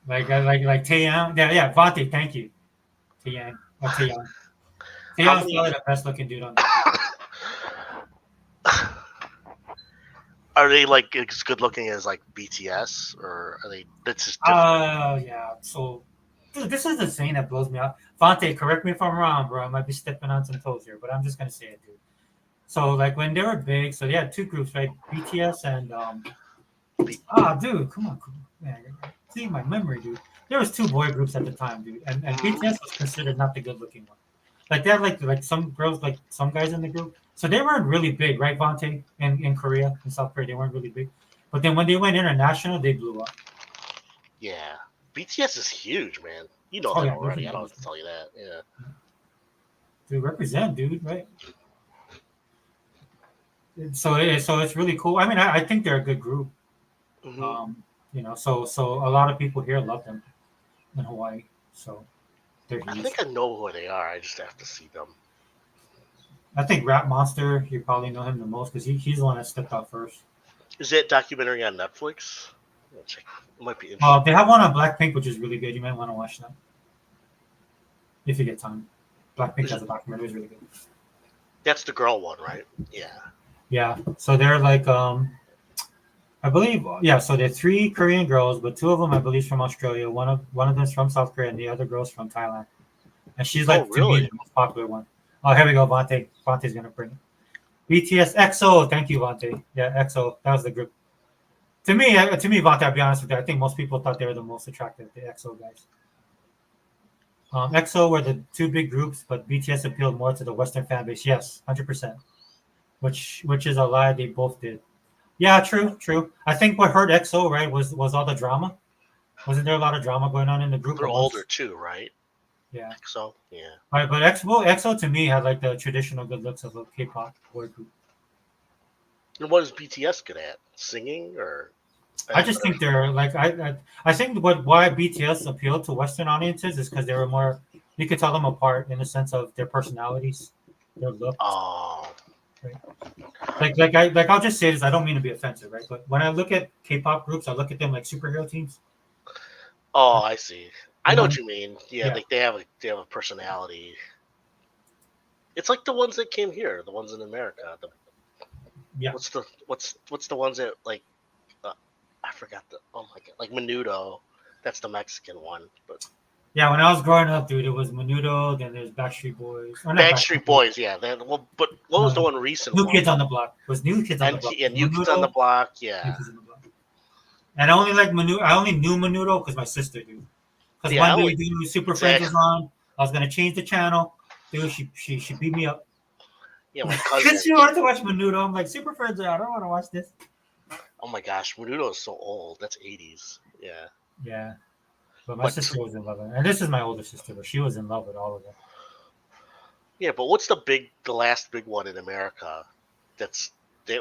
Speaker 1: Like Taeyang. Yeah, Vontae, thank you. Taeyang. Or Taeyang. Taeyang's probably the best looking dude on that group.
Speaker 3: Are they like as good looking as like BTS, or are they? That's just
Speaker 1: Yeah. So, dude, this is the thing that blows me out. Vontae, correct me if I'm wrong, bro. I might be stepping on some toes here, but I'm just gonna say it, dude. So, like when they were big, so they had two groups, right? BTS and dude, come on, man. See my memory, dude. There was two boy groups at the time, dude, and BTS was considered not the good looking one. Like they had like some girls, like some guys in the group. So they weren't really big, right, Vontae? In Korea, in South Korea, they weren't really big. But then when they went international, they blew up.
Speaker 3: Yeah. BTS is huge, man. You know
Speaker 1: Oh,
Speaker 3: that
Speaker 1: yeah,
Speaker 3: already. I
Speaker 1: definitely.
Speaker 3: don't have to tell you that. Yeah.
Speaker 1: Dude, represent, dude, right? So it's really cool. I mean, I think they're a good group.
Speaker 3: Mhm.
Speaker 1: So a lot of people here love them in Hawaii. So they're
Speaker 3: I
Speaker 1: huge.
Speaker 3: think I know who they are. I just have to see them.
Speaker 1: I think Rap Monster, you probably know him the most because he's the one that stepped out first.
Speaker 3: Is that documentary on Netflix? I'll check. It might be interesting.
Speaker 1: They have one on Blackpink, which is really good. You might want to watch that if you get time. Blackpink has a documentary; it's really good.
Speaker 3: That's the girl one, right? Yeah.
Speaker 1: Yeah. So they're like, I believe, yeah. So they're 3 Korean girls, but 2 of them, I believe, is from Australia. One of them's from South Korea, and the other girl's from Thailand. And she's like,
Speaker 3: Oh,
Speaker 1: to
Speaker 3: really?
Speaker 1: me, the most popular one. Oh, here we go, Vontae. Vontae's gonna bring it. BTS EXO. Thank you, Vontae. Yeah, EXO. That was the group. To me, Vontae, I'll be honest with you. I think most people thought they were the most attractive, the EXO guys. EXO were the 2 big groups, but BTS appealed more to the Western fan base. Yes, 100%. Which is a lie. They both did. Yeah, true. I think what hurt EXO, right, was all the drama. Wasn't there a lot of drama going on in the group?
Speaker 3: They're
Speaker 1: at once?
Speaker 3: older too, right?
Speaker 1: Yeah.
Speaker 3: So yeah.
Speaker 1: All right, but EXO to me had like the traditional good looks of a K-pop boy group.
Speaker 3: And what is BTS good at? Singing or?
Speaker 1: I just think they're like I think why BTS appealed to Western audiences is because they were more, you could tell them apart in the sense of their personalities, their look.
Speaker 3: Oh.
Speaker 1: Like I'll just say this. I don't mean to be offensive, right? But when I look at K-pop groups, I look at them like superhero teams.
Speaker 3: Oh, I see. I know
Speaker 1: know?
Speaker 3: what you mean. Yeah,
Speaker 1: Yeah.
Speaker 3: like they have a personality. It's like the ones that came here, the ones in America.
Speaker 1: Yeah.
Speaker 3: What's the ones that like? I forgot oh my god, like Menudo. That's the Mexican one, but
Speaker 1: Yeah, when I was growing up, dude, it was Menudo. Then there's Backstreet Boys. Or not
Speaker 3: Backstreet Boys. Yeah. Then but what was the one recent?
Speaker 1: New
Speaker 3: one?
Speaker 1: Kids on the Block. It was New Kids on the Block.
Speaker 3: Yeah, New Kids on the Block. Yeah.
Speaker 1: New Kids on the Block. And I only like Menudo. I only knew Menudo because my sister knew. Because
Speaker 3: Yeah,
Speaker 1: one day, dude, Super Friends was on. I was gonna change the channel. Dude, she beat me up.
Speaker 3: Yeah, my
Speaker 1: Because
Speaker 3: cousin.
Speaker 1: she wanted to watch Menudo. I'm like, Super Friends, I don't want to watch this.
Speaker 3: Oh my gosh, Menudo is so old. That's 80s. Yeah.
Speaker 1: Yeah. But my
Speaker 3: But-
Speaker 1: sister was in love with it. And this is my older sister, but she was in love with all of them.
Speaker 3: Yeah, but what's the last big one in America? That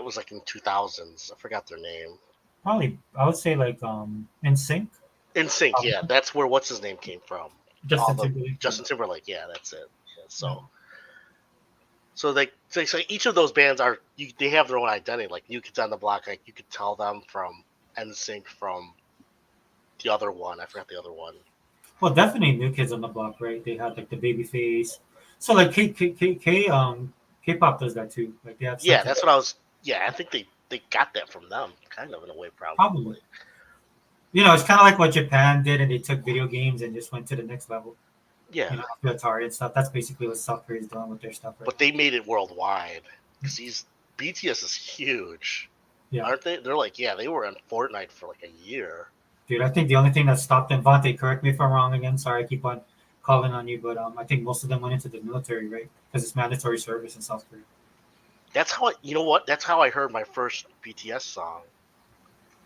Speaker 3: was like in 2000s. I forgot their name.
Speaker 1: Probably, I would say like NSYNC.
Speaker 3: NSYNC. Yeah, that's where what's his name came from.
Speaker 1: Justin
Speaker 3: the-
Speaker 1: Timberlake.
Speaker 3: Justin Timberlake. Yeah, that's it. Yeah, so each of those bands they have their own identity. Like New Kids on the Block, like you could tell them from NSYNC from the other one. I forgot the other one.
Speaker 1: Well, definitely New Kids on the Block, right? They had like the baby face. So like K-pop does that too. Like they have
Speaker 3: Yeah,
Speaker 1: something-
Speaker 3: that's what I was. Yeah, I think they got that from them, kind of in a way, probably.
Speaker 1: Probably. It's kind of like what Japan did, and they took video games and just went to the next level.
Speaker 3: Yeah,
Speaker 1: After Atari and stuff. That's basically what South Korea is doing with their stuff. Right?
Speaker 3: but they made it worldwide because BTS is huge,
Speaker 1: Yeah.
Speaker 3: aren't they? They're like, yeah, they were in Fortnite for like a year.
Speaker 1: Dude, I think the only thing that stopped them, Vontae, correct me if I'm wrong again. Sorry, I keep on calling on you, but I think most of them went into the military, right? Because it's mandatory service in South Korea.
Speaker 3: That's how you know what? That's how I heard my first BTS song.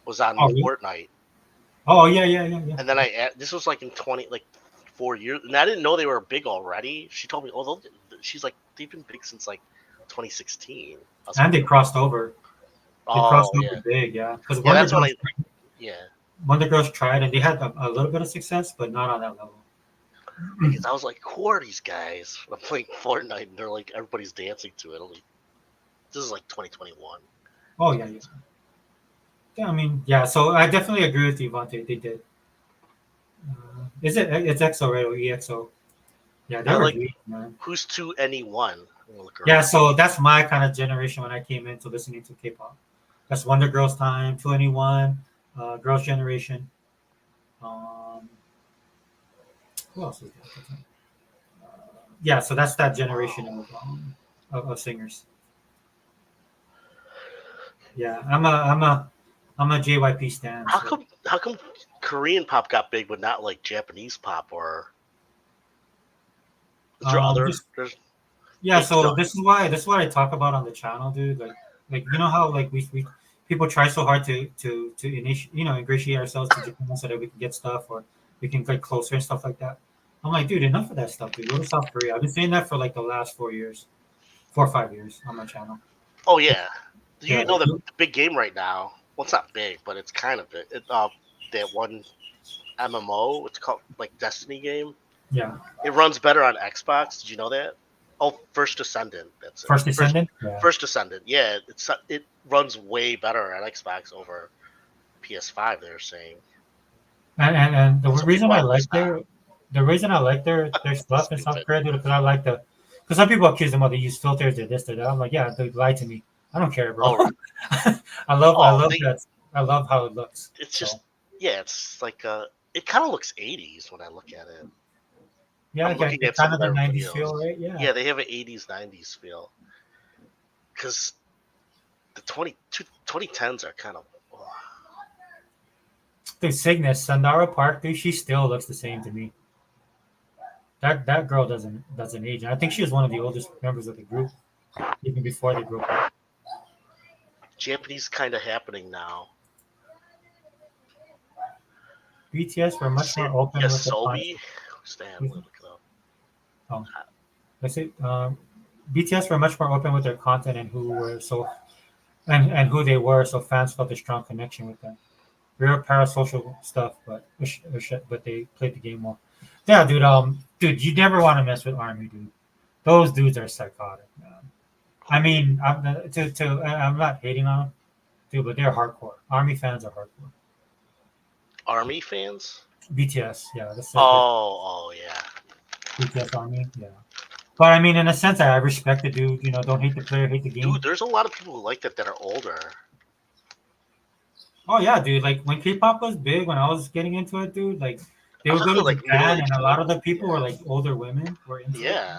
Speaker 3: Was on
Speaker 1: Oh, really?
Speaker 3: Fortnite,
Speaker 1: Oh yeah.
Speaker 3: and then this was like in 4 years, and I didn't know they were big already. She told me, she's like they've been big since like 2016. I was
Speaker 1: And
Speaker 3: like,
Speaker 1: they crossed over. They crossed over
Speaker 3: yeah,
Speaker 1: big, yeah. Because
Speaker 3: yeah. That's what yeah.
Speaker 1: Wonder Girls tried, and they had a little bit of success, but not on that level.
Speaker 3: Because I was like, who are these guys? I'm playing Fortnite, and they're like, everybody's dancing to it. I'm like, this is like 2021.
Speaker 1: Oh yeah. Yeah, I mean, yeah. So I definitely agree with you, Vontae. They did. It's EXO, right? Or EXO? Yeah, they
Speaker 3: I
Speaker 1: were
Speaker 3: like-
Speaker 1: huge, man.
Speaker 3: Who's 2NE1? I'm gonna look her
Speaker 1: Yeah,
Speaker 3: up.
Speaker 1: so that's my kind of generation when I came into listening to K-pop. That's Wonder Girls time, 2NE1, Girls' Generation. Who else is there? Yeah, so that's that generation of singers. Yeah, I'm a JYP stan.
Speaker 3: How
Speaker 1: so-
Speaker 3: come Korean pop got big, but not like Japanese pop? Or is there other? There's
Speaker 1: Yeah,
Speaker 3: Big
Speaker 1: so
Speaker 3: stuff.
Speaker 1: this is what I talk about on the channel, dude. Like you know how like we people try so hard to ingratiate ourselves to Japan so that we can get stuff or we can get closer and stuff like that. I'm like, dude, enough of that stuff, dude. Go to South Korea. I've been saying that for like the last 4 or 5 years on my channel.
Speaker 3: oh yeah. Do you
Speaker 1: Yeah,
Speaker 3: know
Speaker 1: like-
Speaker 3: the big game right now? Well, it's not big, but it's kind of big. that one MMO. It's called like Destiny game.
Speaker 1: Yeah.
Speaker 3: It runs better on Xbox. Did you know that? Oh, First Descendant. That's it.
Speaker 1: First Descendant. Yeah.
Speaker 3: First Descendant. Yeah, it runs way better on Xbox over PS5. They're saying.
Speaker 1: And the
Speaker 3: Some
Speaker 1: reason
Speaker 3: people
Speaker 1: I
Speaker 3: are
Speaker 1: like
Speaker 3: pissed off.
Speaker 1: their stuff in South Korea, dude, because I like because some people accuse them of they use filters or this or that. I'm like, yeah, they lied to me. I don't care, bro.
Speaker 3: Oh,
Speaker 1: I love
Speaker 3: they-
Speaker 1: that. I love how it looks.
Speaker 3: It's just it's like it kind of looks 80s when I look at it.
Speaker 1: yeah,
Speaker 3: I'm looking at
Speaker 1: it's kind
Speaker 3: some
Speaker 1: of
Speaker 3: of
Speaker 1: the
Speaker 3: their
Speaker 1: 90s
Speaker 3: videos.
Speaker 1: feel, right? Yeah.
Speaker 3: Yeah, they have an 80s 90s feel. Because the 2010s are kind of.
Speaker 1: Dude, Cygnus, Sandara Park, dude, she still looks the same to me. That girl doesn't age. And I think she was one of the oldest members of the group, even before they broke up.
Speaker 3: Japanese kind of happening now.
Speaker 1: BTS were much more open with the content.
Speaker 3: Sobi. Stand, look it up.
Speaker 1: Let's say BTS were much more open with their content and who were and who they were, so fans felt a strong connection with them. Real parasocial stuff, but they played the game well. Yeah, dude. Dude, you never want to mess with Army, dude. Those dudes are psychotic, man. I mean, I'm not hating on them, dude, but they're hardcore. Army fans are hardcore.
Speaker 3: Army fans?
Speaker 1: BTS, yeah. That's
Speaker 3: Oh, yeah.
Speaker 1: BTS Army, yeah. But I mean, in a sense, I respect the dude. You know, don't hate the player, hate the game.
Speaker 3: Dude, there's a lot of people who like that are older.
Speaker 1: Oh yeah, dude. Like when K-pop was big, when I was getting into it, dude, like they would go to
Speaker 3: Like
Speaker 1: Japan,
Speaker 3: middle-aged
Speaker 1: and a lot of the people were like older women were into it.
Speaker 3: Yeah.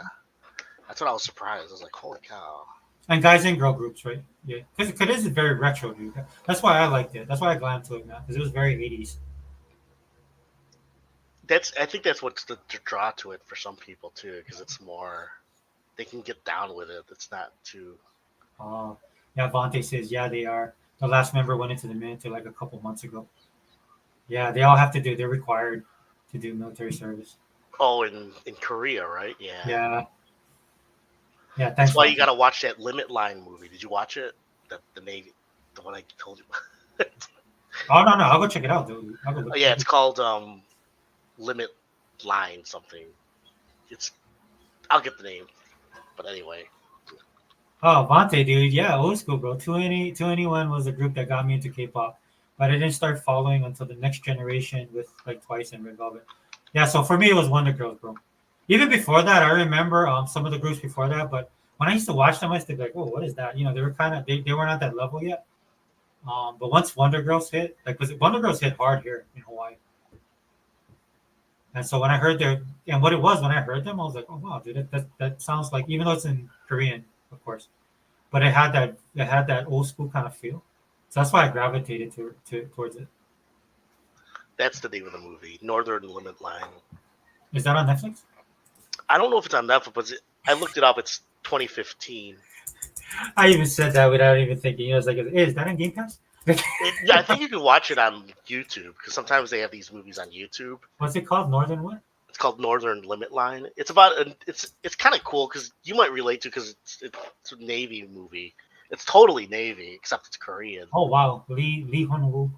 Speaker 3: That's what I was surprised. I was like, holy cow.
Speaker 1: And guys and girl groups, right? Yeah, because it is very retro, dude. That's why I liked it. That's why I glammed to it, man, because it was very 80s.
Speaker 3: I think that's what's the draw to it for some people too, because it's more they can get down with it. It's not too.
Speaker 1: Yeah. Vontae says, yeah, they are. The last member went into the military like a couple months ago. Yeah, they all have to do. They're required to do military service.
Speaker 3: Oh, in Korea, right? Yeah.
Speaker 1: Yeah. Yeah. Thanks.
Speaker 3: That's why
Speaker 1: Vontae.
Speaker 3: you got to watch that Limit Line movie. Did you watch it? The Navy, the one I told you.
Speaker 1: Oh no, I'll go check it out, dude. I'll go look
Speaker 3: Oh, yeah, it's called Limit Line something. I'll get the name, but anyway.
Speaker 1: Oh, Vontae, dude. Yeah, old school, bro. 2NE1 was a group that got me into K-pop, but I didn't start following until the next generation with like Twice and Red Velvet. Yeah, so for me, it was Wonder Girls, bro. Even before that, I remember some of the groups before that, but when I used to watch them, I used to be like, oh, what is that? You know, they were kind of, they weren't at that level yet. But once Wonder Girls hit, like, because Wonder Girls hit hard here in Hawaii. And so when I heard and what it was, when I heard them, I was like, oh, wow, dude, that sounds like, even though it's in Korean, of course, but it had that old school kind of feel. So that's why I gravitated towards it.
Speaker 3: That's the name of the movie, Northern Limit Line.
Speaker 1: Is that on Netflix?
Speaker 3: I don't know if it's on Netflix, but I looked it up. It's 2015.
Speaker 1: I even said that without even thinking. You know, it's like, is that on Game Pass?
Speaker 3: Yeah, I think you can watch it on YouTube because sometimes they have these movies on YouTube.
Speaker 1: What's it called? Northern what?
Speaker 3: It's called Northern Limit Line. It's about it's kind of cool because you might relate to because it's a Navy movie. It's totally Navy except it's Korean.
Speaker 1: Oh wow, Lee Hyun-woo.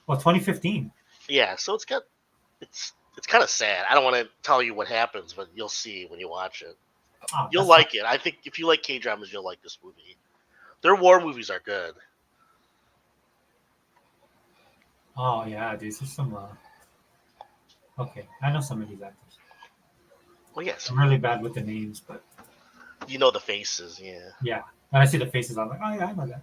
Speaker 1: Oh, 2015.
Speaker 3: Yeah, so it's kind of sad. I don't want to tell you what happens, but you'll see when you watch it.
Speaker 1: Oh,
Speaker 3: You'll
Speaker 1: that's
Speaker 3: like it. I think if you like K-dramas, you'll like this movie. Their war movies are good.
Speaker 1: Oh yeah, dude. There's some. Okay, I know some of these actors.
Speaker 3: Well, yes,
Speaker 1: I'm really bad with the names, but
Speaker 3: you know the faces. Yeah.
Speaker 1: yeah, when I see the faces, I'm like, oh yeah, I know that.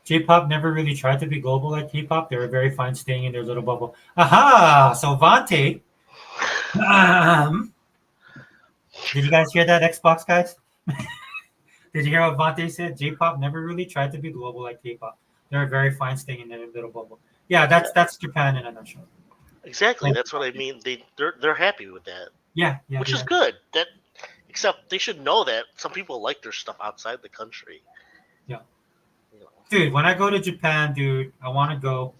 Speaker 1: J-pop never really tried to be global like K-pop. They were very fine staying in their little bubble. Aha! So Vontae, did you guys hear that, Xbox guys? Did you hear what Vontae said? J-pop never really tried to be global like K-pop. They were very fine staying in their little bubble. Yeah, that's Japan in a nutshell.
Speaker 3: Exactly. That's what I mean. They're happy with that.
Speaker 1: Yeah,
Speaker 3: Which is good. Except they should know that some people like their stuff outside the country.
Speaker 1: Yeah.
Speaker 3: You know.
Speaker 1: Dude, when I go to Japan, dude, I want to go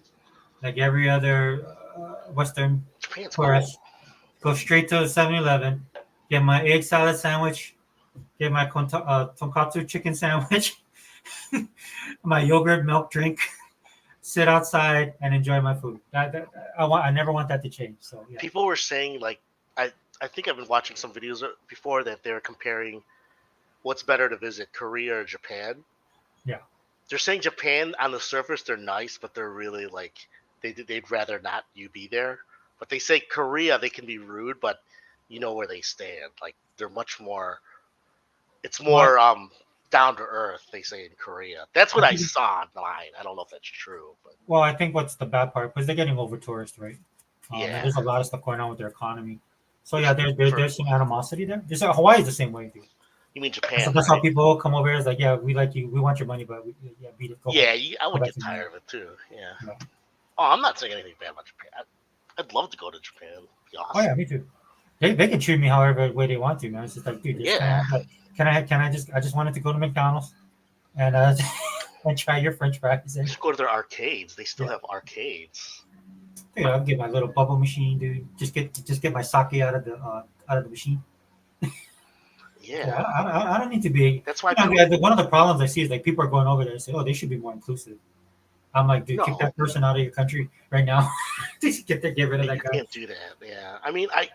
Speaker 1: like every other Western
Speaker 3: Japan's cool.
Speaker 1: tourist. Go straight to the 7-Eleven, get my egg salad sandwich, get my tonkatsu chicken sandwich, my yogurt milk drink, sit outside, and enjoy my food. I never want that to change. So yeah.
Speaker 3: People were saying like I think I've been watching some videos before that they're comparing what's better to visit, Korea or Japan.
Speaker 1: Yeah.
Speaker 3: They're saying Japan on the surface they're nice, but they're really like they'd rather not you be there. But they say Korea they can be rude, but you know where they stand. Like they're much more. It's more down to earth. They say in Korea. That's what I saw online. I don't know if that's true, but
Speaker 1: Well, I think what's the bad part because they're getting over tourist, right? And
Speaker 3: Yeah.
Speaker 1: there's a lot of stuff going on with their economy. So yeah, there's some animosity there. Just Hawaii is the same way, dude.
Speaker 3: you mean Japan?
Speaker 1: So that's how
Speaker 3: Right?
Speaker 1: people come over here. It's like, yeah, we like you, we want your money, but beat it. Go
Speaker 3: Yeah,
Speaker 1: home.
Speaker 3: I would
Speaker 1: back
Speaker 3: get
Speaker 1: to
Speaker 3: tired of it too. Yeah.
Speaker 1: Yeah.
Speaker 3: Oh, I'm not saying anything bad about Japan. I'd love to go to Japan. It'd be awesome.
Speaker 1: Oh yeah, me too. They can treat me however way they want to, man. It's just like, dude, just
Speaker 3: Yeah.
Speaker 1: can I just wanted to go to McDonald's and and try your French fries. And,
Speaker 3: Just go to their arcades. They still
Speaker 1: Yeah.
Speaker 3: have arcades.
Speaker 1: dude, I'll get my little bubble machine, dude. Just get my sake out of the machine.
Speaker 3: Yeah.
Speaker 1: Yeah, I don't need to be.
Speaker 3: That's why.
Speaker 1: You know, one of the problems I see is like people are going over there and say, "Oh, they should be more inclusive." I'm like, dude, kick
Speaker 3: No.
Speaker 1: that person out of your country right now. Just get rid of
Speaker 3: You
Speaker 1: that guy.
Speaker 3: can't do that. Yeah. I mean, I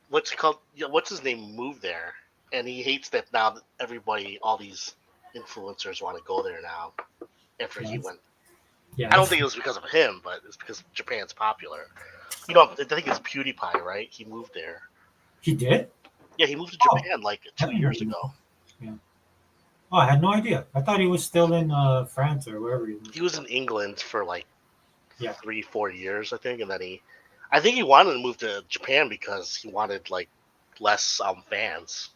Speaker 3: what's it called? Yeah, what's his name? Moved there, and he hates that now. That everybody, all these influencers, want to go there now. After he
Speaker 1: Yes.
Speaker 3: went,
Speaker 1: Yeah,
Speaker 3: I don't think it was because of him, but it's because Japan's popular. You know, I think it's PewDiePie, right? He moved there.
Speaker 1: he did.
Speaker 3: Yeah, he moved to
Speaker 1: Oh.
Speaker 3: Japan like
Speaker 1: I
Speaker 3: 2
Speaker 1: didn't
Speaker 3: years
Speaker 1: know.
Speaker 3: ago.
Speaker 1: Oh, I had no idea. I thought he was still in France or wherever he was.
Speaker 3: He was in England for like
Speaker 1: Yeah.
Speaker 3: 3-4 years, I think, and then I think he wanted to move to Japan because he wanted like less fans.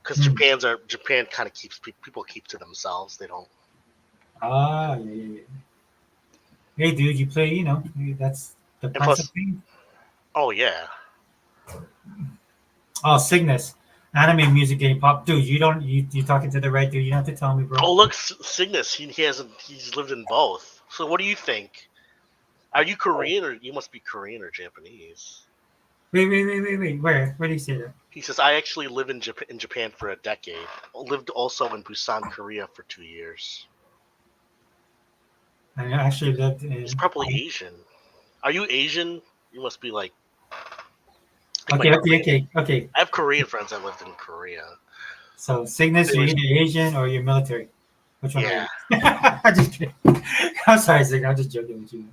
Speaker 3: Because
Speaker 1: Hmm.
Speaker 3: Japan kind of keeps people keep to themselves. They don't.
Speaker 1: Ah, yeah. Hey, dude, you play. You know, that's the price
Speaker 3: plus-
Speaker 1: of fame.
Speaker 3: Oh yeah,
Speaker 1: Oh, Cygnus, anime music getting pop, dude. You talking to the right dude? You don't have to tell me, bro.
Speaker 3: Oh look, Cygnus. He's lived in both. So what do you think? Are you Korean or you must be Korean or Japanese?
Speaker 1: Wait. Where do you say that?
Speaker 3: He says I actually lived in Japan for a decade. Lived also in Busan, Korea for 2 years.
Speaker 1: I actually lived in.
Speaker 3: He's probably Asian. Are you Asian? You must be like. I think my Korean-
Speaker 1: Okay.
Speaker 3: I have Korean friends that lived in Korea.
Speaker 1: So Cygnus, you're either Asian or you're military. Which one?
Speaker 3: Yeah.
Speaker 1: Are you? I'm just kidding. I'm sorry, Cygnus. I'm just joking with you.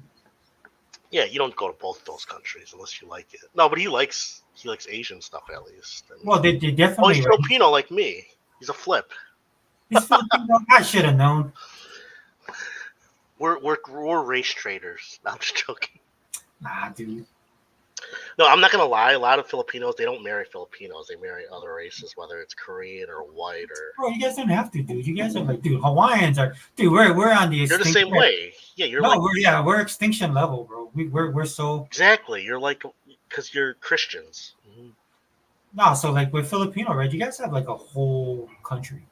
Speaker 3: Yeah, you don't go to both those countries unless you like it. No, but he likes Asian stuff at least. I mean-
Speaker 1: Well, they
Speaker 3: oh,
Speaker 1: definitely.
Speaker 3: he's Filipino like me. He's a flip.
Speaker 1: He's Filipino. I should have known.
Speaker 3: We're race traders. No, I'm just joking.
Speaker 1: Nah, dude.
Speaker 3: No, I'm not gonna lie. A lot of Filipinos they don't marry Filipinos. They marry other races, whether it's Korean or white or.
Speaker 1: Bro, you guys don't have to, dude. You guys are like, dude. Hawaiians are, dude. We're on the.
Speaker 3: You're the same way. Yeah, you're
Speaker 1: No,
Speaker 3: like
Speaker 1: we're extinction level, bro. We're so
Speaker 3: exactly. You're like because you're Christians. Mhm.
Speaker 1: no. So like with Filipino, right? You guys have like a whole country.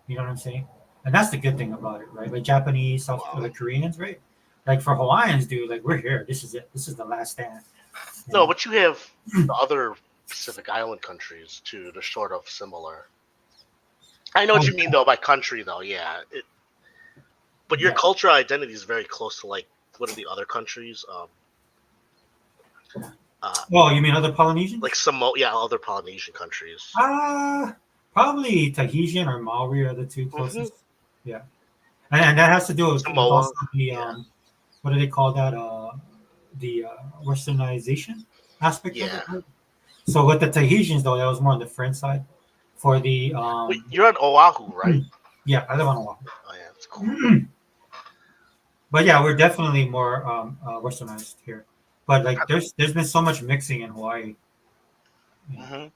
Speaker 1: You know what I'm saying? And that's the good thing about it, right? Like Japanese, South, like Koreans, right? Like for Hawaiians, dude. Like we're here. This is it. This is the last stand. You
Speaker 3: No,
Speaker 1: know?
Speaker 3: but you have the other Pacific Island countries too. They're sort of similar. I know what you mean though by country though. Yeah. But your
Speaker 1: Yeah.
Speaker 3: cultural identity is very close to like what are the other countries?
Speaker 1: Oh, you mean other Polynesians?
Speaker 3: Like other Polynesian countries.
Speaker 1: Probably Tahitian or Maori are the two
Speaker 3: Mm-hmm.
Speaker 1: closest. Yeah, and that has to do with
Speaker 3: Samoa,
Speaker 1: also the
Speaker 3: yeah.
Speaker 1: what do they call that? The westernization aspect of
Speaker 3: Yeah.
Speaker 1: it. Right? So with the Tahitians, though, that was more on the French side. For the
Speaker 3: Wait, you're on Oahu, right?
Speaker 1: yeah, I live on Oahu.
Speaker 3: Oh yeah, it's cool.
Speaker 1: But yeah, we're definitely more westernized here. But like, there's been so much mixing in Hawaii
Speaker 3: hmm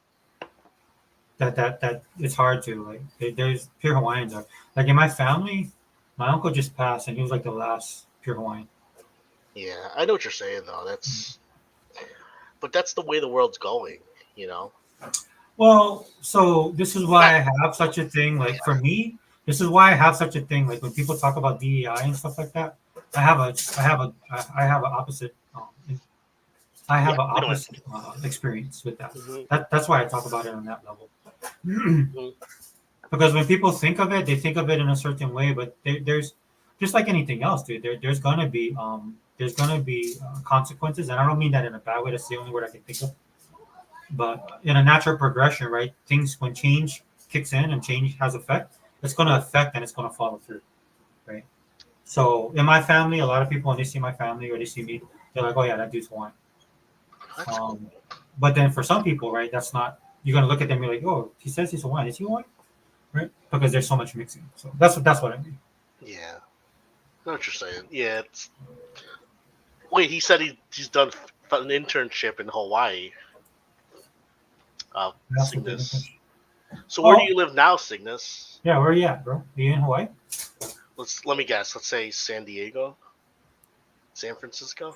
Speaker 1: that it's hard to like. There's pure Hawaiians are like in my family. My uncle just passed, and he was like the last pure Hawaiian.
Speaker 3: Yeah, I know what you're saying though. But that's the way the world's going. You know.
Speaker 1: Well, so this is why I have such a thing. Like for me, this is why I have such a thing. Like when people talk about DEI and stuff like that, I have an opposite. I have
Speaker 3: Yeah,
Speaker 1: an
Speaker 3: we don't-
Speaker 1: opposite experience with that.
Speaker 3: Mhm.
Speaker 1: That's why I talk about it on that level. Because when people think of it, they think of it in a certain way. But there's just like anything else, dude. There's gonna be consequences, and I don't mean that in a bad way. That's the only word I can think of. But in a natural progression, right? Things when change kicks in and change has effect, it's gonna affect and it's gonna follow through, right? So in my family, a lot of people when they see my family or they see me, they're like, "Oh yeah, that dude's Hawaiian."
Speaker 3: That's cool.
Speaker 1: But then for some people, right, that's not. You're gonna look at them and be like, "Oh, he says he's Hawaiian. Is he Hawaiian?" Right? Because there's so much mixing. So that's what I mean.
Speaker 3: Yeah. I know what you're saying. Yeah. It's... Wait, he said he's done an internship in Hawaii.
Speaker 1: That's the
Speaker 3: Cygnus.
Speaker 1: difference.
Speaker 3: So where
Speaker 1: Oh.
Speaker 3: do you live now, Cygnus?
Speaker 1: Yeah, where are you at, bro? Are you in Hawaii?
Speaker 3: Let me guess. Let's say San Diego, San Francisco.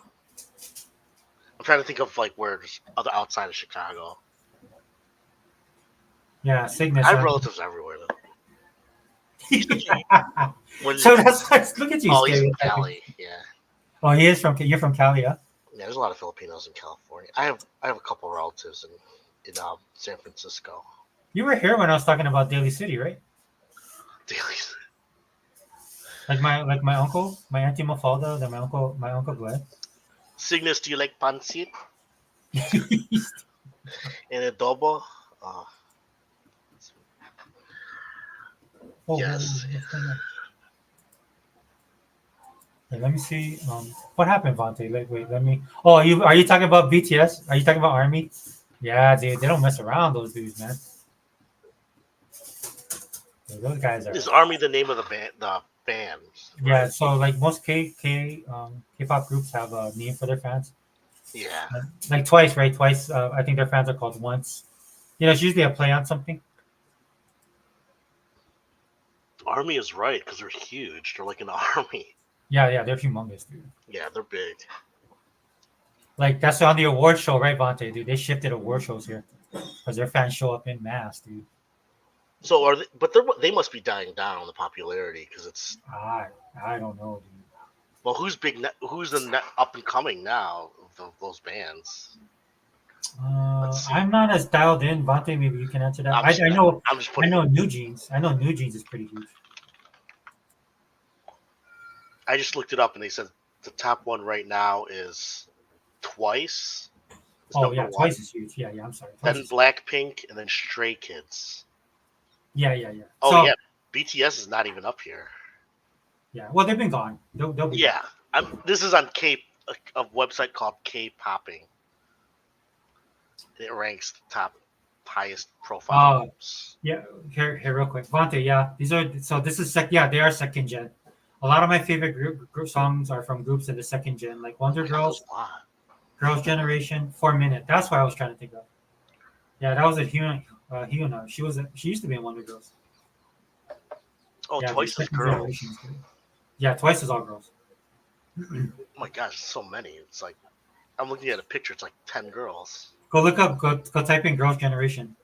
Speaker 3: I'm trying to think of like where other outside of Chicago.
Speaker 1: Yeah, Cygnus.
Speaker 3: I have relatives everywhere though. When,
Speaker 1: So that's why look at you.
Speaker 3: oh, he's from
Speaker 1: stereotyping.
Speaker 3: Cali. Yeah.
Speaker 1: Oh, he is from. You're from Cali, huh?
Speaker 3: Yeah, there's a lot of Filipinos in California. I have a couple relatives in San Francisco.
Speaker 1: You were here when I was talking about Daly City, right? Like my uncle, my auntie Mafalda, then my uncle Glenn.
Speaker 3: Cygnus, do you like pancit and adobo?
Speaker 1: Oh,
Speaker 3: Yes.
Speaker 1: what's going on? Wait, let me see. What happened, Vontae? Wait, let me. Oh, are you talking about BTS? Are you talking about Army? Yeah, dude, they don't mess around. Those dudes, man. Yeah, those guys are.
Speaker 3: Is Army the name of the band? The band.
Speaker 1: Yeah, so like most K-pop groups have a name for their fans.
Speaker 3: Yeah.
Speaker 1: Like Twice, right? Twice. I think their fans are called Once. You know, it's usually a play on something.
Speaker 3: Army is right because they're huge. They're like an army.
Speaker 1: Yeah, they're humongous, dude.
Speaker 3: Yeah, they're big.
Speaker 1: Like that's on the award show, right, Vontae? Dude, they shifted award shows here because their fans show up in mass, dude.
Speaker 3: So are they? But they must be dying down on the popularity because it's.
Speaker 1: I don't know, dude.
Speaker 3: Well, who's big? Who's the up and coming now of those bands? Let's see.
Speaker 1: I'm not as dialed in, Vontae. Maybe you can answer that.
Speaker 3: I'm just
Speaker 1: I
Speaker 3: putting.
Speaker 1: know New Jeans. I know New Jeans is pretty huge.
Speaker 3: I just looked it up and they said the top one right now is Twice. It's
Speaker 1: Oh
Speaker 3: number
Speaker 1: yeah,
Speaker 3: one.
Speaker 1: Twice is huge. Yeah, I'm sorry. Twice
Speaker 3: Then
Speaker 1: is-
Speaker 3: Blackpink and then Stray Kids.
Speaker 1: Yeah.
Speaker 3: Oh
Speaker 1: So,
Speaker 3: yeah, BTS is not even up here.
Speaker 1: Yeah. Well, they've been gone. They'll be.
Speaker 3: Yeah, this is on a website called K-Popping. It ranks the top highest profile
Speaker 1: Oh.
Speaker 3: groups.
Speaker 1: Yeah. Here, real quick, Vontae. Yeah, this is Yeah, they are second gen. A lot of my favorite group songs are from groups in the second gen, like Wonder Girls,
Speaker 3: There's a lot.
Speaker 1: Girls' Generation, 4 Minute. That's what I was trying to think of. Yeah, that was a Hyuna. She used to be in Wonder Girls.
Speaker 3: Oh,
Speaker 1: Yeah,
Speaker 3: Twice
Speaker 1: the
Speaker 3: is
Speaker 1: second
Speaker 3: girls.
Speaker 1: generation is good. Yeah, Twice is all girls.
Speaker 3: Oh my gosh, so many. It's like I'm looking at a picture. It's like 10 girls.
Speaker 1: Go look up. Go type in Girls' Generation.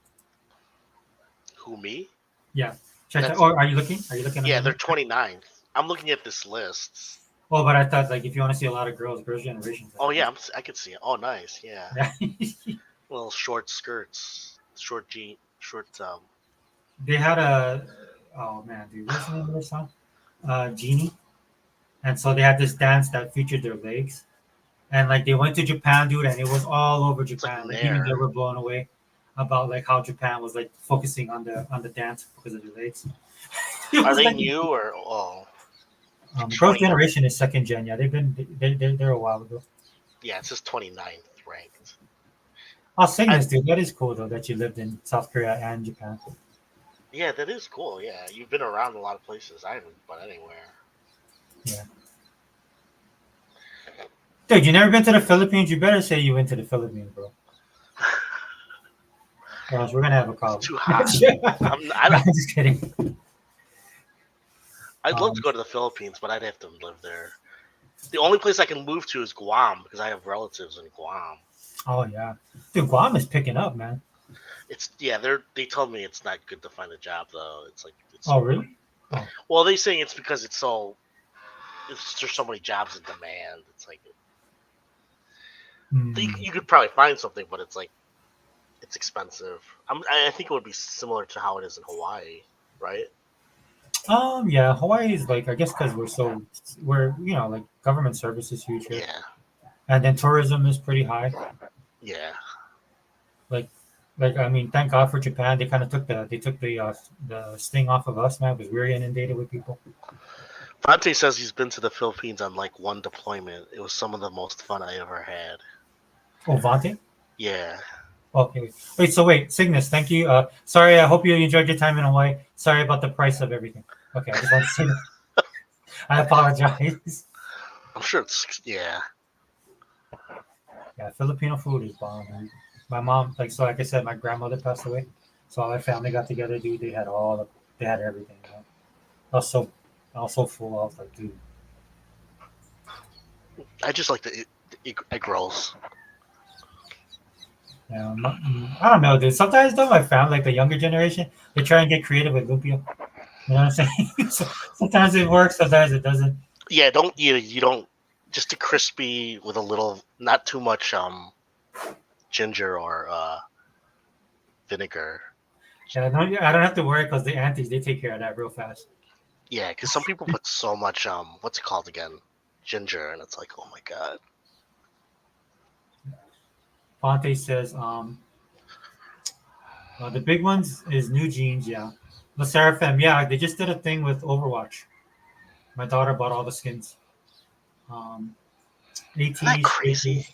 Speaker 3: Who, me?
Speaker 1: Yeah.
Speaker 3: That's-
Speaker 1: Or are you looking? Are you looking?
Speaker 3: Yeah,
Speaker 1: at
Speaker 3: they're 29th. I'm looking at this list.
Speaker 1: Oh, but I thought like if you want to see a lot of Girls' Generation.
Speaker 3: Oh yeah, I can see it. Oh nice, yeah.
Speaker 1: Yeah.
Speaker 3: Little short skirts, short.
Speaker 1: They had oh man, dude, what's the name of their song? Genie. And so they had this dance that featured their legs. And like they went to Japan, dude, and it was all over Japan.
Speaker 3: like
Speaker 1: Like, even
Speaker 3: Nair.
Speaker 1: they were blown away about like how Japan was like focusing on the dance because of their legs. It
Speaker 3: Are
Speaker 1: was
Speaker 3: they
Speaker 1: like-
Speaker 3: new or oh?
Speaker 1: Girls' Generation is second gen. Yeah, they're a while ago.
Speaker 3: Yeah, it says 29th ranked.
Speaker 1: I'll sing this, dude. That is cool though that you lived in South Korea and Japan.
Speaker 3: Yeah, that is cool. Yeah, you've been around a lot of places. I haven't been anywhere.
Speaker 1: Dude, you never been to the Philippines? You better say you went to the Philippines, bro. Or else we're gonna have a problem.
Speaker 3: It's too hot.
Speaker 1: I'm just kidding.
Speaker 3: I'd love to go to the Philippines, but I'd have to live there. The only place I can move to is Guam because I have relatives in Guam.
Speaker 1: Oh yeah, dude, Guam is picking up, man.
Speaker 3: They told me it's not good to find a job though. It's like
Speaker 1: Oh really?
Speaker 3: Well, they saying it's because there's so many jobs in demand. It's like
Speaker 1: Hmm.
Speaker 3: you could probably find something, but it's like it's expensive. I think it would be similar to how it is in Hawaii, right?
Speaker 1: Yeah, Hawaii is like, I guess because we're like government service is huge here,
Speaker 3: Yeah,
Speaker 1: and then tourism is pretty high.
Speaker 3: yeah.
Speaker 1: Like, I mean, thank God for Japan. They kind of took the sting off of us, man, because we were inundated with people.
Speaker 3: Fonte says he's been to the Philippines on like one deployment. It was some of the most fun I ever had.
Speaker 1: Oh, Vante.
Speaker 3: Yeah.
Speaker 1: Okay, wait, Cygnus, thank you. Sorry, I hope you enjoyed your time in Hawaii. Sorry about the price of everything. Okay, I just want to say that. I apologize.
Speaker 3: I'm sure it's yeah.
Speaker 1: Yeah, Filipino food is bomb, man. My mom, like I said, my grandmother passed away, so all my family got together, dude. They had everything. You know? I was so full. I was like, dude.
Speaker 3: I just like the egg rolls.
Speaker 1: Yeah, I don't know, dude. Sometimes though, my family, like the younger generation, they try and get creative with lumpia. You know what I'm saying? So sometimes it works, sometimes it doesn't.
Speaker 3: Yeah, you don't just a crispy with a little, not too much ginger or vinegar.
Speaker 1: Yeah, no, I don't have to worry because the aunties they take care of that real fast.
Speaker 3: Yeah, because some people put so much what's it called again? Ginger, and it's like, oh my god.
Speaker 1: Fonte says, the big ones is New Jeans, yeah. The Seraphim, yeah, they just did a thing with Overwatch. My daughter bought all the skins.
Speaker 3: Isn't that
Speaker 1: ATs,
Speaker 3: crazy?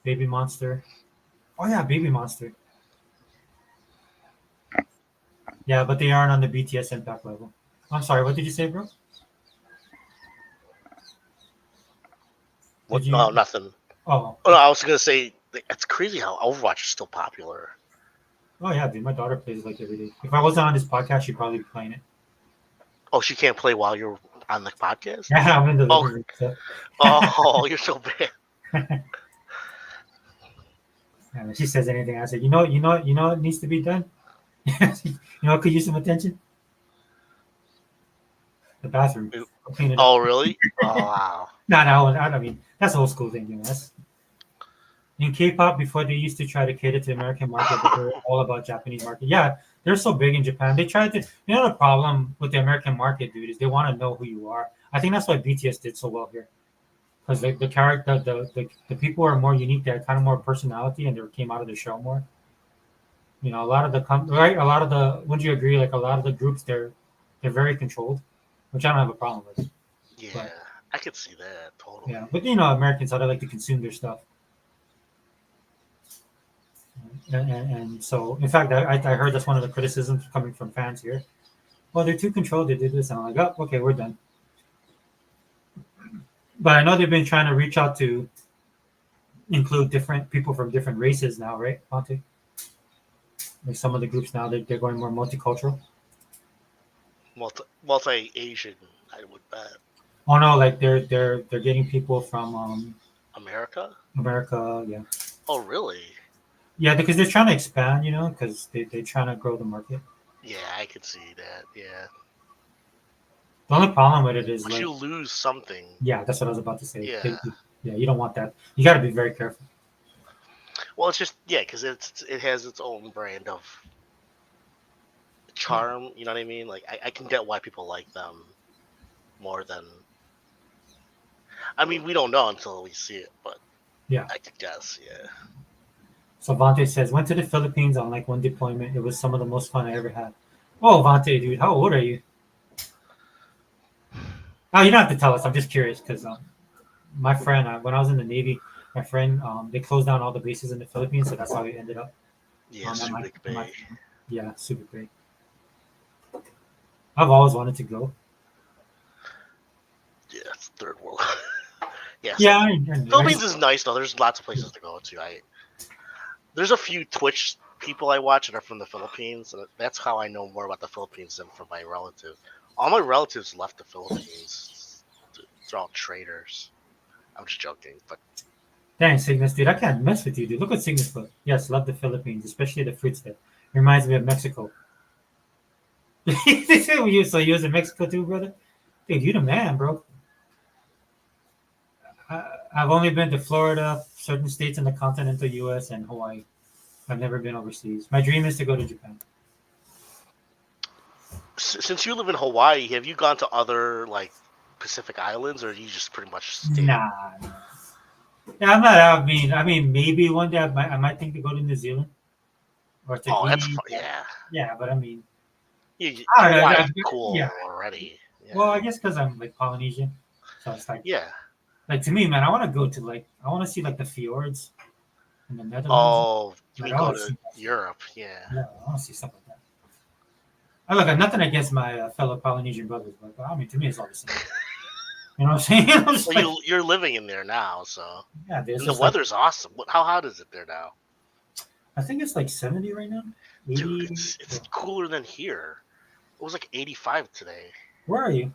Speaker 1: Baby Monster. Oh yeah, Baby Monster. Yeah, but they aren't on the BTS impact level. I'm sorry, what did you say, bro?
Speaker 3: What?
Speaker 1: Did you?
Speaker 3: No, nothing.
Speaker 1: Oh,
Speaker 3: Oh, no, I was gonna say it's crazy how Overwatch is still popular.
Speaker 1: oh yeah, dude. My daughter plays like every day. If I wasn't on this podcast, she'd probably be playing it.
Speaker 3: Oh, she can't play while you're on the podcast.
Speaker 1: Yeah, I'm in the
Speaker 3: Oh.
Speaker 1: living room. So.
Speaker 3: Oh, you're so bad.
Speaker 1: And if she says anything, I say, what needs to be done. What could use some attention? The bathroom. I'll clean it up.
Speaker 3: Oh, really? Oh, wow.
Speaker 1: No, I mean that's old school thinking. That's in K-pop before they used to try to cater to the American market, but they were all about Japanese market. Yeah, they're so big in Japan. They tried to. The problem with the American market, dude, is they want to know who you are. I think that's why BTS did so well here, because the character, the people are more unique. They had kind of more personality, and they came out of the show more. A lot of the wouldn't you agree? Like a lot of the groups, they're very controlled, which I don't have a problem with.
Speaker 3: Yeah,
Speaker 1: But-
Speaker 3: I could see that totally.
Speaker 1: Yeah, but Americans how they like to consume their stuff. And so, in fact, I heard that's one of the criticisms coming from fans here. Well, they're too controlled. They did this, and I'm like, oh, okay, we're done. But I know they've been trying to reach out to include different people from different races now, right, Monty? Like some of the groups now, they're going more multicultural.
Speaker 3: Multi-Asian, I would bet.
Speaker 1: Oh no, like they're getting people from
Speaker 3: America?
Speaker 1: America, yeah.
Speaker 3: Oh, really?
Speaker 1: Yeah, because they're trying to expand, because they're trying to grow the market.
Speaker 3: Yeah, I could see that. Yeah.
Speaker 1: The only problem with it is
Speaker 3: But
Speaker 1: like,
Speaker 3: you lose something.
Speaker 1: yeah, that's what I was about to say.
Speaker 3: Yeah.
Speaker 1: Yeah, you don't want that. You got to be very careful.
Speaker 3: Well, it's just because it has its own brand of charm. You know what I mean? Like I can get why people like them more than. I mean, we don't know until we see it, but
Speaker 1: Yeah.
Speaker 3: I could guess. Yeah.
Speaker 1: So Vante says, went to the Philippines on like one deployment. It was some of the most fun I ever had. Oh, Vante, dude, how old are you? Oh, you don't have to tell us. I'm just curious because my friend, when I was in the Navy, my friend, they closed down all the bases in the Philippines, so that's how we ended up.
Speaker 3: Yeah,
Speaker 1: that might-
Speaker 3: Subic
Speaker 1: that might-
Speaker 3: Bay.
Speaker 1: Yeah, super great. I've always wanted to go.
Speaker 3: Yeah, it's third world. Yes.
Speaker 1: Yeah,
Speaker 3: Philippines is nice though. There's lots of places to go to. There's a few Twitch people I watch that are from the Philippines, and that's how I know more about the Philippines than from my relative. All my relatives left the Philippines. They're all traitors. I'm just joking, but
Speaker 1: Dang, Cygnus, dude, I can't mess with you, dude. Look at Cygnus put. Yes, love the Philippines, especially the fruits there. Reminds me of Mexico. So you was in Mexico too, brother? Dude, you the man, bro. I've only been to Florida, certain states in the continental U.S., and Hawaii. I've never been overseas. My dream is to go to Japan.
Speaker 3: Since you live in Hawaii, have you gone to other like Pacific Islands, or you just pretty much stay?
Speaker 1: Nah. Yeah, I'm not. I mean, maybe one day I might think to go to New Zealand or
Speaker 3: Oh, that's
Speaker 1: Tahiti.
Speaker 3: yeah.
Speaker 1: Yeah, but I mean,
Speaker 3: You,
Speaker 1: I don't know.
Speaker 3: Hawaii's cool
Speaker 1: Yeah.
Speaker 3: already. Yeah.
Speaker 1: Well, I guess because I'm like Polynesian, so it's
Speaker 3: yeah.
Speaker 1: like to me, man. I want to go to I want to see like the fjords in the Netherlands.
Speaker 3: Oh, you
Speaker 1: Like,
Speaker 3: mean
Speaker 1: I
Speaker 3: go
Speaker 1: wanna
Speaker 3: to
Speaker 1: see that.
Speaker 3: Europe? Yeah.
Speaker 1: Yeah, I want to see stuff like that. I look, nothing against my fellow Polynesian brothers, but I mean, to me, it's all the same. You know what I'm saying? I'm just
Speaker 3: Well,
Speaker 1: like,
Speaker 3: you're living in there now, so
Speaker 1: yeah, dude, it's
Speaker 3: and the
Speaker 1: just like,
Speaker 3: weather's awesome. How hot is it there now?
Speaker 1: I think it's like 70 right now. 80.
Speaker 3: Dude, it's cooler than here. It was like 85 today.
Speaker 1: Where are you?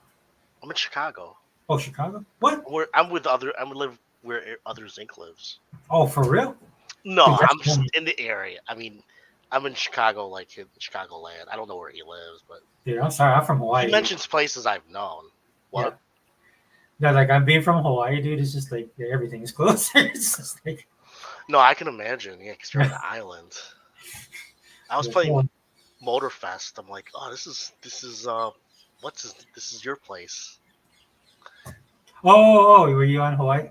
Speaker 3: I'm in Chicago.
Speaker 1: Oh, Chicago. What?
Speaker 3: I'm live where other Zinc lives.
Speaker 1: Oh, for real?
Speaker 3: No,
Speaker 1: Dude, that's
Speaker 3: I'm just
Speaker 1: funny.
Speaker 3: in the area. I mean, I'm in Chicago, like in Chicagoland. I don't know where he lives, but
Speaker 1: Dude, I'm sorry. I'm from Hawaii.
Speaker 3: he mentions places I've known. What?
Speaker 1: Yeah, like I'm being from Hawaii, dude. It's just like everything is closer. It's just like
Speaker 3: No, I can imagine. Yeah, because you're on the island. I was
Speaker 1: yeah,
Speaker 3: playing Motorfest. I'm like, oh, this is this is your place.
Speaker 1: oh, were you on Hawaii?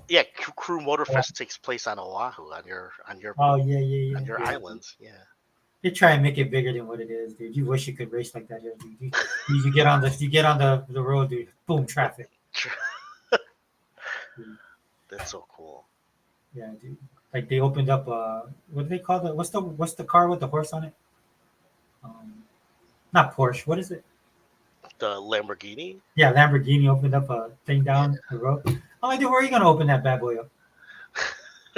Speaker 3: Yeah, Crew Motorfest takes place on Oahu on your
Speaker 1: Oh, yeah.
Speaker 3: on your
Speaker 1: Yeah.
Speaker 3: island. Yeah.
Speaker 1: They try and make it bigger than what it is, dude. You wish you could race like that here, dude. You get on the road, dude. Boom, traffic.
Speaker 3: That's so cool.
Speaker 1: Yeah, dude. Like they opened up. What do they call the? What's the car with the horse on it? Not Porsche. What is it?
Speaker 3: The Lamborghini.
Speaker 1: Yeah, Lamborghini opened up a thing down the road. I'm like, dude, where are you gonna open that bad boy up?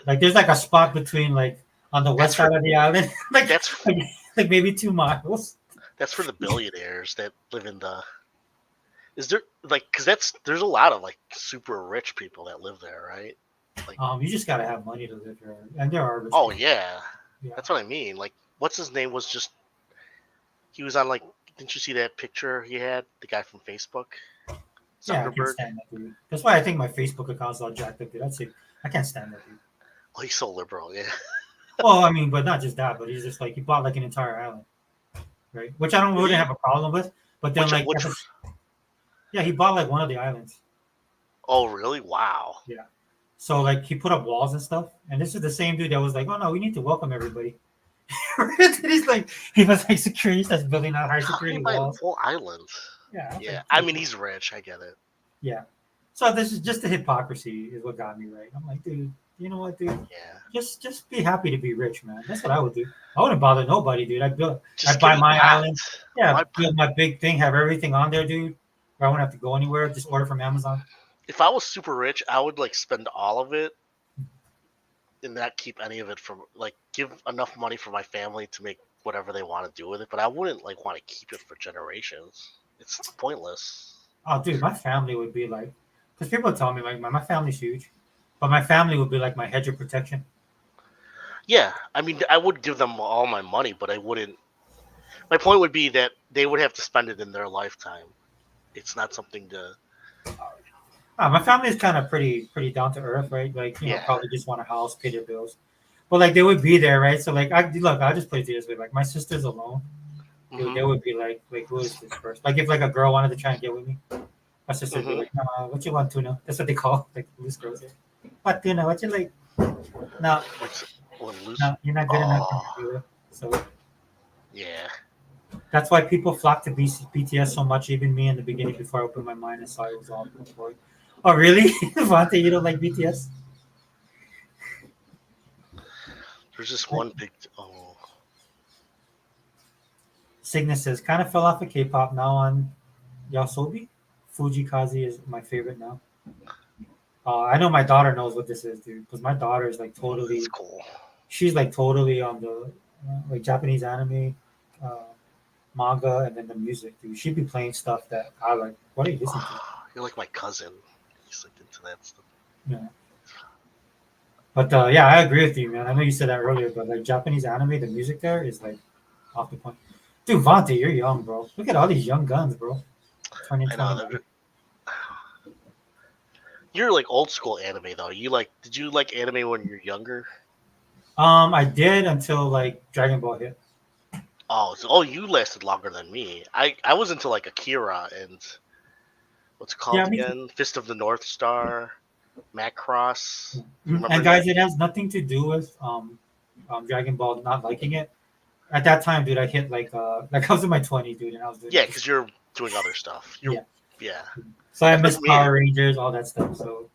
Speaker 1: Like, there's like a spot between like on the west side of the island, like
Speaker 3: That's
Speaker 1: like maybe 2 miles.
Speaker 3: that's for the billionaires that live in the. Is there like because there's a lot of like super rich people that live there, right? Like
Speaker 1: You just gotta have money to live here, and there are. Rich
Speaker 3: oh
Speaker 1: people.
Speaker 3: yeah,
Speaker 1: Yeah.
Speaker 3: that's what I mean. Like what's his name was just he was on like didn't you see that picture he had the guy from Facebook?
Speaker 1: Yeah, I can't
Speaker 3: Zuckerberg.
Speaker 1: stand that dude. That's why I think my Facebook account's all jacked up, dude. That's it. I can't stand that dude.
Speaker 3: Oh, he's so liberal. Yeah.
Speaker 1: Well, I mean, but not just that, but he's just like he bought like an entire island, right? Which I don't really have a problem with. But then yeah, he bought like one of the islands.
Speaker 3: Oh really? Wow.
Speaker 1: So like he put up walls and stuff. And this is the same dude that was like, oh no, we need to welcome everybody. He's like he was like security starts building out high
Speaker 3: How can
Speaker 1: security
Speaker 3: you buy a
Speaker 1: walls.
Speaker 3: whole island?
Speaker 1: Yeah.
Speaker 3: Yeah. I mean he's rich. I get it.
Speaker 1: Yeah. So this is just the hypocrisy is what got me right. I'm like, dude, you know what, dude?
Speaker 3: Yeah.
Speaker 1: Just be happy to be rich, man. That's what I would do. I wouldn't bother nobody, dude. I'd buy
Speaker 3: Just
Speaker 1: my
Speaker 3: give me that.
Speaker 1: island. Yeah,
Speaker 3: Why-
Speaker 1: build my big thing, have everything on there, dude. Where I wouldn't have to go anywhere. Just order from Amazon.
Speaker 3: If I was super rich, I would like spend all of it and not keep any of it from like give enough money for my family to make whatever they want to do with it, but I wouldn't like want to keep it for generations. It's pointless.
Speaker 1: Oh, dude, my family would be like, because people tell me like my family's huge, but my family would be like my hedge of protection.
Speaker 3: Yeah, I mean, I would give them all my money, but I wouldn't. My point would be that they would have to spend it in their lifetime. It's not something to.
Speaker 1: My family is kind of pretty down to earth, right? Like, you know,
Speaker 3: Yeah.
Speaker 1: probably just want a house, pay their bills. But like they would be there, right? So like I'll just put it this way. Like my sister's alone.
Speaker 3: Mhm.
Speaker 1: They would be like who is this first? Like if like a girl wanted to try and get with me, my sister would be
Speaker 3: Mhm.
Speaker 1: like, what you want, tuna? That's what they call like loose girls. What tuna? What you like? No,
Speaker 3: Loose?
Speaker 1: no, you're not good enough.
Speaker 3: Oh.
Speaker 1: Tuna. So
Speaker 3: Yeah.
Speaker 1: that's why people flock to BTS so much. Even me in the beginning, before I opened my mind and saw it was all boy. Oh really, Vante? You don't like BTS?
Speaker 3: There's just one big. Oh.
Speaker 1: Cygnus says, kind of fell off of K-pop now on Yasobi. Fujikaze is my favorite now. I know my daughter knows what this is, dude, because my daughter is like totally.
Speaker 3: It's cool.
Speaker 1: She's like totally on the like Japanese anime, manga, and then the music, dude. She'd be playing stuff that I like. What are you listening to?
Speaker 3: You're like my cousin. He's like into that stuff.
Speaker 1: Yeah. But yeah, I agree with you, man. I know you said that earlier, but like Japanese anime, the music there is like off the point. Dude, Vante, you're young, bro. Look at all these young guns, bro.
Speaker 3: I know. You're like old school anime though. Did you like anime when you're younger?
Speaker 1: I did until like Dragon Ball hit.
Speaker 3: You lasted longer than me. I was into like Akira and what's it called
Speaker 1: Yeah, me too.
Speaker 3: again? Fist of the North Star, Macross. Remember
Speaker 1: And guys, it has nothing to do with Dragon Ball not liking it. At that time, dude, I hit like I was in my 20s, dude, and I was doing
Speaker 3: Yeah, because you're doing other stuff.
Speaker 1: Yeah.
Speaker 3: Yeah.
Speaker 1: So I
Speaker 3: That's
Speaker 1: missed
Speaker 3: like me.
Speaker 1: Power Rangers, all that stuff. So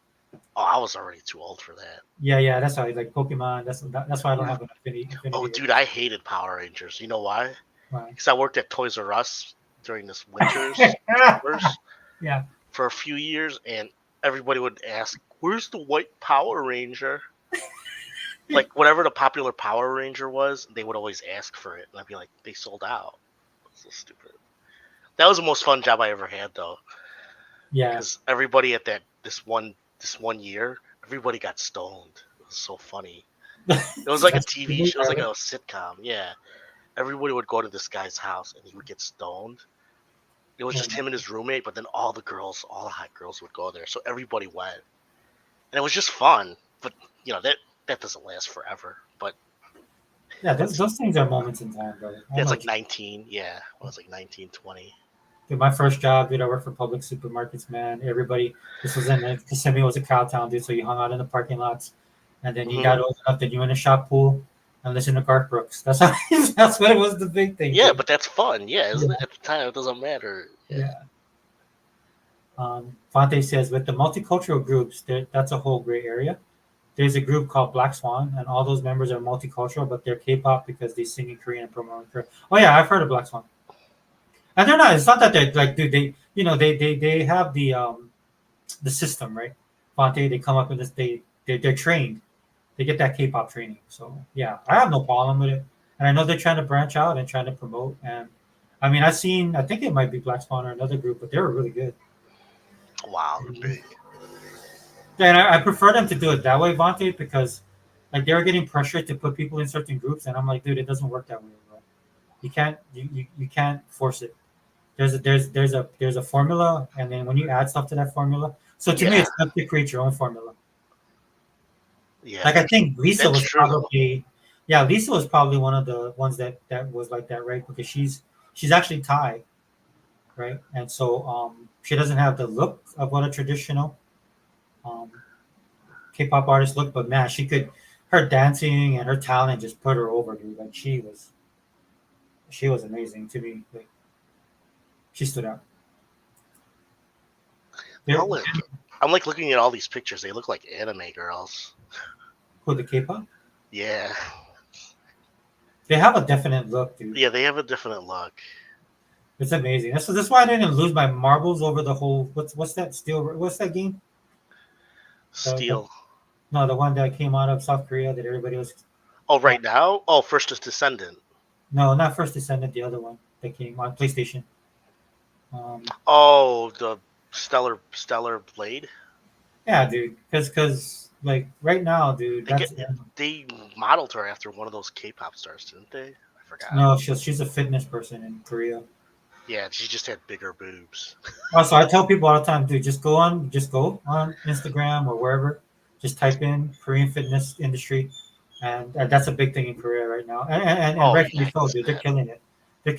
Speaker 3: Oh, I was already too old for that.
Speaker 1: yeah, that's why I like Pokemon. That's why I don't have an affinity.
Speaker 3: Oh, dude, I hated Power Rangers. You know why?
Speaker 1: Why?
Speaker 3: Because I worked at Toys R Us during this winter's
Speaker 1: Yeah.
Speaker 3: for a few years, and everybody would ask, "Where's the white Power Ranger?" Like whatever the popular Power Ranger was, they would always ask for it, and I'd be like, "They sold out." So stupid. That was the most fun job I ever had, though,
Speaker 1: Yeah.
Speaker 3: because everybody at this one year, everybody got stoned. It was so funny. It was like a TV show. It was like a sitcom. Yeah. Everybody would go to this guy's house and he would get stoned. It was just him and his roommate, but then all the hot girls would go there. So everybody went. And it was just fun. But, you know, that doesn't last forever. But
Speaker 1: Yeah, those things are moments in time, brother. I
Speaker 3: it's
Speaker 1: know
Speaker 3: like 19. Yeah. When I was like 19, 20.
Speaker 1: Dude, my first job, dude, I worked for public supermarkets, man. Everybody, this was in Kissimmee was a cow town, dude. So you hung out in the parking lots, and then you got old enough that you went to shop pool and listen to Garth Brooks. That's how. That's what it was. The big thing.
Speaker 3: Yeah,
Speaker 1: dude.
Speaker 3: but that's fun. Yeah, isn't it? At the time, it doesn't matter.
Speaker 1: Yeah. Fonte says with the multicultural groups, that's a whole gray area. There's a group called Black Swan, and all those members are multicultural, but they're K-pop because they sing in Korean and promote in Korean. Oh yeah, I've heard of Black Swan. And they're not. It's not that they're like, dude. They have the system, right? Fonte. They come up with this. They're trained. They get that K-pop training. So yeah, I have no problem with it. And I know they're trying to branch out and trying to promote. And I mean, I think it might be Black Swan or another group, but they were really good.
Speaker 3: Wow, big.
Speaker 1: And I prefer them to do it that way, Vontae, because like they were getting pressured to put people in certain groups, and I'm like, dude, it doesn't work that way, bro. You can't force it. There's a formula, and then when you add stuff to that formula, so to me, it's up to create your own formula.
Speaker 3: Yeah.
Speaker 1: Like I think Lisa
Speaker 3: That's
Speaker 1: was
Speaker 3: true,
Speaker 1: probably, yeah, Lisa was probably one of the ones that was like that, right? Because she's actually Thai, right? And so she doesn't have the look of what a traditional K-pop artist look, but man, her dancing and her talent just put her over, dude. Like she was amazing to me. Like she stood out.
Speaker 3: I'm like looking at all these pictures. They look like anime girls.
Speaker 1: Who, the K-pop?
Speaker 3: Yeah.
Speaker 1: They have a definite look, dude.
Speaker 3: Yeah, they have a definite look.
Speaker 1: It's amazing. That's why I didn't lose my marbles over the whole what's that Steel? What's that game?
Speaker 3: Steel.
Speaker 1: No, the one that came out of South Korea that everybody was.
Speaker 3: Oh, right now? Oh, First is Descendant.
Speaker 1: No, not First Descendant. The other one that came on PlayStation.
Speaker 3: Oh, the Stellar Blade.
Speaker 1: Yeah, dude. Because like right now, dude.
Speaker 3: They modeled her after one of those K-pop stars, didn't they? I forgot.
Speaker 1: No, she's a fitness person in Korea.
Speaker 3: Yeah, she just had bigger boobs.
Speaker 1: Also, I tell people all the time, dude, just go on Instagram or wherever. Just type in Korean fitness industry, and that's a big thing in Korea right now. And rightfully so, dude. They're killing it.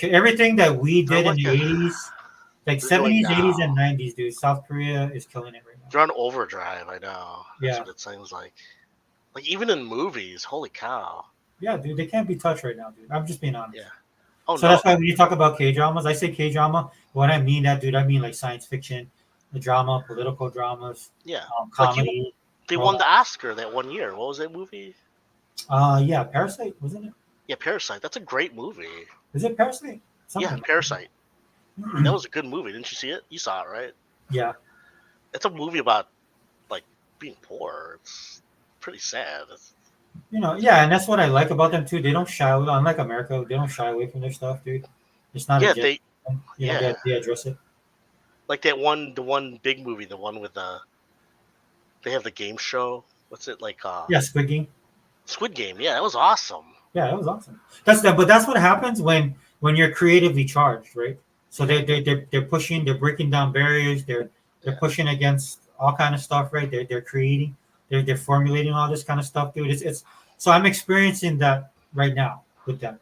Speaker 1: Everything that we did in the 80s, like 70s, 80s, and 90s, dude. South Korea is killing it right now.
Speaker 3: They're on overdrive, I know. That's
Speaker 1: Yeah.
Speaker 3: what it sounds like. Like even in movies, holy cow.
Speaker 1: Yeah, dude, they can't be touched right now, dude. I'm just being honest.
Speaker 3: Yeah. Oh,
Speaker 1: So
Speaker 3: no.
Speaker 1: that's why when you talk about K-dramas, I say K-drama. When I mean that, dude, I mean like science fiction, the drama, political dramas,
Speaker 3: Yeah.
Speaker 1: comedy.
Speaker 3: They won the Oscar that one year. What was that movie?
Speaker 1: Yeah, Parasite, wasn't it?
Speaker 3: Yeah, Parasite. That's a great movie.
Speaker 1: Is it Parasite?
Speaker 3: Yeah, Parasite. That was a good movie. Didn't you see it? You saw it, right?
Speaker 1: Yeah.
Speaker 3: It's a movie about like being poor. It's pretty sad.
Speaker 1: Yeah, and that's what I like about them too. They don't shy away. Unlike America, they don't shy away from their stuff, dude. It's not
Speaker 3: Yeah,
Speaker 1: a joke. They address it.
Speaker 3: Like the one big movie, the one with they have the game show. What's it like?
Speaker 1: Yeah, Squid Game.
Speaker 3: Squid Game. Yeah, that was awesome.
Speaker 1: Yeah, that was awesome. But that's what happens when you're creatively charged, right? So they're pushing, they're breaking down barriers, they're pushing against all kind of stuff, right? They're creating, they're formulating all this kind of stuff, dude. It's so I'm experiencing that right now with them.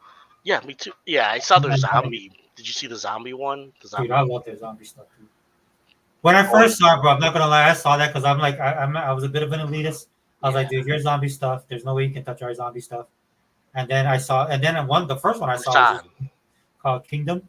Speaker 3: Yeah, me too. Yeah, I saw their
Speaker 1: And,
Speaker 3: zombie. Did you see the zombie one? The zombie.
Speaker 1: dude, I love their zombie stuff. Dude. When I
Speaker 3: Oh,
Speaker 1: first saw it, bro, I'm not gonna lie, I saw that because I'm like, I was a bit of an elitist. I was
Speaker 3: Yeah.
Speaker 1: like, dude, here's zombie stuff. There's no way you can touch our zombie stuff. And then I saw, and then the first one I saw was
Speaker 3: Busan.
Speaker 1: called Kingdom.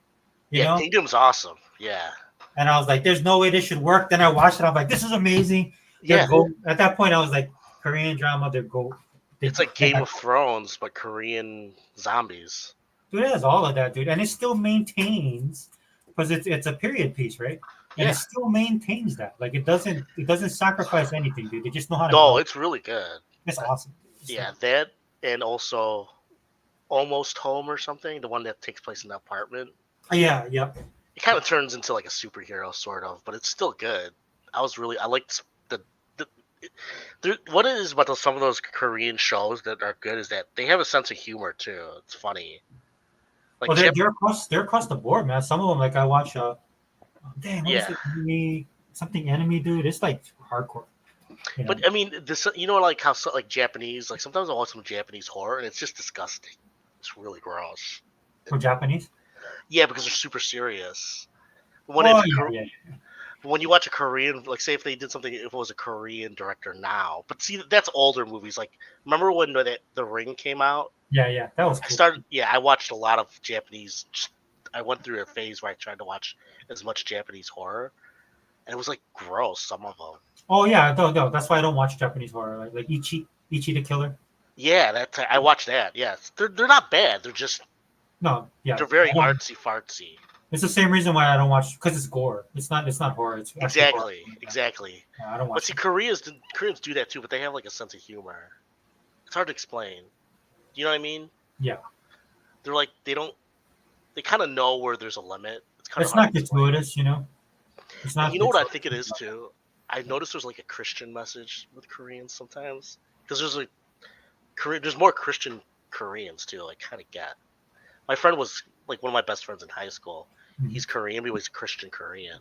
Speaker 1: You
Speaker 3: Yeah,
Speaker 1: know,
Speaker 3: Kingdom's awesome. Yeah.
Speaker 1: and I was like, there's no way this should work. Then I watched it. I'm like, this is amazing. They're
Speaker 3: Yeah.
Speaker 1: gold. At that point, I was like, Korean drama, they're gold.
Speaker 3: It's like Game of Thrones, but Korean zombies.
Speaker 1: Dude, it has all of that, dude, and it still maintains because it's a period piece, right? And
Speaker 3: Yeah.
Speaker 1: it still maintains that. Like it doesn't sacrifice anything, dude. They just know how to.
Speaker 3: No,
Speaker 1: go.
Speaker 3: it's really good.
Speaker 1: It's awesome. It's
Speaker 3: Yeah, that and also Almost Home or something, the one that takes place in the apartment.
Speaker 1: Yeah, yep.
Speaker 3: It kind of turns into like a superhero sort of, but it's still good. I liked what it is about some of those Korean shows that are good is that they have a sense of humor too. It's funny. Like
Speaker 1: Well, they're across the board, man. Some of them, like I watch, damn, what is
Speaker 3: Yeah.
Speaker 1: it? Something enemy, dude. It's like hardcore. You know?
Speaker 3: But I mean, this like how like Japanese, like sometimes I watch some Japanese horror and it's just disgusting. It's really gross.
Speaker 1: For Japanese.
Speaker 3: Yeah, because they're super serious.
Speaker 1: Oh, yeah.
Speaker 3: When you watch a Korean, like say if they did something, if it was a Korean director now, but see that's older movies. Like remember when the Ring came out?
Speaker 1: Yeah, that was cool.
Speaker 3: I watched a lot of Japanese. I went through a phase where I tried to watch as much Japanese horror, and it was like gross. Some of them.
Speaker 1: Oh yeah, no, that's why I don't watch Japanese horror. Like Ichi the Killer.
Speaker 3: Yeah, I watched that. Yes, they're not bad. They're just
Speaker 1: they're
Speaker 3: very artsy fartsy.
Speaker 1: It's the same reason why I don't watch because it's gore. It's not horror. It's actually
Speaker 3: Exactly.
Speaker 1: horror. I don't watch.
Speaker 3: But see, Koreans do that too, but they have like a sense of humor. It's hard to explain. You know what I mean?
Speaker 1: Yeah.
Speaker 3: They're like they kind of know where there's a limit.
Speaker 1: It's not gratuitous, you know. It's not.
Speaker 3: You know what I think it is too? I noticed there's like a Christian message with Koreans sometimes because there's more Christian Koreans too. I kind of get. My friend was like one of my best friends in high school.
Speaker 1: Mhm.
Speaker 3: He's Korean, but he was Christian Korean.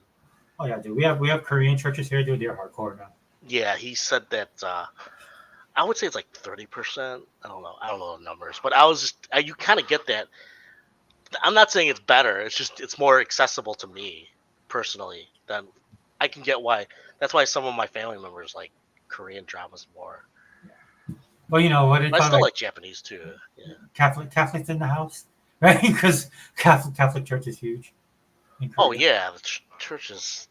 Speaker 1: Oh yeah, dude. We have Korean churches here, dude. They're hardcore now.
Speaker 3: Yeah, he said that. I would say it's like 30%. I don't know the numbers, but you kind of get that. I'm not saying it's better. It's just it's more accessible to me personally. Than I can get why. That's why some of my family members like Korean dramas more.
Speaker 1: Well, you know what?
Speaker 3: I still like Japanese too. Yeah.
Speaker 1: Catholics in the house, right? Because Catholic Church is huge. in
Speaker 3: Oh
Speaker 1: Korea.
Speaker 3: yeah, the church is.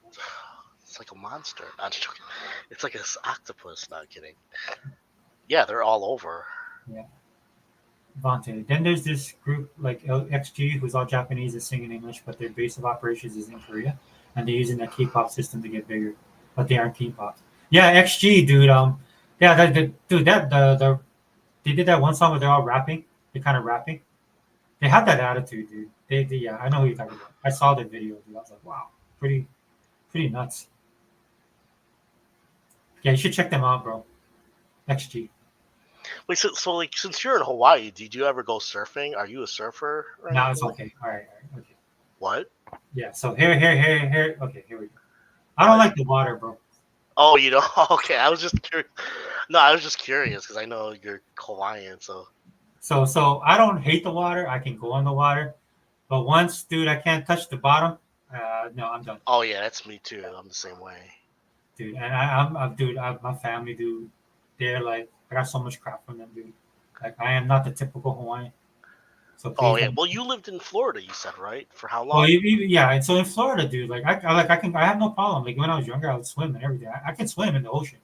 Speaker 3: It's like a monster. Not just joking. It's like an octopus. Not kidding. Yeah, they're all over.
Speaker 1: Vontae. Then there's this group like XG, who's all Japanese and singing English, but their base of operations is in Korea, and they're using that K-pop system to get bigger, but they aren't K-pop. Yeah, XG, dude. They did that one song where they're all rapping. They're kind of rapping. They have that attitude, dude. Yeah, I know who you're talking about. I saw the video, dude. I was like, wow, pretty nuts. Yeah, you should check them out, bro. XG.
Speaker 3: Wait, so like since you're in Hawaii, did you ever go surfing? Are you a surfer? Or
Speaker 1: No, it's
Speaker 3: anything?
Speaker 1: okay. All right, okay.
Speaker 3: What?
Speaker 1: Yeah, so here. Okay, here we go. I don't like the water, bro.
Speaker 3: Oh, you know. Okay, I was just curious. No, I was just curious because I know you're Hawaiian, so.
Speaker 1: So I don't hate the water. I can go in the water, but once, dude, I can't touch the bottom. No, I'm done,
Speaker 3: Oh yeah, that's me too. I'm the same way.
Speaker 1: dude. And my family, dude. They're like, I got so much crap from them, dude. Like, I am not the typical Hawaiian. So
Speaker 3: Oh
Speaker 1: please
Speaker 3: yeah.
Speaker 1: don't-
Speaker 3: Well, you lived in Florida, you said, right? For how long?
Speaker 1: Well, yeah. And so in Florida, dude, like I have no problem. Like when I was younger, I would swim and everything. I can swim in the ocean.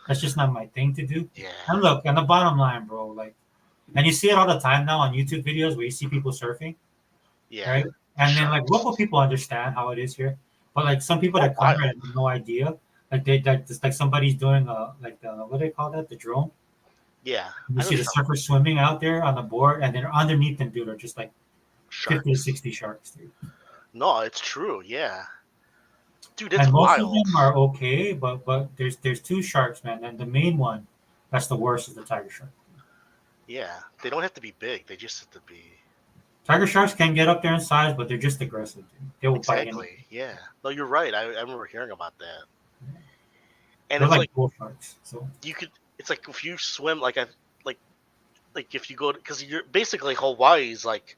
Speaker 1: That's just not my thing to do.
Speaker 3: Yeah.
Speaker 1: And look, on the bottom line, bro, like, and you see it all the time now on YouTube videos where you see people surfing,
Speaker 3: Yeah.
Speaker 1: right? And then
Speaker 3: Sure.
Speaker 1: like local people understand how it is here, but like some people that come here have no idea. Like just like somebody's doing like the what do they call that? The drone.
Speaker 3: Yeah.
Speaker 1: You
Speaker 3: I
Speaker 1: see
Speaker 3: know
Speaker 1: the surfers swimming out there on the board, and then underneath them, dude, are just like
Speaker 3: sharks.
Speaker 1: 50 to 60 sharks, dude.
Speaker 3: No, it's true. Yeah. Dude, it's
Speaker 1: And most
Speaker 3: wild.
Speaker 1: of them are okay, but there's two sharks, man, and the main one, that's the worst, is the tiger shark.
Speaker 3: Yeah. They don't have to be big. They just have to be.
Speaker 1: Tiger sharks can get up there in size, but they're just aggressive, dude. They will bite anything.
Speaker 3: Exactly. Yeah. No, you're right. I remember hearing about that. And
Speaker 1: They're
Speaker 3: it's
Speaker 1: like bull sharks. So
Speaker 3: you could. It's like if you swim like if you go because you're basically Hawaii's like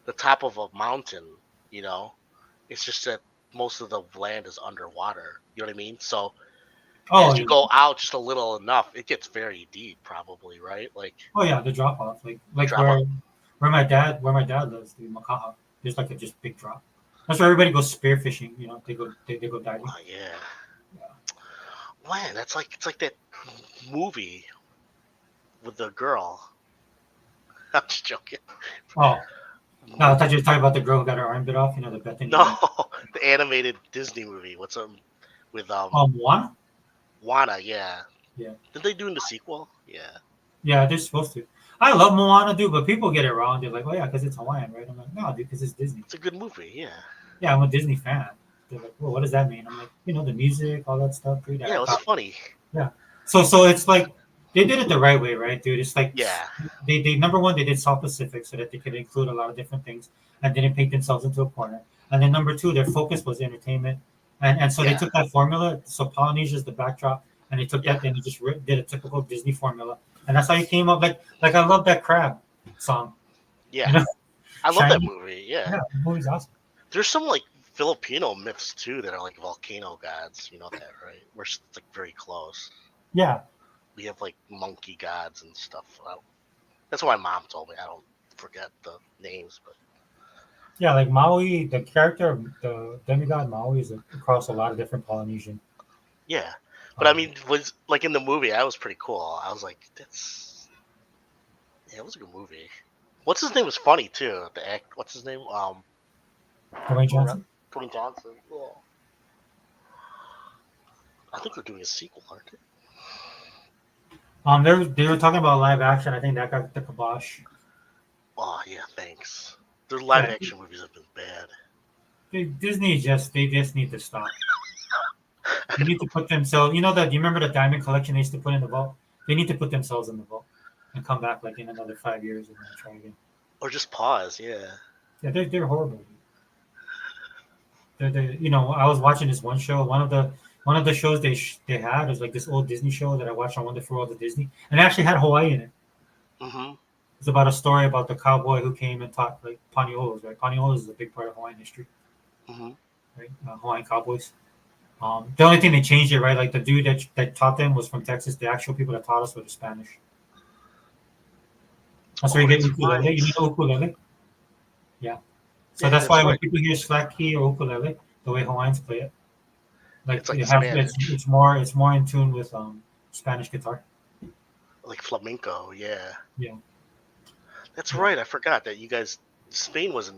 Speaker 3: the top of a mountain. You know, it's just that most of the land is underwater. You know what I mean? So
Speaker 1: Oh,
Speaker 3: as you go out just a little enough, it gets very deep, probably, right? Like
Speaker 1: oh yeah, the drop off, like
Speaker 3: drop off.
Speaker 1: where my dad lives, the Makaha. There's like a just big drop. That's where everybody goes spearfishing. You know, they go diving.
Speaker 3: Oh, yeah. Man, that's like it's like that movie with the girl. I'm just joking.
Speaker 1: Oh, no, I thought you were talking about the girl who got her arm bit off. You know, the Bethany.
Speaker 3: No, the animated Disney movie. What's with
Speaker 1: Moana.
Speaker 3: Wana? Yeah.
Speaker 1: Yeah.
Speaker 3: Did they do in the sequel? Yeah.
Speaker 1: Yeah, they're supposed to. I love Moana, dude, but people get it wrong. They're like, oh yeah, because it's Hawaiian, right? I'm like, no, dude, because it's Disney.
Speaker 3: It's a good movie. Yeah.
Speaker 1: Yeah, I'm a Disney fan. They're like, well, what does that mean? I'm like, you know, the music, all that stuff, dude.
Speaker 3: Yeah, it was funny.
Speaker 1: So it's like they did it the right way, right, dude? It's like
Speaker 3: Yeah.
Speaker 1: they number one, they did South Pacific so that they could include a lot of different things and didn't paint themselves into a corner. And then number two, their focus was entertainment, and so they
Speaker 3: Yeah.
Speaker 1: took that formula. So Polynesia is the backdrop, and they took
Speaker 3: Yeah.
Speaker 1: that and they just did a typical Disney formula, and that's how you came up. Like I love that crab song.
Speaker 3: Yeah.
Speaker 1: You know?
Speaker 3: I love that
Speaker 1: Shiny.
Speaker 3: movie. Yeah.
Speaker 1: Yeah, the movie's awesome.
Speaker 3: There's some like Filipino myths too that are like volcano gods. You know that, right? We're like very close.
Speaker 1: Yeah,
Speaker 3: We have like monkey gods and stuff. That's why mom told me I don't forget the names, but
Speaker 1: yeah, like Maui, the character of the demigod Maui is across a lot of different Polynesian.
Speaker 3: yeah. But I mean, was like in the movie, that was pretty cool. I was like, it was a good movie. What's his name was funny too. The act, what's his name?
Speaker 1: Dwayne Johnson.
Speaker 3: Tony Johnson. Yeah. I think they're doing a sequel, aren't they?
Speaker 1: They were talking about live action. I think that got the kibosh.
Speaker 3: Oh yeah, thanks. Their live
Speaker 1: Yeah.
Speaker 3: action movies have been bad.
Speaker 1: Disney they just need to stop. They need to put themselves. You know that? Do you remember the Diamond Collection they used to put in the vault? They need to put themselves in the vault and come back like in another 5 years and then try again.
Speaker 3: Or just pause, yeah.
Speaker 1: Yeah, they're horrible. They're you know, I was watching this one show. One of the shows they had was like this old Disney show that I watched on Wonderful World of Disney, and it actually had Hawaii in it.
Speaker 3: Mm-hmm.
Speaker 1: It's about a story about the cowboy who came and taught like Paniolos, right? Paniolos is a big part of Hawaiian history,
Speaker 3: Mm-hmm.
Speaker 1: right? Hawaiian cowboys. The only thing they changed it, right? Like the dude that taught them was from Texas. The actual people that taught us were the Spanish. That's where you get
Speaker 3: that's
Speaker 1: ukulele.
Speaker 3: right.
Speaker 1: You know ukulele? Yeah. So
Speaker 3: Yeah,
Speaker 1: that's why
Speaker 3: that's
Speaker 1: when
Speaker 3: right.
Speaker 1: people hear slack key or ukulele, the way Hawaiians play it, like,
Speaker 3: It's like
Speaker 1: it has,
Speaker 3: Spanish.
Speaker 1: it's more in tune with Spanish guitar.
Speaker 3: Like flamenco, yeah.
Speaker 1: Yeah.
Speaker 3: That's right. I forgot that you guys. Spain was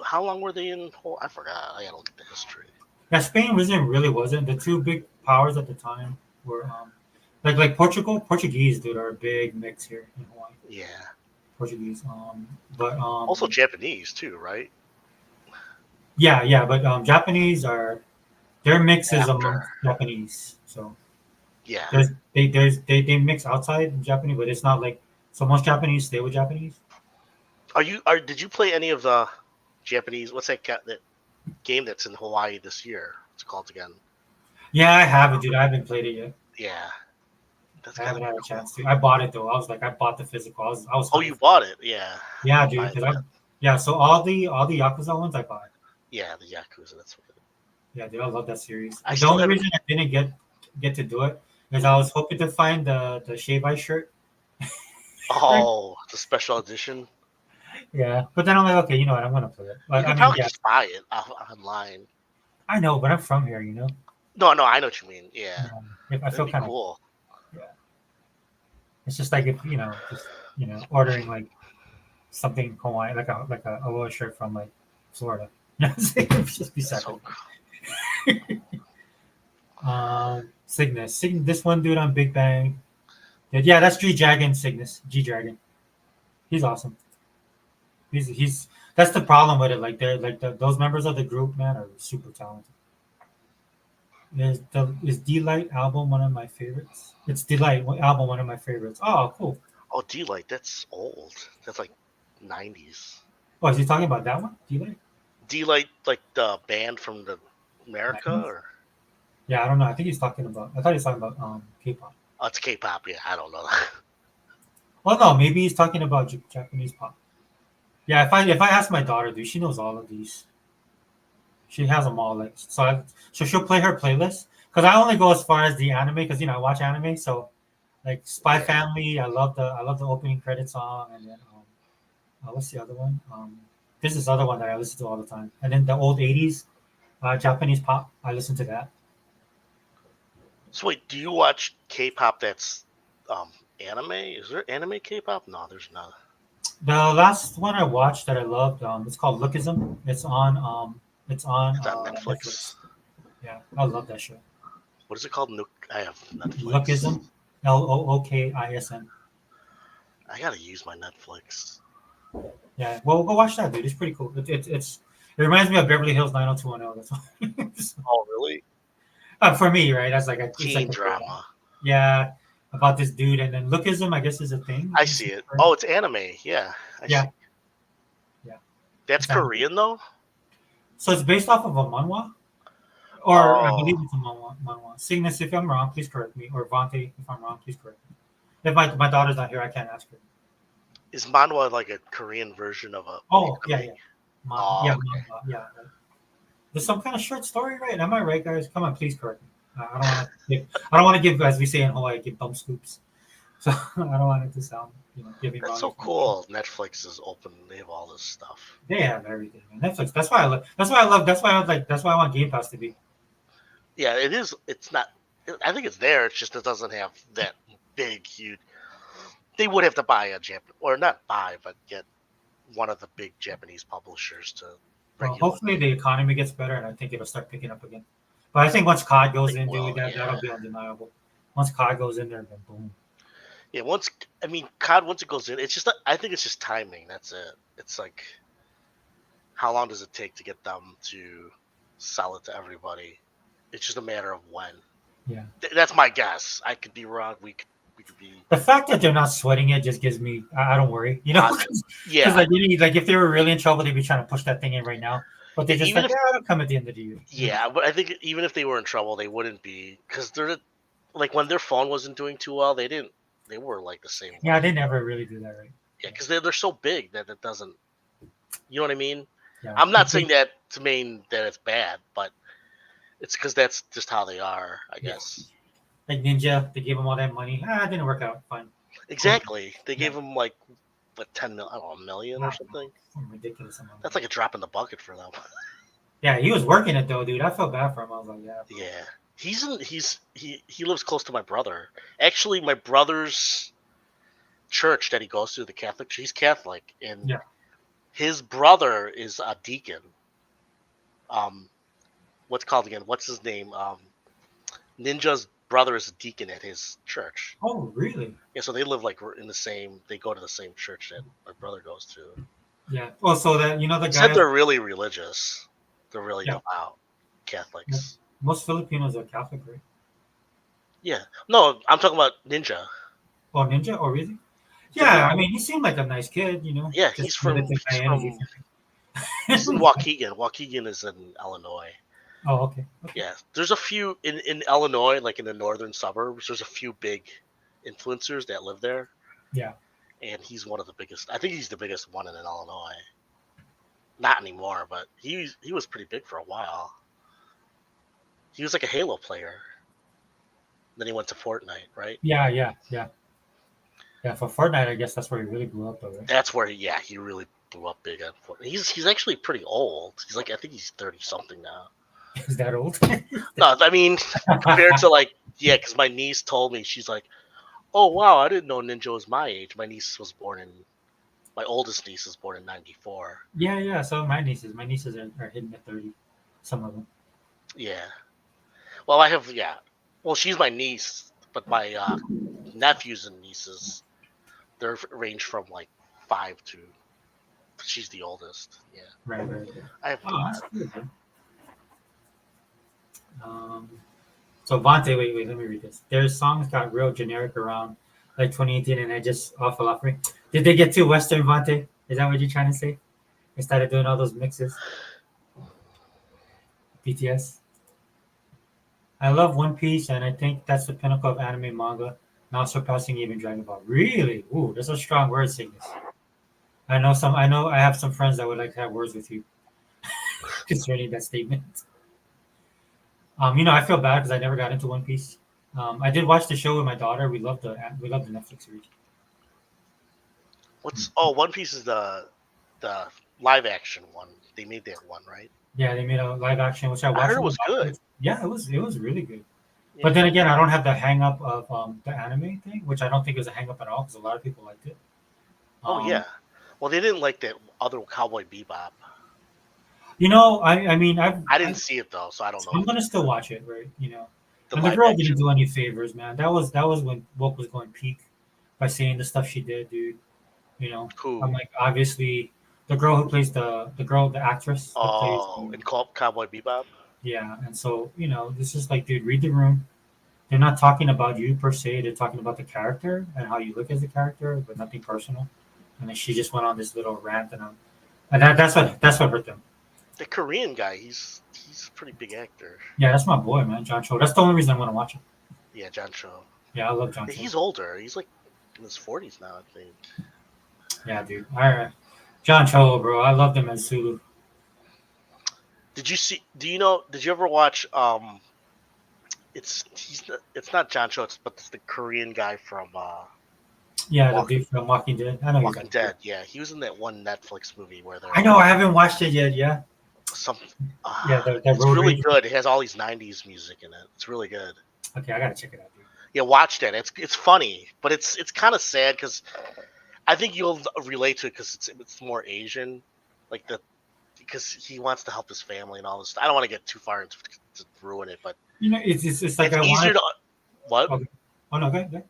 Speaker 3: how long were they in? I forgot. I gotta look at the history.
Speaker 1: Yeah, Spain wasn't. The two big powers at the time were like Portuguese, dude, are a big mix here in Hawaii.
Speaker 3: Yeah.
Speaker 1: Portuguese. But
Speaker 3: Also Japanese too, right?
Speaker 1: yeah, but Japanese their mix is
Speaker 3: After.
Speaker 1: amongst Japanese. So
Speaker 3: Yeah.
Speaker 1: they mix outside Japanese, but it's not like so most Japanese stay with Japanese.
Speaker 3: Did you play any of the Japanese? What's that game that's in Hawaii this year? What's it called again?
Speaker 1: Yeah, I haven't, dude. I haven't played it yet.
Speaker 3: Yeah. That's
Speaker 1: I haven't
Speaker 3: kinda
Speaker 1: had a
Speaker 3: cool.
Speaker 1: chance to. I bought it though. I bought the physical. I was.
Speaker 3: Oh, you bought it? Yeah.
Speaker 1: Yeah, dude.
Speaker 3: Buy
Speaker 1: 'Cause
Speaker 3: that.
Speaker 1: yeah. So all the Yakuza ones I bought.
Speaker 3: Yeah, the Yakuza. That's what.
Speaker 1: Yeah, dude. I love that series.
Speaker 3: I
Speaker 1: The
Speaker 3: still
Speaker 1: only
Speaker 3: haven't-
Speaker 1: reason I didn't get to do it is I was hoping to find the Shave Ice shirt.
Speaker 3: Oh, the special edition.
Speaker 1: Yeah, but then I'm like, okay, you know what? I'm gonna play it.
Speaker 3: You
Speaker 1: Like,
Speaker 3: can
Speaker 1: I mean,
Speaker 3: probably
Speaker 1: yeah,
Speaker 3: just buy it online.
Speaker 1: I know, but I'm from here, you know.
Speaker 3: No, I know what you mean. Yeah,
Speaker 1: If I
Speaker 3: that'd
Speaker 1: feel
Speaker 3: be
Speaker 1: kind of.
Speaker 3: cool.
Speaker 1: It's just like if just ordering like something Hawaiian, like a Aloha shirt from like Florida. You know what I'm saying? It's just be
Speaker 3: That's
Speaker 1: separate.
Speaker 3: so
Speaker 1: Cygnus. This one dude on Big Bang. Yeah, that's G Dragon. Cygnus. G Dragon. He's awesome. He's that's the problem with it. Like they're like those members of the group, man, are super talented. Is Delight album one of my favorites? It's Delight album one of my favorites. Oh, cool.
Speaker 3: Oh, D-Light, that's old. That's like 90s.
Speaker 1: Oh, is he talking about that one? Delight?
Speaker 3: D-Light, like the band from the America,
Speaker 1: 90s?
Speaker 3: or
Speaker 1: Yeah, I don't know. I think he's talking about. I thought he was talking about K-pop.
Speaker 3: oh, it's K-pop. Yeah, I don't know.
Speaker 1: Well, no, maybe he's talking about Japanese pop. Yeah, if I ask my daughter, dude, she knows all of these. She has them all. Like so she'll play her playlist because I only go as far as the anime because I watch anime. So like Spy
Speaker 3: Yeah.
Speaker 1: Family, I love the opening credit song, and then what's the other one? There's this other one that I listen to all the time, and then the old '80s Japanese pop. I listen to that.
Speaker 3: So wait, do you watch K-pop that's anime? Is there anime K-pop? No, there's not.
Speaker 1: The last one I watched that I loved, it's called Lookism. It's on
Speaker 3: It's on Netflix.
Speaker 1: Netflix. Yeah, I love that show.
Speaker 3: What is it called? I have Netflix.
Speaker 1: Lookism, Lookism.
Speaker 3: I gotta use my Netflix.
Speaker 1: Yeah, well, go watch that, dude. It's pretty cool. It reminds me of Beverly Hills 90210. That's why.
Speaker 3: Oh, really?
Speaker 1: For me, right? That's like it's
Speaker 3: Teen
Speaker 1: like
Speaker 3: drama.
Speaker 1: yeah, about this dude, and then Lookism, I guess, is a thing.
Speaker 3: I see it. Oh, it's anime. Yeah.
Speaker 1: Yeah.
Speaker 3: See.
Speaker 1: Yeah.
Speaker 3: That's
Speaker 1: It's anime.
Speaker 3: Korean though.
Speaker 1: So it's based off of a manhwa, or I
Speaker 3: Oh.
Speaker 1: believe it's a manhwa. Cygnus, if I'm wrong, please correct me, or Vontae, if I'm wrong, please correct me. If my daughter's not here, I can't ask her.
Speaker 3: Is manhwa like a Korean version of a?
Speaker 1: Oh, yeah.
Speaker 3: anime?
Speaker 1: Yeah, manhwa, yeah. There's some kind of short story, right? Am I right, guys? Come on, please correct me. I don't want to give, as we say in Hawaii, give bum scoops. So I don't want it to sound, giving wrong
Speaker 3: That's so
Speaker 1: information.
Speaker 3: cool. Netflix is open. They have all this stuff.
Speaker 1: They have everything, man. Netflix. That's why I love. That's why I love. That's why I want Game Pass to be.
Speaker 3: Yeah, it is. It's not. I think it's there. It's just it doesn't have that big, huge. They would have to buy a or not buy, but get one of the big Japanese publishers to.
Speaker 1: Well,
Speaker 3: regulate.
Speaker 1: hopefully the economy gets better, and I think it'll start picking up again. But I think once COD goes in,
Speaker 3: Well,
Speaker 1: dude,
Speaker 3: yeah.
Speaker 1: that'll be undeniable. Once COD goes in there, then boom.
Speaker 3: Yeah, COD once it goes in, it's just. I think it's just timing. That's it. It's like, how long does it take to get them to sell it to everybody? It's just a matter of when.
Speaker 1: Yeah.
Speaker 3: That's my guess. I could be wrong. We could be.
Speaker 1: The fact that they're not sweating it just gives me. I don't worry, Because
Speaker 3: Yeah.
Speaker 1: like if they were really in trouble, they'd be trying to push that thing in right now. But they just
Speaker 3: Even
Speaker 1: like,
Speaker 3: if-
Speaker 1: it'll come at the end of the year.
Speaker 3: Yeah, but I think even if they were in trouble, they wouldn't be because they're like when their phone wasn't doing too well, they didn't. They were like the same.
Speaker 1: Yeah, they never really do that, right?
Speaker 3: Yeah, because they're so big that it doesn't. You know what I mean?
Speaker 1: Yeah.
Speaker 3: I'm not saying that to mean that it's bad, but it's because that's just how they are, I
Speaker 1: Yeah.
Speaker 3: guess.
Speaker 1: Like Ninja, they gave them all that money. It didn't work out. Fine.
Speaker 3: Exactly. They gave him like what 10 million, I don't know, a million or something.
Speaker 1: Some ridiculous amount.
Speaker 3: That's like a drop in the bucket for them.
Speaker 1: Yeah, he was working it though, dude. I felt bad for him. I was like, yeah.
Speaker 3: Yeah, he lives close to my brother. Actually, my brother's church that he goes to, the Catholic, he's Catholic, and
Speaker 1: Yeah.
Speaker 3: his brother is a deacon. What's called again? What's his name? Ninja's brother is a deacon at his church.
Speaker 1: Oh, really?
Speaker 3: Yeah, so they live like in the same. They go to the same church that my brother goes to.
Speaker 1: Yeah. Oh, so that the
Speaker 3: He
Speaker 1: guy.
Speaker 3: said they're really religious. They're really
Speaker 1: Yeah.
Speaker 3: devout Catholics.
Speaker 1: Most Filipinos are Catholic, right?
Speaker 3: Yeah. No, I'm talking about Ninja.
Speaker 1: Oh, Ninja? Oh, really?
Speaker 3: Yeah.
Speaker 1: Yeah, I mean, he seemed like a nice kid,
Speaker 3: Yeah,
Speaker 1: Just
Speaker 3: he's from
Speaker 1: relative high energy.
Speaker 3: he's in Waukegan. Waukegan is in Illinois.
Speaker 1: Oh, okay.
Speaker 3: Yeah, there's a few in Illinois, like in the northern suburbs. There's a few big influencers that live there.
Speaker 1: Yeah.
Speaker 3: And he's one of the biggest. I think he's the biggest one in Illinois. Not anymore, but he was pretty big for a while. He was like a Halo player. Then he went to Fortnite, right?
Speaker 1: Yeah. Yeah, for Fortnite, I guess that's where he really blew up, though, right?
Speaker 3: That's where he really blew up big on Fortnite. He's actually pretty old. He's like I think he's 30 something now.
Speaker 1: Is that old?
Speaker 3: No, I mean compared to like because my niece told me she's like, oh wow, I didn't know Ninja was my age. My oldest niece was born in '94.
Speaker 1: Yeah. So my nieces are hitting at 30. Some of them.
Speaker 3: Yeah. Well, I have Well, she's my niece, but my nephews and nieces, they're range from like 5 to. She's the oldest. Yeah.
Speaker 1: Right.
Speaker 3: I have.
Speaker 1: Oh, that's good, man. So Vontae, wait, let me read this. Their songs got real generic around like 2018, and I just all fell off me. Did they get too Western, Vontae? Is that what you're trying to say? They started doing all those mixes. BTS. I love One Piece, and I think that's the pinnacle of anime manga, now surpassing even Dragon Ball. Really? Ooh, that's a strong word, Cygnus. I know I have some friends that would like to have words with you concerning that statement. I feel bad because I never got into One Piece. I did watch the show with my daughter. We loved the Netflix series.
Speaker 3: One Piece is the live action one. They made that one, right?
Speaker 1: Yeah, they made a live action, which I watched.
Speaker 3: I heard it was good.
Speaker 1: Yeah, it was really good.
Speaker 3: Yeah.
Speaker 1: But then again, I don't have the hang up of the anime thing, which I don't think is a hang up at all because a lot of people liked it.
Speaker 3: Yeah. Well, they didn't like that other Cowboy Bebop.
Speaker 1: I mean,
Speaker 3: I didn't see it though, so I don't know.
Speaker 1: I'm gonna still watch it, right?
Speaker 3: The
Speaker 1: And the
Speaker 3: live
Speaker 1: girl
Speaker 3: action.
Speaker 1: didn't do any favors, man. That was when woke was going peak by saying the stuff she did, dude.
Speaker 3: Who?
Speaker 1: I'm like, obviously, the girl who plays the actress. Who plays,
Speaker 3: in Cowboy Bebop.
Speaker 1: yeah, and so this is like, dude, read the room. They're not talking about you per se. They're talking about the character and how you look as a character, but nothing personal. And then she just went on this little rant, and that's what hurt them.
Speaker 3: The Korean guy, he's a pretty big actor.
Speaker 1: Yeah, that's my boy, man, John Cho. That's the only reason I want to watch it.
Speaker 3: Yeah, John Cho.
Speaker 1: Yeah, I love John Cho.
Speaker 3: He's older. He's like in his 40s now, I think.
Speaker 1: Yeah, dude. All right, John Cho, bro. I love him as Sulu.
Speaker 3: Did you ever watch it's not John Cho, but it's the Korean guy from
Speaker 1: the dude from Walking Dead. I know he's
Speaker 3: Walking Dead. Yeah, he was in that one Netflix movie where they're
Speaker 1: I know. I haven't watched it yet. Yeah.
Speaker 3: It's
Speaker 1: Road
Speaker 3: really
Speaker 1: Rage.
Speaker 3: good. It has all these 90s music in it. It's really good.
Speaker 1: Okay, I gotta check it out, dude.
Speaker 3: Yeah, watch that. It's funny, but it's kind of sad because I think you'll relate to it because it's more Asian, because he wants to help his family and all this. I don't want to get too far into to ruin it, but
Speaker 1: It's like
Speaker 3: it's easier to what?
Speaker 1: Okay. Oh no, okay.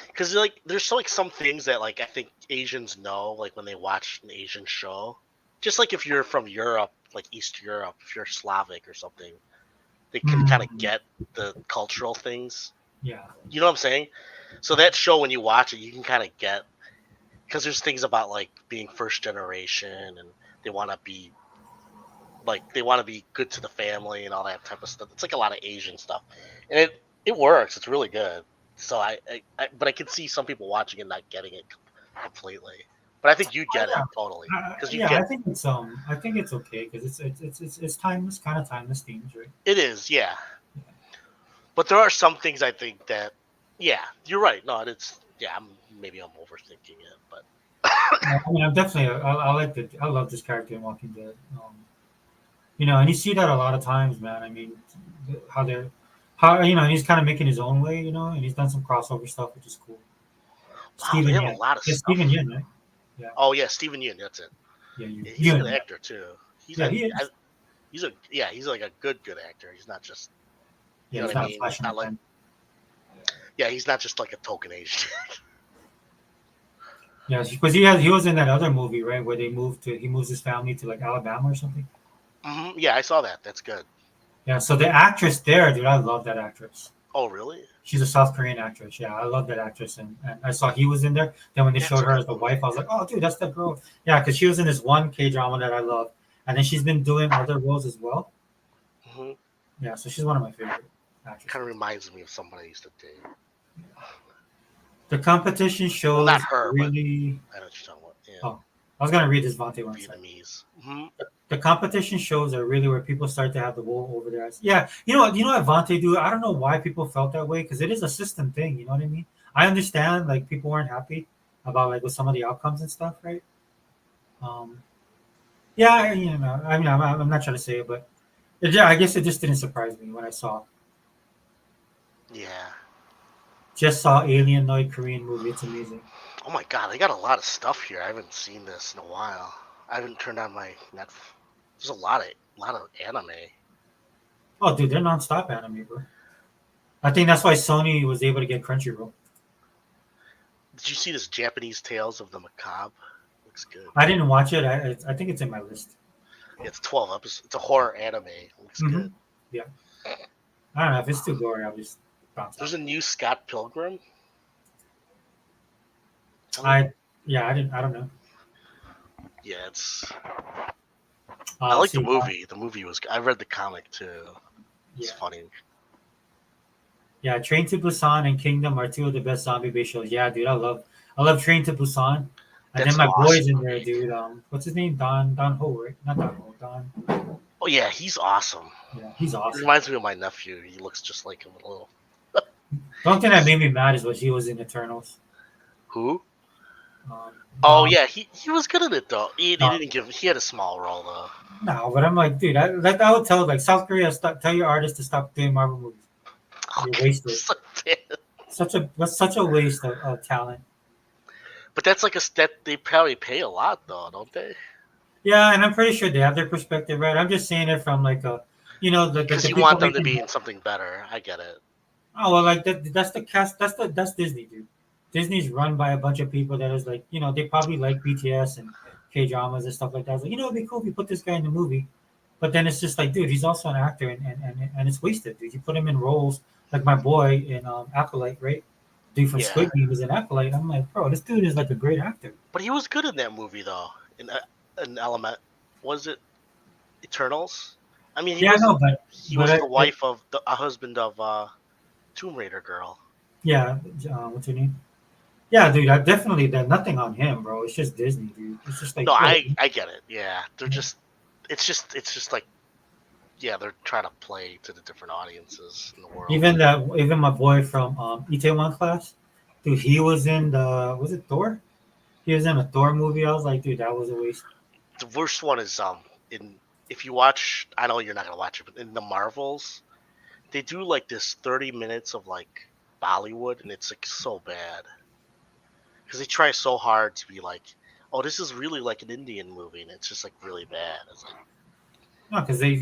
Speaker 3: Because there's some things that I think Asians know when they watch an Asian show. Just like if you're from Europe, like East Europe, if you're Slavic or something, they can kind of get the cultural things.
Speaker 1: Yeah.
Speaker 3: You know what I'm saying? So that show, when you watch it, you can kind of get, because there's things about being first generation and they want to be good to the family and all that type of stuff. It's like a lot of Asian stuff, and it works. It's really good. So but I can see some people watching it not getting it completely. But I think you get it totally because
Speaker 1: I think it's okay because it's timeless, kind of timeless themes, right?
Speaker 3: It is, yeah. But there are some things I think that, yeah, you're right. No, maybe I'm overthinking it, but
Speaker 1: I mean, I'm definitely I love this character in Walking Dead. And you see that a lot of times, man. I mean, and he's kind of making his own way, and he's done some crossover stuff, which is cool.
Speaker 3: Wow, they have a lot of stuff.
Speaker 1: Steven Yeun, right? Yeah.
Speaker 3: Oh yeah, Steven Yeun. That's it.
Speaker 1: Yeah,
Speaker 3: he's an actor too.
Speaker 1: He is.
Speaker 3: He's like a good actor. He's not just.
Speaker 1: Yeah,
Speaker 3: you know what I mean?
Speaker 1: Not like.
Speaker 3: Yeah, he's not just like a token Asian.
Speaker 1: Yeah, because he was in that other movie, right, where he moves his family to Alabama or something.
Speaker 3: Mm-hmm. Yeah, I saw that. That's good.
Speaker 1: Yeah, so the actress there, dude, I love that actress.
Speaker 3: Oh, really?
Speaker 1: She's a South Korean actress. Yeah, I love that actress, and I saw he was in there. Then when they showed her as the wife, I was like, oh, dude, that's that girl. Yeah, because she was in this one K-drama that I love, and then she's been doing other roles as well.
Speaker 3: Mm-hmm.
Speaker 1: Yeah, so she's one of my favorite actresses.
Speaker 3: Kind of reminds me of somebody I used to date.
Speaker 1: The competition shows
Speaker 3: not her,
Speaker 1: really.
Speaker 3: I know what you're talking about. Yeah.
Speaker 1: Oh, I was gonna read this Vontae one.
Speaker 3: Vietnamese. Mm-hmm.
Speaker 1: The competition shows are really where people start to have the wool over their eyes. Yeah, you know what Vontae do? I don't know why people felt that way because it is a system thing. You know what I mean? I understand people weren't happy about with some of the outcomes and stuff, right? Yeah, I mean, I'm not trying to say it, but I guess it just didn't surprise me when I saw.
Speaker 3: Yeah.
Speaker 1: Just saw Alienoid Korean movie. It's amazing.
Speaker 3: Oh my god, they got a lot of stuff here. I haven't seen this in a while. I haven't turned on my Netflix. There's a lot of anime.
Speaker 1: Oh, dude, they're nonstop anime, bro. I think that's why Sony was able to get Crunchyroll.
Speaker 3: Did you see this Japanese Tales of the Macabre? Looks good.
Speaker 1: I didn't watch it. I think it's in my list.
Speaker 3: Yeah, it's 12 episodes. It's a horror anime. Looks good.
Speaker 1: Yeah. I don't know if it's too gory. I'll just bounce.
Speaker 3: There's a new Scott Pilgrim.
Speaker 1: I don't know.
Speaker 3: Yeah, I like the movie. The movie was. I read the comic too. It's funny.
Speaker 1: Yeah, Train to Busan and Kingdom are two of the best zombie-based shows. Yeah, dude, I love Train to Busan. And
Speaker 3: That's
Speaker 1: then my boy's
Speaker 3: awesome.
Speaker 1: in there, dude. What's his name? Don Ho, right? Not Don Ho. Don.
Speaker 3: Oh yeah, he's awesome.
Speaker 1: Yeah, he's
Speaker 3: He
Speaker 1: awesome.
Speaker 3: reminds me of my nephew. He looks just like him a little.
Speaker 1: The only thing that made me mad is when she was in Eternals.
Speaker 3: Who?
Speaker 1: Um,
Speaker 3: Oh
Speaker 1: Don-
Speaker 3: yeah, he was good at it though. He
Speaker 1: No.
Speaker 3: didn't give. He had a small role though.
Speaker 1: No, but I'm like, dude, I would tell like South Korea, tell your artists to stop doing Marvel movies. You're wasted. That's such a waste of talent.
Speaker 3: But that's like that they probably pay a lot though, don't they?
Speaker 1: Yeah, and I'm pretty sure they have their perspective right. I'm just saying it from like a,
Speaker 3: Because
Speaker 1: the
Speaker 3: you
Speaker 1: people
Speaker 3: want them to
Speaker 1: making.
Speaker 3: be in something better. I get it.
Speaker 1: Oh well, like that's the cast. That's Disney, dude. Disney's run by a bunch of people that is like, they probably like BTS and K dramas and stuff like that. It's like, it'd be cool if you put this guy in the movie, but then it's just like, dude, he's also an actor, and it's wasted, dude. You put him in roles like my boy in Acolyte, right? Dude from
Speaker 3: Yeah.
Speaker 1: Squid Game is an Acolyte. I'm like, bro, this dude is like a great actor.
Speaker 3: But he was good in that movie though. In Element, was it Eternals? I mean, he
Speaker 1: Yeah,
Speaker 3: was.
Speaker 1: no, but
Speaker 3: He
Speaker 1: but
Speaker 3: was
Speaker 1: I-
Speaker 3: the wife of a husband of Tomb Raider girl.
Speaker 1: yeah, what's her name? Yeah, dude, I definitely that nothing on him, bro. It's just Disney, dude. It's just like
Speaker 3: No,
Speaker 1: bro,
Speaker 3: I get it. Yeah, they're just. It's just like. Yeah, they're trying to play to the different audiences in the world.
Speaker 1: even my boy from Itaewon Class, dude, he was in was it Thor? He was in a Thor movie. I was like, dude, that was a waste.
Speaker 3: The worst one is in if you watch. I know you're not gonna watch it, but in the Marvels, they do like this 30 minutes of like Bollywood, and it's like so bad because they try so hard to be like, oh, this is really like an Indian movie, and it's just like really bad. It's like,
Speaker 1: No, because they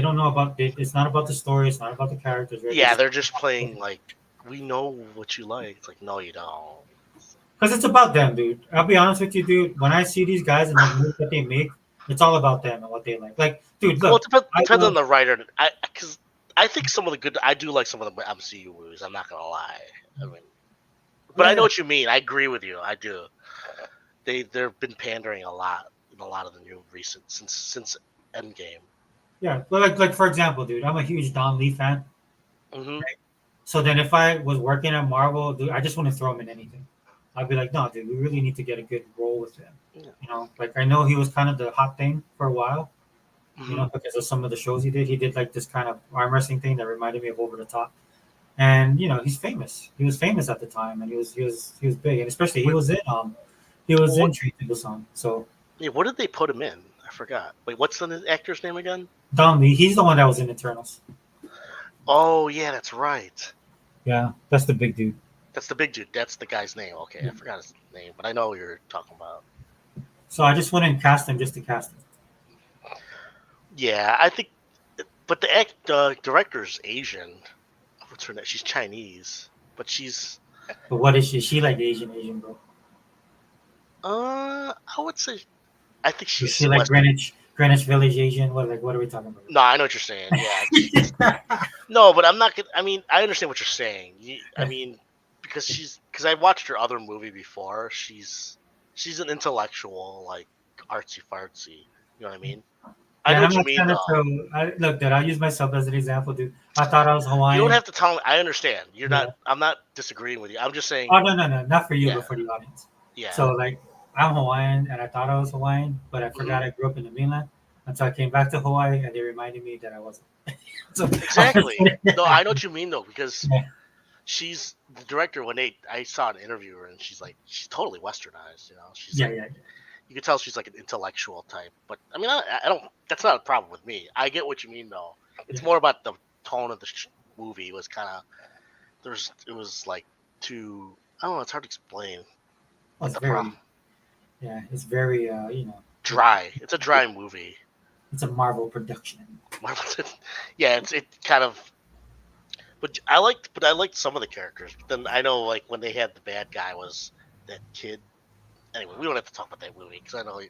Speaker 1: don't know about it's not about the story. It's not about the characters. Right?
Speaker 3: yeah, they're just playing like we know what you like. It's like no, you don't.
Speaker 1: Because it's about them, dude. I'll be honest with you, dude. When I see these guys and the movies that they make, it's all about them and what they like. Like, dude,
Speaker 3: Well,
Speaker 1: look,
Speaker 3: it depends,
Speaker 1: I
Speaker 3: depends
Speaker 1: will-
Speaker 3: on the writer. Because I think some of the good. I do like some of the MCU movies. I'm not gonna lie. I mean, but I know what you mean. I agree with you. I do. They've been pandering a lot in a lot of the new recent since Endgame.
Speaker 1: yeah, but like for example, dude, I'm a huge Don Lee fan.
Speaker 3: Hmm.
Speaker 1: So then if I was working at Marvel, dude, I just wouldn't throw him in anything. I'd be like, no, dude, we really need to get a good role with him.
Speaker 3: Yeah.
Speaker 1: Like I know he was kind of the hot thing for a while,
Speaker 3: Mhm.
Speaker 1: because of some of the shows he did. He did like this kind of arm wrestling thing that reminded me of Over the Top. And he's famous. He was famous at the time, and he was big, and especially he was in Train to Busan. So
Speaker 3: Yeah, what did they put him in? I forgot. Wait, what's the actor's name again?
Speaker 1: Don Lee, he's the one that was in Eternals.
Speaker 3: Oh yeah, that's right.
Speaker 1: Yeah, that's the big dude.
Speaker 3: That's the big dude. That's the guy's name. Okay, I
Speaker 1: Yeah.
Speaker 3: forgot his name, but I know what you're talking about.
Speaker 1: So I just wouldn't cast him just to cast him.
Speaker 3: Yeah, I think, but the director's Asian. What's her name? She's Chinese, but she's.
Speaker 1: But what is she? She like Asian, bro.
Speaker 3: I would say, I think
Speaker 1: Is
Speaker 3: she's.
Speaker 1: she like
Speaker 3: Western.
Speaker 1: Greenwich Village Asian? What are we talking about?
Speaker 3: No, I know what you're saying. Yeah. No, but I'm not gonna. I mean, I understand what you're saying. I mean, because I watched her other movie before. She's an intellectual, like artsy fartsy. You know what I mean? I know
Speaker 1: I'm
Speaker 3: what you
Speaker 1: not
Speaker 3: mean.
Speaker 1: trying
Speaker 3: Though.
Speaker 1: to look, dude, I'll use myself as an example, dude. I thought I was Hawaiian.
Speaker 3: You don't have to tell me. I understand. You're
Speaker 1: Yeah.
Speaker 3: not. I'm not disagreeing with you. I'm just saying.
Speaker 1: Oh no, not for you,
Speaker 3: Yeah.
Speaker 1: but for the audience.
Speaker 3: Yeah.
Speaker 1: So like, I'm Hawaiian, and I thought I was Hawaiian, but I forgot I grew up in the mainland until I came back to Hawaii, and they reminded me that I wasn't. So,
Speaker 3: Exactly. No, I know what you mean though, because
Speaker 1: Yeah.
Speaker 3: she's the director. When I saw an interview her, and she's totally westernized. She's
Speaker 1: Yeah,
Speaker 3: like,
Speaker 1: yeah.
Speaker 3: you can tell she's like an intellectual type. But I mean, I don't. That's not a problem with me. I get what you mean though. It's more about the tone of the movie. Was kind of it was like too. I don't know. It's hard to explain.
Speaker 1: It's
Speaker 3: the
Speaker 1: very,
Speaker 3: problem.
Speaker 1: yeah, it's very,
Speaker 3: Dry. It's a dry movie.
Speaker 1: it's a Marvel production.
Speaker 3: Yeah, it kind of. But I liked some of the characters. But then I know like when they had the bad guy was that kid. Anyway, we don't have to talk about that movie because I know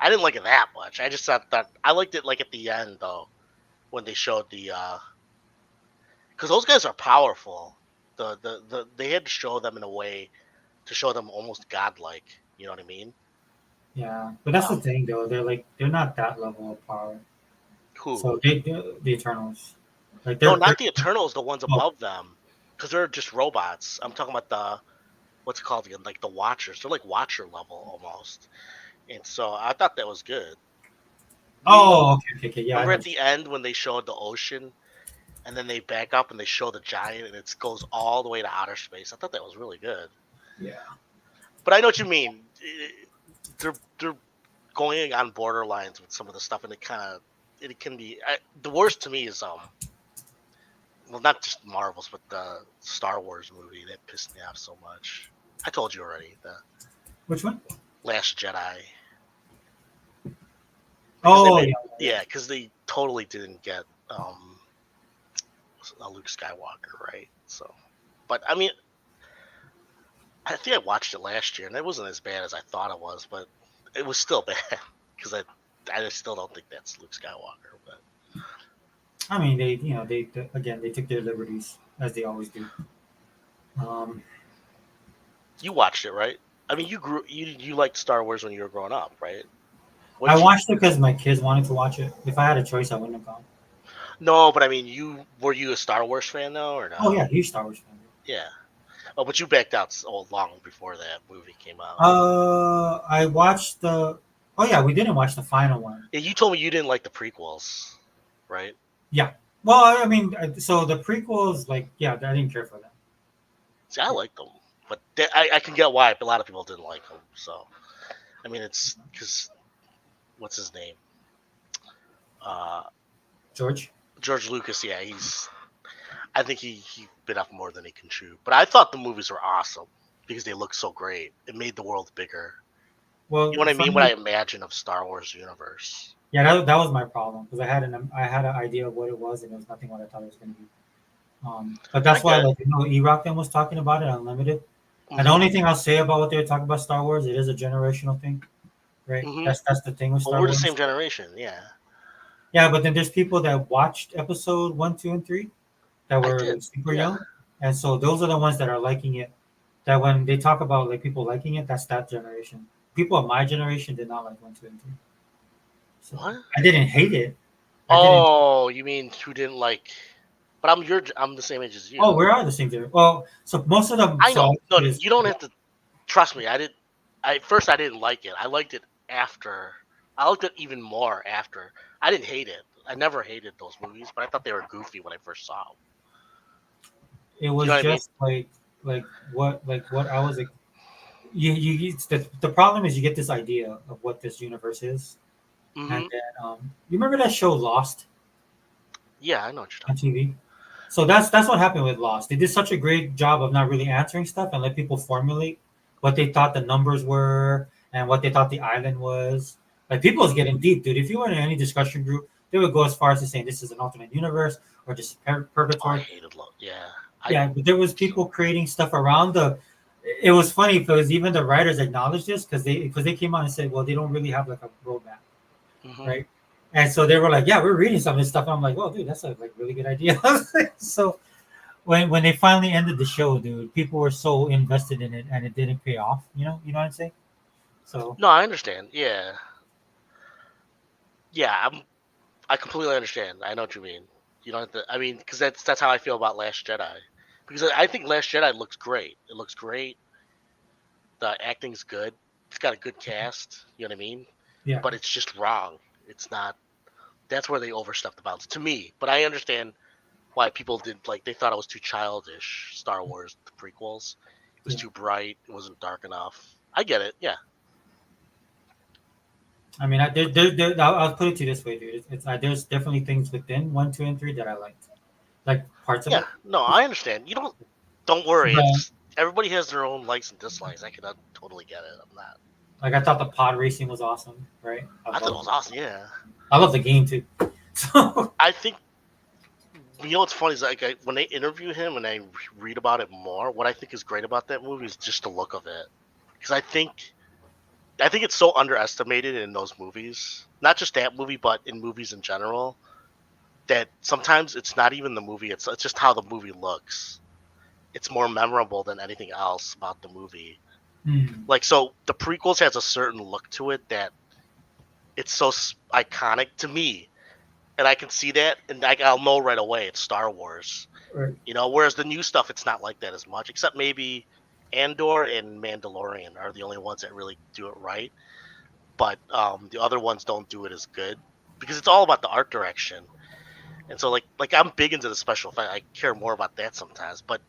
Speaker 3: I didn't like it that much. I just thought that I liked it like at the end though, when they showed the because those guys are powerful. They had to show them in a way to show them almost godlike. You know what I mean?
Speaker 1: Yeah, but that's the thing, though. They're not that level of power.
Speaker 3: Who?
Speaker 1: So the Eternals, like
Speaker 3: No, not the Eternals. The ones above them, because they're just robots. I'm talking about what's it called again? Like the Watchers. They're like Watcher level almost. And so I thought that was good.
Speaker 1: Oh, okay. Yeah. I
Speaker 3: Remember
Speaker 1: know.
Speaker 3: at the end when they showed the ocean, and then they back up and they show the giant, and it goes all the way to outer space. I thought that was really good.
Speaker 1: Yeah.
Speaker 3: But I know what you mean. They're going on borderlines with some of the stuff, and it can be. The worst to me is well, not just Marvels, but the Star Wars movie that pissed me off so much. I told you already. The
Speaker 1: Which one?
Speaker 3: Last Jedi.
Speaker 1: Oh,
Speaker 3: Because
Speaker 1: yeah.
Speaker 3: Yeah, because they totally didn't get a Luke Skywalker, right? So, but I mean, I think I watched it last year, and it wasn't as bad as I thought it was, but it was still bad because I still don't think that's Luke Skywalker. But
Speaker 1: I mean, they again, they took their liberties as they always do.
Speaker 3: you watched it, right? I mean, you liked Star Wars when you were growing up, right? What
Speaker 1: I
Speaker 3: did you-
Speaker 1: watched it because my kids wanted to watch it. If I had a choice, I wouldn't have gone.
Speaker 3: No, but I mean, were you a Star Wars fan though, or no?
Speaker 1: Oh yeah, huge Star Wars fan.
Speaker 3: Yeah. Oh, but you backed out long before that movie came out.
Speaker 1: I watched the. Oh yeah, we didn't watch the final one.
Speaker 3: Yeah, you told me you didn't like the prequels, right?
Speaker 1: Well, I mean, so the prequels, like, yeah, I didn't care for them.
Speaker 3: See, I liked them, but I can get why a lot of people didn't like them. So, I mean, it's because what's his name?
Speaker 1: George.
Speaker 3: George Lucas. Yeah, I think he bit off more than he can chew. But I thought the movies were awesome because they looked so great. It made the world bigger.
Speaker 1: Well,
Speaker 3: You know what I mean?
Speaker 1: from
Speaker 3: What I
Speaker 1: the-
Speaker 3: imagine of Star Wars universe.
Speaker 1: Yeah, that was my problem because I had an idea of what it was and it was nothing what I thought it was going to be. But that's why,
Speaker 3: get it.
Speaker 1: like, E-Rockman was talking about it, Unlimited. And the
Speaker 3: Mhm.
Speaker 1: only thing I'll say about what they were talking about Star Wars, it is a generational thing, right?
Speaker 3: Mhm.
Speaker 1: That's the thing with Star
Speaker 3: Well, we're the
Speaker 1: Wars.
Speaker 3: same generation. Yeah.
Speaker 1: Yeah, but then there's people that watched episode 1, 2, and 3 that
Speaker 3: I
Speaker 1: were
Speaker 3: did,
Speaker 1: like, super
Speaker 3: yeah.
Speaker 1: young, and so those are the ones that are liking it. That when they talk about like people liking it, that's that generation. People of my generation did not like 1, 2, and 3. So
Speaker 3: What?
Speaker 1: I didn't hate it. I didn't.
Speaker 3: Oh, you mean who didn't like? But I'm the same age as you.
Speaker 1: Oh, we are the same generation. Well, so most of them.
Speaker 3: I know.
Speaker 1: So
Speaker 3: No, you don't have to trust me. I didn't like it. I liked it after. I liked it even more after. I didn't hate it. I never hated those movies, but I thought they were goofy when I first saw them.
Speaker 1: It was
Speaker 3: You know what I mean?
Speaker 1: just like what I was like. It's the problem is you get this idea of what this universe is,
Speaker 3: Hmm.
Speaker 1: and then you remember that show Lost
Speaker 3: Yeah, I know what you're
Speaker 1: on
Speaker 3: talking.
Speaker 1: TV. So that's what happened with Lost. They did such a great job of not really answering stuff and let people formulate what they thought the numbers were and what they thought the island was. Like people was getting deep, dude. If you were in any discussion group, they would go as far as to saying this is an alternate universe or just
Speaker 3: Oh, I
Speaker 1: purgatory.
Speaker 3: hated Lost. Yeah.
Speaker 1: Yeah, but there was people creating stuff around the. It was funny because even the writers acknowledged this because they came on and said, well, they don't really have like a roadmap,
Speaker 3: Mhm.
Speaker 1: right? And so they were like, yeah, we're reading some of this stuff. And I'm like, well, dude, that's a like really good idea. So when they finally ended the show, dude, people were so invested in it and it didn't pay off. You know what I'm saying? So
Speaker 3: No, I understand. Yeah. Yeah, I completely understand. I know what you mean. You don't have to. I mean, because that's how I feel about Last Jedi. Because I think Last Jedi looks great. It looks great. The acting's good. It's got a good cast. You know what I mean?
Speaker 1: yeah,
Speaker 3: But it's just wrong. It's not. That's where they overstepped the bounds to me. But I understand why people did like they thought it was too childish. Star Wars, the prequels. It was
Speaker 1: Yeah.
Speaker 3: too bright. It wasn't dark enough. I get it. Yeah.
Speaker 1: I mean, I'll put it to you this way, dude. There's definitely things within 1, 2, and 3 that I liked, like parts of
Speaker 3: Yeah.
Speaker 1: it.
Speaker 3: No, I understand. You don't worry.
Speaker 1: But-
Speaker 3: It's everybody has their own likes and dislikes. I can totally get it. I'm not.
Speaker 1: Like I thought the pod racing was awesome, right?
Speaker 3: I thought it was awesome. Yeah.
Speaker 1: I love the game too. So
Speaker 3: I think you know what's funny is like when they interview him and I read about it more, what I think is great about that movie is just the look of it, because I think it's so underestimated in those movies, not just that movie, but in movies in general, that sometimes it's not even the movie; it's just how the movie looks. It's more memorable than anything else about the movie. Like so, the prequels has a certain look to it that it's so iconic to me. And I can see that, and I'll know right away it's Star Wars.
Speaker 1: Right.
Speaker 3: You know, whereas the new stuff, it's not like that as much, except maybe Andor and Mandalorian are the only ones that really do it right, but the other ones don't do it as good because it's all about the art direction. And so like I'm big into the special effect. I care more about that sometimes, but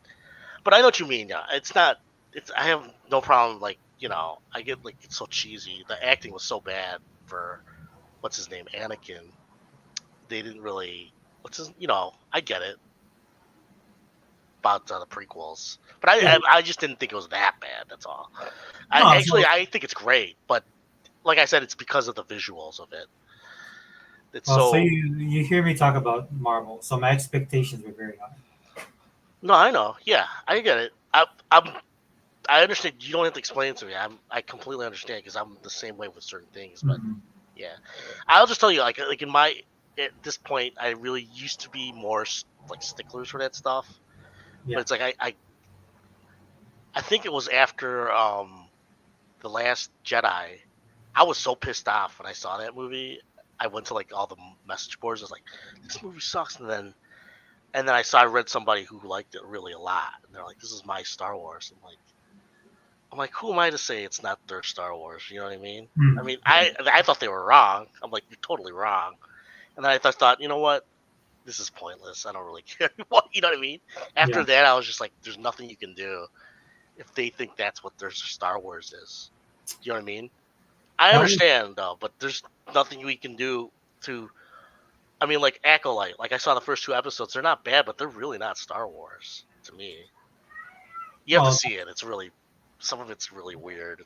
Speaker 3: I know what you mean. Yeah, it's not. It's I have no problem. Like I get like it's so cheesy. The acting was so bad for what's his name, Anakin. They didn't really. What's his? I get it about the prequels, but I just didn't think it was that bad. That's all.
Speaker 1: No,
Speaker 3: I think it's great, but like I said, it's because of the visuals of it. It's
Speaker 1: well,
Speaker 3: so.
Speaker 1: so you hear me talk about Marvel, so my expectations were very high.
Speaker 3: No, I know. Yeah, I get it. I understand. You don't have to explain it to me. I completely understand because I'm the same way with certain things. But
Speaker 1: Mhm.
Speaker 3: yeah, I'll just tell you, like in my at this point, I really used to be more like sticklers for that stuff.
Speaker 1: Yeah.
Speaker 3: But it's like I think it was after the Last Jedi. I was so pissed off when I saw that movie. I went to like all the message boards. I was like, "This movie sucks," and then I read somebody who liked it really a lot, and they're like, "This is my Star Wars." I'm like, who am I to say it's not their Star Wars? You know what I mean?
Speaker 1: Mhm.
Speaker 3: I mean, I thought they were wrong. I'm like, you're totally wrong. And then I thought, you know what? This is pointless. I don't really care. You know what I mean? After
Speaker 1: Yeah.
Speaker 3: that, I was just like, there's nothing you can do if they think that's what their Star Wars is. You know what I mean? I
Speaker 1: That was-
Speaker 3: understand though, but there's nothing we can do to. I mean, like Acolyte. Like I saw the first 2 episodes. They're not bad, but they're really not Star Wars to me. You have
Speaker 1: Well,
Speaker 3: to see it. It's really some of it's really weird.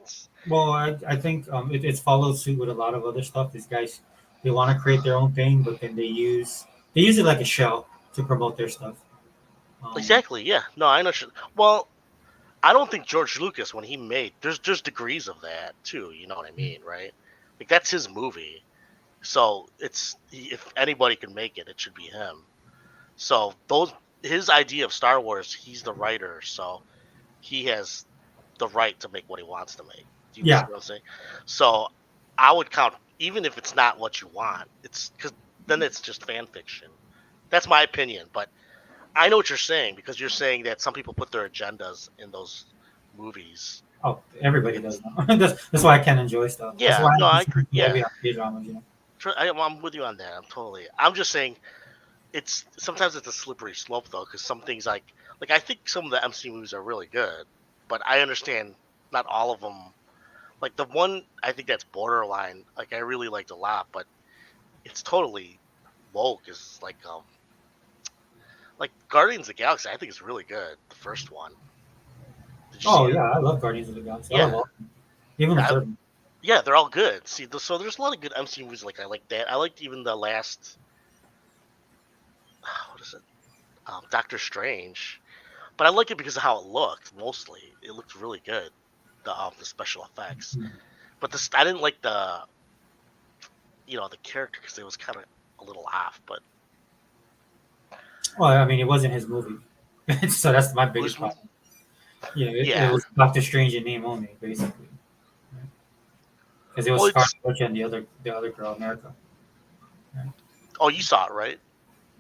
Speaker 1: well, I think it follows suit with a lot of other stuff. These guys, they want to create their own thing, but then they use it like a shell to promote their stuff.
Speaker 3: Exactly. Yeah. No, I know. Well, I don't think George Lucas, when he made, there's degrees of that too. You know what I mean, right? Like that's his movie, so if anybody can make it, it should be him. So his idea of Star Wars, he's the writer, so he has the right to make what he wants to make. Do you see
Speaker 1: Yeah.
Speaker 3: what I'm saying? So I would count, even if it's not what you want, it's because then it's just fan fiction. That's my opinion, but I know what you're saying because you're saying that some people put their agendas in those movies.
Speaker 1: Oh, everybody does now. That's why I can't enjoy stuff. That's
Speaker 3: Yeah,
Speaker 1: why
Speaker 3: no, I
Speaker 1: I'm
Speaker 3: agree.
Speaker 1: heavy
Speaker 3: Yeah,
Speaker 1: on K-dramas.
Speaker 3: I'm with you on that. I'm just saying it's sometimes it's a slippery slope though because some things like I think some of the MC movies are really good, but I understand not all of them. Like the one I think that's borderline, like I really liked a lot, but it's totally woke. Is like Guardians of the Galaxy. I think it's really good. The first one. Did you
Speaker 1: Oh
Speaker 3: see it?
Speaker 1: yeah, I love Guardians of the Galaxy. I
Speaker 3: Yeah.
Speaker 1: love all of them. Even the
Speaker 3: I-
Speaker 1: third one.
Speaker 3: Yeah, they're all good. See, so there's a lot of good MCU movies. Like I like that. I liked even the last. What is it? Doctor Strange. But I like it because of how it looked. Mostly, it looked really good. The special effects.
Speaker 1: Mhm.
Speaker 3: But I didn't like the the character because it was kind of a little off. But
Speaker 1: Well, I mean, it wasn't his movie, so that's my biggest
Speaker 3: Who's-
Speaker 1: problem. Yeah,
Speaker 3: Yeah.
Speaker 1: it was Doctor Strange in name only, basically, because it was
Speaker 3: Well,
Speaker 1: Scarlet
Speaker 3: it's-
Speaker 1: Witch and the other girl, America.
Speaker 3: oh, you saw it, right?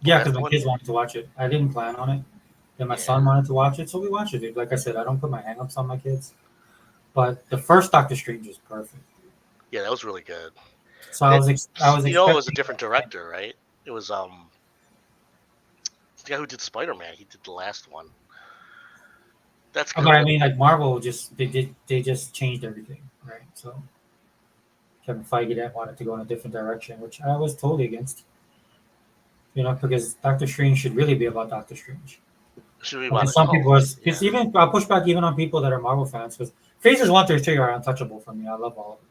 Speaker 1: Yeah,
Speaker 3: That's
Speaker 1: because
Speaker 3: the
Speaker 1: my
Speaker 3: one?
Speaker 1: kids wanted to watch it. I didn't plan on it. Then my
Speaker 3: Yeah.
Speaker 1: son wanted to watch it, so we watched it. Dude. Like I said, I don't put my hangups on my kids. But the first Doctor Strange was perfect.
Speaker 3: Yeah, that was really good.
Speaker 1: So I was
Speaker 3: It was a
Speaker 1: expecting-
Speaker 3: different director, right? It was it's the guy who did Spider-Man. He did the last one. That's good.
Speaker 1: But I mean, like Marvel, they just changed everything, right? So Kevin Feige wanted to go in a different direction, which I was totally against. Because Doctor Strange should really be about Doctor Strange.
Speaker 3: Should be
Speaker 1: But
Speaker 3: about
Speaker 1: some
Speaker 3: the
Speaker 1: people,
Speaker 3: cult.
Speaker 1: it's even I'll push back even on people that are Marvel fans because Phases 1 through 3 are untouchable for me. I love all of them.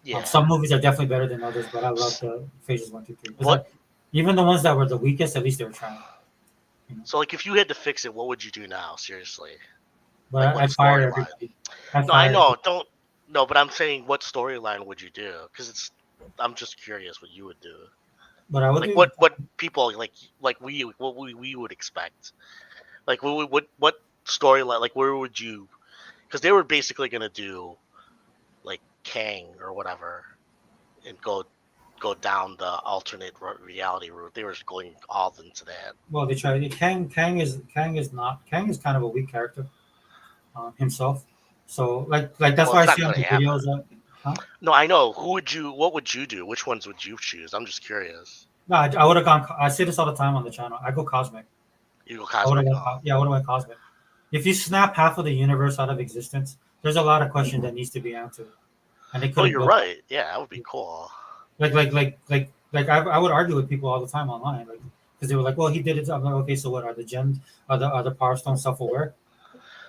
Speaker 3: Yeah.
Speaker 1: Some movies are definitely better than others, but I love the Phases 1 through 3. 'Cause,
Speaker 3: What-
Speaker 1: like, even the ones that were the weakest, at least they were trying.
Speaker 3: So, like, if you had to fix it, what would you do now? Seriously.
Speaker 1: But
Speaker 3: Like, what
Speaker 1: I fired
Speaker 3: storyline?
Speaker 1: everybody.
Speaker 3: No, I know. Don't. No, but I'm saying, what storyline would you do? Because I'm just curious what you would do.
Speaker 1: But I would
Speaker 3: Like,
Speaker 1: do,
Speaker 3: what people what we would expect. Like, what storyline? Like, where would you? Because they were basically gonna do, like Kang or whatever, and go down the alternate reality route. They were going all into that.
Speaker 1: well, they tried. Kang is kind of a weak character. himself. So like that's
Speaker 3: Well,
Speaker 1: why I
Speaker 3: it's not
Speaker 1: see on
Speaker 3: gonna
Speaker 1: the
Speaker 3: happen.
Speaker 1: videos.
Speaker 3: No, I know. What would you do? Which ones would you choose? I'm just curious.
Speaker 1: No, I would have gone. I say this all the time on the channel. I go cosmic.
Speaker 3: You go
Speaker 1: I would have
Speaker 3: cosmic.
Speaker 1: went.
Speaker 3: Oh.
Speaker 1: Yeah, I would have went cosmic. If you snap half of the universe out of existence, there's a lot of questions that needs to be answered, and they
Speaker 3: Oh,
Speaker 1: couldn't
Speaker 3: you're
Speaker 1: build.
Speaker 3: right. Yeah, that would be cool.
Speaker 1: I would argue with people all the time online, like because they were like, "Well, he did it." I'm like, "Okay, so what are the gems? Are the Power Stones self-aware?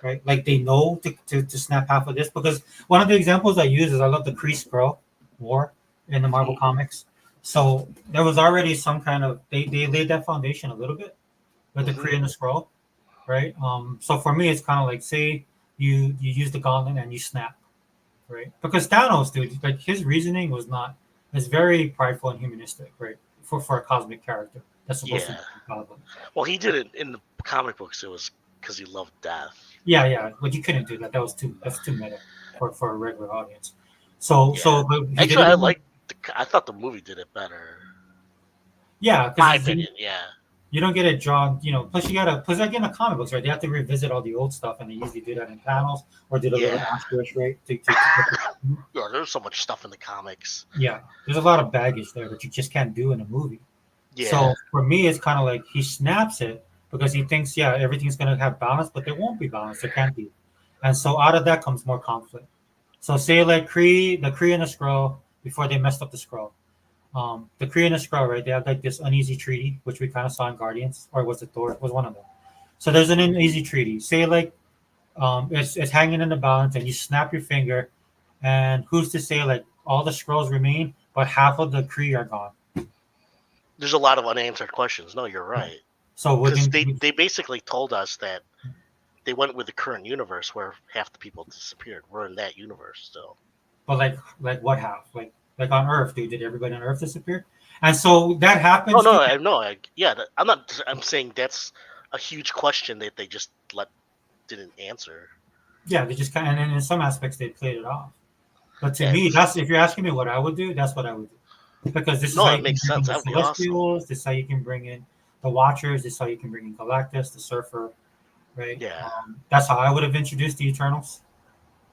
Speaker 1: Right? Like they know to snap half of this because one of the examples I use is I love the Kree Skrull War in the Marvel comics. So there was already some kind of they laid that foundation a little bit with the Kree and the Skrull, right? So for me, it's kind of like say you use the gauntlet and you snap, right? Because Thanos, dude, like his reasoning was not it's very prideful and humanistic, right? For a cosmic character that's supposed to be godly.
Speaker 3: Well, he did it in the comic books. It was because he loved death.
Speaker 1: Yeah, but you couldn't do that. That's too meta for a regular audience. So but he did
Speaker 3: Actually,
Speaker 1: it
Speaker 3: I
Speaker 1: in-
Speaker 3: like. I thought the movie did it better.
Speaker 1: yeah,
Speaker 3: My
Speaker 1: because
Speaker 3: opinion. Yeah.
Speaker 1: you don't get it drawn, plus like in the comic books, right? They have to revisit all the old stuff, and they usually do that in panels or did a little
Speaker 3: Yeah.
Speaker 1: asterisk, right?
Speaker 3: Yeah, there's so much stuff in the comics.
Speaker 1: Yeah, there's a lot of baggage there that you just can't do in a movie.
Speaker 3: Yeah.
Speaker 1: So for me, it's kind of like he snaps it because he thinks, yeah, everything's gonna have balance, but there won't be balance. There can't be, and so out of that comes more conflict. So say like the Kree and the Skrull before they messed up the Skrull. The Kree and the Skrull, right? They have like this uneasy treaty, which we kind of saw in Guardians, or was it Thor? It was one of them. So there's an uneasy treaty. Say like it's hanging in the balance, and you snap your finger, and who's to say like all the Skrulls remain, but half of the Kree are gone.
Speaker 3: There's a lot of unanswered questions. No, you're right.
Speaker 1: So
Speaker 3: Because
Speaker 1: within
Speaker 3: they basically told us that they went with the current universe where half the people disappeared. We're in that universe still.
Speaker 1: but like what half? Like on Earth, dude, did everybody on Earth disappear? And so that happens.
Speaker 3: I'm not. I'm saying that's a huge question that they just didn't answer.
Speaker 1: Yeah, they just kind of, and in some aspects they played it off. But to
Speaker 3: Yeah,
Speaker 1: me, that's if you're asking me what I would do, that's what I would do. Because this is
Speaker 3: No,
Speaker 1: how
Speaker 3: it
Speaker 1: you
Speaker 3: makes
Speaker 1: can bring
Speaker 3: sense.
Speaker 1: in the
Speaker 3: That'd be awesome.
Speaker 1: Celestials. This is how you can bring in the Watchers. This is how you can bring in Galactus, the Surfer, right?
Speaker 3: Yeah.
Speaker 1: That's how I would have introduced the Eternals,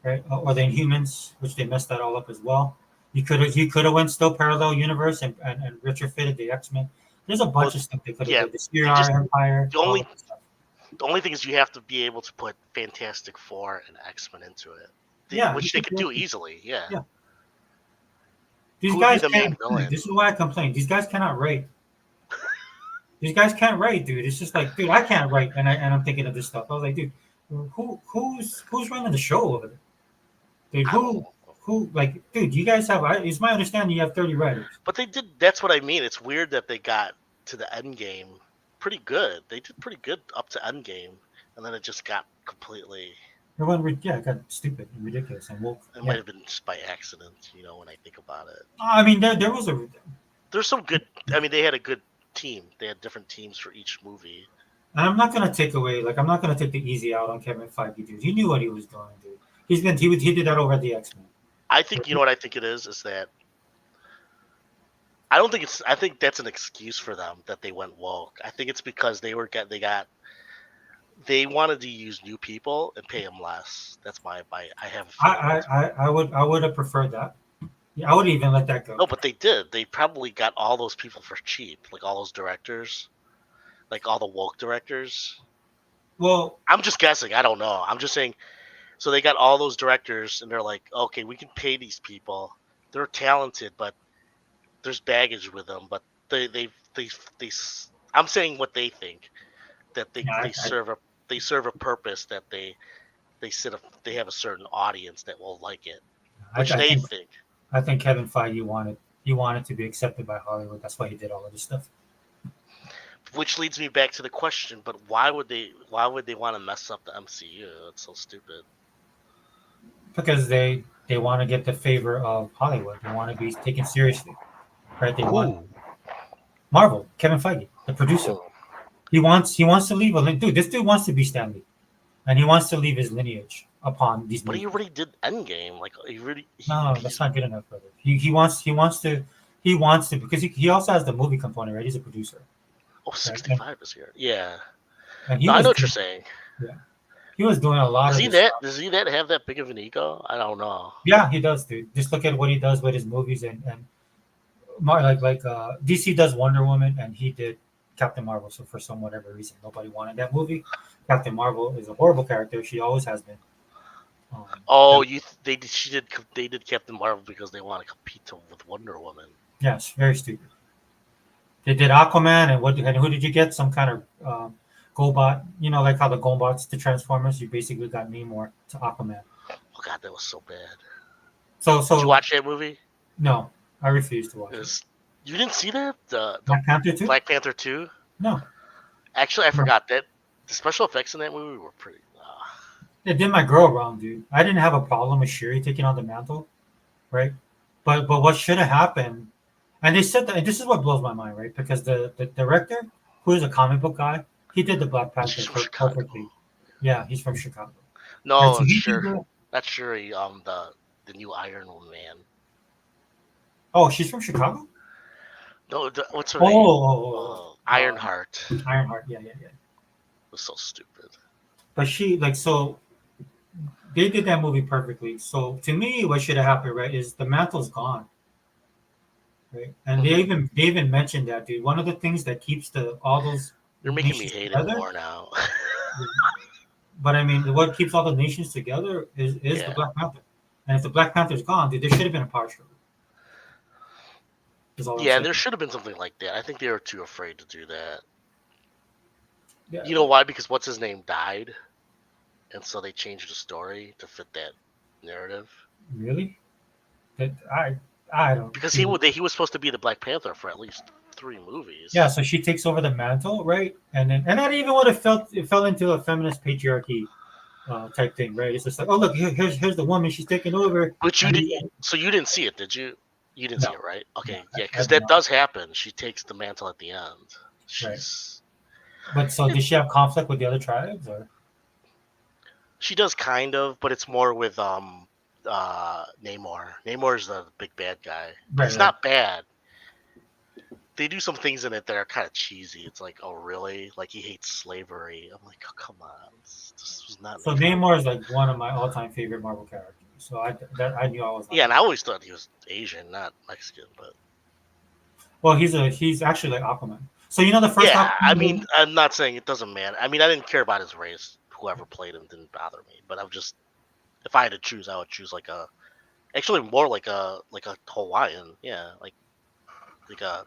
Speaker 1: right? Or the Inhumans, which they messed that all up as well. You could have went still parallel universe and retrofitted the X-Men. There's a bunch of stuff they could have
Speaker 3: yeah,
Speaker 1: did. The Spear Empire.
Speaker 3: the only-
Speaker 1: all that stuff.
Speaker 3: The only thing is you have to be able to put Fantastic Four and X-Men into it.
Speaker 1: Yeah,
Speaker 3: Which
Speaker 1: you
Speaker 3: they
Speaker 1: could
Speaker 3: could
Speaker 1: do
Speaker 3: do
Speaker 1: it.
Speaker 3: easily. Yeah.
Speaker 1: Yeah. These
Speaker 3: Who would be
Speaker 1: guys
Speaker 3: the main
Speaker 1: can't.
Speaker 3: villain?
Speaker 1: This is why I complain. These guys cannot write. These guys can't write, dude. It's just like, dude, I can't write, and I'm thinking of this stuff. I was like, dude, who's running the show over there? Dude, who like, dude, you guys have. It's my understanding you have 30 writers.
Speaker 3: But they did. That's what I mean. It's weird that they got to the end game pretty good. They did pretty good up to end game, and then it just got completely.
Speaker 1: It got stupid and ridiculous and woke.
Speaker 3: It might have been just by accident, when I think about it.
Speaker 1: I mean, there was
Speaker 3: There's some good. I mean, they had a good team. They had different teams for each movie.
Speaker 1: and I'm not gonna take away, like, I'm not gonna take the easy out on Kevin Feige, dude. He knew what he was doing, dude. He did that over at the X-Men.
Speaker 3: I think what I think it is that I don't think it's. I think that's an excuse for them that they went woke. I think it's because they wanted to use new people and pay them less. That's my. I have.
Speaker 1: I would have preferred that. Yeah, I would even let that go.
Speaker 3: No, but they did. They probably got all those people for cheap, like all those directors, like all the woke directors.
Speaker 1: Well,
Speaker 3: I'm just guessing. I don't know. I'm just saying. So they got all those directors, and they're like, okay, we can pay these people. They're talented, but there's baggage with them. But they I'm saying what they think, that they serve a purpose, that they have a certain audience that will like it, which they think.
Speaker 1: I think Kevin Feige wanted to be accepted by Hollywood. That's why he did all of this stuff.
Speaker 3: Which leads me back to the question: but why would they want to mess up the MCU? It's so stupid.
Speaker 1: Because they want to get the favor of Hollywood. They want to be taken seriously, right? They want Marvel. Kevin Feige, the producer. He wants to leave a link. Dude, this dude wants to be Stan Lee, and he wants to leave his lineage upon these.
Speaker 3: But
Speaker 1: movies.
Speaker 3: he already did Endgame. Like
Speaker 1: No, that's not good enough, brother. He wants to because he also has the movie component, right? He's a producer.
Speaker 3: Oh, 65 is here. Yeah.
Speaker 1: And
Speaker 3: I know what you're saying.
Speaker 1: Yeah. he was doing a lot
Speaker 3: Does
Speaker 1: of
Speaker 3: he
Speaker 1: this
Speaker 3: that?
Speaker 1: stuff.
Speaker 3: Does he that have that big of an ego? I don't know.
Speaker 1: Yeah, he does, dude. Just look at what he does with his movies and DC does Wonder Woman and he did Captain Marvel. So for some whatever reason, nobody wanted that movie. Captain Marvel is a horrible character. She always has been.
Speaker 3: Oh, they did Captain Marvel because they want to compete with Wonder Woman.
Speaker 1: Yes, very stupid. They did Aquaman and who did you get? Some kind of GoBot. You know, like how the GoBots to Transformers. You basically got Namor to Aquaman.
Speaker 3: Oh God, that was so bad.
Speaker 1: So
Speaker 3: Did you watch that movie?
Speaker 1: No, I refuse to watch it.
Speaker 3: You didn't see that? The
Speaker 1: Black Panther 2?
Speaker 3: Black Panther 2?
Speaker 1: No.
Speaker 3: Actually, I forgot that the special effects in that movie were pretty.
Speaker 1: It did my girl wrong, dude. I didn't have a problem with Shuri taking on the mantle, right? But what should have happened, and they said that, and this is what blows my mind, right? Because the director, who is a comic book guy, he did the Black Panther
Speaker 3: She's from Chicago.
Speaker 1: perfectly. Yeah, he's from Chicago.
Speaker 3: No,
Speaker 1: Right, so
Speaker 3: I'm
Speaker 1: he
Speaker 3: sure.
Speaker 1: did the-
Speaker 3: That's Shuri. The new Iron Man.
Speaker 1: Oh, she's from Chicago?
Speaker 3: No, what's her name? Ironheart.
Speaker 1: Ironheart, yeah.
Speaker 3: It was so stupid.
Speaker 1: But she so they did that movie perfectly. So to me, what should have happened, right, is the mantle's gone. Right? And they even mentioned that, dude. One of the things that keeps all those
Speaker 3: You're making me
Speaker 1: nations
Speaker 3: hate
Speaker 1: together,
Speaker 3: it more now.
Speaker 1: but I mean, what keeps all the nations together is the Black Panther. And if the Black Panther's gone, dude, there should have been a power struggle.
Speaker 3: Yeah, there should have been something like that. I think they were too afraid to do that.
Speaker 1: Yeah.
Speaker 3: You know why? Because what's his name died, and so they changed the story to fit that narrative.
Speaker 1: Really? I don't.
Speaker 3: Because he was supposed to be the Black Panther for at least 3 movies.
Speaker 1: Yeah, so she takes over the mantle, right? And that even would have fell into a feminist patriarchy type thing, right? It's just like, oh look, here's the woman, she's taking over.
Speaker 3: But you didn't see it, did you? You didn't see it, right? Okay, yeah, because that does happen. She takes the mantle at the end. She's.
Speaker 1: Right. But so did she have conflict with the other tribes, or?
Speaker 3: She does kind of, but it's more with Namor. Namor's the big bad guy. But it's not bad. They do some things in it that are kind of cheesy. It's like, oh really? Like he hates slavery. I'm like, oh come on, this was not.
Speaker 1: So Namor is like one of my all-time favorite Marvel characters. So I knew I was.
Speaker 3: Yeah, and I always thought he was Asian, not Mexican, but.
Speaker 1: Well, he's actually like Aquaman. So you know the first.
Speaker 3: Yeah,
Speaker 1: Aquaman
Speaker 3: I mean, I'm not saying it doesn't matter. I mean, I didn't care about his race. Whoever played him didn't bother me. But I'm just, if I had to choose, I would choose actually more like a Hawaiian. Yeah, like a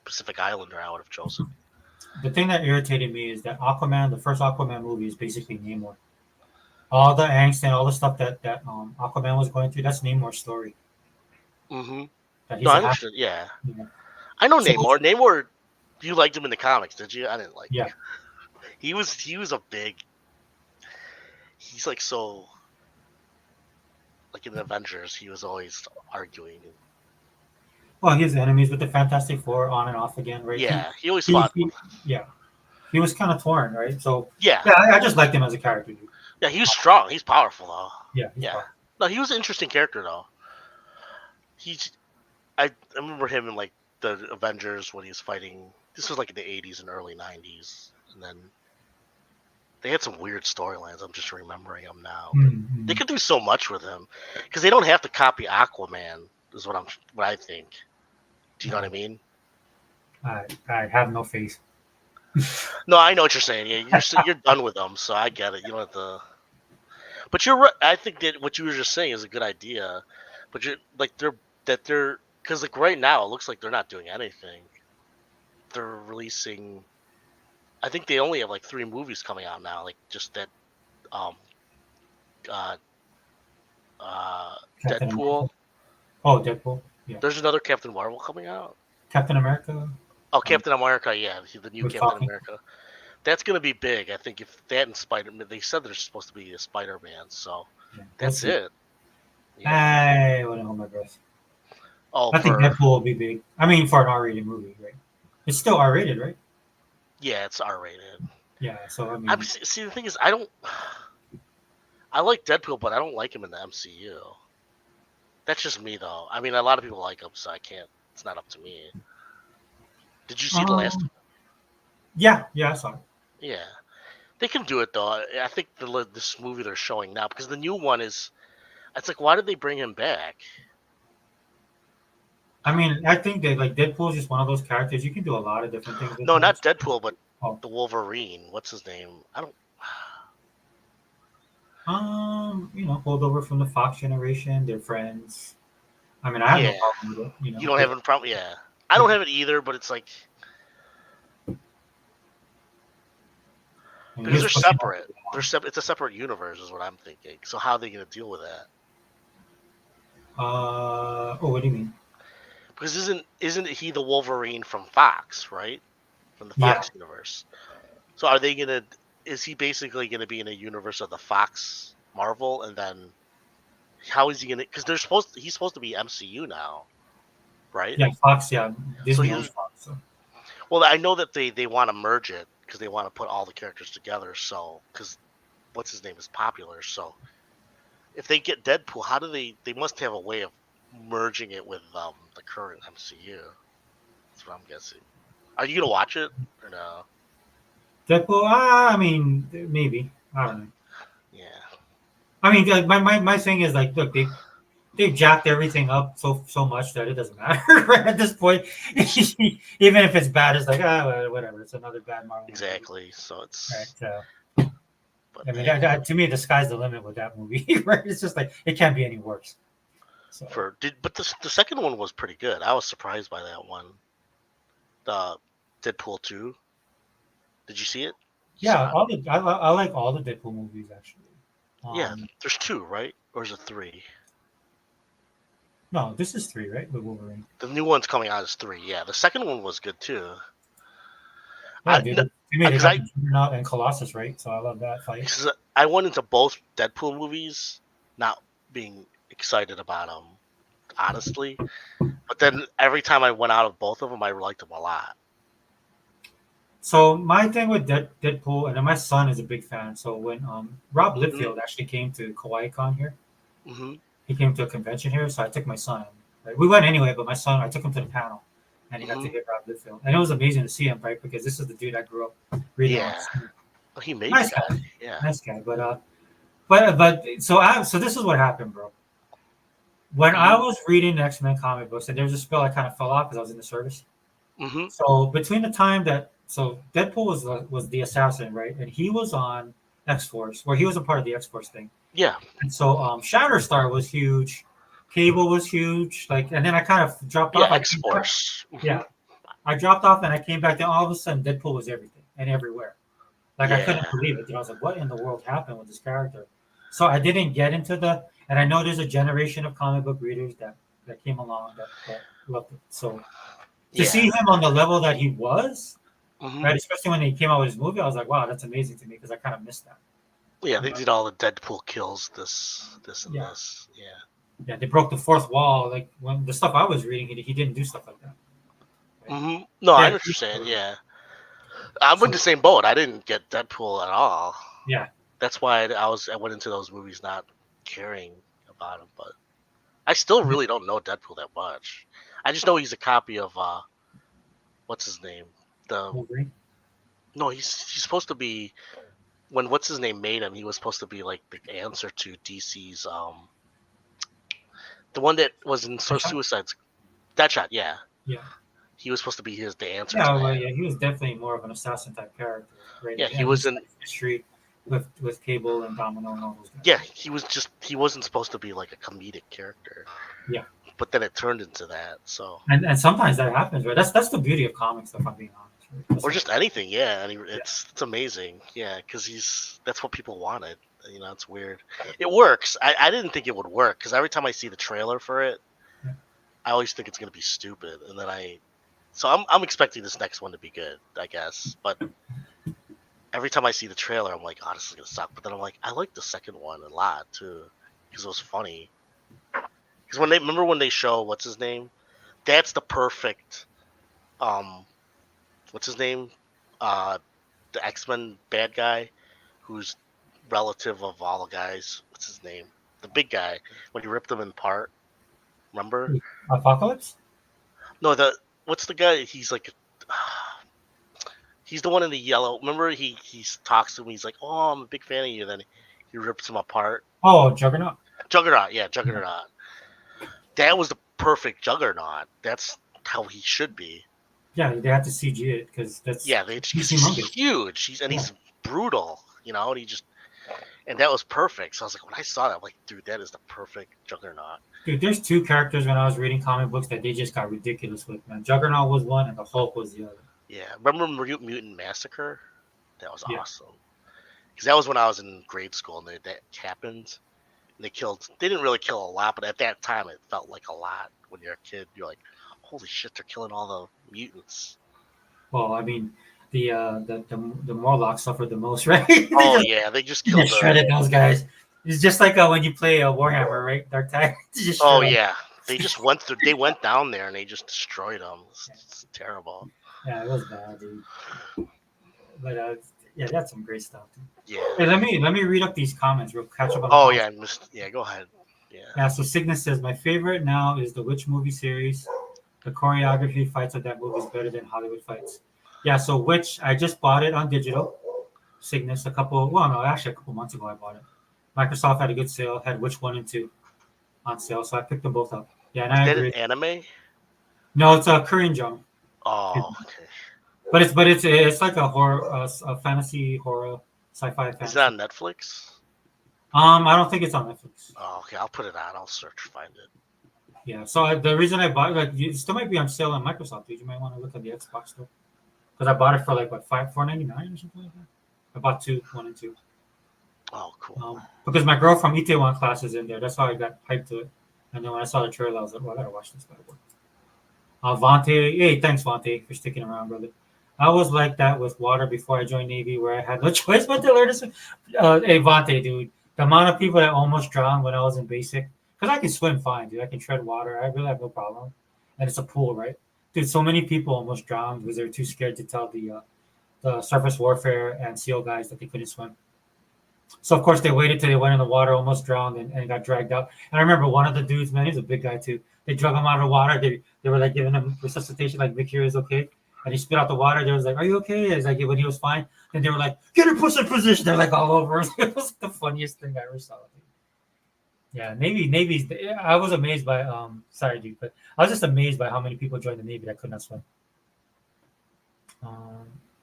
Speaker 3: Pacific Islander. I would have chosen.
Speaker 1: The thing that irritated me is that Aquaman, the first Aquaman movie, is basically Namor. All the angst and all the stuff that Aquaman was going through, that's Namor's story.
Speaker 3: Mm-hmm.
Speaker 1: No,
Speaker 3: I understood. Yeah. I know
Speaker 1: So-
Speaker 3: Namor. Namor, you liked him in the comics, did you? I didn't like.
Speaker 1: Yeah.
Speaker 3: him. He was a big. He's like so. Like in the Avengers, he was always arguing.
Speaker 1: Well, he has enemies with the Fantastic Four on and off again, right?
Speaker 3: Yeah, he always fought.
Speaker 1: He was kind of torn, right? So
Speaker 3: Yeah.
Speaker 1: I just liked him as a character, dude.
Speaker 3: Yeah, he was strong. He's powerful though.
Speaker 1: Yeah.
Speaker 3: Yeah. No, he was an interesting character though. I remember him in like the Avengers when he was fighting. This was like in the 80s and early 90s, and then they had some weird storylines. I'm just remembering them now.
Speaker 1: Mhm.
Speaker 3: They could do so much with him because they don't have to copy Aquaman. Is what I think. Do you know what I mean?
Speaker 1: I have no faith.
Speaker 3: No, I know what you're saying. Yeah, you're done with them, so I get it. You don't have to. But you're right. I think that what you were just saying is a good idea. But you're like they're because like right now it looks like they're not doing anything. They're releasing. I think they only have like 3 movies coming out now. Like just that,
Speaker 1: Captain
Speaker 3: Deadpool.
Speaker 1: America. Oh, Deadpool. Yeah.
Speaker 3: There's another Captain Marvel coming out.
Speaker 1: Captain America.
Speaker 3: Oh, Captain America. Yeah, the new
Speaker 1: We're
Speaker 3: Captain
Speaker 1: talking.
Speaker 3: America. That's gonna be big. I think if that and Spider-Man, they said there's supposed to be a Spider-Man, so
Speaker 1: Yeah,
Speaker 3: that's
Speaker 1: we'll see.
Speaker 3: it. Yeah.
Speaker 1: I wouldn't hold my breath.
Speaker 3: Oh,
Speaker 1: I think Deadpool will be big. I mean, for an R-rated movie, right? It's still R-rated, right?
Speaker 3: yeah, it's R-rated.
Speaker 1: Yeah. So I mean,
Speaker 3: See, the thing is, I like Deadpool, but I don't like him in the MCU. That's just me, though. I mean, a lot of people like him, so I can't. It's not up to me. Did you see the last?
Speaker 1: Yeah, I saw it.
Speaker 3: Yeah, They can do it though. I think this movie they're showing now, because the new one is. It's like, why did they bring him back?
Speaker 1: I mean, I think that like Deadpool is just one of those characters. You can do a lot of different things with
Speaker 3: No,
Speaker 1: him.
Speaker 3: not Deadpool, but
Speaker 1: Oh.
Speaker 3: the Wolverine. What's his name? I don't.
Speaker 1: Pulled over from the Fox generation. They're friends. I mean, I have no
Speaker 3: Yeah.
Speaker 1: problem with it.
Speaker 3: You don't have a problem. Yeah, I don't have it either. But it's like
Speaker 1: I mean,
Speaker 3: because
Speaker 1: he
Speaker 3: they're
Speaker 1: was pushing
Speaker 3: separate. They're separate. It's a separate universe, is what I'm thinking. So how are they going to deal with that?
Speaker 1: what do you mean?
Speaker 3: Because isn't he the Wolverine from Fox, right? From the Fox universe. So are they gonna? Is he basically gonna be in a universe of the Fox Marvel, and then how is he gonna? Because he's supposed to be MCU now, right?
Speaker 1: Yeah, Fox. Yeah, Disney
Speaker 3: he
Speaker 1: owns
Speaker 3: was-
Speaker 1: Fox. So.
Speaker 3: Well, I know that they want to merge it because they want to put all the characters together. So because what's his name is popular. So if they get Deadpool, how do they? They must have a way of merging it with the current MCU. That's what I'm guessing. Are you gonna watch it or no?
Speaker 1: Deadpool. I mean, maybe. I don't know.
Speaker 3: Yeah.
Speaker 1: I mean, like my thing is like, look, they've jacked everything up so much that it doesn't matter right at this point. Even if it's bad, it's like whatever. It's another bad Marvel.
Speaker 3: Exactly. So it's.
Speaker 1: Right.
Speaker 3: But
Speaker 1: I mean, to me, the sky's the limit with that movie. Right? It's just like it can't be any worse. So.
Speaker 3: But the second one was pretty good. I was surprised by that one. The Deadpool 2. Did you see it?
Speaker 1: Yeah, I like all the Deadpool movies actually.
Speaker 3: Yeah, there's 2, right? Or is it 3?
Speaker 1: No, this is 3, right? With Wolverine.
Speaker 3: The new one's coming out as 3. Yeah, the second one was good too.
Speaker 1: Yeah, dude. They made Juggernaut and Colossus, right? So I love that fight.
Speaker 3: Because I went into both Deadpool movies not being excited about them, honestly. But then every time I went out of both of them, I liked them a lot.
Speaker 1: So my thing with Deadpool, and then my son is a big fan. So when Rob Liefeld actually came to KawaiiCon here, he came to a convention here. So I took my son. Right? We went anyway, but my son, I took him to the panel, and he got to hear Rob Liefeld, and it was amazing to see him, right? Because this is the dude I grew up reading.
Speaker 3: Yeah, he made
Speaker 1: nice
Speaker 3: that.
Speaker 1: guy.
Speaker 3: Yeah,
Speaker 1: nice guy. But so this is what happened, bro. When I was reading X-Men comic books, and there was a spell I kind of fell off because I was in the service. So between the time that Deadpool was the assassin, right? And he was on X-Force, where he was a part of the X-Force thing.
Speaker 3: Yeah.
Speaker 1: And so Shatterstar was huge, Cable was huge, and then I kind of dropped off.
Speaker 3: X-Force.
Speaker 1: Yeah, I dropped off, and I came back. Then all of a sudden, Deadpool was everything and everywhere. I couldn't believe it. I was like, "What in the world happened with this character?" So I didn't get into and I know there's a generation of comic book readers that came along that loved it. So to see him on the level that he was, right, especially when he came out with his movie, I was like, wow, that's amazing to me because I kind of missed that.
Speaker 3: Yeah, they did all the Deadpool kills, this and this. Yeah.
Speaker 1: Yeah, they broke the fourth wall. Like when the stuff I was reading, he didn't do stuff like that.
Speaker 3: Right? No, I understand. Yeah, I'm in the same boat. I didn't get Deadpool at all.
Speaker 1: Yeah,
Speaker 3: that's why I went into those movies not caring about him. But I still really don't know Deadpool that much. I just know he's a copy of what's his name?
Speaker 1: Wolverine?
Speaker 3: No, he's supposed to be. When what's his name made him, he was supposed to be like the answer to DC's the one that was in Suicide. Deadshot, yeah.
Speaker 1: Yeah.
Speaker 3: He was supposed to be the answer.
Speaker 1: Yeah, well, yeah, he was definitely more of an assassin type character. Right?
Speaker 3: Yeah, he was in
Speaker 1: history with Cable and Domino and all those guys.
Speaker 3: Yeah, he wasn't supposed to be like a comedic character.
Speaker 1: Yeah.
Speaker 3: But then it turned into that. So.
Speaker 1: And sometimes that happens, right? That's the beauty of comics, if I'm being honest. Right?
Speaker 3: Or just anything, yeah. And it's amazing, yeah, because that's what people wanted. It's weird. It works. I didn't think it would work because every time I see the trailer for it, I always think it's gonna be stupid, and then So I'm expecting this next one to be good, I guess. But every time I see the trailer, I'm like, oh, this is gonna suck. But then I'm like, I like the second one a lot too because it was funny. Because remember when they show what's his name? That's the perfect. What's his name? The X-Men bad guy, who's relative of all the guys. What's his name? The big guy when he ripped them apart. Remember?
Speaker 1: Apocalypse?
Speaker 3: No, what's the guy? He's like, He's the one in the yellow. Remember, he talks to him. He's like, "Oh, I'm a big fan of you." Then he rips him apart.
Speaker 1: Oh, Juggernaut.
Speaker 3: Juggernaut, yeah, Juggernaut. That was the perfect Juggernaut. That's how he should be.
Speaker 1: Yeah, they had to CG it because that's
Speaker 3: He's
Speaker 1: humongous.
Speaker 3: huge. He's brutal, and that was perfect. So I was like, when I saw that, I'm like, dude, that is the perfect Juggernaut.
Speaker 1: Dude, there's two characters when I was reading comic books that they just got ridiculous with, man. Juggernaut was one and the Hulk was the other.
Speaker 3: Yeah, remember Mutant Massacre? That was
Speaker 1: Yeah.
Speaker 3: awesome. Because that was when I was in grade school and that happened. And they didn't really kill a lot, but at that time it felt like a lot. When you're a kid, you're like, holy shit, they're killing all the mutants.
Speaker 1: Well, I mean, the Morlocks suffered the most, right?
Speaker 3: Oh yeah, they just killed
Speaker 1: Just shredded those guys. It's just like when you play Warhammer, right? Dark Tide.
Speaker 3: Oh yeah, they just went through. They went down there and they just destroyed them. It's terrible.
Speaker 1: Yeah, it was bad, dude. But yeah, that's some great stuff, dude.
Speaker 3: Yeah.
Speaker 1: Hey, let me read up these comments. We'll catch up on.
Speaker 3: Oh yeah, go ahead. Yeah.
Speaker 1: Yeah. So Cygnus says my favorite now is the Witch movie series. The choreography fights of that movie is better than Hollywood fights. Yeah. So Witch, I just bought it on digital. Cygnus a couple months ago I bought it. Microsoft had a good sale, had Witch 1 and 2 on sale, so I picked them both up. Yeah, and I agree.
Speaker 3: Is that an anime?
Speaker 1: No, it's a Korean drama.
Speaker 3: Oh, okay.
Speaker 1: But it's like a horror, a fantasy horror, sci-fi. Fantasy.
Speaker 3: Is it on Netflix?
Speaker 1: I don't think it's on Netflix.
Speaker 3: Oh, okay. I'll put it on. I'll find it.
Speaker 1: Yeah. So the reason I bought it, it still might be on sale on Microsoft, dude. You might want to look at the Xbox store because I bought it for like what $4.99 or something like that. I bought 1 and 2.
Speaker 3: Oh, cool.
Speaker 1: Because my girl from Itaewon class is in there. That's how I got hyped to it. And then when I saw the trailer, I was like, well, I gotta watch this bad boy. Vante, hey, thanks, Vante, for sticking around, brother. I was like that with water before I joined Navy, where I had no choice but to learn to swim. Hey, Vante, dude, the amount of people that almost drowned when I was in basic, because I can swim fine, dude. I can tread water. I really have no problem. And it's a pool, right? Dude, so many people almost drowned because they were too scared to tell the surface warfare and SEAL guys that they couldn't swim. So, of course, they waited till they went in the water, almost drowned, and got dragged out. And I remember one of the dudes, man, he's a big guy, too. They drug him out of the water. They were, like, giving him resuscitation, like, make sure he's okay. And he spit out the water. They was like, are you okay? It's like, when he was fine. Then they were like, get in position. They're, like, all over us. It was the funniest thing I ever saw. Yeah, Navy's. I was amazed by, sorry, dude, but I was just amazed by how many people joined the Navy that could not swim.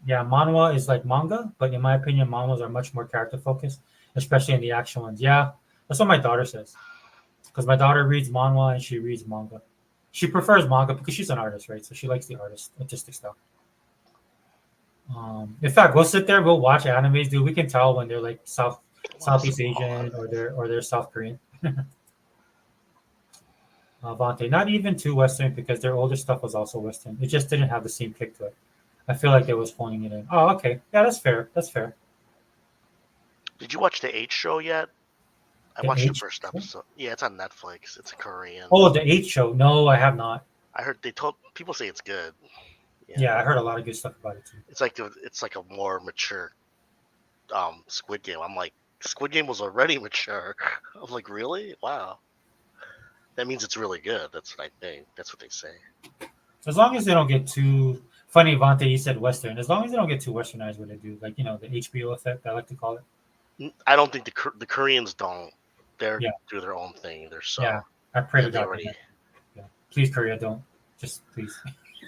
Speaker 1: Yeah, manhwa is like manga, but in my opinion, manhwas are much more character focused, especially in the action ones. Yeah, that's what my daughter says. Because my daughter reads manhwa and she reads manga. She prefers manga because she's an artist, right? So she likes the artistic stuff. In fact, we'll sit there, we'll watch animes, dude. We can tell when they're like Southeast Asian or they're South Korean. Vante, not even too Western because their older stuff was also Western. It just didn't have the same kick to it. I feel like they was phoning it in. Oh, okay. Yeah, that's fair. That's fair.
Speaker 3: Did you watch the H show yet? I watched the first episode. Yeah, it's on Netflix. It's a Korean.
Speaker 1: Oh, the H show. No, I have not.
Speaker 3: I heard people say it's good.
Speaker 1: Yeah, I heard a lot of good stuff about it too.
Speaker 3: It's like a more mature Squid Game. I'm like, Squid Game was already mature. I'm like, really? Wow. That means it's really good. That's what I think. That's what they say.
Speaker 1: As long as they don't get too funny, Vante, you said Western. As long as they don't get too Westernized what they do, like the HBO effect, I like to call it.
Speaker 3: I don't think the Koreans don't. They're do their own thing. They're so.
Speaker 1: Yeah, I pray to God.
Speaker 3: Already...
Speaker 1: Yeah. Please, Korea, don't. Just please.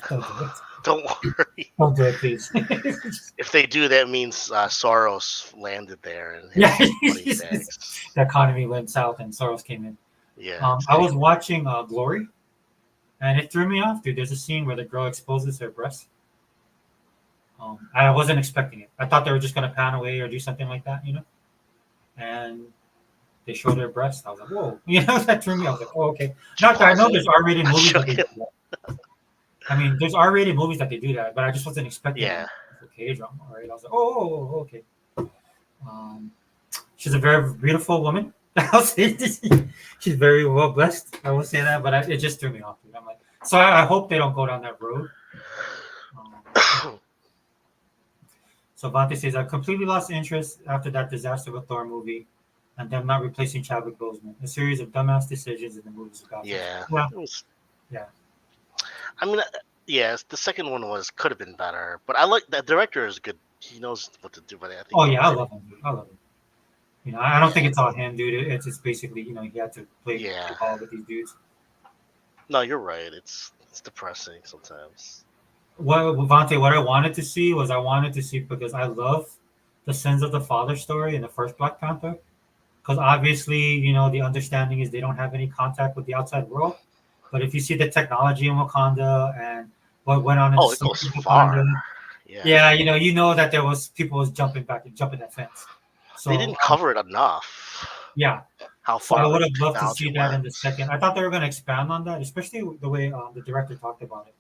Speaker 1: Don't do it.
Speaker 3: Don't worry.
Speaker 1: Don't do it, please.
Speaker 3: If they do, that means Soros landed there. And
Speaker 1: the economy went south and Soros came in.
Speaker 3: Yeah.
Speaker 1: I was watching Glory, and it threw me off, dude. There's a scene where the girl exposes her breast. I wasn't expecting it. I thought they were just gonna pan away or do something like that, and they showed her breast. I was like, whoa, that threw me. I was like, oh, okay. Not that I know there's R-rated movies that they do that. I mean, there's R-rated movies that they do that, but I just wasn't expecting it for K-drama, right? I was like, oh, okay. She's a very beautiful woman. I'll say this. She's very well blessed. I will say that, but it just threw me off, dude. I'm like, so I hope they don't go down that road. So Vante says, I completely lost interest after that disaster with Thor movie and them not replacing Chadwick Boseman. A series of dumbass decisions in the movies about
Speaker 3: Yeah.
Speaker 1: Yeah.
Speaker 3: I mean, Yes, the second one could have been better, but I like that director is good. He knows what to do, but I think.
Speaker 1: Oh yeah, I love him. Dude. I love him. You know, I don't think it's all him, dude. It's just basically, you know, he had to play
Speaker 3: Yeah.
Speaker 1: ball with these dudes.
Speaker 3: No, you're right. It's depressing sometimes.
Speaker 1: What Vante, what I wanted to see was because I love the Sins of the Father story in the first Black Panther. Because obviously, you know, the understanding is they don't have any contact with the outside world. But if you see the technology in Wakanda and what went on in the
Speaker 3: Oh, it goes
Speaker 1: secret
Speaker 3: far.
Speaker 1: Wakanda,
Speaker 3: Yeah.
Speaker 1: yeah, you know that there was people was jumping that fence. So
Speaker 3: They didn't cover it enough.
Speaker 1: yeah,
Speaker 3: How
Speaker 1: so I
Speaker 3: far
Speaker 1: would
Speaker 3: the
Speaker 1: have loved to
Speaker 3: technology
Speaker 1: see that in
Speaker 3: went.
Speaker 1: the second. I thought they were going to expand on that, especially the way the director talked about it,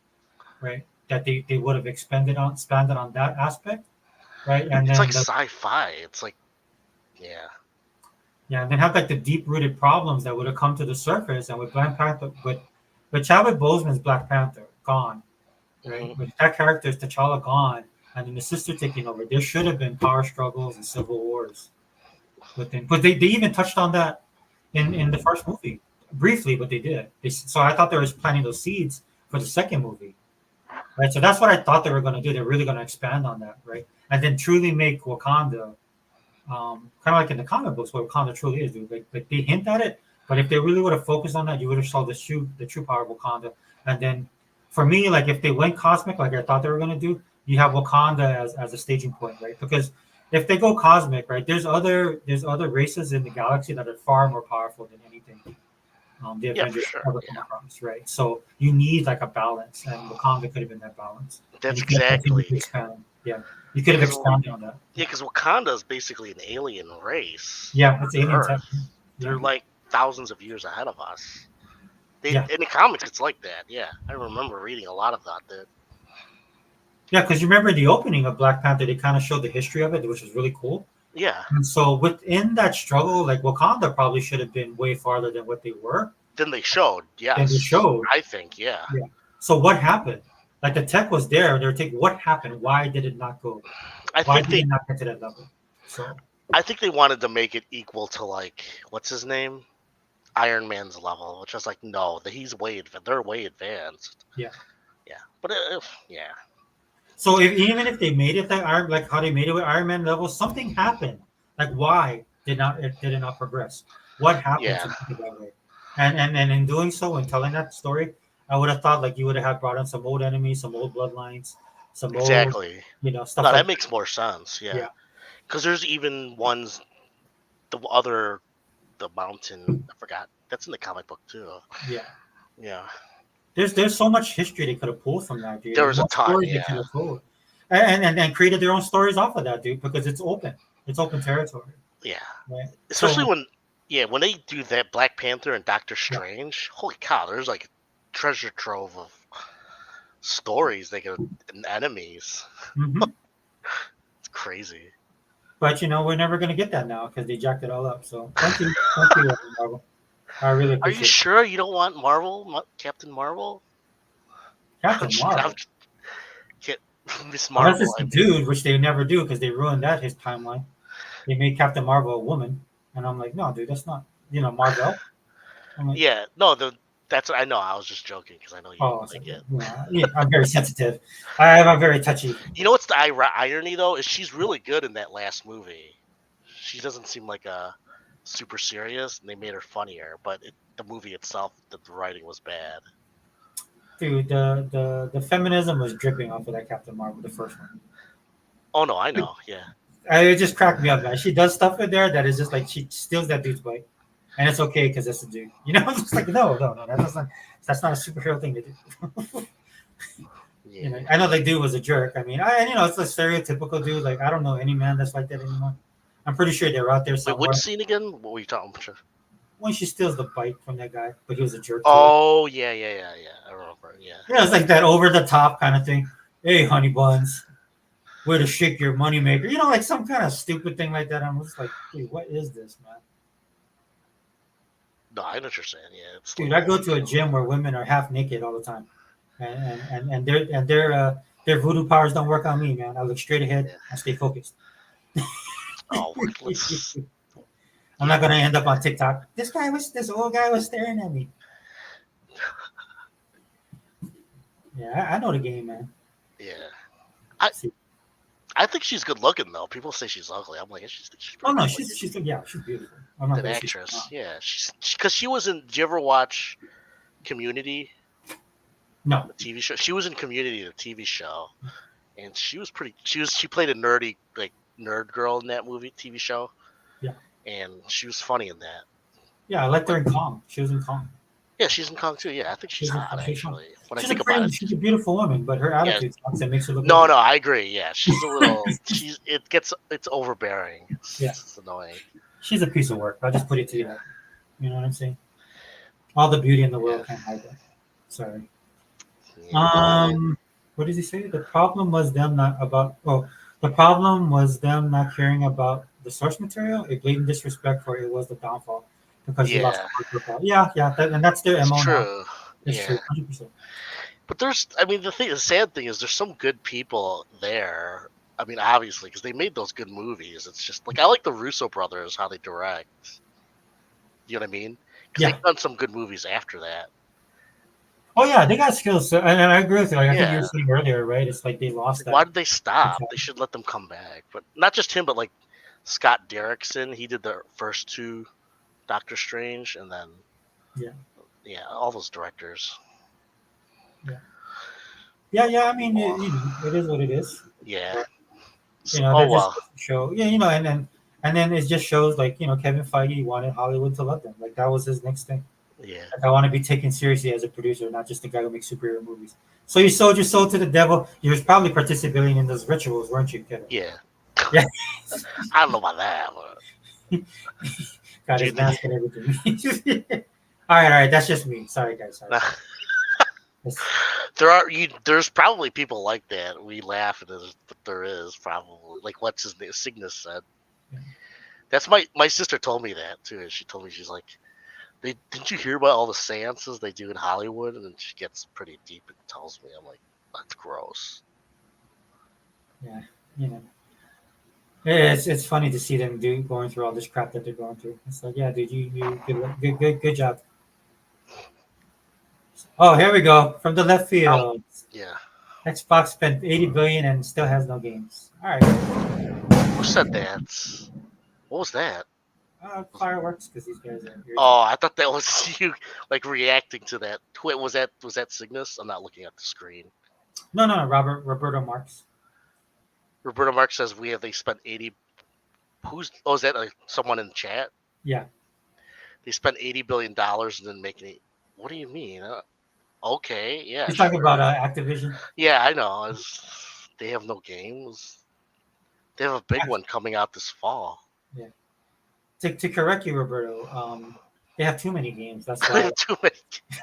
Speaker 1: right? That they would have expanded on that aspect, right? And
Speaker 3: It's
Speaker 1: then
Speaker 3: like sci-fi. It's like, yeah.
Speaker 1: yeah, and then have like the deep rooted problems that would have come to the surface, and with Black Panther, but Chadwick Boseman's Black Panther gone, right?
Speaker 3: Mhm.
Speaker 1: With that character's T'Challa gone, and then the sister taking over, there should have been power struggles and civil wars within. But they even touched on that in the first movie briefly, but they did. So I thought they was planting those seeds for the second movie, right? So that's what I thought they were going to do. They're really going to expand on that, right? And then truly make Wakanda, kind of like in the comic books, what Wakanda truly is, dude. Like they hint at it, but if they really would have focused on that, you would have saw the true power of Wakanda. And then, for me, like if they went cosmic, like I thought they were gonna do, you have Wakanda as a staging point, right? Because if they go cosmic, right, there's other races in the galaxy that are far more powerful than anything the
Speaker 3: Yeah, for
Speaker 1: Avengers
Speaker 3: sure.
Speaker 1: ever come across, right? So you need like a balance, and Wakanda could have been that balance. And
Speaker 3: That's
Speaker 1: you could have continued
Speaker 3: exactly.
Speaker 1: to expand. Yeah, you could have
Speaker 3: Because
Speaker 1: expanded on that.
Speaker 3: Yeah, because Wakanda is basically an alien race.
Speaker 1: Yeah, it's alien
Speaker 3: Earth.
Speaker 1: tech.
Speaker 3: They're
Speaker 1: Yeah.
Speaker 3: like thousands of years ahead of us.
Speaker 1: Yeah.
Speaker 3: In the comics, it's like that. Yeah, I remember reading a lot of that.
Speaker 1: Yeah, because you remember the opening of Black Panther, they kind of showed the history of it, which was really cool.
Speaker 3: Yeah.
Speaker 1: And so within that struggle, like Wakanda probably should have been way farther than what they were.
Speaker 3: Then they showed. Yes.
Speaker 1: Than they showed.
Speaker 3: I think. Yeah.
Speaker 1: Yeah. So what happened? Like the tech was there. They were taking what happened? Why did it not go? Why did it not get to that level? So
Speaker 3: I think they wanted to make it equal to like what's his name, Iron Man's level, which was like no, they're way advanced.
Speaker 1: Yeah.
Speaker 3: Yeah. But yeah.
Speaker 1: So even if they made it like how they made it with Iron Man level, something happened. Like why did it not progress? What happened to make it that way? And in doing so and telling that story, I would have thought like you would have brought in some old enemies, some old bloodlines, some
Speaker 3: exactly.
Speaker 1: old, you know, stuff.
Speaker 3: No,
Speaker 1: like
Speaker 3: that makes more sense. Yeah. Because there's even ones, the mountain. I forgot. That's in the comic book too.
Speaker 1: Yeah.
Speaker 3: Yeah.
Speaker 1: There's so much history they could have pulled from that, dude.
Speaker 3: There was a ton,
Speaker 1: they could have told. And created their own stories off of that, dude, because it's open. It's open territory.
Speaker 3: Yeah.
Speaker 1: Right?
Speaker 3: Especially when they do that Black Panther and Doctor Strange, holy cow, there's like a treasure trove of stories and enemies.
Speaker 1: Mm-hmm.
Speaker 3: It's crazy.
Speaker 1: But you know, we're never gonna get that now because they jacked it all up. So thank you, Marvel. I really appreciate it.
Speaker 3: Are you sure you don't want Captain Marvel?
Speaker 1: Captain Marvel.
Speaker 3: Miss Marvel.
Speaker 1: That's just dude, which they never do because they ruined his timeline. They made Captain Marvel a woman, and I'm like, no, dude, that's not Marvel.
Speaker 3: Like, yeah, no, that's what I know. I was just joking because I know you don't like it.
Speaker 1: Yeah, I'm very sensitive. I'm very touchy.
Speaker 3: You know what's the irony though is she's really good in that last movie. She doesn't seem like a super serious, and they made her funnier. But the movie itself, the writing was bad.
Speaker 1: Dude, the feminism was dripping off of that Captain Marvel, the first one.
Speaker 3: Oh no, I know. Yeah.
Speaker 1: It just cracked me up, man. She does stuff in there that is just like she steals that dude's bike, and it's okay because that's a dude. You know, I'm just like no, that's not a superhero thing to do.
Speaker 3: Yeah.
Speaker 1: You know, I know the dude was a jerk. I mean, it's a stereotypical dude. Like I don't know any man that's like that anymore. I'm pretty sure they're out there somewhere.
Speaker 3: Wait, which scene again? What were you talking about?
Speaker 1: When she steals the bike from that guy, but he was a jerk.
Speaker 3: Oh yeah. I remember. Yeah.
Speaker 1: Yeah, it's like that over the top kind of thing. Hey, honey buns, way to shake your moneymaker. You know, like some kind of stupid thing like that. I'm just like, dude, what is this, man?
Speaker 3: No, I know what you're saying. Yeah,
Speaker 1: dude, I go to a gym where women are half naked all the time, and their voodoo powers don't work on me, man. I look straight ahead. I stay focused.
Speaker 3: Oh,
Speaker 1: I'm not gonna end up on TikTok. This old guy was staring at me. Yeah, I know the game, man.
Speaker 3: Yeah.
Speaker 1: See.
Speaker 3: I think she's good looking though. People say she's ugly. I'm like, she's
Speaker 1: Oh
Speaker 3: pretty
Speaker 1: no,
Speaker 3: good
Speaker 1: she's
Speaker 3: looking.
Speaker 1: yeah, she's beautiful. I'm not
Speaker 3: Good
Speaker 1: gonna say she's
Speaker 3: actress.
Speaker 1: not.
Speaker 3: Yeah, she's because she was in. Did you ever watch Community,
Speaker 1: No.
Speaker 3: the TV show? She was in Community, the TV show, and she was pretty. She played a nerdy like nerd girl in that movie TV show.
Speaker 1: Yeah.
Speaker 3: And she was funny in that.
Speaker 1: Yeah, I liked her in Kong. She was in Kong.
Speaker 3: Yeah, she's in Kong too. Yeah, I think she's hot actually. When I think about it,
Speaker 1: she's a beautiful woman, but her attitude sucks and makes her look.
Speaker 3: no, I agree. Yeah, she's a little. It's overbearing. It's annoying.
Speaker 1: She's a piece of work. I'll just put it to you. You know what I'm saying? All the beauty in the world can't hide that. Sorry.
Speaker 3: Yeah.
Speaker 1: What does he say? The problem was them not about. Oh, the problem was them not caring about the source material. A blatant disrespect for it was the downfall because you lost. Yeah, and that's their
Speaker 3: It's
Speaker 1: MO
Speaker 3: true.
Speaker 1: now. It's true, 100%.
Speaker 3: But the sad thing is, there's some good people there. I mean, obviously, because they made those good movies. It's just like I like the Russo brothers, how they direct. You know what I mean? Because they've done some good movies after that.
Speaker 1: Oh yeah, they got skills, and I agree with you. Like, I think you were saying earlier, right? It's like they lost that.
Speaker 3: Why did they stop? They should let them come back. But not just him, but like Scott Derrickson. He did the first two Doctor Strange, and then all those directors.
Speaker 1: Yeah. I mean, it is what it is.
Speaker 3: Yeah.
Speaker 1: Show. Yeah, and then it just shows like Kevin Feige wanted Hollywood to love them. Like that was his next thing.
Speaker 3: Yeah.
Speaker 1: Like, I want to be taken seriously as a producer, not just the guy who makes superhero movies. So you sold your soul to the devil. You was probably participating in those rituals, weren't you, Kevin?
Speaker 3: Yeah.
Speaker 1: Yeah.
Speaker 3: I don't know about that. But...
Speaker 1: Got his mask and everything. All right. That's just me. Sorry, guys. Sorry.
Speaker 3: There's probably people like that. We laugh at it, but there is probably like what's his name? Cygnus said. Yeah. That's my sister told me that too. She told me, she's like, didn't you hear about all the seances they do in Hollywood? And then she gets pretty deep and tells me, I'm like, that's gross.
Speaker 1: Yeah, it's funny to see them going through all this crap that they're going through. It's like, yeah, dude, you good job. Oh, here we go from the left field.
Speaker 3: Yeah.
Speaker 1: Xbox spent $80 billion and still has no games. All right.
Speaker 3: Who said that? What was that?
Speaker 1: Fireworks, because these guys are here.
Speaker 3: Oh, I thought that was you, like reacting to that. Was that Cygnus? I'm not looking at the screen.
Speaker 1: No, Roberto Marx.
Speaker 3: Roberto Marx says they spent 80. Is that like someone in the chat?
Speaker 1: Yeah.
Speaker 3: They spent $80 billion and then making it. What do you mean? Okay, yeah.
Speaker 1: You're talking about Activision?
Speaker 3: Yeah, I know. They have no games. They have a big one coming out this fall.
Speaker 1: Yeah. To correct you, Roberto, they have too many games. That's why.
Speaker 3: Too many.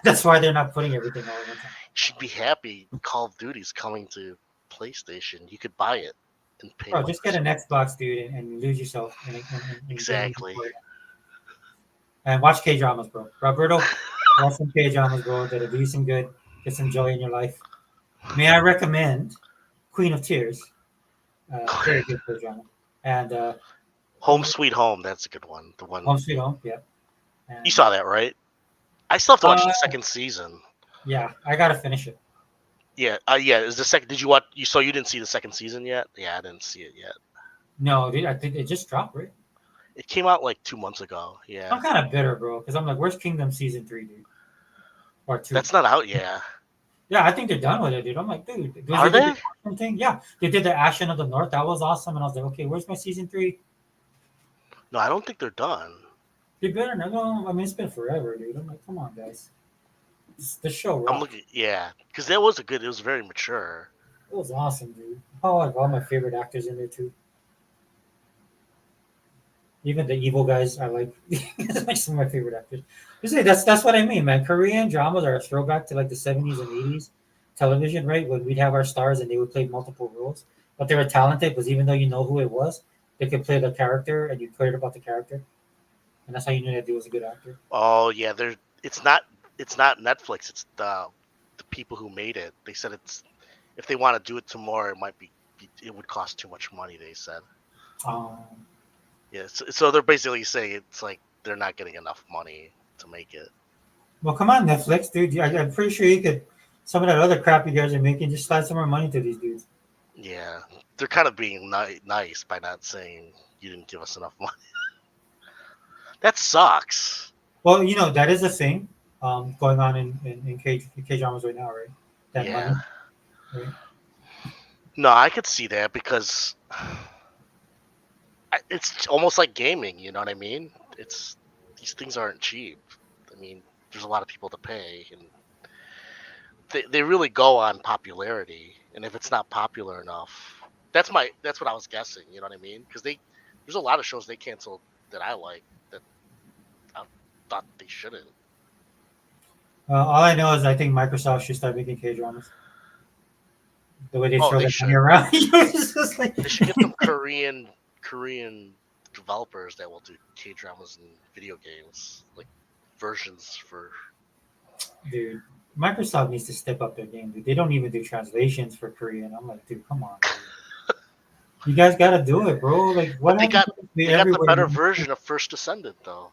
Speaker 1: That's why they're not putting everything all in one time.
Speaker 3: You should be happy. Call of Duty's coming to PlayStation. You could buy it and pay.
Speaker 1: Oh, just get an Xbox, dude, and lose yourself.
Speaker 3: Exactly.
Speaker 1: And watch K-dramas, bro. Roberto, watch some K-dramas, bro. That'll do you some good. Get some joy in your life. May I recommend Queen of Tears? Very good K-drama. And
Speaker 3: Home Sweet Home. That's a good one. The one.
Speaker 1: Home Sweet Home. Yeah. And,
Speaker 3: you saw that, right? I still have to watch the second season.
Speaker 1: Yeah, I gotta finish it.
Speaker 3: Yeah. Is the second? Did you watch? You didn't see the second season yet? Yeah, I didn't see it yet.
Speaker 1: No, dude, I think it just dropped, right?
Speaker 3: It came out like 2 months ago. Yeah.
Speaker 1: I'm kind of bitter, bro, because I'm like, where's Kingdom season 3, dude? Or 2?
Speaker 3: That's not out yet.
Speaker 1: Yeah, I think they're done with it, dude. I'm like, dude.
Speaker 3: Are they?
Speaker 1: Yeah, they did the Ashen of the North. That was awesome, and I was like, okay, where's my season 3?
Speaker 3: No, I don't think they're done.
Speaker 1: They better not. No, I mean, it's been forever, dude. I'm like, come on, guys. The show rocked.
Speaker 3: I'm looking, because that was it was very mature.
Speaker 1: It was awesome, dude. Oh, I have all my favorite actors in there too. Even the evil guys, I like. Like some of my favorite actors. That's what I mean, man. Korean dramas are a throwback to like the 70s and 80s television, right? When we'd have our stars and they would play multiple roles, but they were talented because even though you know who it was, they could play the character and you cared about the character, and that's how you knew that dude was a good actor.
Speaker 3: Oh yeah, it's not Netflix. It's the people who made it. They said if they want to do it tomorrow, it would cost too much money. They said. Yeah, so they're basically saying it's like they're not getting enough money to make it.
Speaker 1: Well, come on, Netflix, dude. I'm pretty sure you could some of that other crap you guys are making. Just slide some more money to these dudes.
Speaker 3: Yeah, they're kind of being nice by not saying you didn't give us enough money. That sucks.
Speaker 1: Well, that is a thing going on in K dramas right now, right? That
Speaker 3: Yeah.
Speaker 1: money, right?
Speaker 3: No, I could see that because it's almost like gaming. You know what I mean? These things aren't cheap. I mean, there's a lot of people to pay, and they really go on popularity. And if it's not popular enough, that's what I was guessing. You know what I mean? Because there's a lot of shows they canceled that I like that I thought they shouldn't.
Speaker 1: All I know is I think Microsoft should start making K dramas. The way they
Speaker 3: Oh,
Speaker 1: throw
Speaker 3: they
Speaker 1: their
Speaker 3: should.
Speaker 1: money around, it's just like
Speaker 3: They should get some Korean developers that will do K dramas and video games, like versions for.
Speaker 1: dude. Microsoft needs to step up their game, dude. They don't even do translations for Korean. I'm like, dude, come on, dude. You guys got to do it, bro. Like, what
Speaker 3: But they got the
Speaker 1: everywhere,
Speaker 3: better
Speaker 1: man?
Speaker 3: version of First Descendant though.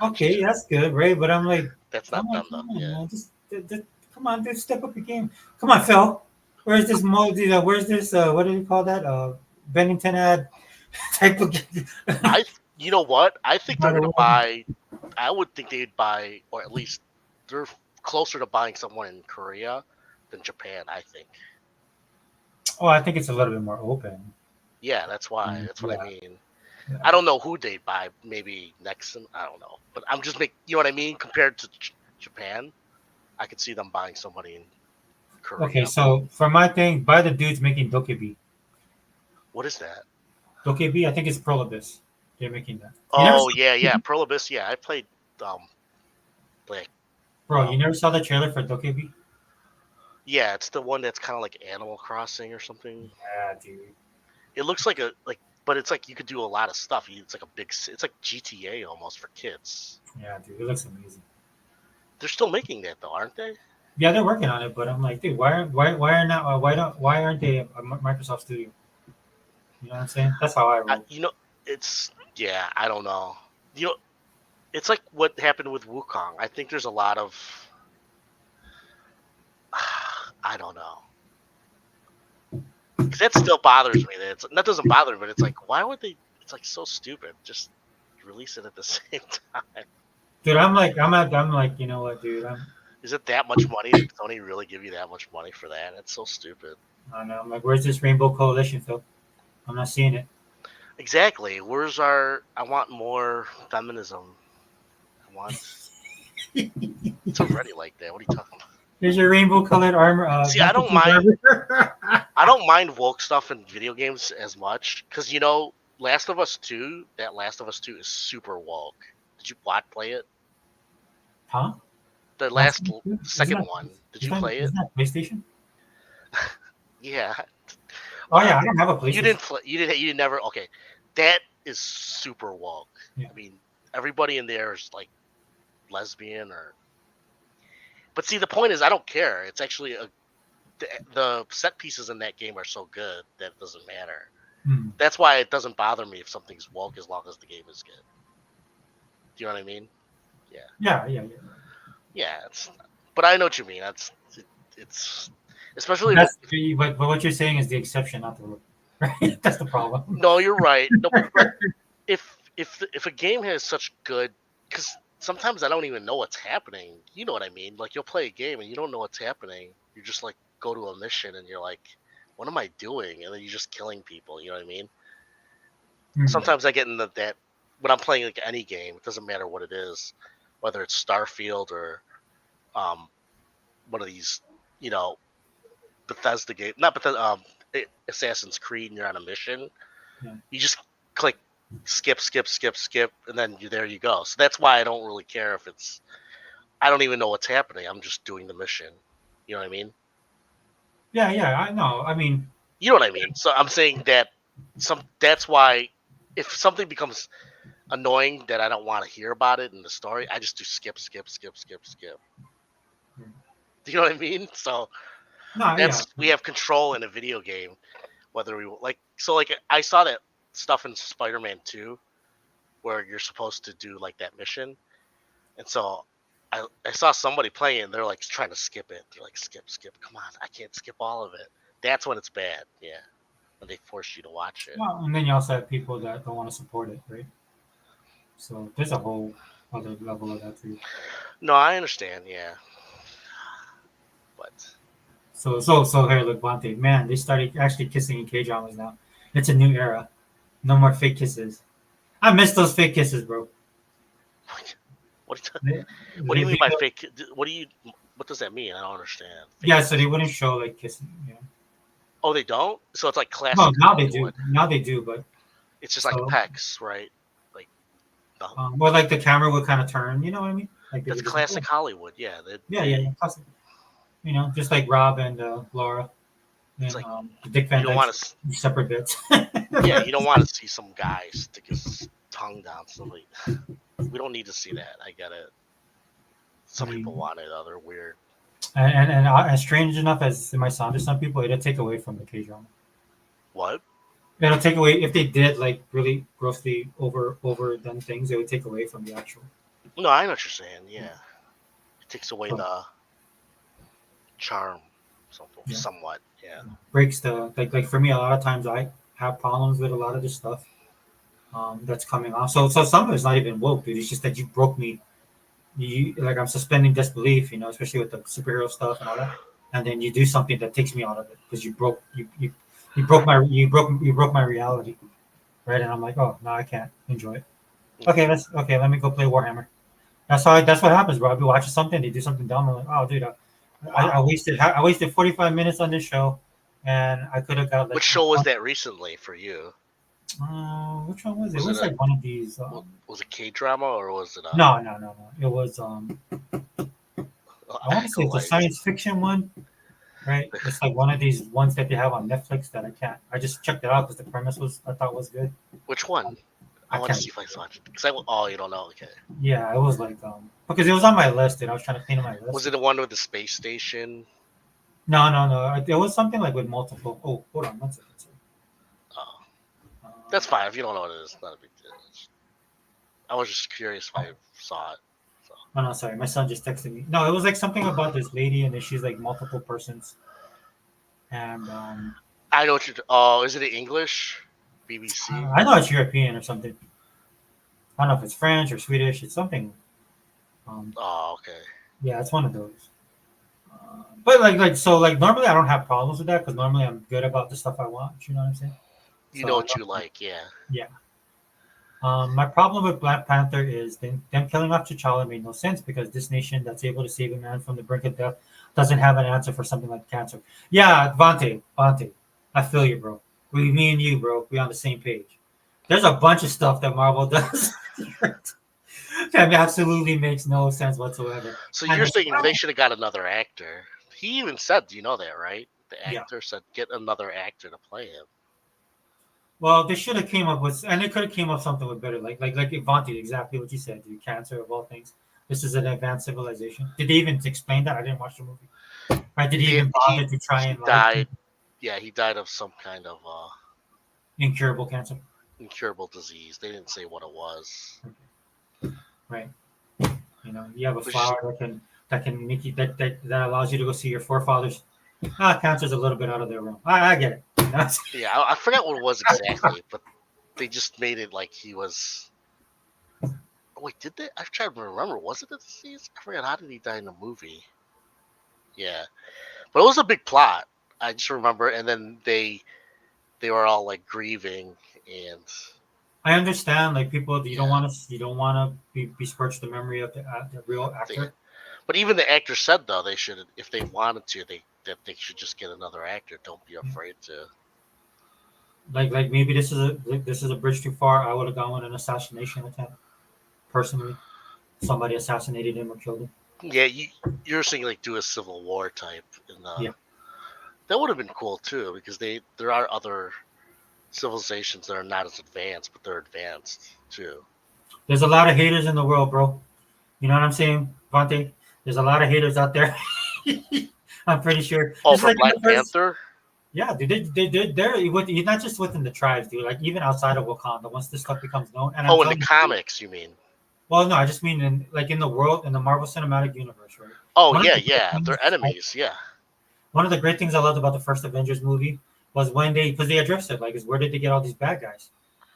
Speaker 1: Okay, that's good, right? But I'm like,
Speaker 3: That's not them though.
Speaker 1: come on,
Speaker 3: Yeah.
Speaker 1: man. Just come on, dude, step up your game. Come on, Phil. Where's this where's this what do you call that? Bennington ad type of
Speaker 3: You know what? I think they're gonna
Speaker 1: Better
Speaker 3: buy. I would think they'd buy, or at least they're closer to buying someone in Korea than Japan. I think.
Speaker 1: Oh, I think it's a little bit more open.
Speaker 3: Yeah, that's why. That's what I
Speaker 1: Yeah.
Speaker 3: mean.
Speaker 1: Yeah.
Speaker 3: I don't know who they'd buy. Maybe Nexon. I don't know. But I'm just making. You know what I mean? Compared to Japan, I could see them buying somebody in Korea.
Speaker 1: Okay, so for my thing, buy the dudes making Dokebi.
Speaker 3: What is that?
Speaker 1: Dokebi, I think it's Prolibus. They're making that.
Speaker 3: Oh yeah, Pearl Abyss. Yeah, I played. Like.
Speaker 1: Bro, you never saw the trailer for Dokebi?
Speaker 3: Yeah, it's the one that's kind of like Animal Crossing or something.
Speaker 1: Yeah, dude.
Speaker 3: It looks like but it's like you could do a lot of stuff. It's like it's like GTA almost for kids.
Speaker 1: Yeah, dude, it looks amazing.
Speaker 3: They're still making that though, aren't they?
Speaker 1: Yeah, they're working on it, but I'm like, dude, why aren't they a Microsoft studio? You know what I'm saying? That's how I roll.
Speaker 3: I don't know. It's like what happened with Wukong. I think there's a lot of I don't know. 'Cause that still bothers me. That doesn't bother me, but it's like, why would they? It's like so stupid. Just release it at the same time.
Speaker 1: Dude, I'm like, you know what, dude?
Speaker 3: Is it that much money? Did Sony really give you that much money for that? It's so stupid.
Speaker 1: I don't know. I'm like, where's this Rainbow Coalition, Phil? I'm not seeing it.
Speaker 3: Exactly. I want more feminism. It's already like that. What are you talking about?
Speaker 1: Here's your rainbow colored armor.
Speaker 3: See, I don't mind. I don't mind woke stuff in video games as much because Last of Us 2. That Last of Us 2 is super woke. Did you play it?
Speaker 1: Huh?
Speaker 3: The second one. Did you play it?
Speaker 1: Isn't that PlayStation?
Speaker 3: Yeah.
Speaker 1: Oh yeah, I don't have a PlayStation.
Speaker 3: You didn't play. You didn't never. Okay, that is super woke.
Speaker 1: Yeah.
Speaker 3: I mean, everybody in there is like lesbian or. But see, the point is, I don't care. It's actually the set pieces in that game are so good that it doesn't matter. That's why it doesn't bother me if something's woke as long as the game is good. Do you know what I mean? Yeah. Yeah. But I know what you mean. It's especially.
Speaker 1: But what you're saying is the exception, not the rule. Right? That's the problem.
Speaker 3: No, you're right. No, but if a game has such good, because sometimes I don't even know what's happening. You know what I mean? Like you'll play a game and you don't know what's happening. You just like go to a mission and you're like, what am I doing? And then you're just killing people. You know what I mean? Sometimes I get in that when I'm playing like any game, it doesn't matter what it is, whether it's Starfield or one of these, Bethesda game, not Bethesda, Assassin's Creed, and you're on a mission.
Speaker 1: Yeah.
Speaker 3: You just click skip, and then there you go. So that's why I don't really care if it's. I don't even know what's happening. I'm just doing the mission. You know what I mean?
Speaker 1: Yeah, I know. I mean,
Speaker 3: you know what I mean. So I'm saying that that's why if something becomes annoying that I don't want to hear about it in the story, I just do skip. Do you know what I mean? So we have control in a video game, whether we like. So like I saw that stuff in Spider-Man 2, where you're supposed to do like that mission, and so I saw somebody playing and they're like trying to skip it. They're like, skip. Come on, I can't skip all of it. That's when it's bad. Yeah, when they force you to watch it.
Speaker 1: Well, and then you also have people that don't want to support it, right? So there's a whole other level of that too.
Speaker 3: No, I understand. Yeah, but
Speaker 1: So here, look, Vontae, man, they started actually kissing in K dramas now. It's a new era. No more fake kisses. I miss those fake kisses, bro.
Speaker 3: what do
Speaker 1: They-
Speaker 3: you
Speaker 1: they-
Speaker 3: mean by fake? What does that mean? I don't understand.
Speaker 1: Yeah, so they wouldn't show like kissing. You know?
Speaker 3: Oh, they don't. So it's like classic.
Speaker 1: No, now they do.
Speaker 3: Hollywood.
Speaker 1: Now they do, but
Speaker 3: It's just like
Speaker 1: So-
Speaker 3: pecs, right? Like
Speaker 1: or like the camera would kind of turn. You know what I mean? Like they
Speaker 3: that's
Speaker 1: would just-
Speaker 3: classic Hollywood. Yeah.
Speaker 1: Yeah. Classic. You know, just like Rob and Laura. And,
Speaker 3: It's like,
Speaker 1: Dick Van
Speaker 3: You don't
Speaker 1: Dyke,
Speaker 3: want to.
Speaker 1: separate bits.
Speaker 3: Yeah, you don't want to see some guy stick his tongue down somebody. We don't need to see that. I get it. Some people want it. Other weird.
Speaker 1: And strange enough as it might sound to some people, it'll take away from the K drama.
Speaker 3: What?
Speaker 1: It'll take away if they did like really grossly overdone things. It would take away from the actual.
Speaker 3: No, I know what you're saying. Yeah, it takes away
Speaker 1: Oh.
Speaker 3: the charm,
Speaker 1: Yeah.
Speaker 3: somewhat. Yeah.
Speaker 1: Breaks the like for me. A lot of times I have problems with a lot of this stuff that's coming off. So some of it's not even woke, dude. It's just that you broke me. You like I'm suspending disbelief, you know, especially with the superhero stuff and all that. And then you do something that takes me out of it because you broke my reality, right? And I'm like, oh no, I can't enjoy it. Okay, let me go play Warhammer. That's what happens, bro. I'll be watching something, they do something dumb. I'm like, oh, dude, I wasted 45 minutes on this show, and I could have got like.
Speaker 3: Which show was that recently for you?
Speaker 1: Which one was it?
Speaker 3: Was
Speaker 1: It was
Speaker 3: it
Speaker 1: like one of these.
Speaker 3: Was it K-drama or was it?
Speaker 1: No. It was I want to say it's a
Speaker 3: Like-
Speaker 1: science fiction one, right? It's like one of these ones that they have on Netflix that I can't. I just checked it out because the premise I thought was good.
Speaker 3: Which one?
Speaker 1: I
Speaker 3: I want to
Speaker 1: can't-
Speaker 3: see if I saw it. Oh, you don't know. Okay.
Speaker 1: Yeah, it was like because it was on my list and I was trying to clean up my list.
Speaker 3: Was it the one with the space station?
Speaker 1: No. It was something like with multiple. Oh, hold on, one second.
Speaker 3: Oh,
Speaker 1: Uh,
Speaker 3: that's fine. If you don't know what it is, not a big deal. I was just curious if I saw it.
Speaker 1: Oh no, sorry, my son just texted me. No, it was like something about this lady and then she's like multiple persons. And
Speaker 3: I know what you're. Oh, is it in English? BBC.
Speaker 1: I know it's European or something. I don't know if it's French or Swedish. It's something.
Speaker 3: Oh, okay.
Speaker 1: Yeah, it's one of those. But like normally I don't have problems with that because normally I'm good about the stuff I watch. You know what I'm saying?
Speaker 3: You
Speaker 1: So
Speaker 3: know
Speaker 1: I
Speaker 3: what you
Speaker 1: don't-
Speaker 3: like, yeah.
Speaker 1: My problem with Black Panther is them killing off T'Challa made no sense because this nation that's able to save a man from the brink of death doesn't have an answer for something like cancer. Yeah, Vontae, I feel you, bro. Me and you, bro, we on the same page. There's a bunch of stuff that Marvel does that absolutely makes no sense whatsoever.
Speaker 3: So
Speaker 1: And
Speaker 3: you're
Speaker 1: it's
Speaker 3: saying
Speaker 1: not-
Speaker 3: they should have got another actor. He even said, you know that, right? The
Speaker 1: Yeah.
Speaker 3: actor said get another actor to play him.
Speaker 1: Well, they should have came up with, and they could have came up something with better, like Vontae, exactly what you said, dude. Cancer of all things. This is an advanced civilization. Did they even explain that? I didn't watch the movie. Right? Did he even bother to try and
Speaker 3: Died. Yeah, he died of some kind of
Speaker 1: incurable cancer?
Speaker 3: incurable disease. They didn't say what it was.
Speaker 1: Right. You know, you have a
Speaker 3: Which-
Speaker 1: flower that can make you that allows you to go see your forefathers. Cancer's a little bit out of their realm. I get it. You know?
Speaker 3: Yeah, I forgot what it was exactly, but they just made it like he was. Oh, wait, did they? I'm trying to remember. Was it a disease? I forgot. How did he die in the movie? Yeah, but it was a big plot. I just remember, and then they were all like grieving, and
Speaker 1: I understand, like people, you don't want to besmirch the memory of the real actor.
Speaker 3: but even the actor said though they should, if they wanted to, they should just get another actor. Don't be afraid to.
Speaker 1: Like maybe this is a bridge too far. I would have gone with an assassination attempt. Personally, somebody assassinated him or killed him.
Speaker 3: Yeah, you're saying like do a Civil War type,
Speaker 1: Yeah.
Speaker 3: That would have been cool too because there are other civilizations that are not as advanced, but they're advanced too.
Speaker 1: There's a lot of haters in the world, bro. You know what I'm saying, Vontae? There's a lot of haters out there. I'm pretty sure.
Speaker 3: Oh,
Speaker 1: Just
Speaker 3: for
Speaker 1: like in
Speaker 3: Black
Speaker 1: the first-
Speaker 3: Panther.
Speaker 1: Yeah, dude, they're not just within the tribes, dude. Like even outside of Wakanda, once this stuff becomes known. And I'm
Speaker 3: Oh, in
Speaker 1: telling
Speaker 3: the
Speaker 1: you,
Speaker 3: comics, you mean?
Speaker 1: Well, no, I just mean in the world in the Marvel Cinematic Universe, right?
Speaker 3: Oh
Speaker 1: One of
Speaker 3: yeah,
Speaker 1: the great
Speaker 3: yeah,
Speaker 1: things-
Speaker 3: they're enemies. Yeah,
Speaker 1: One of the great things I loved about the first Avengers movie was when because they addressed it, like, is where did they get all these bad guys?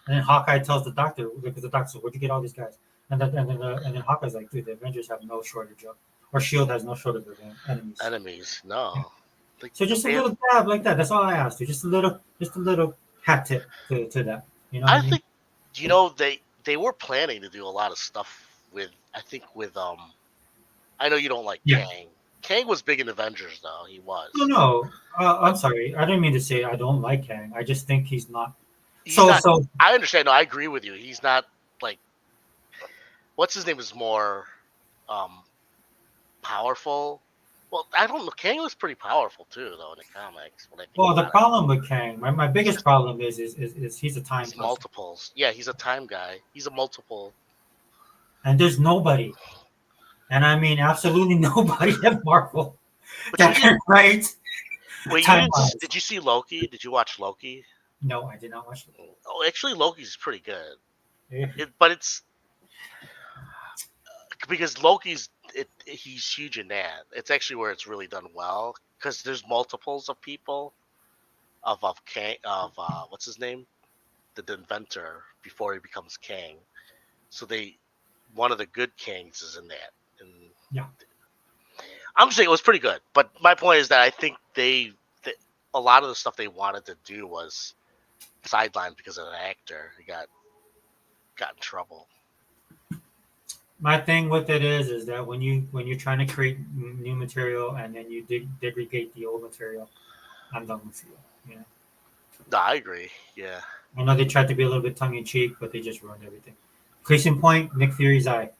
Speaker 1: And then Hawkeye tells the doctor, because the doctor said, where'd you get all these guys? And then Hawkeye's like, dude, the Avengers have no shortage of, or Shield has no shortage of enemies.
Speaker 3: enemies. No. Like,
Speaker 1: So just a
Speaker 3: they-
Speaker 1: little dab like that. That's all I asked you. Just a little hat tip to that. You know what I
Speaker 3: I
Speaker 1: mean?
Speaker 3: think they were planning to do a lot of stuff with I know you don't like
Speaker 1: Yeah.
Speaker 3: Kang. Kang was big in Avengers though. He was.
Speaker 1: No. I'm sorry. I didn't mean to say I don't like Kang. I just think he's not.
Speaker 3: He's
Speaker 1: So
Speaker 3: not,
Speaker 1: so
Speaker 3: I understand. No, I agree with you. He's not like what's his name is more powerful. Well, I don't know. Kang was pretty powerful too, though, in the comics. When I think
Speaker 1: well, the
Speaker 3: about it.
Speaker 1: problem with Kang, my biggest problem is he's a time
Speaker 3: He's
Speaker 1: person,
Speaker 3: multiples. Yeah, he's a time guy. He's a multiple.
Speaker 1: and there's nobody, and I mean absolutely nobody at Marvel
Speaker 3: But
Speaker 1: that
Speaker 3: you
Speaker 1: can write.
Speaker 3: wait,
Speaker 1: time-wise.
Speaker 3: did you see Loki? Did you watch Loki?
Speaker 1: No, I did not watch it.
Speaker 3: Oh, actually, Loki's pretty good.
Speaker 1: Yeah.
Speaker 3: But it's because Loki's he's huge in that. It's actually where it's really done well because there's multiples of people of Kang what's his name, the inventor before he becomes Kang. So one of the good Kangs is in that. And
Speaker 1: Yeah.
Speaker 3: I'm saying it was pretty good. But my point is that I think a lot of the stuff they wanted to do was sidelined because of an actor. He got in trouble.
Speaker 1: My thing with it is that when you're trying to create new material and then you degrade the old material, I'm done with you. You know,
Speaker 3: No, I agree. Yeah.
Speaker 1: I know they tried to be a little bit tongue in cheek, but they just ruined everything. Case in point, Nick Fury's eye.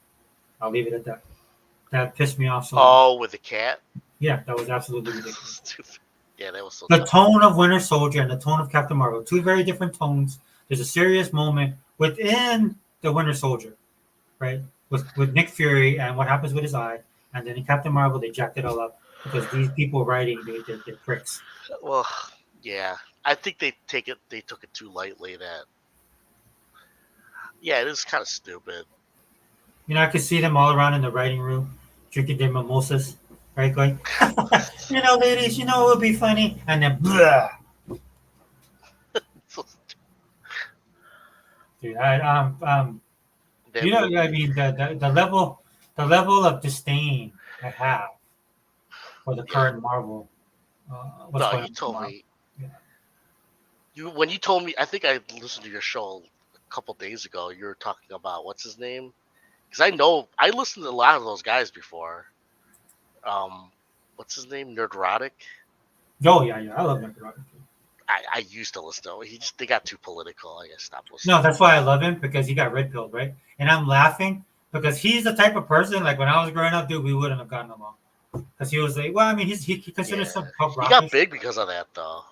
Speaker 1: I'll leave it at that. That pissed me off so much.
Speaker 3: Oh, with the cat?
Speaker 1: Yeah, that was absolutely ridiculous.
Speaker 3: Stupid. Yeah, that was so
Speaker 1: The
Speaker 3: dumb.
Speaker 1: tone of Winter Soldier and the tone of Captain Marvel, two very different tones. There's a serious moment within the Winter Soldier, right? With Nick Fury and what happens with his eye, and then in Captain Marvel they jacked it all up because these people writing they're pricks.
Speaker 3: Well, yeah. I think they took it too lightly that yeah, it is kind of stupid.
Speaker 1: You know, I could see them all around in the writing room drinking their mimosas, right? Going, ladies, it would be funny, and then blah. Dude,
Speaker 3: They-
Speaker 1: I mean, the level of disdain I have for the current Marvel. What's
Speaker 3: no,
Speaker 1: going
Speaker 3: you
Speaker 1: on
Speaker 3: told
Speaker 1: with Marvel.
Speaker 3: me.
Speaker 1: Yeah.
Speaker 3: When you told me, I think I listened to your show a couple days ago. You were talking about what's his name? Because I listened to a lot of those guys before. What's his name? Nerdrotic.
Speaker 1: Oh yeah, I love Nick Rocket.
Speaker 3: I used to listen to him. They got too political. I stopped listening.
Speaker 1: No, that's why I love him because he got red pilled, right? And I'm laughing because he's the type of person like when I was growing up, dude, we wouldn't have gotten along because he was like, well, I mean, he considers some pop
Speaker 3: He
Speaker 1: rock.
Speaker 3: got big because of that, though.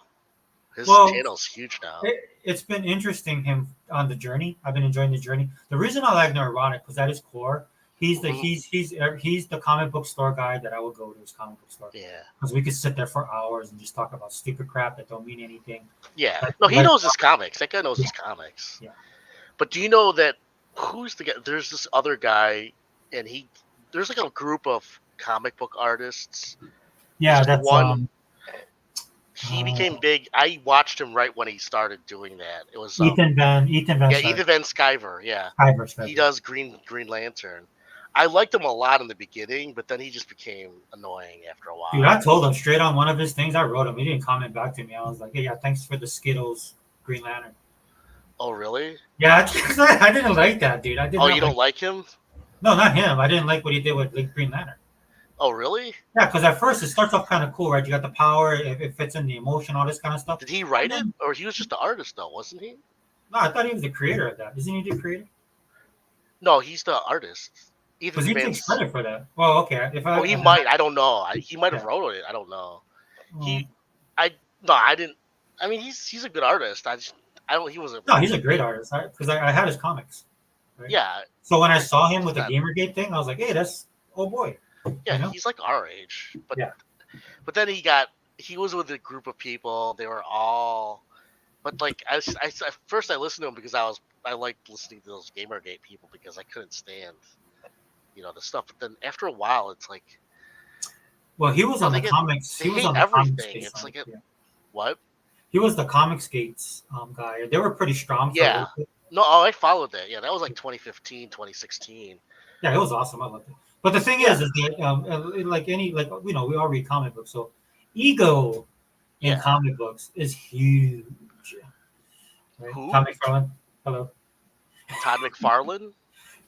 Speaker 3: His
Speaker 1: Well,
Speaker 3: channel's huge now.
Speaker 1: It's been interesting him on the journey. I've been enjoying the journey. The reason I like Neurotic because at his core, he's the he's the comic book store guy that I would go to his comic book store
Speaker 3: Yeah.
Speaker 1: because we could sit there for hours and just talk about stupid crap that don't mean anything.
Speaker 3: Yeah.
Speaker 1: Like-
Speaker 3: No, he
Speaker 1: like-
Speaker 3: knows his comics. That guy knows
Speaker 1: Yeah.
Speaker 3: his comics.
Speaker 1: Yeah.
Speaker 3: But do you know that who's the guy? There's this other guy, and there's like a group of comic book artists.
Speaker 1: Yeah,
Speaker 3: Just
Speaker 1: that's
Speaker 3: one- He became big. I watched him right when he started doing that. It was
Speaker 1: Ethan Van
Speaker 3: Ethan Van Sciver. Yeah,
Speaker 1: Sciver.
Speaker 3: he does Green Lantern. I liked him a lot in the beginning, but then he just became annoying after a while.
Speaker 1: Dude, I told him straight on one of his things. I wrote him. He didn't comment back to me. I was like, hey, yeah, thanks for the Skittles Green Lantern.
Speaker 3: Oh, really?
Speaker 1: Yeah, I didn't like that, dude. I did.
Speaker 3: Oh,
Speaker 1: not
Speaker 3: you don't like him?
Speaker 1: No, not him. I didn't like what he did with Green Lantern.
Speaker 3: Oh, really?
Speaker 1: Yeah, because at first it starts off kind of cool, right? You got the power, it fits in the emotion, all this kind of stuff.
Speaker 3: Did he write it, or he was just the artist though, wasn't he?
Speaker 1: No, I thought he was the creator of that. Isn't he the creator?
Speaker 3: No, he's the artist. Ethan
Speaker 1: Because he
Speaker 3: Van.
Speaker 1: takes credit for that. Well, okay.
Speaker 3: Oh, he might. I don't know. He might have wrote it. I don't know. I didn't. I mean, he's a good artist. I don't. He wasn't.
Speaker 1: No, he's a great artist. Because I had his comics. Right?
Speaker 3: Yeah,
Speaker 1: So when I saw him with the
Speaker 3: Not-
Speaker 1: Gamergate thing, I was like, hey, that's oh boy.
Speaker 3: yeah.
Speaker 1: You know?
Speaker 3: He's like our age, but
Speaker 1: Yeah.
Speaker 3: But then he was with a group of people. They were all But like at first I listened to him because I liked listening to those Gamergate people because I couldn't stand the stuff. But then after a while, it's like
Speaker 1: Well, he was on
Speaker 3: they
Speaker 1: the comics.
Speaker 3: they
Speaker 1: He was
Speaker 3: hate
Speaker 1: on the comics
Speaker 3: everything.
Speaker 1: gate
Speaker 3: It's
Speaker 1: side.
Speaker 3: like
Speaker 1: Yeah.
Speaker 3: what?
Speaker 1: He was the comics gates guy. They were pretty strong for a
Speaker 3: Yeah.
Speaker 1: little bit.
Speaker 3: No, oh, I followed that. Yeah, that was like 2015, 2016.
Speaker 1: Yeah, it was awesome. I loved it. But the thing
Speaker 3: Yeah.
Speaker 1: is that like we all read comic books, so ego in
Speaker 3: Yeah.
Speaker 1: comic books is huge. Right?
Speaker 3: Who?
Speaker 1: Tom McFarlane. Hello.
Speaker 3: Todd McFarlane?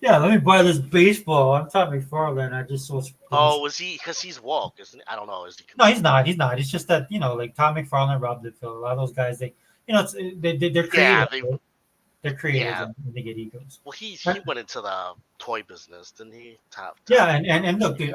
Speaker 1: Yeah, let me buy this baseball. I'm Tom McFarlane. I just saw.
Speaker 3: Oh, was he? Because he's woke, isn't he? I don't know. Is he?
Speaker 1: No, he's not. He's not. It's just that like Tom McFarlane, Rob Liefeld, a lot of those guys, they're creative.
Speaker 3: Yeah,
Speaker 1: right? They're creative
Speaker 3: Yeah.
Speaker 1: and they get egos.
Speaker 3: Well, he went into the toy business, didn't he?
Speaker 1: Yeah, and look, dude,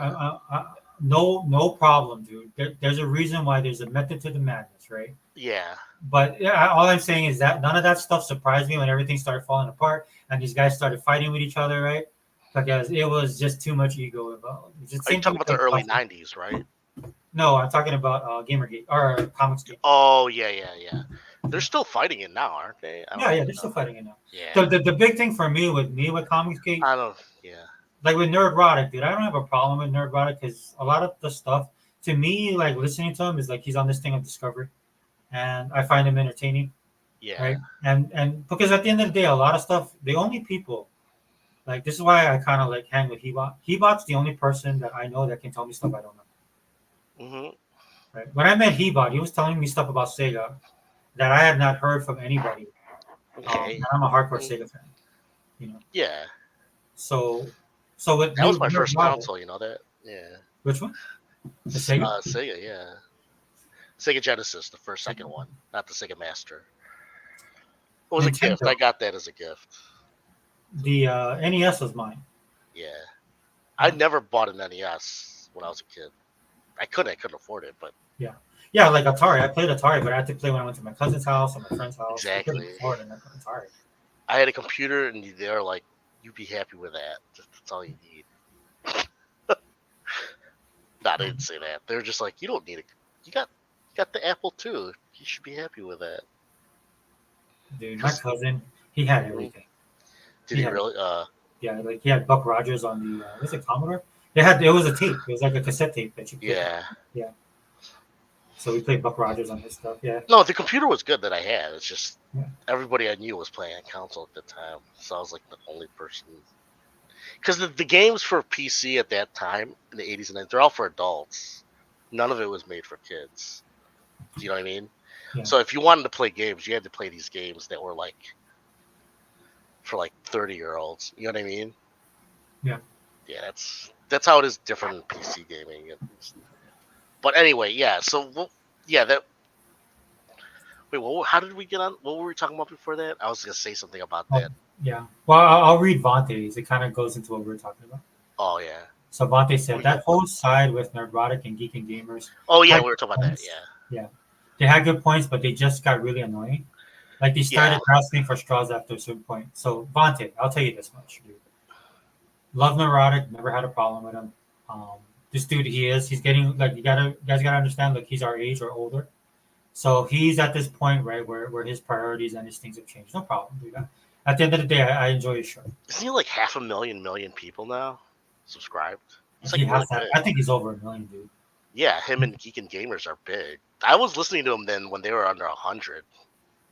Speaker 1: no problem, dude. There's a reason why there's a method to the madness, right?
Speaker 3: Yeah.
Speaker 1: But all I'm saying is that none of that stuff surprised me when everything started falling apart and these guys started fighting with each other, right? Because it was just too much ego involved.
Speaker 3: Are you talking about the early '90s, right?
Speaker 1: No, I'm talking about Gamergate or Comicsgate.
Speaker 3: Oh yeah. They're still fighting it now, aren't they?
Speaker 1: Yeah, they're still fighting it now.
Speaker 3: Yeah.
Speaker 1: The big thing for me with Comicsgate,
Speaker 3: I don't. Yeah.
Speaker 1: like with Nerdrotic, dude, I don't have a problem with Nerdrotic because a lot of the stuff to me, like listening to him, is like he's on this thing of discovery, and I find him entertaining.
Speaker 3: Yeah.
Speaker 1: Right. And because at the end of the day, a lot of stuff, the only people, like this is why I kind of like hang with Hebot. Hebot's the only person that I know that can tell me stuff I don't know. Right. When I met Hebot, he was telling me stuff about Sega that I had not heard from anybody.
Speaker 3: Okay.
Speaker 1: And I'm a hardcore Sega fan.
Speaker 3: Yeah.
Speaker 1: So with
Speaker 3: That was my first
Speaker 1: Nerdrotic-
Speaker 3: console. You know that? Yeah.
Speaker 1: Which one? The Sega.
Speaker 3: Sega. Yeah. Sega Genesis, the second one, not the Sega Master. It was a
Speaker 1: Nintendo.
Speaker 3: gift. I got that as a gift.
Speaker 1: The NES was mine.
Speaker 3: Yeah. I never bought an NES when I was a kid. I couldn't afford it, but
Speaker 1: Yeah, like Atari. I played Atari, but I had to play when I went to my cousin's house or my friend's house. I couldn't
Speaker 3: Exactly.
Speaker 1: afford Atari.
Speaker 3: I had a computer, and they're like, "You'd be happy with that. That's all you need." No, they didn't say that. They were just like, "You don't need it. You got the Apple too. You should be happy with that."
Speaker 1: Dude, my cousin, he had everything.
Speaker 3: Did he
Speaker 1: Yeah.
Speaker 3: really?
Speaker 1: Yeah, like he had Buck Rogers on the what's it, Commodore? It was a tape. It was like a cassette tape that you played.
Speaker 3: Yeah.
Speaker 1: So we played Buck Rogers on his stuff. Yeah.
Speaker 3: No, the computer was good that I had. It's just
Speaker 1: Yeah.
Speaker 3: everybody I knew was playing on console at the time, so I was like the only person. Because the games for PC at that time in the '80s and '90s, they're all for adults. None of it was made for kids. Do you know what I mean?
Speaker 1: Yeah.
Speaker 3: So if you wanted to play games, you had to play these games that were like for like 30-year-olds. You know what I mean?
Speaker 1: Yeah.
Speaker 3: Yeah, that's how it is different in PC gaming. But anyway, yeah. So that. Wait, how did we get on? What were we talking about before that? I was gonna say something about that.
Speaker 1: Yeah. Well, I'll read Vontae's. It kind of goes into what we were talking about.
Speaker 3: Oh yeah.
Speaker 1: So Vontae said that whole side with Nerdrotic and Geek and Gamers,
Speaker 3: Oh yeah, we were talking about that. Yeah.
Speaker 1: they had good points, but they just got really annoying. Like they started grasping for straws after a certain point. So Vontae, I'll tell you this much, dude. Love Neurotic, never had a problem with him. This dude, he's getting like you guys gotta understand. Like he's our age or older, so he's at this point right where his priorities and his things have changed. No problem, dude. At the end of the day, I enjoy his show.
Speaker 3: Isn't he like 500,000 people now subscribed? It's
Speaker 1: He
Speaker 3: like
Speaker 1: has
Speaker 3: really
Speaker 1: that.
Speaker 3: big.
Speaker 1: I think he's over 1 million, dude.
Speaker 3: Yeah, him and Geek and Gamers are big. I was listening to them then when they were under 100,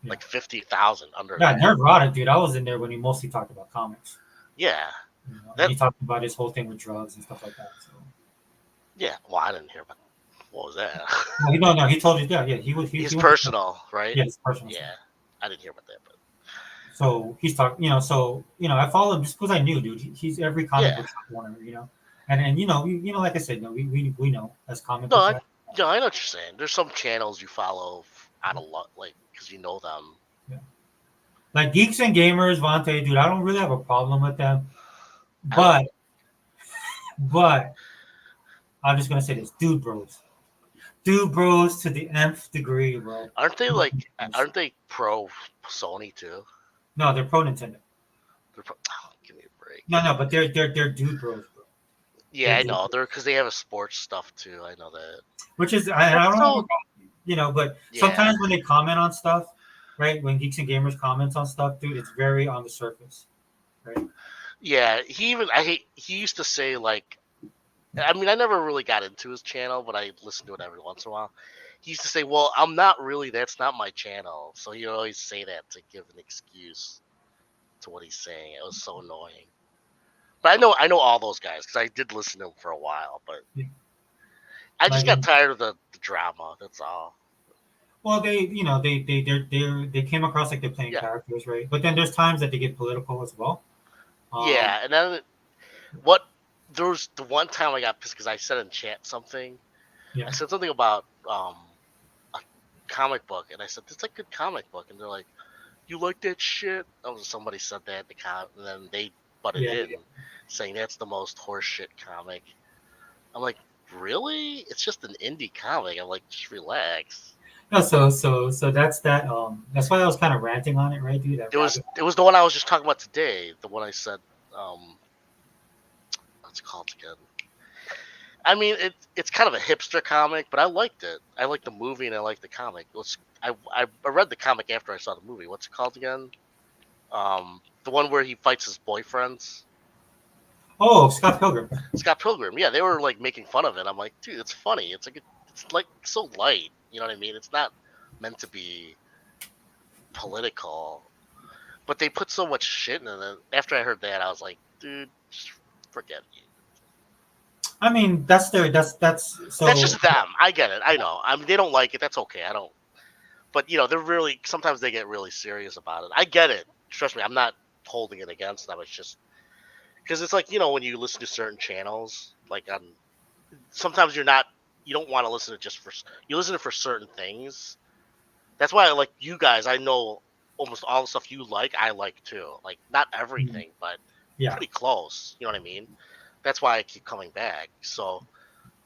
Speaker 1: Yeah.
Speaker 3: like 50,000 under.
Speaker 1: Yeah, Nerdrotic, dude. I was in there when he mostly talked about comics.
Speaker 3: Yeah,
Speaker 1: You know?
Speaker 3: That-
Speaker 1: He talked about his whole thing with drugs and stuff like that. So.
Speaker 3: yeah. Well, I didn't hear about. What was that?
Speaker 1: No, he told you. Yeah, he was.
Speaker 3: He's
Speaker 1: he was-
Speaker 3: personal, right?
Speaker 1: Yeah, it's personal.
Speaker 3: Yeah, I didn't hear about that, but
Speaker 1: So he's talking. I follow him just because I knew, dude. He's every comic book shop owner, and like I said, we know as comic
Speaker 3: No,
Speaker 1: book shops.
Speaker 3: yeah, I know what you're saying. There's some channels you follow out of luck, like because you know them.
Speaker 1: Like Geeks and Gamers, Vontae, dude. I don't really have a problem with them, but I'm just gonna say this, dude bros to the nth degree, bro.
Speaker 3: Aren't they pro Sony too?
Speaker 1: No, they're pro Nintendo.
Speaker 3: They're give me a break.
Speaker 1: No, but they're dude bros, bro.
Speaker 3: Yeah, I know. They're because they have a sports stuff too. I know that.
Speaker 1: Which is I don't know, but
Speaker 3: Yeah.
Speaker 1: sometimes when they comment on stuff, right? When Geeks and Gamers comments on stuff, dude, it's very on the surface, right?
Speaker 3: Yeah, he used to say like, I mean, I never really got into his channel, but I listened to it every once in a while. He used to say, "Well, I'm not really. That's not my channel." So he would always say that to give an excuse to what he's saying. It was so annoying. But I know all those guys because I did listen to them for a while. But
Speaker 1: Yeah.
Speaker 3: I just
Speaker 1: Like,
Speaker 3: got tired of the drama. That's all.
Speaker 1: well, they came across like they're playing
Speaker 3: Yeah.
Speaker 1: characters, right? But then there's times that they get political as well.
Speaker 3: Yeah, and then what? There was the one time I got pissed because I said in chat something.
Speaker 1: Yeah.
Speaker 3: I said something about a comic book, and I said it's a good comic book, and they're like, "You like that shit?" Somebody said that in the comment, and then they butted
Speaker 1: Yeah,
Speaker 3: in, saying that's the most horseshit comic. I'm like, really? It's just an indie comic. I'm like, just relax.
Speaker 1: No, so that's that. That's why I was kind of ranting on it, right, dude?
Speaker 3: It was the one I was just talking about today. The one I said, what's it called again? I mean, it's kind of a hipster comic, but I liked it. I liked the movie and I liked the comic. I read the comic after I saw the movie. What's it called again? The one where he fights his boyfriends.
Speaker 1: Oh, Scott Pilgrim.
Speaker 3: Scott Pilgrim. Yeah, they were like making fun of it. I'm like, dude, it's funny. It's like so light. You know what I mean? It's not meant to be political, but they put so much shit in it. After I heard that, I was like, dude, just forget it.
Speaker 1: I mean, that's so.
Speaker 3: That's just them. I get it. I know. I mean, they don't like it. That's okay. I don't. But they're really. Sometimes they get really serious about it. I get it. Trust me. I'm not holding it against them. It's just because it's like when you listen to certain channels, like sometimes you don't want to listen to you listen to for certain things. That's why I like you guys. I know almost all the stuff you like. I like too. Like not everything, but
Speaker 1: Yeah.
Speaker 3: pretty close. You know what I mean? That's why I keep coming back. So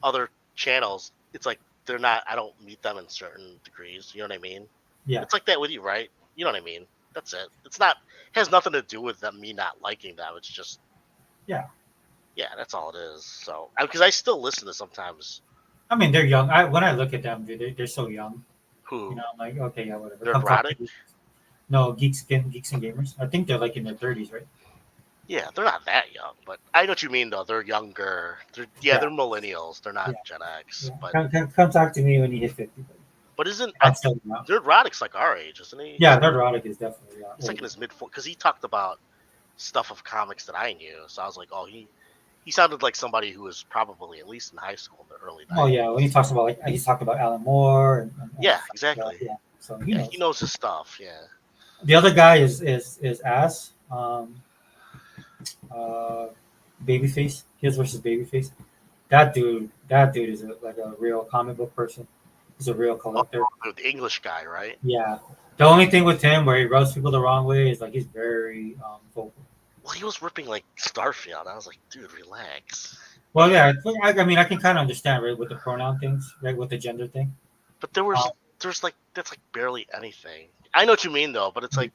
Speaker 3: other channels, it's like they're not. I don't meet them in certain degrees. You know what I mean?
Speaker 1: Yeah.
Speaker 3: It's like that with you, right? You know what I mean? That's it. It's not. It has nothing to do with me not liking them. It's just.
Speaker 1: Yeah.
Speaker 3: Yeah, that's all it is. So because I still listen to sometimes.
Speaker 1: I mean, they're young. When I look at them, dude, they're so young.
Speaker 3: Who?
Speaker 1: I'm like, okay, yeah, whatever.
Speaker 3: They're
Speaker 1: Come talk to
Speaker 3: erotic?
Speaker 1: me. No, geeks and gamers. I think they're like in their 30s, right?
Speaker 3: Yeah, they're not that young, but I know what you mean though. They're younger. They're millennials. They're not Gen X.
Speaker 1: Yeah.
Speaker 3: But
Speaker 1: Come talk to me when you hit 50.
Speaker 3: but isn't
Speaker 1: That's so young.
Speaker 3: Third Roddick's like our age, isn't he?
Speaker 1: Yeah, Third Roddick is definitely.
Speaker 3: He's like in his mid-40s because he talked about stuff of comics that I knew. So I was like, oh, he sounded like somebody who was probably at least in high school in the early 90s.
Speaker 1: Oh yeah, when he talks about he's talked about Alan Moore. And
Speaker 3: yeah, exactly.
Speaker 1: Yeah, so
Speaker 3: he knows his stuff. Yeah.
Speaker 1: The other guy is Ass. Babyface. His versus Babyface. That dude is like a real comic book person. He's a real collector.
Speaker 3: Oh, the English guy, right?
Speaker 1: Yeah. The only thing with him where he rubs people the wrong way is like he's very vocal.
Speaker 3: Well, he was ripping like Starfield. I was like, dude, relax.
Speaker 1: Well, yeah. I mean, I can kind of understand, right, with the pronoun things, right, with the gender thing.
Speaker 3: But there's like that's like barely anything. I know what you mean though, but it's like,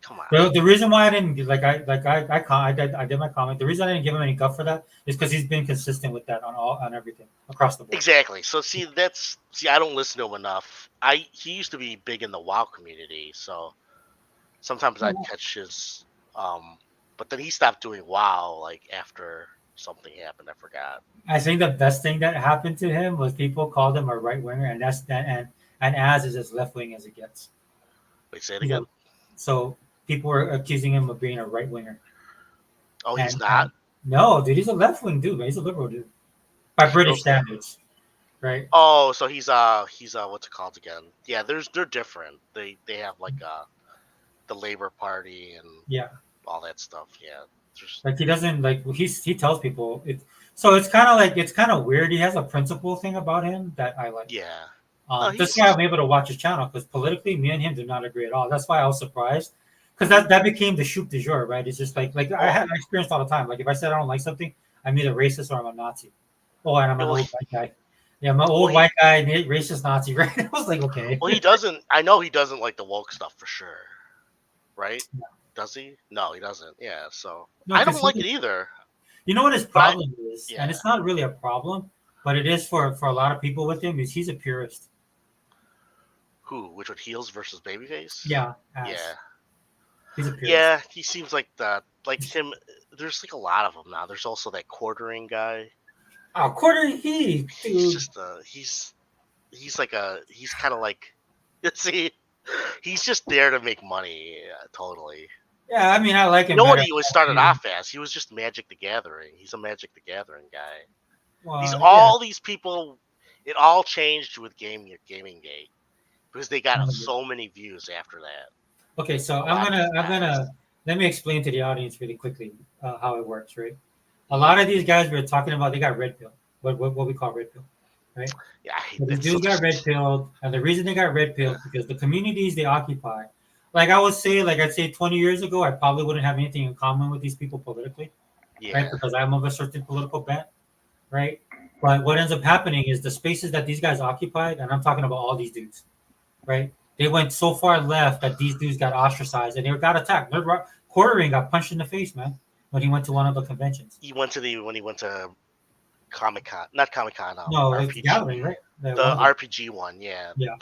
Speaker 3: come on.
Speaker 1: The reason why I didn't I did my comment. The reason I didn't give him any guff for that is because he's been consistent with that on everything across the board.
Speaker 3: Exactly. So see, I don't listen to him enough. He used to be big in the WoW community, so sometimes I'd catch his. But then he stopped doing WoW like after something happened. I forgot.
Speaker 1: I think the best thing that happened to him was people called him a right winger, and that's that, and as is as left wing as it gets.
Speaker 3: Wait, say it again.
Speaker 1: So people were accusing him of being a right winger.
Speaker 3: Oh, he's not.
Speaker 1: No, dude, he's a left wing dude, man. He's a liberal dude by British standards, right?
Speaker 3: Oh, so he's what's it called again? Yeah, they're different. They have like the Labor Party and all that stuff. Yeah,
Speaker 1: like he doesn't like he tells people it. So it's kind of weird. He has a principle thing about him that I like.
Speaker 3: Yeah.
Speaker 1: That's why I'm able to watch his channel because politically, me and him do not agree at all. That's why I was surprised because that became the shoot du jour, right? It's just like I experienced all the time. Like if I said I don't like something, I'm either racist or I'm a Nazi. Oh, and I'm an old white guy. Yeah, I'm an old white guy, racist Nazi, right? I was like, okay.
Speaker 3: Well, he doesn't. I know he doesn't like the woke stuff for sure, right? Yeah. Does he? No, he doesn't. Yeah, so no, I don't like it either.
Speaker 1: You know what his problem is, and it's not really a problem, but it is for a lot of people with him. Is he's a purist.
Speaker 3: Who? Which one? Heels versus Babyface?
Speaker 1: Yeah,
Speaker 3: Yeah.
Speaker 1: he's a purist.
Speaker 3: Yeah, he seems like that. Like him. There's like a lot of them now. There's also that quartering guy.
Speaker 1: Oh, quarter he,
Speaker 3: He's
Speaker 1: dude.
Speaker 3: just he's like he's kind of like see, he's just there to make money. Totally.
Speaker 1: Yeah, I mean, I like him.
Speaker 3: You know what
Speaker 1: better.
Speaker 3: he was started off as? He was just Magic the Gathering. He's a Magic the Gathering guy.
Speaker 1: Well,
Speaker 3: These
Speaker 1: yeah.
Speaker 3: all these people, it all changed with Gaming-gate because they got so many views after that.
Speaker 1: Okay, so I'm gonna let me explain to the audience really quickly how it works, right? A lot of these guys we're talking about, they got red pill, what we call red pill, right?
Speaker 3: Yeah, I hate
Speaker 1: So these
Speaker 3: that.
Speaker 1: dudes got red pilled, and the reason they got red pilled because the communities they occupy, like I'd say 20 years ago, I probably wouldn't have anything in common with these people politically,
Speaker 3: Yeah,
Speaker 1: right? Because I'm of a certain political bent, right? But what ends up happening is the spaces that these guys occupied, and I'm talking about all these dudes, right? They went so far left that these dudes got ostracized and they got attacked. Quartering got punched in the face, man, when he went to one of the conventions.
Speaker 3: when he went to Comic-Con, not Comic-Con.
Speaker 1: No, it's
Speaker 3: RPG,
Speaker 1: gathering, right?
Speaker 3: the
Speaker 1: One of the-
Speaker 3: RPG one, yeah.
Speaker 1: Yeah.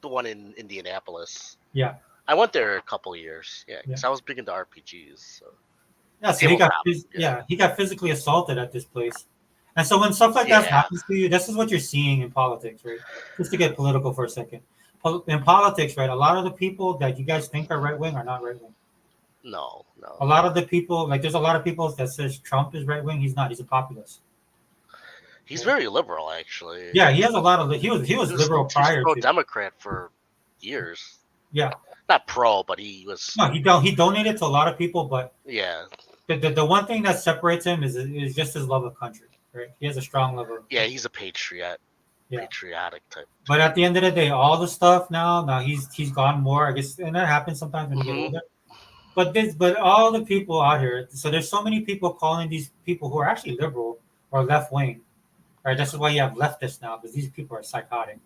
Speaker 3: The one in Indianapolis.
Speaker 1: Yeah.
Speaker 3: I went there a couple years. Yeah, because
Speaker 1: Yeah.
Speaker 3: I was big into RPGs. So.
Speaker 1: Yeah, so he
Speaker 3: Tabletop,
Speaker 1: he got physically assaulted at this place. And so when stuff like that
Speaker 3: Yeah.
Speaker 1: happens to you, this is what you're seeing in politics, right? Just to get political for a second. In politics, right, a lot of the people that you guys think are right wing are not right wing.
Speaker 3: No.
Speaker 1: A lot of the people, like there's a lot of people that says Trump is right wing. He's not. He's a populist.
Speaker 3: He's very liberal, actually.
Speaker 1: Yeah, he has a lot of. He was liberal prior to.
Speaker 3: Pro-Democrat for years.
Speaker 1: Yeah.
Speaker 3: Not pro, but he was.
Speaker 1: No, he donated to a lot of people, but
Speaker 3: Yeah.
Speaker 1: the one thing that separates him is just his love of country, right? He has a strong love of.
Speaker 3: Yeah, he's a patriot.
Speaker 1: Yeah.
Speaker 3: Patriotic type.
Speaker 1: But at the end of the day, all the stuff now he's gone more. I guess, and that happens sometimes when you get older. But all the people out here, so there's so many people calling these people who are actually liberal or left wing, right? This is why you have leftists now, because these people are psychotic,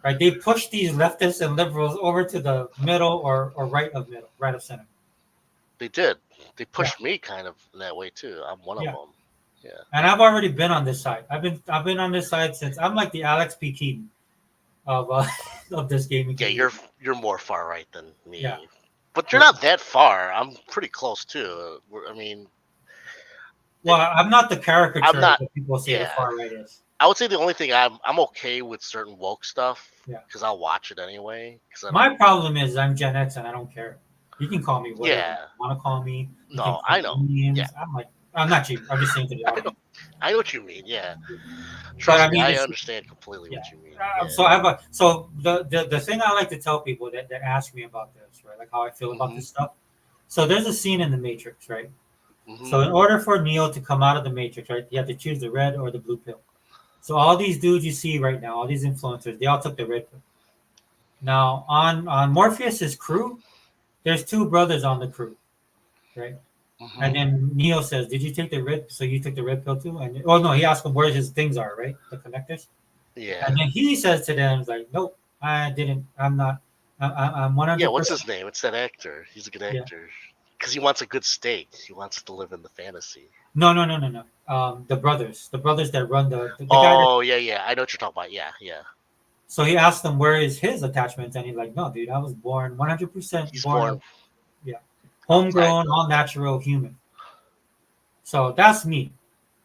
Speaker 1: right? They push these leftists and liberals over to the middle or right of center.
Speaker 3: They did. They pushed me kind of in that way too. I'm one of them. Yeah.
Speaker 1: And I've already been on this side. I've been on this side since I'm like the Alex P. Keaton of of this gaming.
Speaker 3: Yeah, you're more far right than me.
Speaker 1: Yeah.
Speaker 3: But you're not that far. I'm pretty close too. I mean,
Speaker 1: well, I'm not the caricature
Speaker 3: I'm not-
Speaker 1: that people say the
Speaker 3: yeah.
Speaker 1: far right is.
Speaker 3: I would say the only thing I'm okay with certain woke stuff.
Speaker 1: Yeah.
Speaker 3: Because I'll watch it anyway.
Speaker 1: My problem is I'm Gen X and I don't care. You can call me whatever
Speaker 3: Yeah.
Speaker 1: you want to call me. You
Speaker 3: No,
Speaker 1: can call
Speaker 3: I know.
Speaker 1: me names.
Speaker 3: Yeah.
Speaker 1: I'm like, I'm not cheap. I'm just saying to the audience.
Speaker 3: I know what you mean. Yeah.
Speaker 1: But
Speaker 3: Trust
Speaker 1: I
Speaker 3: me,
Speaker 1: mean,
Speaker 3: I
Speaker 1: it's-
Speaker 3: understand completely what you mean.
Speaker 1: So I have the thing I like to tell people that ask me about this, right? Like how I feel about this stuff. So there's a scene in the Matrix, right?
Speaker 3: Mhm.
Speaker 1: So in order for Neo to come out of the Matrix, right, you have to choose the red or the blue pill. So all these dudes you see right now, all these influencers, they all took the red pill. Now on Morpheus's crew, there's two brothers on the crew, right?
Speaker 3: Mhm.
Speaker 1: And then Neo says, "Did you take the red? So you took the red pill too?" And no, he asked him where his things are, right? The connectors.
Speaker 3: Yeah.
Speaker 1: And then he says to them, like, "Nope, I didn't. I'm not. I'm 100."
Speaker 3: Yeah, what's his name? It's that actor. He's a good
Speaker 1: Yeah.
Speaker 3: actor. Because he wants a good steak. He wants to live in the fantasy.
Speaker 1: No. The brothers that run the guy.
Speaker 3: Oh, yeah. I know what you're talking about. Yeah.
Speaker 1: So he asked them where is his attachment, and he's like, "No, dude, I was born 100%
Speaker 3: He's
Speaker 1: born,
Speaker 3: born.
Speaker 1: homegrown, all natural human." So that's me,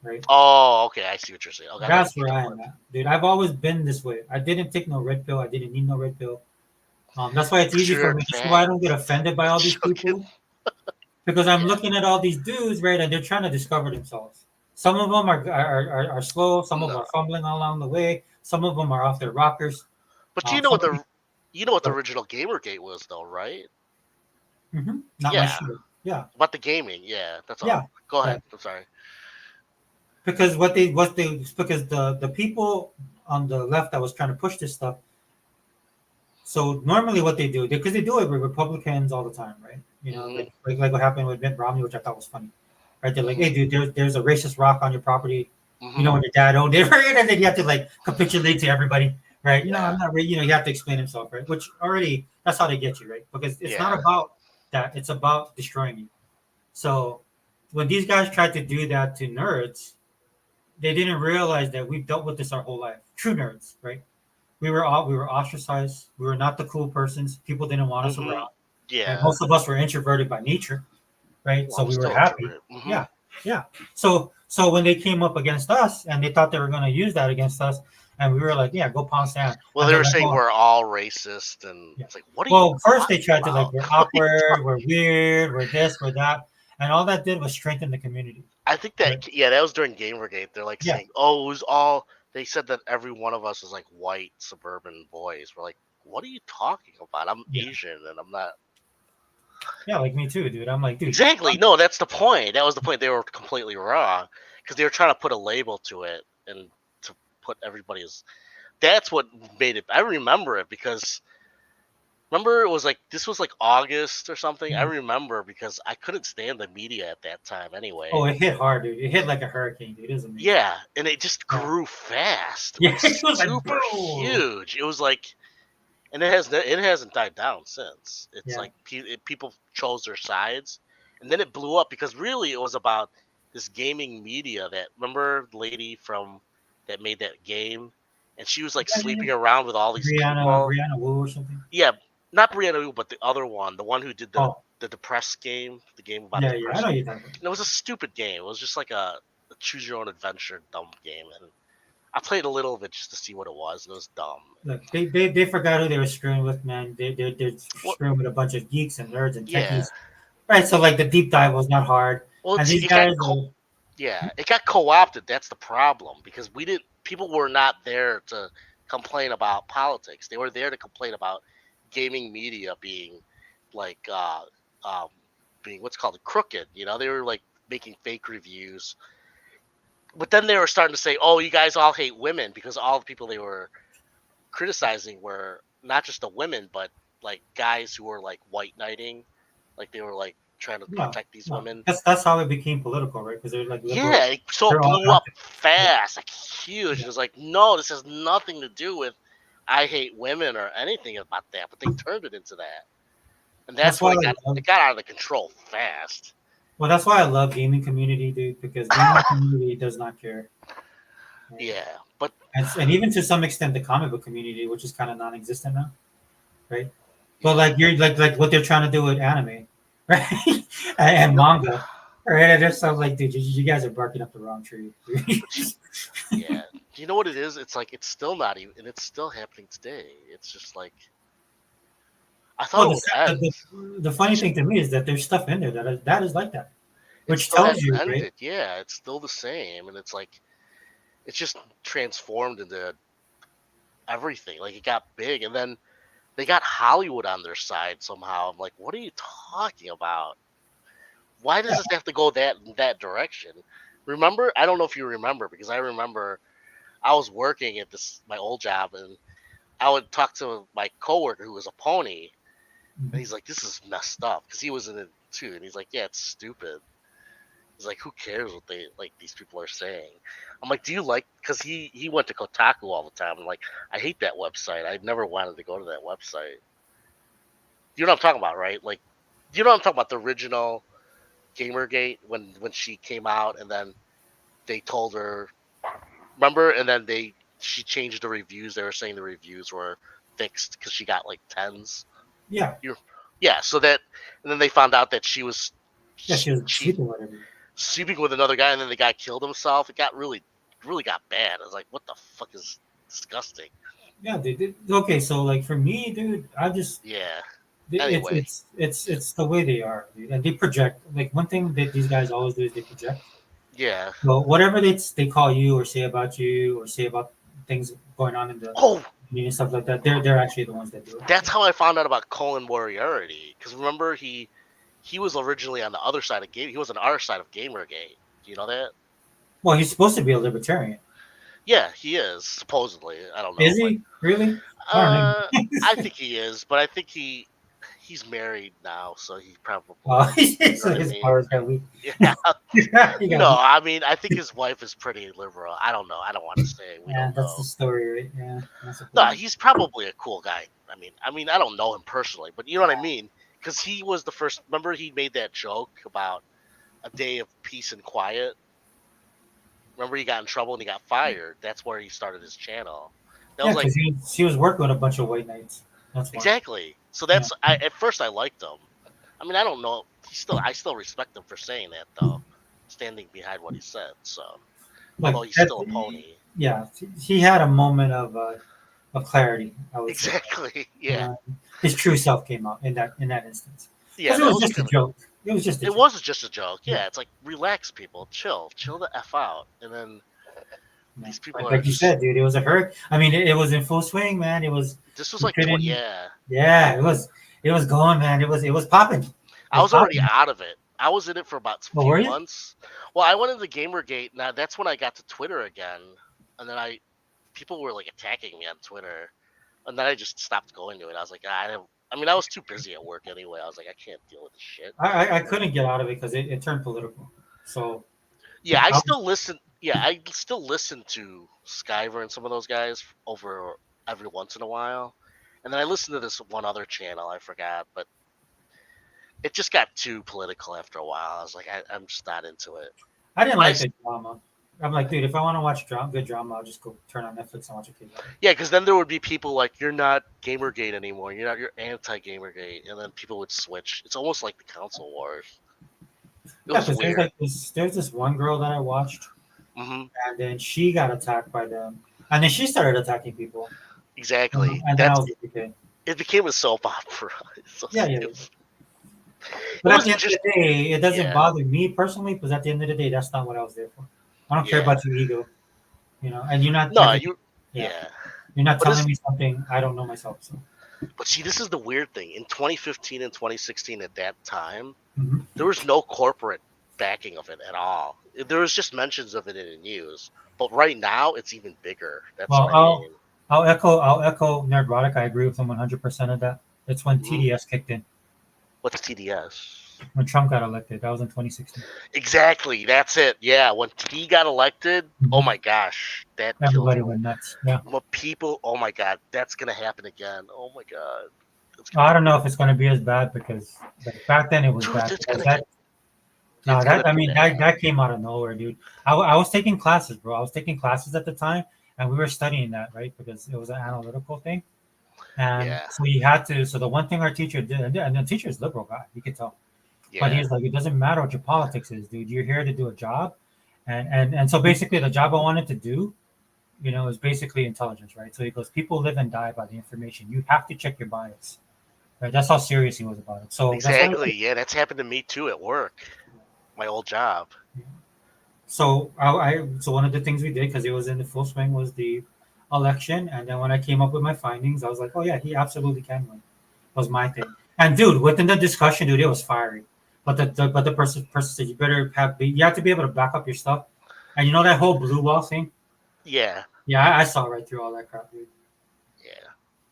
Speaker 1: right?
Speaker 3: Oh, okay. I see what you're saying. Okay,
Speaker 1: That's where I am at, dude. I've always been this way. I didn't take no red pill. I didn't need no red pill. That's why it's easy for me. That's why I don't get offended by all these people, because I'm looking at all these dudes, right, and they're trying to discover themselves. Some of them are slow. Some of them are fumbling along the way. Some of them are off their rockers.
Speaker 3: But you know what the original Gamergate was, though, right?
Speaker 1: Mm-hmm. Not
Speaker 3: Yeah.
Speaker 1: my shit. Yeah.
Speaker 3: About the gaming. Yeah, that's all.
Speaker 1: Yeah.
Speaker 3: Go ahead. I'm sorry.
Speaker 1: Because because the people on the left that was trying to push this stuff. So normally what they do, because they do it with Republicans all the time, right? You know,
Speaker 3: Mhm.
Speaker 1: like what happened with Mitt Romney, which I thought was funny. Right? They're like, "Hey, dude, there's a racist rock on your property.
Speaker 3: Mhm.
Speaker 1: You know, when your dad owned it, right?" And then you have to like capitulate to everybody, right? You know,
Speaker 3: Yeah.
Speaker 1: I'm not, you know, you have to explain himself, right? Which already that's how they get you, right? Because it's not
Speaker 3: Yeah.
Speaker 1: about that; it's about destroying you. So when these guys tried to do that to nerds, they didn't realize that we've dealt with this our whole life. True nerds, right? we were ostracized. We were not the cool persons. People didn't want us
Speaker 3: Mhm.
Speaker 1: around.
Speaker 3: Yeah.
Speaker 1: And most of us were introverted by nature, right?
Speaker 3: Well,
Speaker 1: So
Speaker 3: I'm
Speaker 1: we were
Speaker 3: still
Speaker 1: happy.
Speaker 3: introvert. Mhm.
Speaker 1: Yeah, yeah. So when they came up against us and they thought they were going to use that against us, and we were like, yeah, go pound sand.
Speaker 3: Well,
Speaker 1: And
Speaker 3: they
Speaker 1: they're
Speaker 3: were
Speaker 1: like,
Speaker 3: saying
Speaker 1: oh,
Speaker 3: we're all racist, and
Speaker 1: yeah.
Speaker 3: it's like, what are you
Speaker 1: Well, first they
Speaker 3: talking
Speaker 1: tried to like,
Speaker 3: about?
Speaker 1: we're
Speaker 3: What are you
Speaker 1: awkward,
Speaker 3: talking-
Speaker 1: we're weird, we're this, we're that, and all that did was strengthen the community.
Speaker 3: I think that that was during Gamergate. They're like
Speaker 1: Yeah.
Speaker 3: saying, "Oh, it was all." They said that every one of us was like white suburban boys. We're like, what are you talking about? I'm
Speaker 1: Yeah.
Speaker 3: Asian, and I'm not.
Speaker 1: Yeah, like me too, dude. I'm like, dude,
Speaker 3: Exactly. No, that's the point. That was the point. They were completely wrong because they were trying to put a label to it and to put everybody's. That's what made it. I remember it because remember it was like this was like August or something. I
Speaker 1: Mhm.
Speaker 3: remember because I couldn't stand the media at that time anyway.
Speaker 1: oh, it hit hard, dude. It hit like a hurricane, dude. It was amazing.
Speaker 3: Yeah, and it just
Speaker 1: Yeah.
Speaker 3: grew fast.
Speaker 1: Yeah,
Speaker 3: Like
Speaker 1: it was like,
Speaker 3: super
Speaker 1: boom.
Speaker 3: huge. It was like, and it hasn't died down since. It's
Speaker 1: Yeah.
Speaker 3: like people chose their sides, and then it blew up because really it was about this gaming media. That remember the lady from that made that game, and she was like
Speaker 1: Yeah, yeah,
Speaker 3: sleeping
Speaker 1: yeah.
Speaker 3: around with all these
Speaker 1: Brianna
Speaker 3: people.
Speaker 1: Wu or something.
Speaker 3: Yeah, not Brianna Wu, but the other one, the one who did
Speaker 1: Oh,
Speaker 3: the depressed game, the game about
Speaker 1: yeah,
Speaker 3: the
Speaker 1: yeah. I
Speaker 3: depression.
Speaker 1: know you're talking about.
Speaker 3: And it was a stupid game. It was just like a choose your own adventure dumb game, and I played a little of it just to see what it was, and it was dumb.
Speaker 1: Look, they forgot who they were screwing with, man. They're
Speaker 3: Well,
Speaker 1: screwing with a bunch of geeks and nerds and
Speaker 3: yeah.
Speaker 1: techies. Right, so like the deep dive was not hard.
Speaker 3: Well,
Speaker 1: And
Speaker 3: see,
Speaker 1: these guys
Speaker 3: it got co-opted. That's the problem because we didn't. People were not there to complain about politics. They were there to complain about gaming media being like being what's called crooked. You know, they were like making fake reviews. But then they were starting to say, "Oh, you guys all hate women," because all the people they were criticizing were not just the women, but like guys who were like white knighting, like they were like trying to
Speaker 1: no,
Speaker 3: protect these
Speaker 1: no.
Speaker 3: women.
Speaker 1: That's how it became political, right? Because they're like liberal.
Speaker 3: Yeah, so it
Speaker 1: They're all
Speaker 3: blew up
Speaker 1: active.
Speaker 3: fast, like huge. It was like, no, this has nothing to do with I hate women or anything about that. But they turned it into that, and that's
Speaker 1: That's why
Speaker 3: why
Speaker 1: I love-
Speaker 3: it got out of control fast.
Speaker 1: Well, that's why I love gaming community, dude. Because gaming community does not care.
Speaker 3: Yeah, but
Speaker 1: And even to some extent, the comic book community, which is kind of non-existent now, right? But like you're like what they're trying to do with anime, right? and manga, right? And there's some like, dude, you guys are barking up the wrong tree.
Speaker 3: yeah, do you know what it is? It's like it's still not even, and it's still happening today. It's just like I thought
Speaker 1: Well,
Speaker 3: it would end.
Speaker 1: the funny thing to me is that there's stuff in there that is like that,
Speaker 3: It
Speaker 1: which
Speaker 3: still
Speaker 1: tells
Speaker 3: hasn't
Speaker 1: you,
Speaker 3: ended.
Speaker 1: right?
Speaker 3: Yeah, it's still the same, and it's like it's just transformed into everything. Like it got big, and then they got Hollywood on their side somehow. I'm like, what are you talking about? Why does this have to go that direction? Remember, I don't know if you remember because I remember I was working at my old job, and I would talk to my coworker who was a pony, and he's like, "This is messed up," because he was in it too, and he's like, "Yeah, it's stupid." He's like, "Who cares what these people are saying?" I'm like, "Do you like?" Because he went to Kotaku all the time, and like, I hate that website. I never wanted to go to that website. You know what I'm talking about, right? Like, you know what I'm talking about? The original Gamergate when she came out, and then they told her, remember? And then she changed the reviews. They were saying the reviews were fixed because she got like 10s.
Speaker 1: Yeah,
Speaker 3: Yeah, so that, and then they found out that she was
Speaker 1: she was sleeping with everybody.
Speaker 3: sleeping with another guy, and then the guy killed himself. It got really got bad. I was like, what the fuck is disgusting?
Speaker 1: Yeah, dude. Okay, so like for me, dude, I just
Speaker 3: Yeah.
Speaker 1: it's
Speaker 3: Anyway.
Speaker 1: it's the way they are, dude. And they project. Like one thing that these guys always do is they project.
Speaker 3: Yeah.
Speaker 1: Well, whatever they call you or say about you or say about things going on in the
Speaker 3: Oh,
Speaker 1: community and stuff like that, they're actually the ones that do it.
Speaker 3: that's how I found out about Colin Moriarty. Because remember, he was originally on the other side of game. He was on our side of Gamergate. Do you know that?
Speaker 1: Well, he's supposed to be a libertarian.
Speaker 3: Yeah, he is supposedly. I don't know.
Speaker 1: Is he really?
Speaker 3: I think he is, but I think he's married now, so he probably.
Speaker 1: Well, his
Speaker 3: know what I mean?
Speaker 1: powers got weak.
Speaker 3: Yeah.
Speaker 1: He got
Speaker 3: No,
Speaker 1: weak.
Speaker 3: I mean, I think his wife is pretty liberal. I don't know. I don't want to say. We
Speaker 1: Yeah,
Speaker 3: don't
Speaker 1: that's
Speaker 3: know.
Speaker 1: the story, right? Yeah. That's the
Speaker 3: No,
Speaker 1: point.
Speaker 3: he's probably a cool guy. I mean, I don't know him personally, but you know what I mean? Because he was the first. Remember, he made that joke about a day of peace and quiet. Remember, he got in trouble and he got fired. That's where he started his channel. That
Speaker 1: Yeah,
Speaker 3: was like
Speaker 1: because he was working with a bunch of white knights. That's why.
Speaker 3: exactly. So that's at first I liked him. I mean, I don't know. I still respect him for saying that though, standing behind what he said. So
Speaker 1: Like
Speaker 3: although he's
Speaker 1: that,
Speaker 3: still a pony.
Speaker 1: yeah, he had a moment of clarity. I would say.
Speaker 3: Exactly. Yeah.
Speaker 1: His true self came out in that instance.
Speaker 3: Yeah.
Speaker 1: Because it
Speaker 3: That
Speaker 1: was
Speaker 3: was
Speaker 1: just a
Speaker 3: kind of.
Speaker 1: joke. It was just a
Speaker 3: It
Speaker 1: joke.
Speaker 3: was just a joke.
Speaker 1: Yeah.
Speaker 3: Yeah. It's like relax, people, chill the f out, and then
Speaker 1: Yeah.
Speaker 3: these people
Speaker 1: Like
Speaker 3: are
Speaker 1: you
Speaker 3: just.
Speaker 1: said, dude, it was a hurt. I mean, it was in full swing, man. It was.
Speaker 3: This was
Speaker 1: You
Speaker 3: like
Speaker 1: couldn't.
Speaker 3: yeah.
Speaker 1: Yeah, it was. It was going, man. It was popping. It
Speaker 3: I was already
Speaker 1: popping.
Speaker 3: out of it. I was in it for about a
Speaker 1: Oh, were
Speaker 3: few
Speaker 1: you?
Speaker 3: months. Well, I went into Gamergate. Now that's when I got to Twitter again, and then people were like attacking me on Twitter, and then I just stopped going to it. I was like, I mean, I was too busy at work anyway. I was like, I can't deal with this shit.
Speaker 1: I couldn't get out of it because it turned political. So
Speaker 3: Yeah, I
Speaker 1: I-
Speaker 3: still listen. Yeah, I still listen to Skyver and some of those guys over every once in a while, and then I listen to this one other channel I forgot, but it just got too political after a while. I was like, I'm just not into it.
Speaker 1: I didn't
Speaker 3: I
Speaker 1: like
Speaker 3: s-
Speaker 1: the drama. I'm like, dude, if I want to watch good drama, I'll just go turn on Netflix and watch a kid.
Speaker 3: Yeah, because then there would be people like, you're not Gamergate anymore. You're anti-Gamergate, and then people would switch. It's almost like the console wars. It
Speaker 1: Yeah,
Speaker 3: was
Speaker 1: because there's
Speaker 3: weird.
Speaker 1: like there's this one girl that I watched,
Speaker 3: Hmm.
Speaker 1: and then she got attacked by them, and then she started attacking people.
Speaker 3: Exactly.
Speaker 1: And then I
Speaker 3: That's
Speaker 1: was like, okay.
Speaker 3: it. Became a soap opera. So
Speaker 1: Yeah, yeah.
Speaker 3: it was,
Speaker 1: But
Speaker 3: it
Speaker 1: at
Speaker 3: was
Speaker 1: the end of the day, it doesn't
Speaker 3: Yeah.
Speaker 1: bother me personally, because at the end of the day, that's not what I was there for. I don't care
Speaker 3: Yeah.
Speaker 1: about your ego, and you're not.
Speaker 3: No,
Speaker 1: like,
Speaker 3: you.
Speaker 1: yeah.
Speaker 3: Yeah.
Speaker 1: You're not
Speaker 3: But
Speaker 1: telling
Speaker 3: it's-
Speaker 1: me something I don't know myself. So
Speaker 3: But see, this is the weird thing. In 2015 and 2016, at that time,
Speaker 1: Mhm.
Speaker 3: there was no corporate backing of it at all. There was just mentions of it in the news. But right now, it's even bigger. That's
Speaker 1: Well,
Speaker 3: what I mean.
Speaker 1: I'll echo Nerdrotic. I agree with him 100% of that. It's when
Speaker 3: Mhm.
Speaker 1: TDS kicked in,
Speaker 3: What's TDS?
Speaker 1: when Trump got elected. That was in 2016.
Speaker 3: Exactly. That's it. Yeah. When T got elected, oh
Speaker 1: Mhm.
Speaker 3: my gosh, that killed
Speaker 1: Everybody
Speaker 3: me.
Speaker 1: went nuts. Yeah.
Speaker 3: But people, oh my god, that's gonna happen again. Oh my god.
Speaker 1: I don't know if it's going to be as bad because back then it was
Speaker 3: Dude,
Speaker 1: bad.
Speaker 3: it's
Speaker 1: Because
Speaker 3: gonna
Speaker 1: no,
Speaker 3: it's gonna
Speaker 1: I
Speaker 3: be
Speaker 1: mean
Speaker 3: bad.
Speaker 1: that came out of nowhere, dude. I was taking classes, bro. I was taking classes at the time, and we were studying that, right? Because it was an analytical thing, and
Speaker 3: Yeah.
Speaker 1: so you had to. So the one thing our teacher did, and the teacher is liberal guy, you could tell. But
Speaker 3: Yeah.
Speaker 1: he's like, it doesn't matter what your politics is, dude. You're here to do a job, and so basically the job I wanted to do, is basically intelligence, right? So he goes, people live and die by the information. You have to check your bias, right? That's how serious he was about it. So that's what
Speaker 3: Exactly. Yeah, that's happened to me too at work. My old job.
Speaker 1: So so one of the things we did, because it was in the full swing, was the election, and then when I came up with my findings, I was like, oh yeah, he absolutely can win. Was my thing. And dude, within the discussion, dude, it was fiery. But the person said you have to be able to back up your stuff. And that whole blue wall thing.
Speaker 3: Yeah.
Speaker 1: Yeah, I saw right through all that crap, dude.
Speaker 3: Yeah.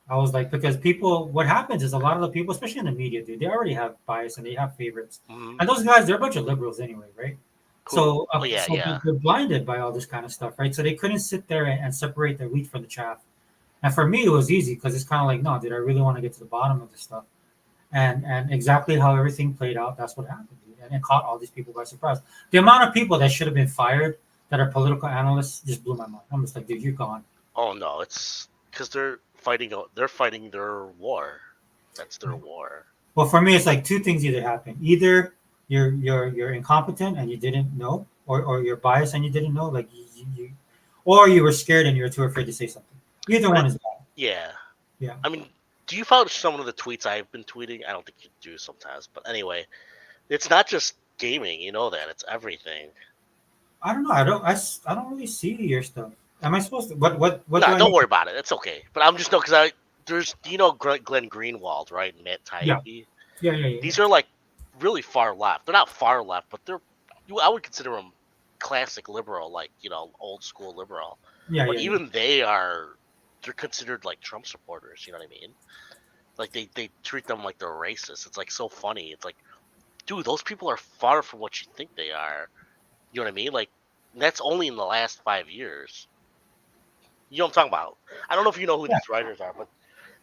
Speaker 1: I was like, because people, what happens is a lot of the people, especially in the media, dude, they already have bias and they have favorites.
Speaker 3: Mhm.
Speaker 1: And those guys, they're a bunch of liberals anyway, right?
Speaker 3: Cool.
Speaker 1: So,
Speaker 3: Oh, yeah, yeah.
Speaker 1: they're blinded by all this kind of stuff, right? So they couldn't sit there and separate the wheat from the chaff. And for me, it was easy because it's kind of like, no, did I really want to get to the bottom of this stuff? And exactly how everything played out, that's what happened, dude. And it caught all these people by surprise. The amount of people that should have been fired that are political analysts just blew my mind. I'm just like, dude, you're gone.
Speaker 3: Oh no, it's because they're fighting their war. That's their war.
Speaker 1: Well, for me, it's like two things either happen. Either you're incompetent and you didn't know, or you're biased and you didn't know, like or you were scared and you were too afraid to say something. Either one is bad.
Speaker 3: Yeah.
Speaker 1: Yeah.
Speaker 3: I mean, do you follow some of the tweets I've been tweeting? I don't think you do sometimes, but anyway, it's not just gaming. You know that it's everything.
Speaker 1: I don't know. I don't really see your stuff. Am I supposed to? What
Speaker 3: No,
Speaker 1: do I
Speaker 3: don't
Speaker 1: need-
Speaker 3: worry about it. It's okay. But I'm just because there's Glenn Greenwald, right? Matt Taibbi.
Speaker 1: Yeah.
Speaker 3: These are like really far left. They're not far left, but I would consider them classic liberal, like old school liberal.
Speaker 1: Yeah,
Speaker 3: But
Speaker 1: yeah.
Speaker 3: even they're considered like Trump supporters. You know what I mean? Like they treat them like they're racist. It's like so funny. It's like, dude, those people are far from what you think they are. You know what I mean? Like that's only in the last 5 years. You know what I'm talking about? I don't know if you know who these writers are, but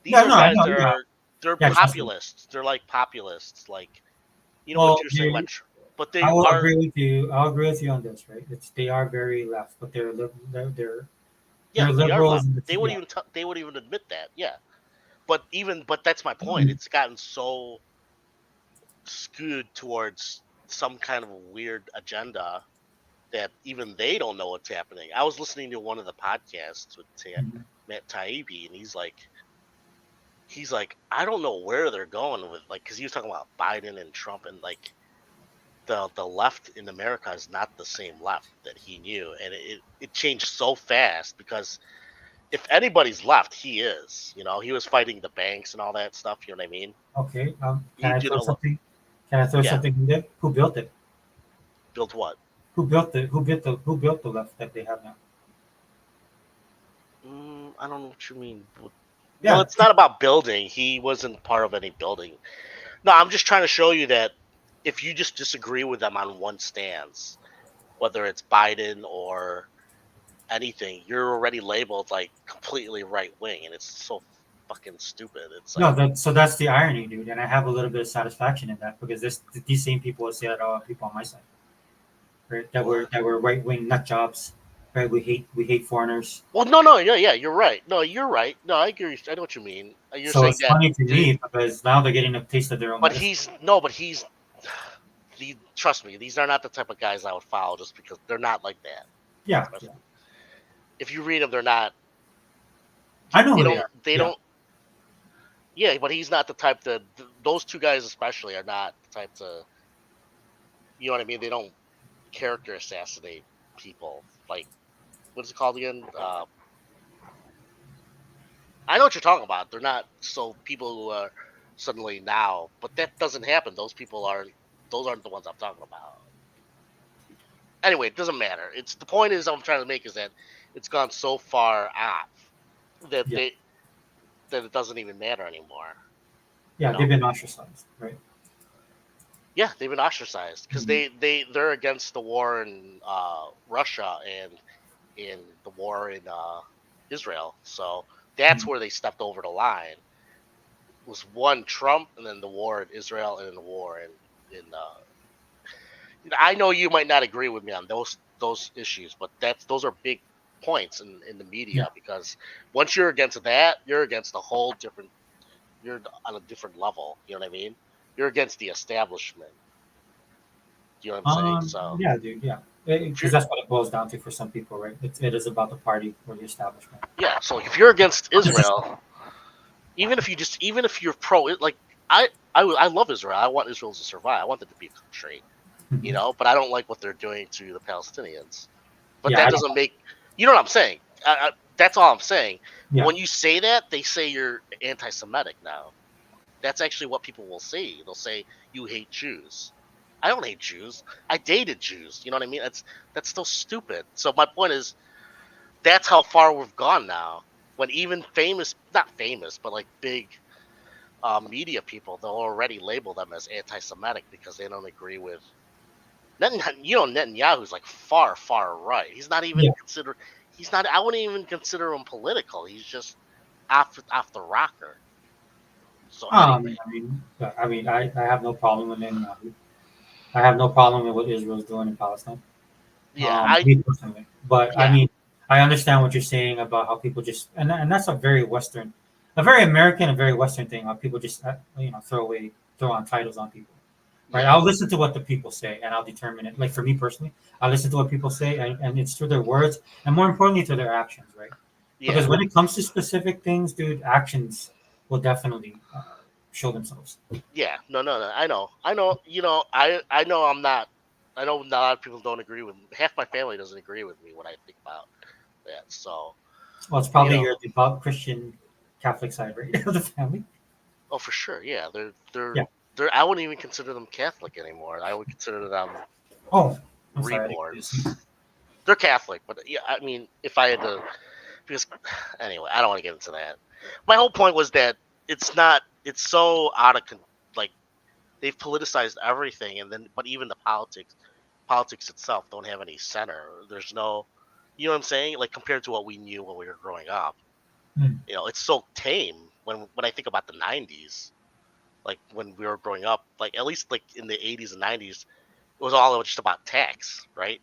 Speaker 3: these
Speaker 1: Yeah,
Speaker 3: are
Speaker 1: no, I
Speaker 3: guys
Speaker 1: know,
Speaker 3: that
Speaker 1: yeah.
Speaker 3: are they're
Speaker 1: Yeah, trust me.
Speaker 3: populists. They're like populists, like
Speaker 1: Well,
Speaker 3: what you're saying, like, but they
Speaker 1: I will
Speaker 3: are.
Speaker 1: agree with you. I'll agree with you on this, right? They are very left, but they're
Speaker 3: Yeah,
Speaker 1: They're
Speaker 3: they are
Speaker 1: liberals.
Speaker 3: left.
Speaker 1: And
Speaker 3: They wouldn't even they wouldn't even admit that. Yeah, but that's my point. It's gotten so skewed towards some kind of a weird agenda that even they don't know what's happening. I was listening to one of the podcasts with
Speaker 1: Mhm.
Speaker 3: Matt Taibbi, and he's like, I don't know where they're going with, like, because he was talking about Biden and Trump, and like the left in America is not the same left that he knew, and it changed so fast because if anybody's left, he is. You know, he was fighting the banks and all that stuff. You know what I mean?
Speaker 1: Okay. Can
Speaker 3: He
Speaker 1: I
Speaker 3: did
Speaker 1: throw
Speaker 3: a lot.
Speaker 1: something? Can I throw
Speaker 3: Yeah,
Speaker 1: something in there? Who built it?
Speaker 3: built what?
Speaker 1: Who built the left that they have now?
Speaker 3: I don't know what you mean. Well,
Speaker 1: Yeah.
Speaker 3: it's not about building. He wasn't part of any building. No, I'm just trying to show you that if you just disagree with them on one stance, whether it's Biden or anything, you're already labeled like completely right wing, and it's so fucking stupid. It's
Speaker 1: No,
Speaker 3: like,
Speaker 1: so that's the irony, dude, and I have a little bit of satisfaction in that because these same people will say that people on my side, right?
Speaker 3: what?
Speaker 1: That were right wing nut jobs, right? We hate foreigners.
Speaker 3: Well, no, yeah, you're right. No, you're right. No, I agree. I know what you mean. You're
Speaker 1: So
Speaker 3: saying
Speaker 1: it's
Speaker 3: that
Speaker 1: funny to
Speaker 3: they,
Speaker 1: me because now they're getting a taste of their own
Speaker 3: but
Speaker 1: medicine.
Speaker 3: trust me, these are not the type of guys I would follow just because they're not like that.
Speaker 1: Yeah,
Speaker 3: Trust
Speaker 1: yeah.
Speaker 3: me. If you read them, they're not.
Speaker 1: I know
Speaker 3: They
Speaker 1: who they
Speaker 3: don't.
Speaker 1: are.
Speaker 3: They
Speaker 1: Yeah,
Speaker 3: don't. Yeah, but he's not the type that. Those two guys especially are not the type to. You know what I mean? They don't character assassinate people. Like, what is it called again? I know what you're talking about. They're not so people who are suddenly now, but that doesn't happen. Those people aren't. Those aren't the ones I'm talking about. Anyway, it doesn't matter. It's the point is I'm trying to make is that it's gone so far off that
Speaker 1: yeah,
Speaker 3: that it doesn't even matter anymore. You
Speaker 1: yeah.
Speaker 3: know?
Speaker 1: They've been ostracized, right?
Speaker 3: Yeah, they've been ostracized because
Speaker 1: Mhm.
Speaker 3: they're against the war in Russia and in the war in Israel. So that's
Speaker 1: Mhm.
Speaker 3: where they stepped over the line. Was one Trump, and then the war in Israel, and then the war in. I know you might not agree with me on those issues, but those are big points in the
Speaker 1: Yeah.
Speaker 3: media because once you're against that, you're against a whole different. You're on a different level. You know what I mean? You're against the establishment. You know what I'm saying? So
Speaker 1: Yeah, dude. Yeah,
Speaker 3: if
Speaker 1: because
Speaker 3: you're
Speaker 1: that's what it boils down to for some people, right? It is about the party or the establishment.
Speaker 3: yeah, so like if you're against
Speaker 1: It's just
Speaker 3: Israel, even if you're pro, like I love Israel. I want Israel to survive. I want it to be a country, you
Speaker 1: Mhm.
Speaker 3: know. But I don't like what they're doing to the Palestinians. But
Speaker 1: Yeah,
Speaker 3: that
Speaker 1: I don't.
Speaker 3: doesn't make you know what I'm saying. That's all I'm saying. But
Speaker 1: Yeah.
Speaker 3: when you say that, they say you're anti-Semitic now. That's actually what people will say. They'll say you hate Jews. I don't hate Jews. I dated Jews. You know what I mean? That's still stupid. So my point is, that's how far we've gone now. When even famous, not famous, but like big media people, they'll already label them as anti-Semitic because they don't agree with. Netanyahu's like far, far right. He's not even
Speaker 1: Yeah.
Speaker 3: considered. He's not. I wouldn't even consider him political. He's just off the rocker. So anyway,
Speaker 1: I have no problem with Netanyahu. I have no problem with what Israel's doing in Palestine.
Speaker 3: yeah,
Speaker 1: Me personally, but I
Speaker 3: yeah,
Speaker 1: mean, I understand what you're saying about how people just and that's a very American and very Western thing. How people just throw on titles on people, right?
Speaker 3: yeah,
Speaker 1: I'll listen to what the people say and I'll determine it. Like for me personally, I listen to what people say and it's through their words and more importantly through their actions, right?
Speaker 3: yeah,
Speaker 1: Because when it comes to specific things, dude, actions will definitely show themselves.
Speaker 3: yeah. No. I know. You know, I know I'm not. I know a lot of people don't agree with. Half my family doesn't agree with me when I think about that. So
Speaker 1: Well, it's
Speaker 3: you
Speaker 1: probably
Speaker 3: know,
Speaker 1: your devout Christian Catholic side, right, of the family.
Speaker 3: oh for sure, yeah.
Speaker 1: Yeah.
Speaker 3: They're. I wouldn't even consider them Catholic anymore. I would consider them
Speaker 1: Oh, I'm sorry. I didn't do
Speaker 3: reborns.
Speaker 1: this.
Speaker 3: They're Catholic, but yeah, I mean, if I had to, because anyway, I don't want to get into that. My whole point was that it's not. It's so out of like they've politicized everything, and then but even the politics itself don't have any center. There's no, you know what I'm saying? Like compared to what we knew when we were growing up,
Speaker 1: Hmm.
Speaker 3: you know, it's so tame. When I think about the '90s, like when we were growing up, like at least like in the '80s and '90s, it was all just about tax, right?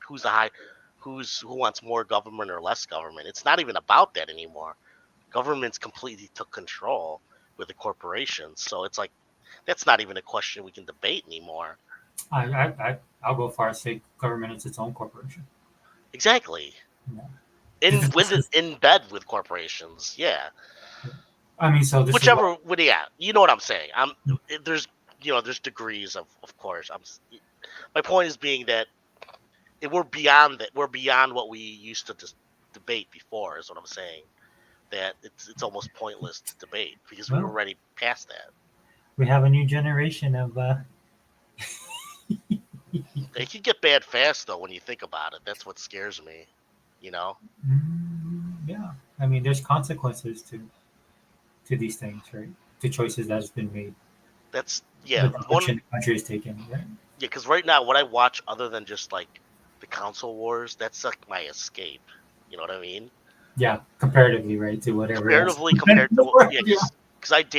Speaker 3: who wants more government or less government. It's not even about that anymore. Governments completely took control with the corporations, so it's like that's not even a question we can debate anymore.
Speaker 1: I'll go far as say government is its own corporation.
Speaker 3: Exactly.
Speaker 1: Yeah.
Speaker 3: In bed with corporations, yeah.
Speaker 1: I mean, so this
Speaker 3: Whichever, yeah, you know what I'm saying. There's there's degrees of course. My point is being that we're beyond that. We're beyond what we used to just debate before. Is what I'm saying. That it's almost pointless to debate because we're already past that.
Speaker 1: we have a new generation of.
Speaker 3: They can get bad fast though when you think about it. That's what scares me.
Speaker 1: Yeah, I mean, there's consequences to these things, right? To choices that has been made.
Speaker 3: That's
Speaker 1: The direction the country is taking. Right?
Speaker 3: Yeah, because right now, what I watch other than just like the console wars, that's like my escape. You know what I mean?
Speaker 1: Yeah, comparatively, right, to whatever.
Speaker 3: Comparatively, compared to because I've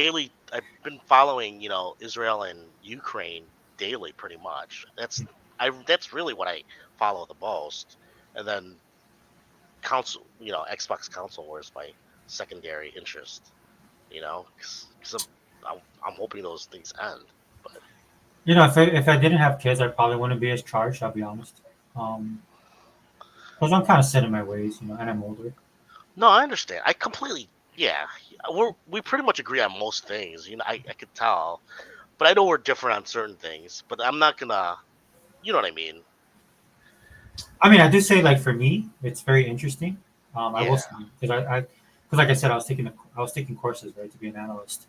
Speaker 3: been following Israel and Ukraine daily, pretty much. That's really what I follow the most, and then Xbox console wars my secondary interest. Because I'm hoping those things end. But
Speaker 1: if I didn't have kids, I probably wouldn't be as charged. I'll be honest. Because I'm kind of set in my ways, and I'm older.
Speaker 3: No, I understand. I completely, yeah. We pretty much agree on most things. I could tell, but I know we're different on certain things. But I'm not gonna, you know what I mean?
Speaker 1: I mean, I do say like for me, it's very interesting. I will
Speaker 3: Yeah.
Speaker 1: say because because like I said, I was taking courses, right, to be an analyst,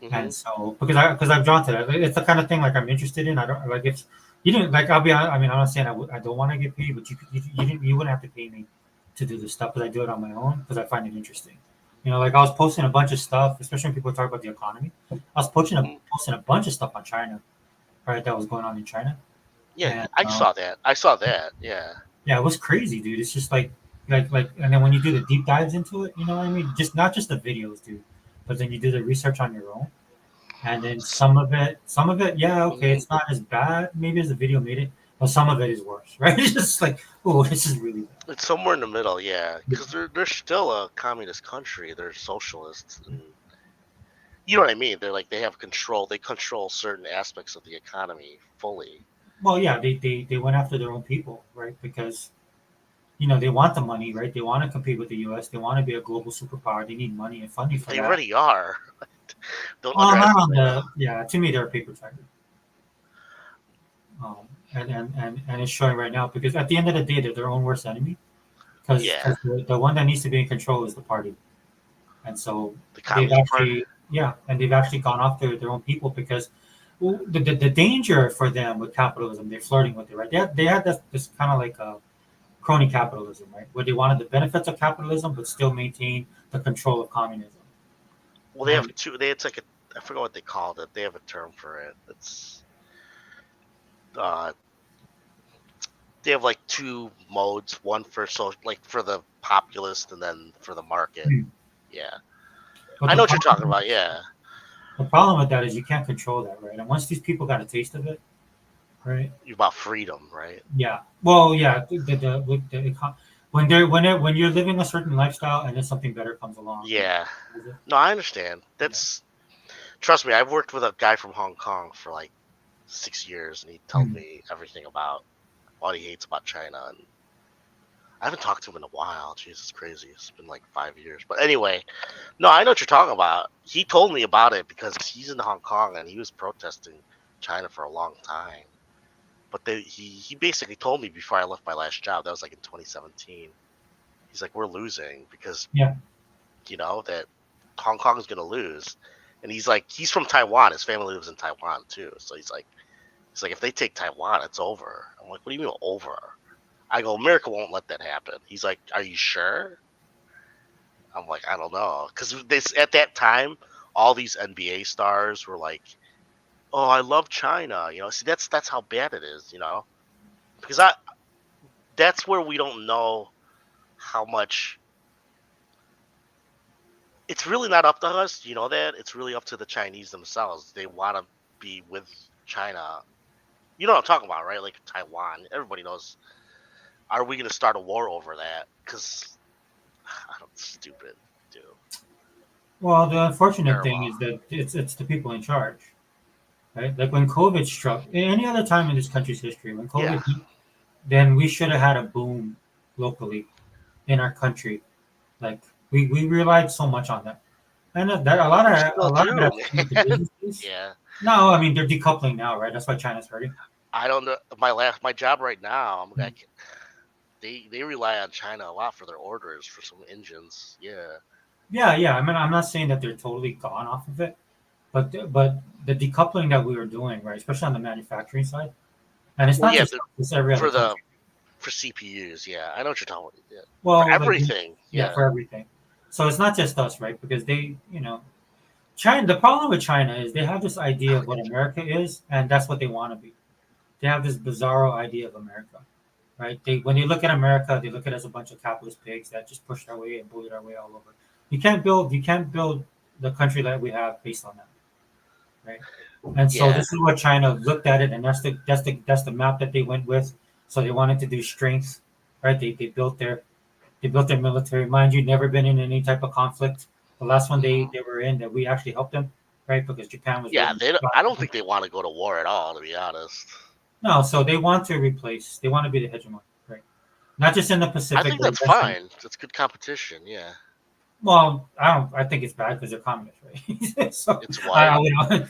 Speaker 1: and so because I'm drawn to that. It's the kind of thing like I'm interested in. I don't like if you didn't like. I'll be honest. I mean, I'm not saying I don't want to get paid, but you wouldn't have to pay me to do this stuff because I do it on my own because I find it interesting. Like I was posting a bunch of stuff, especially when people talk about the economy. I was posting a bunch of stuff on China, right? That was going on in China.
Speaker 3: Yeah,
Speaker 1: And,
Speaker 3: I saw that. I saw that. Yeah.
Speaker 1: Yeah, it was crazy, dude. It's just like, and then when you do the deep dives into it, you know what I mean? Just not just the videos, dude, but then you do the research on your own, and then some of it, yeah, okay, it's not as bad maybe as the video made it, but some of it is worse, right? It's just like, oh, this is really bad.
Speaker 3: It's somewhere in the middle, yeah, because they're still a communist country. They're socialists, and you know what I mean. They're like they have control. They control certain aspects of the economy fully.
Speaker 1: Well, yeah, they went after their own people, right? Because they want the money, right? They want to compete with the U.S. They want to be a global superpower. They need money and funding for
Speaker 3: They
Speaker 1: that.
Speaker 3: already are. Don't
Speaker 1: not on yeah. To me, they're a paper tiger. And it's showing right now because at the end of the day, they're their own worst enemy. Because the one that needs to be in control is the party, and so they've actually gone after their own people because the danger for them with capitalism, they're flirting with it, right? They had this kind of like a crony capitalism, right, where they wanted the benefits of capitalism but still maintain the control of communism.
Speaker 3: Well, they have two. It's like I forgot what they called it. They have a term for it. It's they have like two modes. One for for the populist, and then for the market. Yeah, I know what you're talking about. Yeah.
Speaker 1: The problem with that is you can't control that, right? And once these people got a taste of it, right?
Speaker 3: You're about freedom, right?
Speaker 1: Yeah. Well, yeah. When you're living a certain lifestyle and then something better comes along.
Speaker 3: Yeah. No, I understand. Trust me. I've worked with a guy from Hong Kong for like 6 years, and he told me everything about what he hates about China. And I haven't talked to him in a while. Jesus, crazy. It's been like 5 years. But anyway, no, I know what you're talking about. He told me about it because he's in Hong Kong and he was protesting China for a long time. But he basically told me before I left my last job, that was like in 2017. He's like, we're losing because, that Hong Kong is going to lose. And he's like, he's from Taiwan. His family lives in Taiwan too. So he's like, if they take Taiwan, it's over. I'm like, what do you mean over? I go, America won't let that happen. He's like, are you sure? I'm like, I don't know. Because at that time, all these NBA stars were like, oh, I love China. See, that's how bad it is, Because that's where we don't know how much. It's really not up to us, you know that? It's really up to the Chinese themselves. They want to be with China. You know what I'm talking about, right? Like Taiwan. Everybody knows are we going to start a war over that? Because stupid, dude.
Speaker 1: Well, the unfortunate thing
Speaker 3: Terrible.
Speaker 1: is that it's the people in charge, right? Like when COVID struck, any other time in this country's history, when COVID hit, then we should have had a boom locally in our country. Like we relied so much on that, and that a lot of it has to do with the businesses.
Speaker 3: Yeah.
Speaker 1: No, I mean they're decoupling now, right? That's why China's hurting.
Speaker 3: I don't know. My job right now, I'm like, they rely on China a lot for their orders for some engines. Yeah.
Speaker 1: Yeah. I mean, I'm not saying that they're totally gone off of it, but the decoupling that we were doing, right, especially on the manufacturing side, and it's not just it's every other country.
Speaker 3: For CPUs. Yeah, I know what you're talking about. Yeah.
Speaker 1: Well,
Speaker 3: for everything.
Speaker 1: Yeah, for everything. So it's not just us, right? Because they, China. The problem with China is they have this idea of what America is, and that's what they want to be. They have this bizarro idea of America, right? When they look at America, they look at it as a bunch of capitalist pigs that just push their way and bully their way all over. You can't build the country that we have based on that, right? And so this is what China looked at it, and that's the map that they went with. So they wanted to do strength, right? They built their military. Mind you, never been in any type of conflict. The last one they were in, that we actually helped them, right? Because Japan was.
Speaker 3: Yeah, I don't think they want to go to war at all, to be honest.
Speaker 1: No, so they want to replace. They want to be the hegemon, right? Not just in the Pacific.
Speaker 3: I think that's fine. It's good competition. Yeah.
Speaker 1: Well, I think it's bad because they're communists, right? So
Speaker 3: it's why.
Speaker 1: But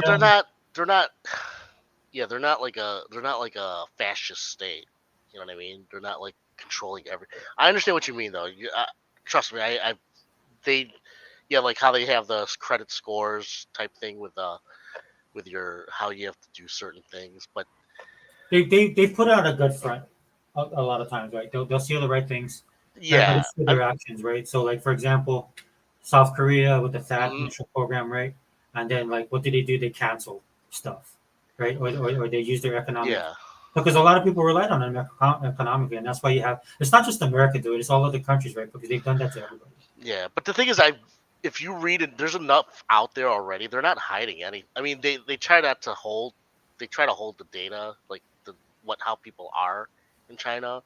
Speaker 3: they're not. They're not. Yeah, they're not like a fascist state. You know what I mean? They're not like controlling every. I understand what you mean, though. Trust me, like how they have the credit scores type thing with your how you have to do certain things, but
Speaker 1: they put out a good front a lot of times, right? They'll say the right things.
Speaker 3: Yeah,
Speaker 1: their actions, right? So, like for example, South Korea with the THAAD missile program, right? And then like, what did they do? They canceled stuff, right? Or they use their economic.
Speaker 3: Yeah.
Speaker 1: Because a lot of people relied on them economically, and that's why you have. It's not just America do it; it's all other countries, right? Because they've done that to everybody.
Speaker 3: Yeah, but the thing is, if you read it, there's enough out there already. They're not hiding any. I mean, they try not to hold. They try to hold the data, like how people are in China,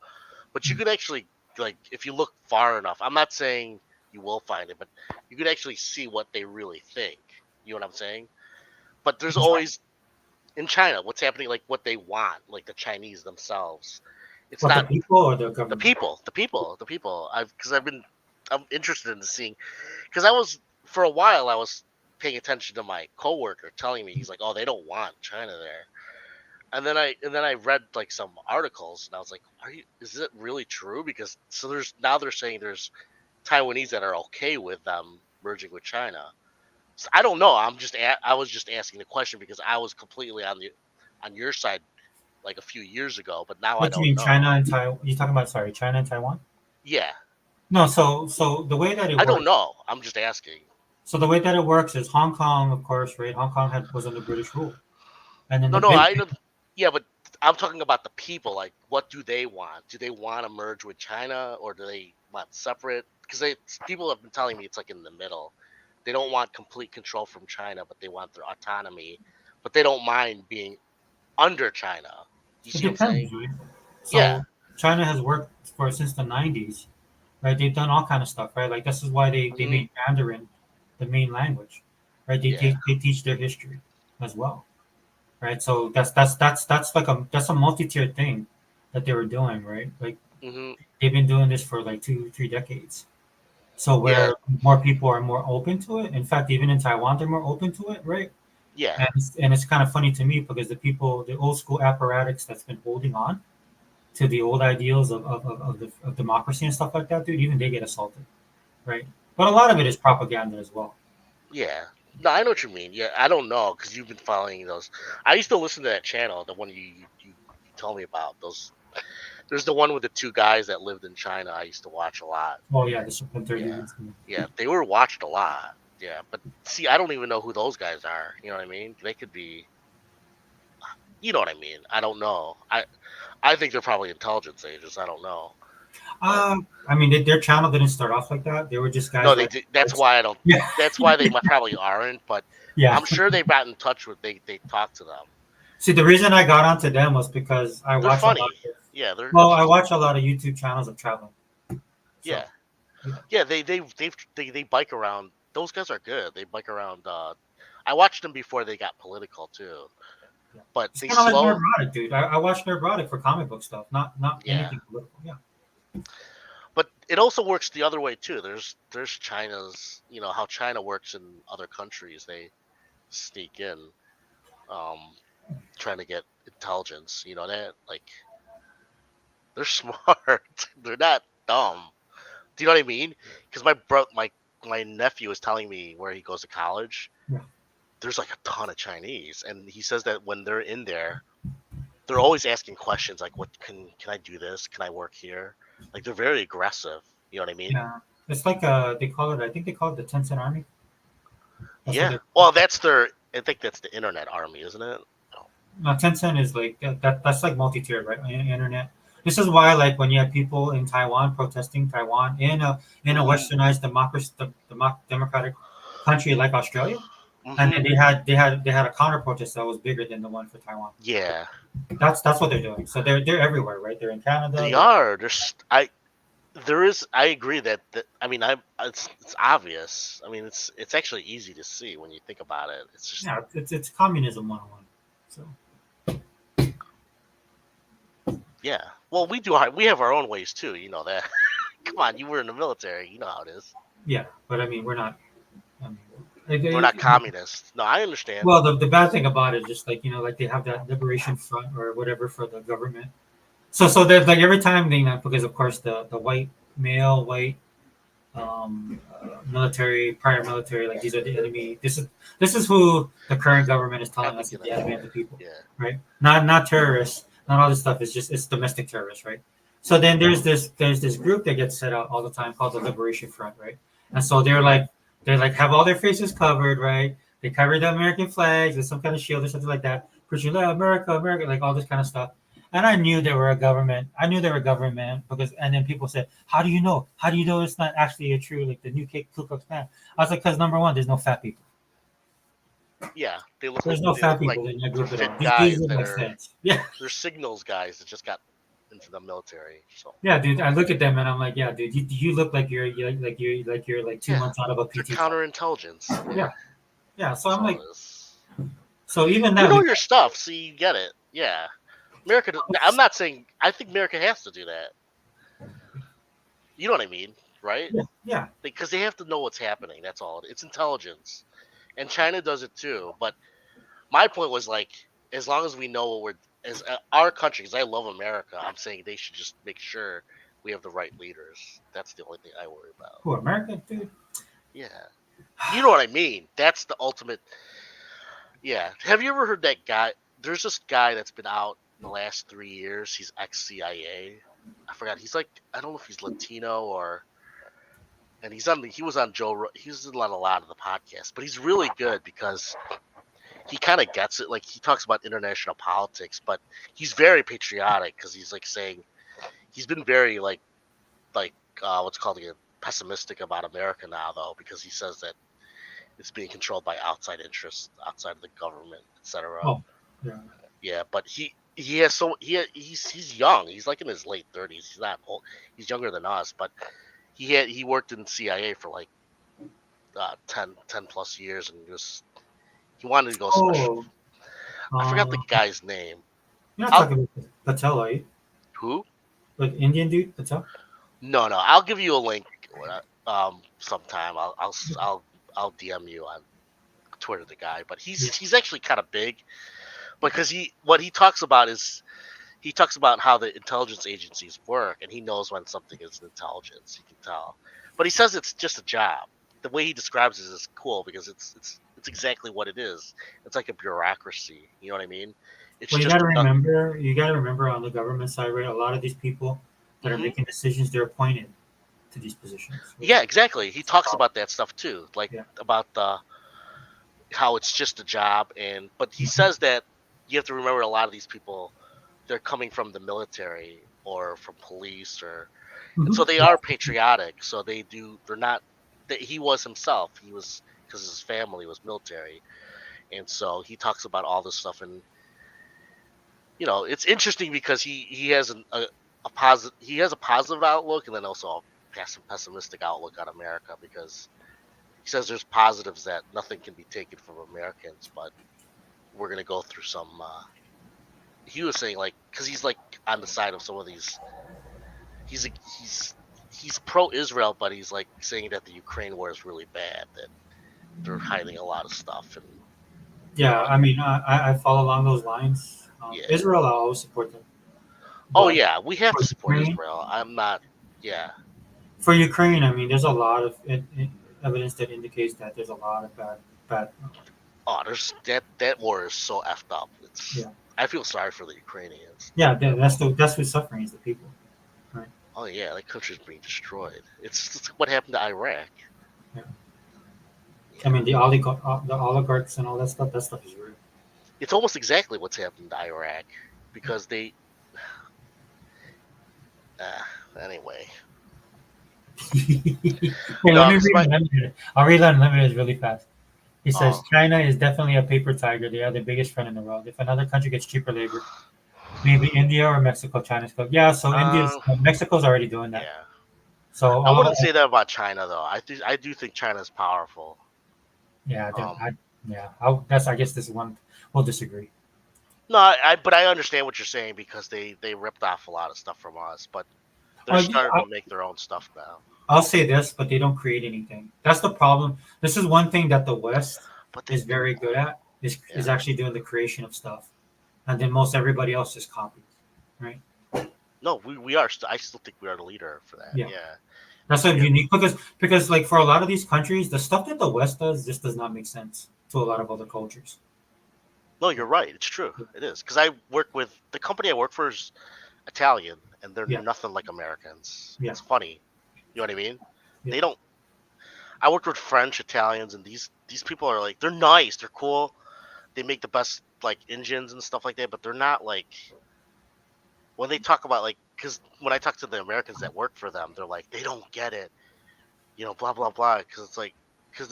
Speaker 3: but you could actually, like, if you look far enough. I'm not saying you will find it, but you could actually see what they really think. You know what I'm saying? But there's always. In China, what's happening, like what they want, like the Chinese themselves. It's not
Speaker 1: the people or the government.
Speaker 3: The people. I'm interested in seeing, because for a while I was paying attention to my coworker telling me, he's like, oh, they don't want China there, and then I read like some articles and I was like, is it really true? Because they're saying there's Taiwanese that are okay with them merging with China. I don't know. I was just asking the question because I was completely on your side like a few years ago, but now I don't know. What do you mean,
Speaker 1: China and Taiwan? You talking about China and Taiwan?
Speaker 3: Yeah.
Speaker 1: No, so the way that it works,
Speaker 3: I don't know. I'm just asking.
Speaker 1: So the way that it works is Hong Kong, of course, right? Hong Kong was under British rule, and then
Speaker 3: I know. Yeah, but I'm talking about the people. Like, what do they want? Do they want to merge with China, or do they want separate? Because people have been telling me it's like in the middle. They don't want complete control from China, but they want their autonomy. But they don't mind being under China. You see what I'm saying?
Speaker 1: Right? So China has worked since the 90s, right? They've done all kind of stuff, right? Like this is why they made Mandarin the main language, right? They teach their history as well, right? So that's like a multi-tiered thing that they were doing, right? Like they've been doing this for like 2-3 decades. So where more people are more open to it. In fact, even in Taiwan, they're more open to it, right?
Speaker 3: Yeah.
Speaker 1: And it's kind of funny to me because the old school apparatus that's been holding on to the old ideals of democracy and stuff like that, dude, even they get assaulted, right? But a lot of it is propaganda as well.
Speaker 3: Yeah. No, I know what you mean. Yeah, I don't know because you've been following those. I used to listen to that channel, the one you told me about. There's the one with the two guys that lived in China. I used to watch a lot.
Speaker 1: Oh yeah, the Supreme 30 minutes.
Speaker 3: Yeah, they were watched a lot. Yeah, but see, I don't even know who those guys are. You know what I mean? They could be. You know what I mean? I don't know. I think they're probably intelligence agents. I don't know.
Speaker 1: I mean, their channel didn't start off like that. They were just guys.
Speaker 3: No, they did. That's why I don't. Yeah. That's why they probably aren't. But
Speaker 1: yeah,
Speaker 3: I'm sure they got in touch with. They talked to them.
Speaker 1: See, the reason I got onto them was because I watched a lot of
Speaker 3: Yeah, they're
Speaker 1: Well, I watch a lot of YouTube channels of traveling. So,
Speaker 3: yeah.
Speaker 1: yeah.
Speaker 3: Yeah, they bike around. Those guys are good. They bike around. I watched them before they got political too,
Speaker 1: Yeah.
Speaker 3: but
Speaker 1: It's
Speaker 3: they
Speaker 1: kind of like
Speaker 3: slow.
Speaker 1: Nerdrotic, dude. I watch Nerdrotic for comic book stuff, not
Speaker 3: Yeah,
Speaker 1: anything political. Yeah.
Speaker 3: but it also works the other way too. There's China's, how China works in other countries. They sneak in, um, trying to get intelligence. You know that, like, they're smart. They're not dumb. Do you know what I mean? Because my nephew is telling me where he goes to college.
Speaker 1: Yeah.
Speaker 3: There's like a ton of Chinese, and he says that when they're in there, they're always asking questions like, "What can I do this? Can I work here?" Like they're very aggressive. You know what I mean?
Speaker 1: Yeah. It's like they call it. I think they call it the Tencent Army. That's what
Speaker 3: Yeah.
Speaker 1: they.
Speaker 3: Well, that's their. I think that's the internet army, isn't it? No.
Speaker 1: No, Tencent is like that's like multi-tiered, right? Internet. This is why, like, when you have people in Taiwan protesting Taiwan in a
Speaker 3: Mhm.
Speaker 1: westernized democratic country like Australia, and then
Speaker 3: Mhm.
Speaker 1: they had a counter protest that was bigger than the one for Taiwan.
Speaker 3: Yeah,
Speaker 1: That's what they're doing. So they're everywhere, right? They're in Canada.
Speaker 3: they are. There is. I agree that. I mean, it's obvious. I mean, it's actually easy to see when you think about it. It's just
Speaker 1: Yeah, it's communism 101. So
Speaker 3: yeah. Well, we have our own ways too. You know that. Come on, you were in the military. You know how it is.
Speaker 1: yeah, but I mean, we're not. I mean,
Speaker 3: We're not communists. No, I understand.
Speaker 1: well, the bad thing about it is just like like they have that liberation front or whatever for the government. So there's like every time they because of course the white military prior military, like these are the enemy. This is who the current government is telling us is the enemy of the people,
Speaker 3: Yeah.
Speaker 1: right? Not terrorists, not all this stuff. It's domestic terrorists, right? So then there's this group that gets set out all the time called the Liberation Front, right? And so they have all their faces covered, right? They cover the American flags with some kind of shield or something like that, preaching America, America, like all this kind of stuff. And I knew they were a government. I knew they were a government because, and then people said, "How do you know? How do you know it's not actually a true like the new Ku Klux Klan?" I was like, "Because number one, there's no fat people.
Speaker 3: Yeah, they look
Speaker 1: There's
Speaker 3: like
Speaker 1: no
Speaker 3: they
Speaker 1: fat
Speaker 3: look like
Speaker 1: people in that
Speaker 3: they're
Speaker 1: group at
Speaker 3: fit
Speaker 1: all.
Speaker 3: guys
Speaker 1: These are
Speaker 3: that
Speaker 1: like
Speaker 3: are
Speaker 1: feds. Yeah,
Speaker 3: they're signals guys that just got into the military. So
Speaker 1: yeah, dude. I look at them and I'm like, yeah, dude. You look like you're like 2 months out of a
Speaker 3: they're
Speaker 1: PT class.
Speaker 3: counterintelligence.
Speaker 1: Yeah, yeah. So
Speaker 3: That's
Speaker 1: I'm
Speaker 3: all
Speaker 1: like,
Speaker 3: it is.
Speaker 1: so even
Speaker 3: You
Speaker 1: that,
Speaker 3: know your stuff, so you get it. Yeah, America. I'm not saying. I think America has to do that. You know what I mean, right?
Speaker 1: yeah,
Speaker 3: Because they have to know what's happening. That's all. It's intelligence, and China does it too. But my point was like, as long as we know what we're as our country, because I love America, I'm saying they should just make sure we have the right leaders. That's the only thing I worry about.
Speaker 1: who America, dude?
Speaker 3: Yeah, you know what I mean. That's the ultimate. Yeah. Have you ever heard that guy? There's this guy that's been out in the last 3 years. He's ex-CIA. I forgot. He's like, I don't know if he's Latino or, and he was on he was on a lot of the podcasts, but he's really good because he kind of gets it. Like he talks about international politics, but he's very patriotic because he's like saying he's been very like what's called again pessimistic about America now though because he says that it's being controlled by outside interests, outside of the government, etc.
Speaker 1: Oh, yeah.
Speaker 3: Yeah, but he's young. He's like in his late 30s. He's not old. He's younger than us, but he worked in CIA for like 10 plus years, and he wanted to go special.
Speaker 1: Oh,
Speaker 3: I forgot the guy's name.
Speaker 1: you're not talking about Patel, are you?
Speaker 3: Who?
Speaker 1: Like Indian dude, Patel?
Speaker 3: No. I'll give you a link sometime. I'll DM you on Twitter the guy, but he's actually kind of big because what he talks about is he talks about how the intelligence agencies work, and he knows when something is intelligence. He can tell, but he says it's just a job. The way he describes it is cool because it's exactly what it is. It's like a bureaucracy. You know what I mean? It's
Speaker 1: Well, you
Speaker 3: just
Speaker 1: got to remember on the government side, right? A lot of these people that are
Speaker 3: Mhm.
Speaker 1: making decisions, they're appointed to these positions. Right?
Speaker 3: Yeah, exactly. He talks about that stuff too, like
Speaker 1: Yeah.
Speaker 3: about how it's just a job, but he
Speaker 1: Mhm.
Speaker 3: says that you have to remember a lot of these people, they're coming from the military or from police and so they are patriotic. So they're not. He was himself. He was because his family was military, and so he talks about all this stuff. And it's interesting because he has a positive outlook and then also a pessimistic outlook on America because he says there's positives that nothing can be taken from Americans, but we're gonna go through some. He was saying like because he's like on the side of some of these. He's he's pro-Israel, but he's like saying that the Ukraine war is really bad. That they're hiding a lot of stuff and.
Speaker 1: Yeah, I mean, I follow along those lines.
Speaker 3: Yeah.
Speaker 1: Israel, I always support them.
Speaker 3: Oh
Speaker 1: But
Speaker 3: yeah, we have to
Speaker 1: for
Speaker 3: support
Speaker 1: Ukraine-
Speaker 3: Israel. I'm not. Yeah.
Speaker 1: For Ukraine, I mean, there's a lot of evidence that indicates that there's a lot of bad.
Speaker 3: Oh, there's that war is so effed up. It's.
Speaker 1: Yeah.
Speaker 3: I feel sorry for the Ukrainians.
Speaker 1: Yeah, that's what's suffering is the people.
Speaker 3: Oh yeah, that country's being destroyed. It's what happened to Iraq.
Speaker 1: I mean, the oligarchs and all that stuff. That stuff is real.
Speaker 3: It's almost exactly what's happened to Iraq because they. Anyway.
Speaker 1: Wait,
Speaker 3: No,
Speaker 1: let me
Speaker 3: it's
Speaker 1: read
Speaker 3: fine.
Speaker 1: Unlimited. I'll read Unlimited really fast. He says
Speaker 3: Oh.
Speaker 1: China is definitely a paper tiger. They are the biggest friend in the world. If another country gets cheaper labor, maybe India or Mexico, China's go. Yeah, so Mexico's already doing that.
Speaker 3: Yeah.
Speaker 1: So
Speaker 3: I wouldn't say that about China though. I do think China's powerful.
Speaker 1: Yeah,
Speaker 3: Um,
Speaker 1: that's. I guess this one we'll disagree.
Speaker 3: No, but I understand what you're saying because they ripped off a lot of stuff from us, but they're
Speaker 1: Oh, yeah,
Speaker 3: starting to make their own stuff now.
Speaker 1: I'll say this, but they don't create anything. That's the problem. This is one thing that the West
Speaker 3: But they
Speaker 1: is very good at is
Speaker 3: Yeah.
Speaker 1: actually doing the creation of stuff, and then most everybody else just copies. Right.
Speaker 3: no, we are. I still think we are the leader for that.
Speaker 1: Yeah.
Speaker 3: Yeah.
Speaker 1: That's so unique because like for a lot of these countries, the stuff that the West does just does not make sense to a lot of other cultures.
Speaker 3: No, you're right. It's true. It is because I work with the company I work for is Italian, and they're
Speaker 1: Yeah.
Speaker 3: nothing like Americans.
Speaker 1: Yeah.
Speaker 3: It's funny. You know what I mean?
Speaker 1: Yeah.
Speaker 3: They don't. I worked with French, Italians, and these people are like they're nice, they're cool, they make the best like engines and stuff like that, but they're not like when they talk about like because when I talk to the Americans that work for them, they're like they don't get it, blah blah blah, because it's like because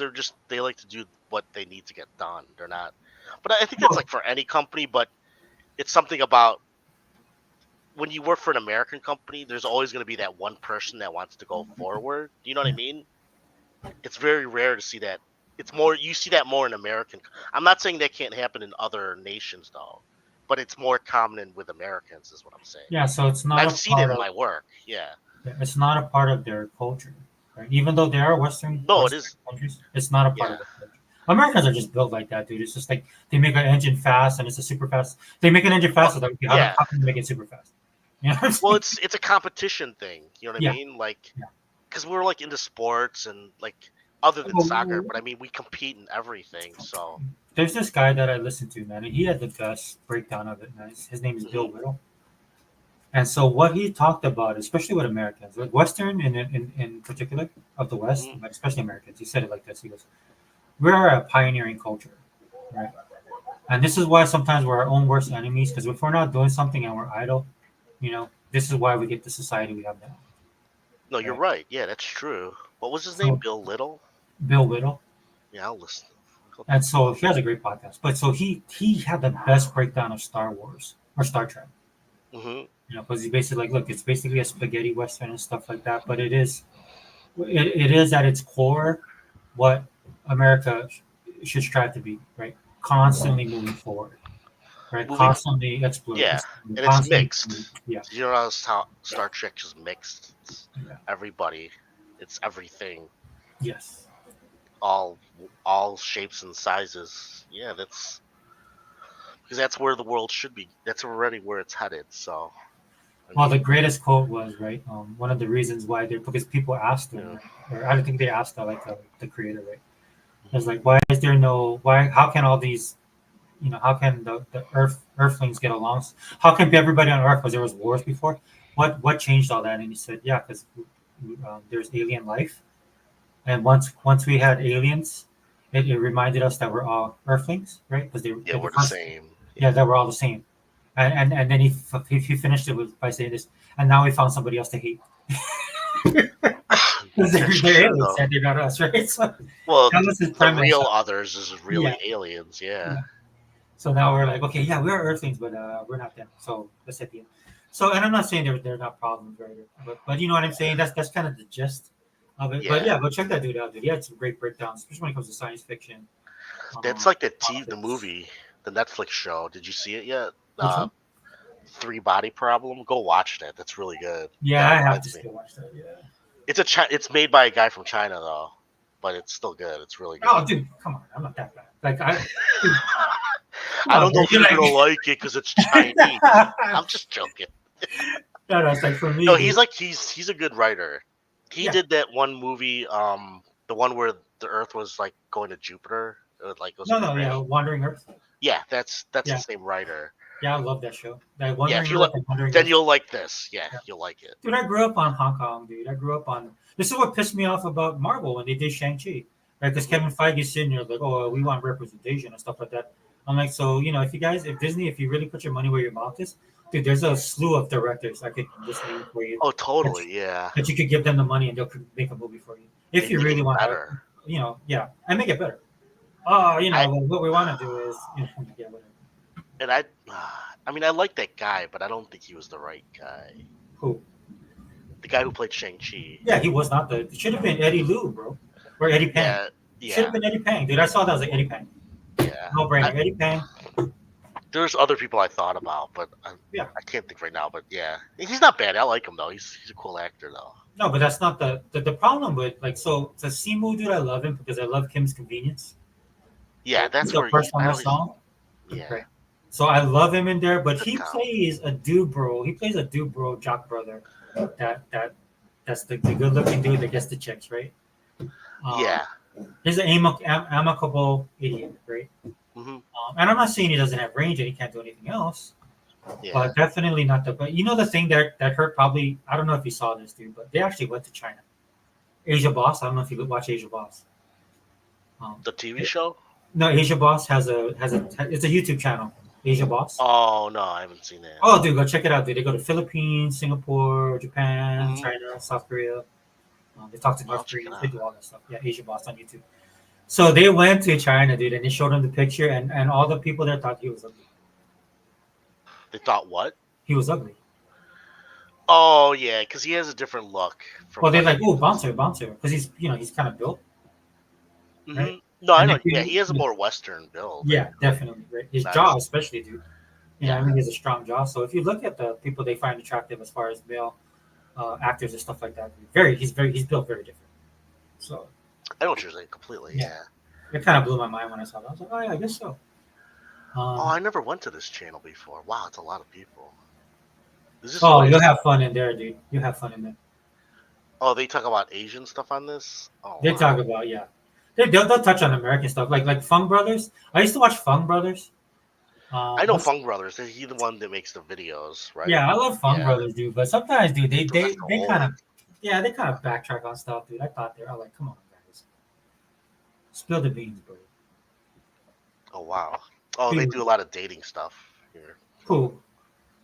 Speaker 3: they like to do what they need to get done. They're not, but I think that's like for any company, but it's something about when you work for an American company, there's always going to be that one person that wants to go forward. You know what I mean? It's very rare to see that. It's more you see that more in American. I'm not saying that can't happen in other nations though, but it's more common with Americans, is what I'm saying.
Speaker 1: Yeah, so it's not.
Speaker 3: I've
Speaker 1: a
Speaker 3: seen
Speaker 1: part
Speaker 3: it in
Speaker 1: of-
Speaker 3: my work. Yeah.
Speaker 1: It's not a part of their culture, right? Even though they are Western.
Speaker 3: No, it
Speaker 1: Western
Speaker 3: is.
Speaker 1: countries, it's not a part
Speaker 3: Yeah.
Speaker 1: of their culture. Americans are just built like that, dude. It's just like they make an engine fast and it's a super fast. They make an engine fast, so like, okay,
Speaker 3: yeah.
Speaker 1: how can they make it super fast? You know what I'm saying?
Speaker 3: Well, it's a competition thing. You know what
Speaker 1: Yeah.
Speaker 3: I mean? Like,
Speaker 1: Yeah.
Speaker 3: because we're like into sports and like other than
Speaker 1: Well,
Speaker 3: soccer, but I mean we compete in everything. So
Speaker 1: There's this guy that I listened to, man, and he had the best breakdown of it, man. His name is Bill
Speaker 3: Mhm.
Speaker 1: Whittle. And so what he talked about, especially with Americans, like Western in particular of the West,
Speaker 3: Mhm.
Speaker 1: but especially Americans, he said it like this. He goes, we're a pioneering culture, right? And this is why sometimes we're our own worst enemies, because if we're not doing something and we're idle, this is why we get the society we have now.
Speaker 3: no, you're right. Yeah, that's true. What was his
Speaker 1: So-
Speaker 3: name? Bill Little.
Speaker 1: Bill Whittle.
Speaker 3: Yeah, I'll listen.
Speaker 1: And so he has a great podcast. But so he had the best breakdown of Star Wars or Star Trek.
Speaker 3: Hmm.
Speaker 1: Because he's basically like, look, it's basically a spaghetti western and stuff like that. But it is at its core what America should strive to be, right? Constantly moving forward, right?
Speaker 3: Moving-
Speaker 1: Constantly exploring.
Speaker 3: Yeah, and it's
Speaker 1: constantly-
Speaker 3: mixed.
Speaker 1: Yeah,
Speaker 3: You know how Star Trek is mixed. It's
Speaker 1: Yeah.
Speaker 3: everybody. It's everything.
Speaker 1: yes.
Speaker 3: All shapes and sizes. Yeah, that's because that's where the world should be. That's already where it's headed. So. I
Speaker 1: Well, the
Speaker 3: mean,
Speaker 1: greatest quote was right. One of the reasons why because people asked him, or I don't think they asked the creator, right? It's like, why is there no? Why? How can all these, how can the Earthlings get along? How can everybody on Earth? Because there was wars before. What changed all that? And he said, yeah, because there's alien life, and once we had aliens, it reminded us that we're all Earthlings, right? Because
Speaker 3: yeah, we're the same.
Speaker 1: Yeah, that we're all the same. And then he finished it by saying this, and now we found somebody else to hate. Because they're
Speaker 3: That's true,
Speaker 1: aliens
Speaker 3: though.
Speaker 1: and they're not us, right? So
Speaker 3: Well,
Speaker 1: that was his
Speaker 3: the
Speaker 1: premise.
Speaker 3: real others is really
Speaker 1: Yeah.
Speaker 3: aliens. Yeah.
Speaker 1: So now we're like, okay, yeah, we're Earthlings, but we're not them. So let's hit the. So, and I'm not saying they're not problems, right? But you know what I'm saying? That's kind of the gist of it. But
Speaker 3: Yeah.
Speaker 1: yeah, go check that dude out, dude. He had some great breakdowns, especially when it comes to science fiction.
Speaker 3: That's like the
Speaker 1: politics.
Speaker 3: movie, the Netflix show. Did you see it yet?
Speaker 1: Which one?
Speaker 3: Three Body Problem. Go watch that. That's really good.
Speaker 1: Yeah,
Speaker 3: That
Speaker 1: I have
Speaker 3: reminds
Speaker 1: to
Speaker 3: me.
Speaker 1: still watch that. Yeah.
Speaker 3: It's made by a guy from China though, but it's still good. It's really good.
Speaker 1: Oh, dude, come on! I'm not that bad. Like I. Dude,
Speaker 3: I don't know
Speaker 1: on,
Speaker 3: if you're
Speaker 1: man.
Speaker 3: gonna like it because it's Chinese. I'm just joking.
Speaker 1: No, it's like for me.
Speaker 3: No,
Speaker 1: dude,
Speaker 3: he's a good writer. He
Speaker 1: Yeah.
Speaker 3: did that one movie, the one where the Earth was like going to Jupiter. It was
Speaker 1: No,
Speaker 3: a
Speaker 1: no,
Speaker 3: great-
Speaker 1: yeah, Wandering Earth.
Speaker 3: yeah, that's
Speaker 1: Yeah.
Speaker 3: the same writer.
Speaker 1: Yeah, I love that show. That
Speaker 3: Yeah,
Speaker 1: Wandering
Speaker 3: if you
Speaker 1: Earth
Speaker 3: like,
Speaker 1: and Wandering
Speaker 3: then
Speaker 1: Earth.
Speaker 3: you'll like this. Yeah,
Speaker 1: Yeah.
Speaker 3: you'll like it.
Speaker 1: Dude, I grew up on Hong Kong, dude. I grew up on. This is what pissed me off about Marvel when they did Shang-Chi. Right? Because Kevin Feige's sitting there like, oh, we want representation and stuff like that. I'm like, so, you know, if Disney, if you really put your money where your mouth is, dude, there's a slew of directors I could just name for you.
Speaker 3: Oh, totally. Yeah.
Speaker 1: That you could give them the money and they'll make a movie for you. If
Speaker 3: And
Speaker 1: you
Speaker 3: make
Speaker 1: really
Speaker 3: it
Speaker 1: want
Speaker 3: better.
Speaker 1: to, you know, yeah, and make it better. Oh, you know,
Speaker 3: I-
Speaker 1: what we want to do is, you know, yeah, whatever.
Speaker 3: And I mean, I like that guy, but I don't think he was the right guy.
Speaker 1: Who?
Speaker 3: The guy who played Shang-Chi.
Speaker 1: Yeah, he was not the. It should have been Eddie Liu, bro, or Eddie Pang.
Speaker 3: Yeah,
Speaker 1: Should
Speaker 3: yeah,
Speaker 1: have been Eddie Pang, dude. I saw that. I was like, Eddie Pang.
Speaker 3: yeah.
Speaker 1: No brainer. Eddie Pang.
Speaker 3: There's other people I thought about, but
Speaker 1: Yeah.
Speaker 3: I can't think right now. But yeah, he's not bad. I like him though. He's a cool actor though.
Speaker 1: No, but that's not the problem with like so Simu, dude. I love him because I love Kim's Convenience.
Speaker 3: Yeah, that's
Speaker 1: the
Speaker 3: where
Speaker 1: first one I saw.
Speaker 3: Yeah,
Speaker 1: Right. So I love him in there, but
Speaker 3: Good
Speaker 1: he
Speaker 3: call.
Speaker 1: plays a dude, bro. He plays a dude, bro, jock brother. That's the good looking dude that gets the chicks, right?
Speaker 3: yeah.
Speaker 1: He's an amicable idiot, right?
Speaker 3: Hmm.
Speaker 1: And I'm not saying he doesn't have range and he can't do anything else.
Speaker 3: Yeah.
Speaker 1: But definitely not the. But you know the thing that hurt probably. I don't know if you saw this, dude, but they actually went to China. Asia Boss. I don't know if you watch Asia Boss.
Speaker 3: The TV show?
Speaker 1: No, Asia Boss has a. It's a YouTube channel. Asia Boss.
Speaker 3: Oh no, I haven't seen that.
Speaker 1: Oh, dude, go check it out, dude. They go to Philippines, Singapore, Japan,
Speaker 3: Mhm.
Speaker 1: China, South Korea. They talk to
Speaker 3: I'll
Speaker 1: North
Speaker 3: check it
Speaker 1: Korea.
Speaker 3: out.
Speaker 1: They do all that stuff. Yeah, Asia Boss on YouTube. So they went to China, dude, and they showed him the picture, and all the people there thought he was ugly.
Speaker 3: They thought what?
Speaker 1: He was ugly.
Speaker 3: Oh yeah, because he has a different look. From
Speaker 1: Well, they're like, oh, bouncer, because he's kind of built.
Speaker 3: Mhm.
Speaker 1: right?
Speaker 3: No, I
Speaker 1: And
Speaker 3: know.
Speaker 1: if you-
Speaker 3: Yeah, he has a more Western build.
Speaker 1: Yeah, definitely. Right? His
Speaker 3: Nice.
Speaker 1: jaw, especially, dude.
Speaker 3: Yeah.
Speaker 1: I mean, he has a strong jaw. So if you look at the people they find attractive as far as male actors and stuff like that, he's built very different. So
Speaker 3: I know what you're saying completely.
Speaker 1: Yeah.
Speaker 3: Yeah.
Speaker 1: it kind of blew my mind when I saw that. I was like, oh yeah, I guess so.
Speaker 3: Oh, I never went to this channel before. Wow, it's a lot of people. Is this
Speaker 1: Oh,
Speaker 3: what-
Speaker 1: you'll have fun in there, dude. You have fun in there.
Speaker 3: Oh, they talk about Asian stuff on this. Oh,
Speaker 1: They
Speaker 3: wow.
Speaker 1: talk about they'll touch on American stuff like Fung Brothers. I used to watch Fung Brothers.
Speaker 3: I know Fung Brothers. He's the one that makes the videos, right?
Speaker 1: Yeah, I love Fung
Speaker 3: Yeah.
Speaker 1: Brothers, dude. But sometimes, dude, they
Speaker 3: Those guys are
Speaker 1: kind of
Speaker 3: old.
Speaker 1: they kind of backtrack on stuff, dude. I thought I was like, come on, guys, spill the beans, bro.
Speaker 3: Oh wow. Oh, they do a lot of dating stuff here.
Speaker 1: Cool.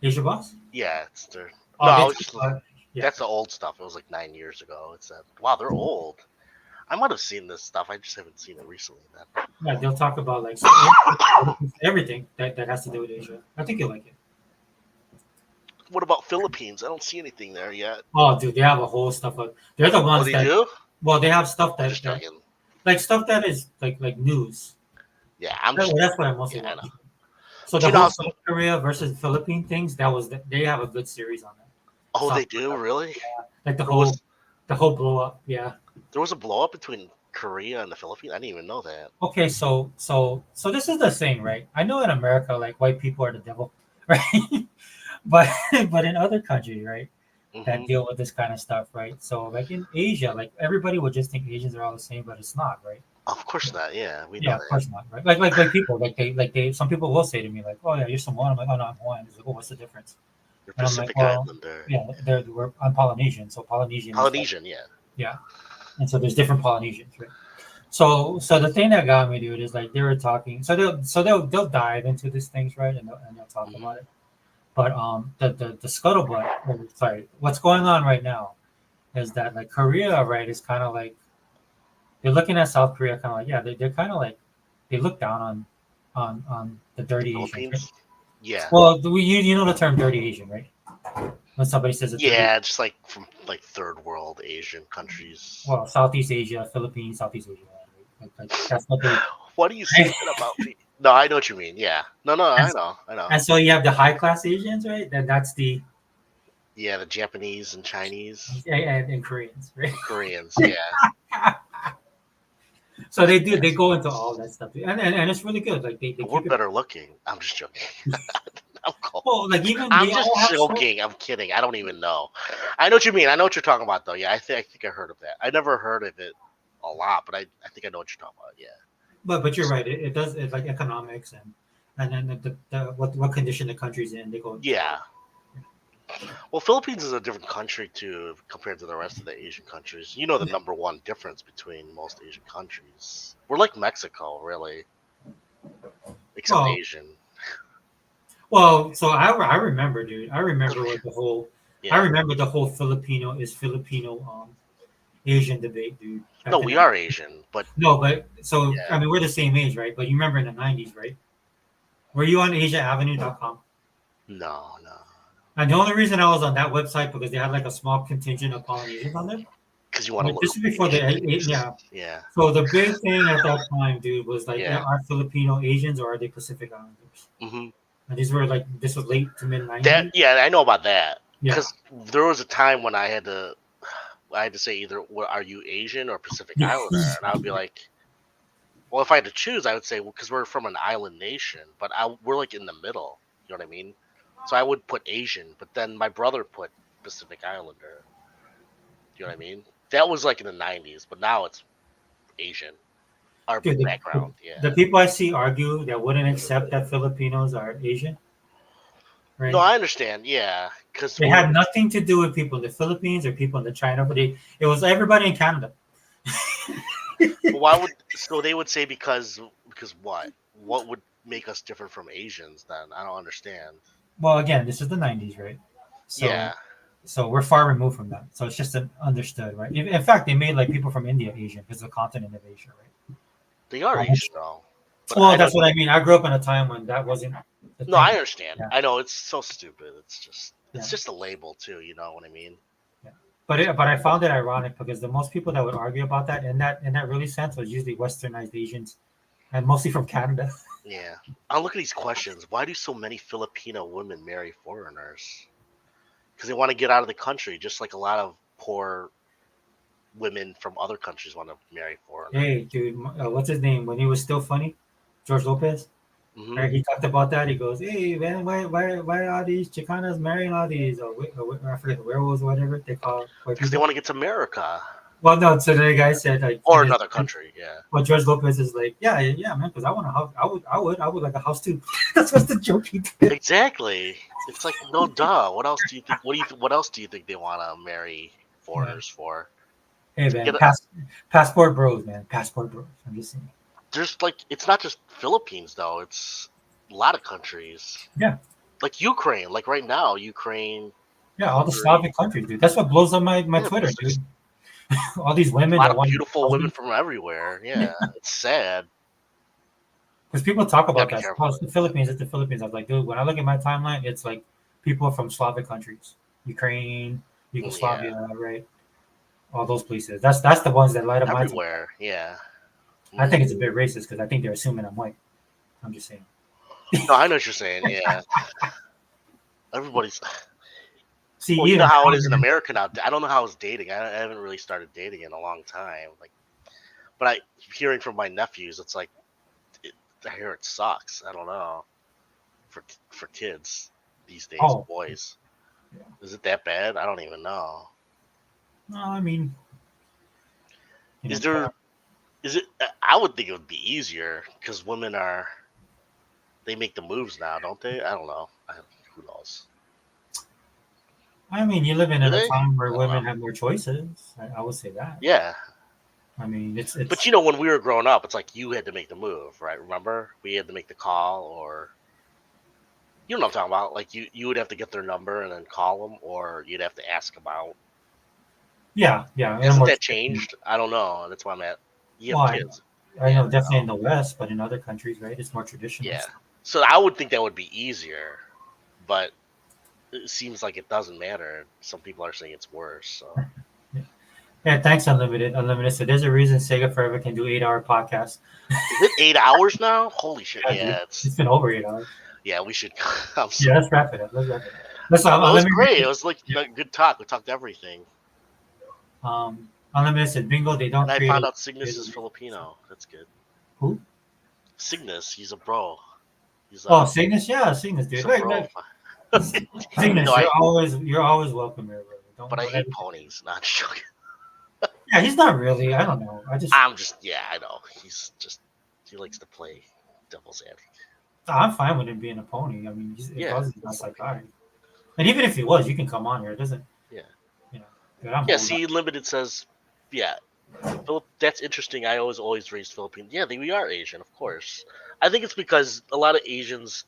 Speaker 1: Asia Boss?
Speaker 3: Yeah, it's their.
Speaker 1: Oh,
Speaker 3: No,
Speaker 1: they
Speaker 3: it's just,
Speaker 1: talk about- yeah.
Speaker 3: that's the old stuff. It was like 9 years ago. It's that. Wow, they're old. I might have seen this stuff. I just haven't seen it recently. Then.
Speaker 1: Yeah, they'll talk about like everything that has to do with Asia. I think you'll like it.
Speaker 3: What about Philippines? I don't see anything there yet.
Speaker 1: Oh, dude, they have a whole stuff. They're the
Speaker 3: Oh,
Speaker 1: ones
Speaker 3: they
Speaker 1: that.
Speaker 3: do?
Speaker 1: Well, they have stuff
Speaker 3: I'm
Speaker 1: that,
Speaker 3: just joking.
Speaker 1: like stuff that is like news.
Speaker 3: Yeah, I'm just.
Speaker 1: That's what I mostly
Speaker 3: Yeah, I
Speaker 1: watch.
Speaker 3: know.
Speaker 1: So
Speaker 3: Do
Speaker 1: the
Speaker 3: you know
Speaker 1: whole
Speaker 3: how-
Speaker 1: South Korea versus Philippine things, they have a good series on that.
Speaker 3: Oh,
Speaker 1: South
Speaker 3: they do
Speaker 1: Korea.
Speaker 3: really?
Speaker 1: Like
Speaker 3: There was
Speaker 1: the whole blow up. Yeah.
Speaker 3: there was a blow up between Korea and the Philippines. I didn't even know that.
Speaker 1: Okay, so this is the thing, right? I know in America, like white people are the devil, right? but in other countries, right, that
Speaker 3: Mhm.
Speaker 1: deal with this kind of stuff, right? So like in Asia, like everybody would just think Asians are all the same, but it's not, right?
Speaker 3: Of course not. Yeah, we know
Speaker 1: Yeah, of
Speaker 3: that.
Speaker 1: course not, right? Like people, they some people will say to me like, oh yeah, you're Samoan. I'm like, oh no, I'm Hawaiian. It's like, oh, what's the difference?
Speaker 3: You're
Speaker 1: And I'm like,
Speaker 3: Pacific
Speaker 1: well,
Speaker 3: Islander.
Speaker 1: Yeah, I'm Polynesian, so Polynesian. is like-
Speaker 3: Polynesian, yeah.
Speaker 1: and so there's different Polynesians, right? So the thing that got me, dude, is like they were talking. So they'll dive into these things, right? And they'll talk
Speaker 3: Mhm.
Speaker 1: about it. But the scuttlebutt, or, sorry, what's going on right now, is that like Korea, right, is kind of like they're looking at South Korea, kind of like they're kind of like they look down on the dirty Asians. Right?
Speaker 3: Philippines. Yeah.
Speaker 1: Well, you know the term dirty Asian, right? When somebody says a dirty,
Speaker 3: Yeah, just like from like third world Asian countries.
Speaker 1: well, Southeast Asia, Philippines, Southeast Asia, like that's what they.
Speaker 3: What are you saying about me? No, I know what you mean. Yeah. No, I know.
Speaker 1: And so you have the high class Asians, right? Then that's the
Speaker 3: Yeah, the Japanese and Chinese,
Speaker 1: and Koreans, right?
Speaker 3: Koreans. Yeah.
Speaker 1: So they go into all that stuff, and it's really good. Like they
Speaker 3: We're
Speaker 1: keep it.
Speaker 3: better looking. I'm just joking. I'm cold.
Speaker 1: Well, like even
Speaker 3: I'm
Speaker 1: they
Speaker 3: just
Speaker 1: all have
Speaker 3: joking. I'm kidding. I don't even know. I know what you mean. I know what you're talking about, though. Yeah, I think I heard of that. I never heard of it a lot, but I think I know what you're talking about. Yeah.
Speaker 1: But you're right. It does. It's like economics and then the what condition the country's in. They go.
Speaker 3: Yeah. Well, Philippines is a different country too compared to the rest of the Asian countries. You know the number one difference between most Asian countries. We're like Mexico, really, except
Speaker 1: Well,
Speaker 3: Asian.
Speaker 1: Well, so I remember, dude. I remember like the whole.
Speaker 3: Yeah.
Speaker 1: I remember the whole Filipino Asian debate, dude.
Speaker 3: No, we are Asian, but
Speaker 1: No, but so
Speaker 3: Yeah.
Speaker 1: I mean we're the same age, right? But you remember in the '90s, right? Were you on AsiaAvenue.com?
Speaker 3: no.
Speaker 1: And the only reason I was on that website because they had like a small contingent of Polynesians on there.
Speaker 3: Because you want to
Speaker 1: Like,
Speaker 3: look.
Speaker 1: this is before yeah.
Speaker 3: Yeah.
Speaker 1: So the big thing at that time, dude, was like,
Speaker 3: Yeah.
Speaker 1: are Filipino Asians or are they Pacific Islanders?
Speaker 3: hmm
Speaker 1: And these were like this was late to mid '90s.
Speaker 3: That yeah, I know about that.
Speaker 1: Yeah.
Speaker 3: Because there was a time when I had to say either are you Asian or Pacific
Speaker 1: Yeah.
Speaker 3: Islander, and I would be like, well, if I had to choose, I would say well because we're from an island nation, but we're like in the middle. You know what I mean? So I would put Asian, but then my brother put Pacific Islander. You know what I mean? That was like in the '90s, but now it's Asian. Our
Speaker 1: Dude,
Speaker 3: background, yeah.
Speaker 1: The people I see argue that wouldn't accept that Filipinos are Asian. Right?
Speaker 3: No, I understand. Yeah, because
Speaker 1: They had nothing to do with people in the Philippines or people in the China, but it was everybody in Canada.
Speaker 3: why would so they would say because what? What would make us different from Asians? Then I don't understand.
Speaker 1: Well, again, this is the '90s, right? So,
Speaker 3: Yeah.
Speaker 1: So we're far removed from that. So it's just understood, right? In fact, they made like people from India Asian because the continent of Asia, right?
Speaker 3: They are
Speaker 1: Oh,
Speaker 3: Asian though. But
Speaker 1: Well,
Speaker 3: I
Speaker 1: that's
Speaker 3: don't-
Speaker 1: what I mean. I grew up in a time when that wasn't. The
Speaker 3: No,
Speaker 1: thing.
Speaker 3: I understand.
Speaker 1: Yeah.
Speaker 3: I know it's so stupid. It's
Speaker 1: Yeah.
Speaker 3: just a label too. You know what I mean?
Speaker 1: But I found it ironic because the most people that would argue about that in that really sense was usually Westernized Asians, and mostly from Canada.
Speaker 3: Yeah. I look at these questions. Why do so many Filipino women marry foreigners? Because they want to get out of the country, just like a lot of poor women from other countries want to marry foreigners.
Speaker 1: Hey, dude, what's his name? When he was still funny, George Lopez.
Speaker 3: Mhm.
Speaker 1: Right, he talked about that. He goes, "Hey man, why are these Chicanas marrying all these? I forget the werewolves or whatever they call.
Speaker 3: Because they want to get to America
Speaker 1: Well, no. So the guy said like,
Speaker 3: or another country. Yeah.
Speaker 1: Well, George Lopez is like, yeah, man, because I want a house. I would like a house too. That's what's the joke he did.
Speaker 3: Exactly. It's like no duh. What else do you think? What else do you think they want to marry foreigners for?
Speaker 1: Hey man,
Speaker 3: Get a-
Speaker 1: passport bros, man, passport bros. I'm just saying.
Speaker 3: There's like it's not just Philippines though. It's a lot of countries.
Speaker 1: Yeah.
Speaker 3: Like Ukraine. Like right now, Ukraine.
Speaker 1: Yeah, all the
Speaker 3: Hungary.
Speaker 1: Slavic countries, dude. That's what blows up my
Speaker 3: Yeah,
Speaker 1: Twitter,
Speaker 3: there's
Speaker 1: dude. All these women
Speaker 3: A lot
Speaker 1: that
Speaker 3: of
Speaker 1: want
Speaker 3: beautiful women from everywhere. Yeah, it's sad.
Speaker 1: because people talk about
Speaker 3: Gotta be
Speaker 1: that.
Speaker 3: careful.
Speaker 1: Oh, it's the Philippines. It's the Philippines. I was like, dude, when I look at my timeline, it's like people from Slavic countries, Ukraine, Yugoslavia, right? All those places. That's the ones that light up my timeline.
Speaker 3: Everywhere. Yeah.
Speaker 1: I think it's a bit racist because I think they're assuming I'm white. I'm just saying.
Speaker 3: No, I know what you're saying. Yeah. Everybody's.
Speaker 1: See,
Speaker 3: Well, you
Speaker 1: even
Speaker 3: know how it is in
Speaker 1: Canada-
Speaker 3: America now. I don't know how it's dating. I haven't really started dating in a long time. Like, but I hearing from my nephews, it's like, I hear it sucks. I don't know. For kids these days,
Speaker 1: Oh.
Speaker 3: boys.
Speaker 1: Yeah.
Speaker 3: Is it that bad? I don't even know.
Speaker 1: No, I mean, you
Speaker 3: Is
Speaker 1: know,
Speaker 3: there? Is it? I would think it would be easier because women are. They make the moves now, don't they? I don't know. Who knows?
Speaker 1: I mean, you live in
Speaker 3: Do
Speaker 1: a
Speaker 3: they?
Speaker 1: time where
Speaker 3: I don't
Speaker 1: women
Speaker 3: know.
Speaker 1: have more choices. I would say that.
Speaker 3: Yeah,
Speaker 1: I mean, it's
Speaker 3: but you know, when we were growing up, it's like you had to make the move, right? Remember, we had to make the call, or you know what I'm talking about. Like you would have to get their number and then call them, or you'd have to ask them out.
Speaker 1: yeah. and
Speaker 3: Hasn't
Speaker 1: more-
Speaker 3: that changed? I don't know. That's why I'm at. You have
Speaker 1: Why?
Speaker 3: kids.
Speaker 1: I know definitely in the West, but in other countries, right, it's more traditional.
Speaker 3: Yeah. So I would think that would be easier, but it seems like it doesn't matter. Some people are saying it's worse. So
Speaker 1: Yeah, thanks, Unlimited. Unlimited. So there's a reason Sega Forever can do 8-hour podcasts.
Speaker 3: is it 8 hours now? Holy shit! Yeah,
Speaker 1: It's been over 8 hours.
Speaker 3: yeah. We should. I'm
Speaker 1: Yeah,
Speaker 3: sorry.
Speaker 1: let's wrap it up. Let's wrap it up. Let's
Speaker 3: Well, it was
Speaker 1: Unlimited.
Speaker 3: great. It was like a good talk. We talked everything,
Speaker 1: Unlimited said bingo. They don't
Speaker 3: and I
Speaker 1: create.
Speaker 3: found out Cygnus is Filipino. That's good.
Speaker 1: Who?
Speaker 3: Cygnus, he's a bro. He's
Speaker 1: Oh, Cygnus. Yeah, Cygnus, dude.
Speaker 3: he's a
Speaker 1: Wait,
Speaker 3: bro.
Speaker 1: wait. Cygnus,
Speaker 3: No,
Speaker 1: you're always welcome here, brother. Don't
Speaker 3: But I
Speaker 1: don't
Speaker 3: hate
Speaker 1: ever-
Speaker 3: ponies. Not joking.
Speaker 1: Yeah, he's not really. I don't know.
Speaker 3: I'm just yeah. I know. He likes to play devil's advocate.
Speaker 1: I'm fine with him being a pony. I mean,
Speaker 3: Yeah.
Speaker 1: he's not psychotic. And even if he was, you can come on here. It doesn't.
Speaker 3: Yeah.
Speaker 1: You know. But I'm
Speaker 3: Yeah.
Speaker 1: old.
Speaker 3: See, Limited says, yeah. That's interesting. I always raised Philippines. Yeah, we are Asian, of course. I think it's because a lot of Asians,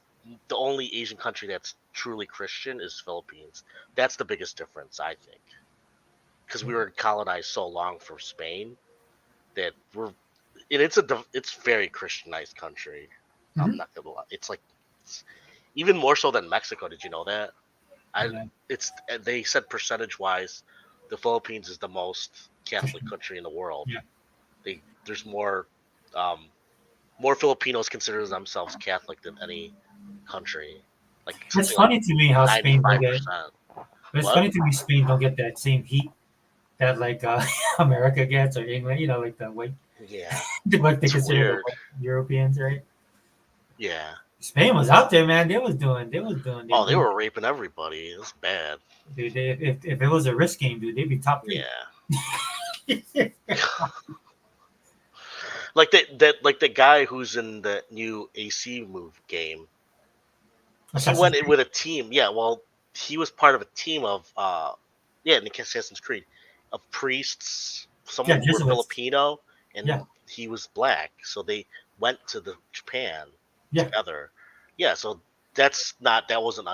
Speaker 3: the only Asian country that's truly Christian is Philippines. That's the biggest difference, I think. Because we were colonized so long from Spain that it's very Christianized country. I'm
Speaker 1: Mhm.
Speaker 3: not gonna lie. It's even more so than Mexico. Did you know that?
Speaker 1: Yeah.
Speaker 3: They said percentage wise, the Philippines is the most Catholic country in the world.
Speaker 1: Yeah.
Speaker 3: There's more Filipinos consider themselves Catholic than any country. Like
Speaker 1: It's
Speaker 3: something
Speaker 1: funny to me how
Speaker 3: like
Speaker 1: Spain don't
Speaker 3: 95%.
Speaker 1: get. It's
Speaker 3: What?
Speaker 1: funny to me Spain don't get that same heat that like America gets or England. You know, like the white,
Speaker 3: Yeah,
Speaker 1: what they
Speaker 3: It's
Speaker 1: consider the
Speaker 3: weird.
Speaker 1: white Europeans, right?
Speaker 3: yeah.
Speaker 1: Spain was out there, man. They was doing.
Speaker 3: Oh, they were raping everybody. It was bad.
Speaker 1: Dude, if it was a risk game, dude, they'd be top 3.
Speaker 3: Yeah. Like the guy who's in the new AC move game. He
Speaker 1: Assassin's
Speaker 3: went in
Speaker 1: Creed.
Speaker 3: with a team. Yeah, well, he was part of a team of in the Assassin's Creed of priests. Some
Speaker 1: Yeah,
Speaker 3: of them were
Speaker 1: Jesuits.
Speaker 3: Filipino, and
Speaker 1: Yeah.
Speaker 3: he was black. So they went to Japan
Speaker 1: Yeah.
Speaker 3: together. Yeah, so that wasn't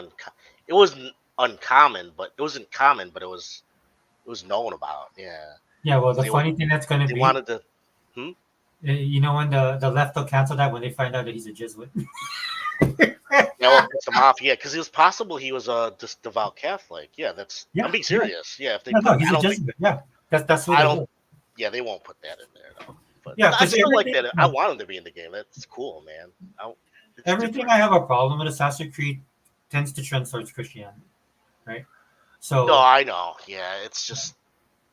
Speaker 3: it wasn't uncommon, but it wasn't common, but it was known about. Yeah,
Speaker 1: Yeah, well, the
Speaker 3: They
Speaker 1: funny thing that's going to
Speaker 3: they
Speaker 1: be,
Speaker 3: wanted to.
Speaker 1: you know, when the left will cancel that when they find out that he's a Jesuit.
Speaker 3: Yeah, well, piss him off. Yeah, because it was possible he was a devout Catholic. Yeah,
Speaker 1: Yeah,
Speaker 3: I'm being serious. Yeah, if they
Speaker 1: No,
Speaker 3: put,
Speaker 1: he's
Speaker 3: I
Speaker 1: a
Speaker 3: don't think,
Speaker 1: Jesuit. Yeah, that's what
Speaker 3: I
Speaker 1: they
Speaker 3: don't.
Speaker 1: do.
Speaker 3: Yeah, they won't put that in there though. But
Speaker 1: Yeah,
Speaker 3: I
Speaker 1: 'cause
Speaker 3: still like
Speaker 1: everything-
Speaker 3: that. I want him to be in the game. That's cool, man. It's
Speaker 1: Everything
Speaker 3: different.
Speaker 1: I have a problem with Assassin's Creed tends to trend towards Christianity, right? So
Speaker 3: No, I know. Yeah, it's just.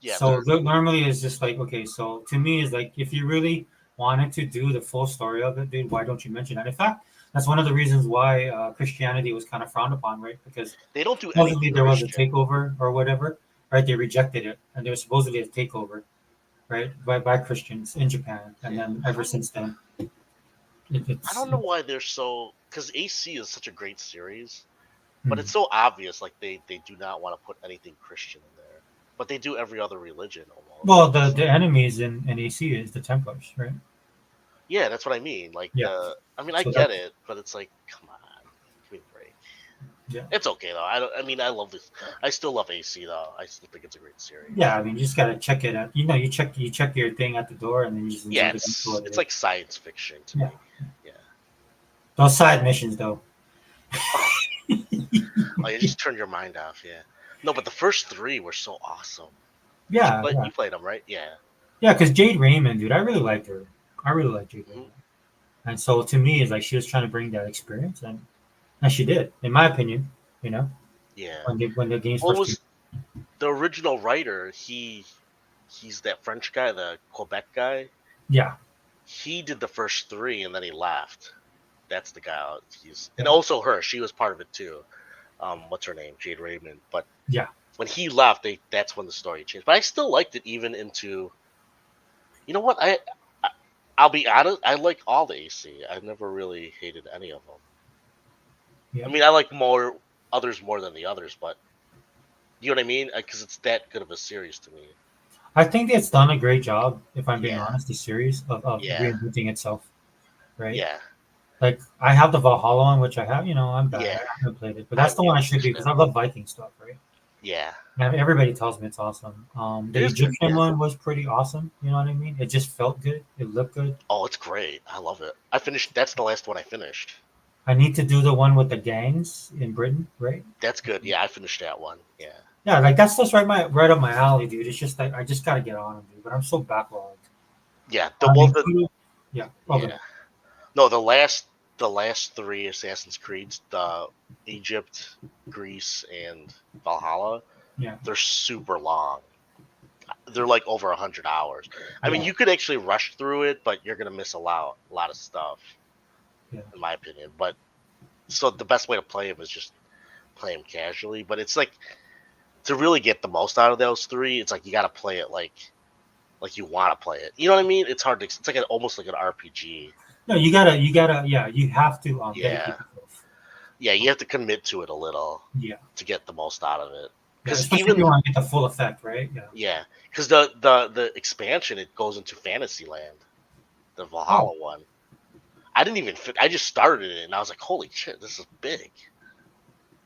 Speaker 3: Yeah.
Speaker 1: so normally it's just like, okay, so to me it's like, if you really wanted to do the full story of it, dude, why don't you mention that? In fact, that's one of the reasons why Christianity was kind of frowned upon, right? Because
Speaker 3: they don't do
Speaker 1: supposedly
Speaker 3: anything
Speaker 1: there was a
Speaker 3: Christian.
Speaker 1: takeover or whatever, right? They rejected it, and there was supposedly a takeover, right, by Christians in Japan, and then ever since then, it's
Speaker 3: I don't know why they're so. Because AC is such a great series, but it's so obvious. Like they do not want to put anything Christian in there, but they do every other religion almost.
Speaker 1: Well, the enemies in AC is the Templars, right?
Speaker 3: Yeah, that's what I mean. Like,
Speaker 1: Yeah.
Speaker 3: I mean, I
Speaker 1: So
Speaker 3: get it, but it's like, come on, give me a break.
Speaker 1: Yeah.
Speaker 3: It's okay though. I mean, I love this. I still love AC though. I still think it's a great series.
Speaker 1: Yeah, I mean, you just gotta check it out. You know, you check your thing at the door, and then you just
Speaker 3: Yeah,
Speaker 1: enjoy the game for it.
Speaker 3: it's like science fiction to
Speaker 1: Yeah.
Speaker 3: me. Yeah.
Speaker 1: Those side missions, though.
Speaker 3: Oh, you just turned your mind off. Yeah. No, but the first 3 were so awesome.
Speaker 1: Yeah,
Speaker 3: But
Speaker 1: yeah,
Speaker 3: you played them, right? Yeah.
Speaker 1: yeah. Because Jade Raymond, dude, I really liked her. I really liked Jade Raymond. And so to me, it's like she was trying to bring that experience, and she did, in my opinion. You know,
Speaker 3: Yeah.
Speaker 1: when the games
Speaker 3: Well, it
Speaker 1: first.
Speaker 3: was the original writer. He's that French guy, the Quebec guy.
Speaker 1: Yeah,
Speaker 3: He did the first 3 and then he left. That's the guy. And also her. She was part of it too. What's her name? Jade Raymond. But
Speaker 1: Yeah.
Speaker 3: when he left, that's when the story changed. But I still liked it even into. You know what? I'll be honest. I like all the AC. I've never really hated any of them.
Speaker 1: Yeah.
Speaker 3: I mean, I like others more than the others, but you know what I mean? Because it's that good of a series to me.
Speaker 1: I think it's done a great job, if I'm being
Speaker 3: Yeah.
Speaker 1: honest, the series of
Speaker 3: Yeah.
Speaker 1: reinventing itself. Right.
Speaker 3: Yeah.
Speaker 1: Like I have the Valhalla one, which I have. You know, I'm bad.
Speaker 3: Yeah.
Speaker 1: I haven't played it, but that's the one I should do because I love Viking stuff, right?
Speaker 3: Yeah.
Speaker 1: Everybody tells me it's awesome. The
Speaker 3: It is good,
Speaker 1: Egyptian
Speaker 3: yeah.
Speaker 1: one was pretty awesome. You know what I mean? It just felt good. It looked good.
Speaker 3: Oh, it's great. I love it. I finished. That's the last one I finished.
Speaker 1: I need to do the one with the gangs in Britain, right?
Speaker 3: That's good. Yeah, I finished that one. Yeah.
Speaker 1: Yeah, like that's just right up my alley, dude. It's just like I just gotta get on them, dude. But I'm so backlogged.
Speaker 3: Yeah.
Speaker 1: Yeah. Okay.
Speaker 3: Yeah. No, the last 3 Assassin's Creeds, the Egypt, Greece, and Valhalla,
Speaker 1: Yeah.
Speaker 3: they're super long. They're like over 100 hours. I mean,
Speaker 1: Yeah.
Speaker 3: you could actually rush through it, but you're gonna miss a lot of stuff,
Speaker 1: Yeah.
Speaker 3: in my opinion. But so the best way to play them is just play them casually. But it's like to really get the most out of those 3, it's like you gotta play it like you want to play it. You know what I mean? It's hard to. It's like almost like an RPG.
Speaker 1: No, you gotta. Yeah, you have to.
Speaker 3: Yeah.
Speaker 1: Dedicate yourself.
Speaker 3: Yeah, you have to commit to it a little
Speaker 1: Yeah.
Speaker 3: to get the most out of it.
Speaker 1: Yeah,
Speaker 3: Because
Speaker 1: especially if you want to get the full effect, right? Yeah.
Speaker 3: yeah, because the expansion, it goes into Fantasyland, the Valhalla one. I didn't even fit. I just started it and I was like, holy shit, this is big.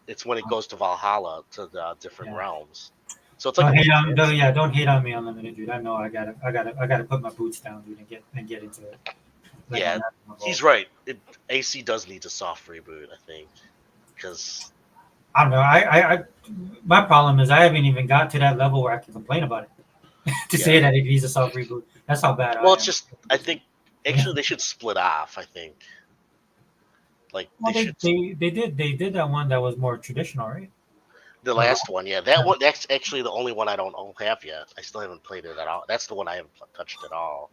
Speaker 3: It's when it goes to Valhalla, to the different realms. So it's like
Speaker 1: Don't hate on me, Unlimited, dude. I know I gotta put my boots down, dude, and get into it. Like,
Speaker 3: yeah, he's right. AC does need a soft reboot, I think, because
Speaker 1: I don't know. I my problem is I haven't even got to that level where I can complain about it. To say that it needs a soft reboot, that's how bad.
Speaker 3: Well, it's just I think actually they should split off. I think. Like
Speaker 1: they did that one that was more traditional, right?
Speaker 3: The last one, yeah, that's actually the only one I don't have yet. I still haven't played it at all. That's the one I haven't touched at all.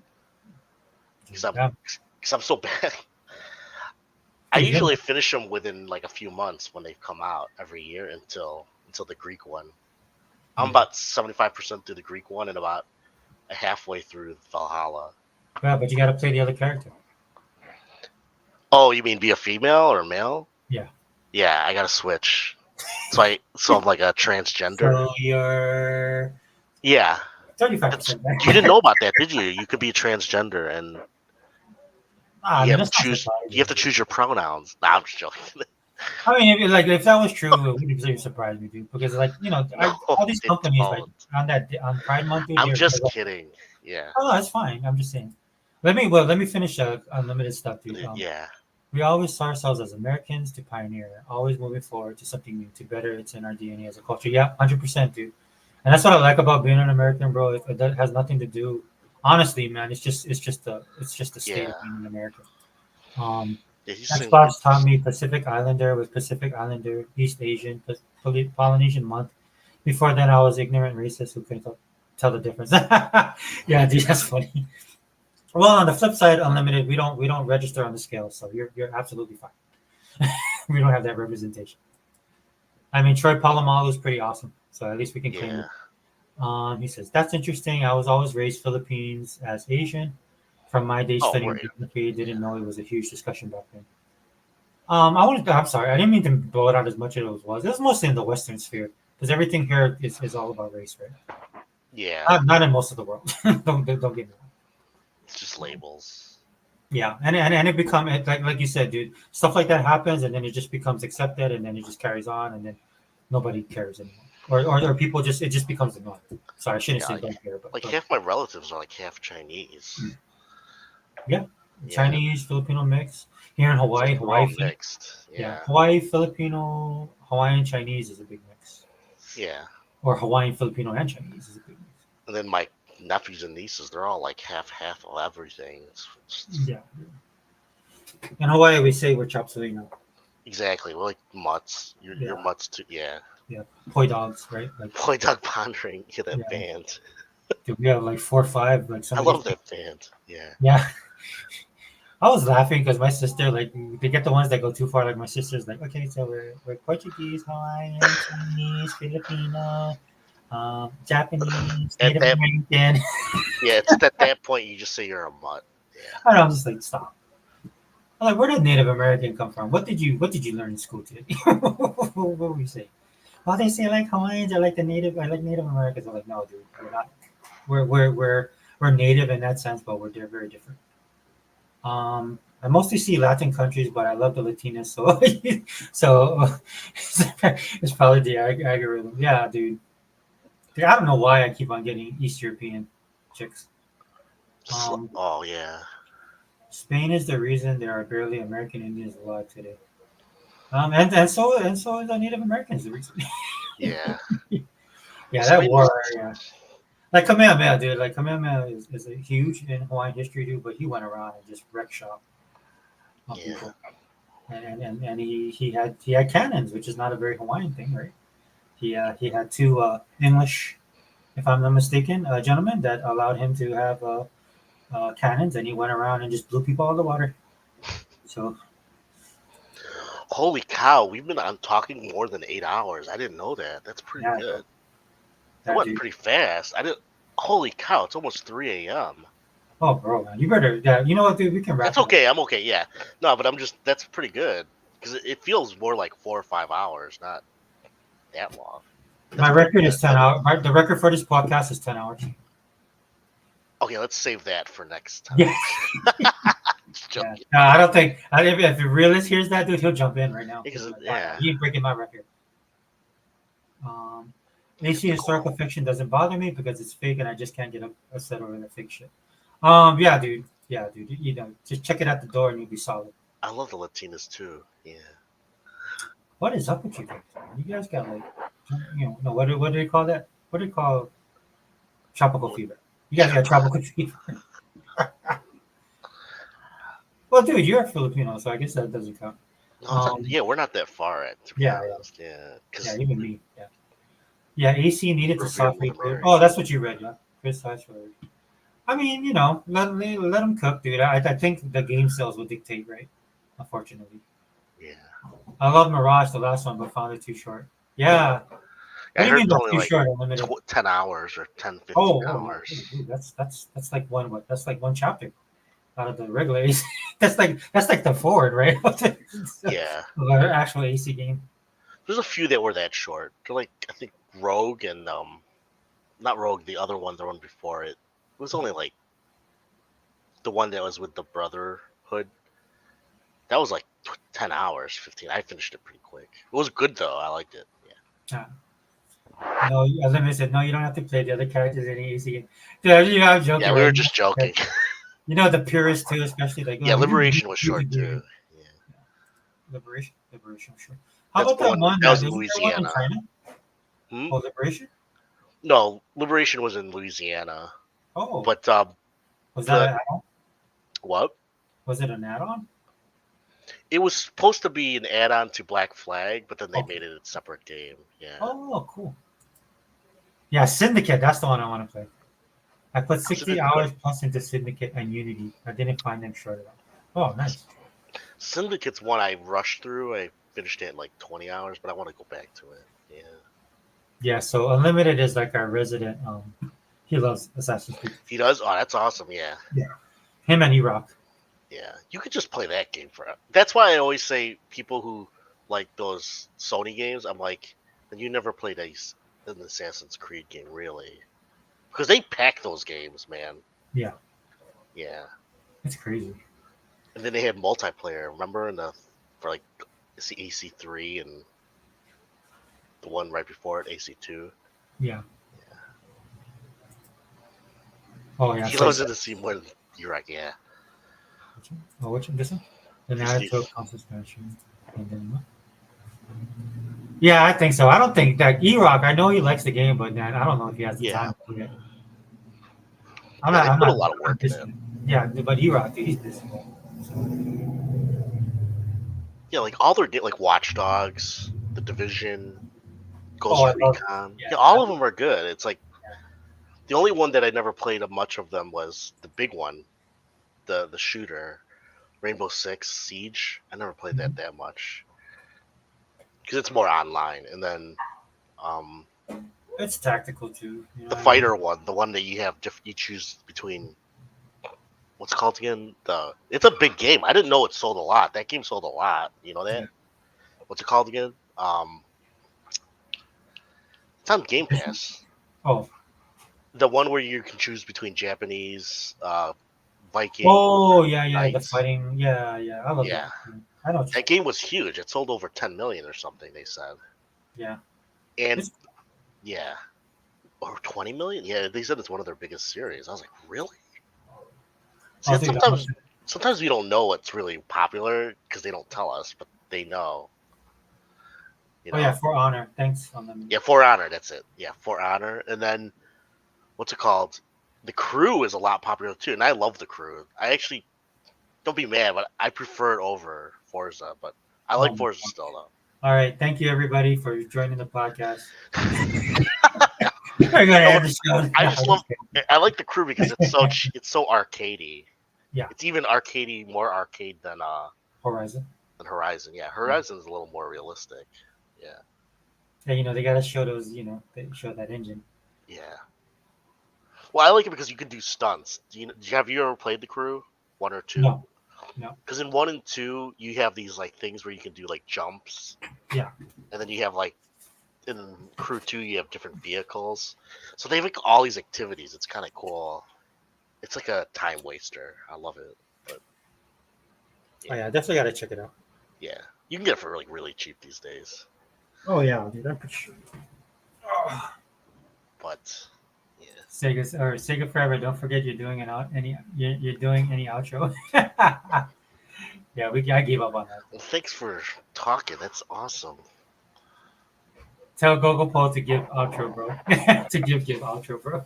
Speaker 3: Because I'm so bad. I usually finish them within like a few months when they come out every year until the Greek one. I'm about 75% through the Greek one and about halfway through Valhalla.
Speaker 1: Yeah, but you got to play the other character.
Speaker 3: Oh, you mean be a female or a male?
Speaker 1: Yeah.
Speaker 3: Yeah, I gotta switch. So I'm like a transgender.
Speaker 1: So you're 35%.
Speaker 3: You didn't know about that, did you? You could be a transgender and you have to choose your pronouns. Nah, I'm just joking.
Speaker 1: I mean, if that was true, it wouldn't really surprise me, dude. Because all these companies like on Pride Month. Dude,
Speaker 3: I'm just kidding. Yeah.
Speaker 1: Oh, that's fine. I'm just saying. Let me finish Unlimited stuff, dude.
Speaker 3: Yeah.
Speaker 1: We always saw ourselves as Americans to pioneer, always moving forward to something new, to better. It's in our DNA as a culture. Yeah, 100%, dude. And that's what I like about being an American, bro. It has nothing to do. Honestly, man, it's just a state of being an American. Xbox taught me Pacific Islander with Pacific Islander, East Asian, Polynesian month. Before then, I was ignorant racist who couldn't tell the difference. Yeah, dude, that's funny. Well, on the flip side, Unlimited, we don't register on the scale, so you're absolutely fine. We don't have that representation. I mean, Troy Polamalu is pretty awesome, so at least we can claim it. He says that's interesting. I was always raised Philippines as Asian. From my days studying geography, didn't know it was a huge discussion back then. I'm sorry, I didn't mean to blow it out as much as it was. It was mostly in the Western sphere because everything here is all about race, right?
Speaker 3: Yeah.
Speaker 1: Not in most of the world. don't get me wrong.
Speaker 3: It's just labels.
Speaker 1: Yeah, and it becomes like you said, dude. Stuff like that happens, and then it just becomes accepted, and then it just carries on, and then nobody cares anymore, or people it just becomes the norm. Sorry, I shouldn't say don't care, but
Speaker 3: like half my relatives are like half Chinese.
Speaker 1: Yeah, Chinese Filipino mix here in Hawaii. Hawaii
Speaker 3: mixed. Yeah.
Speaker 1: Hawaii Filipino, Hawaiian Chinese is a big mix.
Speaker 3: Yeah.
Speaker 1: Or Hawaiian Filipino and Chinese is a big mix.
Speaker 3: And then my nephews and nieces, they're all like half of everything.
Speaker 1: Yeah. In Hawaii, we say we're chapsulino.
Speaker 3: Exactly. We're like mutts. You're mutts too. Yeah.
Speaker 1: Yeah. Poi dogs, right? Like
Speaker 3: Poi dog pondering. Yeah, that band.
Speaker 1: Dude, we have like 4 or 5. Like
Speaker 3: I love that band. Yeah.
Speaker 1: Yeah. I was laughing because my sister, like, they get the ones that go too far. Like, my sister's like, okay, so we're Portuguese, Hawaiian, Chinese, Filipino, Japanese, Native American.
Speaker 3: Yeah, it's at that point you just say you're a mutt. Yeah.
Speaker 1: I know, I'm just like, stop. I'm like, where did Native American come from? What did you learn in school today? What were we saying? Well, they say like Hawaiians are like I like Native Americans. I'm like, no, dude, we're not. We're native in that sense, but we're very different. I mostly see Latin countries, but I love the Latinas, so so it's probably the algorithm. Yeah, dude. Dude, I don't know why I keep on getting East European chicks.
Speaker 3: Oh yeah.
Speaker 1: Spain is the reason there are barely American Indians alive today. And so is the Native Americans. The reason.
Speaker 3: Yeah.
Speaker 1: Yeah,
Speaker 3: Well,
Speaker 1: that
Speaker 3: Spain
Speaker 1: war.
Speaker 3: was-
Speaker 1: Yeah, like Kamehameha, dude. Like Kamehameha is a huge in Hawaiian history, dude. But he went around and just wrecked shop on
Speaker 3: Yeah.
Speaker 1: people, and he had cannons, which is not a very Hawaiian thing, right? He had two English, if I'm not mistaken, gentlemen that allowed him to have cannons, and he went around and just blew people out of the water. So
Speaker 3: Holy cow, we've been on talking more than 8 hours. I didn't know that. That's pretty
Speaker 1: yeah,
Speaker 3: good. That
Speaker 1: that
Speaker 3: went
Speaker 1: dude.
Speaker 3: pretty fast. I didn't. Holy cow, it's almost 3 a.m.
Speaker 1: Oh, bro, man, you better. Yeah, you know what, dude? We can wrap.
Speaker 3: That's okay. I'm okay. Yeah. No, but I'm just. That's pretty good because it feels more like 4 or 5 hours, not that long.
Speaker 1: My record is 10 hours. The record for this podcast is 10 hours.
Speaker 3: Okay, let's save that for next time.
Speaker 1: Yeah.
Speaker 3: Just
Speaker 1: Yeah.
Speaker 3: joking.
Speaker 1: No, I don't think. If the realist hears that, dude, he'll jump in right now.
Speaker 3: Because,
Speaker 1: He'll be like,
Speaker 3: yeah.
Speaker 1: You ain't breaking my record. AC historical fiction doesn't bother me because it's fake and I just can't get upset over the fake shit. Yeah, dude. Yeah, dude. You know, just check it at the door and you'll be solid.
Speaker 3: I love the Latinas too. Yeah.
Speaker 1: What is up with you guys? You guys got like, no, what do they call that? What do they call tropical fever? You guys got tropical fever. Well, dude, you're a Filipino, so I guess that doesn't count.
Speaker 3: No, yeah, we're not that far at. To be
Speaker 1: Yeah,
Speaker 3: honest. Yeah.
Speaker 1: Yeah, even me. Yeah. Yeah, AC needed to
Speaker 3: We're
Speaker 1: softly.
Speaker 3: very-
Speaker 1: Oh, that's what you read, yeah. Chris Hatchford. I mean, let them cook, dude. I think the game sales will dictate, right? Unfortunately,
Speaker 3: Yeah.
Speaker 1: I love Mirage, the last one, but found it too short. Yeah. What
Speaker 3: I
Speaker 1: do you
Speaker 3: heard
Speaker 1: mean
Speaker 3: it's
Speaker 1: that's
Speaker 3: only
Speaker 1: too
Speaker 3: like
Speaker 1: short? Unlimited.
Speaker 3: 10 hours or 10, 15
Speaker 1: Oh,
Speaker 3: hours.
Speaker 1: dude, that's like one what? That's like one chapter out of the regular AC. that's like the forward, right?
Speaker 3: Yeah.
Speaker 1: The actual AC game.
Speaker 3: There's a few that were that short. They're like, I think Rogue and not Rogue, the other one, the one before it. It was only like the one that was with the Brotherhood. That was like 10 hours, 15. I finished it pretty quick. It was good though. I liked it. Yeah.
Speaker 1: No, as I said, no, you don't have to play the other characters in the AC game. Dude, I'm joking.
Speaker 3: Yeah, we were
Speaker 1: right?
Speaker 3: just joking.
Speaker 1: You know the purists too, especially like
Speaker 3: Yeah,
Speaker 1: oh,
Speaker 3: Liberation was short too. Yeah.
Speaker 1: Liberation, sure. How
Speaker 3: That's
Speaker 1: about that
Speaker 3: one-
Speaker 1: one?
Speaker 3: that was
Speaker 1: Isn't there one in
Speaker 3: Louisiana.
Speaker 1: China?
Speaker 3: Hmm?
Speaker 1: Oh, Liberation.
Speaker 3: No, Liberation was in Louisiana.
Speaker 1: Oh,
Speaker 3: But
Speaker 1: was that an add-on?
Speaker 3: what?
Speaker 1: Was it an add-on?
Speaker 3: It was supposed to be an add-on to Black Flag, but then they
Speaker 1: Okay.
Speaker 3: made it a separate game. Yeah.
Speaker 1: Oh, cool. Yeah, Syndicate. That's the one I want to play. I put 60
Speaker 3: Syndicate.
Speaker 1: hours plus into Syndicate and Unity. I didn't find them short enough. Oh, nice.
Speaker 3: Syndicate's one I rushed through. I finished it in like 20 hours, but I want to go back to it. Yeah.
Speaker 1: Yeah, so Unlimited is like our resident. He loves Assassin's Creed.
Speaker 3: He does? Oh, that's awesome. Yeah.
Speaker 1: Him and E-Rock.
Speaker 3: Yeah. You could just play that game for That's why I always say people who like those Sony games, I'm like, then you never played an Assassin's Creed game, really. Because they pack those games, man.
Speaker 1: Yeah.
Speaker 3: Yeah.
Speaker 1: It's crazy.
Speaker 3: And then they had multiplayer, remember? For like AC3 and the one right before it, AC2.
Speaker 1: Yeah. Oh yeah.
Speaker 3: He
Speaker 1: so-
Speaker 3: loves it to see more than you're like, yeah.
Speaker 1: Oh, which one? This one? The
Speaker 3: This
Speaker 1: Naruto
Speaker 3: is-
Speaker 1: console expansion. And then what? Yeah, I think so. I don't think that E-Rock. I know he likes the game, but man, I don't know if he has the
Speaker 3: Yeah.
Speaker 1: time to play it.
Speaker 3: Yeah, they put a lot of work in it.
Speaker 1: Yeah, but E-Rock, dude, he's busy.
Speaker 3: Yeah, like all their like Watch Dogs, The Division, Ghost
Speaker 1: Oh, I love-
Speaker 3: Recon.
Speaker 1: yeah.
Speaker 3: Yeah, all of them are good. It's like the only one that I never played much of them was the big one, the shooter, Rainbow Six Siege. I never played
Speaker 1: Mm-hmm.
Speaker 3: that much because it's more online. And then
Speaker 1: It's tactical too. You know
Speaker 3: the
Speaker 1: what I mean?
Speaker 3: fighter one, the one that you choose between. What's it called again? It's a big game. I didn't know it sold a lot. That game sold a lot. You know that? What's it called again? It's on Game Pass.
Speaker 1: Oh,
Speaker 3: The one where you can choose between Japanese, Viking.
Speaker 1: Oh yeah, yeah, the
Speaker 3: Knights.
Speaker 1: fighting. Yeah, yeah. I love
Speaker 3: Yeah.
Speaker 1: that. I don't.
Speaker 3: That game was huge. It sold over 10 million or something. They said,
Speaker 1: Yeah.
Speaker 3: and
Speaker 1: It's-
Speaker 3: yeah, or 20 million. Yeah, they said it's one of their biggest series. I was like, really? See,
Speaker 1: I'll
Speaker 3: that's
Speaker 1: take that much.
Speaker 3: sometimes we don't know what's really popular because they don't tell us, but they know. You know?
Speaker 1: Oh yeah, For Honor. Thanks on them.
Speaker 3: Yeah, For Honor. That's it. Yeah, For Honor, and then what's it called? The Crew is a lot popular too, and I love The Crew. I actually don't be mad, but I prefer it over Forza. But I like
Speaker 1: my
Speaker 3: Forza
Speaker 1: God.
Speaker 3: still though.
Speaker 1: All right, thank you everybody for joining the podcast. We're gonna end the show.
Speaker 3: I
Speaker 1: No,
Speaker 3: just
Speaker 1: I'm
Speaker 3: love.
Speaker 1: kidding.
Speaker 3: I like The Crew because it's so it's so arcadey.
Speaker 1: Yeah.
Speaker 3: It's even arcadey, more arcade
Speaker 1: Horizon.
Speaker 3: than Horizon. Yeah, Horizon is a little more realistic. Yeah,
Speaker 1: Yeah, you know they gotta show those. You know, they show that engine.
Speaker 3: yeah. Well, I like it because you can do stunts. Have you ever played The Crew 1 or 2?
Speaker 1: No, no.
Speaker 3: Because in 1 and 2, you have these like things where you can do like jumps.
Speaker 1: Yeah.
Speaker 3: And then you have like in Crew 2, you have different vehicles. So they have like all these activities. It's kind of cool. It's like a time waster. I love it. But
Speaker 1: Oh yeah, definitely gotta check it out.
Speaker 3: yeah, you can get it for like really cheap these days.
Speaker 1: Oh yeah, dude, I'm pretty sure. Oh.
Speaker 3: But yeah,
Speaker 1: Sega Forever. Don't forget you're doing you're doing any outro. Yeah, I gave up on that.
Speaker 3: well, thanks for talking. That's awesome.
Speaker 1: Tell Gogo Paul to give outro, bro. To give outro, bro.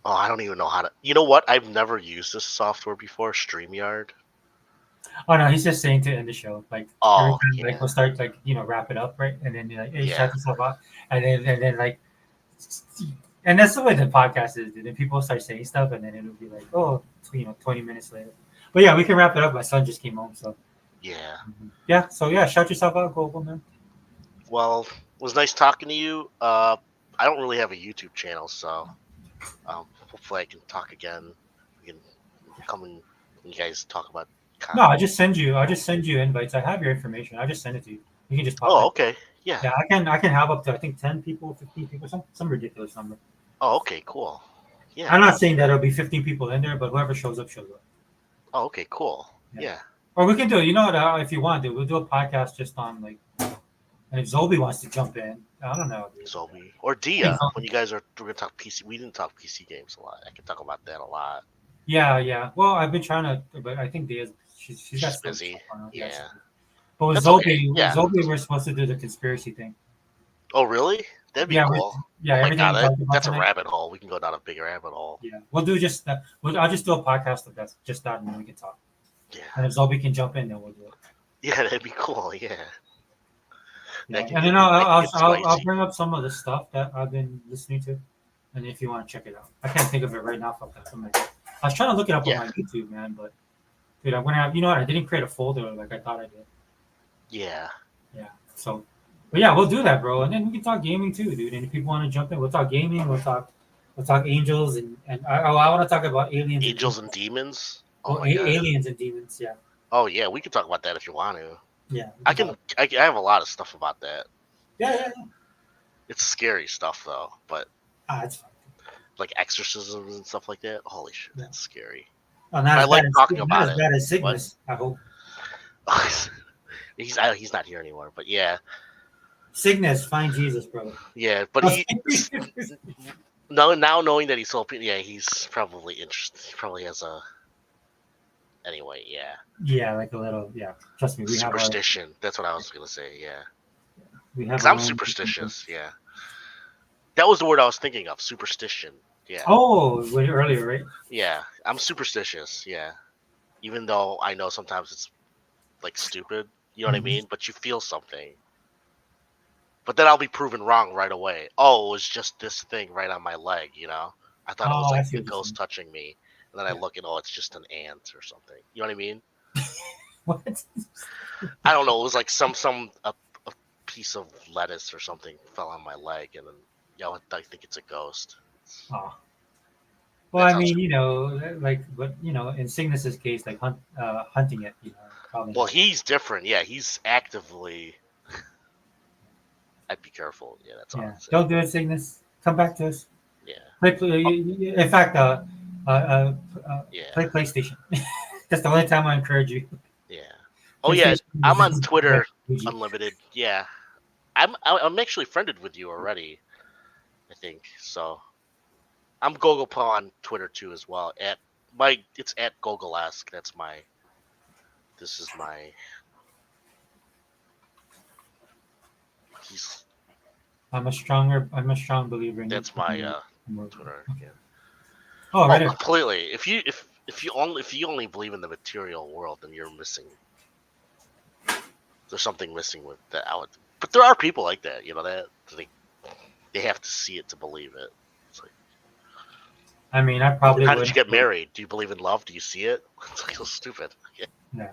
Speaker 3: Oh, I don't even know how to. You know what? I've never used this software before, StreamYard.
Speaker 1: Oh no, he's just saying to end the show. Like
Speaker 3: Oh,
Speaker 1: every time,
Speaker 3: yeah.
Speaker 1: like we'll start like wrap it up, right? And then you're like, hey,
Speaker 3: Yeah.
Speaker 1: shout yourself out, and then like, and that's the way the podcast is. Dude. Then people start saying stuff, and then it'll be like, oh, 20 minutes later. But yeah, we can wrap it up. My son just came home, so
Speaker 3: Yeah.
Speaker 1: yeah. So yeah, shout yourself out, Gogo, man.
Speaker 3: Well, it was nice talking to you. I don't really have a YouTube channel, so hopefully I can talk again. We can come and you guys talk about.
Speaker 1: No, I'll just send you invites. I have your information. I'll just send it to you. You can just pop
Speaker 3: Oh,
Speaker 1: in.
Speaker 3: okay. Yeah.
Speaker 1: Yeah, I can have up to I think 10 people, 15 people, some ridiculous number.
Speaker 3: Oh, okay. Cool. Yeah.
Speaker 1: I'm not saying that there'll be 15 people in there, but whoever shows up shows up.
Speaker 3: Oh, okay. Cool.
Speaker 1: Yeah.
Speaker 3: Yeah.
Speaker 1: Or we can do, you know what? If you want to, we'll do a podcast just on like, and if Zobi wants to jump in, I don't know. Dude.
Speaker 3: Zombie or Dia. When you guys we're gonna talk PC. We didn't talk PC games a lot. I can talk about that a lot.
Speaker 1: Yeah, yeah. Well, I've been trying to, but I think Dia's she's got
Speaker 3: She's
Speaker 1: some
Speaker 3: busy.
Speaker 1: stuff on her.
Speaker 3: Yeah.
Speaker 1: But with
Speaker 3: That's
Speaker 1: Zobi,
Speaker 3: okay. Yeah.
Speaker 1: Zobi, we're supposed to do the conspiracy thing.
Speaker 3: Oh, really? That'd be
Speaker 1: Yeah,
Speaker 3: cool.
Speaker 1: Yeah,
Speaker 3: Oh my
Speaker 1: everything
Speaker 3: God,
Speaker 1: we talked about
Speaker 3: that's a
Speaker 1: tonight.
Speaker 3: rabbit hole. We can go down a big rabbit hole.
Speaker 1: Yeah, we'll do just that. I'll just do a podcast of that, just that, and then we can talk.
Speaker 3: Yeah.
Speaker 1: And if Zobi can jump in, then we'll do it.
Speaker 3: Yeah, that'd be cool. Yeah.
Speaker 1: Yeah.
Speaker 3: That can
Speaker 1: And
Speaker 3: get-
Speaker 1: then
Speaker 3: that can get
Speaker 1: I'll
Speaker 3: spicy.
Speaker 1: bring up some of the stuff that I've been listening to, and if you want to check it out, I can't think of it right now. Off the top of my head. I was trying to look it up
Speaker 3: Yeah.
Speaker 1: on my YouTube, man, but dude, I'm gonna have. You know what? I didn't create a folder like I thought I did.
Speaker 3: Yeah.
Speaker 1: Yeah. So, but yeah, we'll do that, bro. And then we can talk gaming too, dude. And if people want to jump in, we'll talk gaming. We'll talk angels and I want to talk about aliens.
Speaker 3: Angels and demons. Oh
Speaker 1: Well,
Speaker 3: my God.
Speaker 1: aliens and demons. Yeah.
Speaker 3: Oh yeah, we can talk about that if you want to.
Speaker 1: Yeah.
Speaker 3: I have a lot of stuff about that.
Speaker 1: Yeah.
Speaker 3: It's scary stuff though, but
Speaker 1: It's fine.
Speaker 3: like exorcisms and stuff like that. Holy shit,
Speaker 1: Yeah.
Speaker 3: that's scary.
Speaker 1: Oh, not
Speaker 3: I
Speaker 1: as
Speaker 3: like
Speaker 1: bad as-
Speaker 3: talking
Speaker 1: not
Speaker 3: about
Speaker 1: as
Speaker 3: it.
Speaker 1: bad as sickness. I hope
Speaker 3: He's not here anymore, but yeah,
Speaker 1: sickness. Find Jesus, brother.
Speaker 3: yeah. But he now knowing that he's Filipino, yeah, he's probably interested. He probably has a. Anyway, yeah.
Speaker 1: Yeah, like a little. Yeah, trust me. We have
Speaker 3: Superstition. That's what I was gonna say. Yeah,
Speaker 1: our
Speaker 3: because I'm
Speaker 1: own-
Speaker 3: superstitious. Yeah, that was the word I was thinking of. Superstition. Yeah.
Speaker 1: Oh, earlier, right?
Speaker 3: Yeah, I'm superstitious. Yeah, even though I know sometimes it's like stupid, you know what I
Speaker 1: Mhm.
Speaker 3: mean. But you feel something. But then I'll be proven wrong right away. Oh, it was just this thing right on my leg. You know, I thought it was
Speaker 1: Oh, I
Speaker 3: like
Speaker 1: see
Speaker 3: a
Speaker 1: what you're
Speaker 3: ghost
Speaker 1: saying.
Speaker 3: touching me, and then I
Speaker 1: Yeah.
Speaker 3: look and it's just an ant or something. You know what I mean?
Speaker 1: What?
Speaker 3: I don't know. It was like a piece of lettuce or something fell on my leg, and then I think it's a ghost.
Speaker 1: Oh. Well,
Speaker 3: That
Speaker 1: I
Speaker 3: sounds
Speaker 1: mean, but in Cygnus's case, like hunting it, probably.
Speaker 3: Well,
Speaker 1: not.
Speaker 3: he's different. Yeah, he's actively. I'd be careful. Yeah, that's all.
Speaker 1: Yeah.
Speaker 3: I'm saying.
Speaker 1: Don't do it, Cygnus. Come back to us.
Speaker 3: Yeah.
Speaker 1: In fact,
Speaker 3: Yeah,
Speaker 1: Play PlayStation. That's the only time I encourage you.
Speaker 3: yeah. Oh yeah,
Speaker 1: PlayStation
Speaker 3: I'm on
Speaker 1: is-
Speaker 3: Twitter
Speaker 1: Fuji.
Speaker 3: Unlimited. Yeah, I'm actually friended with you already. I think so. I'm Gogolpo on Twitter too as well. It's at Gogolesque. That's my. This is my. He's
Speaker 1: I'm a strong believer in
Speaker 3: that's my
Speaker 1: in-
Speaker 3: Twitter. Yeah.
Speaker 1: Oh,
Speaker 3: Oh,
Speaker 1: right.
Speaker 3: completely. If you only believe in the material world, then you're missing. There's something missing with that. But there are people like that. That they have to see it to believe it. It's like,
Speaker 1: I mean, I probably
Speaker 3: how did
Speaker 1: would.
Speaker 3: you get married? Do you believe in love? Do you see it? It's like so stupid. Yeah.
Speaker 1: Yeah.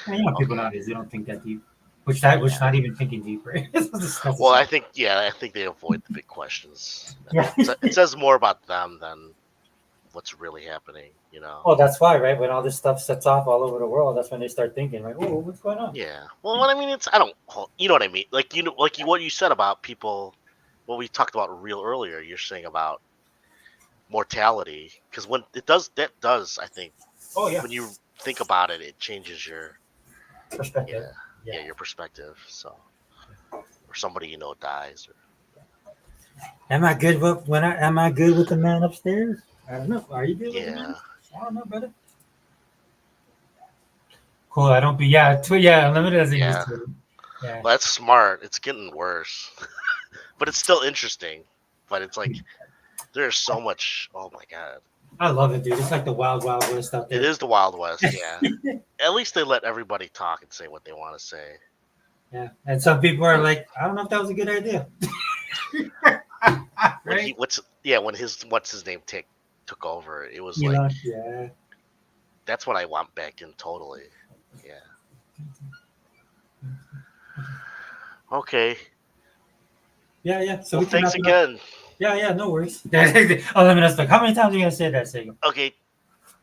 Speaker 1: And, you know, people
Speaker 3: Okay.
Speaker 1: nowadays they don't think that deep. Which
Speaker 3: Yeah.
Speaker 1: not even thinking deep, right?
Speaker 3: Well, I think they avoid the big questions.
Speaker 1: Yeah.
Speaker 3: It says more about them than what's really happening.
Speaker 1: Well, that's why, right? When all this stuff sets off all over the world, that's when they start thinking, right? Oh, what's going on?
Speaker 3: Yeah. Well, what I mean, I don't. You know what I mean? Like what you said about people. What we talked about real earlier. You're saying about mortality, because when that does, I think,
Speaker 1: Oh yeah,
Speaker 3: when you think about it, it changes your
Speaker 1: perspective.
Speaker 3: your perspective. So, or somebody dies.
Speaker 1: Am I good with am I good with the man upstairs? I don't know. Are you good with the man?
Speaker 3: Yeah.
Speaker 1: I don't know, brother. Cool. I don't be yeah. Unlimited doesn't
Speaker 3: Yeah.
Speaker 1: use Twitter. Yeah.
Speaker 3: Well, that's smart. It's getting worse, but it's still interesting. But it's like there's so much. Oh my god.
Speaker 1: I love it, dude. It's like the wild west out there.
Speaker 3: It is the Wild West, yeah. At least they let everybody talk and say what they want to say.
Speaker 1: Yeah. And some people are like, I don't know if that was a good idea.
Speaker 3: When
Speaker 1: Right?
Speaker 3: when what's his name took over, it was
Speaker 1: Elon,
Speaker 3: like
Speaker 1: yeah.
Speaker 3: that's what I want back in totally. Yeah. Okay.
Speaker 1: Yeah. So
Speaker 3: Well,
Speaker 1: we can
Speaker 3: thanks
Speaker 1: wrap it up.
Speaker 3: again.
Speaker 1: Yeah, no worries. Unlimited stuff. How many times are you gonna say that, Sagan?
Speaker 3: Okay.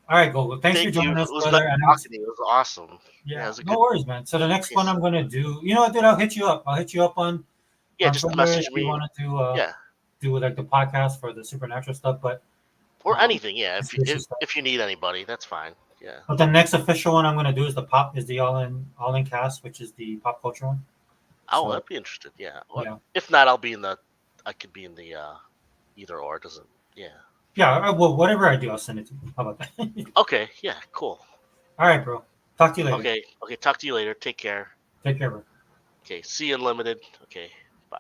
Speaker 1: All right, Google. Thanks for
Speaker 3: Thank you.
Speaker 1: joining
Speaker 3: It
Speaker 1: us,
Speaker 3: was
Speaker 1: brother.
Speaker 3: nice
Speaker 1: And
Speaker 3: talking to you. It was awesome.
Speaker 1: yeah,
Speaker 3: it was a
Speaker 1: no
Speaker 3: good.
Speaker 1: worries, man. So the next one I'm gonna do, you know what, dude? I'll hit you up. I'll hit you up on
Speaker 3: Just
Speaker 1: Twitter
Speaker 3: message
Speaker 1: if you
Speaker 3: me.
Speaker 1: want to
Speaker 3: Yeah.
Speaker 1: do like the podcast for the supernatural stuff. But
Speaker 3: Or anything. Yeah.
Speaker 1: suspicious stuff.
Speaker 3: If you need anybody, that's fine. Yeah.
Speaker 1: But the next official one I'm gonna do is the all in cast, which is the pop culture one.
Speaker 3: Oh,
Speaker 1: So,
Speaker 3: I'd be interested. Yeah. Well,
Speaker 1: yeah.
Speaker 3: if not, I could be in the either or. Doesn't. Yeah.
Speaker 1: Yeah, well, whatever I do, I'll send it to you. How about that?
Speaker 3: Okay. Yeah. Cool.
Speaker 1: All right, bro. Talk to you later.
Speaker 3: Okay. Okay. Talk to you later. Take care.
Speaker 1: Take care, bro.
Speaker 3: Okay. See you Unlimited. Okay. Bye.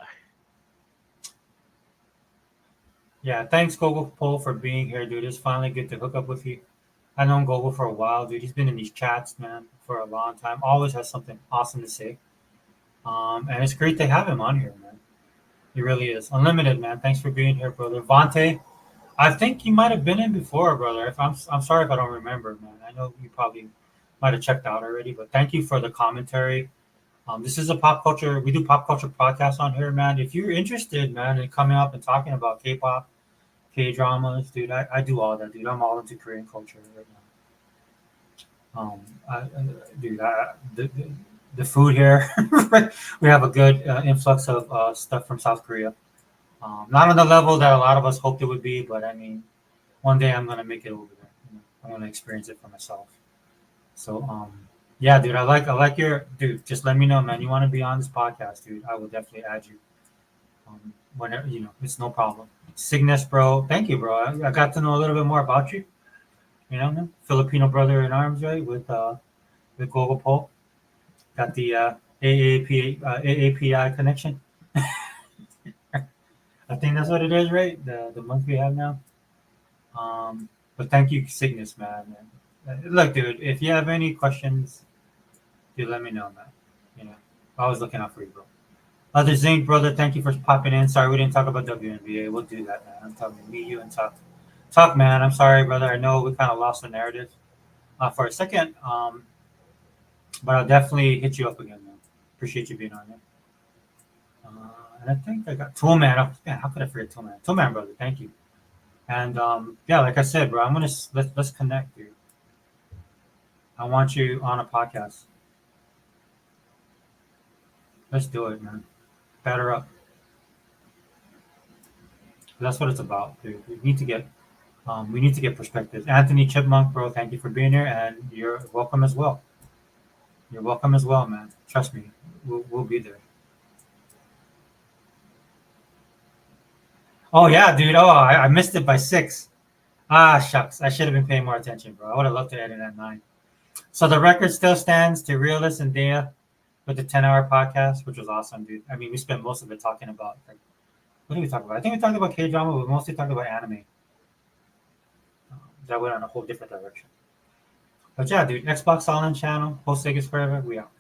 Speaker 1: Yeah, thanks, Gogo Pole, for being here, dude. It's finally good to hook up with you. I've known Gogo for a while, dude. He's been in these chats, man, for a long time. Always has something awesome to say. And it's great to have him on here, man. He really is. Unlimited, man. Thanks for being here, brother. Vontae, I think you might have been in before, brother. If I'm sorry if I don't remember, man. I know you probably might have checked out already, but thank you for the commentary. This is a pop culture. We do pop culture podcasts on here, man. If you're interested, man, in coming up and talking about K-pop, K-dramas, dude, I do all that, dude. I'm all into Korean culture right now. Dude, the food here, we have a good influx of stuff from South Korea. Not on the level that a lot of us hoped it would be, but I mean, one day I'm gonna make it over there. I'm gonna experience it for myself. So, yeah, dude, I like your dude. Just let me know, man. You want to be on this podcast, dude? I will definitely add you. Whenever it's no problem. Cygnus, bro. Thank you, bro. I got to know a little bit more about you. Man? Filipino brother in arms, right? With Gogo Pole. Got the AAPI connection. I think that's what it is, right? The month we have now. But thank you, Cygnus, man. Look, dude, if you have any questions, dude, let me know, man. I was looking out for you, bro. Other Zinc, brother, thank you for popping in. Sorry we didn't talk about WNBA. We'll do that, man. I'm telling you, meet you and talk. Talk, man. I'm sorry, brother. I know we kind of lost the narrative for a second. But I'll definitely hit you up again, man. Appreciate you being on there. And I think I got Toolman. Oh, man, how could I forget Toolman? Toolman, brother, thank you. And yeah, like I said, bro, let's connect, dude. I want you on a podcast. Let's do it, man. Batter up. That's what it's about, dude. We need to get We need to get perspectives. Anthony Chipmunk, bro, thank you for being here, and you're welcome as well. You're welcome as well, man. Trust me, we'll be there. Oh yeah, dude. Oh, I missed it by 6. Ah, shucks. I should have been paying more attention, bro. I would have loved to end it at 9. So the record still stands to Realist and Dea with the 10-hour podcast, which was awesome, dude. I mean, we spent most of it talking about, like, what did we talk about? I think we talked about K-drama, but we mostly talked about anime. That went on a whole different direction. But yeah, dude, Xbox All In channel, post Sega's Forever, we out.